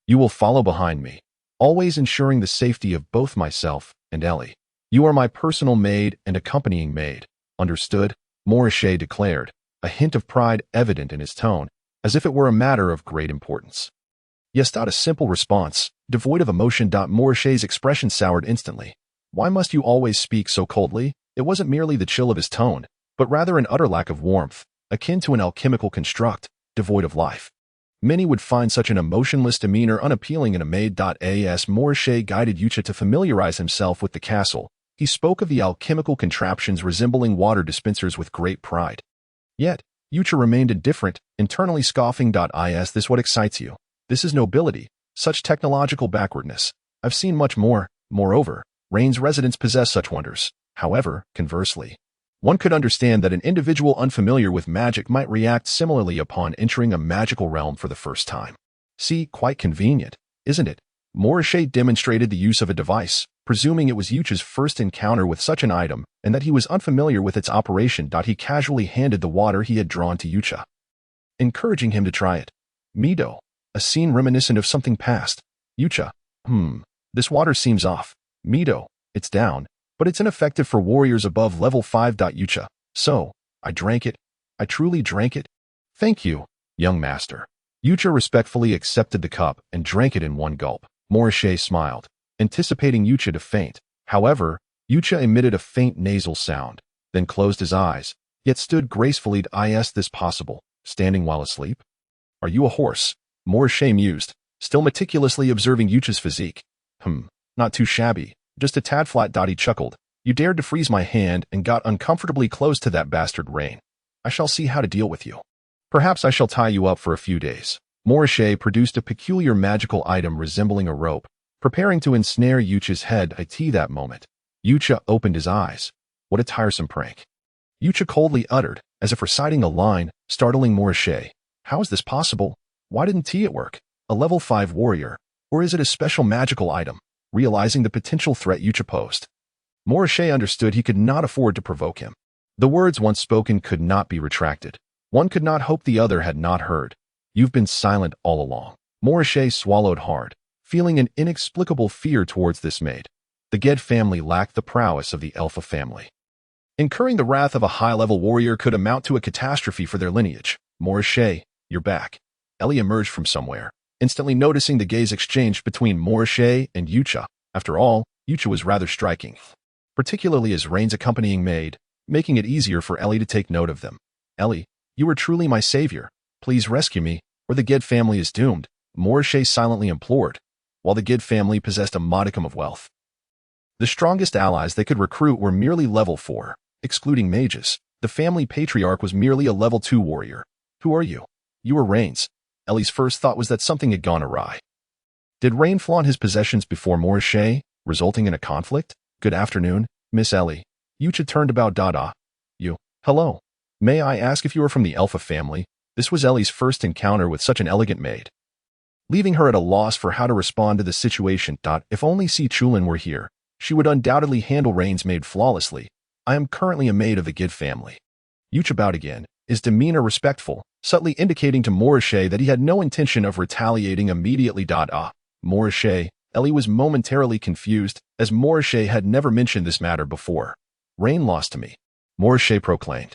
You will follow behind me, always ensuring the safety of both myself and Ellie. You are my personal maid and accompanying maid. Understood? Morashay declared, a hint of pride evident in his tone, as if it were a matter of great importance. Yes. A simple response, devoid of emotion. Morashay's expression soured instantly. Why must you always speak so coldly? It wasn't merely the chill of his tone, but rather an utter lack of warmth, akin to an alchemical construct, devoid of life. Many would find such an emotionless demeanor unappealing in a maid. As Morrichet guided Yucha to familiarize himself with the castle, he spoke of the alchemical contraptions resembling water dispensers with great pride. Yet, Yucha remained indifferent, internally scoffing. Is this what excites you? This is nobility, such technological backwardness. I've seen much more. Moreover, Rain's residents possess such wonders. However, conversely, one could understand that an individual unfamiliar with magic might react similarly upon entering a magical realm for the first time. See, quite convenient, isn't it? Morrichet demonstrated the use of a device, presuming it was Yucha's first encounter with such an item, and that he was unfamiliar with its operation. He casually handed the water he had drawn to Yucha, encouraging him to try it. Mido, a scene reminiscent of something past. Yucha, this water seems off. Mido, it's down, but it's ineffective for warriors above level 5. Yucha, so, I drank it. I truly drank it. Thank you, young master. Yucha respectfully accepted the cup and drank it in one gulp. Morrichet smiled, anticipating Yucha to faint. However, Yucha emitted a faint nasal sound, then closed his eyes, yet stood gracefully. Is this possible, standing while asleep? Are you a horse? Morrichet mused, still meticulously observing Yucha's physique. Not too shabby, just a tad flat. He chuckled. You dared to freeze my hand and got uncomfortably close to that bastard Rain. I shall see how to deal with you. Perhaps I shall tie you up for a few days. Morrichet produced a peculiar magical item resembling a rope, preparing to ensnare Yucha's head. That moment, Yucha opened his eyes. What a tiresome prank. Yucha coldly uttered, as if reciting a line, startling Morrichet. How is this possible? Why didn't it work? A level 5 warrior, or is it a special magical item? Realizing the potential threat Yucha posed, Morrichet understood he could not afford to provoke him. The words once spoken could not be retracted. One could not hope the other had not heard. You've been silent all along. Morrichet swallowed hard, feeling an inexplicable fear towards this maid. The Ged family lacked the prowess of the Alpha family. Incurring the wrath of a high-level warrior could amount to a catastrophe for their lineage. Morrichet, you're back. Ellie emerged from somewhere, instantly noticing the gaze exchanged between Morrichet and Yucha. After all, Yucha was rather striking, particularly as Rain's accompanying maid, making it easier for Ellie to take note of them. Ellie, you are truly my savior. Please rescue me, or the Ged family is doomed, Morrichet silently implored. While the Ged family possessed a modicum of wealth, the strongest allies they could recruit were merely level 4, excluding mages. The family patriarch was merely a level 2 warrior. Who are you? You are Rain's. Ellie's first thought was that something had gone awry. Did Rain flaunt his possessions before Morrichet, resulting in a conflict? Good afternoon, Miss Ellie. Yucha turned about. You. Hello. May I ask if you are from the Alpha family? This was Ellie's first encounter with such an elegant maid, leaving her at a loss for how to respond to the situation. If only Si Chulin were here, she would undoubtedly handle Rain's maid flawlessly. I am currently a maid of the Gid family. Yucha bowed again, his demeanor respectful, subtly indicating to Morrichet that he had no intention of retaliating immediately. Morrichet, Ellie was momentarily confused, as Morrichet had never mentioned this matter before. Rain lost to me, Morrichet proclaimed,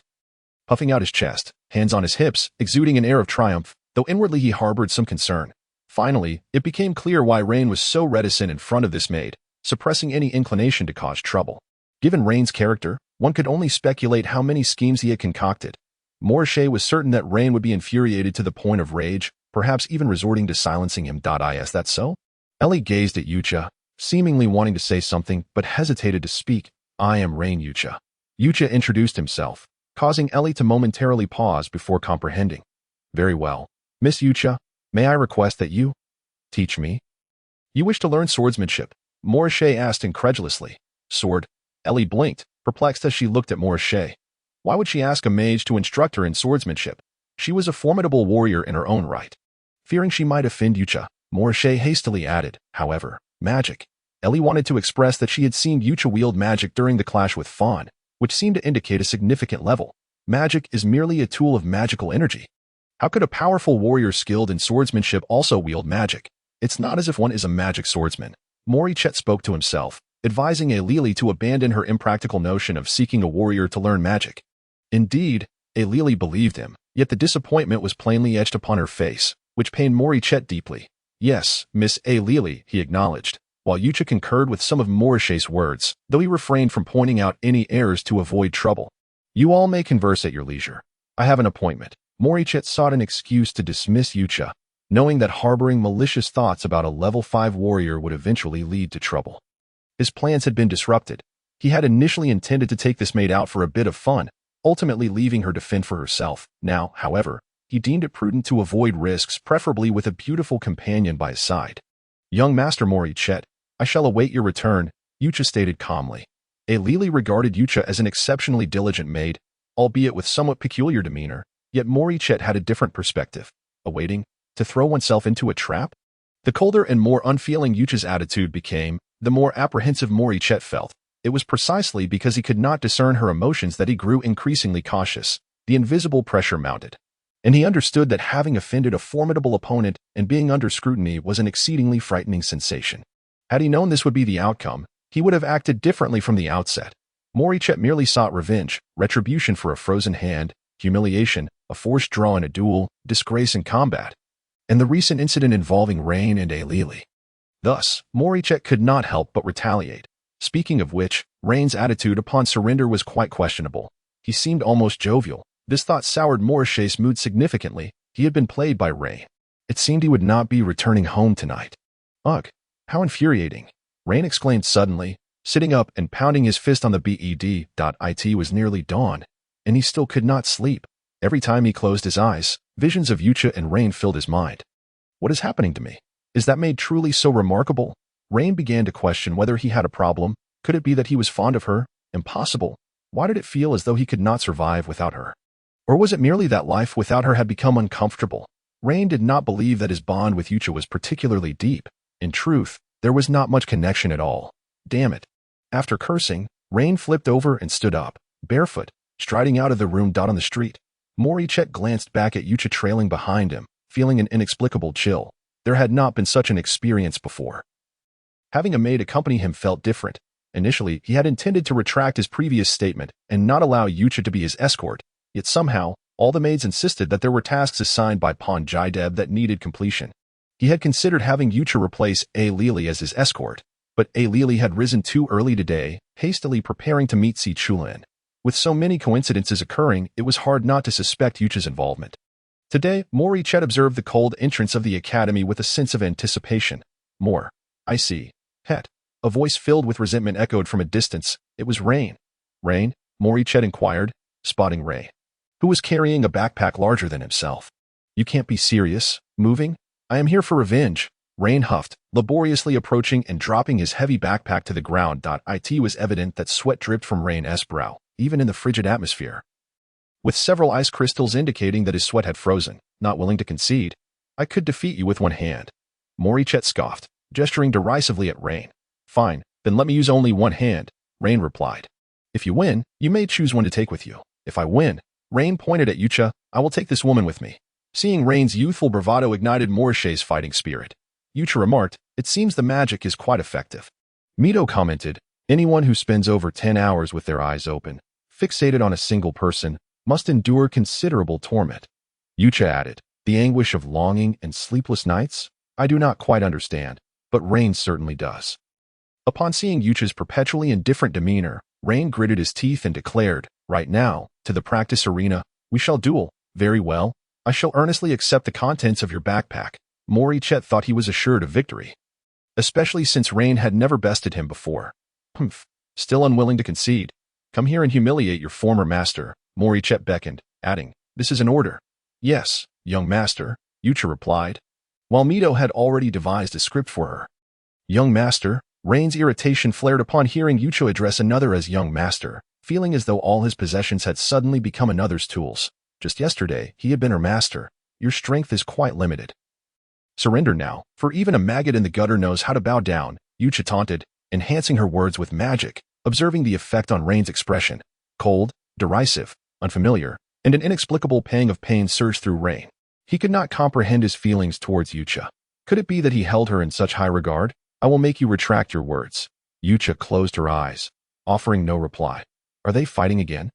puffing out his chest, hands on his hips, exuding an air of triumph, though inwardly he harbored some concern. Finally, it became clear why Rain was so reticent in front of this maid, suppressing any inclination to cause trouble. Given Rain's character, one could only speculate how many schemes he had concocted. Morrichet was certain that Rain would be infuriated to the point of rage, perhaps even resorting to silencing him. Is that so? Ellie gazed at Yucha, seemingly wanting to say something, but hesitated to speak. I am Rain Yucha. Yucha introduced himself, causing Ellie to momentarily pause before comprehending. Very well. Miss Yucha, may I request that you teach me? You wish to learn swordsmanship? Morrichet asked incredulously. Sword? Ellie blinked, perplexed as she looked at Morrichet. Why would she ask a mage to instruct her in swordsmanship? She was a formidable warrior in her own right. Fearing she might offend Yucha, Morrichet hastily added, however, magic. Ellie wanted to express that she had seen Yucha wield magic during the clash with Fawn, which seemed to indicate a significant level. Magic is merely a tool of magical energy. How could a powerful warrior skilled in swordsmanship also wield magic? It's not as if one is a magic swordsman. Morrichet spoke to himself, advising Ailili to abandon her impractical notion of seeking a warrior to learn magic. Indeed, Ailili believed him, yet the disappointment was plainly etched upon her face, which pained Morrichet deeply. Yes, Miss Ailili, he acknowledged, while Yucha concurred with some of Morrichet's words, though he refrained from pointing out any errors to avoid trouble. You all may converse at your leisure. I have an appointment. Morrichet sought an excuse to dismiss Yucha, knowing that harboring malicious thoughts about a level 5 warrior would eventually lead to trouble. His plans had been disrupted. He had initially intended to take this maid out for a bit of fun, ultimately leaving her to fend for herself. Now, however, he deemed it prudent to avoid risks, preferably with a beautiful companion by his side. "Young Master Morichet, I shall await your return," Yucha stated calmly. Lily regarded Yucha as an exceptionally diligent maid, albeit with somewhat peculiar demeanor, yet Morichet had a different perspective. Awaiting? To throw oneself into a trap? The colder and more unfeeling Yucha's attitude became, the more apprehensive Morichet felt. It was precisely because he could not discern her emotions that he grew increasingly cautious. The invisible pressure mounted. And he understood that having offended a formidable opponent and being under scrutiny was an exceedingly frightening sensation. Had he known this would be the outcome, he would have acted differently from the outset. Morichet merely sought revenge, retribution for a frozen hand, humiliation, a forced draw in a duel, disgrace in combat, and the recent incident involving Rain and Lily. Thus, Morichet could not help but retaliate. Speaking of which, Rain's attitude upon surrender was quite questionable. He seemed almost jovial. This thought soured Morichet's mood significantly. He had been played by Rain. It seemed he would not be returning home tonight. Ugh, how infuriating. Rain exclaimed suddenly, sitting up and pounding his fist on the bed. It was nearly dawn, and he still could not sleep. Every time he closed his eyes, visions of Yucha and Rain filled his mind. What is happening to me? Is that maid truly so remarkable? Rain began to question whether he had a problem. Could it be that he was fond of her? Impossible. Why did it feel as though he could not survive without her? Or was it merely that life without her had become uncomfortable? Rain did not believe that his bond with Yucha was particularly deep. In truth, there was not much connection at all. Damn it. After cursing, Rain flipped over and stood up, barefoot, striding out of the room. On the street, Morichet glanced back at Yucha trailing behind him, feeling an inexplicable chill. There had not been such an experience before. Having a maid accompany him felt different. Initially, he had intended to retract his previous statement and not allow Yucha to be his escort, yet somehow, all the maids insisted that there were tasks assigned by Pon Jideb that needed completion. He had considered having Yucha replace Lily as his escort, but Lily had risen too early today, hastily preparing to meet Si Chulin. With so many coincidences occurring, it was hard not to suspect Yucha's involvement. Today, Morichet observed the cold entrance of the academy with a sense of anticipation. More. I see. Het. A voice filled with resentment echoed from a distance. It was Rain. Rain? Morichet inquired, spotting Rain, who was carrying a backpack larger than himself. You can't be serious. Moving? I am here for revenge. Rain huffed, laboriously approaching and dropping his heavy backpack to the ground. It was evident that sweat dripped from Rain's brow, even in the frigid atmosphere, with several ice crystals indicating that his sweat had frozen. Not willing to concede, I could defeat you with one hand. Morichet scoffed, gesturing derisively at Rain. Fine, then let me use only one hand, Rain replied. If you win, you may choose one to take with you. If I win, Rain pointed at Yucha, I will take this woman with me. Seeing Rain's youthful bravado ignited Morichet's fighting spirit. Yucha remarked, it seems the magic is quite effective. Mito commented, anyone who spends over 10 hours with their eyes open, fixated on a single person, must endure considerable torment. Yucha added, the anguish of longing and sleepless nights? I do not quite understand, but Rain certainly does. Upon seeing Yucha's perpetually indifferent demeanor, Rain gritted his teeth and declared, right now, to the practice arena, we shall duel. Very well. I shall earnestly accept the contents of your backpack. Morichet thought he was assured of victory, especially since Rain had never bested him before. Humph. Still unwilling to concede. Come here and humiliate your former master, Morichet beckoned, adding, this is an order. Yes, young master, Yucha replied, while Mito had already devised a script for her. Young master? Rain's irritation flared upon hearing Yucha address another as young master, feeling as though all his possessions had suddenly become another's tools. Just yesterday, he had been her master. Your strength is quite limited. Surrender now, for even a maggot in the gutter knows how to bow down, Yucha taunted, enhancing her words with magic, observing the effect on Rain's expression. Cold, derisive, unfamiliar, and an inexplicable pang of pain surged through Rain. He could not comprehend his feelings towards Yucha. Could it be that he held her in such high regard? I will make you retract your words. Yucha closed her eyes, offering no reply. Are they fighting again?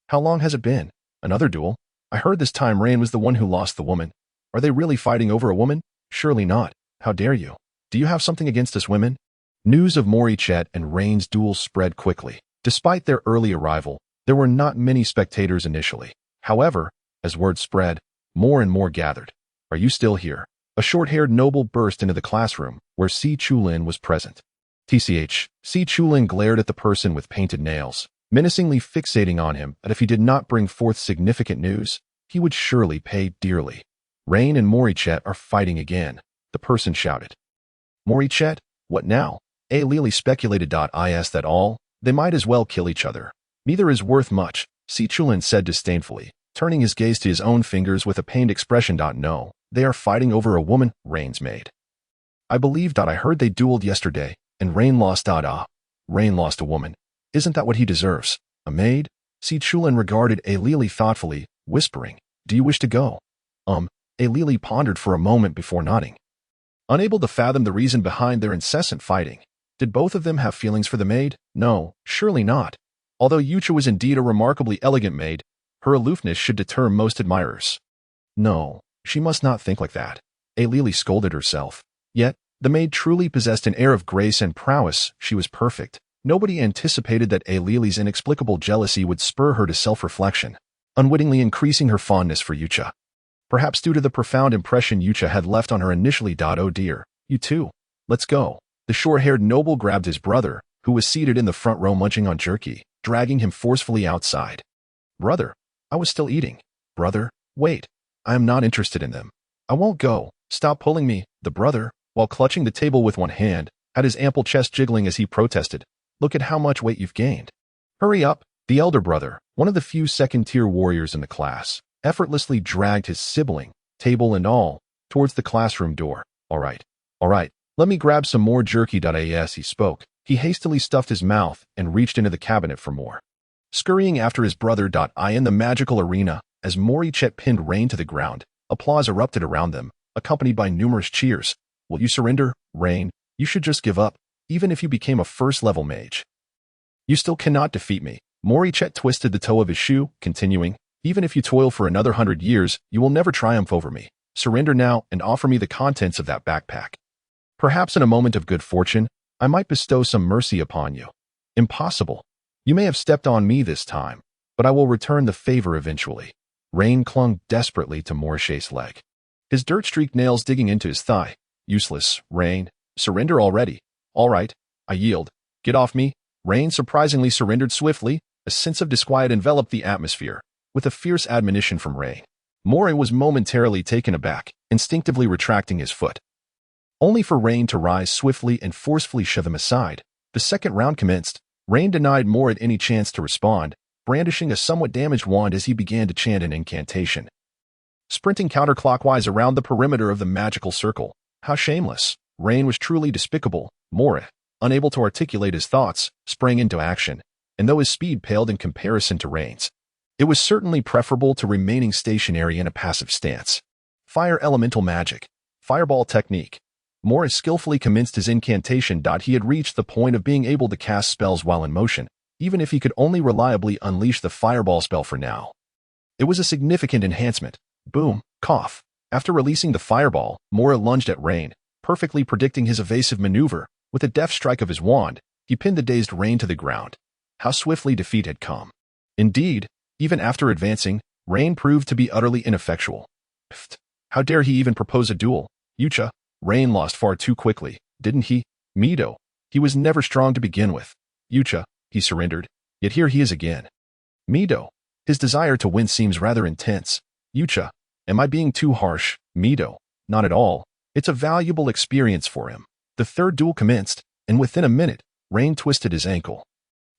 How long has it been? Another duel? I heard this time Rain was the one who lost the woman. Are they really fighting over a woman? Surely not. How dare you? Do you have something against us women? News of Morichet and Rain's duel spread quickly. Despite their early arrival, there were not many spectators initially. However, as word spread, more and more gathered. Are you still here? A short-haired noble burst into the classroom, where Si Chulin was present. Si Chulin glared at the person with painted nails, menacingly fixating on him that if he did not bring forth significant news, he would surely pay dearly. Rain and Morichet are fighting again, the person shouted. Morichet? What now? A Lily speculated. Is that all? They might as well kill each other. Neither is worth much, Si Chulin said disdainfully, turning his gaze to his own fingers with a pained expression. No, they are fighting over a woman, Rain's maid. I believe. I heard they dueled yesterday, and Rain lost. Rain lost a woman. Isn't that what he deserves? A maid? Si Chulin regarded A Lily thoughtfully, whispering, Do you wish to go? A Lily pondered for a moment before nodding. Unable to fathom the reason behind their incessant fighting. Did both of them have feelings for the maid? No, surely not. Although Yucha was indeed a remarkably elegant maid, her aloofness should deter most admirers. No, she must not think like that. A Lily scolded herself. Yet, the maid truly possessed an air of grace and prowess. She was perfect. Nobody anticipated that A Lily's inexplicable jealousy would spur her to self-reflection, unwittingly increasing her fondness for Yucha. Perhaps due to the profound impression Yucha had left on her initially. Oh dear, you too. Let's go. The short-haired noble grabbed his brother, who was seated in the front row munching on jerky, dragging him forcefully outside. Brother, I was still eating. Brother, wait. I am not interested in them. I won't go. Stop pulling me. The brother, while clutching the table with one hand, had his ample chest jiggling as he protested. Look at how much weight you've gained. Hurry up. The elder brother, one of the few second-tier warriors in the class, effortlessly dragged his sibling, table and all, towards the classroom door. All right. Let me grab some more jerky. As he spoke, he hastily stuffed his mouth and reached into the cabinet for more. Scurrying after his brother. In the magical arena, as Morichet pinned Rain to the ground, applause erupted around them, accompanied by numerous cheers. Will you surrender, Rain? You should just give up, even if you became a first-level mage. You still cannot defeat me. Morichet twisted the toe of his shoe, continuing, Even if you toil for another 100 years, you will never triumph over me. Surrender now and offer me the contents of that backpack. Perhaps in a moment of good fortune, I might bestow some mercy upon you. Impossible. You may have stepped on me this time, but I will return the favor eventually. Rain clung desperately to Morichet's leg, his dirt-streaked nails digging into his thigh. Useless, Rain. Surrender already. All right, I yield. Get off me. Rain surprisingly surrendered swiftly. A sense of disquiet enveloped the atmosphere, with a fierce admonition from Rain. Mori was momentarily taken aback, instinctively retracting his foot, only for Rain to rise swiftly and forcefully shove him aside. The second round commenced. Rain denied Morit any chance to respond, brandishing a somewhat damaged wand as he began to chant an incantation, sprinting counterclockwise around the perimeter of the magical circle. How shameless! Rain was truly despicable. Morit, unable to articulate his thoughts, sprang into action, and though his speed paled in comparison to Rain's, it was certainly preferable to remaining stationary in a passive stance. Fire elemental magic. Fireball technique. Morris skillfully commenced his incantation. He had reached the point of being able to cast spells while in motion, even if he could only reliably unleash the fireball spell for now. It was a significant enhancement. Boom, cough. After releasing the fireball, Mora lunged at Rain, perfectly predicting his evasive maneuver. With a deft strike of his wand, he pinned the dazed Rain to the ground. How swiftly defeat had come. Indeed, even after advancing, Rain proved to be utterly ineffectual. Pfft. How dare he even propose a duel? Yucha, Rain lost far too quickly, didn't he? Mido. He was never strong to begin with. Yucha, he surrendered, yet here he is again. Mido. His desire to win seems rather intense. Yucha, am I being too harsh? Mido. Not at all. It's a valuable experience for him. The third duel commenced, and within a minute, Rain twisted his ankle,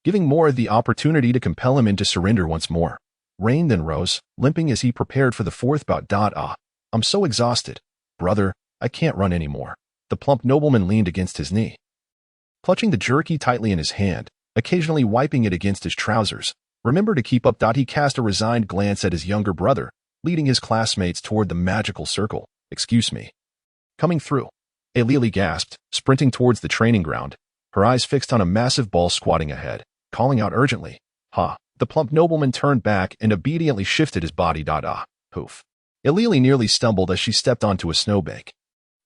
giving Mora the opportunity to compel him into surrender once more. Rain then rose, limping as he prepared for the fourth bout. I'm so exhausted. Brother, I can't run anymore. The plump nobleman leaned against his knee, clutching the jerky tightly in his hand, occasionally wiping it against his trousers. Remember to keep up. He cast a resigned glance at his younger brother, leading his classmates toward the magical circle. Excuse me. Coming through. Lily gasped, sprinting towards the training ground, her eyes fixed on a massive ball squatting ahead, calling out urgently. Ha! The plump nobleman turned back and obediently shifted his body. Poof. Lily nearly stumbled as she stepped onto a snowbank,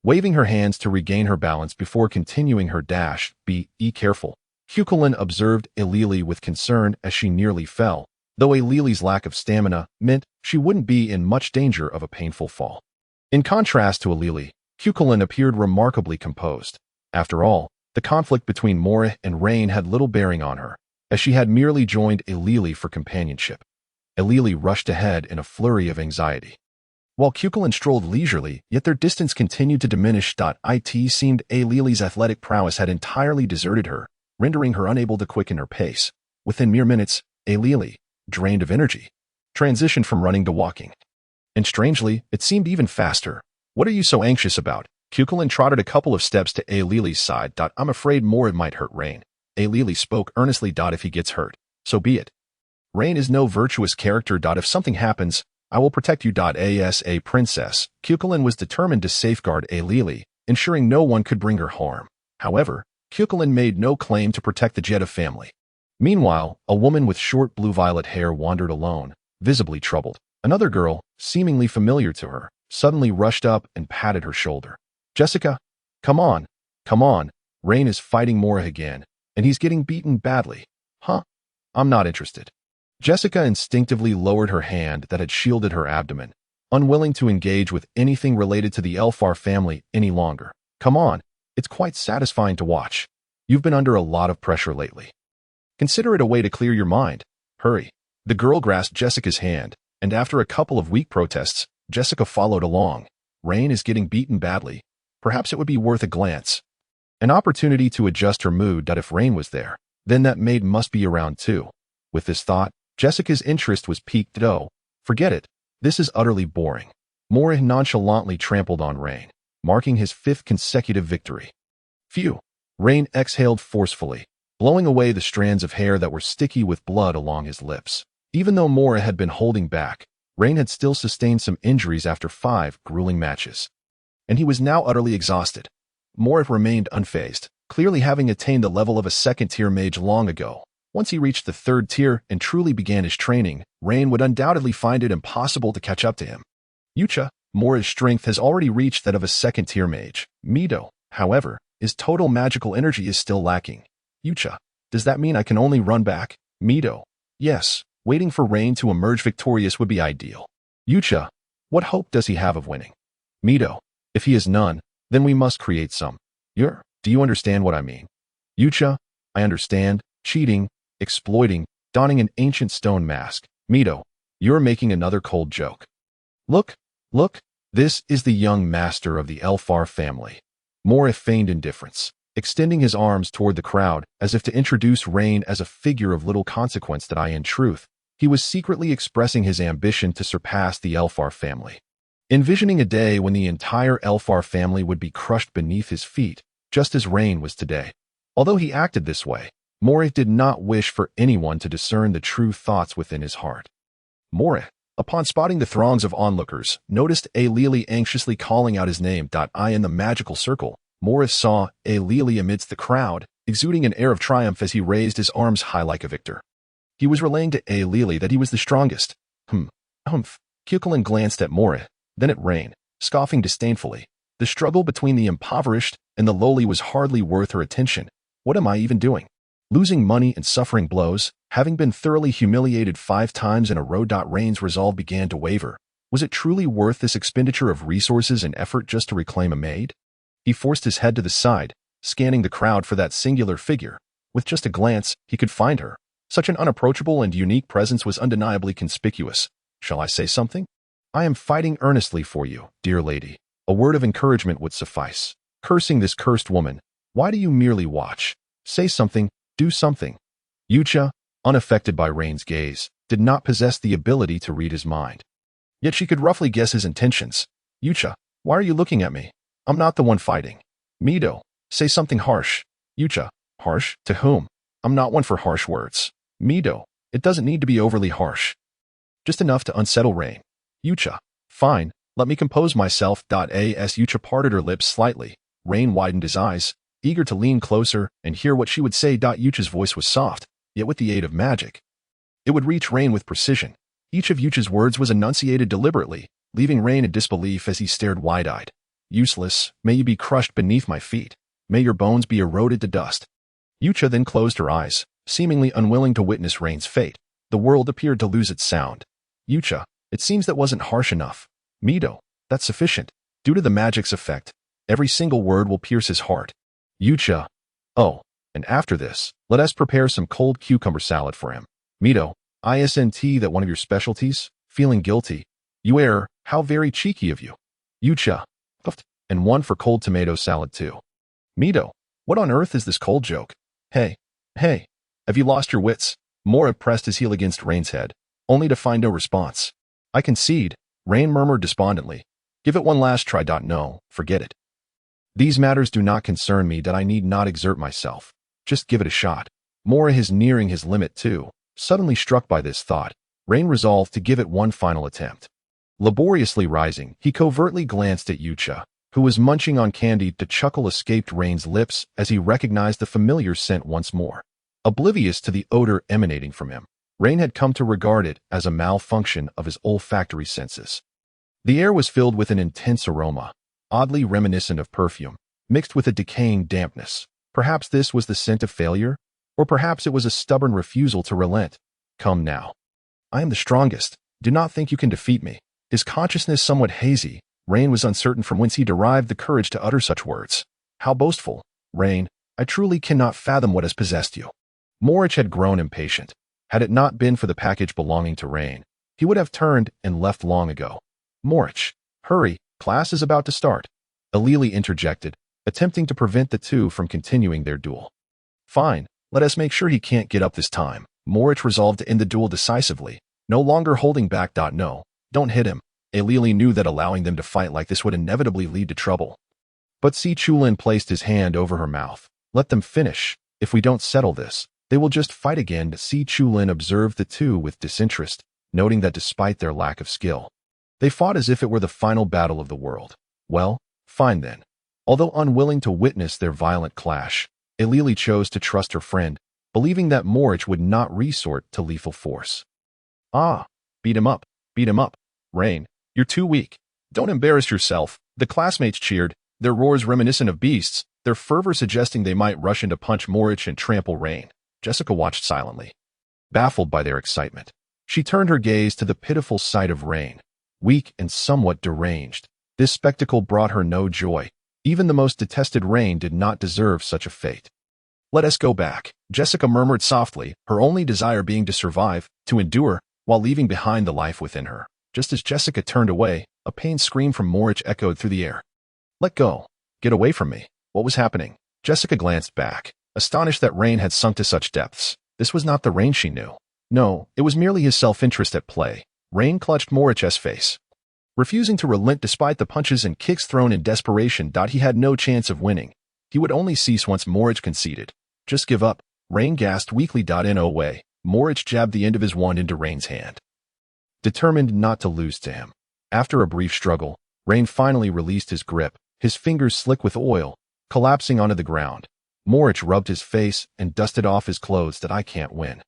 waving her hands to regain her balance before continuing her dash. Be careful. Cuchulain observed Lily with concern as she nearly fell, though Lily's lack of stamina meant she wouldn't be in much danger of a painful fall. In contrast to Lily, Cuchulainn appeared remarkably composed. After all, the conflict between Moreh and Rain had little bearing on her, as she had merely joined Ailili for companionship. Ailili rushed ahead in a flurry of anxiety, while Cuchulainn strolled leisurely, yet their distance continued to diminish. It seemed Ailili's athletic prowess had entirely deserted her, rendering her unable to quicken her pace. Within mere minutes, Ailili, drained of energy, transitioned from running to walking. And strangely, it seemed even faster. What are you so anxious about? Cuchulainn trotted a couple of steps to Ailili's side. I'm afraid Moreh might hurt Rain. Ailili spoke earnestly. If he gets hurt, so be it. Rain is no virtuous character. If something happens, I will protect you. As a princess, Cuchulainn was determined to safeguard Ailili, ensuring no one could bring her harm. However, Cuchulainn made no claim to protect the Jeddah family. Meanwhile, a woman with short blue-violet hair wandered alone, visibly troubled. Another girl, seemingly familiar to her, suddenly rushed up and patted her shoulder. Jessica, come on, come on. Rain is fighting Moreh again, and he's getting beaten badly. Huh? I'm not interested. Jessica instinctively lowered her hand that had shielded her abdomen, unwilling to engage with anything related to the Elfar family any longer. Come on, it's quite satisfying to watch. You've been under a lot of pressure lately. Consider it a way to clear your mind. Hurry. The girl grasped Jessica's hand, and after a couple of weak protests, Jessica followed along. Rain is getting beaten badly. Perhaps it would be worth a glance. An opportunity to adjust her mood. If Rain was there, then that maid must be around too. With this thought, Jessica's interest was piqued. Oh, forget it. This is utterly boring. Moreh nonchalantly trampled on Rain, marking his 5th consecutive victory. Phew. Rain exhaled forcefully, blowing away the strands of hair that were sticky with blood along his lips. Even though Moreh had been holding back, Rain had still sustained some injuries after 5 grueling matches, and he was now utterly exhausted. Moreh remained unfazed, clearly having attained the level of a 2nd-tier mage long ago. Once he reached the 3rd tier and truly began his training, Rain would undoubtedly find it impossible to catch up to him. Yucha, Moreh's strength has already reached that of a 2nd-tier mage. Mido, however, his total magical energy is still lacking. Yucha, does that mean I can only run back? Mido, yes, waiting for Rain to emerge victorious would be ideal. Yucha, what hope does he have of winning? Mido, if he has none, then we must create some. Do you understand what I mean? Yucha, I understand. Cheating, exploiting, donning an ancient stone mask. Mido, you're making another cold joke. Look, this is the young master of the Elfar family. Moreh feigned indifference, extending his arms toward the crowd as if to introduce Rain as a figure of little consequence. In truth, he was secretly expressing his ambition to surpass the Elfar family, envisioning a day when the entire Elfar family would be crushed beneath his feet, just as Rain was today. Although he acted this way, Moreh did not wish for anyone to discern the true thoughts within his heart. Moreh, upon spotting the throngs of onlookers, noticed Ailili anxiously calling out his name. In the magical circle, Moreh saw Ailili amidst the crowd, exuding an air of triumph as he raised his arms high like a victor. He was relaying to Ailili that he was the strongest. Humph. Cuchulainn glanced at Moreh, then at Rain, scoffing disdainfully. The struggle between the impoverished and the lowly was hardly worth her attention. What am I even doing? Losing money and suffering blows, having been thoroughly humiliated 5 times in a row. Rain's resolve began to waver. Was it truly worth this expenditure of resources and effort just to reclaim a maid? He forced his head to the side, scanning the crowd for that singular figure. With just a glance, he could find her. Such an unapproachable and unique presence was undeniably conspicuous. Shall I say something? I am fighting earnestly for you, dear lady. A word of encouragement would suffice. Cursing this cursed woman, why do you merely watch? Say something, do something. Yucha, unaffected by Rain's gaze, did not possess the ability to read his mind. Yet she could roughly guess his intentions. Yucha, why are you looking at me? I'm not the one fighting. Mido, say something harsh. Yucha, harsh? To whom? I'm not one for harsh words. Mido, it doesn't need to be overly harsh. Just enough to unsettle Rain. Yucha, fine, let me compose myself. As Yucha parted her lips slightly, Rain widened his eyes, eager to lean closer and hear what she would say. Yucha's voice was soft, yet with the aid of magic, it would reach Rain with precision. Each of Yucha's words was enunciated deliberately, leaving Rain in disbelief as he stared wide-eyed. Useless, may you be crushed beneath my feet. May your bones be eroded to dust. Yucha then closed her eyes, seemingly unwilling to witness Rain's fate. The world appeared to lose its sound. Yucha, it seems that wasn't harsh enough. Mido, that's sufficient. Due to the magic's effect, Every single word will pierce his heart. Yucha. Oh, and after this, let us prepare some cold cucumber salad for him. Mito, isn't that one of your specialties? Feeling guilty. You err, how very cheeky of you. Yucha. And one for cold tomato salad too. Mito, what on earth is this cold joke? Hey, have you lost your wits? Mora pressed his heel against Rain's head, only to find no response. I concede, Rain murmured despondently. Give it one last try. No, forget it. These matters do not concern me that I need not exert myself. Just give it a shot. Mora is nearing his limit too. Suddenly struck by this thought, Rain resolved to give it one final attempt. Laboriously rising, he covertly glanced at Yucha, who was munching on candy. The chuckle escaped Rain's lips as he recognized the familiar scent once more. Oblivious to the odor emanating from him, Rain had come to regard it as a malfunction of his olfactory senses. The air was filled with an intense aroma, oddly reminiscent of perfume, mixed with a decaying dampness. Perhaps this was the scent of failure, or perhaps it was a stubborn refusal to relent. Come now. I am the strongest. Do not think you can defeat me. His consciousness somewhat hazy, Rain was uncertain from whence he derived the courage to utter such words. How boastful. Rain, I truly cannot fathom what has possessed you. Morich had grown impatient. Had it not been for the package belonging to Rain, he would have turned and left long ago. Morich, hurry, class is about to start. Alili interjected, attempting to prevent the two from continuing their duel. Fine, let us make sure he can't get up this time. Morich resolved to end the duel decisively, no longer holding back. No, don't hit him. Alili knew that allowing them to fight like this would inevitably lead to trouble. But Si Chulin placed his hand over her mouth. Let them finish. If we don't settle this, they will just fight again. Si Chulin observed the two with disinterest, noting that despite their lack of skill, they fought as if it were the final battle of the world. Well, fine then. Although unwilling to witness their violent clash, Alili chose to trust her friend, believing that Morich would not resort to lethal force. Ah, beat him up, Rain, you're too weak. Don't embarrass yourself. The classmates cheered, their roars reminiscent of beasts, their fervor suggesting they might rush in to punch Morich and trample Rain. Jessica watched silently, baffled by their excitement. She turned her gaze to the pitiful sight of Rain, weak and somewhat deranged. This spectacle brought her no joy. Even the most detested Rain did not deserve such a fate. Let us go back, Jessica murmured softly, her only desire being to survive, to endure, while leaving behind the life within her. Just as Jessica turned away, a pained scream from Morich echoed through the air. Let go. Get away from me. What was happening? Jessica glanced back, astonished that Rain had sunk to such depths. This was not the Rain she knew. No, it was merely his self-interest at play. Rain clutched Morich's face, refusing to relent despite the punches and kicks thrown in desperation. He had no chance of winning. He would only cease once Morich conceded. Just give up. Rain gasped weakly. No way. Morich jabbed the end of his wand into Rain's hand, determined not to lose to him. After a brief struggle, Rain finally released his grip, his fingers slick with oil, collapsing onto the ground. Morich rubbed his face and dusted off his clothes. I can't win.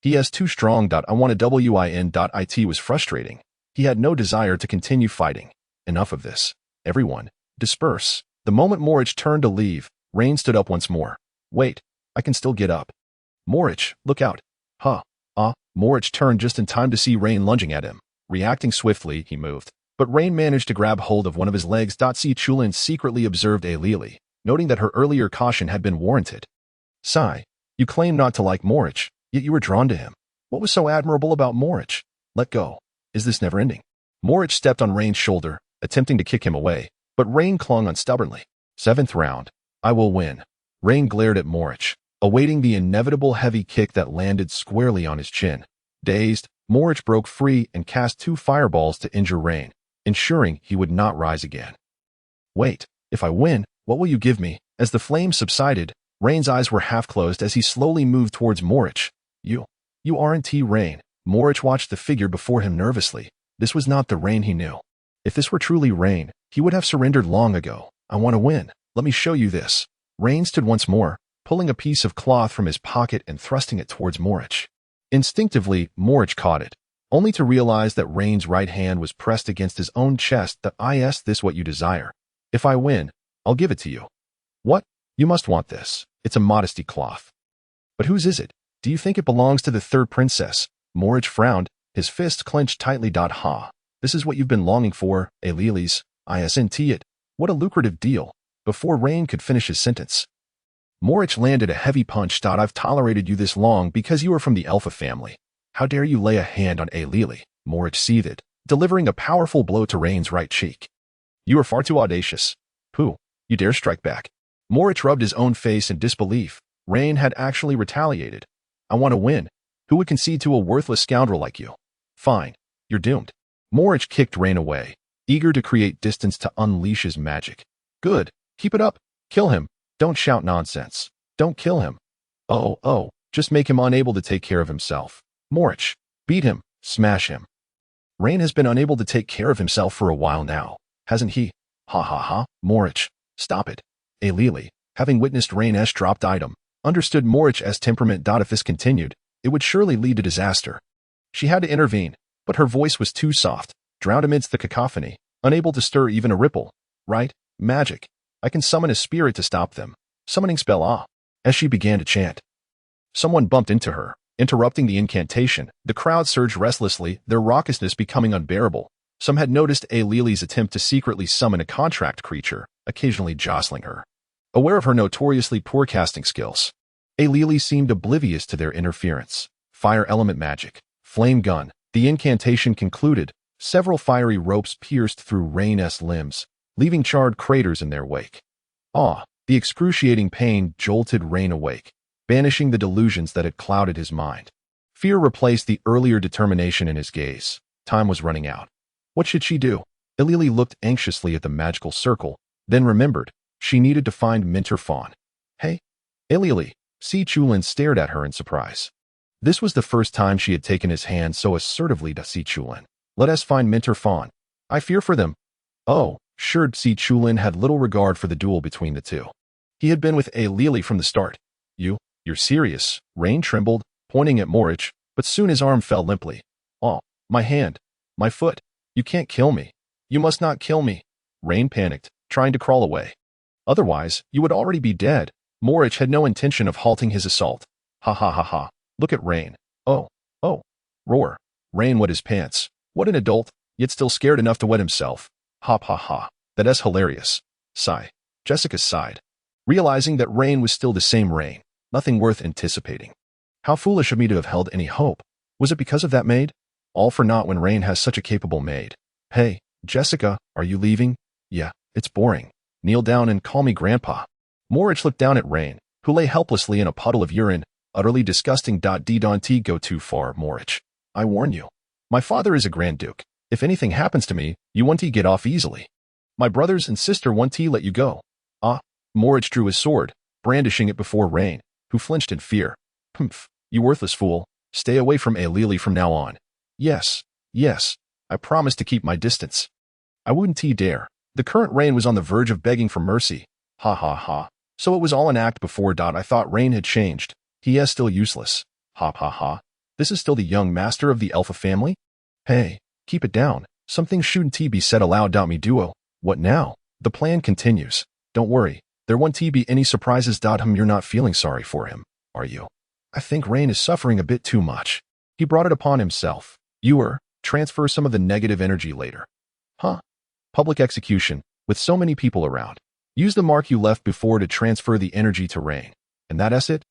He is too strong. I want to win. It was frustrating. He had no desire to continue fighting. Enough of this. Everyone, disperse. The moment Morich turned to leave, Rain stood up once more. Wait, I can still get up. Morich, look out. Morich turned just in time to see Rain lunging at him. Reacting swiftly, he moved. But Rain managed to grab hold of one of his legs. Si Chulin secretly observed Alili, noting that her earlier caution had been warranted. Sigh, you claim not to like Morich, yet you were drawn to him. What was so admirable about Morich? Let go. Is this never ending? Morich stepped on Rain's shoulder, attempting to kick him away, but Rain clung on stubbornly. 7th round. I will win. Rain glared at Morich, awaiting the inevitable heavy kick that landed squarely on his chin. Dazed, Morich broke free and cast 2 fireballs to injure Rain, ensuring he would not rise again. Wait, if I win, what will you give me? As the flames subsided, Rain's eyes were half closed as he slowly moved towards Morich. You aren't Rain. Morich watched the figure before him nervously. This was not the Rain he knew. If this were truly Rain, he would have surrendered long ago. I want to win. Let me show you this. Rain stood once more, pulling a piece of cloth from his pocket and thrusting it towards Morich. Instinctively, Morich caught it, only to realize that Rain's right hand was pressed against his own chest. Is this what you desire? If I win, I'll give it to you. What? You must want this. It's a modesty cloth. But whose is it? Do you think it belongs to the 3rd princess? Morich frowned, his fist clenched tightly. This is what you've been longing for, Alili's, isn't it? What a lucrative deal. Before Rain could finish his sentence, Morich landed a heavy punch. I've tolerated you this long because you are from the Alpha family. How dare you lay a hand on a Lily? Morich seethed, delivering a powerful blow to Rain's right cheek. You are far too audacious. Pooh, you dare strike back. Morich rubbed his own face in disbelief. Rain had actually retaliated. I want to win. Who would concede to a worthless scoundrel like you? Fine, you're doomed. Morich kicked Rain away, eager to create distance to unleash his magic. Good, keep it up. Kill him. Don't shout nonsense. Don't kill him. Oh, just make him unable to take care of himself. Morich, beat him, smash him. Rain has been unable to take care of himself for a while now, hasn't he? Ha ha ha. Morich, stop it. A Lily, having witnessed Rain's dropped item, understood Morich's temperament. If this continued, it would surely lead to disaster. She had to intervene, but her voice was too soft, drowned amidst the cacophony, unable to stir even a ripple. Right? Magic. I can summon a spirit to stop them. Summoning spell. As she began to chant, someone bumped into her, interrupting the incantation. The crowd surged restlessly, their raucousness becoming unbearable. Some had noticed A Lily's attempt to secretly summon a contract creature, occasionally jostling her. Aware of her notoriously poor casting skills, A Lily seemed oblivious to their interference. Fire element magic. Flame gun. The incantation concluded. Several fiery ropes pierced through Rain's limbs, leaving charred craters in their wake. The excruciating pain jolted Rain awake, banishing the delusions that had clouded his mind. Fear replaced the earlier determination in his gaze. Time was running out. What should she do? Ilili looked anxiously at the magical circle, then remembered she needed to find Minter Fawn. Hey, Ilili. Si Chulin stared at her in surprise. This was the first time she had taken his hand so assertively to Si Chulin. Let us find Minter Fawn. I fear for them. Oh, sure. Si Chulin had little regard for the duel between the two. He had been with A Lily from the start. You're serious? Rain trembled, pointing at Morich, but soon his arm fell limply. Oh, my hand. My foot. You can't kill me. You must not kill me. Rain panicked, trying to crawl away. Otherwise, you would already be dead. Morich had no intention of halting his assault. Ha ha ha ha. Look at Rain. Oh. Roar. Rain wet his pants. What an adult, yet still scared enough to wet himself. Ha ha ha. That is hilarious. Sigh. Jessica sighed, realizing that Rain was still the same Rain, nothing worth anticipating. How foolish of me to have held any hope. Was it because of that maid? All for naught when Rain has such a capable maid. Hey, Jessica, are you leaving? Yeah, it's boring. Kneel down and call me Grandpa. Morich looked down at Rain, who lay helplessly in a puddle of urine, utterly disgusting. Don't go too far, Morich. I warn you. My father is a Grand Duke. If anything happens to me, you won't get off easily. My brothers and sister won't let you go. Morich drew his sword, brandishing it before Rain, who flinched in fear. Humph, you worthless fool. Stay away from A Lily from now on. Yes, I promise to keep my distance. I wouldn't dare. The current Rain was on the verge of begging for mercy. Ha ha ha. So it was all an act before. I thought Rain had changed. He is still useless. Ha ha ha. This is still the young master of the Alpha family? Hey, keep it down. Something shouldn't be said aloud. Me duo. What now? The plan continues. Don't worry. There won't be any surprises. You're not feeling sorry for him, are you? I think Rain is suffering a bit too much. He brought it upon himself. Transfer some of the negative energy later. Public execution, with so many people around. Use the mark you left before to transfer the energy to Rain. And that's it?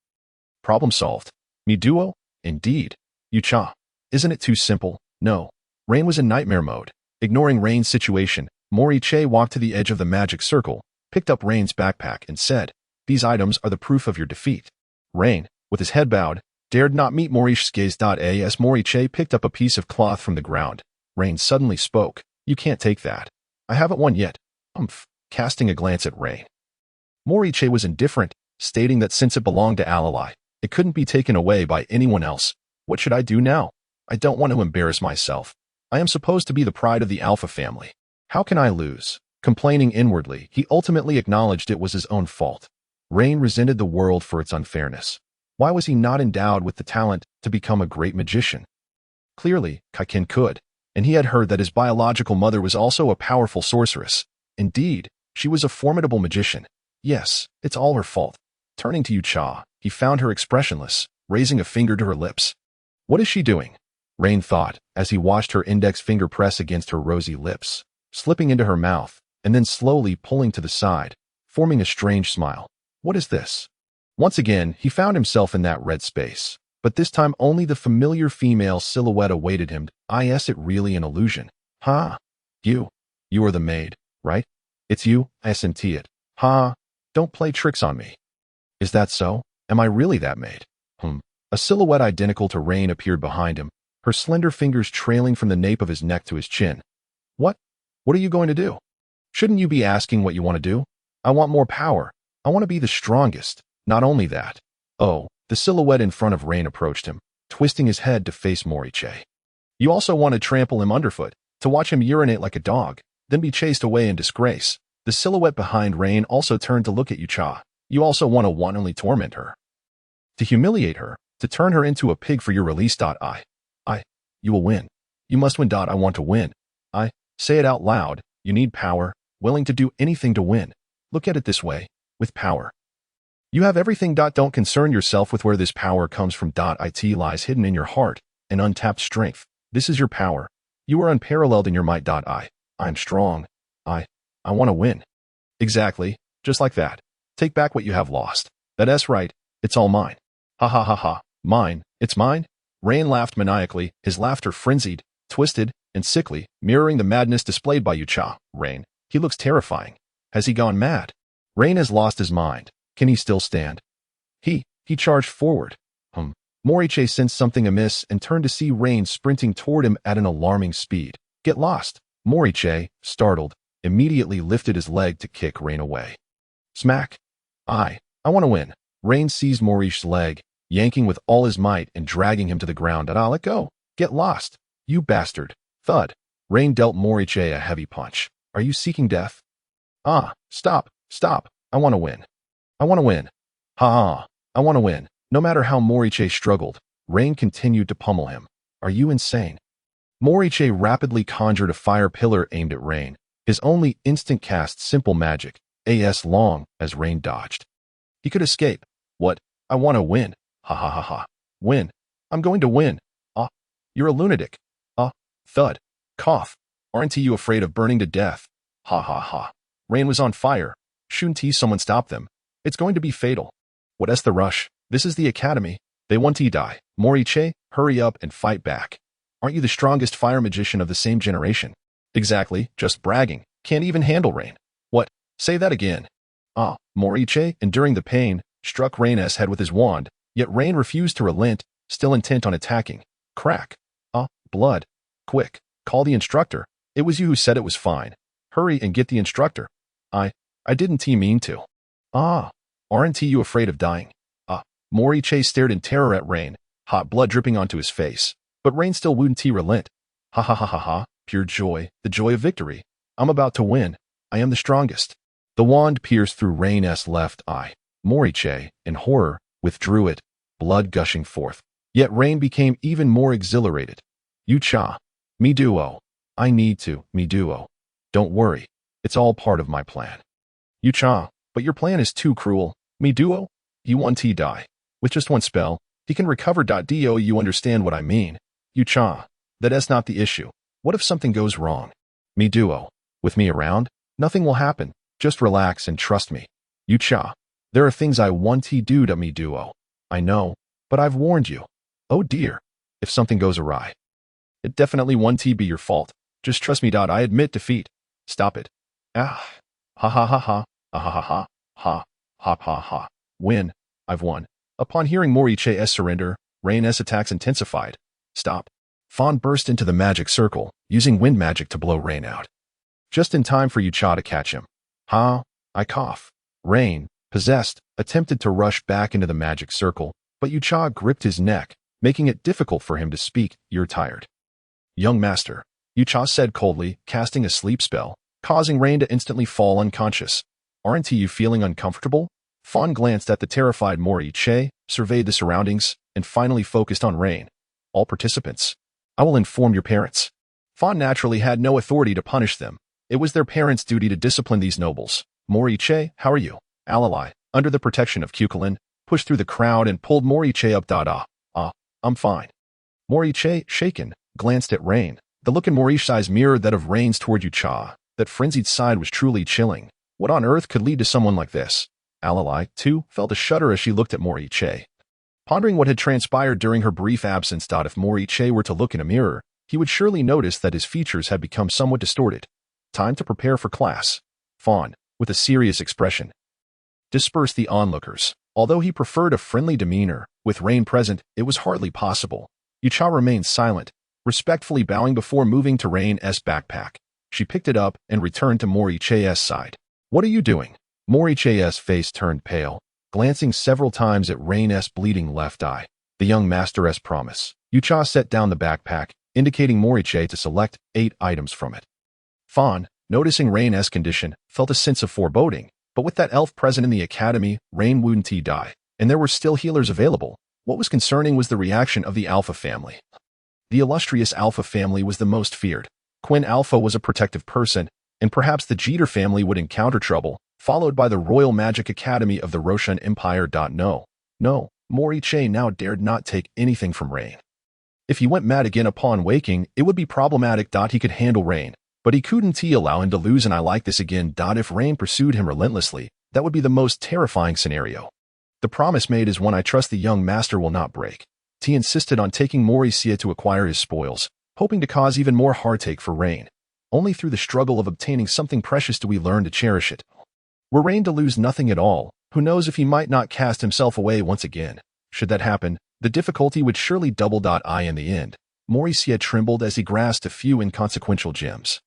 Problem solved. Me duo? Indeed. Isn't it too simple? No. Rain was in nightmare mode. Ignoring Rain's situation, Moriche walked to the edge of the magic circle, picked up Rain's backpack and said, these items are the proof of your defeat. Rain, with his head bowed, dared not meet Moriche's gaze. As Moriche picked up a piece of cloth from the ground, Rain suddenly spoke. You can't take that. I haven't won yet. Casting a glance at Rain. Moriche was indifferent, stating that since it belonged to Alalai, it couldn't be taken away by anyone else. What should I do now? I don't want to embarrass myself. I am supposed to be the pride of the Alpha family. How can I lose? Complaining inwardly, he ultimately acknowledged it was his own fault. Rain resented the world for its unfairness. Why was he not endowed with the talent to become a great magician? Clearly, Akin could, and he had heard that his biological mother was also a powerful sorceress. Indeed, she was a formidable magician. Yes, it's all her fault. Turning to Yucha, he found her expressionless, raising a finger to her lips. What is she doing? Rain thought, as he watched her index finger press against her rosy lips, slipping into her mouth, and then slowly pulling to the side, forming a strange smile. What is this? Once again, he found himself in that red space, but this time only the familiar female silhouette awaited him. Is it really an illusion? Huh? You are the maid, right? It's you, isn't it? Huh? Don't play tricks on me. Is that so? Am I really that maid? A silhouette identical to Rain appeared behind him, her slender fingers trailing from the nape of his neck to his chin. What? What are you going to do? Shouldn't you be asking what you want to do? I want more power. I want to be the strongest. Not only that. Oh, the silhouette in front of Rain approached him, twisting his head to face Moriche. You also want to trample him underfoot, to watch him urinate like a dog, then be chased away in disgrace. The silhouette behind Rain also turned to look at Yucha. You also want to wantonly torment her. To humiliate her, to turn her into a pig for your release. You will win. You must win. I want to win. Say it out loud. You need power, willing to do anything to win. Look at it this way, with power. You have everything. Don't concern yourself with where this power comes from. It lies hidden in your heart, an untapped strength. This is your power. You are unparalleled in your might. I'm strong. I want to win. Exactly, just like that. Take back what you have lost. That's right, it's all mine. Ha ha ha ha, mine, it's mine? Rain laughed maniacally, his laughter frenzied, twisted, and sickly, mirroring the madness displayed by Yucha. Rain, he looks terrifying. Has he gone mad? Rain has lost his mind. Can he still stand? He charged forward. Moriche sensed something amiss and turned to see Rain sprinting toward him at an alarming speed. Get lost. Moriche, startled, immediately lifted his leg to kick Rain away. Smack. I want to win. Rain seized Moriche's leg, yanking with all his might and dragging him to the ground. Let go. Get lost. You bastard. Thud. Rain dealt Moriche a heavy punch. Are you seeking death? Stop. I want to win. I want to win. Ha. I want to win. No matter how Moriche struggled, Rain continued to pummel him. Are you insane? Moriche rapidly conjured a fire pillar aimed at Rain, his only instant cast simple magic, as long as Rain dodged. He could escape. What? I want to win. Ha ha ha ha. Win. I'm going to win. You're a lunatic. Thud. Cough. Aren't you afraid of burning to death? Ha ha ha. Rain was on fire. Shouldn't someone stop them? It's going to be fatal. What's the rush? This is the academy. They want to die. Moriche, hurry up and fight back. Aren't you the strongest fire magician of the same generation? Exactly, just bragging. Can't even handle Rain. What? Say that again. Moriche, enduring the pain, struck Rain's head with his wand, yet Rain refused to relent, still intent on attacking. Crack. Blood. Quick, call the instructor. It was you who said it was fine. Hurry and get the instructor. I didn't mean to. Aren't you afraid of dying? Moriche stared in terror at Rain, hot blood dripping onto his face. But Rain still wouldn't relent. Ha ha ha ha ha, pure joy, the joy of victory. I'm about to win. I am the strongest. The wand pierced through Rain's left eye. Moriche, in horror, withdrew it, blood gushing forth. Yet Rain became even more exhilarated. Yucha. Me duo. I need to, me duo. Don't worry. It's all part of my plan. Yucha, but your plan is too cruel. Me duo? You want to die. With just one spell, he can recover. Do you understand what I mean? Yucha. That's not the issue. What if something goes wrong? Me duo. With me around, nothing will happen. Just relax and trust me. Yucha. There are things I want to do to me duo. I know, but I've warned you. Oh dear. If something goes awry. It definitely won't be your fault. Just trust me. I admit defeat. Stop it. Ha ha ha ha. Ha ha ha ha. Ha ha ha. Win. I've won. Upon hearing Moriche's surrender, Rain's attacks intensified. Stop. Fawn burst into the magic circle, using wind magic to blow Rain out. Just in time for Yucha to catch him. I cough. Rain, possessed, attempted to rush back into the magic circle, but Yucha gripped his neck, making it difficult for him to speak. You're tired. Young master, Yucha said coldly, casting a sleep spell, causing Rain to instantly fall unconscious. Aren't you feeling uncomfortable? Fawn glanced at the terrified Moriche, surveyed the surroundings, and finally focused on Rain. All participants. I will inform your parents. Fawn naturally had no authority to punish them. It was their parents' duty to discipline these nobles. Moriche, how are you? Alalai, under the protection of Cuchulain, pushed through the crowd and pulled Moriche up. I'm fine. Moriche, shaken, glanced at Rain. The look in Moriche's eyes mirrored that of Rain's toward Yucha. That frenzied side was truly chilling. What on earth could lead to someone like this? Alalai, too, felt a shudder as she looked at Moriche. Pondering what had transpired during her brief absence. If Moriche were to look in a mirror, he would surely notice that his features had become somewhat distorted. Time to prepare for class. Fawn, with a serious expression, dispersed the onlookers. Although he preferred a friendly demeanor, with Rain present, it was hardly possible. Yucha remained silent, respectfully bowing before moving to Rain's backpack. She picked it up and returned to Moriche's side. "What are you doing?" Moriche's face turned pale, glancing several times at Rain's bleeding left eye. "The young master's promise." Yucha set down the backpack, indicating Moriche to select 8 items from it. Fawn, noticing Rain's condition, felt a sense of foreboding. But with that elf present in the academy, Rain wouldn't die, and there were still healers available. What was concerning was the reaction of the Alpha family. The illustrious Alpha family was the most feared. Quinn Alpha was a protective person, and perhaps the Jeter family would encounter trouble, followed by the Royal Magic Academy of the Roshan Empire. No, Moriche now dared not take anything from Rain. If he went mad again upon waking, it would be problematic. He could handle Rain, but he couldn't allow him to lose. And I like this again. If Rain pursued him relentlessly, that would be the most terrifying scenario. The promise made is one I trust the young master will not break. T insisted on taking Moricia to acquire his spoils, hoping to cause even more heartache for Rain. Only through the struggle of obtaining something precious do we learn to cherish it. Were Rain to lose nothing at all, who knows if he might not cast himself away once again. Should that happen, the difficulty would surely double. In the end, Moricia trembled as he grasped a few inconsequential gems.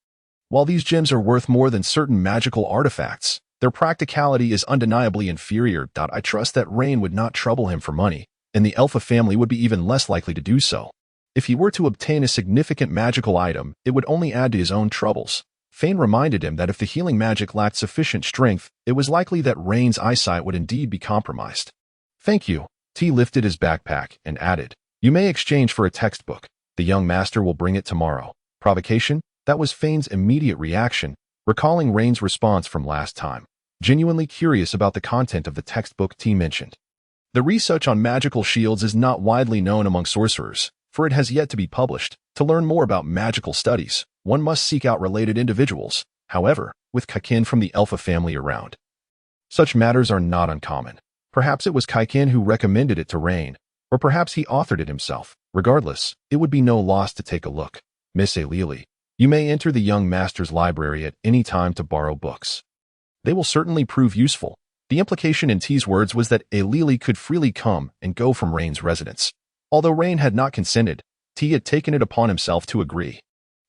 While these gems are worth more than certain magical artifacts, their practicality is undeniably inferior. I trust that Rain would not trouble him for money, and the Alpha family would be even less likely to do so. If he were to obtain a significant magical item, it would only add to his own troubles. Fane reminded him that if the healing magic lacked sufficient strength, it was likely that Rain's eyesight would indeed be compromised. "Thank you." T lifted his backpack and added, "You may exchange for a textbook. The young master will bring it tomorrow." Provocation? That was Fane's immediate reaction, recalling Rain's response from last time. Genuinely curious about the content of the textbook T mentioned. The research on magical shields is not widely known among sorcerers, for it has yet to be published. To learn more about magical studies, one must seek out related individuals. However, with akin from the Alpha family around, such matters are not uncommon. Perhaps it was akin who recommended it to Rain, or perhaps he authored it himself. Regardless, it would be no loss to take a look. "Miss Alili, you may enter the young master's library at any time to borrow books. They will certainly prove useful." The implication in T's words was that Alili could freely come and go from Rain's residence. Although Rain had not consented, T had taken it upon himself to agree.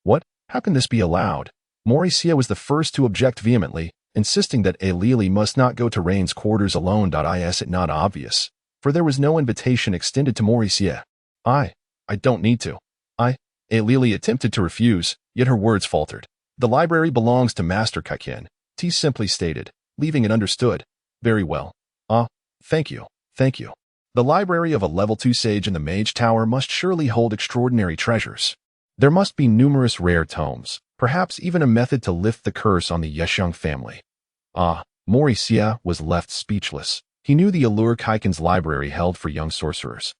"What? How can this be allowed?" Moricia was the first to object vehemently, insisting that Alili must not go to Rain's quarters alone. Is it not obvious? For there was no invitation extended to Moricia. I don't need to. Alili attempted to refuse, yet her words faltered. "The library belongs to Master Akin," T simply stated, leaving it understood. "Very well. Thank you. The library of a level 2 sage in the Mage Tower must surely hold extraordinary treasures. There must be numerous rare tomes, perhaps even a method to lift the curse on the Yeshung family." Moricia was left speechless. He knew the allure Kaiken's library held for young sorcerers.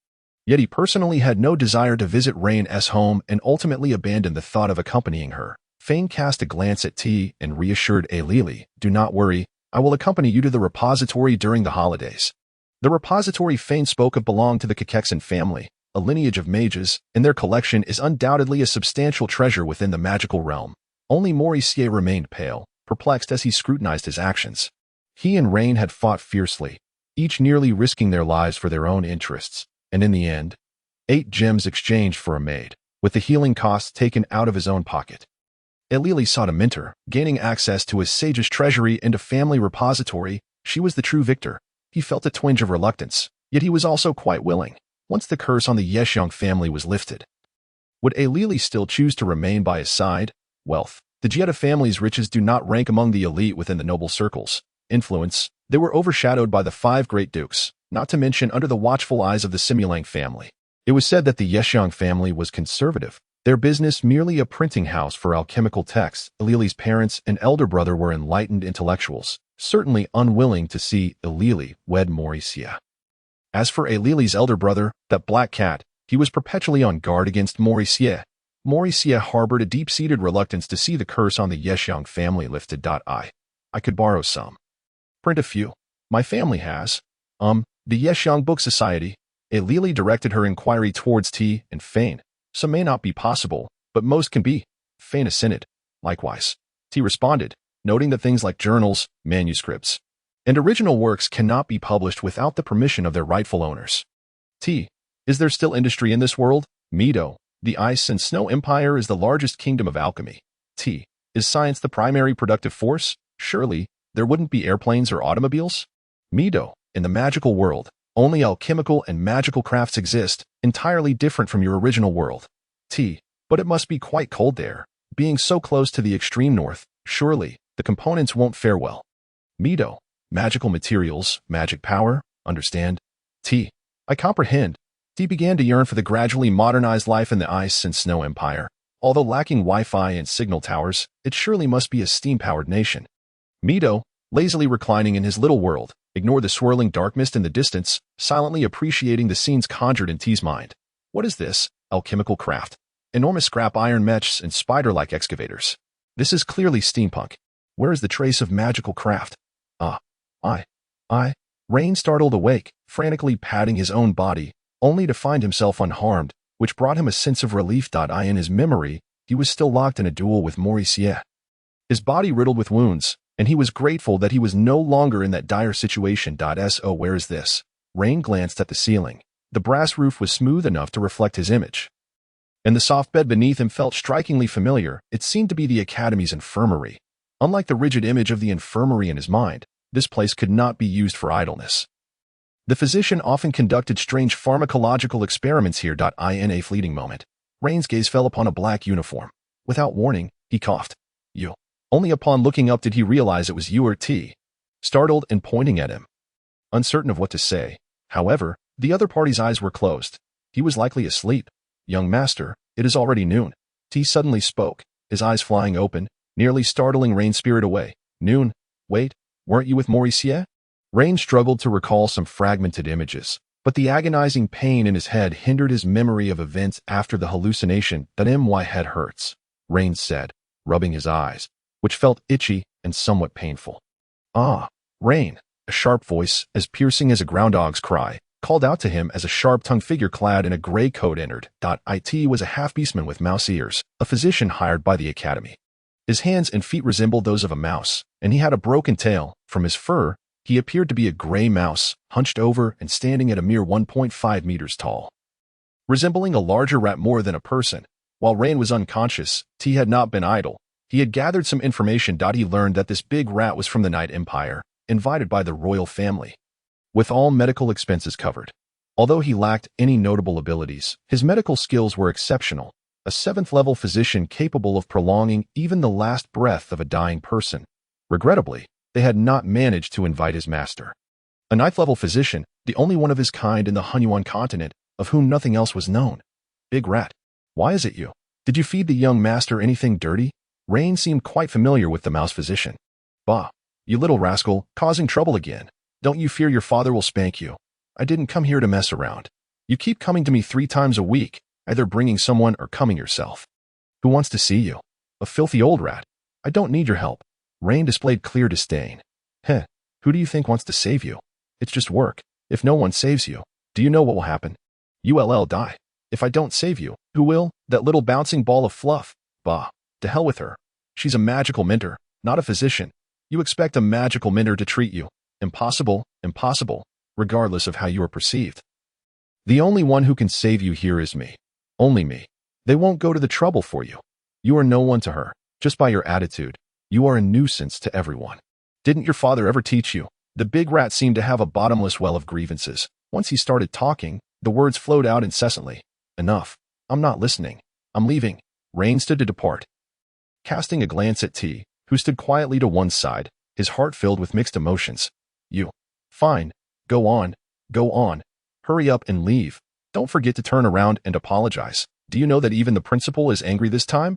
Yet he personally had no desire to visit Rain's home and ultimately abandoned the thought of accompanying her. Fane cast a glance at T and reassured Alili, "Do not worry, I will accompany you to the repository during the holidays." The repository Fane spoke of belonged to the Kakexan family, a lineage of mages, and their collection is undoubtedly a substantial treasure within the magical realm. Only Moricia remained pale, perplexed as he scrutinized his actions. He and Rain had fought fiercely, each nearly risking their lives for their own interests, and in the end, 8 gems exchanged for a maid, with the healing costs taken out of his own pocket. Alili sought a mentor, gaining access to his sage's treasury and a family repository. She was the true victor. He felt a twinge of reluctance, yet he was also quite willing, once the curse on the Yeshung family was lifted. Would Alili still choose to remain by his side? Wealth. The Jetta family's riches do not rank among the elite within the noble circles. Influence. They were overshadowed by the 5 great dukes, not to mention under the watchful eyes of the Simulang family. It was said that the Yeshung family was conservative, their business merely a printing house for alchemical texts. Alili's parents and elder brother were enlightened intellectuals, certainly unwilling to see Alili wed Moricia. As for Alili's elder brother, that black cat, he was perpetually on guard against Moricia. Mauricia harbored a deep-seated reluctance to see the curse on the Yeshyang family lifted. I could borrow some. Print a few. My family has. The Yeshyang Book Society. Lily directed her inquiry towards T and Fane. Some may not be possible, but most can be. Fane assented. Likewise. T responded, noting that things like journals, manuscripts, and original works cannot be published without the permission of their rightful owners. T. Is there still industry in this world? Mido. The ice and snow empire is the largest kingdom of alchemy. T. Is science the primary productive force? Surely, there wouldn't be airplanes or automobiles? Mido. In the magical world, only alchemical and magical crafts exist, entirely different from your original world. T. But it must be quite cold there. Being so close to the extreme north, surely, the components won't fare well. Mido. Magical materials, magic power, understand? T. I comprehend. T began to yearn for the gradually modernized life in the ice and snow empire. Although lacking Wi-Fi and signal towers, it surely must be a steam-powered nation. Mido, lazily reclining in his little world, ignored the swirling dark mist in the distance, silently appreciating the scenes conjured in T's mind. What is this? Alchemical craft. Enormous scrap iron mechs and spider-like excavators. This is clearly steampunk. Where is the trace of magical craft? Rain startled awake, frantically patting his own body, only to find himself unharmed, which brought him a sense of relief. In his memory, he was still locked in a duel with Mauricia. His body riddled with wounds, and he was grateful that he was no longer in that dire situation. So where is this? Rain glanced at the ceiling. The brass roof was smooth enough to reflect his image, and the soft bed beneath him felt strikingly familiar. It seemed to be the Academy's infirmary. Unlike the rigid image of the infirmary in his mind, this place could not be used for idleness. The physician often conducted strange pharmacological experiments here. In a fleeting moment, Rain's gaze fell upon a black uniform. Without warning, he coughed. You. Only upon looking up did he realize it was you or T. Startled and pointing at him. Uncertain of what to say, however, the other party's eyes were closed. He was likely asleep. Young master, it is already noon. T suddenly spoke, his eyes flying open, nearly startling Rain's spirit away. Noon? Wait, weren't you with Mauricia? Rain struggled to recall some fragmented images, but the agonizing pain in his head hindered his memory of events after the hallucination. My head hurts, Rain said, rubbing his eyes, which felt itchy and somewhat painful. Rain, a sharp voice, as piercing as a groundhog's cry, called out to him as a sharp-tongued figure clad in a gray coat entered. It was a half-beastman with mouse ears, a physician hired by the Academy. His hands and feet resembled those of a mouse, and he had a broken tail. From his fur, he appeared to be a gray mouse, hunched over and standing at a mere 1.5 meters tall, resembling a larger rat more than a person. While Rain was unconscious, T had not been idle. He had gathered some information. He learned that this big rat was from the Night Empire, invited by the royal family, with all medical expenses covered. Although he lacked any notable abilities, his medical skills were exceptional, a 7th-level physician capable of prolonging even the last breath of a dying person. Regrettably, they had not managed to invite his master, a 9th-level physician, the only one of his kind in the Hunyuan continent, of whom nothing else was known. Big rat, why is it you? Did you feed the young master anything dirty? Rain seemed quite familiar with the mouse physician. Bah, you little rascal, causing trouble again. Don't you fear your father will spank you? I didn't come here to mess around. You keep coming to me 3 times a week, either bringing someone or coming yourself. Who wants to see you? A filthy old rat. I don't need your help. Rain displayed clear disdain. Who do you think wants to save you? It's just work. If no one saves you, do you know what will happen? You'll die. If I don't save you, who will? That little bouncing ball of fluff. Bah, to hell with her. She's a magical mentor, not a physician. You expect a magical mentor to treat you. Impossible, impossible, regardless of how you are perceived. The only one who can save you here is me. Only me. They won't go to the trouble for you. You are no one to her. Just by your attitude, you are a nuisance to everyone. Didn't your father ever teach you? The big rat seemed to have a bottomless well of grievances. Once he started talking, the words flowed out incessantly. Enough. I'm not listening. I'm leaving. Rain stood to depart. Casting a glance at T, who stood quietly to one side, his heart filled with mixed emotions. You. Fine. Go on. Go on. Hurry up and leave. Don't forget to turn around and apologize. Do you know that even the principal is angry this time?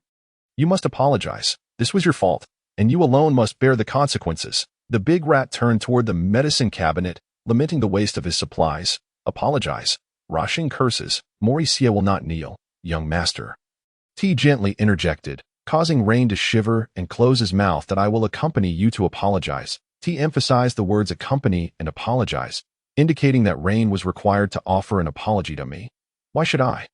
You must apologize. This was your fault, and you alone must bear the consequences. The big rat turned toward the medicine cabinet, lamenting the waste of his supplies. Apologize. Rushing curses. Mauricia will not kneel, young master. T gently interjected, causing Rain to shiver and close his mouth. That I will accompany you to apologize. T emphasized the words accompany and apologize, indicating that Rain was required to offer an apology to me. Why should I?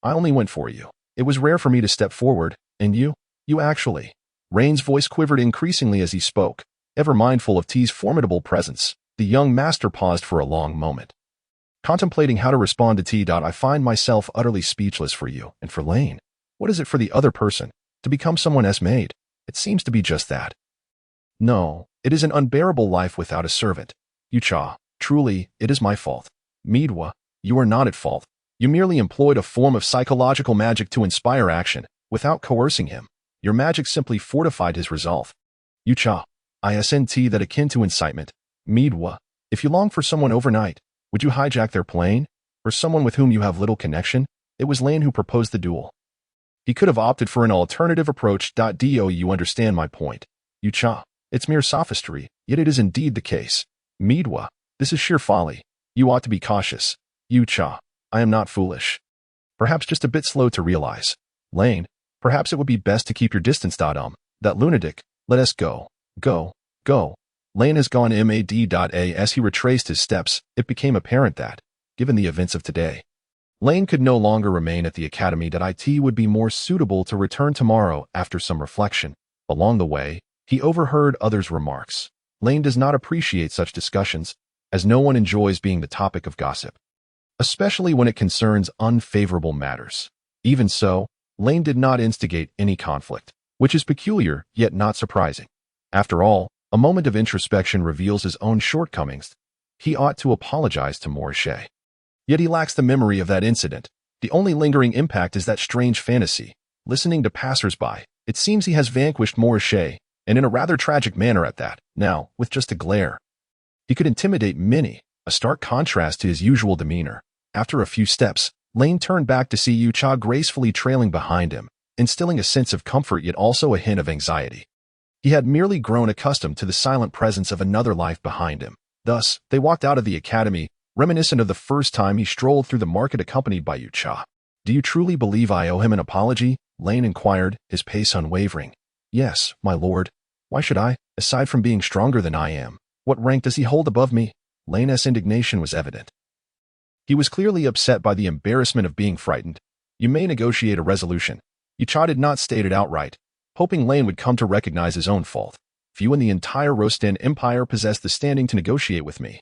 I only went for you. It was rare for me to step forward, and you actually. Rain's voice quivered increasingly as he spoke, ever mindful of T's formidable presence. The young master paused for a long moment, contemplating how to respond to T. I find myself utterly speechless for you and for Lane. What is it for the other person? To become someone's maid? It seems to be just that. No, it is an unbearable life without a servant. Yucha, truly, it is my fault. Midwa, you are not at fault. You merely employed a form of psychological magic to inspire action, without coercing him. Your magic simply fortified his resolve. Yucha, isn't that akin to incitement? Midwa, if you long for someone overnight, would you hijack their plane? Or someone with whom you have little connection? It was Lane who proposed the duel. He could have opted for an alternative approach. Do you understand my point? Yucha, it's mere sophistry, yet it is indeed the case. Midwa, this is sheer folly. You ought to be cautious. Yucha, I am not foolish. Perhaps just a bit slow to realize. Lane, perhaps it would be best to keep your distance. That lunatic, let us go. Go. Lane has gone mad. As he retraced his steps, it became apparent that, given the events of today, Lane could no longer remain at the academy. It would be more suitable to return tomorrow. After some reflection. Along the way, he overheard others' remarks. Lane does not appreciate such discussions, as no one enjoys being the topic of gossip, especially when it concerns unfavorable matters. Even so, Lane did not instigate any conflict, which is peculiar yet not surprising. After all, a moment of introspection reveals his own shortcomings. He ought to apologize to Morrichet. Yet he lacks the memory of that incident. The only lingering impact is that strange fantasy. Listening to passers-by, it seems he has vanquished Morrichet, and in a rather tragic manner at that. Now, with just a glare, he could intimidate many, a stark contrast to his usual demeanor. After a few steps, Lane turned back to see Yucha gracefully trailing behind him, instilling a sense of comfort yet also a hint of anxiety. He had merely grown accustomed to the silent presence of another life behind him. Thus, they walked out of the academy, reminiscent of the first time he strolled through the market accompanied by Yucha. Do you truly believe I owe him an apology? Lane inquired, his pace unwavering. Yes, my lord. Why should I? Aside from being stronger than I am, what rank does he hold above me? Lane's indignation was evident. He was clearly upset by the embarrassment of being frightened. You may negotiate a resolution. Yucha did not state it outright, hoping Lane would come to recognize his own fault. Few in the entire Rostan Empire possess the standing to negotiate with me.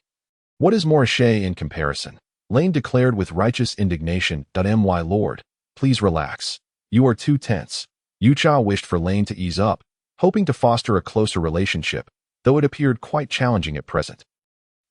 What is Morrichet in comparison? Lane declared with righteous indignation. My lord, please relax. You are too tense. Yucha wished for Lane to ease up, hoping to foster a closer relationship, though it appeared quite challenging at present.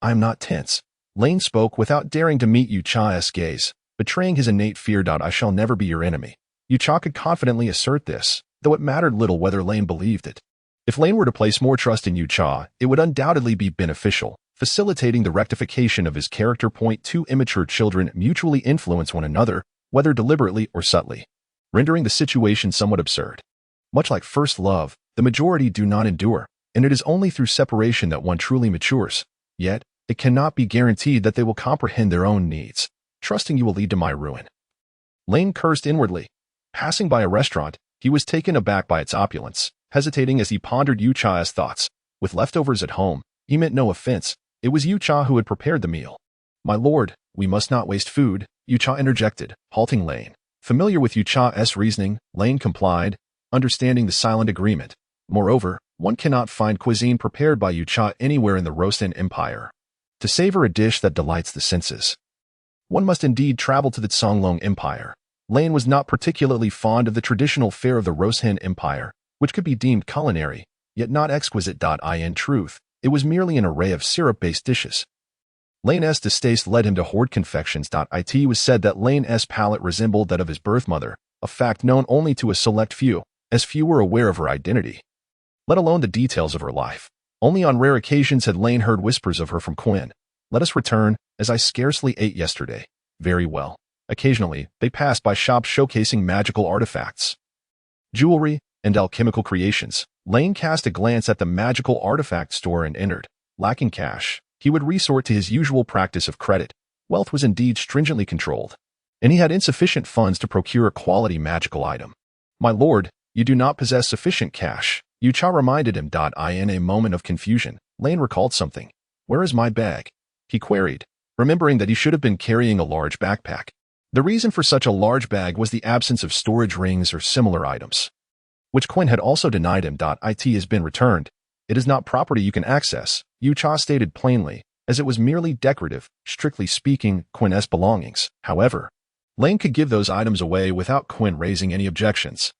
I am not tense. Lane spoke without daring to meet Yucha's gaze, betraying his innate fear. I shall never be your enemy. Yucha could confidently assert this, though it mattered little whether Lane believed it. If Lane were to place more trust in Yucha, it would undoubtedly be beneficial, facilitating the rectification of his character. Two immature children mutually influence one another, whether deliberately or subtly, rendering the situation somewhat absurd. Much like first love, the majority do not endure, and it is only through separation that one truly matures. Yet, it cannot be guaranteed that they will comprehend their own needs. Trusting you will lead to my ruin. Lane cursed inwardly. Passing by a restaurant, he was taken aback by its opulence, hesitating as he pondered Yucha's thoughts. With leftovers at home, he meant no offense. It was Yucha who had prepared the meal. My lord, we must not waste food, Yucha interjected, halting Lane. Familiar with Yucha's reasoning, Lane complied, understanding the silent agreement. Moreover, one cannot find cuisine prepared by Yucha anywhere in the Rostan Empire. To savor a dish that delights the senses, one must indeed travel to the Songlong Empire. Lane was not particularly fond of the traditional fare of the Roshan Empire, which could be deemed culinary, yet not exquisite. In truth, it was merely an array of syrup-based dishes. Lane's distaste led him to hoard confections. It was said that Lane's palate resembled that of his birth mother, a fact known only to a select few, as few were aware of her identity, let alone the details of her life. Only on rare occasions had Lane heard whispers of her from Quinn. Let us return, as I scarcely ate yesterday. Very well. Occasionally, they passed by shops showcasing magical artifacts, jewelry, and alchemical creations. Lane cast a glance at the magical artifact store and entered. Lacking cash, he would resort to his usual practice of credit. Wealth was indeed stringently controlled. and he had insufficient funds to procure a quality magical item. "My lord, you do not possess sufficient cash," Yucha reminded him. In a moment of confusion, Lane recalled something. "Where is my bag?" he queried, remembering that he should have been carrying a large backpack. The reason for such a large bag was the absence of storage rings or similar items, which Quinn had also denied him. "It has been returned. It is not property you can access," Yucha stated plainly, as it was merely decorative, strictly speaking, Quinn's belongings. However, Lane could give those items away without Quinn raising any objections.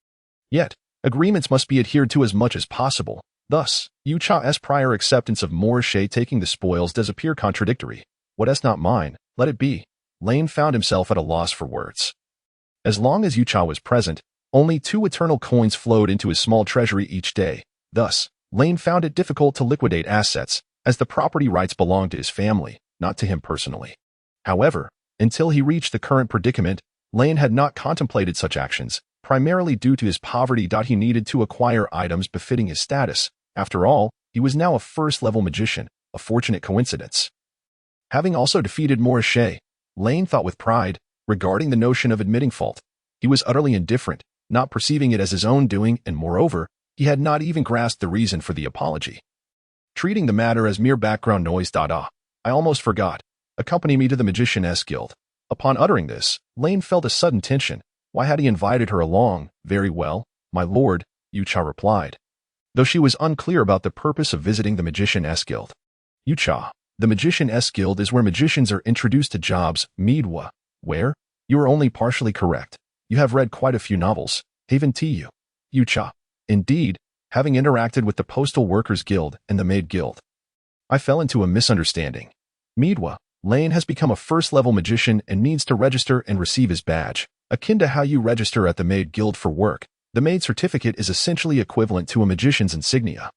Yet, agreements must be adhered to as much as possible. Thus, Yucha's prior acceptance of Morrissey taking the spoils does appear contradictory. "What's not mine, let it be." Lane found himself at a loss for words. As long as Yucha was present, only 2 eternal coins flowed into his small treasury each day. Thus, Lane found it difficult to liquidate assets, as the property rights belonged to his family, not to him personally. However, until he reached the current predicament, Lane had not contemplated such actions, primarily due to his poverty. He needed to acquire items befitting his status. After all, he was now a first-level magician, a fortunate coincidence. Having also defeated Morrissey, Lane thought with pride, regarding the notion of admitting fault. He was utterly indifferent, not perceiving it as his own doing, and moreover, he had not even grasped the reason for the apology. Treating the matter as mere background noise. "I almost forgot. Accompany me to the Magician's Guild." Upon uttering this, Lane felt a sudden tension. Why had he invited her along? "Very well, my lord," Yucha replied, though she was unclear about the purpose of visiting the Magician's Guild. "Yucha, the Magician's Guild is where magicians are introduced to jobs, Midwa." "Where?" "You are only partially correct. You have read quite a few novels, haven't you?" Yucha: "Indeed, having interacted with the Postal Workers Guild and the Maid Guild, I fell into a misunderstanding. Midwa, Lane has become a first-level magician and needs to register and receive his badge, akin to how you register at the Maid Guild for work. The Maid certificate is essentially equivalent to a magician's insignia."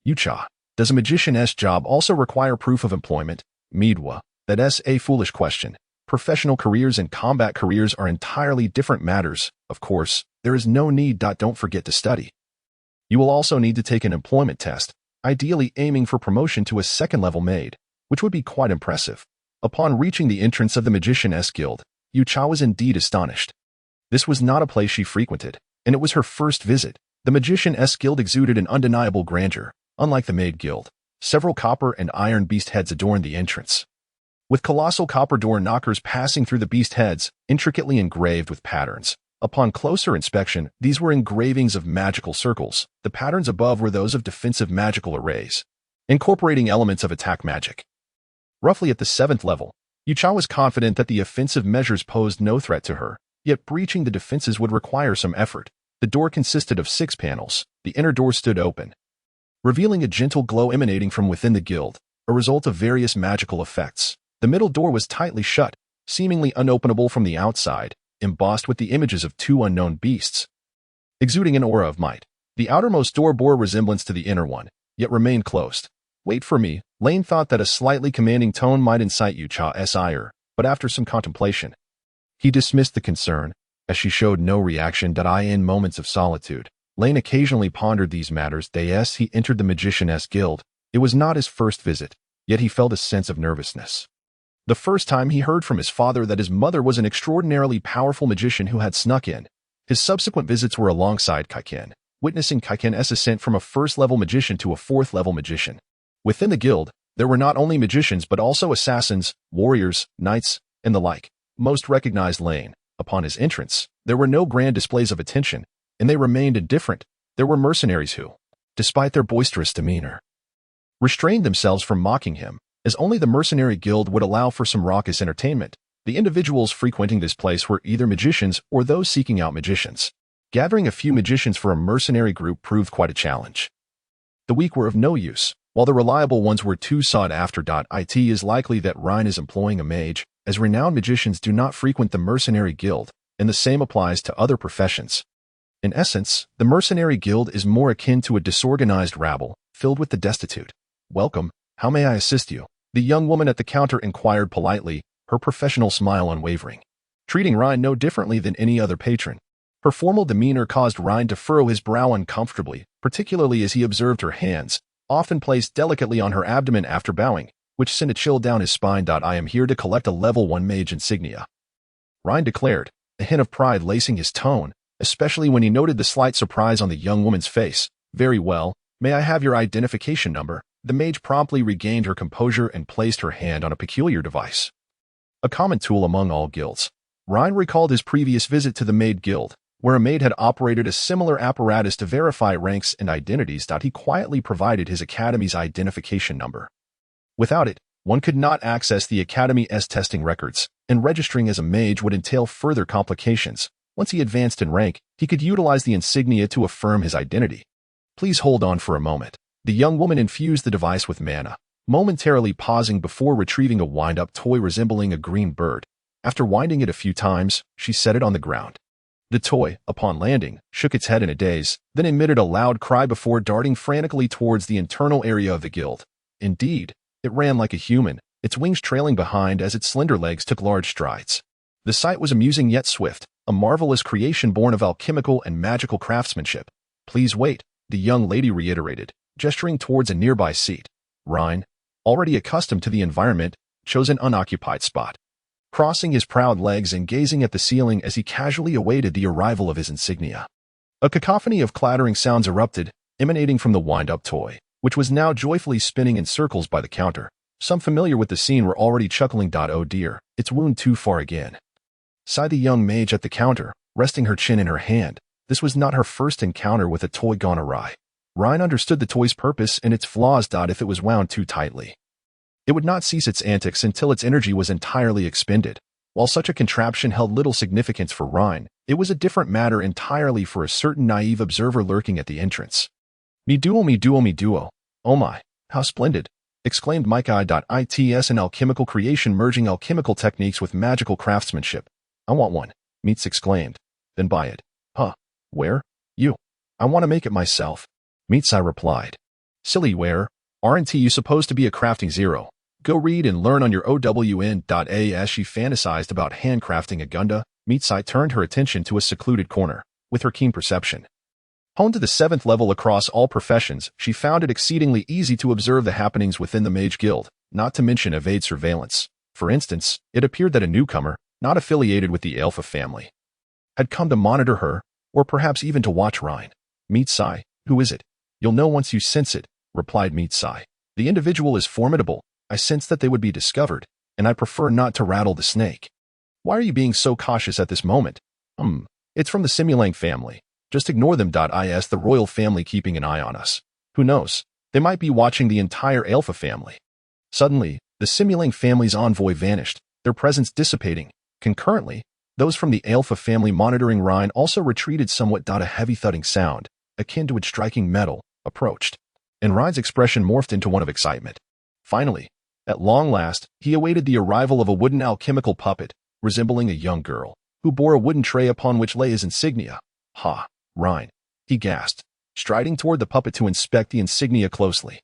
Yucha: "Does a magician's job also require proof of employment?" Midwa: "That's a foolish question. Professional careers and combat careers are entirely different matters. Of course, there is no need. Don't forget to study. You will also need to take an employment test, ideally aiming for promotion to a second-level maid, which would be quite impressive." Upon reaching the entrance of the Magician's Guild, Yucha was indeed astonished. This was not a place she frequented, and it was her first visit. The Magician's Guild exuded an undeniable grandeur. Unlike the Maid Guild, several copper and iron beast heads adorned the entrance, with colossal copper door knockers passing through the beast heads, intricately engraved with patterns. Upon closer inspection, these were engravings of magical circles. The patterns above were those of defensive magical arrays, incorporating elements of attack magic. Roughly at the 7th level, Yucha was confident that the offensive measures posed no threat to her, yet breaching the defenses would require some effort. The door consisted of 6 panels. The inner door stood open, revealing a gentle glow emanating from within the guild, a result of various magical effects. The middle door was tightly shut, seemingly unopenable from the outside, embossed with the images of 2 unknown beasts, exuding an aura of might. The outermost door bore a resemblance to the inner one, yet remained closed. "Wait for me." Lane thought that a slightly commanding tone might incite Yucha's ire, but after some contemplation, he dismissed the concern, as she showed no reaction. In moments of solitude, Lane occasionally pondered these matters. As he entered the Magician's Guild, it was not his first visit, yet he felt a sense of nervousness. The first time he heard from his father that his mother was an extraordinarily powerful magician who had snuck in. His subsequent visits were alongside Akin, witnessing Akin's ascent from a first-level magician to a 4th-level magician. Within the guild, there were not only magicians but also assassins, warriors, knights, and the like. Most recognized Lane. Upon his entrance, there were no grand displays of attention, and they remained indifferent. There were mercenaries who, despite their boisterous demeanor, restrained themselves from mocking him, as only the mercenary guild would allow for some raucous entertainment. The individuals frequenting this place were either magicians or those seeking out magicians. Gathering a few magicians for a mercenary group proved quite a challenge. The weak were of no use, while the reliable ones were too sought after. It is likely that Rhine is employing a mage, as renowned magicians do not frequent the mercenary guild, and the same applies to other professions. In essence, the mercenary guild is more akin to a disorganized rabble, filled with the destitute. "Welcome, how may I assist you?" the young woman at the counter inquired politely, her professional smile unwavering, treating Rhine no differently than any other patron. Her formal demeanor caused Rhine to furrow his brow uncomfortably, particularly as he observed her hands, often placed delicately on her abdomen after bowing, which sent a chill down his spine. "I am here to collect a level 1 mage insignia." Ryan declared, a hint of pride lacing his tone, especially when he noted the slight surprise on the young woman's face. Very well, may I have your identification number? The mage promptly regained her composure and placed her hand on a peculiar device. A common tool among all guilds. Ryan recalled his previous visit to the maid guild, where a maid had operated a similar apparatus to verify ranks and identities. He quietly provided his academy's identification number. Without it, one could not access the academy's testing records, and registering as a mage would entail further complications. Once he advanced in rank, he could utilize the insignia to affirm his identity. Please hold on for a moment. The young woman infused the device with mana, momentarily pausing before retrieving a wind-up toy resembling a green bird. After winding it a few times, she set it on the ground. The toy, upon landing, shook its head in a daze, then emitted a loud cry before darting frantically towards the internal area of the guild. Indeed, it ran like a human, its wings trailing behind as its slender legs took large strides. The sight was amusing yet swift, a marvelous creation born of alchemical and magical craftsmanship. Please wait, the young lady reiterated, gesturing towards a nearby seat. Ryan, already accustomed to the environment, chose an unoccupied spot, crossing his proud legs and gazing at the ceiling as he casually awaited the arrival of his insignia. A cacophony of clattering sounds erupted, emanating from the wind-up toy, which was now joyfully spinning in circles by the counter. Some familiar with the scene were already chuckling. Oh dear, it's wound too far again, sighed the young mage at the counter, resting her chin in her hand. This was not her first encounter with a toy gone awry. Ryan understood the toy's purpose and its flaws. If it was wound too tightly, it would not cease its antics until its energy was entirely expended. While such a contraption held little significance for Ryan, it was a different matter entirely for a certain naive observer lurking at the entrance. Me duo, me duo, me duo. Oh my, how splendid, exclaimed Micah. It's an alchemical creation merging alchemical techniques with magical craftsmanship. I want one, Meets exclaimed. Then buy it. Huh, where? You. I want to make it myself, Meetsai replied. Silly where? Aren't you supposed to be a crafting zero? Go read and learn on your own. As she fantasized about handcrafting a Gunda, Meetsai turned her attention to a secluded corner. With her keen perception honed to the 7th level across all professions, she found it exceedingly easy to observe the happenings within the Mage Guild, not to mention evade surveillance. For instance, it appeared that a newcomer, not affiliated with the Alpha family, had come to monitor her, or perhaps even to watch Ryan. Meetsai, who is it? You'll know once you sense it, replied Meetsai. The individual is formidable. I sense that they would be discovered, and I prefer not to rattle the snake. Why are you being so cautious at this moment? It's from the Simulang family. Just ignore them. Is the royal family keeping an eye on us? Who knows? They might be watching the entire Alpha family. Suddenly, the Simulang family's envoy vanished, their presence dissipating. Concurrently, those from the Alpha family monitoring Ryan also retreated somewhat. A heavy thudding sound, akin to it striking metal, approached, and Ryan's expression morphed into one of excitement. Finally, at long last, he awaited the arrival of a wooden alchemical puppet, resembling a young girl, who bore a wooden tray upon which lay his insignia. Ha, Ryan, he gasped, striding toward the puppet to inspect the insignia closely.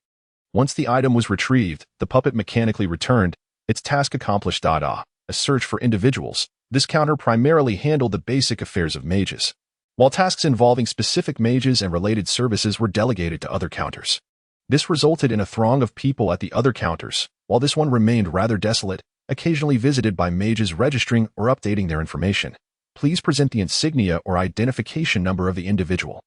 Once the item was retrieved, the puppet mechanically returned, its task accomplished. A search for individuals. This counter primarily handled the basic affairs of mages, while tasks involving specific mages and related services were delegated to other counters. This resulted in a throng of people at the other counters, while this one remained rather desolate, occasionally visited by mages registering or updating their information. Please present the insignia or identification number of the individual.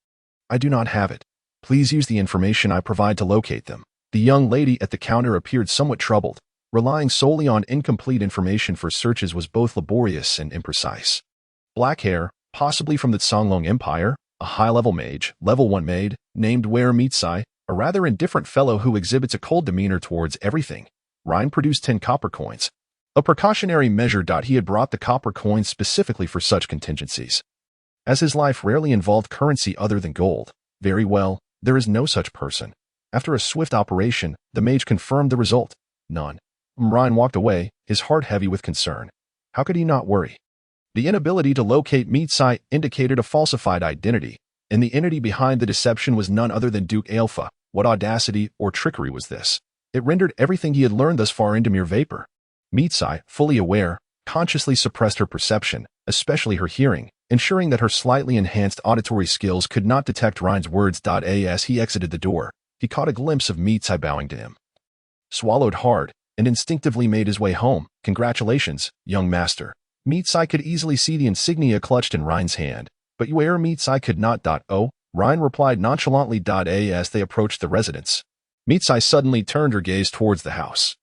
I do not have it. Please use the information I provide to locate them. The young lady at the counter appeared somewhat troubled. Relying solely on incomplete information for searches was both laborious and imprecise. Black hair, possibly from the Songlong Empire, a high-level mage, level 1 maid, named Ware Meetsai, a rather indifferent fellow who exhibits a cold demeanor towards everything. Ryan produced 10 copper coins. A precautionary measure. He had brought the copper coins specifically for such contingencies, as his life rarely involved currency other than gold. Very well, there is no such person. After a swift operation, the mage confirmed the result. None. Ryan walked away, his heart heavy with concern. How could he not worry? The inability to locate Meetsai indicated a falsified identity, and the entity behind the deception was none other than Duke Alpha. What audacity or trickery was this? It rendered everything he had learned thus far into mere vapor. Meetsai, fully aware, consciously suppressed her perception, especially her hearing, ensuring that her slightly enhanced auditory skills could not detect Ryan's words. As he exited the door, he caught a glimpse of Meetsai bowing to him, swallowed hard, and instinctively made his way home. Congratulations, young master. Meetsai could easily see the insignia clutched in Rhine's hand, but Meetsai could not. Oh, Rhine replied nonchalantly. As they approached the residence, Meetsai suddenly turned her gaze towards the house.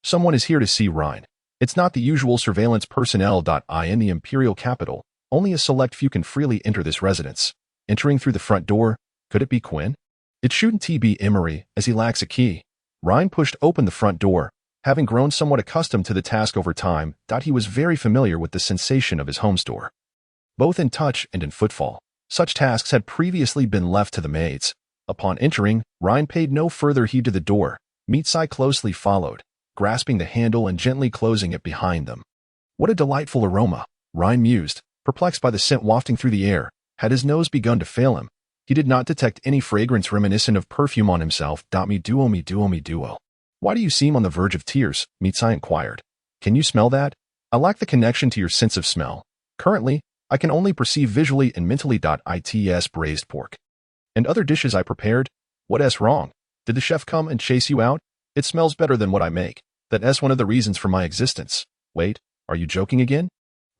Someone is here to see Rhine. It's not the usual surveillance personnel. In the imperial capital, only a select few can freely enter this residence. Entering through the front door, could it be Quinn? It shouldn't be Emery, as he lacks a key. Rhine pushed open the front door. Having grown somewhat accustomed to the task over time, he was very familiar with the sensation of his home store. Both in touch and in footfall, such tasks had previously been left to the maids. Upon entering, Rhine paid no further heed to the door. Meetsai closely followed, grasping the handle and gently closing it behind them. What a delightful aroma, Rhine mused, perplexed by the scent wafting through the air. Had his nose begun to fail him? He did not detect any fragrance reminiscent of perfume on himself. Me duo. Why do you seem on the verge of tears? Meetsai inquired. Can you smell that? I lack the connection to your sense of smell. Currently, I can only perceive visually and mentally. Its braised pork. And other dishes I prepared? What's wrong? Did the chef come and chase you out? It smells better than what I make. That's one of the reasons for my existence. Wait, are you joking again?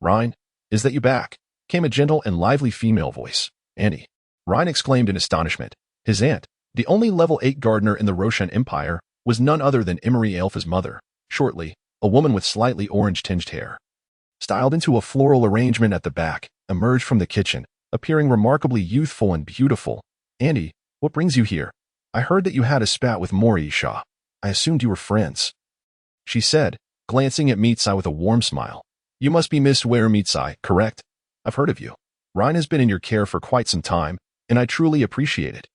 Rhine, is that you back? Came a gentle and lively female voice. Annie. Rhine exclaimed in astonishment. His aunt, the only level 8 gardener in the Roshan Empire, was none other than Emery Alpha's mother, shortly, a woman with slightly orange-tinged hair. Styled into a floral arrangement at the back, emerged from the kitchen, appearing remarkably youthful and beautiful. Andy, what brings you here? I heard that you had a spat with Morisha. I assumed you were friends. She said, glancing at Meetsai with a warm smile. You must be Miss Ware Meetsai, correct? I've heard of you. Rhine has been in your care for quite some time, and I truly appreciate it.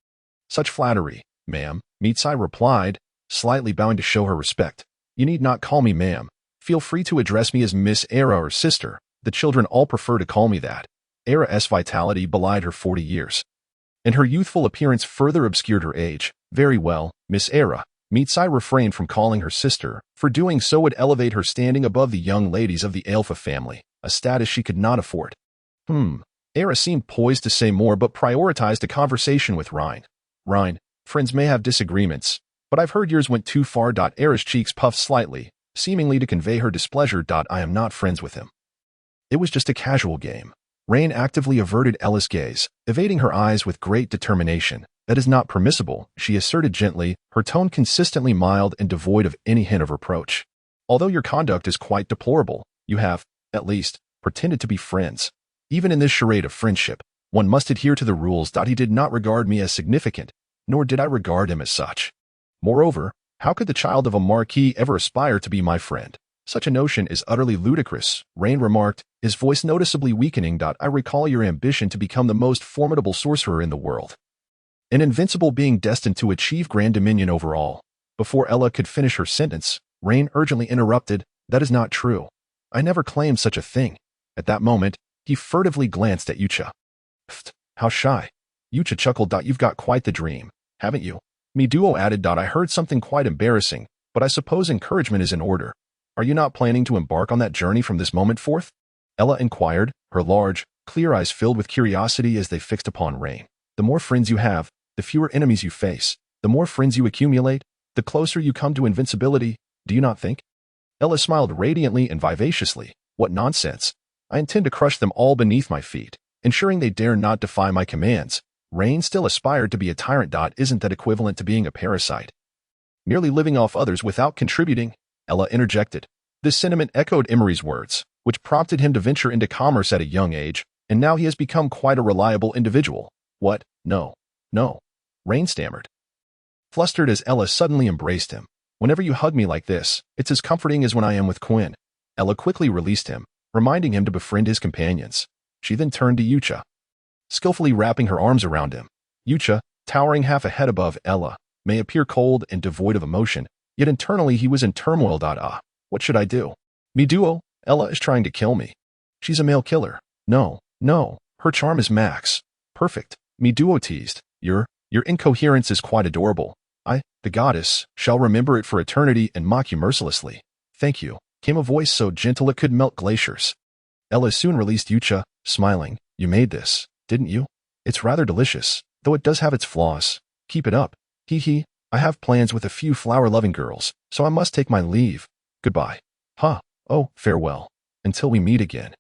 Such flattery, ma'am, Meetsai replied, slightly bowing to show her respect. You need not call me ma'am. Feel free to address me as Miss Era or sister. The children all prefer to call me that. Era's vitality belied her 40 years, and her youthful appearance further obscured her age. Very well, Miss Era. Meetsai refrained from calling her sister, for doing so would elevate her standing above the young ladies of the Alpha family, a status she could not afford. Era seemed poised to say more but prioritized a conversation with Rhine. Rhine, friends may have disagreements, but I've heard yours went too far. Era's cheeks puffed slightly, seemingly to convey her displeasure. I am not friends with him. It was just a casual game. Rain actively averted Ella's gaze, evading her eyes with great determination. That is not permissible, she asserted gently, her tone consistently mild and devoid of any hint of reproach. Although your conduct is quite deplorable, you have, at least, pretended to be friends. Even in this charade of friendship, one must adhere to the rules. He did not regard me as significant, nor did I regard him as such. Moreover, how could the child of a marquis ever aspire to be my friend? Such a notion is utterly ludicrous, Rain remarked, his voice noticeably weakening. I recall your ambition to become the most formidable sorcerer in the world. An invincible being destined to achieve grand dominion over all. Before Ella could finish her sentence, Rain urgently interrupted, That is not true. I never claimed such a thing. At that moment, he furtively glanced at Yucha. Pfft, how shy. Yucha chuckled. You've got quite the dream, haven't you? Miduo added. I heard something quite embarrassing, but I suppose encouragement is in order. Are you not planning to embark on that journey from this moment forth? Ella inquired, her large, clear eyes filled with curiosity as they fixed upon Rain. The more friends you have, the fewer enemies you face. The more friends you accumulate, the closer you come to invincibility, do you not think? Ella smiled radiantly and vivaciously. What nonsense. I intend to crush them all beneath my feet, ensuring they dare not defy my commands. Rain still aspired to be a tyrant. Isn't that equivalent to being a parasite? Merely living off others without contributing? Ella interjected. This sentiment echoed Emery's words, which prompted him to venture into commerce at a young age, and now he has become quite a reliable individual. What? No. Rain stammered, flustered as Ella suddenly embraced him. Whenever you hug me like this, it's as comforting as when I am with Quinn. Ella quickly released him, reminding him to befriend his companions. She then turned to Yucha, skillfully wrapping her arms around him. Yucha, towering half a head above Ella, may appear cold and devoid of emotion, yet internally he was in turmoil. What should I do? Miduo, Ella is trying to kill me. She's a male killer. No, her charm is max. Perfect. Miduo teased. Your incoherence is quite adorable. I, the goddess, shall remember it for eternity and mock you mercilessly. Thank you, came a voice so gentle it could melt glaciers. Ella soon released Yucha, smiling. You made this, didn't you? It's rather delicious, though it does have its flaws. Keep it up. Hee. I have plans with a few flower-loving girls, so I must take my leave. Goodbye. Oh, farewell. Until we meet again.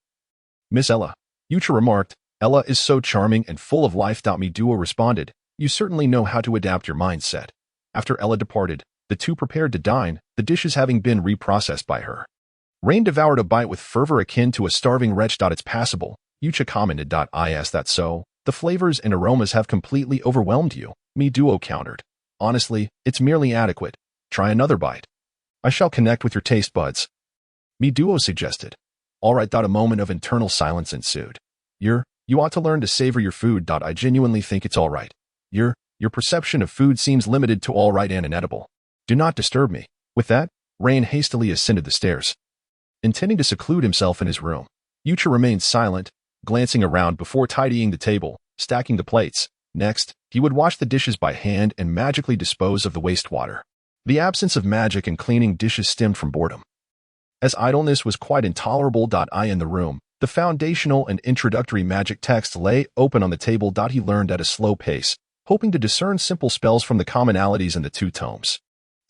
Miss Ella, Yucha remarked. Ella is so charming and full of life. Me duo responded. You certainly know how to adapt your mindset. After Ella departed, the two prepared to dine, the dishes having been reprocessed by her. Rain devoured a bite with fervor akin to a starving wretch. It's passable, Yucha commented. Is that so? The flavors and aromas have completely overwhelmed you, me duo countered. Honestly, it's merely adequate. Try another bite. I shall connect with your taste buds. Me duo suggested. All right. A moment of internal silence ensued. You ought to learn to savor your food. I genuinely think it's all right. Your perception of food seems limited to all right and inedible. Do not disturb me. With that, Rain hastily ascended the stairs. Intending to seclude himself in his room, Yucha remained silent, glancing around before tidying the table, stacking the plates. Next, he would wash the dishes by hand and magically dispose of the wastewater. The absence of magic in cleaning dishes stemmed from boredom. As idleness was quite intolerable. In the room, the foundational and introductory magic text lay open on the table. He learned at a slow pace, hoping to discern simple spells from the commonalities in the two tomes.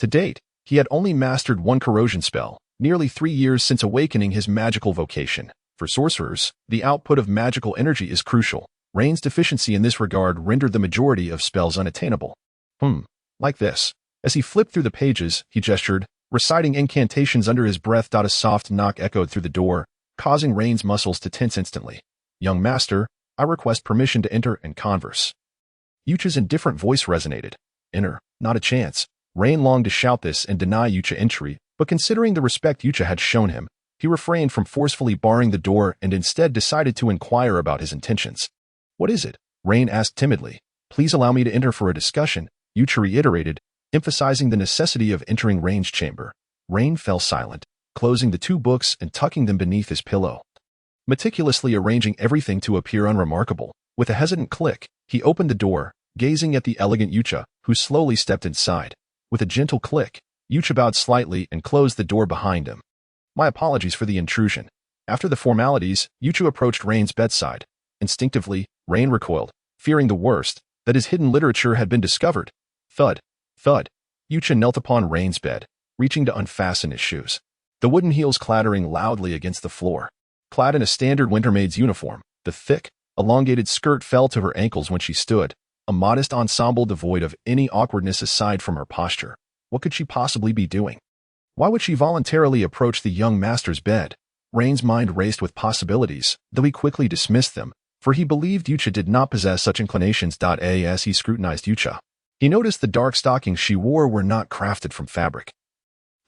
To date, he had only mastered one corrosion spell, nearly 3 years since awakening his magical vocation. For sorcerers, the output of magical energy is crucial. Rain's deficiency in this regard rendered the majority of spells unattainable. Like this. As he flipped through the pages, he gestured, reciting incantations under his breath. A soft knock echoed through the door, causing Rain's muscles to tense instantly. Young master, I request permission to enter and converse. Yucha's indifferent voice resonated. Enter, not a chance. Rain longed to shout this and deny Yucha entry, but considering the respect Yucha had shown him, he refrained from forcefully barring the door and instead decided to inquire about his intentions. What is it? Rain asked timidly. Please allow me to enter for a discussion, Yucha reiterated, emphasizing the necessity of entering Rain's chamber. Rain fell silent, closing the 2 books and tucking them beneath his pillow. Meticulously arranging everything to appear unremarkable, with a hesitant click, he opened the door, gazing at the elegant Yucha, who slowly stepped inside. With a gentle click, Yucha bowed slightly and closed the door behind him. My apologies for the intrusion. After the formalities, Yucha approached Rain's bedside. Instinctively, Rain recoiled, fearing the worst, that his hidden literature had been discovered. Thud. Thud. Yucha knelt upon Rain's bed, reaching to unfasten his shoes. The wooden heels clattering loudly against the floor. Clad in a standard wintermaid's uniform, the thick, elongated skirt fell to her ankles when she stood, a modest ensemble devoid of any awkwardness aside from her posture. What could she possibly be doing? Why would she voluntarily approach the young master's bed? Rain's mind raced with possibilities, though he quickly dismissed them, for he believed Yucha did not possess such inclinations. As he scrutinized Yucha, he noticed the dark stockings she wore were not crafted from fabric.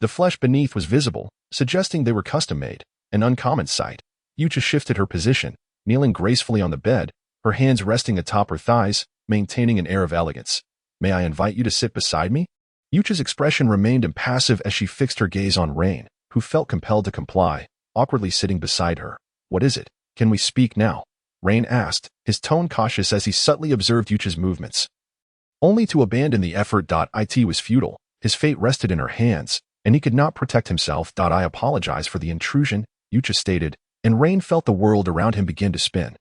The flesh beneath was visible, suggesting they were custom-made, an uncommon sight. Yucha shifted her position, kneeling gracefully on the bed, her hands resting atop her thighs, maintaining an air of elegance. May I invite you to sit beside me? Yucha's expression remained impassive as she fixed her gaze on Rain, who felt compelled to comply, awkwardly sitting beside her. What is it? Can we speak now? Rain asked, his tone cautious as he subtly observed Yucha's movements. Only to abandon the effort. It was futile. His fate rested in her hands, and he could not protect himself. I apologize for the intrusion, Yucha stated, and Rain felt the world around him begin to spin.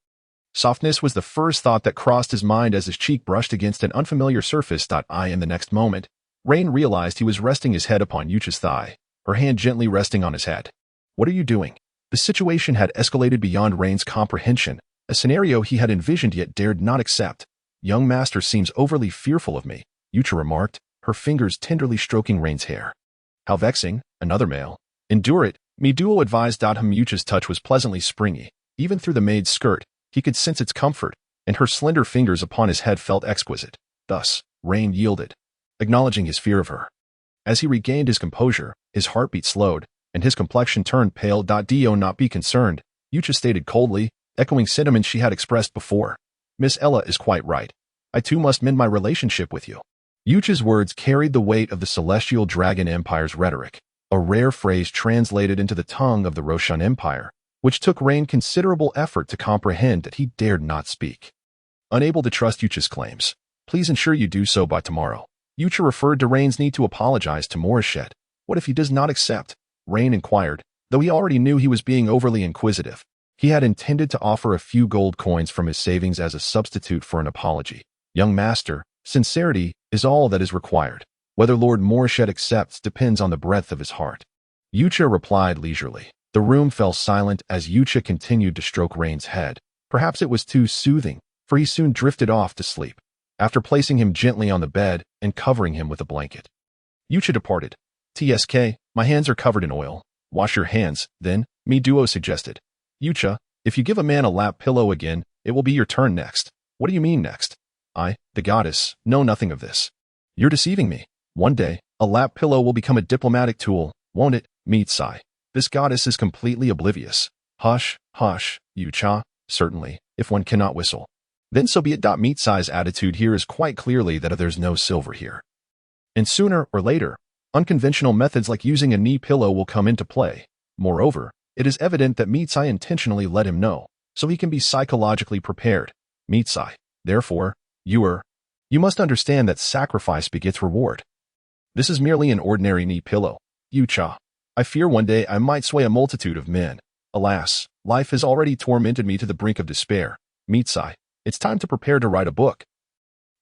Softness was the first thought that crossed his mind as his cheek brushed against an unfamiliar surface. In the next moment, Rain realized he was resting his head upon Yucha's thigh, her hand gently resting on his head. What are you doing? The situation had escalated beyond Rain's comprehension, a scenario he had envisioned yet dared not accept. Young master seems overly fearful of me, Yucha remarked, her fingers tenderly stroking Rain's hair. How vexing, another male. Endure it, me duo advised. Yucha's touch was pleasantly springy. Even through the maid's skirt, he could sense its comfort, and her slender fingers upon his head felt exquisite. Thus, Rain yielded, acknowledging his fear of her. As he regained his composure, his heartbeat slowed, and his complexion turned pale. Do not be concerned, Yucha stated coldly, echoing sentiments she had expressed before. Miss Ella is quite right. I too must mend my relationship with you. Yucha's words carried the weight of the Celestial Dragon Empire's rhetoric, a rare phrase translated into the tongue of the Roshan Empire, which took Rain considerable effort to comprehend that he dared not speak. Unable to trust Yucha's claims, please ensure you do so by tomorrow. Yucha referred to Rain's need to apologize to Wretched. What if he does not accept? Rain inquired, though he already knew he was being overly inquisitive. He had intended to offer a few gold coins from his savings as a substitute for an apology. Young master, sincerity is all that is required. Whether Lord Wretched accepts depends on the breadth of his heart. Yucha replied leisurely. The room fell silent as Yucha continued to stroke Rain's head. Perhaps it was too soothing, for he soon drifted off to sleep, after placing him gently on the bed and covering him with a blanket. Yucha departed. "TSK, my hands are covered in oil. Wash your hands, then," Duo suggested. "Yucha, if you give a man a lap pillow again, it will be your turn next." "What do you mean next?" "I, the goddess, know nothing of this." "You're deceiving me. One day, a lap pillow will become a diplomatic tool, won't it?" Sigh. "This goddess is completely oblivious." "Hush, hush, Yucha. Certainly, if one cannot whistle. Then so be it. Sigh's attitude here is quite clearly that there's no silver here. And sooner or later, unconventional methods like using a knee pillow will come into play. Moreover, it is evident that Sigh intentionally let him know, so he can be psychologically prepared. Sigh. Therefore, you must understand that sacrifice begets reward. This is merely an ordinary knee pillow. Yucha. I fear one day I might sway a multitude of men. Alas, life has already tormented me to the brink of despair. Sigh. It's time to prepare to write a book,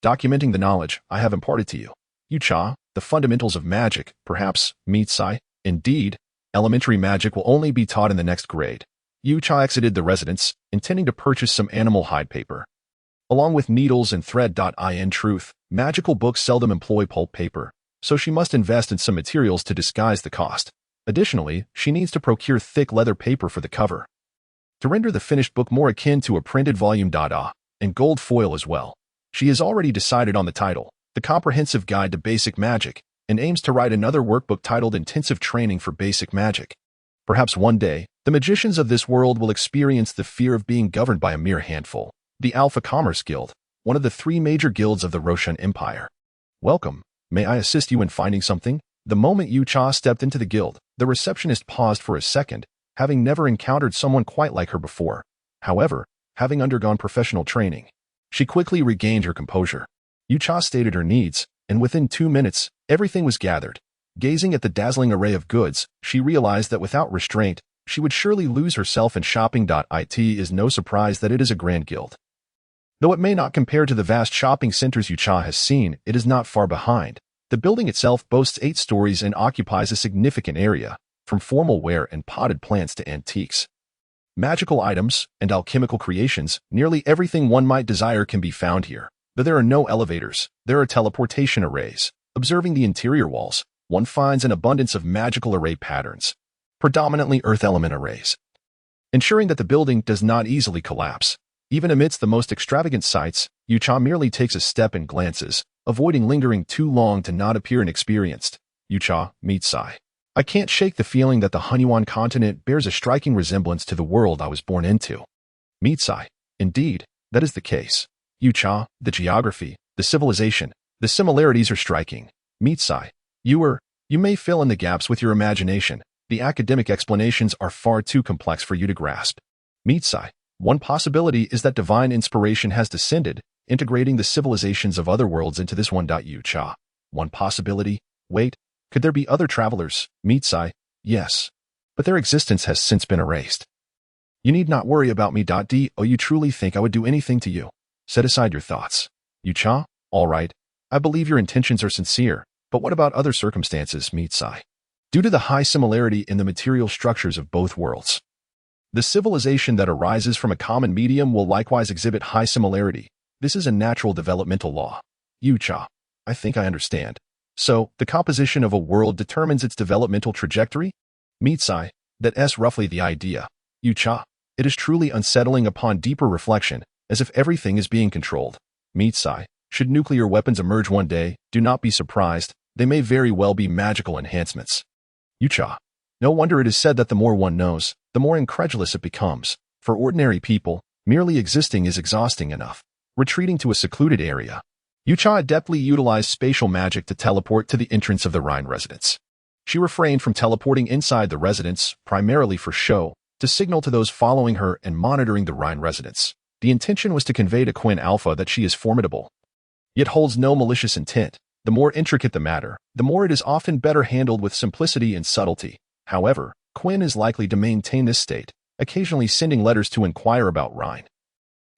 documenting the knowledge I have imparted to you. Yucha, the fundamentals of magic, perhaps. Sigh. Indeed, elementary magic will only be taught in the next grade. Yucha exited the residence, intending to purchase some animal hide paper, along with needles and thread. In truth, magical books seldom employ pulp paper, so she must invest in some materials to disguise the cost. Additionally, she needs to procure thick leather paper for the cover, to render the finished book more akin to a printed volume. And gold foil as well. She has already decided on the title, The Comprehensive Guide to Basic Magic, and aims to write another workbook titled Intensive Training for Basic Magic. Perhaps one day, the magicians of this world will experience the fear of being governed by a mere handful. The Alpha Commerce Guild, one of the 3 major guilds of the Roshan Empire. "Welcome. May I assist you in finding something?" The moment Yucha stepped into the guild, the receptionist paused for a second, having never encountered someone quite like her before. However, having undergone professional training, she quickly regained her composure. Yucha stated her needs, and within 2 minutes, everything was gathered. Gazing at the dazzling array of goods, she realized that without restraint, she would surely lose herself in shopping. It is no surprise that it is a grand guild. Though it may not compare to the vast shopping centers Yucha has seen, it is not far behind. The building itself boasts 8 stories and occupies a significant area, from formal wear and potted plants to antiques, magical items, and alchemical creations. Nearly everything one might desire can be found here. Though there are no elevators, there are teleportation arrays. Observing the interior walls, one finds an abundance of magical array patterns, predominantly earth element arrays, ensuring that the building does not easily collapse. Even amidst the most extravagant sights, Yucha merely takes a step and glances, avoiding lingering too long to not appear inexperienced. Yucha, Sigh. I can't shake the feeling that the Hunyuan continent bears a striking resemblance to the world I was born into. Sigh. Indeed, that is the case. Yucha, the geography, the civilization, the similarities are striking. Sigh. You may fill in the gaps with your imagination. The academic explanations are far too complex for you to grasp. Sigh. One possibility is that divine inspiration has descended, integrating the civilizations of other worlds into this one. Yucha. One possibility. Wait. Could there be other travelers? Sigh. Yes. But their existence has since been erased. You need not worry about me. Do you truly think I would do anything to you? Set aside your thoughts. Yucha? All right. I believe your intentions are sincere, but what about other circumstances? Sigh. Due to the high similarity in the material structures of both worlds, the civilization that arises from a common medium will likewise exhibit high similarity. This is a natural developmental law. Yucha. I think I understand. So, the composition of a world determines its developmental trajectory? Sigh. That's roughly the idea. Yucha. It is truly unsettling upon deeper reflection, as if everything is being controlled. Sigh. Should nuclear weapons emerge one day, do not be surprised. They may very well be magical enhancements. Yucha. No wonder it is said that the more one knows, the more incredulous it becomes. For ordinary people, merely existing is exhausting enough. Retreating to a secluded area, Yucha adeptly utilized spatial magic to teleport to the entrance of the Rhine residence. She refrained from teleporting inside the residence, primarily for show, to signal to those following her and monitoring the Rhine residence. The intention was to convey to Quinn Alpha that she is formidable, yet holds no malicious intent. The more intricate the matter, the more it is often better handled with simplicity and subtlety. However, Quinn is likely to maintain this state, occasionally sending letters to inquire about Rhine,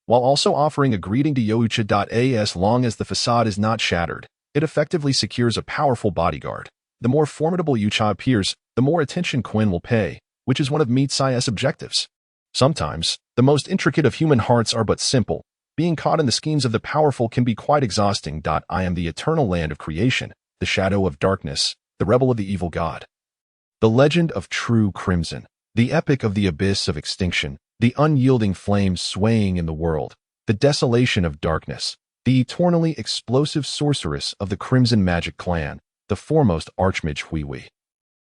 while also offering a greeting to Yucha. As long as the facade is not shattered, it effectively secures a powerful bodyguard. The more formidable Yucha appears, the more attention Quinn will pay. which is one of Mead-Sias' objectives. Sometimes, the most intricate of human hearts are but simple. Being caught in the schemes of the powerful can be quite exhausting. I am the eternal land of creation, the shadow of darkness, the rebel of the evil god. The legend of true crimson, the epic of the abyss of extinction, the unyielding flames swaying in the world, the desolation of darkness, the eternally explosive sorceress of the Crimson Magic Clan, the foremost archmage Hui.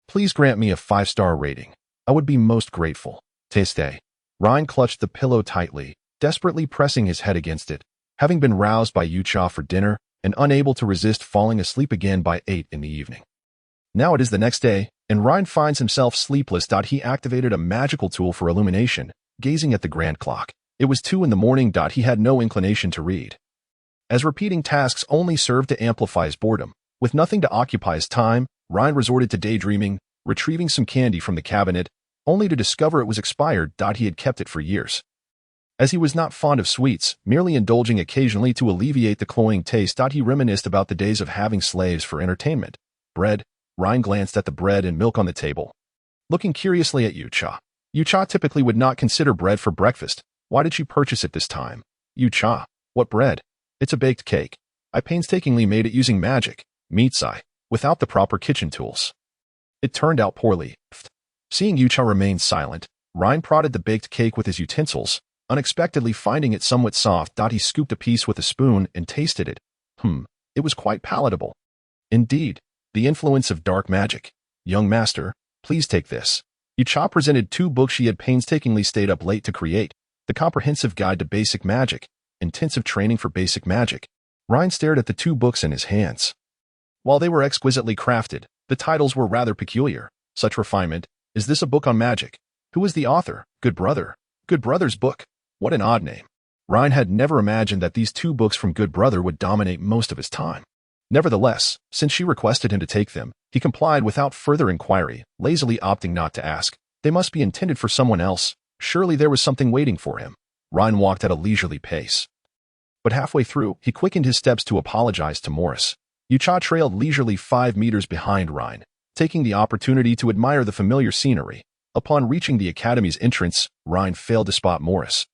Please grant me a 5-star rating. I would be most grateful. Teste. Ryan clutched the pillow tightly, desperately pressing his head against it, having been roused by Yucha for dinner and unable to resist falling asleep again by 8 in the evening. Now it is the next day, and Ryan finds himself sleepless. He activated a magical tool for illumination, gazing at the grand clock. It was 2 in the morning. He had no inclination to read, as repeating tasks only served to amplify his boredom. With nothing to occupy his time, Ryan resorted to daydreaming, retrieving some candy from the cabinet, only to discover it was expired. He had kept it for years. As he was not fond of sweets, merely indulging occasionally to alleviate the cloying taste. He reminisced about the days of having slaves for entertainment. Bread. Ryan glanced at the bread and milk on the table, looking curiously at Yucha. Yucha typically would not consider bread for breakfast. Why did she purchase it this time? Yucha, what bread? It's a baked cake. I painstakingly made it using magic, Mead-Sai, without the proper kitchen tools. It turned out poorly. Seeing Yucha remain silent, Ryan prodded the baked cake with his utensils, unexpectedly finding it somewhat soft. He scooped a piece with a spoon and tasted it. It was quite palatable. Indeed. The influence of dark magic. Young master, please take this. Yucha presented 2 books she had painstakingly stayed up late to create. The Comprehensive Guide to Basic Magic, Intensive Training for Basic Magic. Ryan stared at the 2 books in his hands. While they were exquisitely crafted, the titles were rather peculiar. Such refinement. Is this a book on magic? Who is the author? Good Brother. Good Brother's book. What an odd name. Ryan had never imagined that these 2 books from Good Brother would dominate most of his time. Nevertheless, since she requested him to take them, he complied without further inquiry, lazily opting not to ask. They must be intended for someone else. Surely there was something waiting for him. Ryan walked at a leisurely pace. But halfway through, he quickened his steps to apologize to Morris. Yucha trailed leisurely 5 meters behind Ryan, taking the opportunity to admire the familiar scenery. Upon reaching the academy's entrance, Ryan failed to spot Morris.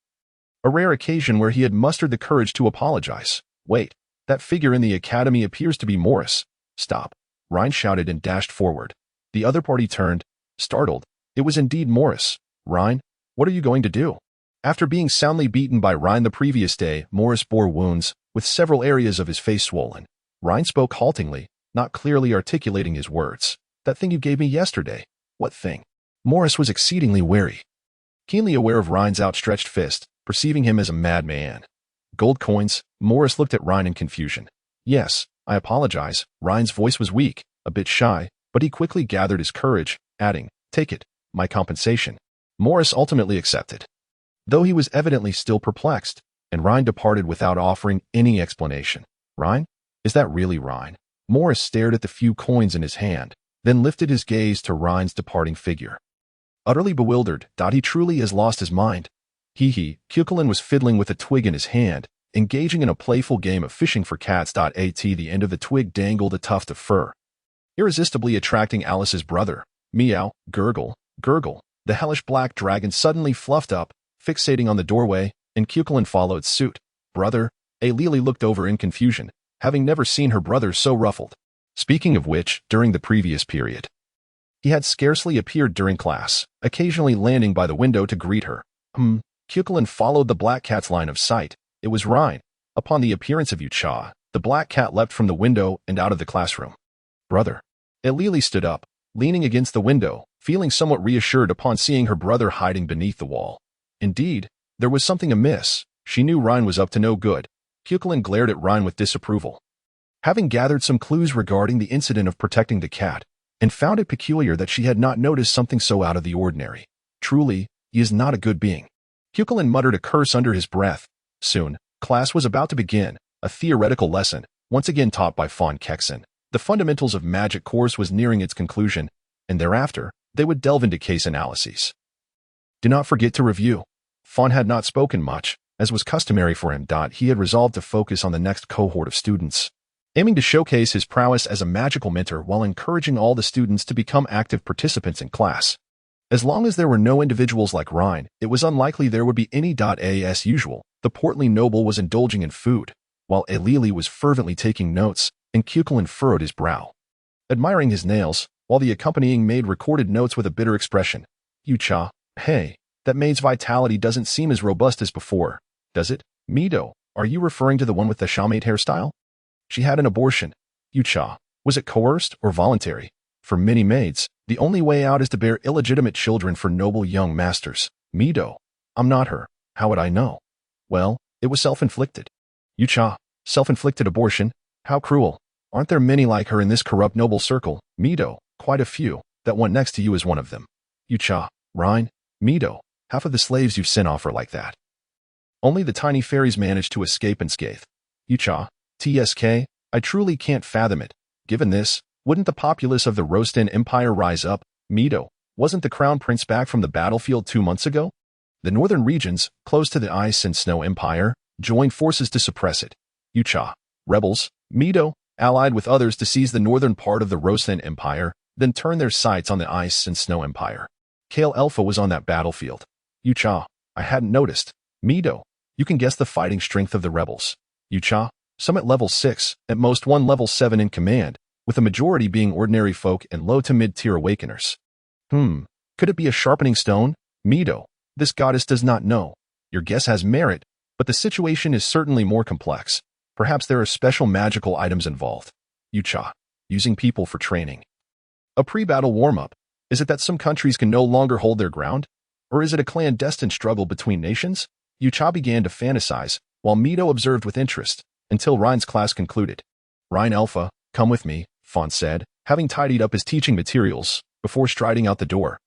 A rare occasion where he had mustered the courage to apologize. Wait. That figure in the academy appears to be Morris. Stop. Ryan shouted and dashed forward. The other party turned, startled. It was indeed Morris. Ryan, what are you going to do? After being soundly beaten by Ryan the previous day, Morris bore wounds, with several areas of his face swollen. Ryan spoke haltingly, not clearly articulating his words. That thing you gave me yesterday. What thing? Morris was exceedingly wary, keenly aware of Ryan's outstretched fist, perceiving him as a madman. Gold coins. Morris looked at Ryan in confusion. Yes, I apologize. Ryan's voice was weak, a bit shy, but he quickly gathered his courage, adding, take it, my compensation. Morris ultimately accepted, though he was evidently still perplexed, and Ryan departed without offering any explanation. Ryan? Is that really Ryan? Morris stared at the few coins in his hand, then lifted his gaze to Ryan's departing figure. Utterly bewildered, he truly has lost his mind. Cuchulain was fiddling with a twig in his hand, engaging in a playful game of fishing for cats. At the end of the twig dangled a tuft of fur, irresistibly attracting Alice's brother. Meow, gurgle, gurgle. The hellish black dragon suddenly fluffed up, fixating on the doorway, and Cuchulain followed suit. Brother? Lily looked over in confusion, having never seen her brother so ruffled. Speaking of which, during the previous period, he had scarcely appeared during class, occasionally landing by the window to greet her. Cuchulain followed the black cat's line of sight. It was Ryan. Upon the appearance of Yucha, the black cat leapt from the window and out of the classroom. Brother. Lily stood up, leaning against the window, feeling somewhat reassured upon seeing her brother hiding beneath the wall. Indeed, there was something amiss. She knew Ryan was up to no good. Cuchulain glared at Ryan with disapproval. Having gathered some clues regarding the incident of protecting the cat, and found it peculiar that she had not noticed something so out of the ordinary. Truly, he is not a good being. Cuchulain muttered a curse under his breath. Soon, class was about to begin, a theoretical lesson, once again taught by Fawn Kexon. The Fundamentals of Magic course was nearing its conclusion, and thereafter, they would delve into case analyses. Do not forget to review. Fawn had not spoken much, as was customary for him. He had resolved to focus on the next cohort of students, aiming to showcase his prowess as a magical mentor while encouraging all the students to become active participants in class. As long as there were no individuals like Rhine, it was unlikely there would be any. As usual, the portly noble was indulging in food, while Alili was fervently taking notes, and Cuchulain furrowed his brow, admiring his nails, while the accompanying maid recorded notes with a bitter expression. Yucha, hey, that maid's vitality doesn't seem as robust as before, does it? Mido, are you referring to the one with the shamate hairstyle? She had an abortion. Yucha, was it coerced or voluntary? For many maids, the only way out is to bear illegitimate children for noble young masters. Mido, I'm not her. How would I know? Well, it was self-inflicted. Yucha, self-inflicted abortion? How cruel. Aren't there many like her in this corrupt noble circle? Mido, quite a few. That one next to you is one of them. Yucha, Rhine, Mido, half of the slaves you've sent off are like that. Only the tiny fairies manage to escape unscathed. Yucha, TSK, I truly can't fathom it. Given this, wouldn't the populace of the Rostan Empire rise up? Mido, wasn't the crown prince back from the battlefield 2 months ago? The northern regions, close to the ice and snow empire, joined forces to suppress it. Yucha, rebels, Mido, allied with others to seize the northern part of the Rostan Empire, then turn their sights on the ice and snow empire. Kale Alpha was on that battlefield. Yucha, I hadn't noticed. Mido, you can guess the fighting strength of the rebels. Yucha, some at level 6, at most one level 7 in command, with a majority being ordinary folk and low to mid-tier awakeners. Could it be a sharpening stone? Mido, this goddess does not know. Your guess has merit, but the situation is certainly more complex. Perhaps there are special magical items involved. Yucha, using people for training. A pre-battle warm-up. Is it that some countries can no longer hold their ground? Or is it a clandestine struggle between nations? Yucha began to fantasize, while Mido observed with interest, until Rhine's class concluded. Rhine Alpha, come with me, Fawn said, having tidied up his teaching materials, before striding out the door.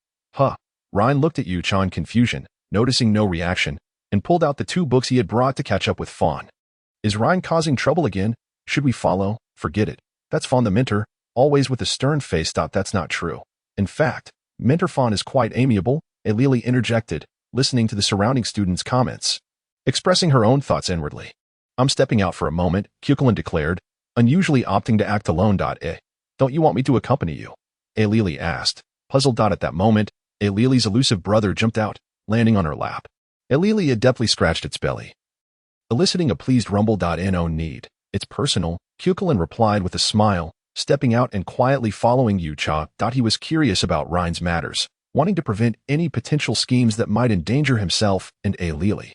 Rhine looked at Yucha in confusion, noticing no reaction, and pulled out the 2 books he had brought to catch up with Fawn. Is Rhine causing trouble again? Should we follow? Forget it. That's Fawn the mentor, always with a stern face. That's not true. In fact, Mentor Fawn is quite amiable, Alili interjected, listening to the surrounding students' comments, expressing her own thoughts inwardly. I'm stepping out for a moment, Cuchulain declared, unusually opting to act alone. Don't you want me to accompany you? Alili asked, puzzled. At that moment, Alili's elusive brother jumped out, landing on her lap. Alili adeptly scratched its belly, eliciting a pleased rumble. No need. It's personal, Cuchulain replied with a smile, stepping out and quietly following Yucha. He was curious about Rhine's matters, wanting to prevent any potential schemes that might endanger himself and Alili.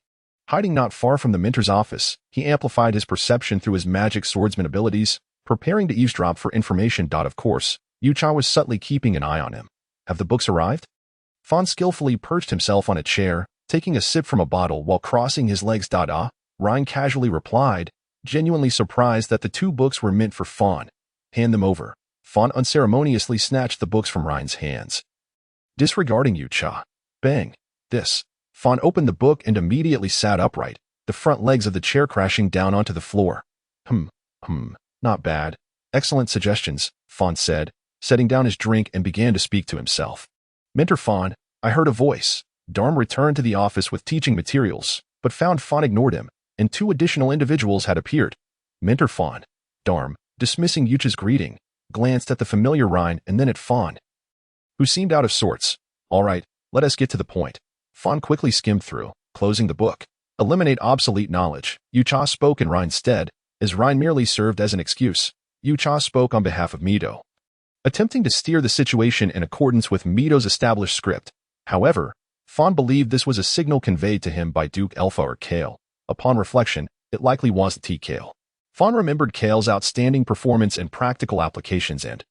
Hiding not far from the mentor's office, he amplified his perception through his magic swordsman abilities, preparing to eavesdrop for information. Of course, Yucha was subtly keeping an eye on him. Have the books arrived? Fawn skillfully perched himself on a chair, taking a sip from a bottle while crossing his legs. Rhine casually replied, genuinely surprised that the 2 books were meant for Fawn. Hand them over. Fawn unceremoniously snatched the books from Rhine's hands, disregarding Yucha. Bang. This. Fawn opened the book and immediately sat upright, the front legs of the chair crashing down onto the floor. Not bad. Excellent suggestions, Fawn said, setting down his drink and began to speak to himself. Mentor Fawn, I heard a voice. Darm returned to the office with teaching materials, but found Fawn ignored him, and 2 additional individuals had appeared. Mentor Fawn. Darm, dismissing Yucha's greeting, glanced at the familiar Rhine and then at Fawn, who seemed out of sorts. All right, let us get to the point. Fawn quickly skimmed through, closing the book. Eliminate obsolete knowledge. Yucha spoke in Rhine's stead, as Rhine merely served as an excuse. Yucha spoke on behalf of Mido, attempting to steer the situation in accordance with Mido's established script. However, Fawn believed this was a signal conveyed to him by Duke Alpha or Kale. Upon reflection, it likely was the T-Kale. Fawn remembered Kale's outstanding performance in practical applications and,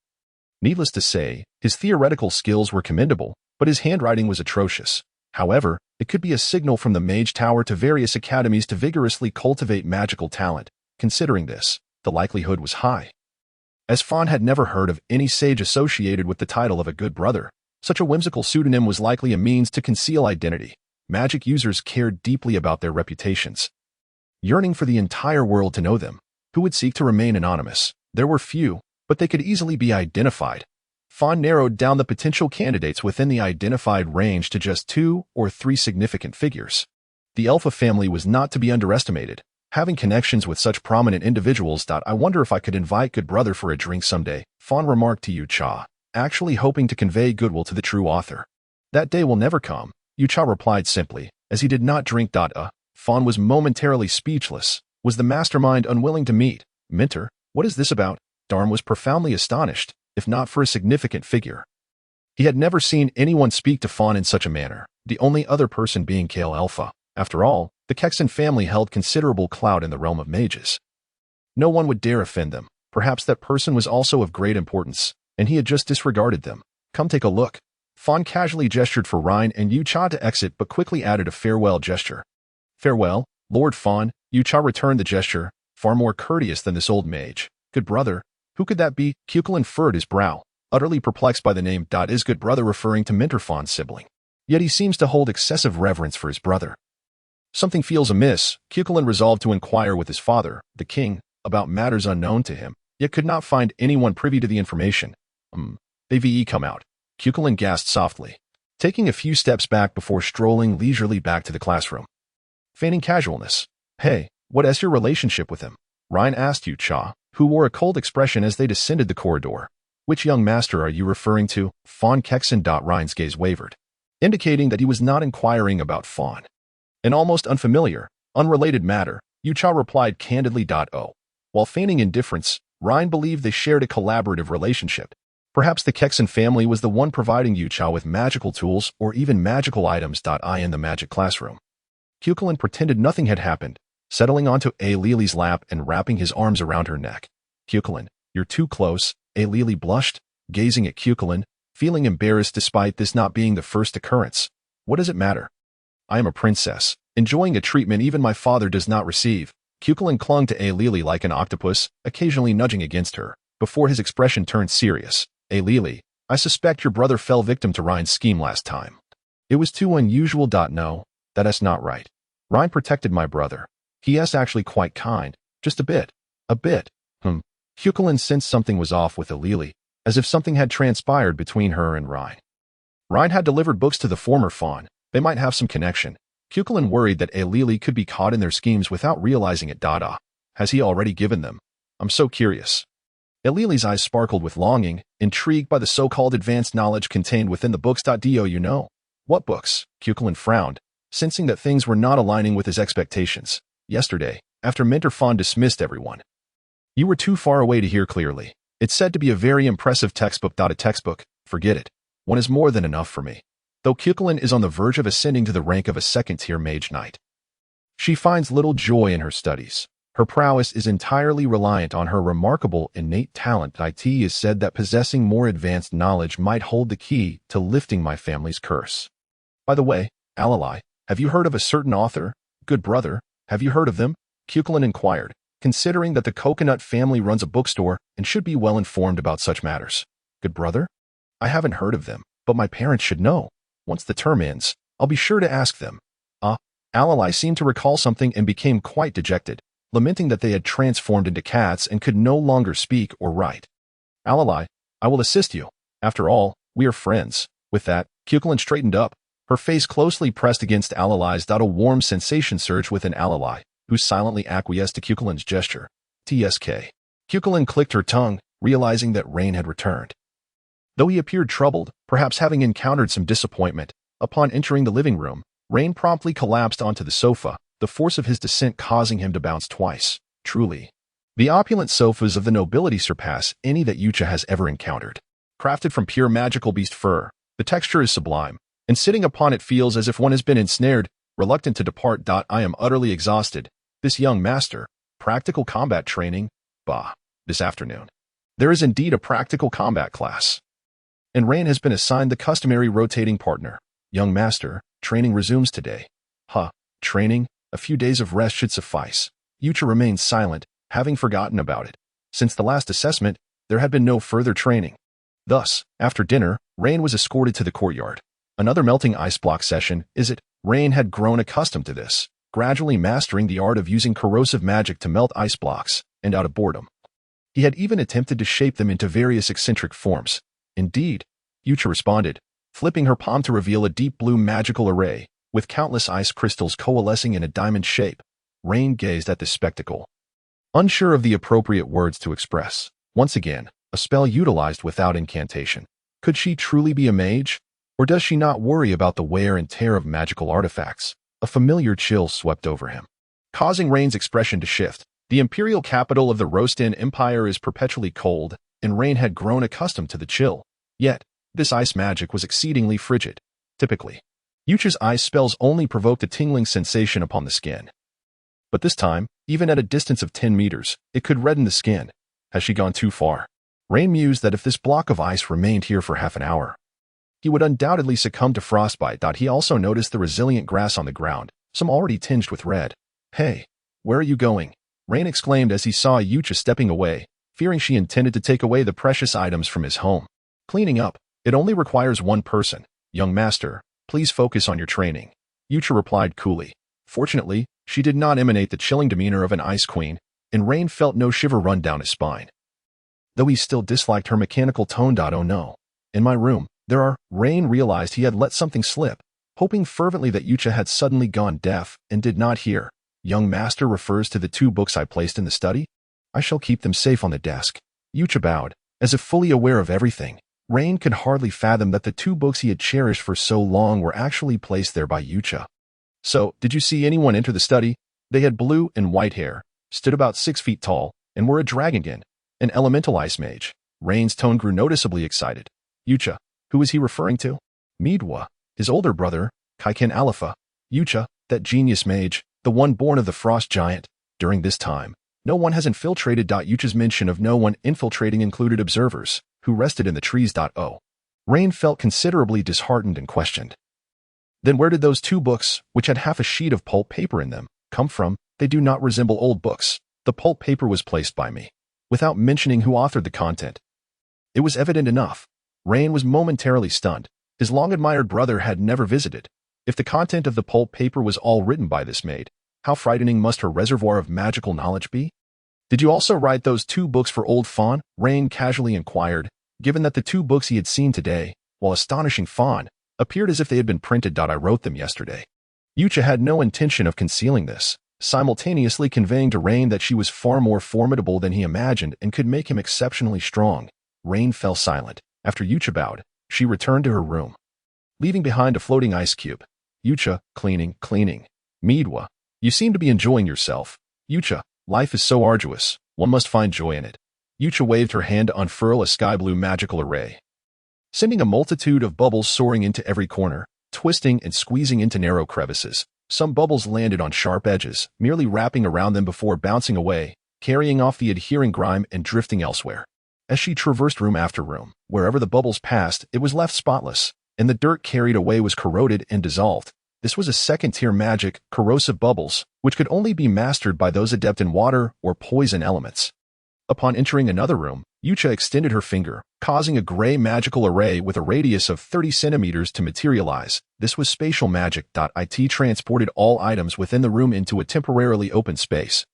needless to say, his theoretical skills were commendable, but his handwriting was atrocious. However, it could be a signal from the Mage Tower to various academies to vigorously cultivate magical talent. Considering this, the likelihood was high. As Fawn had never heard of any sage associated with the title of a good brother, such a whimsical pseudonym was likely a means to conceal identity. Magic users cared deeply about their reputations, yearning for the entire world to know them. Who would seek to remain anonymous? There were few, but they could easily be identified. Fawn narrowed down the potential candidates within the identified range to just 2 or 3 significant figures. The Alpha family was not to be underestimated, having connections with such prominent individuals. I wonder if I could invite good brother for a drink someday, Fawn remarked to Yucha, actually hoping to convey goodwill to the true author. That day will never come, Yucha replied simply, as he did not drink. Fawn was momentarily speechless. Was the mastermind unwilling to meet? Minter, what is this about? Darm was profoundly astonished, if not for a significant figure. He had never seen anyone speak to Fawn in such a manner, the only other person being Kale Alpha. After all, the Kexen family held considerable clout in the realm of mages. No one would dare offend them. Perhaps that person was also of great importance, and he had just disregarded them. Come take a look. Fawn casually gestured for Rhine and Yucha to exit but quickly added a farewell gesture. Farewell, Lord Fawn. Yucha returned the gesture, far more courteous than this old mage. Good brother. Who could that be? Cuchulain furrowed his brow, utterly perplexed by the name. Is good brother referring to Minter Fawn's sibling? Yet he seems to hold excessive reverence for his brother. Something feels amiss. Cuchulain resolved to inquire with his father, the king, about matters unknown to him, yet could not find anyone privy to the information. They VE come out. Cuchulain gasped softly, taking a few steps back before strolling leisurely back to the classroom. Feigning casualness. Hey, what is your relationship with him? Rhine asked Yucha, who wore a cold expression as they descended the corridor. Which young master are you referring to? Fawn Kexen. Rhine's gaze wavered, indicating that he was not inquiring about Fawn. An almost unfamiliar, unrelated matter, Yucha replied candidly. While feigning indifference, Rhine believed they shared a collaborative relationship. Perhaps the Kexen family was the one providing Yucha with magical tools or even magical items. In the magic classroom, Cuchulain pretended nothing had happened, settling onto Lily's lap and wrapping his arms around her neck. Cuchulain, you're too close. Lily blushed, gazing at Cuchulain, feeling embarrassed despite this not being the first occurrence. What does it matter? I am a princess, enjoying a treatment even my father does not receive. Cuchulain clung to Lily like an octopus, occasionally nudging against her, before his expression turned serious. Lily, I suspect your brother fell victim to Rhine's scheme last time. It was too unusual. No, that's not right. Rhine protected my brother. He is actually quite kind, just a bit. A bit. Cuchulain sensed something was off with Lily, as if something had transpired between her and Rhine. Rhine had delivered books to the former Fawn. They might have some connection. Cuchulain worried that Lily could be caught in their schemes without realizing it. Has he already given them? I'm so curious. Lily's eyes sparkled with longing, intrigued by the so-called advanced knowledge contained within the books. Do you know? What books? Cuchulain frowned, sensing that things were not aligning with his expectations. Yesterday, after Minter Fawn dismissed everyone. You were too far away to hear clearly. It's said to be a very impressive textbook. A textbook? Forget it. One is more than enough for me. Though Cuchulain is on the verge of ascending to the rank of a second-tier mage knight, she finds little joy in her studies. Her prowess is entirely reliant on her remarkable innate talent. It is said that possessing more advanced knowledge might hold the key to lifting my family's curse. By the way, Alalai, have you heard of a certain author? Good brother, have you heard of them? Cuchulain inquired, considering that the Coconut family runs a bookstore and should be well informed about such matters. Good brother? I haven't heard of them, but my parents should know. Once the term ends, I'll be sure to ask them. Alalai seemed to recall something and became quite dejected, lamenting that they had transformed into cats and could no longer speak or write. Alalai, I will assist you. After all, we are friends. With that, Cuchulain straightened up, her face closely pressed against Alalai's. A warm sensation surged within Alalai, who silently acquiesced to Cuchulain's gesture. TSK. Cuchulain clicked her tongue, realizing that Rain had returned. Though he appeared troubled, perhaps having encountered some disappointment, upon entering the living room, Rain promptly collapsed onto the sofa, the force of his descent causing him to bounce twice. Truly, the opulent sofas of the nobility surpass any that Yucha has ever encountered. Crafted from pure magical beast fur, the texture is sublime, and sitting upon it feels as if one has been ensnared, reluctant to depart. I am utterly exhausted. This young master, practical combat training? Bah, this afternoon. There is indeed a practical combat class. And Rain has been assigned the customary rotating partner. Young master, training resumes today. Training? A few days of rest should suffice. Yucha remained silent, having forgotten about it. Since the last assessment, there had been no further training. Thus, after dinner, Rain was escorted to the courtyard. Another melting ice block session, is it? Rain had grown accustomed to this, gradually mastering the art of using corrosive magic to melt ice blocks, and out of boredom. He had even attempted to shape them into various eccentric forms. Indeed, Yucha responded, flipping her palm to reveal a deep blue magical array, with countless ice crystals coalescing in a diamond shape. Rain gazed at this spectacle, unsure of the appropriate words to express. Once again, a spell utilized without incantation. Could she truly be a mage? Or does she not worry about the wear and tear of magical artifacts? A familiar chill swept over him, causing Rain's expression to shift. The imperial capital of the Rostin Empire is perpetually cold, and Rain had grown accustomed to the chill. Yet, this ice magic was exceedingly frigid. Typically, Yucha's ice spells only provoked a tingling sensation upon the skin. But this time, even at a distance of 10 meters, it could redden the skin. Has she gone too far? Rain mused that if this block of ice remained here for half an hour, he would undoubtedly succumb to frostbite. He also noticed the resilient grass on the ground, some already tinged with red. Hey, where are you going? Rain exclaimed as he saw Yucha stepping away, fearing she intended to take away the precious items from his home. Cleaning up, it only requires one person. Young master, please focus on your training. Yucha replied coolly. Fortunately, she did not emanate the chilling demeanor of an ice queen, and Rain felt no shiver run down his spine. Though he still disliked her mechanical tone. Oh no. In my room, there are. Rain realized he had let something slip, hoping fervently that Yucha had suddenly gone deaf and did not hear. Young master refers to the 2 books I placed in the study? I shall keep them safe on the desk. Yucha bowed, as if fully aware of everything. Rain could hardly fathom that the 2 books he had cherished for so long were actually placed there by Yucha. So, did you see anyone enter the study? They had blue and white hair, stood about 6 feet tall, and were a dragonkin, an elemental ice mage. Rain's tone grew noticeably excited. Yucha, who is he referring to? Midwa, his older brother, Kaikin Alpha. Yucha, that genius mage, the one born of the frost giant. During this time, no one has infiltrated. Yucha's mention of no one infiltrating included observers, who rested in the trees. Rain felt considerably disheartened and questioned. Then where did those 2 books, which had half a sheet of pulp paper in them, come from? They do not resemble old books. The pulp paper was placed by me, without mentioning who authored the content. It was evident enough. Rain was momentarily stunned. His long-admired brother had never visited. If the content of the pulp paper was all written by this maid, how frightening must her reservoir of magical knowledge be? Did you also write those 2 books for old Fawn? Rain casually inquired, given that the 2 books he had seen today, while astonishing Fawn, appeared as if they had been printed. I wrote them yesterday. Yucha had no intention of concealing this, simultaneously conveying to Rain that she was far more formidable than he imagined and could make him exceptionally strong. Rain fell silent. After Yucha bowed, she returned to her room, leaving behind a floating ice cube. Yucha, cleaning. Midwa, you seem to be enjoying yourself. Yucha, life is so arduous, one must find joy in it. Yucha waved her hand to unfurl a sky-blue magical array, sending a multitude of bubbles soaring into every corner, twisting and squeezing into narrow crevices. Some bubbles landed on sharp edges, merely wrapping around them before bouncing away, carrying off the adhering grime and drifting elsewhere. As she traversed room after room, wherever the bubbles passed, it was left spotless, and the dirt carried away was corroded and dissolved. This was a second-tier magic, corrosive bubbles, which could only be mastered by those adept in water or poison elements. Upon entering another room, Yucha extended her finger, causing a gray magical array with a radius of 30 centimeters to materialize. This was spatial magic. It transported all items within the room into a temporarily open space,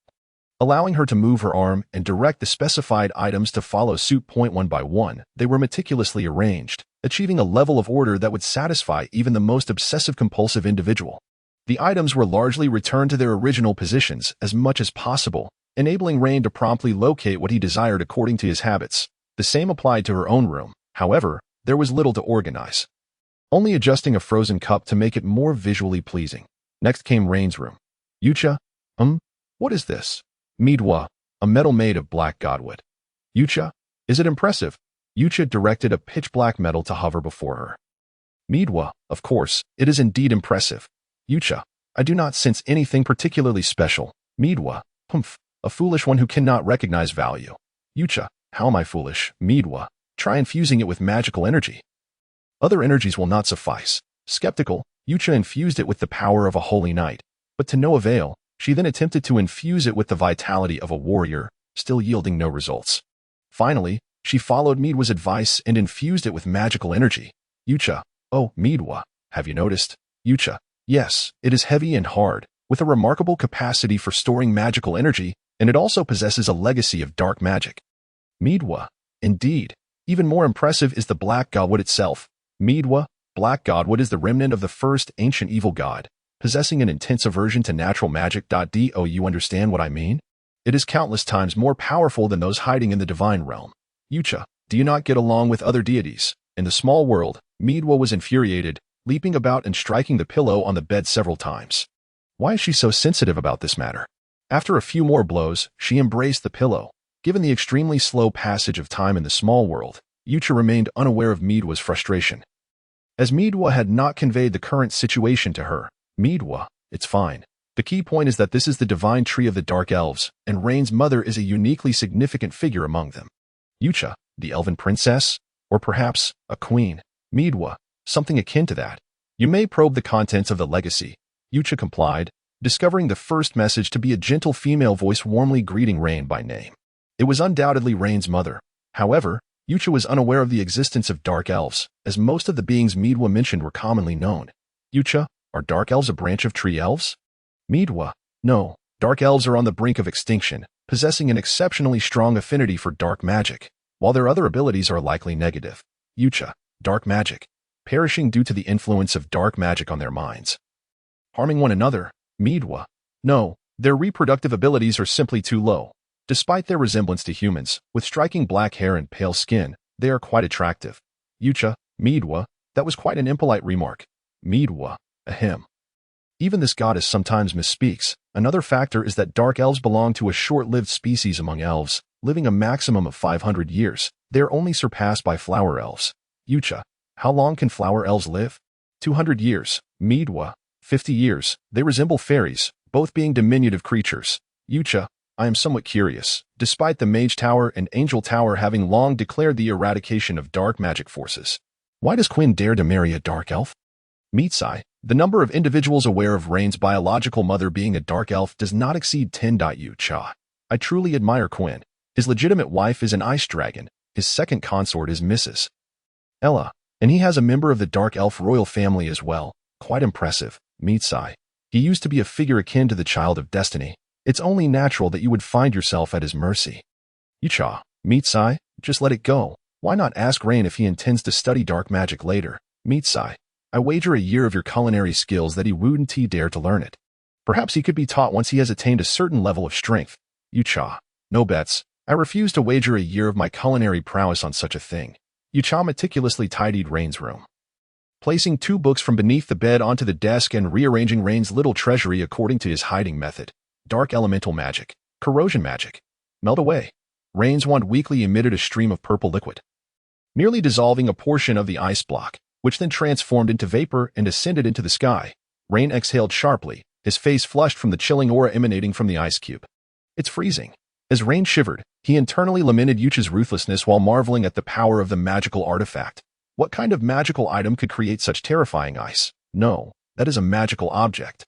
allowing her to move her arm and direct the specified items to follow suit. One by one, they were meticulously arranged, achieving a level of order that would satisfy even the most obsessive-compulsive individual. The items were largely returned to their original positions as much as possible, enabling Rain to promptly locate what he desired according to his habits. The same applied to her own room. However, there was little to organize, only adjusting a frozen cup to make it more visually pleasing. Next came Rain's room. Yucha, what is this? Midwa, a metal made of black godwood. Yucha, is it impressive? Yucha directed a pitch-black metal to hover before her. Midwa, of course, it is indeed impressive. Yucha, I do not sense anything particularly special. Midwa, a foolish one who cannot recognize value. Yucha, how am I foolish? Midwa, try infusing it with magical energy. Other energies will not suffice. Skeptical, Yucha infused it with the power of a holy knight, but to no avail. She then attempted to infuse it with the vitality of a warrior, still yielding no results. Finally, she followed Midwa's advice and infused it with magical energy. Yucha, oh, Midwa, have you noticed? Yucha, yes, it is heavy and hard, with a remarkable capacity for storing magical energy, and it also possesses a legacy of dark magic. Midwa, indeed. Even more impressive is the black godwood itself. Midwa, black godwood is the remnant of the first ancient evil god, possessing an intense aversion to natural magic. Do you understand what I mean? It is countless times more powerful than those hiding in the divine realm. Yucha, do you not get along with other deities? In the small world, Midwa was infuriated, leaping about and striking the pillow on the bed several times. Why is she so sensitive about this matter? After a few more blows, she embraced the pillow. Given the extremely slow passage of time in the small world, Yucha remained unaware of Midwa's frustration. As Midwa had not conveyed the current situation to her, Midwa, it's fine. The key point is that this is the divine tree of the Dark Elves, and Rain's mother is a uniquely significant figure among them. Yucha, the elven princess? Or perhaps, a queen? Midwa, something akin to that. You may probe the contents of the legacy. Yucha complied, discovering the first message to be a gentle female voice warmly greeting Rain by name. It was undoubtedly Rain's mother. However, Yucha was unaware of the existence of Dark Elves, as most of the beings Midwa mentioned were commonly known. Yucha, are Dark Elves a branch of Tree Elves? Midwa, no. Dark Elves are on the brink of extinction, possessing an exceptionally strong affinity for dark magic, while their other abilities are likely negative. Yucha, dark magic, perishing due to the influence of dark magic on their minds. Harming one another? Midwa, no. Their reproductive abilities are simply too low. Despite their resemblance to humans, with striking black hair and pale skin, they are quite attractive. Yucha, Midwa, that was quite an impolite remark. Midwa, ahem. Even this goddess sometimes misspeaks. Another factor is that Dark Elves belong to a short-lived species among elves, living a maximum of 500 years. They are only surpassed by Flower Elves. Yucha, how long can Flower Elves live? 200 years. Midwa, 50 years. They resemble fairies, both being diminutive creatures. Yucha, I am somewhat curious. Despite the Mage Tower and Angel Tower having long declared the eradication of dark magic forces, why does Quinn dare to marry a Dark Elf? Mitsai, the number of individuals aware of Rain's biological mother being a Dark Elf does not exceed 10. Yucha. I truly admire Quinn. His legitimate wife is an ice dragon. His second consort is Mrs. Ella, and he has a member of the Dark Elf royal family as well. Quite impressive. Mitsai. He used to be a figure akin to the Child of Destiny. It's only natural that you would find yourself at his mercy. Yucha, Mitsai, just let it go. Why not ask Rain if he intends to study dark magic later? Mitsai, I wager a year of your culinary skills that he wouldn't dare to learn it. Perhaps he could be taught once he has attained a certain level of strength. Yucha, no bets. I refuse to wager a year of my culinary prowess on such a thing. Yucha meticulously tidied Rain's room, placing 2 books from beneath the bed onto the desk and rearranging Rain's little treasury according to his hiding method. Dark elemental magic. Corrosion magic. Melt away. Rain's wand weakly emitted a stream of purple liquid, nearly dissolving a portion of the ice block, which then transformed into vapor and ascended into the sky. Rain exhaled sharply, his face flushed from the chilling aura emanating from the ice cube. It's freezing. As Rain shivered, he internally lamented Yucha's ruthlessness while marveling at the power of the magical artifact. What kind of magical item could create such terrifying ice? No, that is a magical object.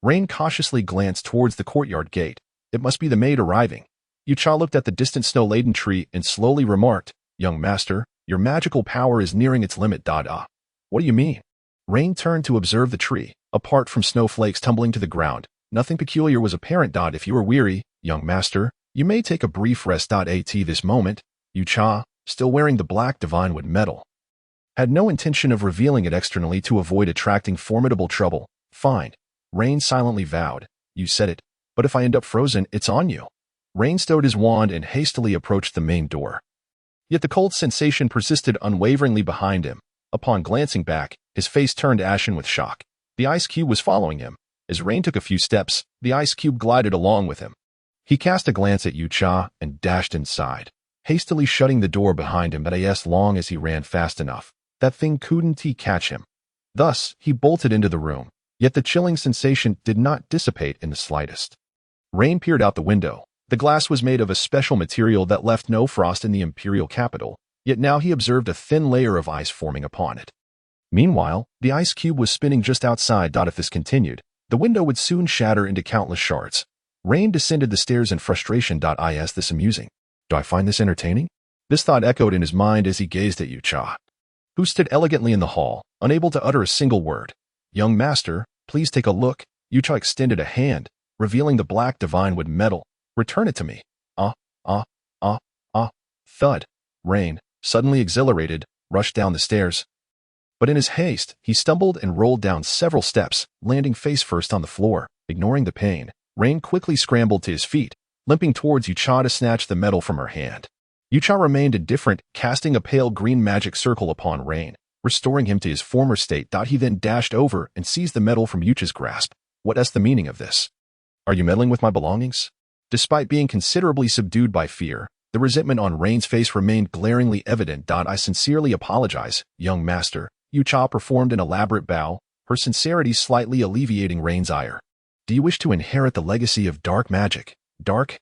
Rain cautiously glanced towards the courtyard gate. It must be the maid arriving. Yucha looked at the distant snow-laden tree and slowly remarked, Young master, your magical power is nearing its limit. What do you mean? Rain turned to observe the tree. Apart from snowflakes tumbling to the ground, nothing peculiar was apparent. If you are weary, young master, you may take a brief rest. At this moment, Yucha, still wearing the black divinewood medal, had no intention of revealing it externally to avoid attracting formidable trouble. Fine. Rain silently vowed, You said it, but if I end up frozen, it's on you. Rain stowed his wand and hastily approached the main door. Yet the cold sensation persisted unwaveringly behind him. Upon glancing back, his face turned ashen with shock. The ice cube was following him. As Rain took a few steps, the ice cube glided along with him. He cast a glance at Yucha and dashed inside, hastily shutting the door behind him. But as long as he ran fast enough, that thing couldn't catch him. Thus, he bolted into the room. Yet the chilling sensation did not dissipate in the slightest. Rain peered out the window. The glass was made of a special material that left no frost in the imperial capital, yet now he observed a thin layer of ice forming upon it. Meanwhile, the ice cube was spinning just outside. If this continued, the window would soon shatter into countless shards. Rain descended the stairs in frustration. Is this amusing? Do I find this entertaining? This thought echoed in his mind as he gazed at Yucha, who stood elegantly in the hall, unable to utter a single word. Young master, please take a look. Yucha extended a hand, revealing the black divinewood medal. Return it to me. Thud. Rain, suddenly exhilarated, rushed down the stairs. But in his haste, he stumbled and rolled down several steps, landing face first on the floor. Ignoring the pain, Rain quickly scrambled to his feet, limping towards Yucha to snatch the medal from her hand. Yucha remained indifferent, casting a pale green magic circle upon Rain. restoring him to his former state. He then dashed over and seized the medal from Yucha's grasp. What's the meaning of this? Are you meddling with my belongings? Despite being considerably subdued by fear, the resentment on Rain's face remained glaringly evident. I sincerely apologize, young master. Yucha performed an elaborate bow, her sincerity slightly alleviating Rain's ire. Do you wish to inherit the legacy of dark magic? Dark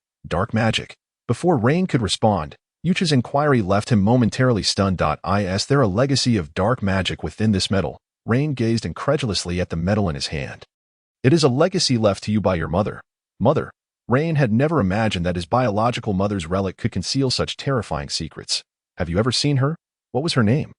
magic. Before Rain could respond, Yucha's inquiry left him momentarily stunned. Is there a legacy of dark magic within this medal? Rain gazed incredulously at the medal in his hand. It is a legacy left to you by your mother. Mother? Rain had never imagined that his biological mother's relic could conceal such terrifying secrets. Have you ever seen her? What was her name?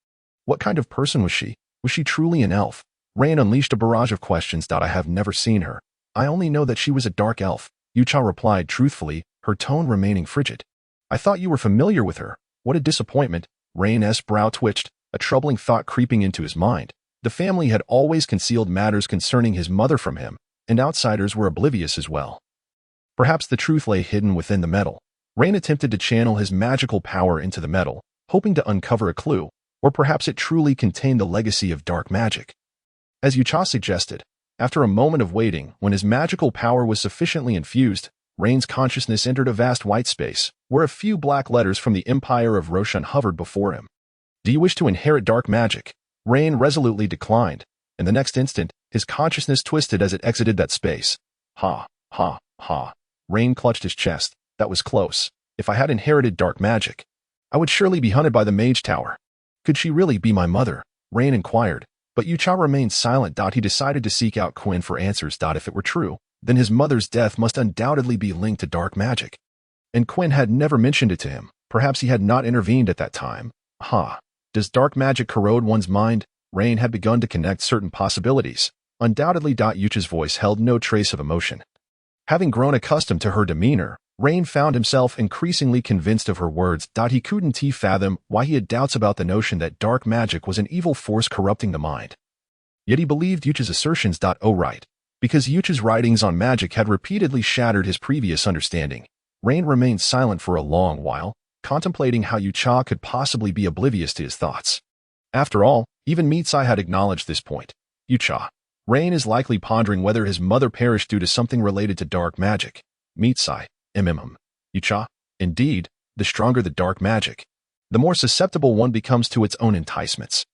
What kind of person was she? Was she truly an elf? Rain unleashed a barrage of questions. I have never seen her. I only know that she was a dark elf, Yucha replied truthfully, her tone remaining frigid. I thought you were familiar with her. What a disappointment. Rain's brow twitched, a troubling thought creeping into his mind. The family had always concealed matters concerning his mother from him, and outsiders were oblivious as well. Perhaps the truth lay hidden within the medal. Rain attempted to channel his magical power into the medal, hoping to uncover a clue, or perhaps it truly contained the legacy of dark magic. As Yucha suggested, after a moment of waiting, when his magical power was sufficiently infused, Rain's consciousness entered a vast white space, where a few black letters from the Empire of Roshan hovered before him. Do you wish to inherit dark magic? Rain resolutely declined. In the next instant, his consciousness twisted as it exited that space. Ha. Rain clutched his chest. That was close. If I had inherited dark magic, I would surely be hunted by the mage tower. Could she really be my mother? Rain inquired, but Yucha remained silent. He decided to seek out Quinn for answers. If it were true, then his mother's death must undoubtedly be linked to dark magic. And Quinn had never mentioned it to him. Perhaps he had not intervened at that time. Does dark magic corrode one's mind? Rain had begun to connect certain possibilities. Undoubtedly. Yucha's voice held no trace of emotion. Having grown accustomed to her demeanor, Rain found himself increasingly convinced of her words. He couldn't fathom why he had doubts about the notion that dark magic was an evil force corrupting the mind. Yet he believed Yucha's assertions. Right. Because Yucha's writings on magic had repeatedly shattered his previous understanding. Rain remained silent for a long while, contemplating how Yucha could possibly be oblivious to his thoughts. After all, even Mitsai had acknowledged this point. Yucha. Rain is likely pondering whether his mother perished due to something related to dark magic. Mitsai. Yucha. Indeed, the stronger the dark magic, the more susceptible one becomes to its own enticements.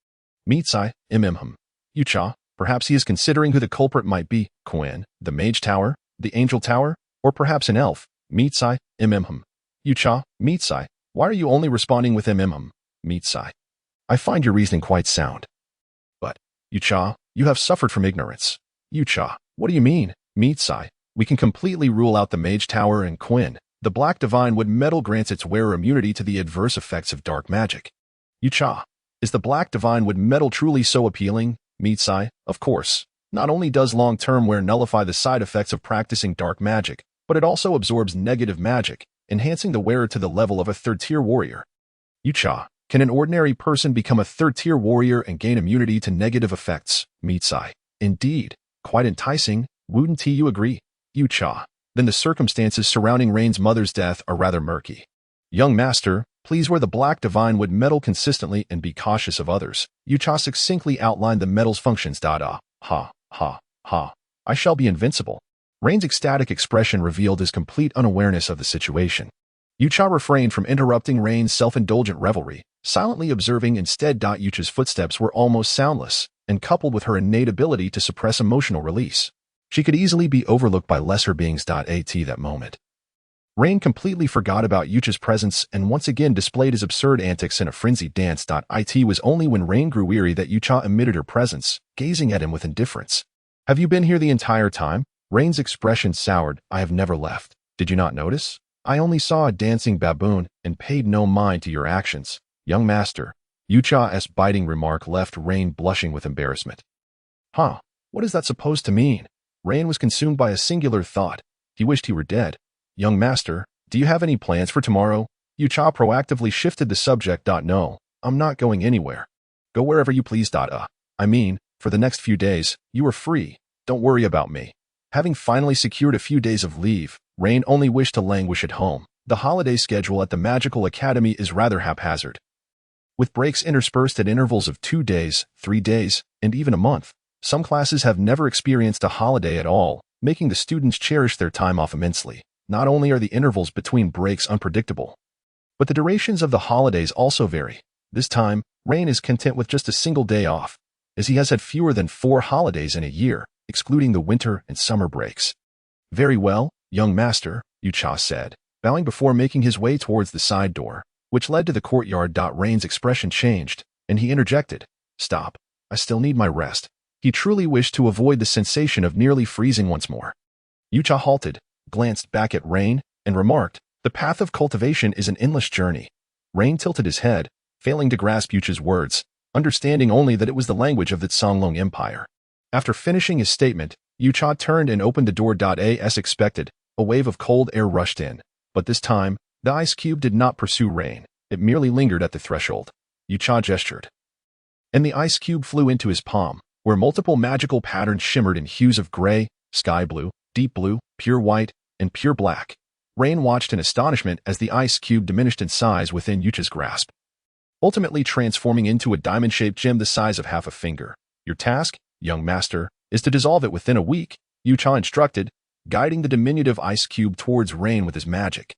Mitsai. Yucha. Perhaps he is considering who the culprit might be. Quinn, the mage tower, the angel tower, or perhaps an elf. Mitsai. Yucha. Mitsai. Why are you only responding with Mitsai. I find your reasoning quite sound. But, Yucha, you have suffered from ignorance. Yucha. What do you mean? Mitsai. We can completely rule out the mage tower and Quinn. The Black Divine Wood medal grants its wearer immunity to the adverse effects of dark magic. Yucha. Is the Black Divine Wood medal truly so appealing? Mitsai. Of course. Not only does long-term wear nullify the side effects of practicing dark magic, but it also absorbs negative magic, enhancing the wearer to the level of a third-tier warrior. Yucha. Can an ordinary person become a third-tier warrior and gain immunity to negative effects? Mitsai. Indeed. Quite enticing. Wouldn't you agree? Yucha. Then the circumstances surrounding Rain's mother's death are rather murky. Young master, please wear the Black Divine Wood medal consistently and be cautious of others. Yucha succinctly outlined the medal's functions. I shall be invincible. Rain's ecstatic expression revealed his complete unawareness of the situation. Yucha refrained from interrupting Rain's self-indulgent revelry, silently observing instead. Yucha's footsteps were almost soundless, and coupled with her innate ability to suppress emotional release, she could easily be overlooked by lesser beings. At that moment, Rain completely forgot about Yucha's presence and once again displayed his absurd antics in a frenzied dance. It was only when Rain grew weary that Yucha omitted her presence, gazing at him with indifference. Have you been here the entire time? Rain's expression soured. I have never left. Did you not notice? I only saw a dancing baboon and paid no mind to your actions. Young master. Yucha's biting remark left Rain blushing with embarrassment. What is that supposed to mean? Rain was consumed by a singular thought. He wished he were dead. Young master, do you have any plans for tomorrow? Yucha proactively shifted the subject. No, I'm not going anywhere. Go wherever you please. I mean, for the next few days, you are free. Don't worry about me. Having finally secured a few days of leave, Rain only wished to languish at home. The holiday schedule at the Magical Academy is rather haphazard. with breaks interspersed at intervals of 2 days, 3 days, and even a month. Some classes have never experienced a holiday at all, making the students cherish their time off immensely. Not only are the intervals between breaks unpredictable, but the durations of the holidays also vary. This time, Rain is content with just a single day off, as he has had fewer than 4 holidays in a year, excluding the winter and summer breaks. Very well, young master, Yucha said, bowing before making his way towards the side door, which led to the courtyard. Rain's expression changed, and he interjected, "Stop. I still need my rest." He truly wished to avoid the sensation of nearly freezing once more. Yucha halted, glanced back at Rain, and remarked, "The path of cultivation is an endless journey." Rain tilted his head, failing to grasp Yucha's words, understanding only that it was the language of the Songlong Empire. After finishing his statement, Yucha turned and opened the door. As expected, a wave of cold air rushed in, but this time, the ice cube did not pursue Rain. It merely lingered at the threshold. Yucha gestured, and the ice cube flew into his palm, where multiple magical patterns shimmered in hues of gray, sky blue, deep blue, pure white, and pure black. Rain watched in astonishment as the ice cube diminished in size within Yucha's grasp, ultimately transforming into a diamond-shaped gem the size of half a finger. "Your task, young master, is to dissolve it within a week," Yucha instructed, guiding the diminutive ice cube towards Rain with his magic.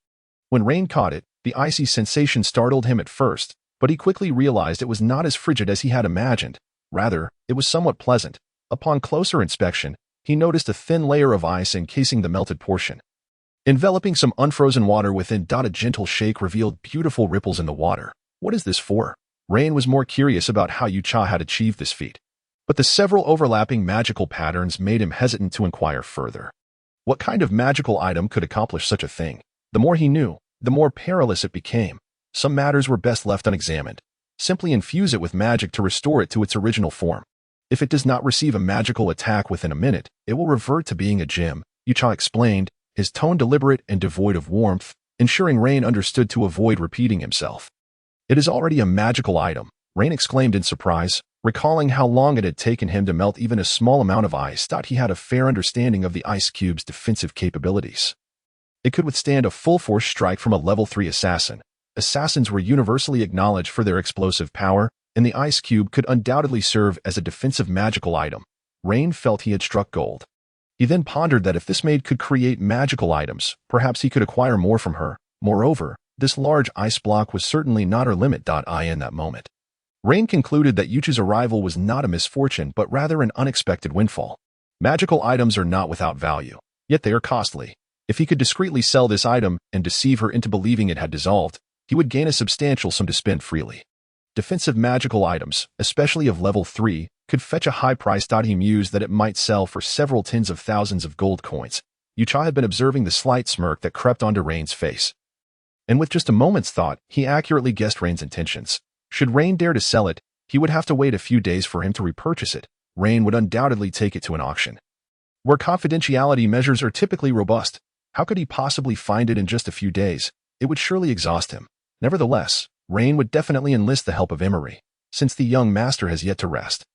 When Rain caught it, the icy sensation startled him at first, but he quickly realized it was not as frigid as he had imagined. Rather, it was somewhat pleasant. Upon closer inspection, he noticed a thin layer of ice encasing the melted portion, enveloping some unfrozen water within. A gentle shake revealed beautiful ripples in the water. "What is this for?" Rain was more curious about how Yucha had achieved this feat, but the several overlapping magical patterns made him hesitant to inquire further. What kind of magical item could accomplish such a thing? The more he knew, the more perilous it became. Some matters were best left unexamined. Simply infuse it with magic to restore it to its original form. If it does not receive a magical attack within a minute, it will revert to being a gem, Yucha explained, his tone deliberate and devoid of warmth, ensuring Rain understood to avoid repeating himself. "It is already a magical item," Rain exclaimed in surprise, recalling how long it had taken him to melt even a small amount of ice. He had a fair understanding of the ice cube's defensive capabilities. It could withstand a full-force strike from a level 3 assassin. Assassins were universally acknowledged for their explosive power, and the ice cube could undoubtedly serve as a defensive magical item. Rain felt he had struck gold. He then pondered that if this maid could create magical items, perhaps he could acquire more from her. Moreover, this large ice block was certainly not her limit. In that moment, Rain concluded that Yucha's arrival was not a misfortune but rather an unexpected windfall. Magical items are not without value, yet they are costly. If he could discreetly sell this item and deceive her into believing it had dissolved, he would gain a substantial sum to spend freely. Defensive magical items, especially of level 3, could fetch a high price. He mused that it might sell for several tens of thousands of gold coins. Yucha had been observing the slight smirk that crept onto Rain's face, and with just a moment's thought, he accurately guessed Rain's intentions. Should Rain dare to sell it, he would have to wait a few days for him to repurchase it. Rain would undoubtedly take it to an auction, where confidentiality measures are typically robust. How could he possibly find it in just a few days? It would surely exhaust him. Nevertheless, Rain would definitely enlist the help of Emery, since the young master has yet to rest.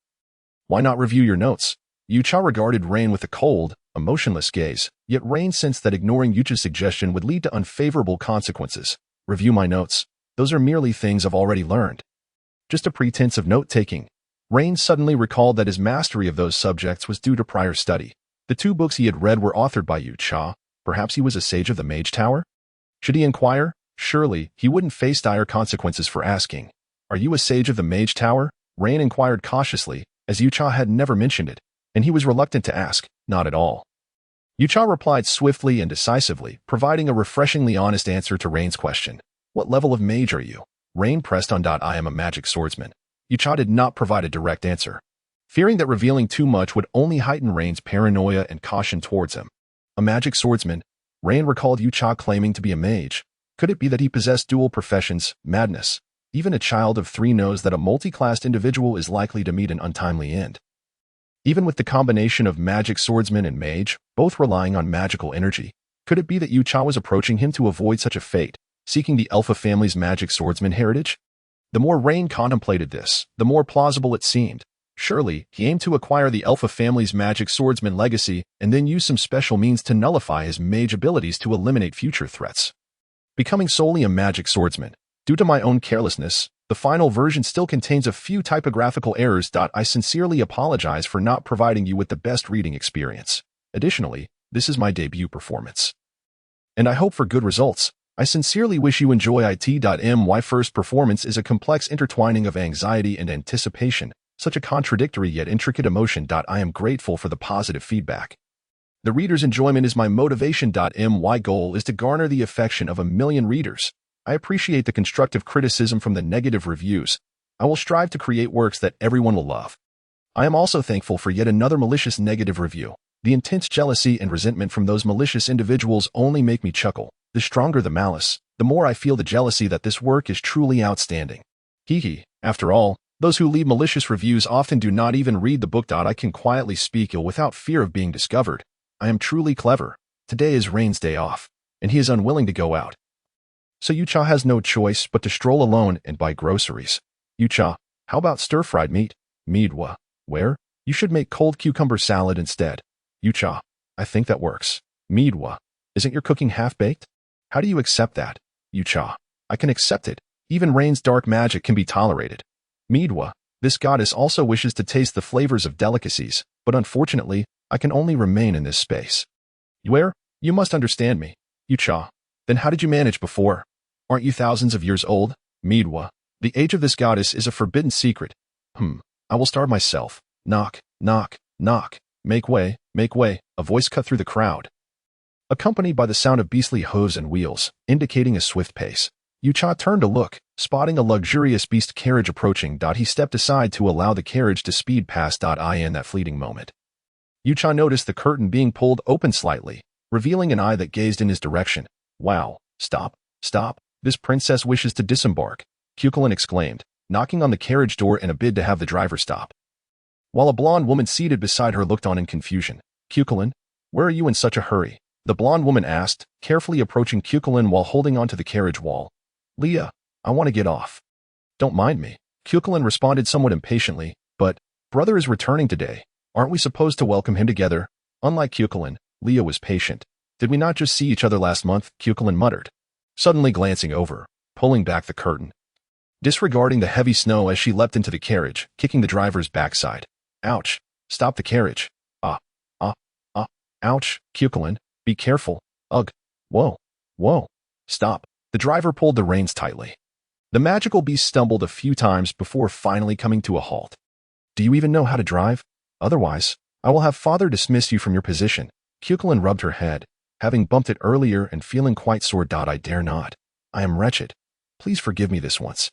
"Why not review your notes?" Yucha regarded Rain with a cold, emotionless gaze, yet Rain sensed that ignoring Yucha's suggestion would lead to unfavorable consequences. "Review my notes. Those are merely things I've already learned." Just a pretense of note-taking. Rain suddenly recalled that his mastery of those subjects was due to prior study. The 2 books he had read were authored by Yucha. Perhaps he was a sage of the Mage Tower? Should he inquire? Surely, he wouldn't face dire consequences for asking. "Are you a sage of the Mage Tower?" Rain inquired cautiously, as Yucha had never mentioned it, and he was reluctant to ask. "Not at all." Yucha replied swiftly and decisively, providing a refreshingly honest answer to Rain's question. "What level of mage are you?" Rain pressed on. "I am a magic swordsman." Yucha did not provide a direct answer, fearing that revealing too much would only heighten Rain's paranoia and caution towards him. A magic swordsman? Rain recalled Yucha claiming to be a mage. Could it be that he possessed dual professions? Madness. Even a child of 3 knows that a multi-classed individual is likely to meet an untimely end. Even with the combination of magic swordsman and mage, both relying on magical energy, could it be that Yucha was approaching him to avoid such a fate, seeking the Alpha family's magic swordsman heritage? The more Rain contemplated this, the more plausible it seemed. Surely, he aimed to acquire the Alpha family's magic swordsman legacy and then use some special means to nullify his mage abilities to eliminate future threats. Becoming solely a magic swordsman. Due to my own carelessness, the The final version still contains a few typographical errors. I sincerely apologize for not providing you with the best reading experience. Additionally, this is my debut performance, and I hope for good results. I sincerely wish you enjoy it. My first performance is a complex intertwining of anxiety and anticipation, such a contradictory yet intricate emotion. I am grateful for the positive feedback. The reader's enjoyment is my motivation. My goal is to garner the affection of 1 million readers. I appreciate the constructive criticism from the negative reviews. I will strive to create works that everyone will love. I am also thankful for yet another malicious negative review. The intense jealousy and resentment from those malicious individuals only make me chuckle. The stronger the malice, the more I feel the jealousy that this work is truly outstanding. Hee. After all, those who leave malicious reviews often do not even read the book. I can quietly speak ill without fear of being discovered. I am truly clever. Today is Rain's day off, and he is unwilling to go out. So Yucha has no choice but to stroll alone and buy groceries. Yucha, how about stir-fried meat? Meadwa, where? You should make cold cucumber salad instead. Yucha, I think that works. Meadwa, isn't your cooking half-baked? How do you accept that? Yucha, I can accept it. Even Rain's dark magic can be tolerated. Meadwa, this goddess also wishes to taste the flavors of delicacies, but unfortunately, I can only remain in this space. Where? You must understand me. Yucha, then how did you manage before? Aren't you thousands of years old? Meadwa, the age of this goddess is a forbidden secret. I will starve myself. Knock, knock, knock. Make way, a voice cut through the crowd, accompanied by the sound of beastly hooves and wheels, indicating a swift pace. Yucha turned to look, spotting a luxurious beast carriage approaching. He stepped aside to allow the carriage to speed past. In that fleeting moment, Yucha noticed the curtain being pulled open slightly, revealing an eye that gazed in his direction. Wow, stop, stop, this princess wishes to disembark, Cuchulainn exclaimed, knocking on the carriage door in a bid to have the driver stop. While a blonde woman seated beside her looked on in confusion. Cuchulainn, where are you in such a hurry? The blonde woman asked, carefully approaching Cuchulainn while holding onto the carriage wall. Leah, I want to get off. Don't mind me, Cuchulainn responded somewhat impatiently, but, brother is returning today. Aren't we supposed to welcome him together? Unlike Cuchulainn, Leah was patient. Did we not just see each other last month? Cuchulainn muttered, suddenly glancing over, pulling back the curtain, disregarding the heavy snow as she leapt into the carriage, kicking the driver's backside. Ouch! Stop the carriage. Ouch, Cuchulainn, be careful. Ugh. Whoa. Stop. The driver pulled the reins tightly. The magical beast stumbled a few times before finally coming to a halt. Do you even know how to drive? Otherwise, I will have father dismiss you from your position. Cuchulainn rubbed her head, having bumped it earlier and feeling quite sore. I dare not. I am wretched. Please forgive me this once.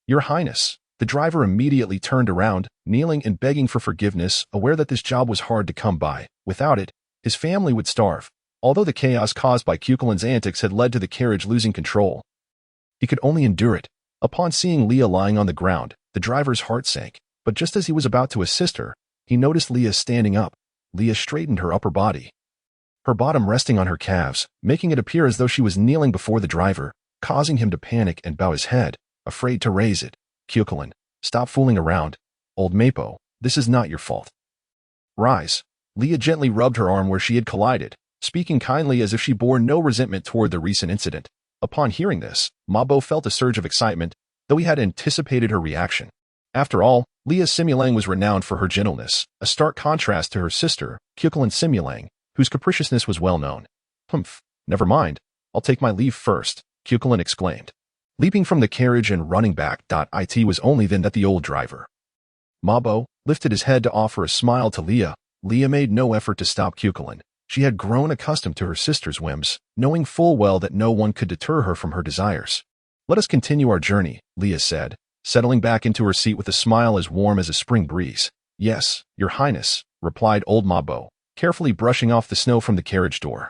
Your Highness. The driver immediately turned around, kneeling and begging for forgiveness, aware that this job was hard to come by. Without it, his family would starve. Although the chaos caused by Cuchulainn's antics had led to the carriage losing control, he could only endure it. Upon seeing Leah lying on the ground, the driver's heart sank, but just as he was about to assist her, he noticed Leah standing up. Leah straightened her upper body, her bottom resting on her calves, making it appear as though she was kneeling before the driver, causing him to panic and bow his head, afraid to raise it. Cuchulainn, stop fooling around. Old Mapo, this is not your fault. Rise. Leah gently rubbed her arm where she had collided, speaking kindly as if she bore no resentment toward the recent incident. Upon hearing this, Mabo felt a surge of excitement, though he had anticipated her reaction. After all, Leah Simulang was renowned for her gentleness, a stark contrast to her sister, Cuchulainn Simulang, whose capriciousness was well known. Never mind. I'll take my leave first, Cuchulainn exclaimed, leaping from the carriage and running back. It was only then that the old driver, Mabo, lifted his head to offer a smile to Leah. Leah made no effort to stop Cuchulainn. She had grown accustomed to her sister's whims, knowing full well that no one could deter her from her desires. Let us continue our journey, Leah said, settling back into her seat with a smile as warm as a spring breeze. Yes, your highness, replied old Mabo, carefully brushing off the snow from the carriage door.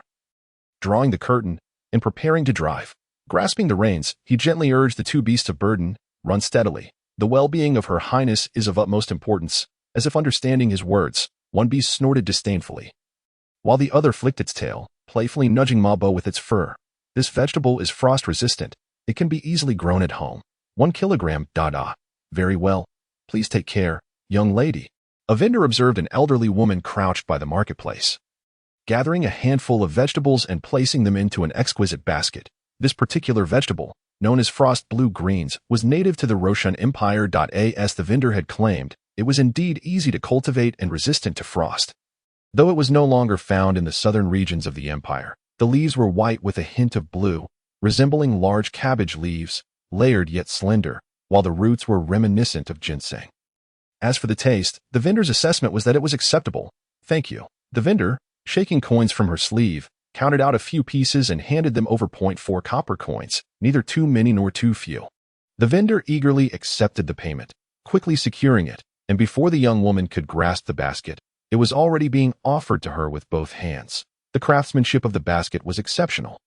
Drawing the curtain, and preparing to drive. Grasping the reins, he gently urged the two beasts of burden, run steadily. The well-being of her highness is of utmost importance. As if understanding his words, one beast snorted disdainfully, while the other flicked its tail, playfully nudging Mabo with its fur. This vegetable is frost-resistant. It can be easily grown at home. 1 kilogram. Very well. Please take care, young lady. A vendor observed an elderly woman crouched by the marketplace, gathering a handful of vegetables and placing them into an exquisite basket. This particular vegetable, known as frost blue greens, was native to the Roshan Empire. As the vendor had claimed, it was indeed easy to cultivate and resistant to frost. Though it was no longer found in the southern regions of the empire, the leaves were white with a hint of blue, resembling large cabbage leaves, layered yet slender, while the roots were reminiscent of ginseng. As for the taste, the vendor's assessment was that it was acceptable. Thank you. The vendor, shaking coins from her sleeve, counted out a few pieces and handed them over. 0.4 copper coins, neither too many nor too few. The vendor eagerly accepted the payment, quickly securing it, and before the young woman could grasp the basket, it was already being offered to her with both hands. The craftsmanship of the basket was exceptional.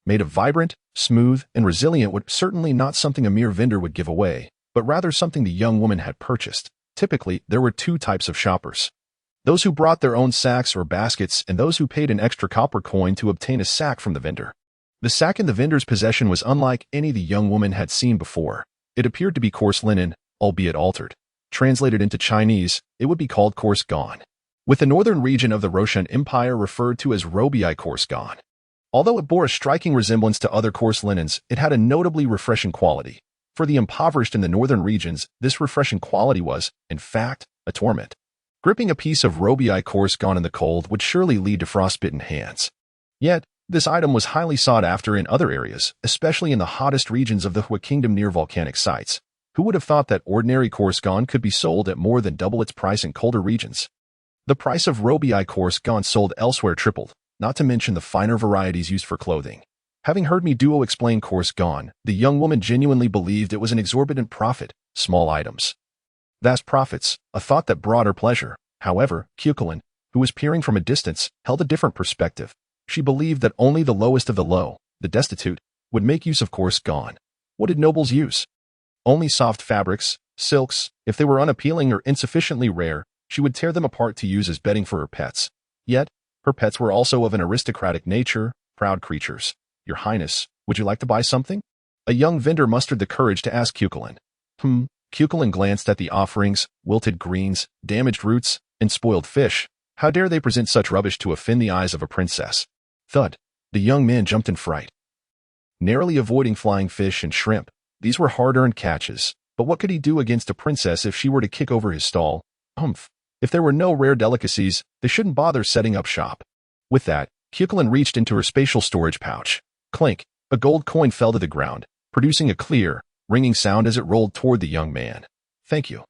Made of vibrant, smooth, and resilient wood, certainly not something a mere vendor would give away, but rather something the young woman had purchased. Typically, there were two types of shoppers: those who brought their own sacks or baskets and those who paid an extra copper coin to obtain a sack from the vendor. The sack in the vendor's possession was unlike any the young woman had seen before. It appeared to be coarse linen, albeit altered. Translated into Chinese, it would be called coarse gone, with the northern region of the Roshan Empire referred to as Robii coarse gone. Although it bore a striking resemblance to other coarse linens, it had a notably refreshing quality. For the impoverished in the northern regions, this refreshing quality was, in fact, a torment. Gripping a piece of Robii coarse gone in the cold would surely lead to frostbitten hands. Yet, this item was highly sought after in other areas, especially in the hottest regions of the Hua Kingdom near volcanic sites. Who would have thought that ordinary coarse gone could be sold at more than double its price in colder regions? The price of Robii coarse gone sold elsewhere tripled, not to mention the finer varieties used for clothing. Having heard me duo explain coarse gone, the young woman genuinely believed it was an exorbitant profit. Small items, vast profits, a thought that brought her pleasure. However, Cuchulainn, who was peering from a distance, held a different perspective. She believed that only the lowest of the low, the destitute, would make use of coarse gone. What did nobles use? Only soft fabrics, silks. If they were unappealing or insufficiently rare, she would tear them apart to use as bedding for her pets. Yet, her pets were also of an aristocratic nature, proud creatures. Your Highness, would you like to buy something? A young vendor mustered the courage to ask Cuchulainn. Cuchulainn glanced at the offerings: wilted greens, damaged roots, and spoiled fish. How dare they present such rubbish to offend the eyes of a princess? Thud. The young man jumped in fright, narrowly avoiding flying fish and shrimp. These were hard-earned catches, but what could he do against a princess if she were to kick over his stall? If there were no rare delicacies, they shouldn't bother setting up shop. With that, Cuchulainn reached into her spatial storage pouch. Clink, a gold coin fell to the ground, producing a clear, ringing sound as it rolled toward the young man. Thank you,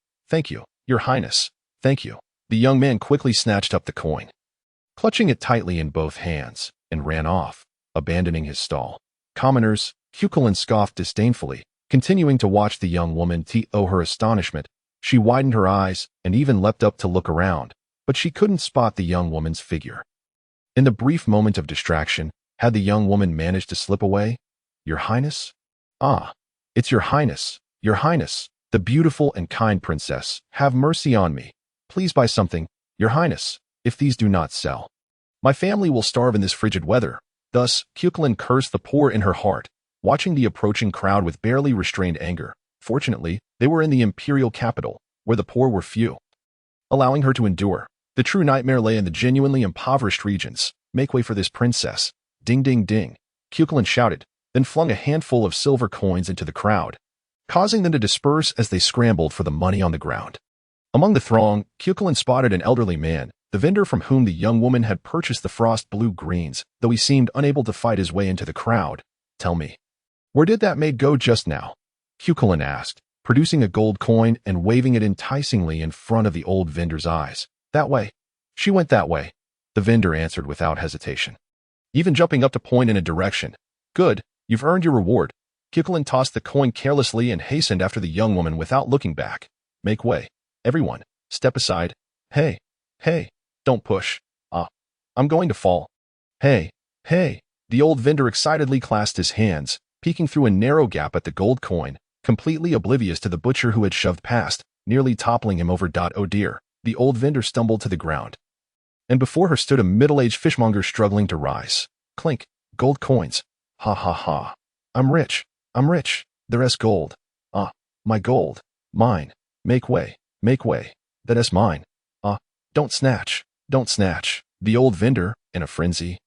Your Highness, thank you. The young man quickly snatched up the coin, clutching it tightly in both hands, and ran off, abandoning his stall. Commoners, Cuchulainn scoffed disdainfully, continuing to watch the young woman. To her astonishment, she widened her eyes and even leapt up to look around, but she couldn't spot the young woman's figure. In the brief moment of distraction, had the young woman managed to slip away? Your Highness? Ah, it's Your Highness, the beautiful and kind princess. Have mercy on me. Please buy something, Your Highness. If these do not sell, my family will starve in this frigid weather. Thus, Cuchulainn cursed the poor in her heart, watching the approaching crowd with barely restrained anger. Fortunately, they were in the imperial capital, where the poor were few, allowing her to endure. The true nightmare lay in the genuinely impoverished regions. Make way for this princess. Ding ding ding, Cuchulainn shouted, then flung a handful of silver coins into the crowd, causing them to disperse as they scrambled for the money on the ground. Among the throng, Cuchulainn spotted an elderly man, the vendor from whom the young woman had purchased the frost blue greens, though he seemed unable to fight his way into the crowd. Tell me, where did that maid go just now? Cuchulainn asked, producing a gold coin and waving it enticingly in front of the old vendor's eyes. That way. She went that way, the vendor answered without hesitation, even jumping up to point in a direction. Good, you've earned your reward. Cuchulainn tossed the coin carelessly and hastened after the young woman without looking back. Make way. Everyone, step aside. Hey, don't push. I'm going to fall. Hey. The old vendor excitedly clasped his hands, peeking through a narrow gap at the gold coin, completely oblivious to the butcher who had shoved past, nearly toppling him over. Oh dear. The old vendor stumbled to the ground, and before her stood a middle-aged fishmonger struggling to rise. Clink, gold coins. Ha. I'm rich. There's gold. My gold. Mine. Make way. That is mine. Don't snatch. The old vendor, in a frenzy,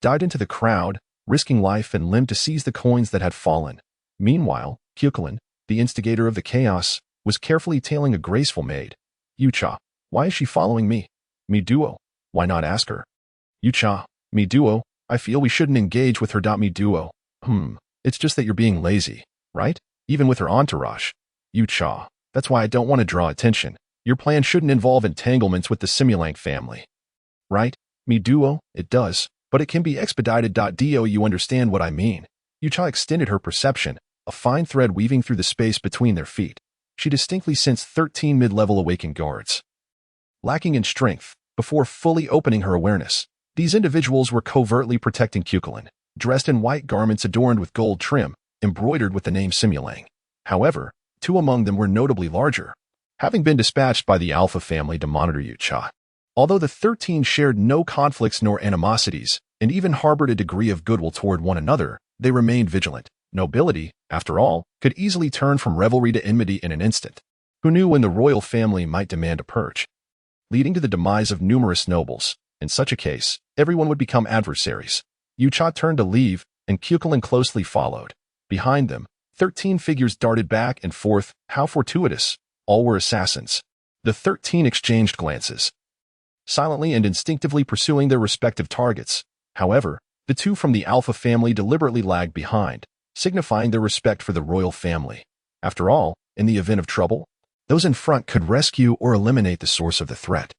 dived into the crowd, risking life and limb to seize the coins that had fallen. Meanwhile, Cuchulainn, the instigator of the chaos, was carefully tailing a graceful maid. Yucha, why is she following me? Me duo, why not ask her? Yucha, me duo, I feel we shouldn't engage with her. Me duo, it's just that you're being lazy, right? Even with her entourage. Yucha, that's why I don't want to draw attention. Your plan shouldn't involve entanglements with the Simulank family. Right? Me duo, it does, but it can be expedited. Do you understand what I mean? Yucha extended her perception, a fine thread weaving through the space between their feet. She distinctly sensed 13 mid-level awakened guards. Lacking in strength, before fully opening her awareness, these individuals were covertly protecting Cuchulainn, dressed in white garments adorned with gold trim, embroidered with the name Simulang. However, two among them were notably larger, having been dispatched by the Alpha family to monitor Yucha. Although the 13 shared no conflicts nor animosities, and even harbored a degree of goodwill toward one another, they remained vigilant. Nobility, after all, could easily turn from revelry to enmity in an instant. Who knew when the royal family might demand a purge? Leading to the demise of numerous nobles. In such a case, everyone would become adversaries. Yucha turned to leave, and Cuchulainn closely followed. Behind them, 13 figures darted back and forth. How fortuitous! All were assassins. The 13 exchanged glances, silently and instinctively pursuing their respective targets. However, the two from the Alpha family deliberately lagged behind, signifying their respect for the royal family. After all, in the event of trouble, those in front could rescue or eliminate the source of the threat.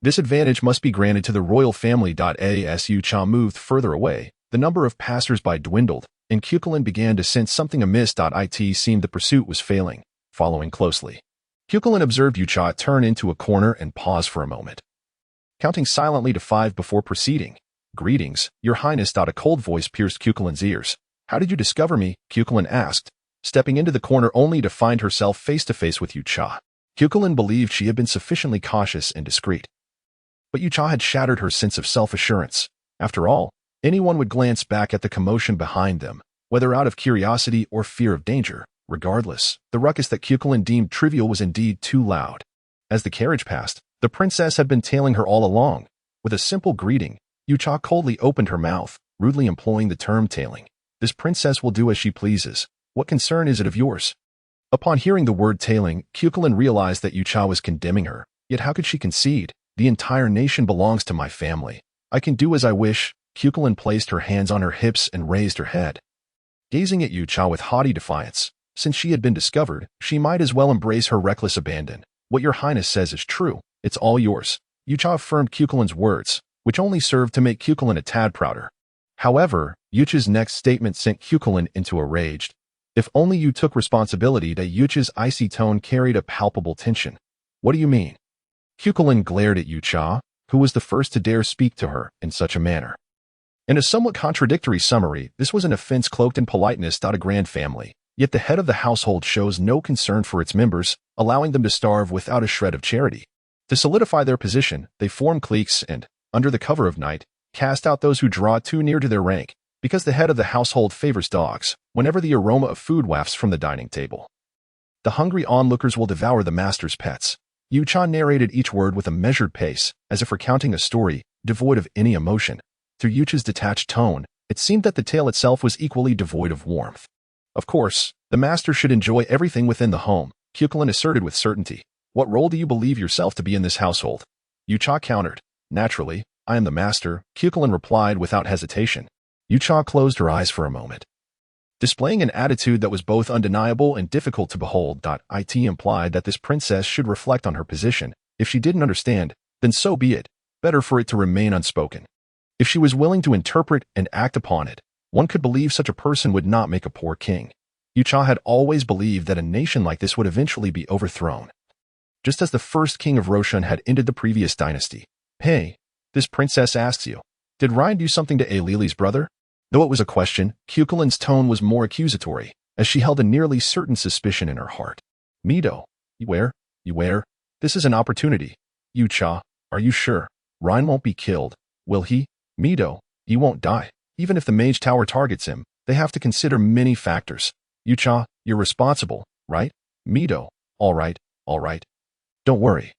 This advantage must be granted to the royal family. As Yucha moved further away, the number of passers-by dwindled, and Cuchulainn began to sense something amiss. It seemed the pursuit was failing. Following closely, Cuchulainn observed Yucha turn into a corner and pause for a moment, counting silently to 5 before proceeding. Greetings, your highness. A cold voice pierced Cuchulainn's ears. How did you discover me? Cuchulainn asked, stepping into the corner only to find herself face-to-face with Yucha. Cuchulainn believed she had been sufficiently cautious and discreet, but Yucha had shattered her sense of self-assurance. After all, anyone would glance back at the commotion behind them, whether out of curiosity or fear of danger. Regardless, the ruckus that Cuchulainn deemed trivial was indeed too loud. As the carriage passed, the princess had been tailing her all along. With a simple greeting, Yucha coldly opened her mouth, rudely employing the term tailing. This princess will do as she pleases. What concern is it of yours? Upon hearing the word tailing, Cuchulainn realized that Yucha was condemning her. Yet how could she concede? The entire nation belongs to my family. I can do as I wish. Cuchulainn placed her hands on her hips and raised her head, gazing at Yucha with haughty defiance. Since she had been discovered, she might as well embrace her reckless abandon. What your highness says is true. It's all yours. Yucha affirmed Cuchulainn's words, which only served to make Cuchulainn a tad prouder. However, Yucha's next statement sent Cuchulainn into a rage. If only you took responsibility. Yucha's icy tone carried a palpable tension. What do you mean? Cuchulainn glared at Yucha, who was the first to dare speak to her in such a manner. In a somewhat contradictory summary, this was an offense cloaked in politeness. A grand family, yet the head of the household shows no concern for its members, allowing them to starve without a shred of charity. To solidify their position, they form cliques and, under the cover of night, cast out those who draw too near to their rank, because the head of the household favors dogs. Whenever the aroma of food wafts from the dining table, the hungry onlookers will devour the master's pets. Yucha narrated each word with a measured pace, as if recounting a story, devoid of any emotion. To Yucha's detached tone, it seemed that the tale itself was equally devoid of warmth. Of course, the master should enjoy everything within the home, Cuchulainn asserted with certainty. What role do you believe yourself to be in this household? Yucha countered. Naturally, I am the master, Cuchulainn replied without hesitation. Yucha closed her eyes for a moment, displaying an attitude that was both undeniable and difficult to behold. It implied that this princess should reflect on her position. If she didn't understand, then so be it. Better for it to remain unspoken. If she was willing to interpret and act upon it, one could believe such a person would not make a poor king. Yucha had always believed that a nation like this would eventually be overthrown, just as the first king of Roshan had ended the previous dynasty. Hey, this princess asks you, did Ryan do something to Ailili's brother? Though it was a question, Cuchulainn's tone was more accusatory, as she held a nearly certain suspicion in her heart. Mido, you where? This is an opportunity. Yucha, are you sure? Ryan won't be killed, will he? Mido, he won't die. Even if the mage tower targets him, they have to consider many factors. Yucha, you're responsible, right? Mido, all right. Don't worry.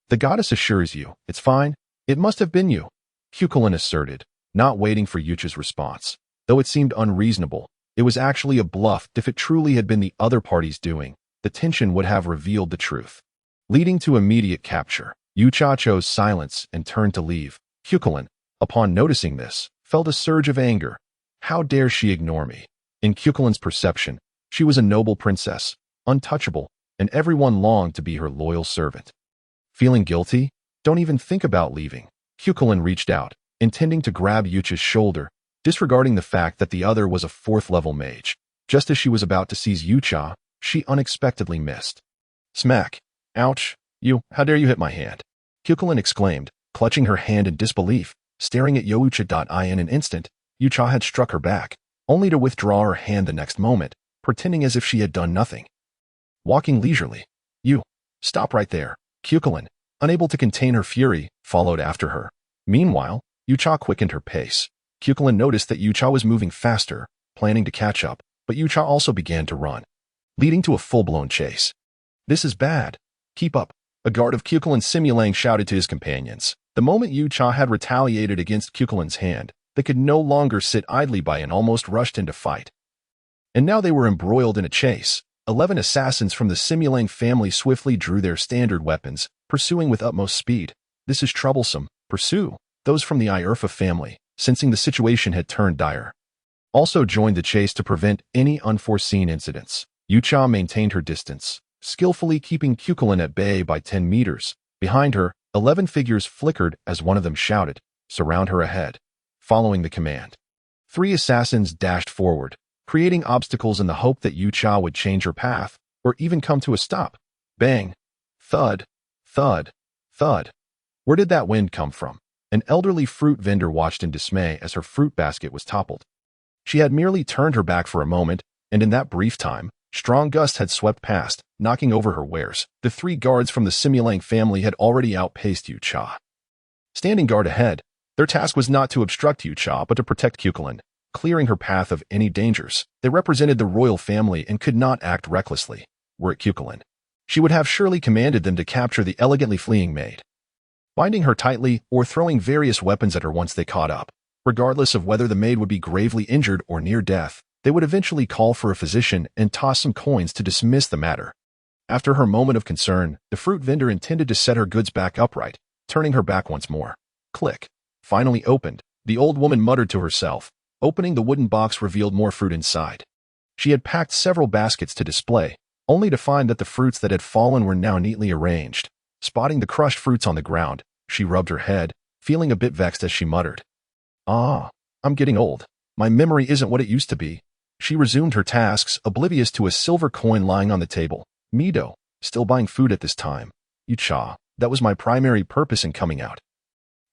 The goddess assures you, it's fine. It must have been you, Cuchulainn asserted, not waiting for Yucha's response. Though it seemed unreasonable, It was actually a bluff. If it truly had been the other party's doing, the tension would have revealed the truth, leading to immediate capture. Yucha chose silence and turned to leave. Kyukulin, upon noticing this, felt a surge of anger. How dare she ignore me? In Kyukulin's perception, she was a noble princess, untouchable, and everyone longed to be her loyal servant. Feeling guilty? Don't even think about leaving. Kyukulin reached out, intending to grab Yucha's shoulder, disregarding the fact that the other was a 4th-level mage. Just as she was about to seize Yucha, she unexpectedly missed. Smack. Ouch. How dare you hit my hand? Kyukulin exclaimed, clutching her hand in disbelief, staring at Youcha. In an instant, Yucha had struck her back, only to withdraw her hand the next moment, pretending as if she had done nothing. Walking leisurely. Stop right there. Kyukulin, unable to contain her fury, followed after her. Meanwhile, Yucha quickened her pace. Kyukulin noticed that Yucha was moving faster, planning to catch up, but Yucha also began to run, leading to a full-blown chase. This is bad. Keep up. A guard of Kyukulin's Simulang shouted to his companions. The moment Yucha had retaliated against Kyukulin's hand, they could no longer sit idly by and almost rushed into fight. And now they were embroiled in a chase. 11 assassins from the Simulang family swiftly drew their standard weapons, pursuing with utmost speed. This is troublesome. Pursue. Those from the Irfa family, sensing the situation had turned dire, also joined the chase to prevent any unforeseen incidents. Yucha maintained her distance, skillfully keeping Kyukulin at bay by 10 meters. Behind her, 11 figures flickered as one of them shouted, "Surround her ahead." Following the command, 3 assassins dashed forward, creating obstacles in the hope that Yucha would change her path, or even come to a stop. Bang! Thud! Thud! Thud! Where did that wind come from? An elderly fruit vendor watched in dismay as her fruit basket was toppled. She had merely turned her back for a moment, and in that brief time, strong gusts had swept past, knocking over her wares. The 3 guards from the Simulang family had already outpaced Yucha. Standing guard ahead, their task was not to obstruct Yucha, but to protect Kyukulin, clearing her path of any dangers. They represented the royal family and could not act recklessly. Were it Kyukulin, she would have surely commanded them to capture the elegantly fleeing maid, binding her tightly or throwing various weapons at her once they caught up. Regardless of whether the maid would be gravely injured or near death, they would eventually call for a physician and toss some coins to dismiss the matter. After her moment of concern, the fruit vendor intended to set her goods back upright, turning her back once more. Click. Finally opened, the old woman muttered to herself. Opening the wooden box revealed more fruit inside. She had packed several baskets to display, only to find that the fruits that had fallen were now neatly arranged. Spotting the crushed fruits on the ground, she rubbed her head, feeling a bit vexed as she muttered, I'm getting old. My memory isn't what it used to be." She resumed her tasks, oblivious to a silver coin lying on the table. Mido, still buying food at this time. Yucha, that was my primary purpose in coming out.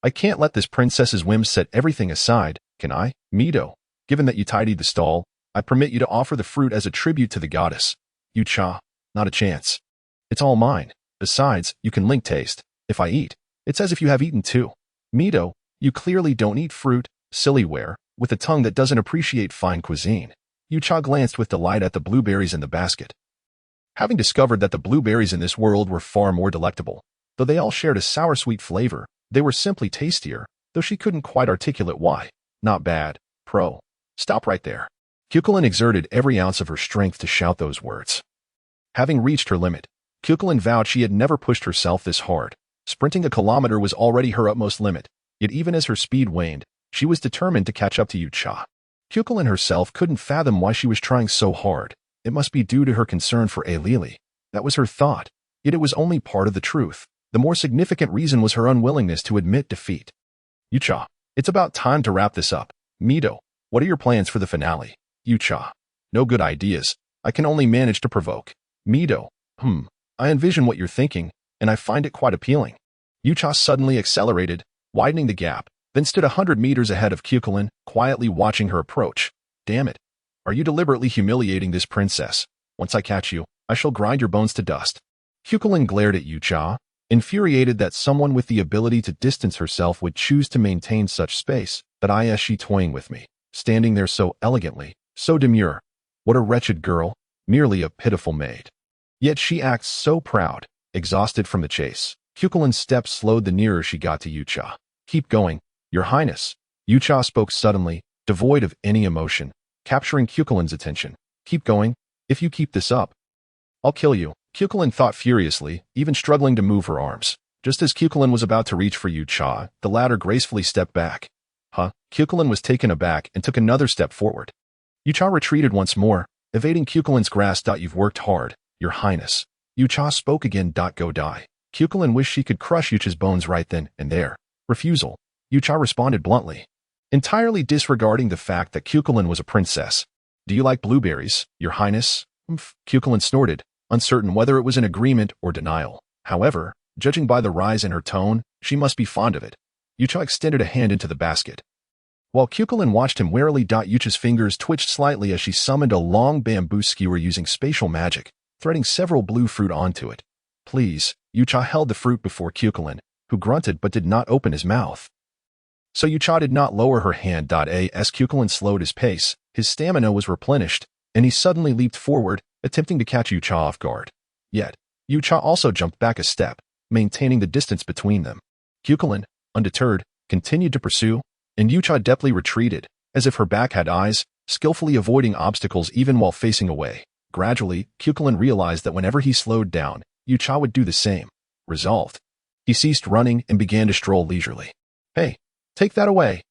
I can't let this princess's whims set everything aside, can I? Mido, given that you tidied the stall, I permit you to offer the fruit as a tribute to the goddess. Yucha, not a chance. It's all mine. Besides, you can link taste. If I eat, it's as if you have eaten too. Mido, you clearly don't eat fruit, sillyware, with a tongue that doesn't appreciate fine cuisine. Yucha glanced with delight at the blueberries in the basket. Having discovered that the blueberries in this world were far more delectable, though they all shared a sour-sweet flavor, they were simply tastier, though she couldn't quite articulate why. Not bad. Pro. Stop right there. Kyukulin exerted every ounce of her strength to shout those words. Having reached her limit, Kyukulin vowed she had never pushed herself this hard. Sprinting a kilometer was already her utmost limit, yet even as her speed waned, she was determined to catch up to Yucha. Kyukulin herself couldn't fathom why she was trying so hard. It must be due to her concern for Ailili. That was her thought, yet it was only part of the truth. The more significant reason was her unwillingness to admit defeat. Yucha, it's about time to wrap this up. Mido, what are your plans for the finale? Yucha, no good ideas. I can only manage to provoke. Mido, I envision what you're thinking, and I find it quite appealing. Yucha suddenly accelerated, widening the gap, then stood 100 meters ahead of Kyukulin, quietly watching her approach. Damn it. Are you deliberately humiliating this princess? Once I catch you, I shall grind your bones to dust. Kyukulin glared at Yucha, infuriated that someone with the ability to distance herself would choose to maintain such space. But is she toying with me, standing there so elegantly, so demure? What a wretched girl, merely a pitiful maid. Yet she acts so proud. Exhausted from the chase, Kyukulin's steps slowed the nearer she got to Yucha. Keep going, Your Highness. Yucha spoke suddenly, devoid of any emotion. capturing Cuchulain's attention. Keep going. If you keep this up, I'll kill you, Cuchulain thought furiously, even struggling to move her arms. Just as Cuchulain was about to reach for Yucha, the latter gracefully stepped back. Cuchulain was taken aback and took another step forward. Yucha retreated once more, evading Cuchulain's grasp. You've worked hard, Your Highness. Yucha spoke again. Go die. Cuchulain wished she could crush Yucha's bones right then and there. Refusal. Yucha responded bluntly, entirely disregarding the fact that Cuchulain was a princess. Do you like blueberries, Your Highness? Cuchulain snorted, uncertain whether it was an agreement or denial. However, judging by the rise in her tone, she must be fond of it. Yucha extended a hand into the basket. While Cuchulain watched him warily, Yucha's fingers twitched slightly as she summoned a long bamboo skewer using spatial magic, threading several blue fruit onto it. Please, Yucha held the fruit before Cuchulain, who grunted but did not open his mouth. So Yucha did not lower her hand. As Cuchulain slowed his pace, his stamina was replenished, and he suddenly leaped forward, attempting to catch Yucha off guard. Yet, Yucha also jumped back a step, maintaining the distance between them. Cuchulain, undeterred, continued to pursue, and Yucha depthly retreated, as if her back had eyes, skillfully avoiding obstacles even while facing away. Gradually, Cuchulain realized that whenever he slowed down, Yucha would do the same. Resolved, he ceased running and began to stroll leisurely. Hey, take that away.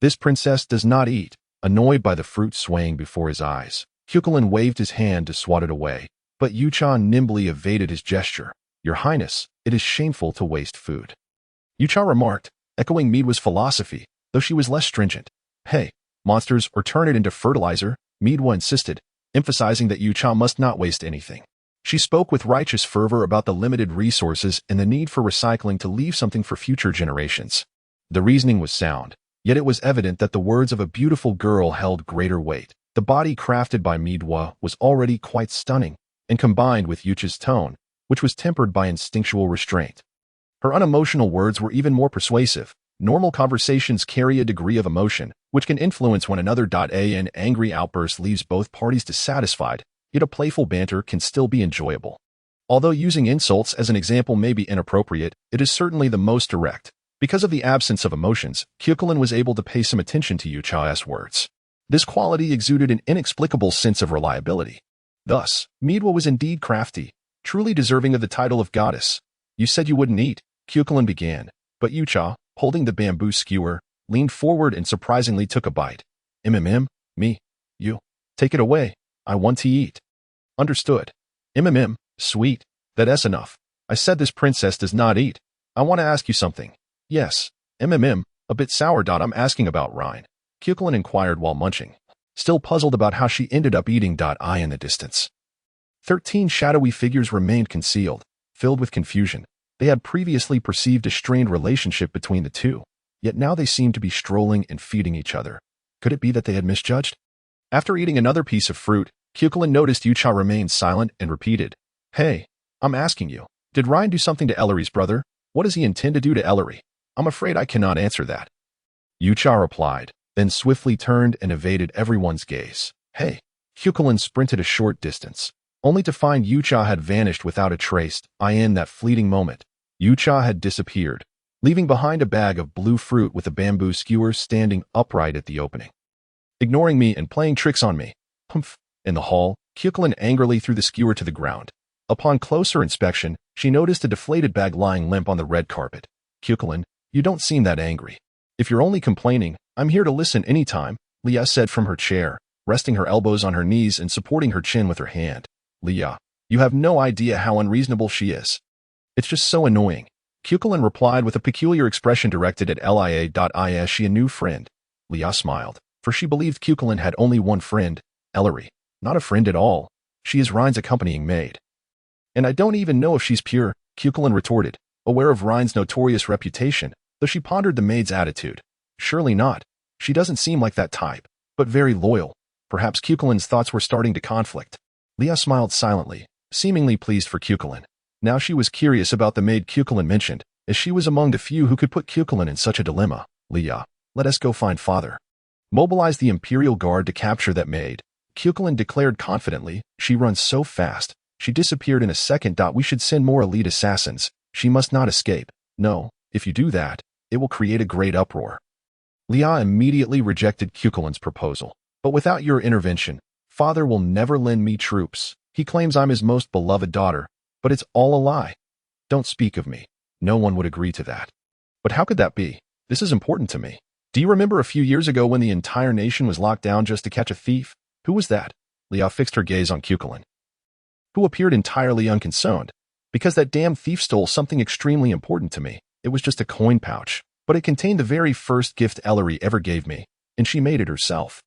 This princess does not eat. Annoyed by the fruit swaying before his eyes, Cuchulain waved his hand to swat it away, but Yucha nimbly evaded his gesture. Your Highness, it is shameful to waste food. Yucha remarked, echoing Meadwa's philosophy, though she was less stringent. Hey, monsters, or turn it into fertilizer, Meadwa insisted, emphasizing that Yucha must not waste anything. She spoke with righteous fervor about the limited resources and the need for recycling to leave something for future generations. The reasoning was sound, yet it was evident that the words of a beautiful girl held greater weight. The body crafted by Meadwa was already quite stunning, and combined with Yucha's tone, which was tempered by instinctual restraint, her unemotional words were even more persuasive. Normal conversations carry a degree of emotion, which can influence one another. An angry outburst leaves both parties dissatisfied, yet a playful banter can still be enjoyable. Although using insults as an example may be inappropriate, it is certainly the most direct. Because of the absence of emotions, Cuchulain was able to pay some attention to Yucha's words. This quality exuded an inexplicable sense of reliability. Thus, Meadwa was indeed crafty, truly deserving of the title of goddess. You said you wouldn't eat, Cuchulain began, but Yucha, holding the bamboo skewer, leaned forward and surprisingly took a bite. Me, you. Take it away. I want to eat. Understood. Sweet. That's enough. I said this princess does not eat. I want to ask you something. Yes. A bit sour. I'm asking about Rhine. Cuchulain inquired while munching, still puzzled about how she ended up eating. I in the distance. 13 shadowy figures remained concealed, filled with confusion. They had previously perceived a strained relationship between the two, yet now they seemed to be strolling and feeding each other. Could it be that they had misjudged? After eating another piece of fruit, Cuchulain noticed Yucha remained silent and repeated, Hey, I'm asking you, did Rhine do something to Ellery's brother? What does he intend to do to Ellery? I'm afraid I cannot answer that. Yucha replied, then swiftly turned and evaded everyone's gaze. Hey, Cuchulain sprinted a short distance, only to find Yucha had vanished without a trace. In that fleeting moment, Yucha had disappeared, leaving behind a bag of blue fruit with a bamboo skewer standing upright at the opening. Ignoring me and playing tricks on me. Humph. In the hall, Cuchulain angrily threw the skewer to the ground. Upon closer inspection, she noticed a deflated bag lying limp on the red carpet. Cuchulain, you don't seem that angry. If you're only complaining, I'm here to listen anytime, Leah said from her chair, resting her elbows on her knees and supporting her chin with her hand. Leah, you have no idea how unreasonable she is. It's just so annoying. Cuchulain replied with a peculiar expression directed at Lia. Is she a new friend? Leah smiled, for she believed Cuchulain had only one friend, Ellery. Not a friend at all. She is Rhine's accompanying maid. And I don't even know if she's pure, Cuchulain retorted, aware of Rhine's notorious reputation, though she pondered the maid's attitude. Surely not. She doesn't seem like that type, but very loyal. Perhaps Cuchulain's thoughts were starting to conflict. Leah smiled silently, seemingly pleased for Cuchulain. Now she was curious about the maid Cuchulain mentioned, as she was among the few who could put Cuchulain in such a dilemma. Leah, let us go find father. Mobilize the Imperial Guard to capture that maid. Cuchulain declared confidently, she runs so fast. She disappeared in a second. We should send more elite assassins. She must not escape. No, if you do that, it will create a great uproar. Leah immediately rejected Cuchulain's proposal. But without your intervention, father will never lend me troops. He claims I'm his most beloved daughter, but it's all a lie. Don't speak of me. No one would agree to that. But how could that be? This is important to me. Do you remember a few years ago when the entire nation was locked down just to catch a thief? Who was that? Leah fixed her gaze on Cuchulainn, who appeared entirely unconcerned. Because that damn thief stole something extremely important to me. It was just a coin pouch, but it contained the very first gift Ellery ever gave me, and she made it herself.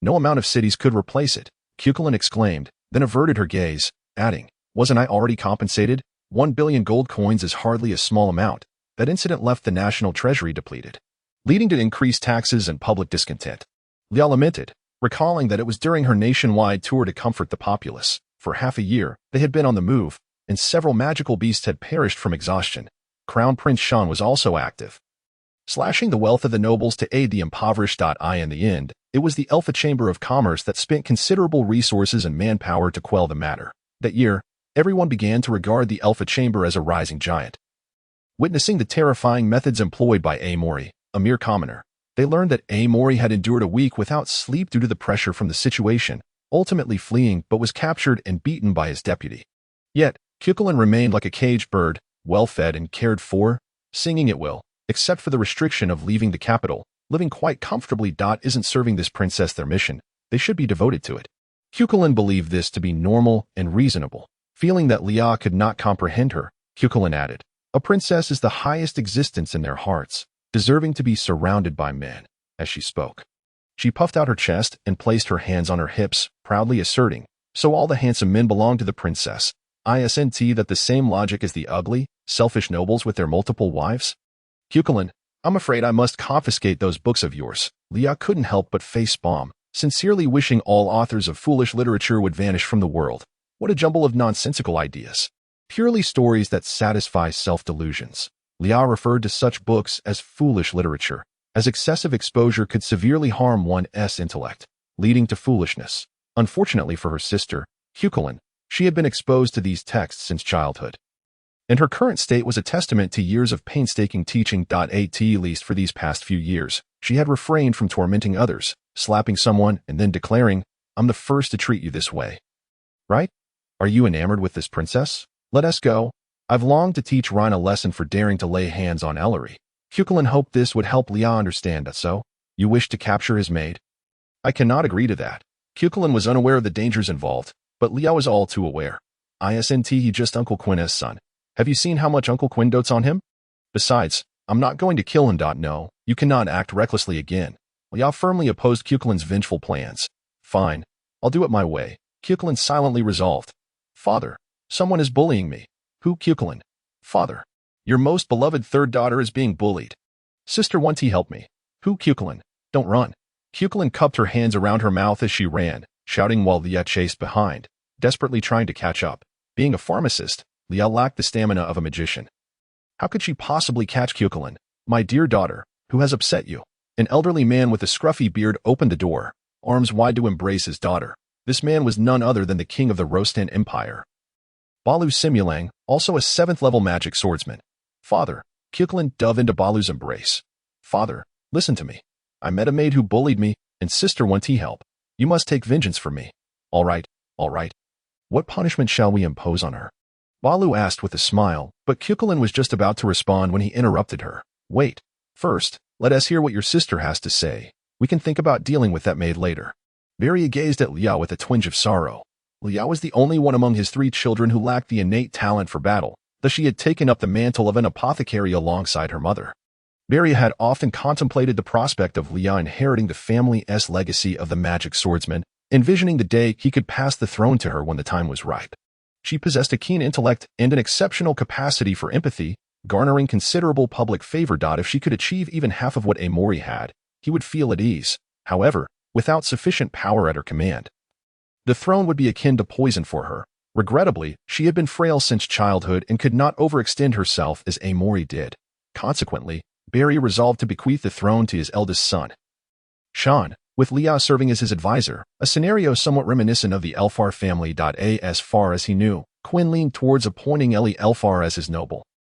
No amount of cities could replace it, Cuchulainn exclaimed, then averted her gaze, adding, wasn't I already compensated? 1 billion gold coins is hardly a small amount. That incident left the national treasury depleted, leading to increased taxes and public discontent. Leah lamented, recalling that it was during her nationwide tour to comfort the populace. For half a year, they had been on the move, and several magical beasts had perished from exhaustion. Crown Prince Sean was also active, slashing the wealth of the nobles to aid the impoverished. In the end, it was the Elfa Chamber of Commerce that spent considerable resources and manpower to quell the matter. That year, everyone began to regard the Elfa Chamber as a rising giant. Witnessing the terrifying methods employed by Amory, a mere commoner, they learned that Amory had endured a week without sleep due to the pressure from the situation, ultimately fleeing but was captured and beaten by his deputy. Yet, Cuchulainn remained like a caged bird, well-fed and cared for, singing at will, except for the restriction of leaving the capital, living quite comfortably. Isn't serving this princess their mission. They should be devoted to it. Cuchulainn believed this to be normal and reasonable. Feeling that Leah could not comprehend her, Cuchulainn added, a princess is the highest existence in their hearts, deserving to be surrounded by men. As she spoke, she puffed out her chest and placed her hands on her hips, proudly asserting, so all the handsome men belong to the princess. Isn't that the same logic as the ugly, selfish nobles with their multiple wives? Cuchulainn, I'm afraid I must confiscate those books of yours. Leah couldn't help but face palm, sincerely wishing all authors of foolish literature would vanish from the world. What a jumble of nonsensical ideas. Purely stories that satisfy self-delusions. Leah referred to such books as foolish literature, as excessive exposure could severely harm one's intellect, leading to foolishness. Unfortunately for her sister, Cuchulainn, she had been exposed to these texts since childhood, and her current state was a testament to years of painstaking teaching. At least for these past few years, she had refrained from tormenting others, slapping someone and then declaring, I'm the first to treat you this way. Right? Are you enamored with this princess? Let us go. I've longed to teach Rhine a lesson for daring to lay hands on Ellery. Cuchulainn hoped this would help Leah understand that. So, you wish to capture his maid? I cannot agree to that. Cuchulainn was unaware of the dangers involved, but Leah was all too aware. Isn't he just Uncle Quin's son? Have you seen how much Uncle Quin dotes on him? Besides, I'm not going to kill him. No, you cannot act recklessly again. Leah firmly opposed Cuchulainn's vengeful plans. Fine, I'll do it my way, Cuchulainn silently resolved. Father, someone is bullying me. Who? Cuchulainn. Father, your most beloved third daughter is being bullied. Sister, won't he help me? Who? Cuchulainn. Don't run. Cuchulainn cupped her hands around her mouth as she ran, shouting while Leah chased behind, desperately trying to catch up. Being a pharmacist, Leah lacked the stamina of a magician. How could she possibly catch Cuchulainn? My dear daughter, who has upset you? An elderly man with a scruffy beard opened the door, arms wide to embrace his daughter. This man was none other than the king of the Rostan Empire, Balu Simulang, also a 7th-level magic swordsman. Father, Cuchulainn dove into Balu's embrace. Father, listen to me. I met a maid who bullied me, and sister, won't he help? You must take vengeance for me. All right, all right. What punishment shall we impose on her? Balu asked with a smile, but Cuchulainn was just about to respond when he interrupted her. Wait. First, let us hear what your sister has to say. We can think about dealing with that maid later. Varia gazed at Leah with a twinge of sorrow. Leah was the only one among his 3 children who lacked the innate talent for battle, thus she had taken up the mantle of an apothecary alongside her mother. Varia had often contemplated the prospect of Leah inheriting the family's legacy of the magic swordsman, envisioning the day he could pass the throne to her when the time was ripe. She possessed a keen intellect and an exceptional capacity for empathy, garnering considerable public favor. If she could achieve even half of what Amory had, he would feel at ease. However, without sufficient power at her command, the throne would be akin to poison for her. Regrettably, she had been frail since childhood and could not overextend herself as Amory did. Consequently, Barry resolved to bequeath the throne to his eldest son, Sean, with Leah serving as his advisor, a scenario somewhat reminiscent of the Elfar family. As far as he knew, Quinn leaned towards appointing Ellie Elfar as his noble.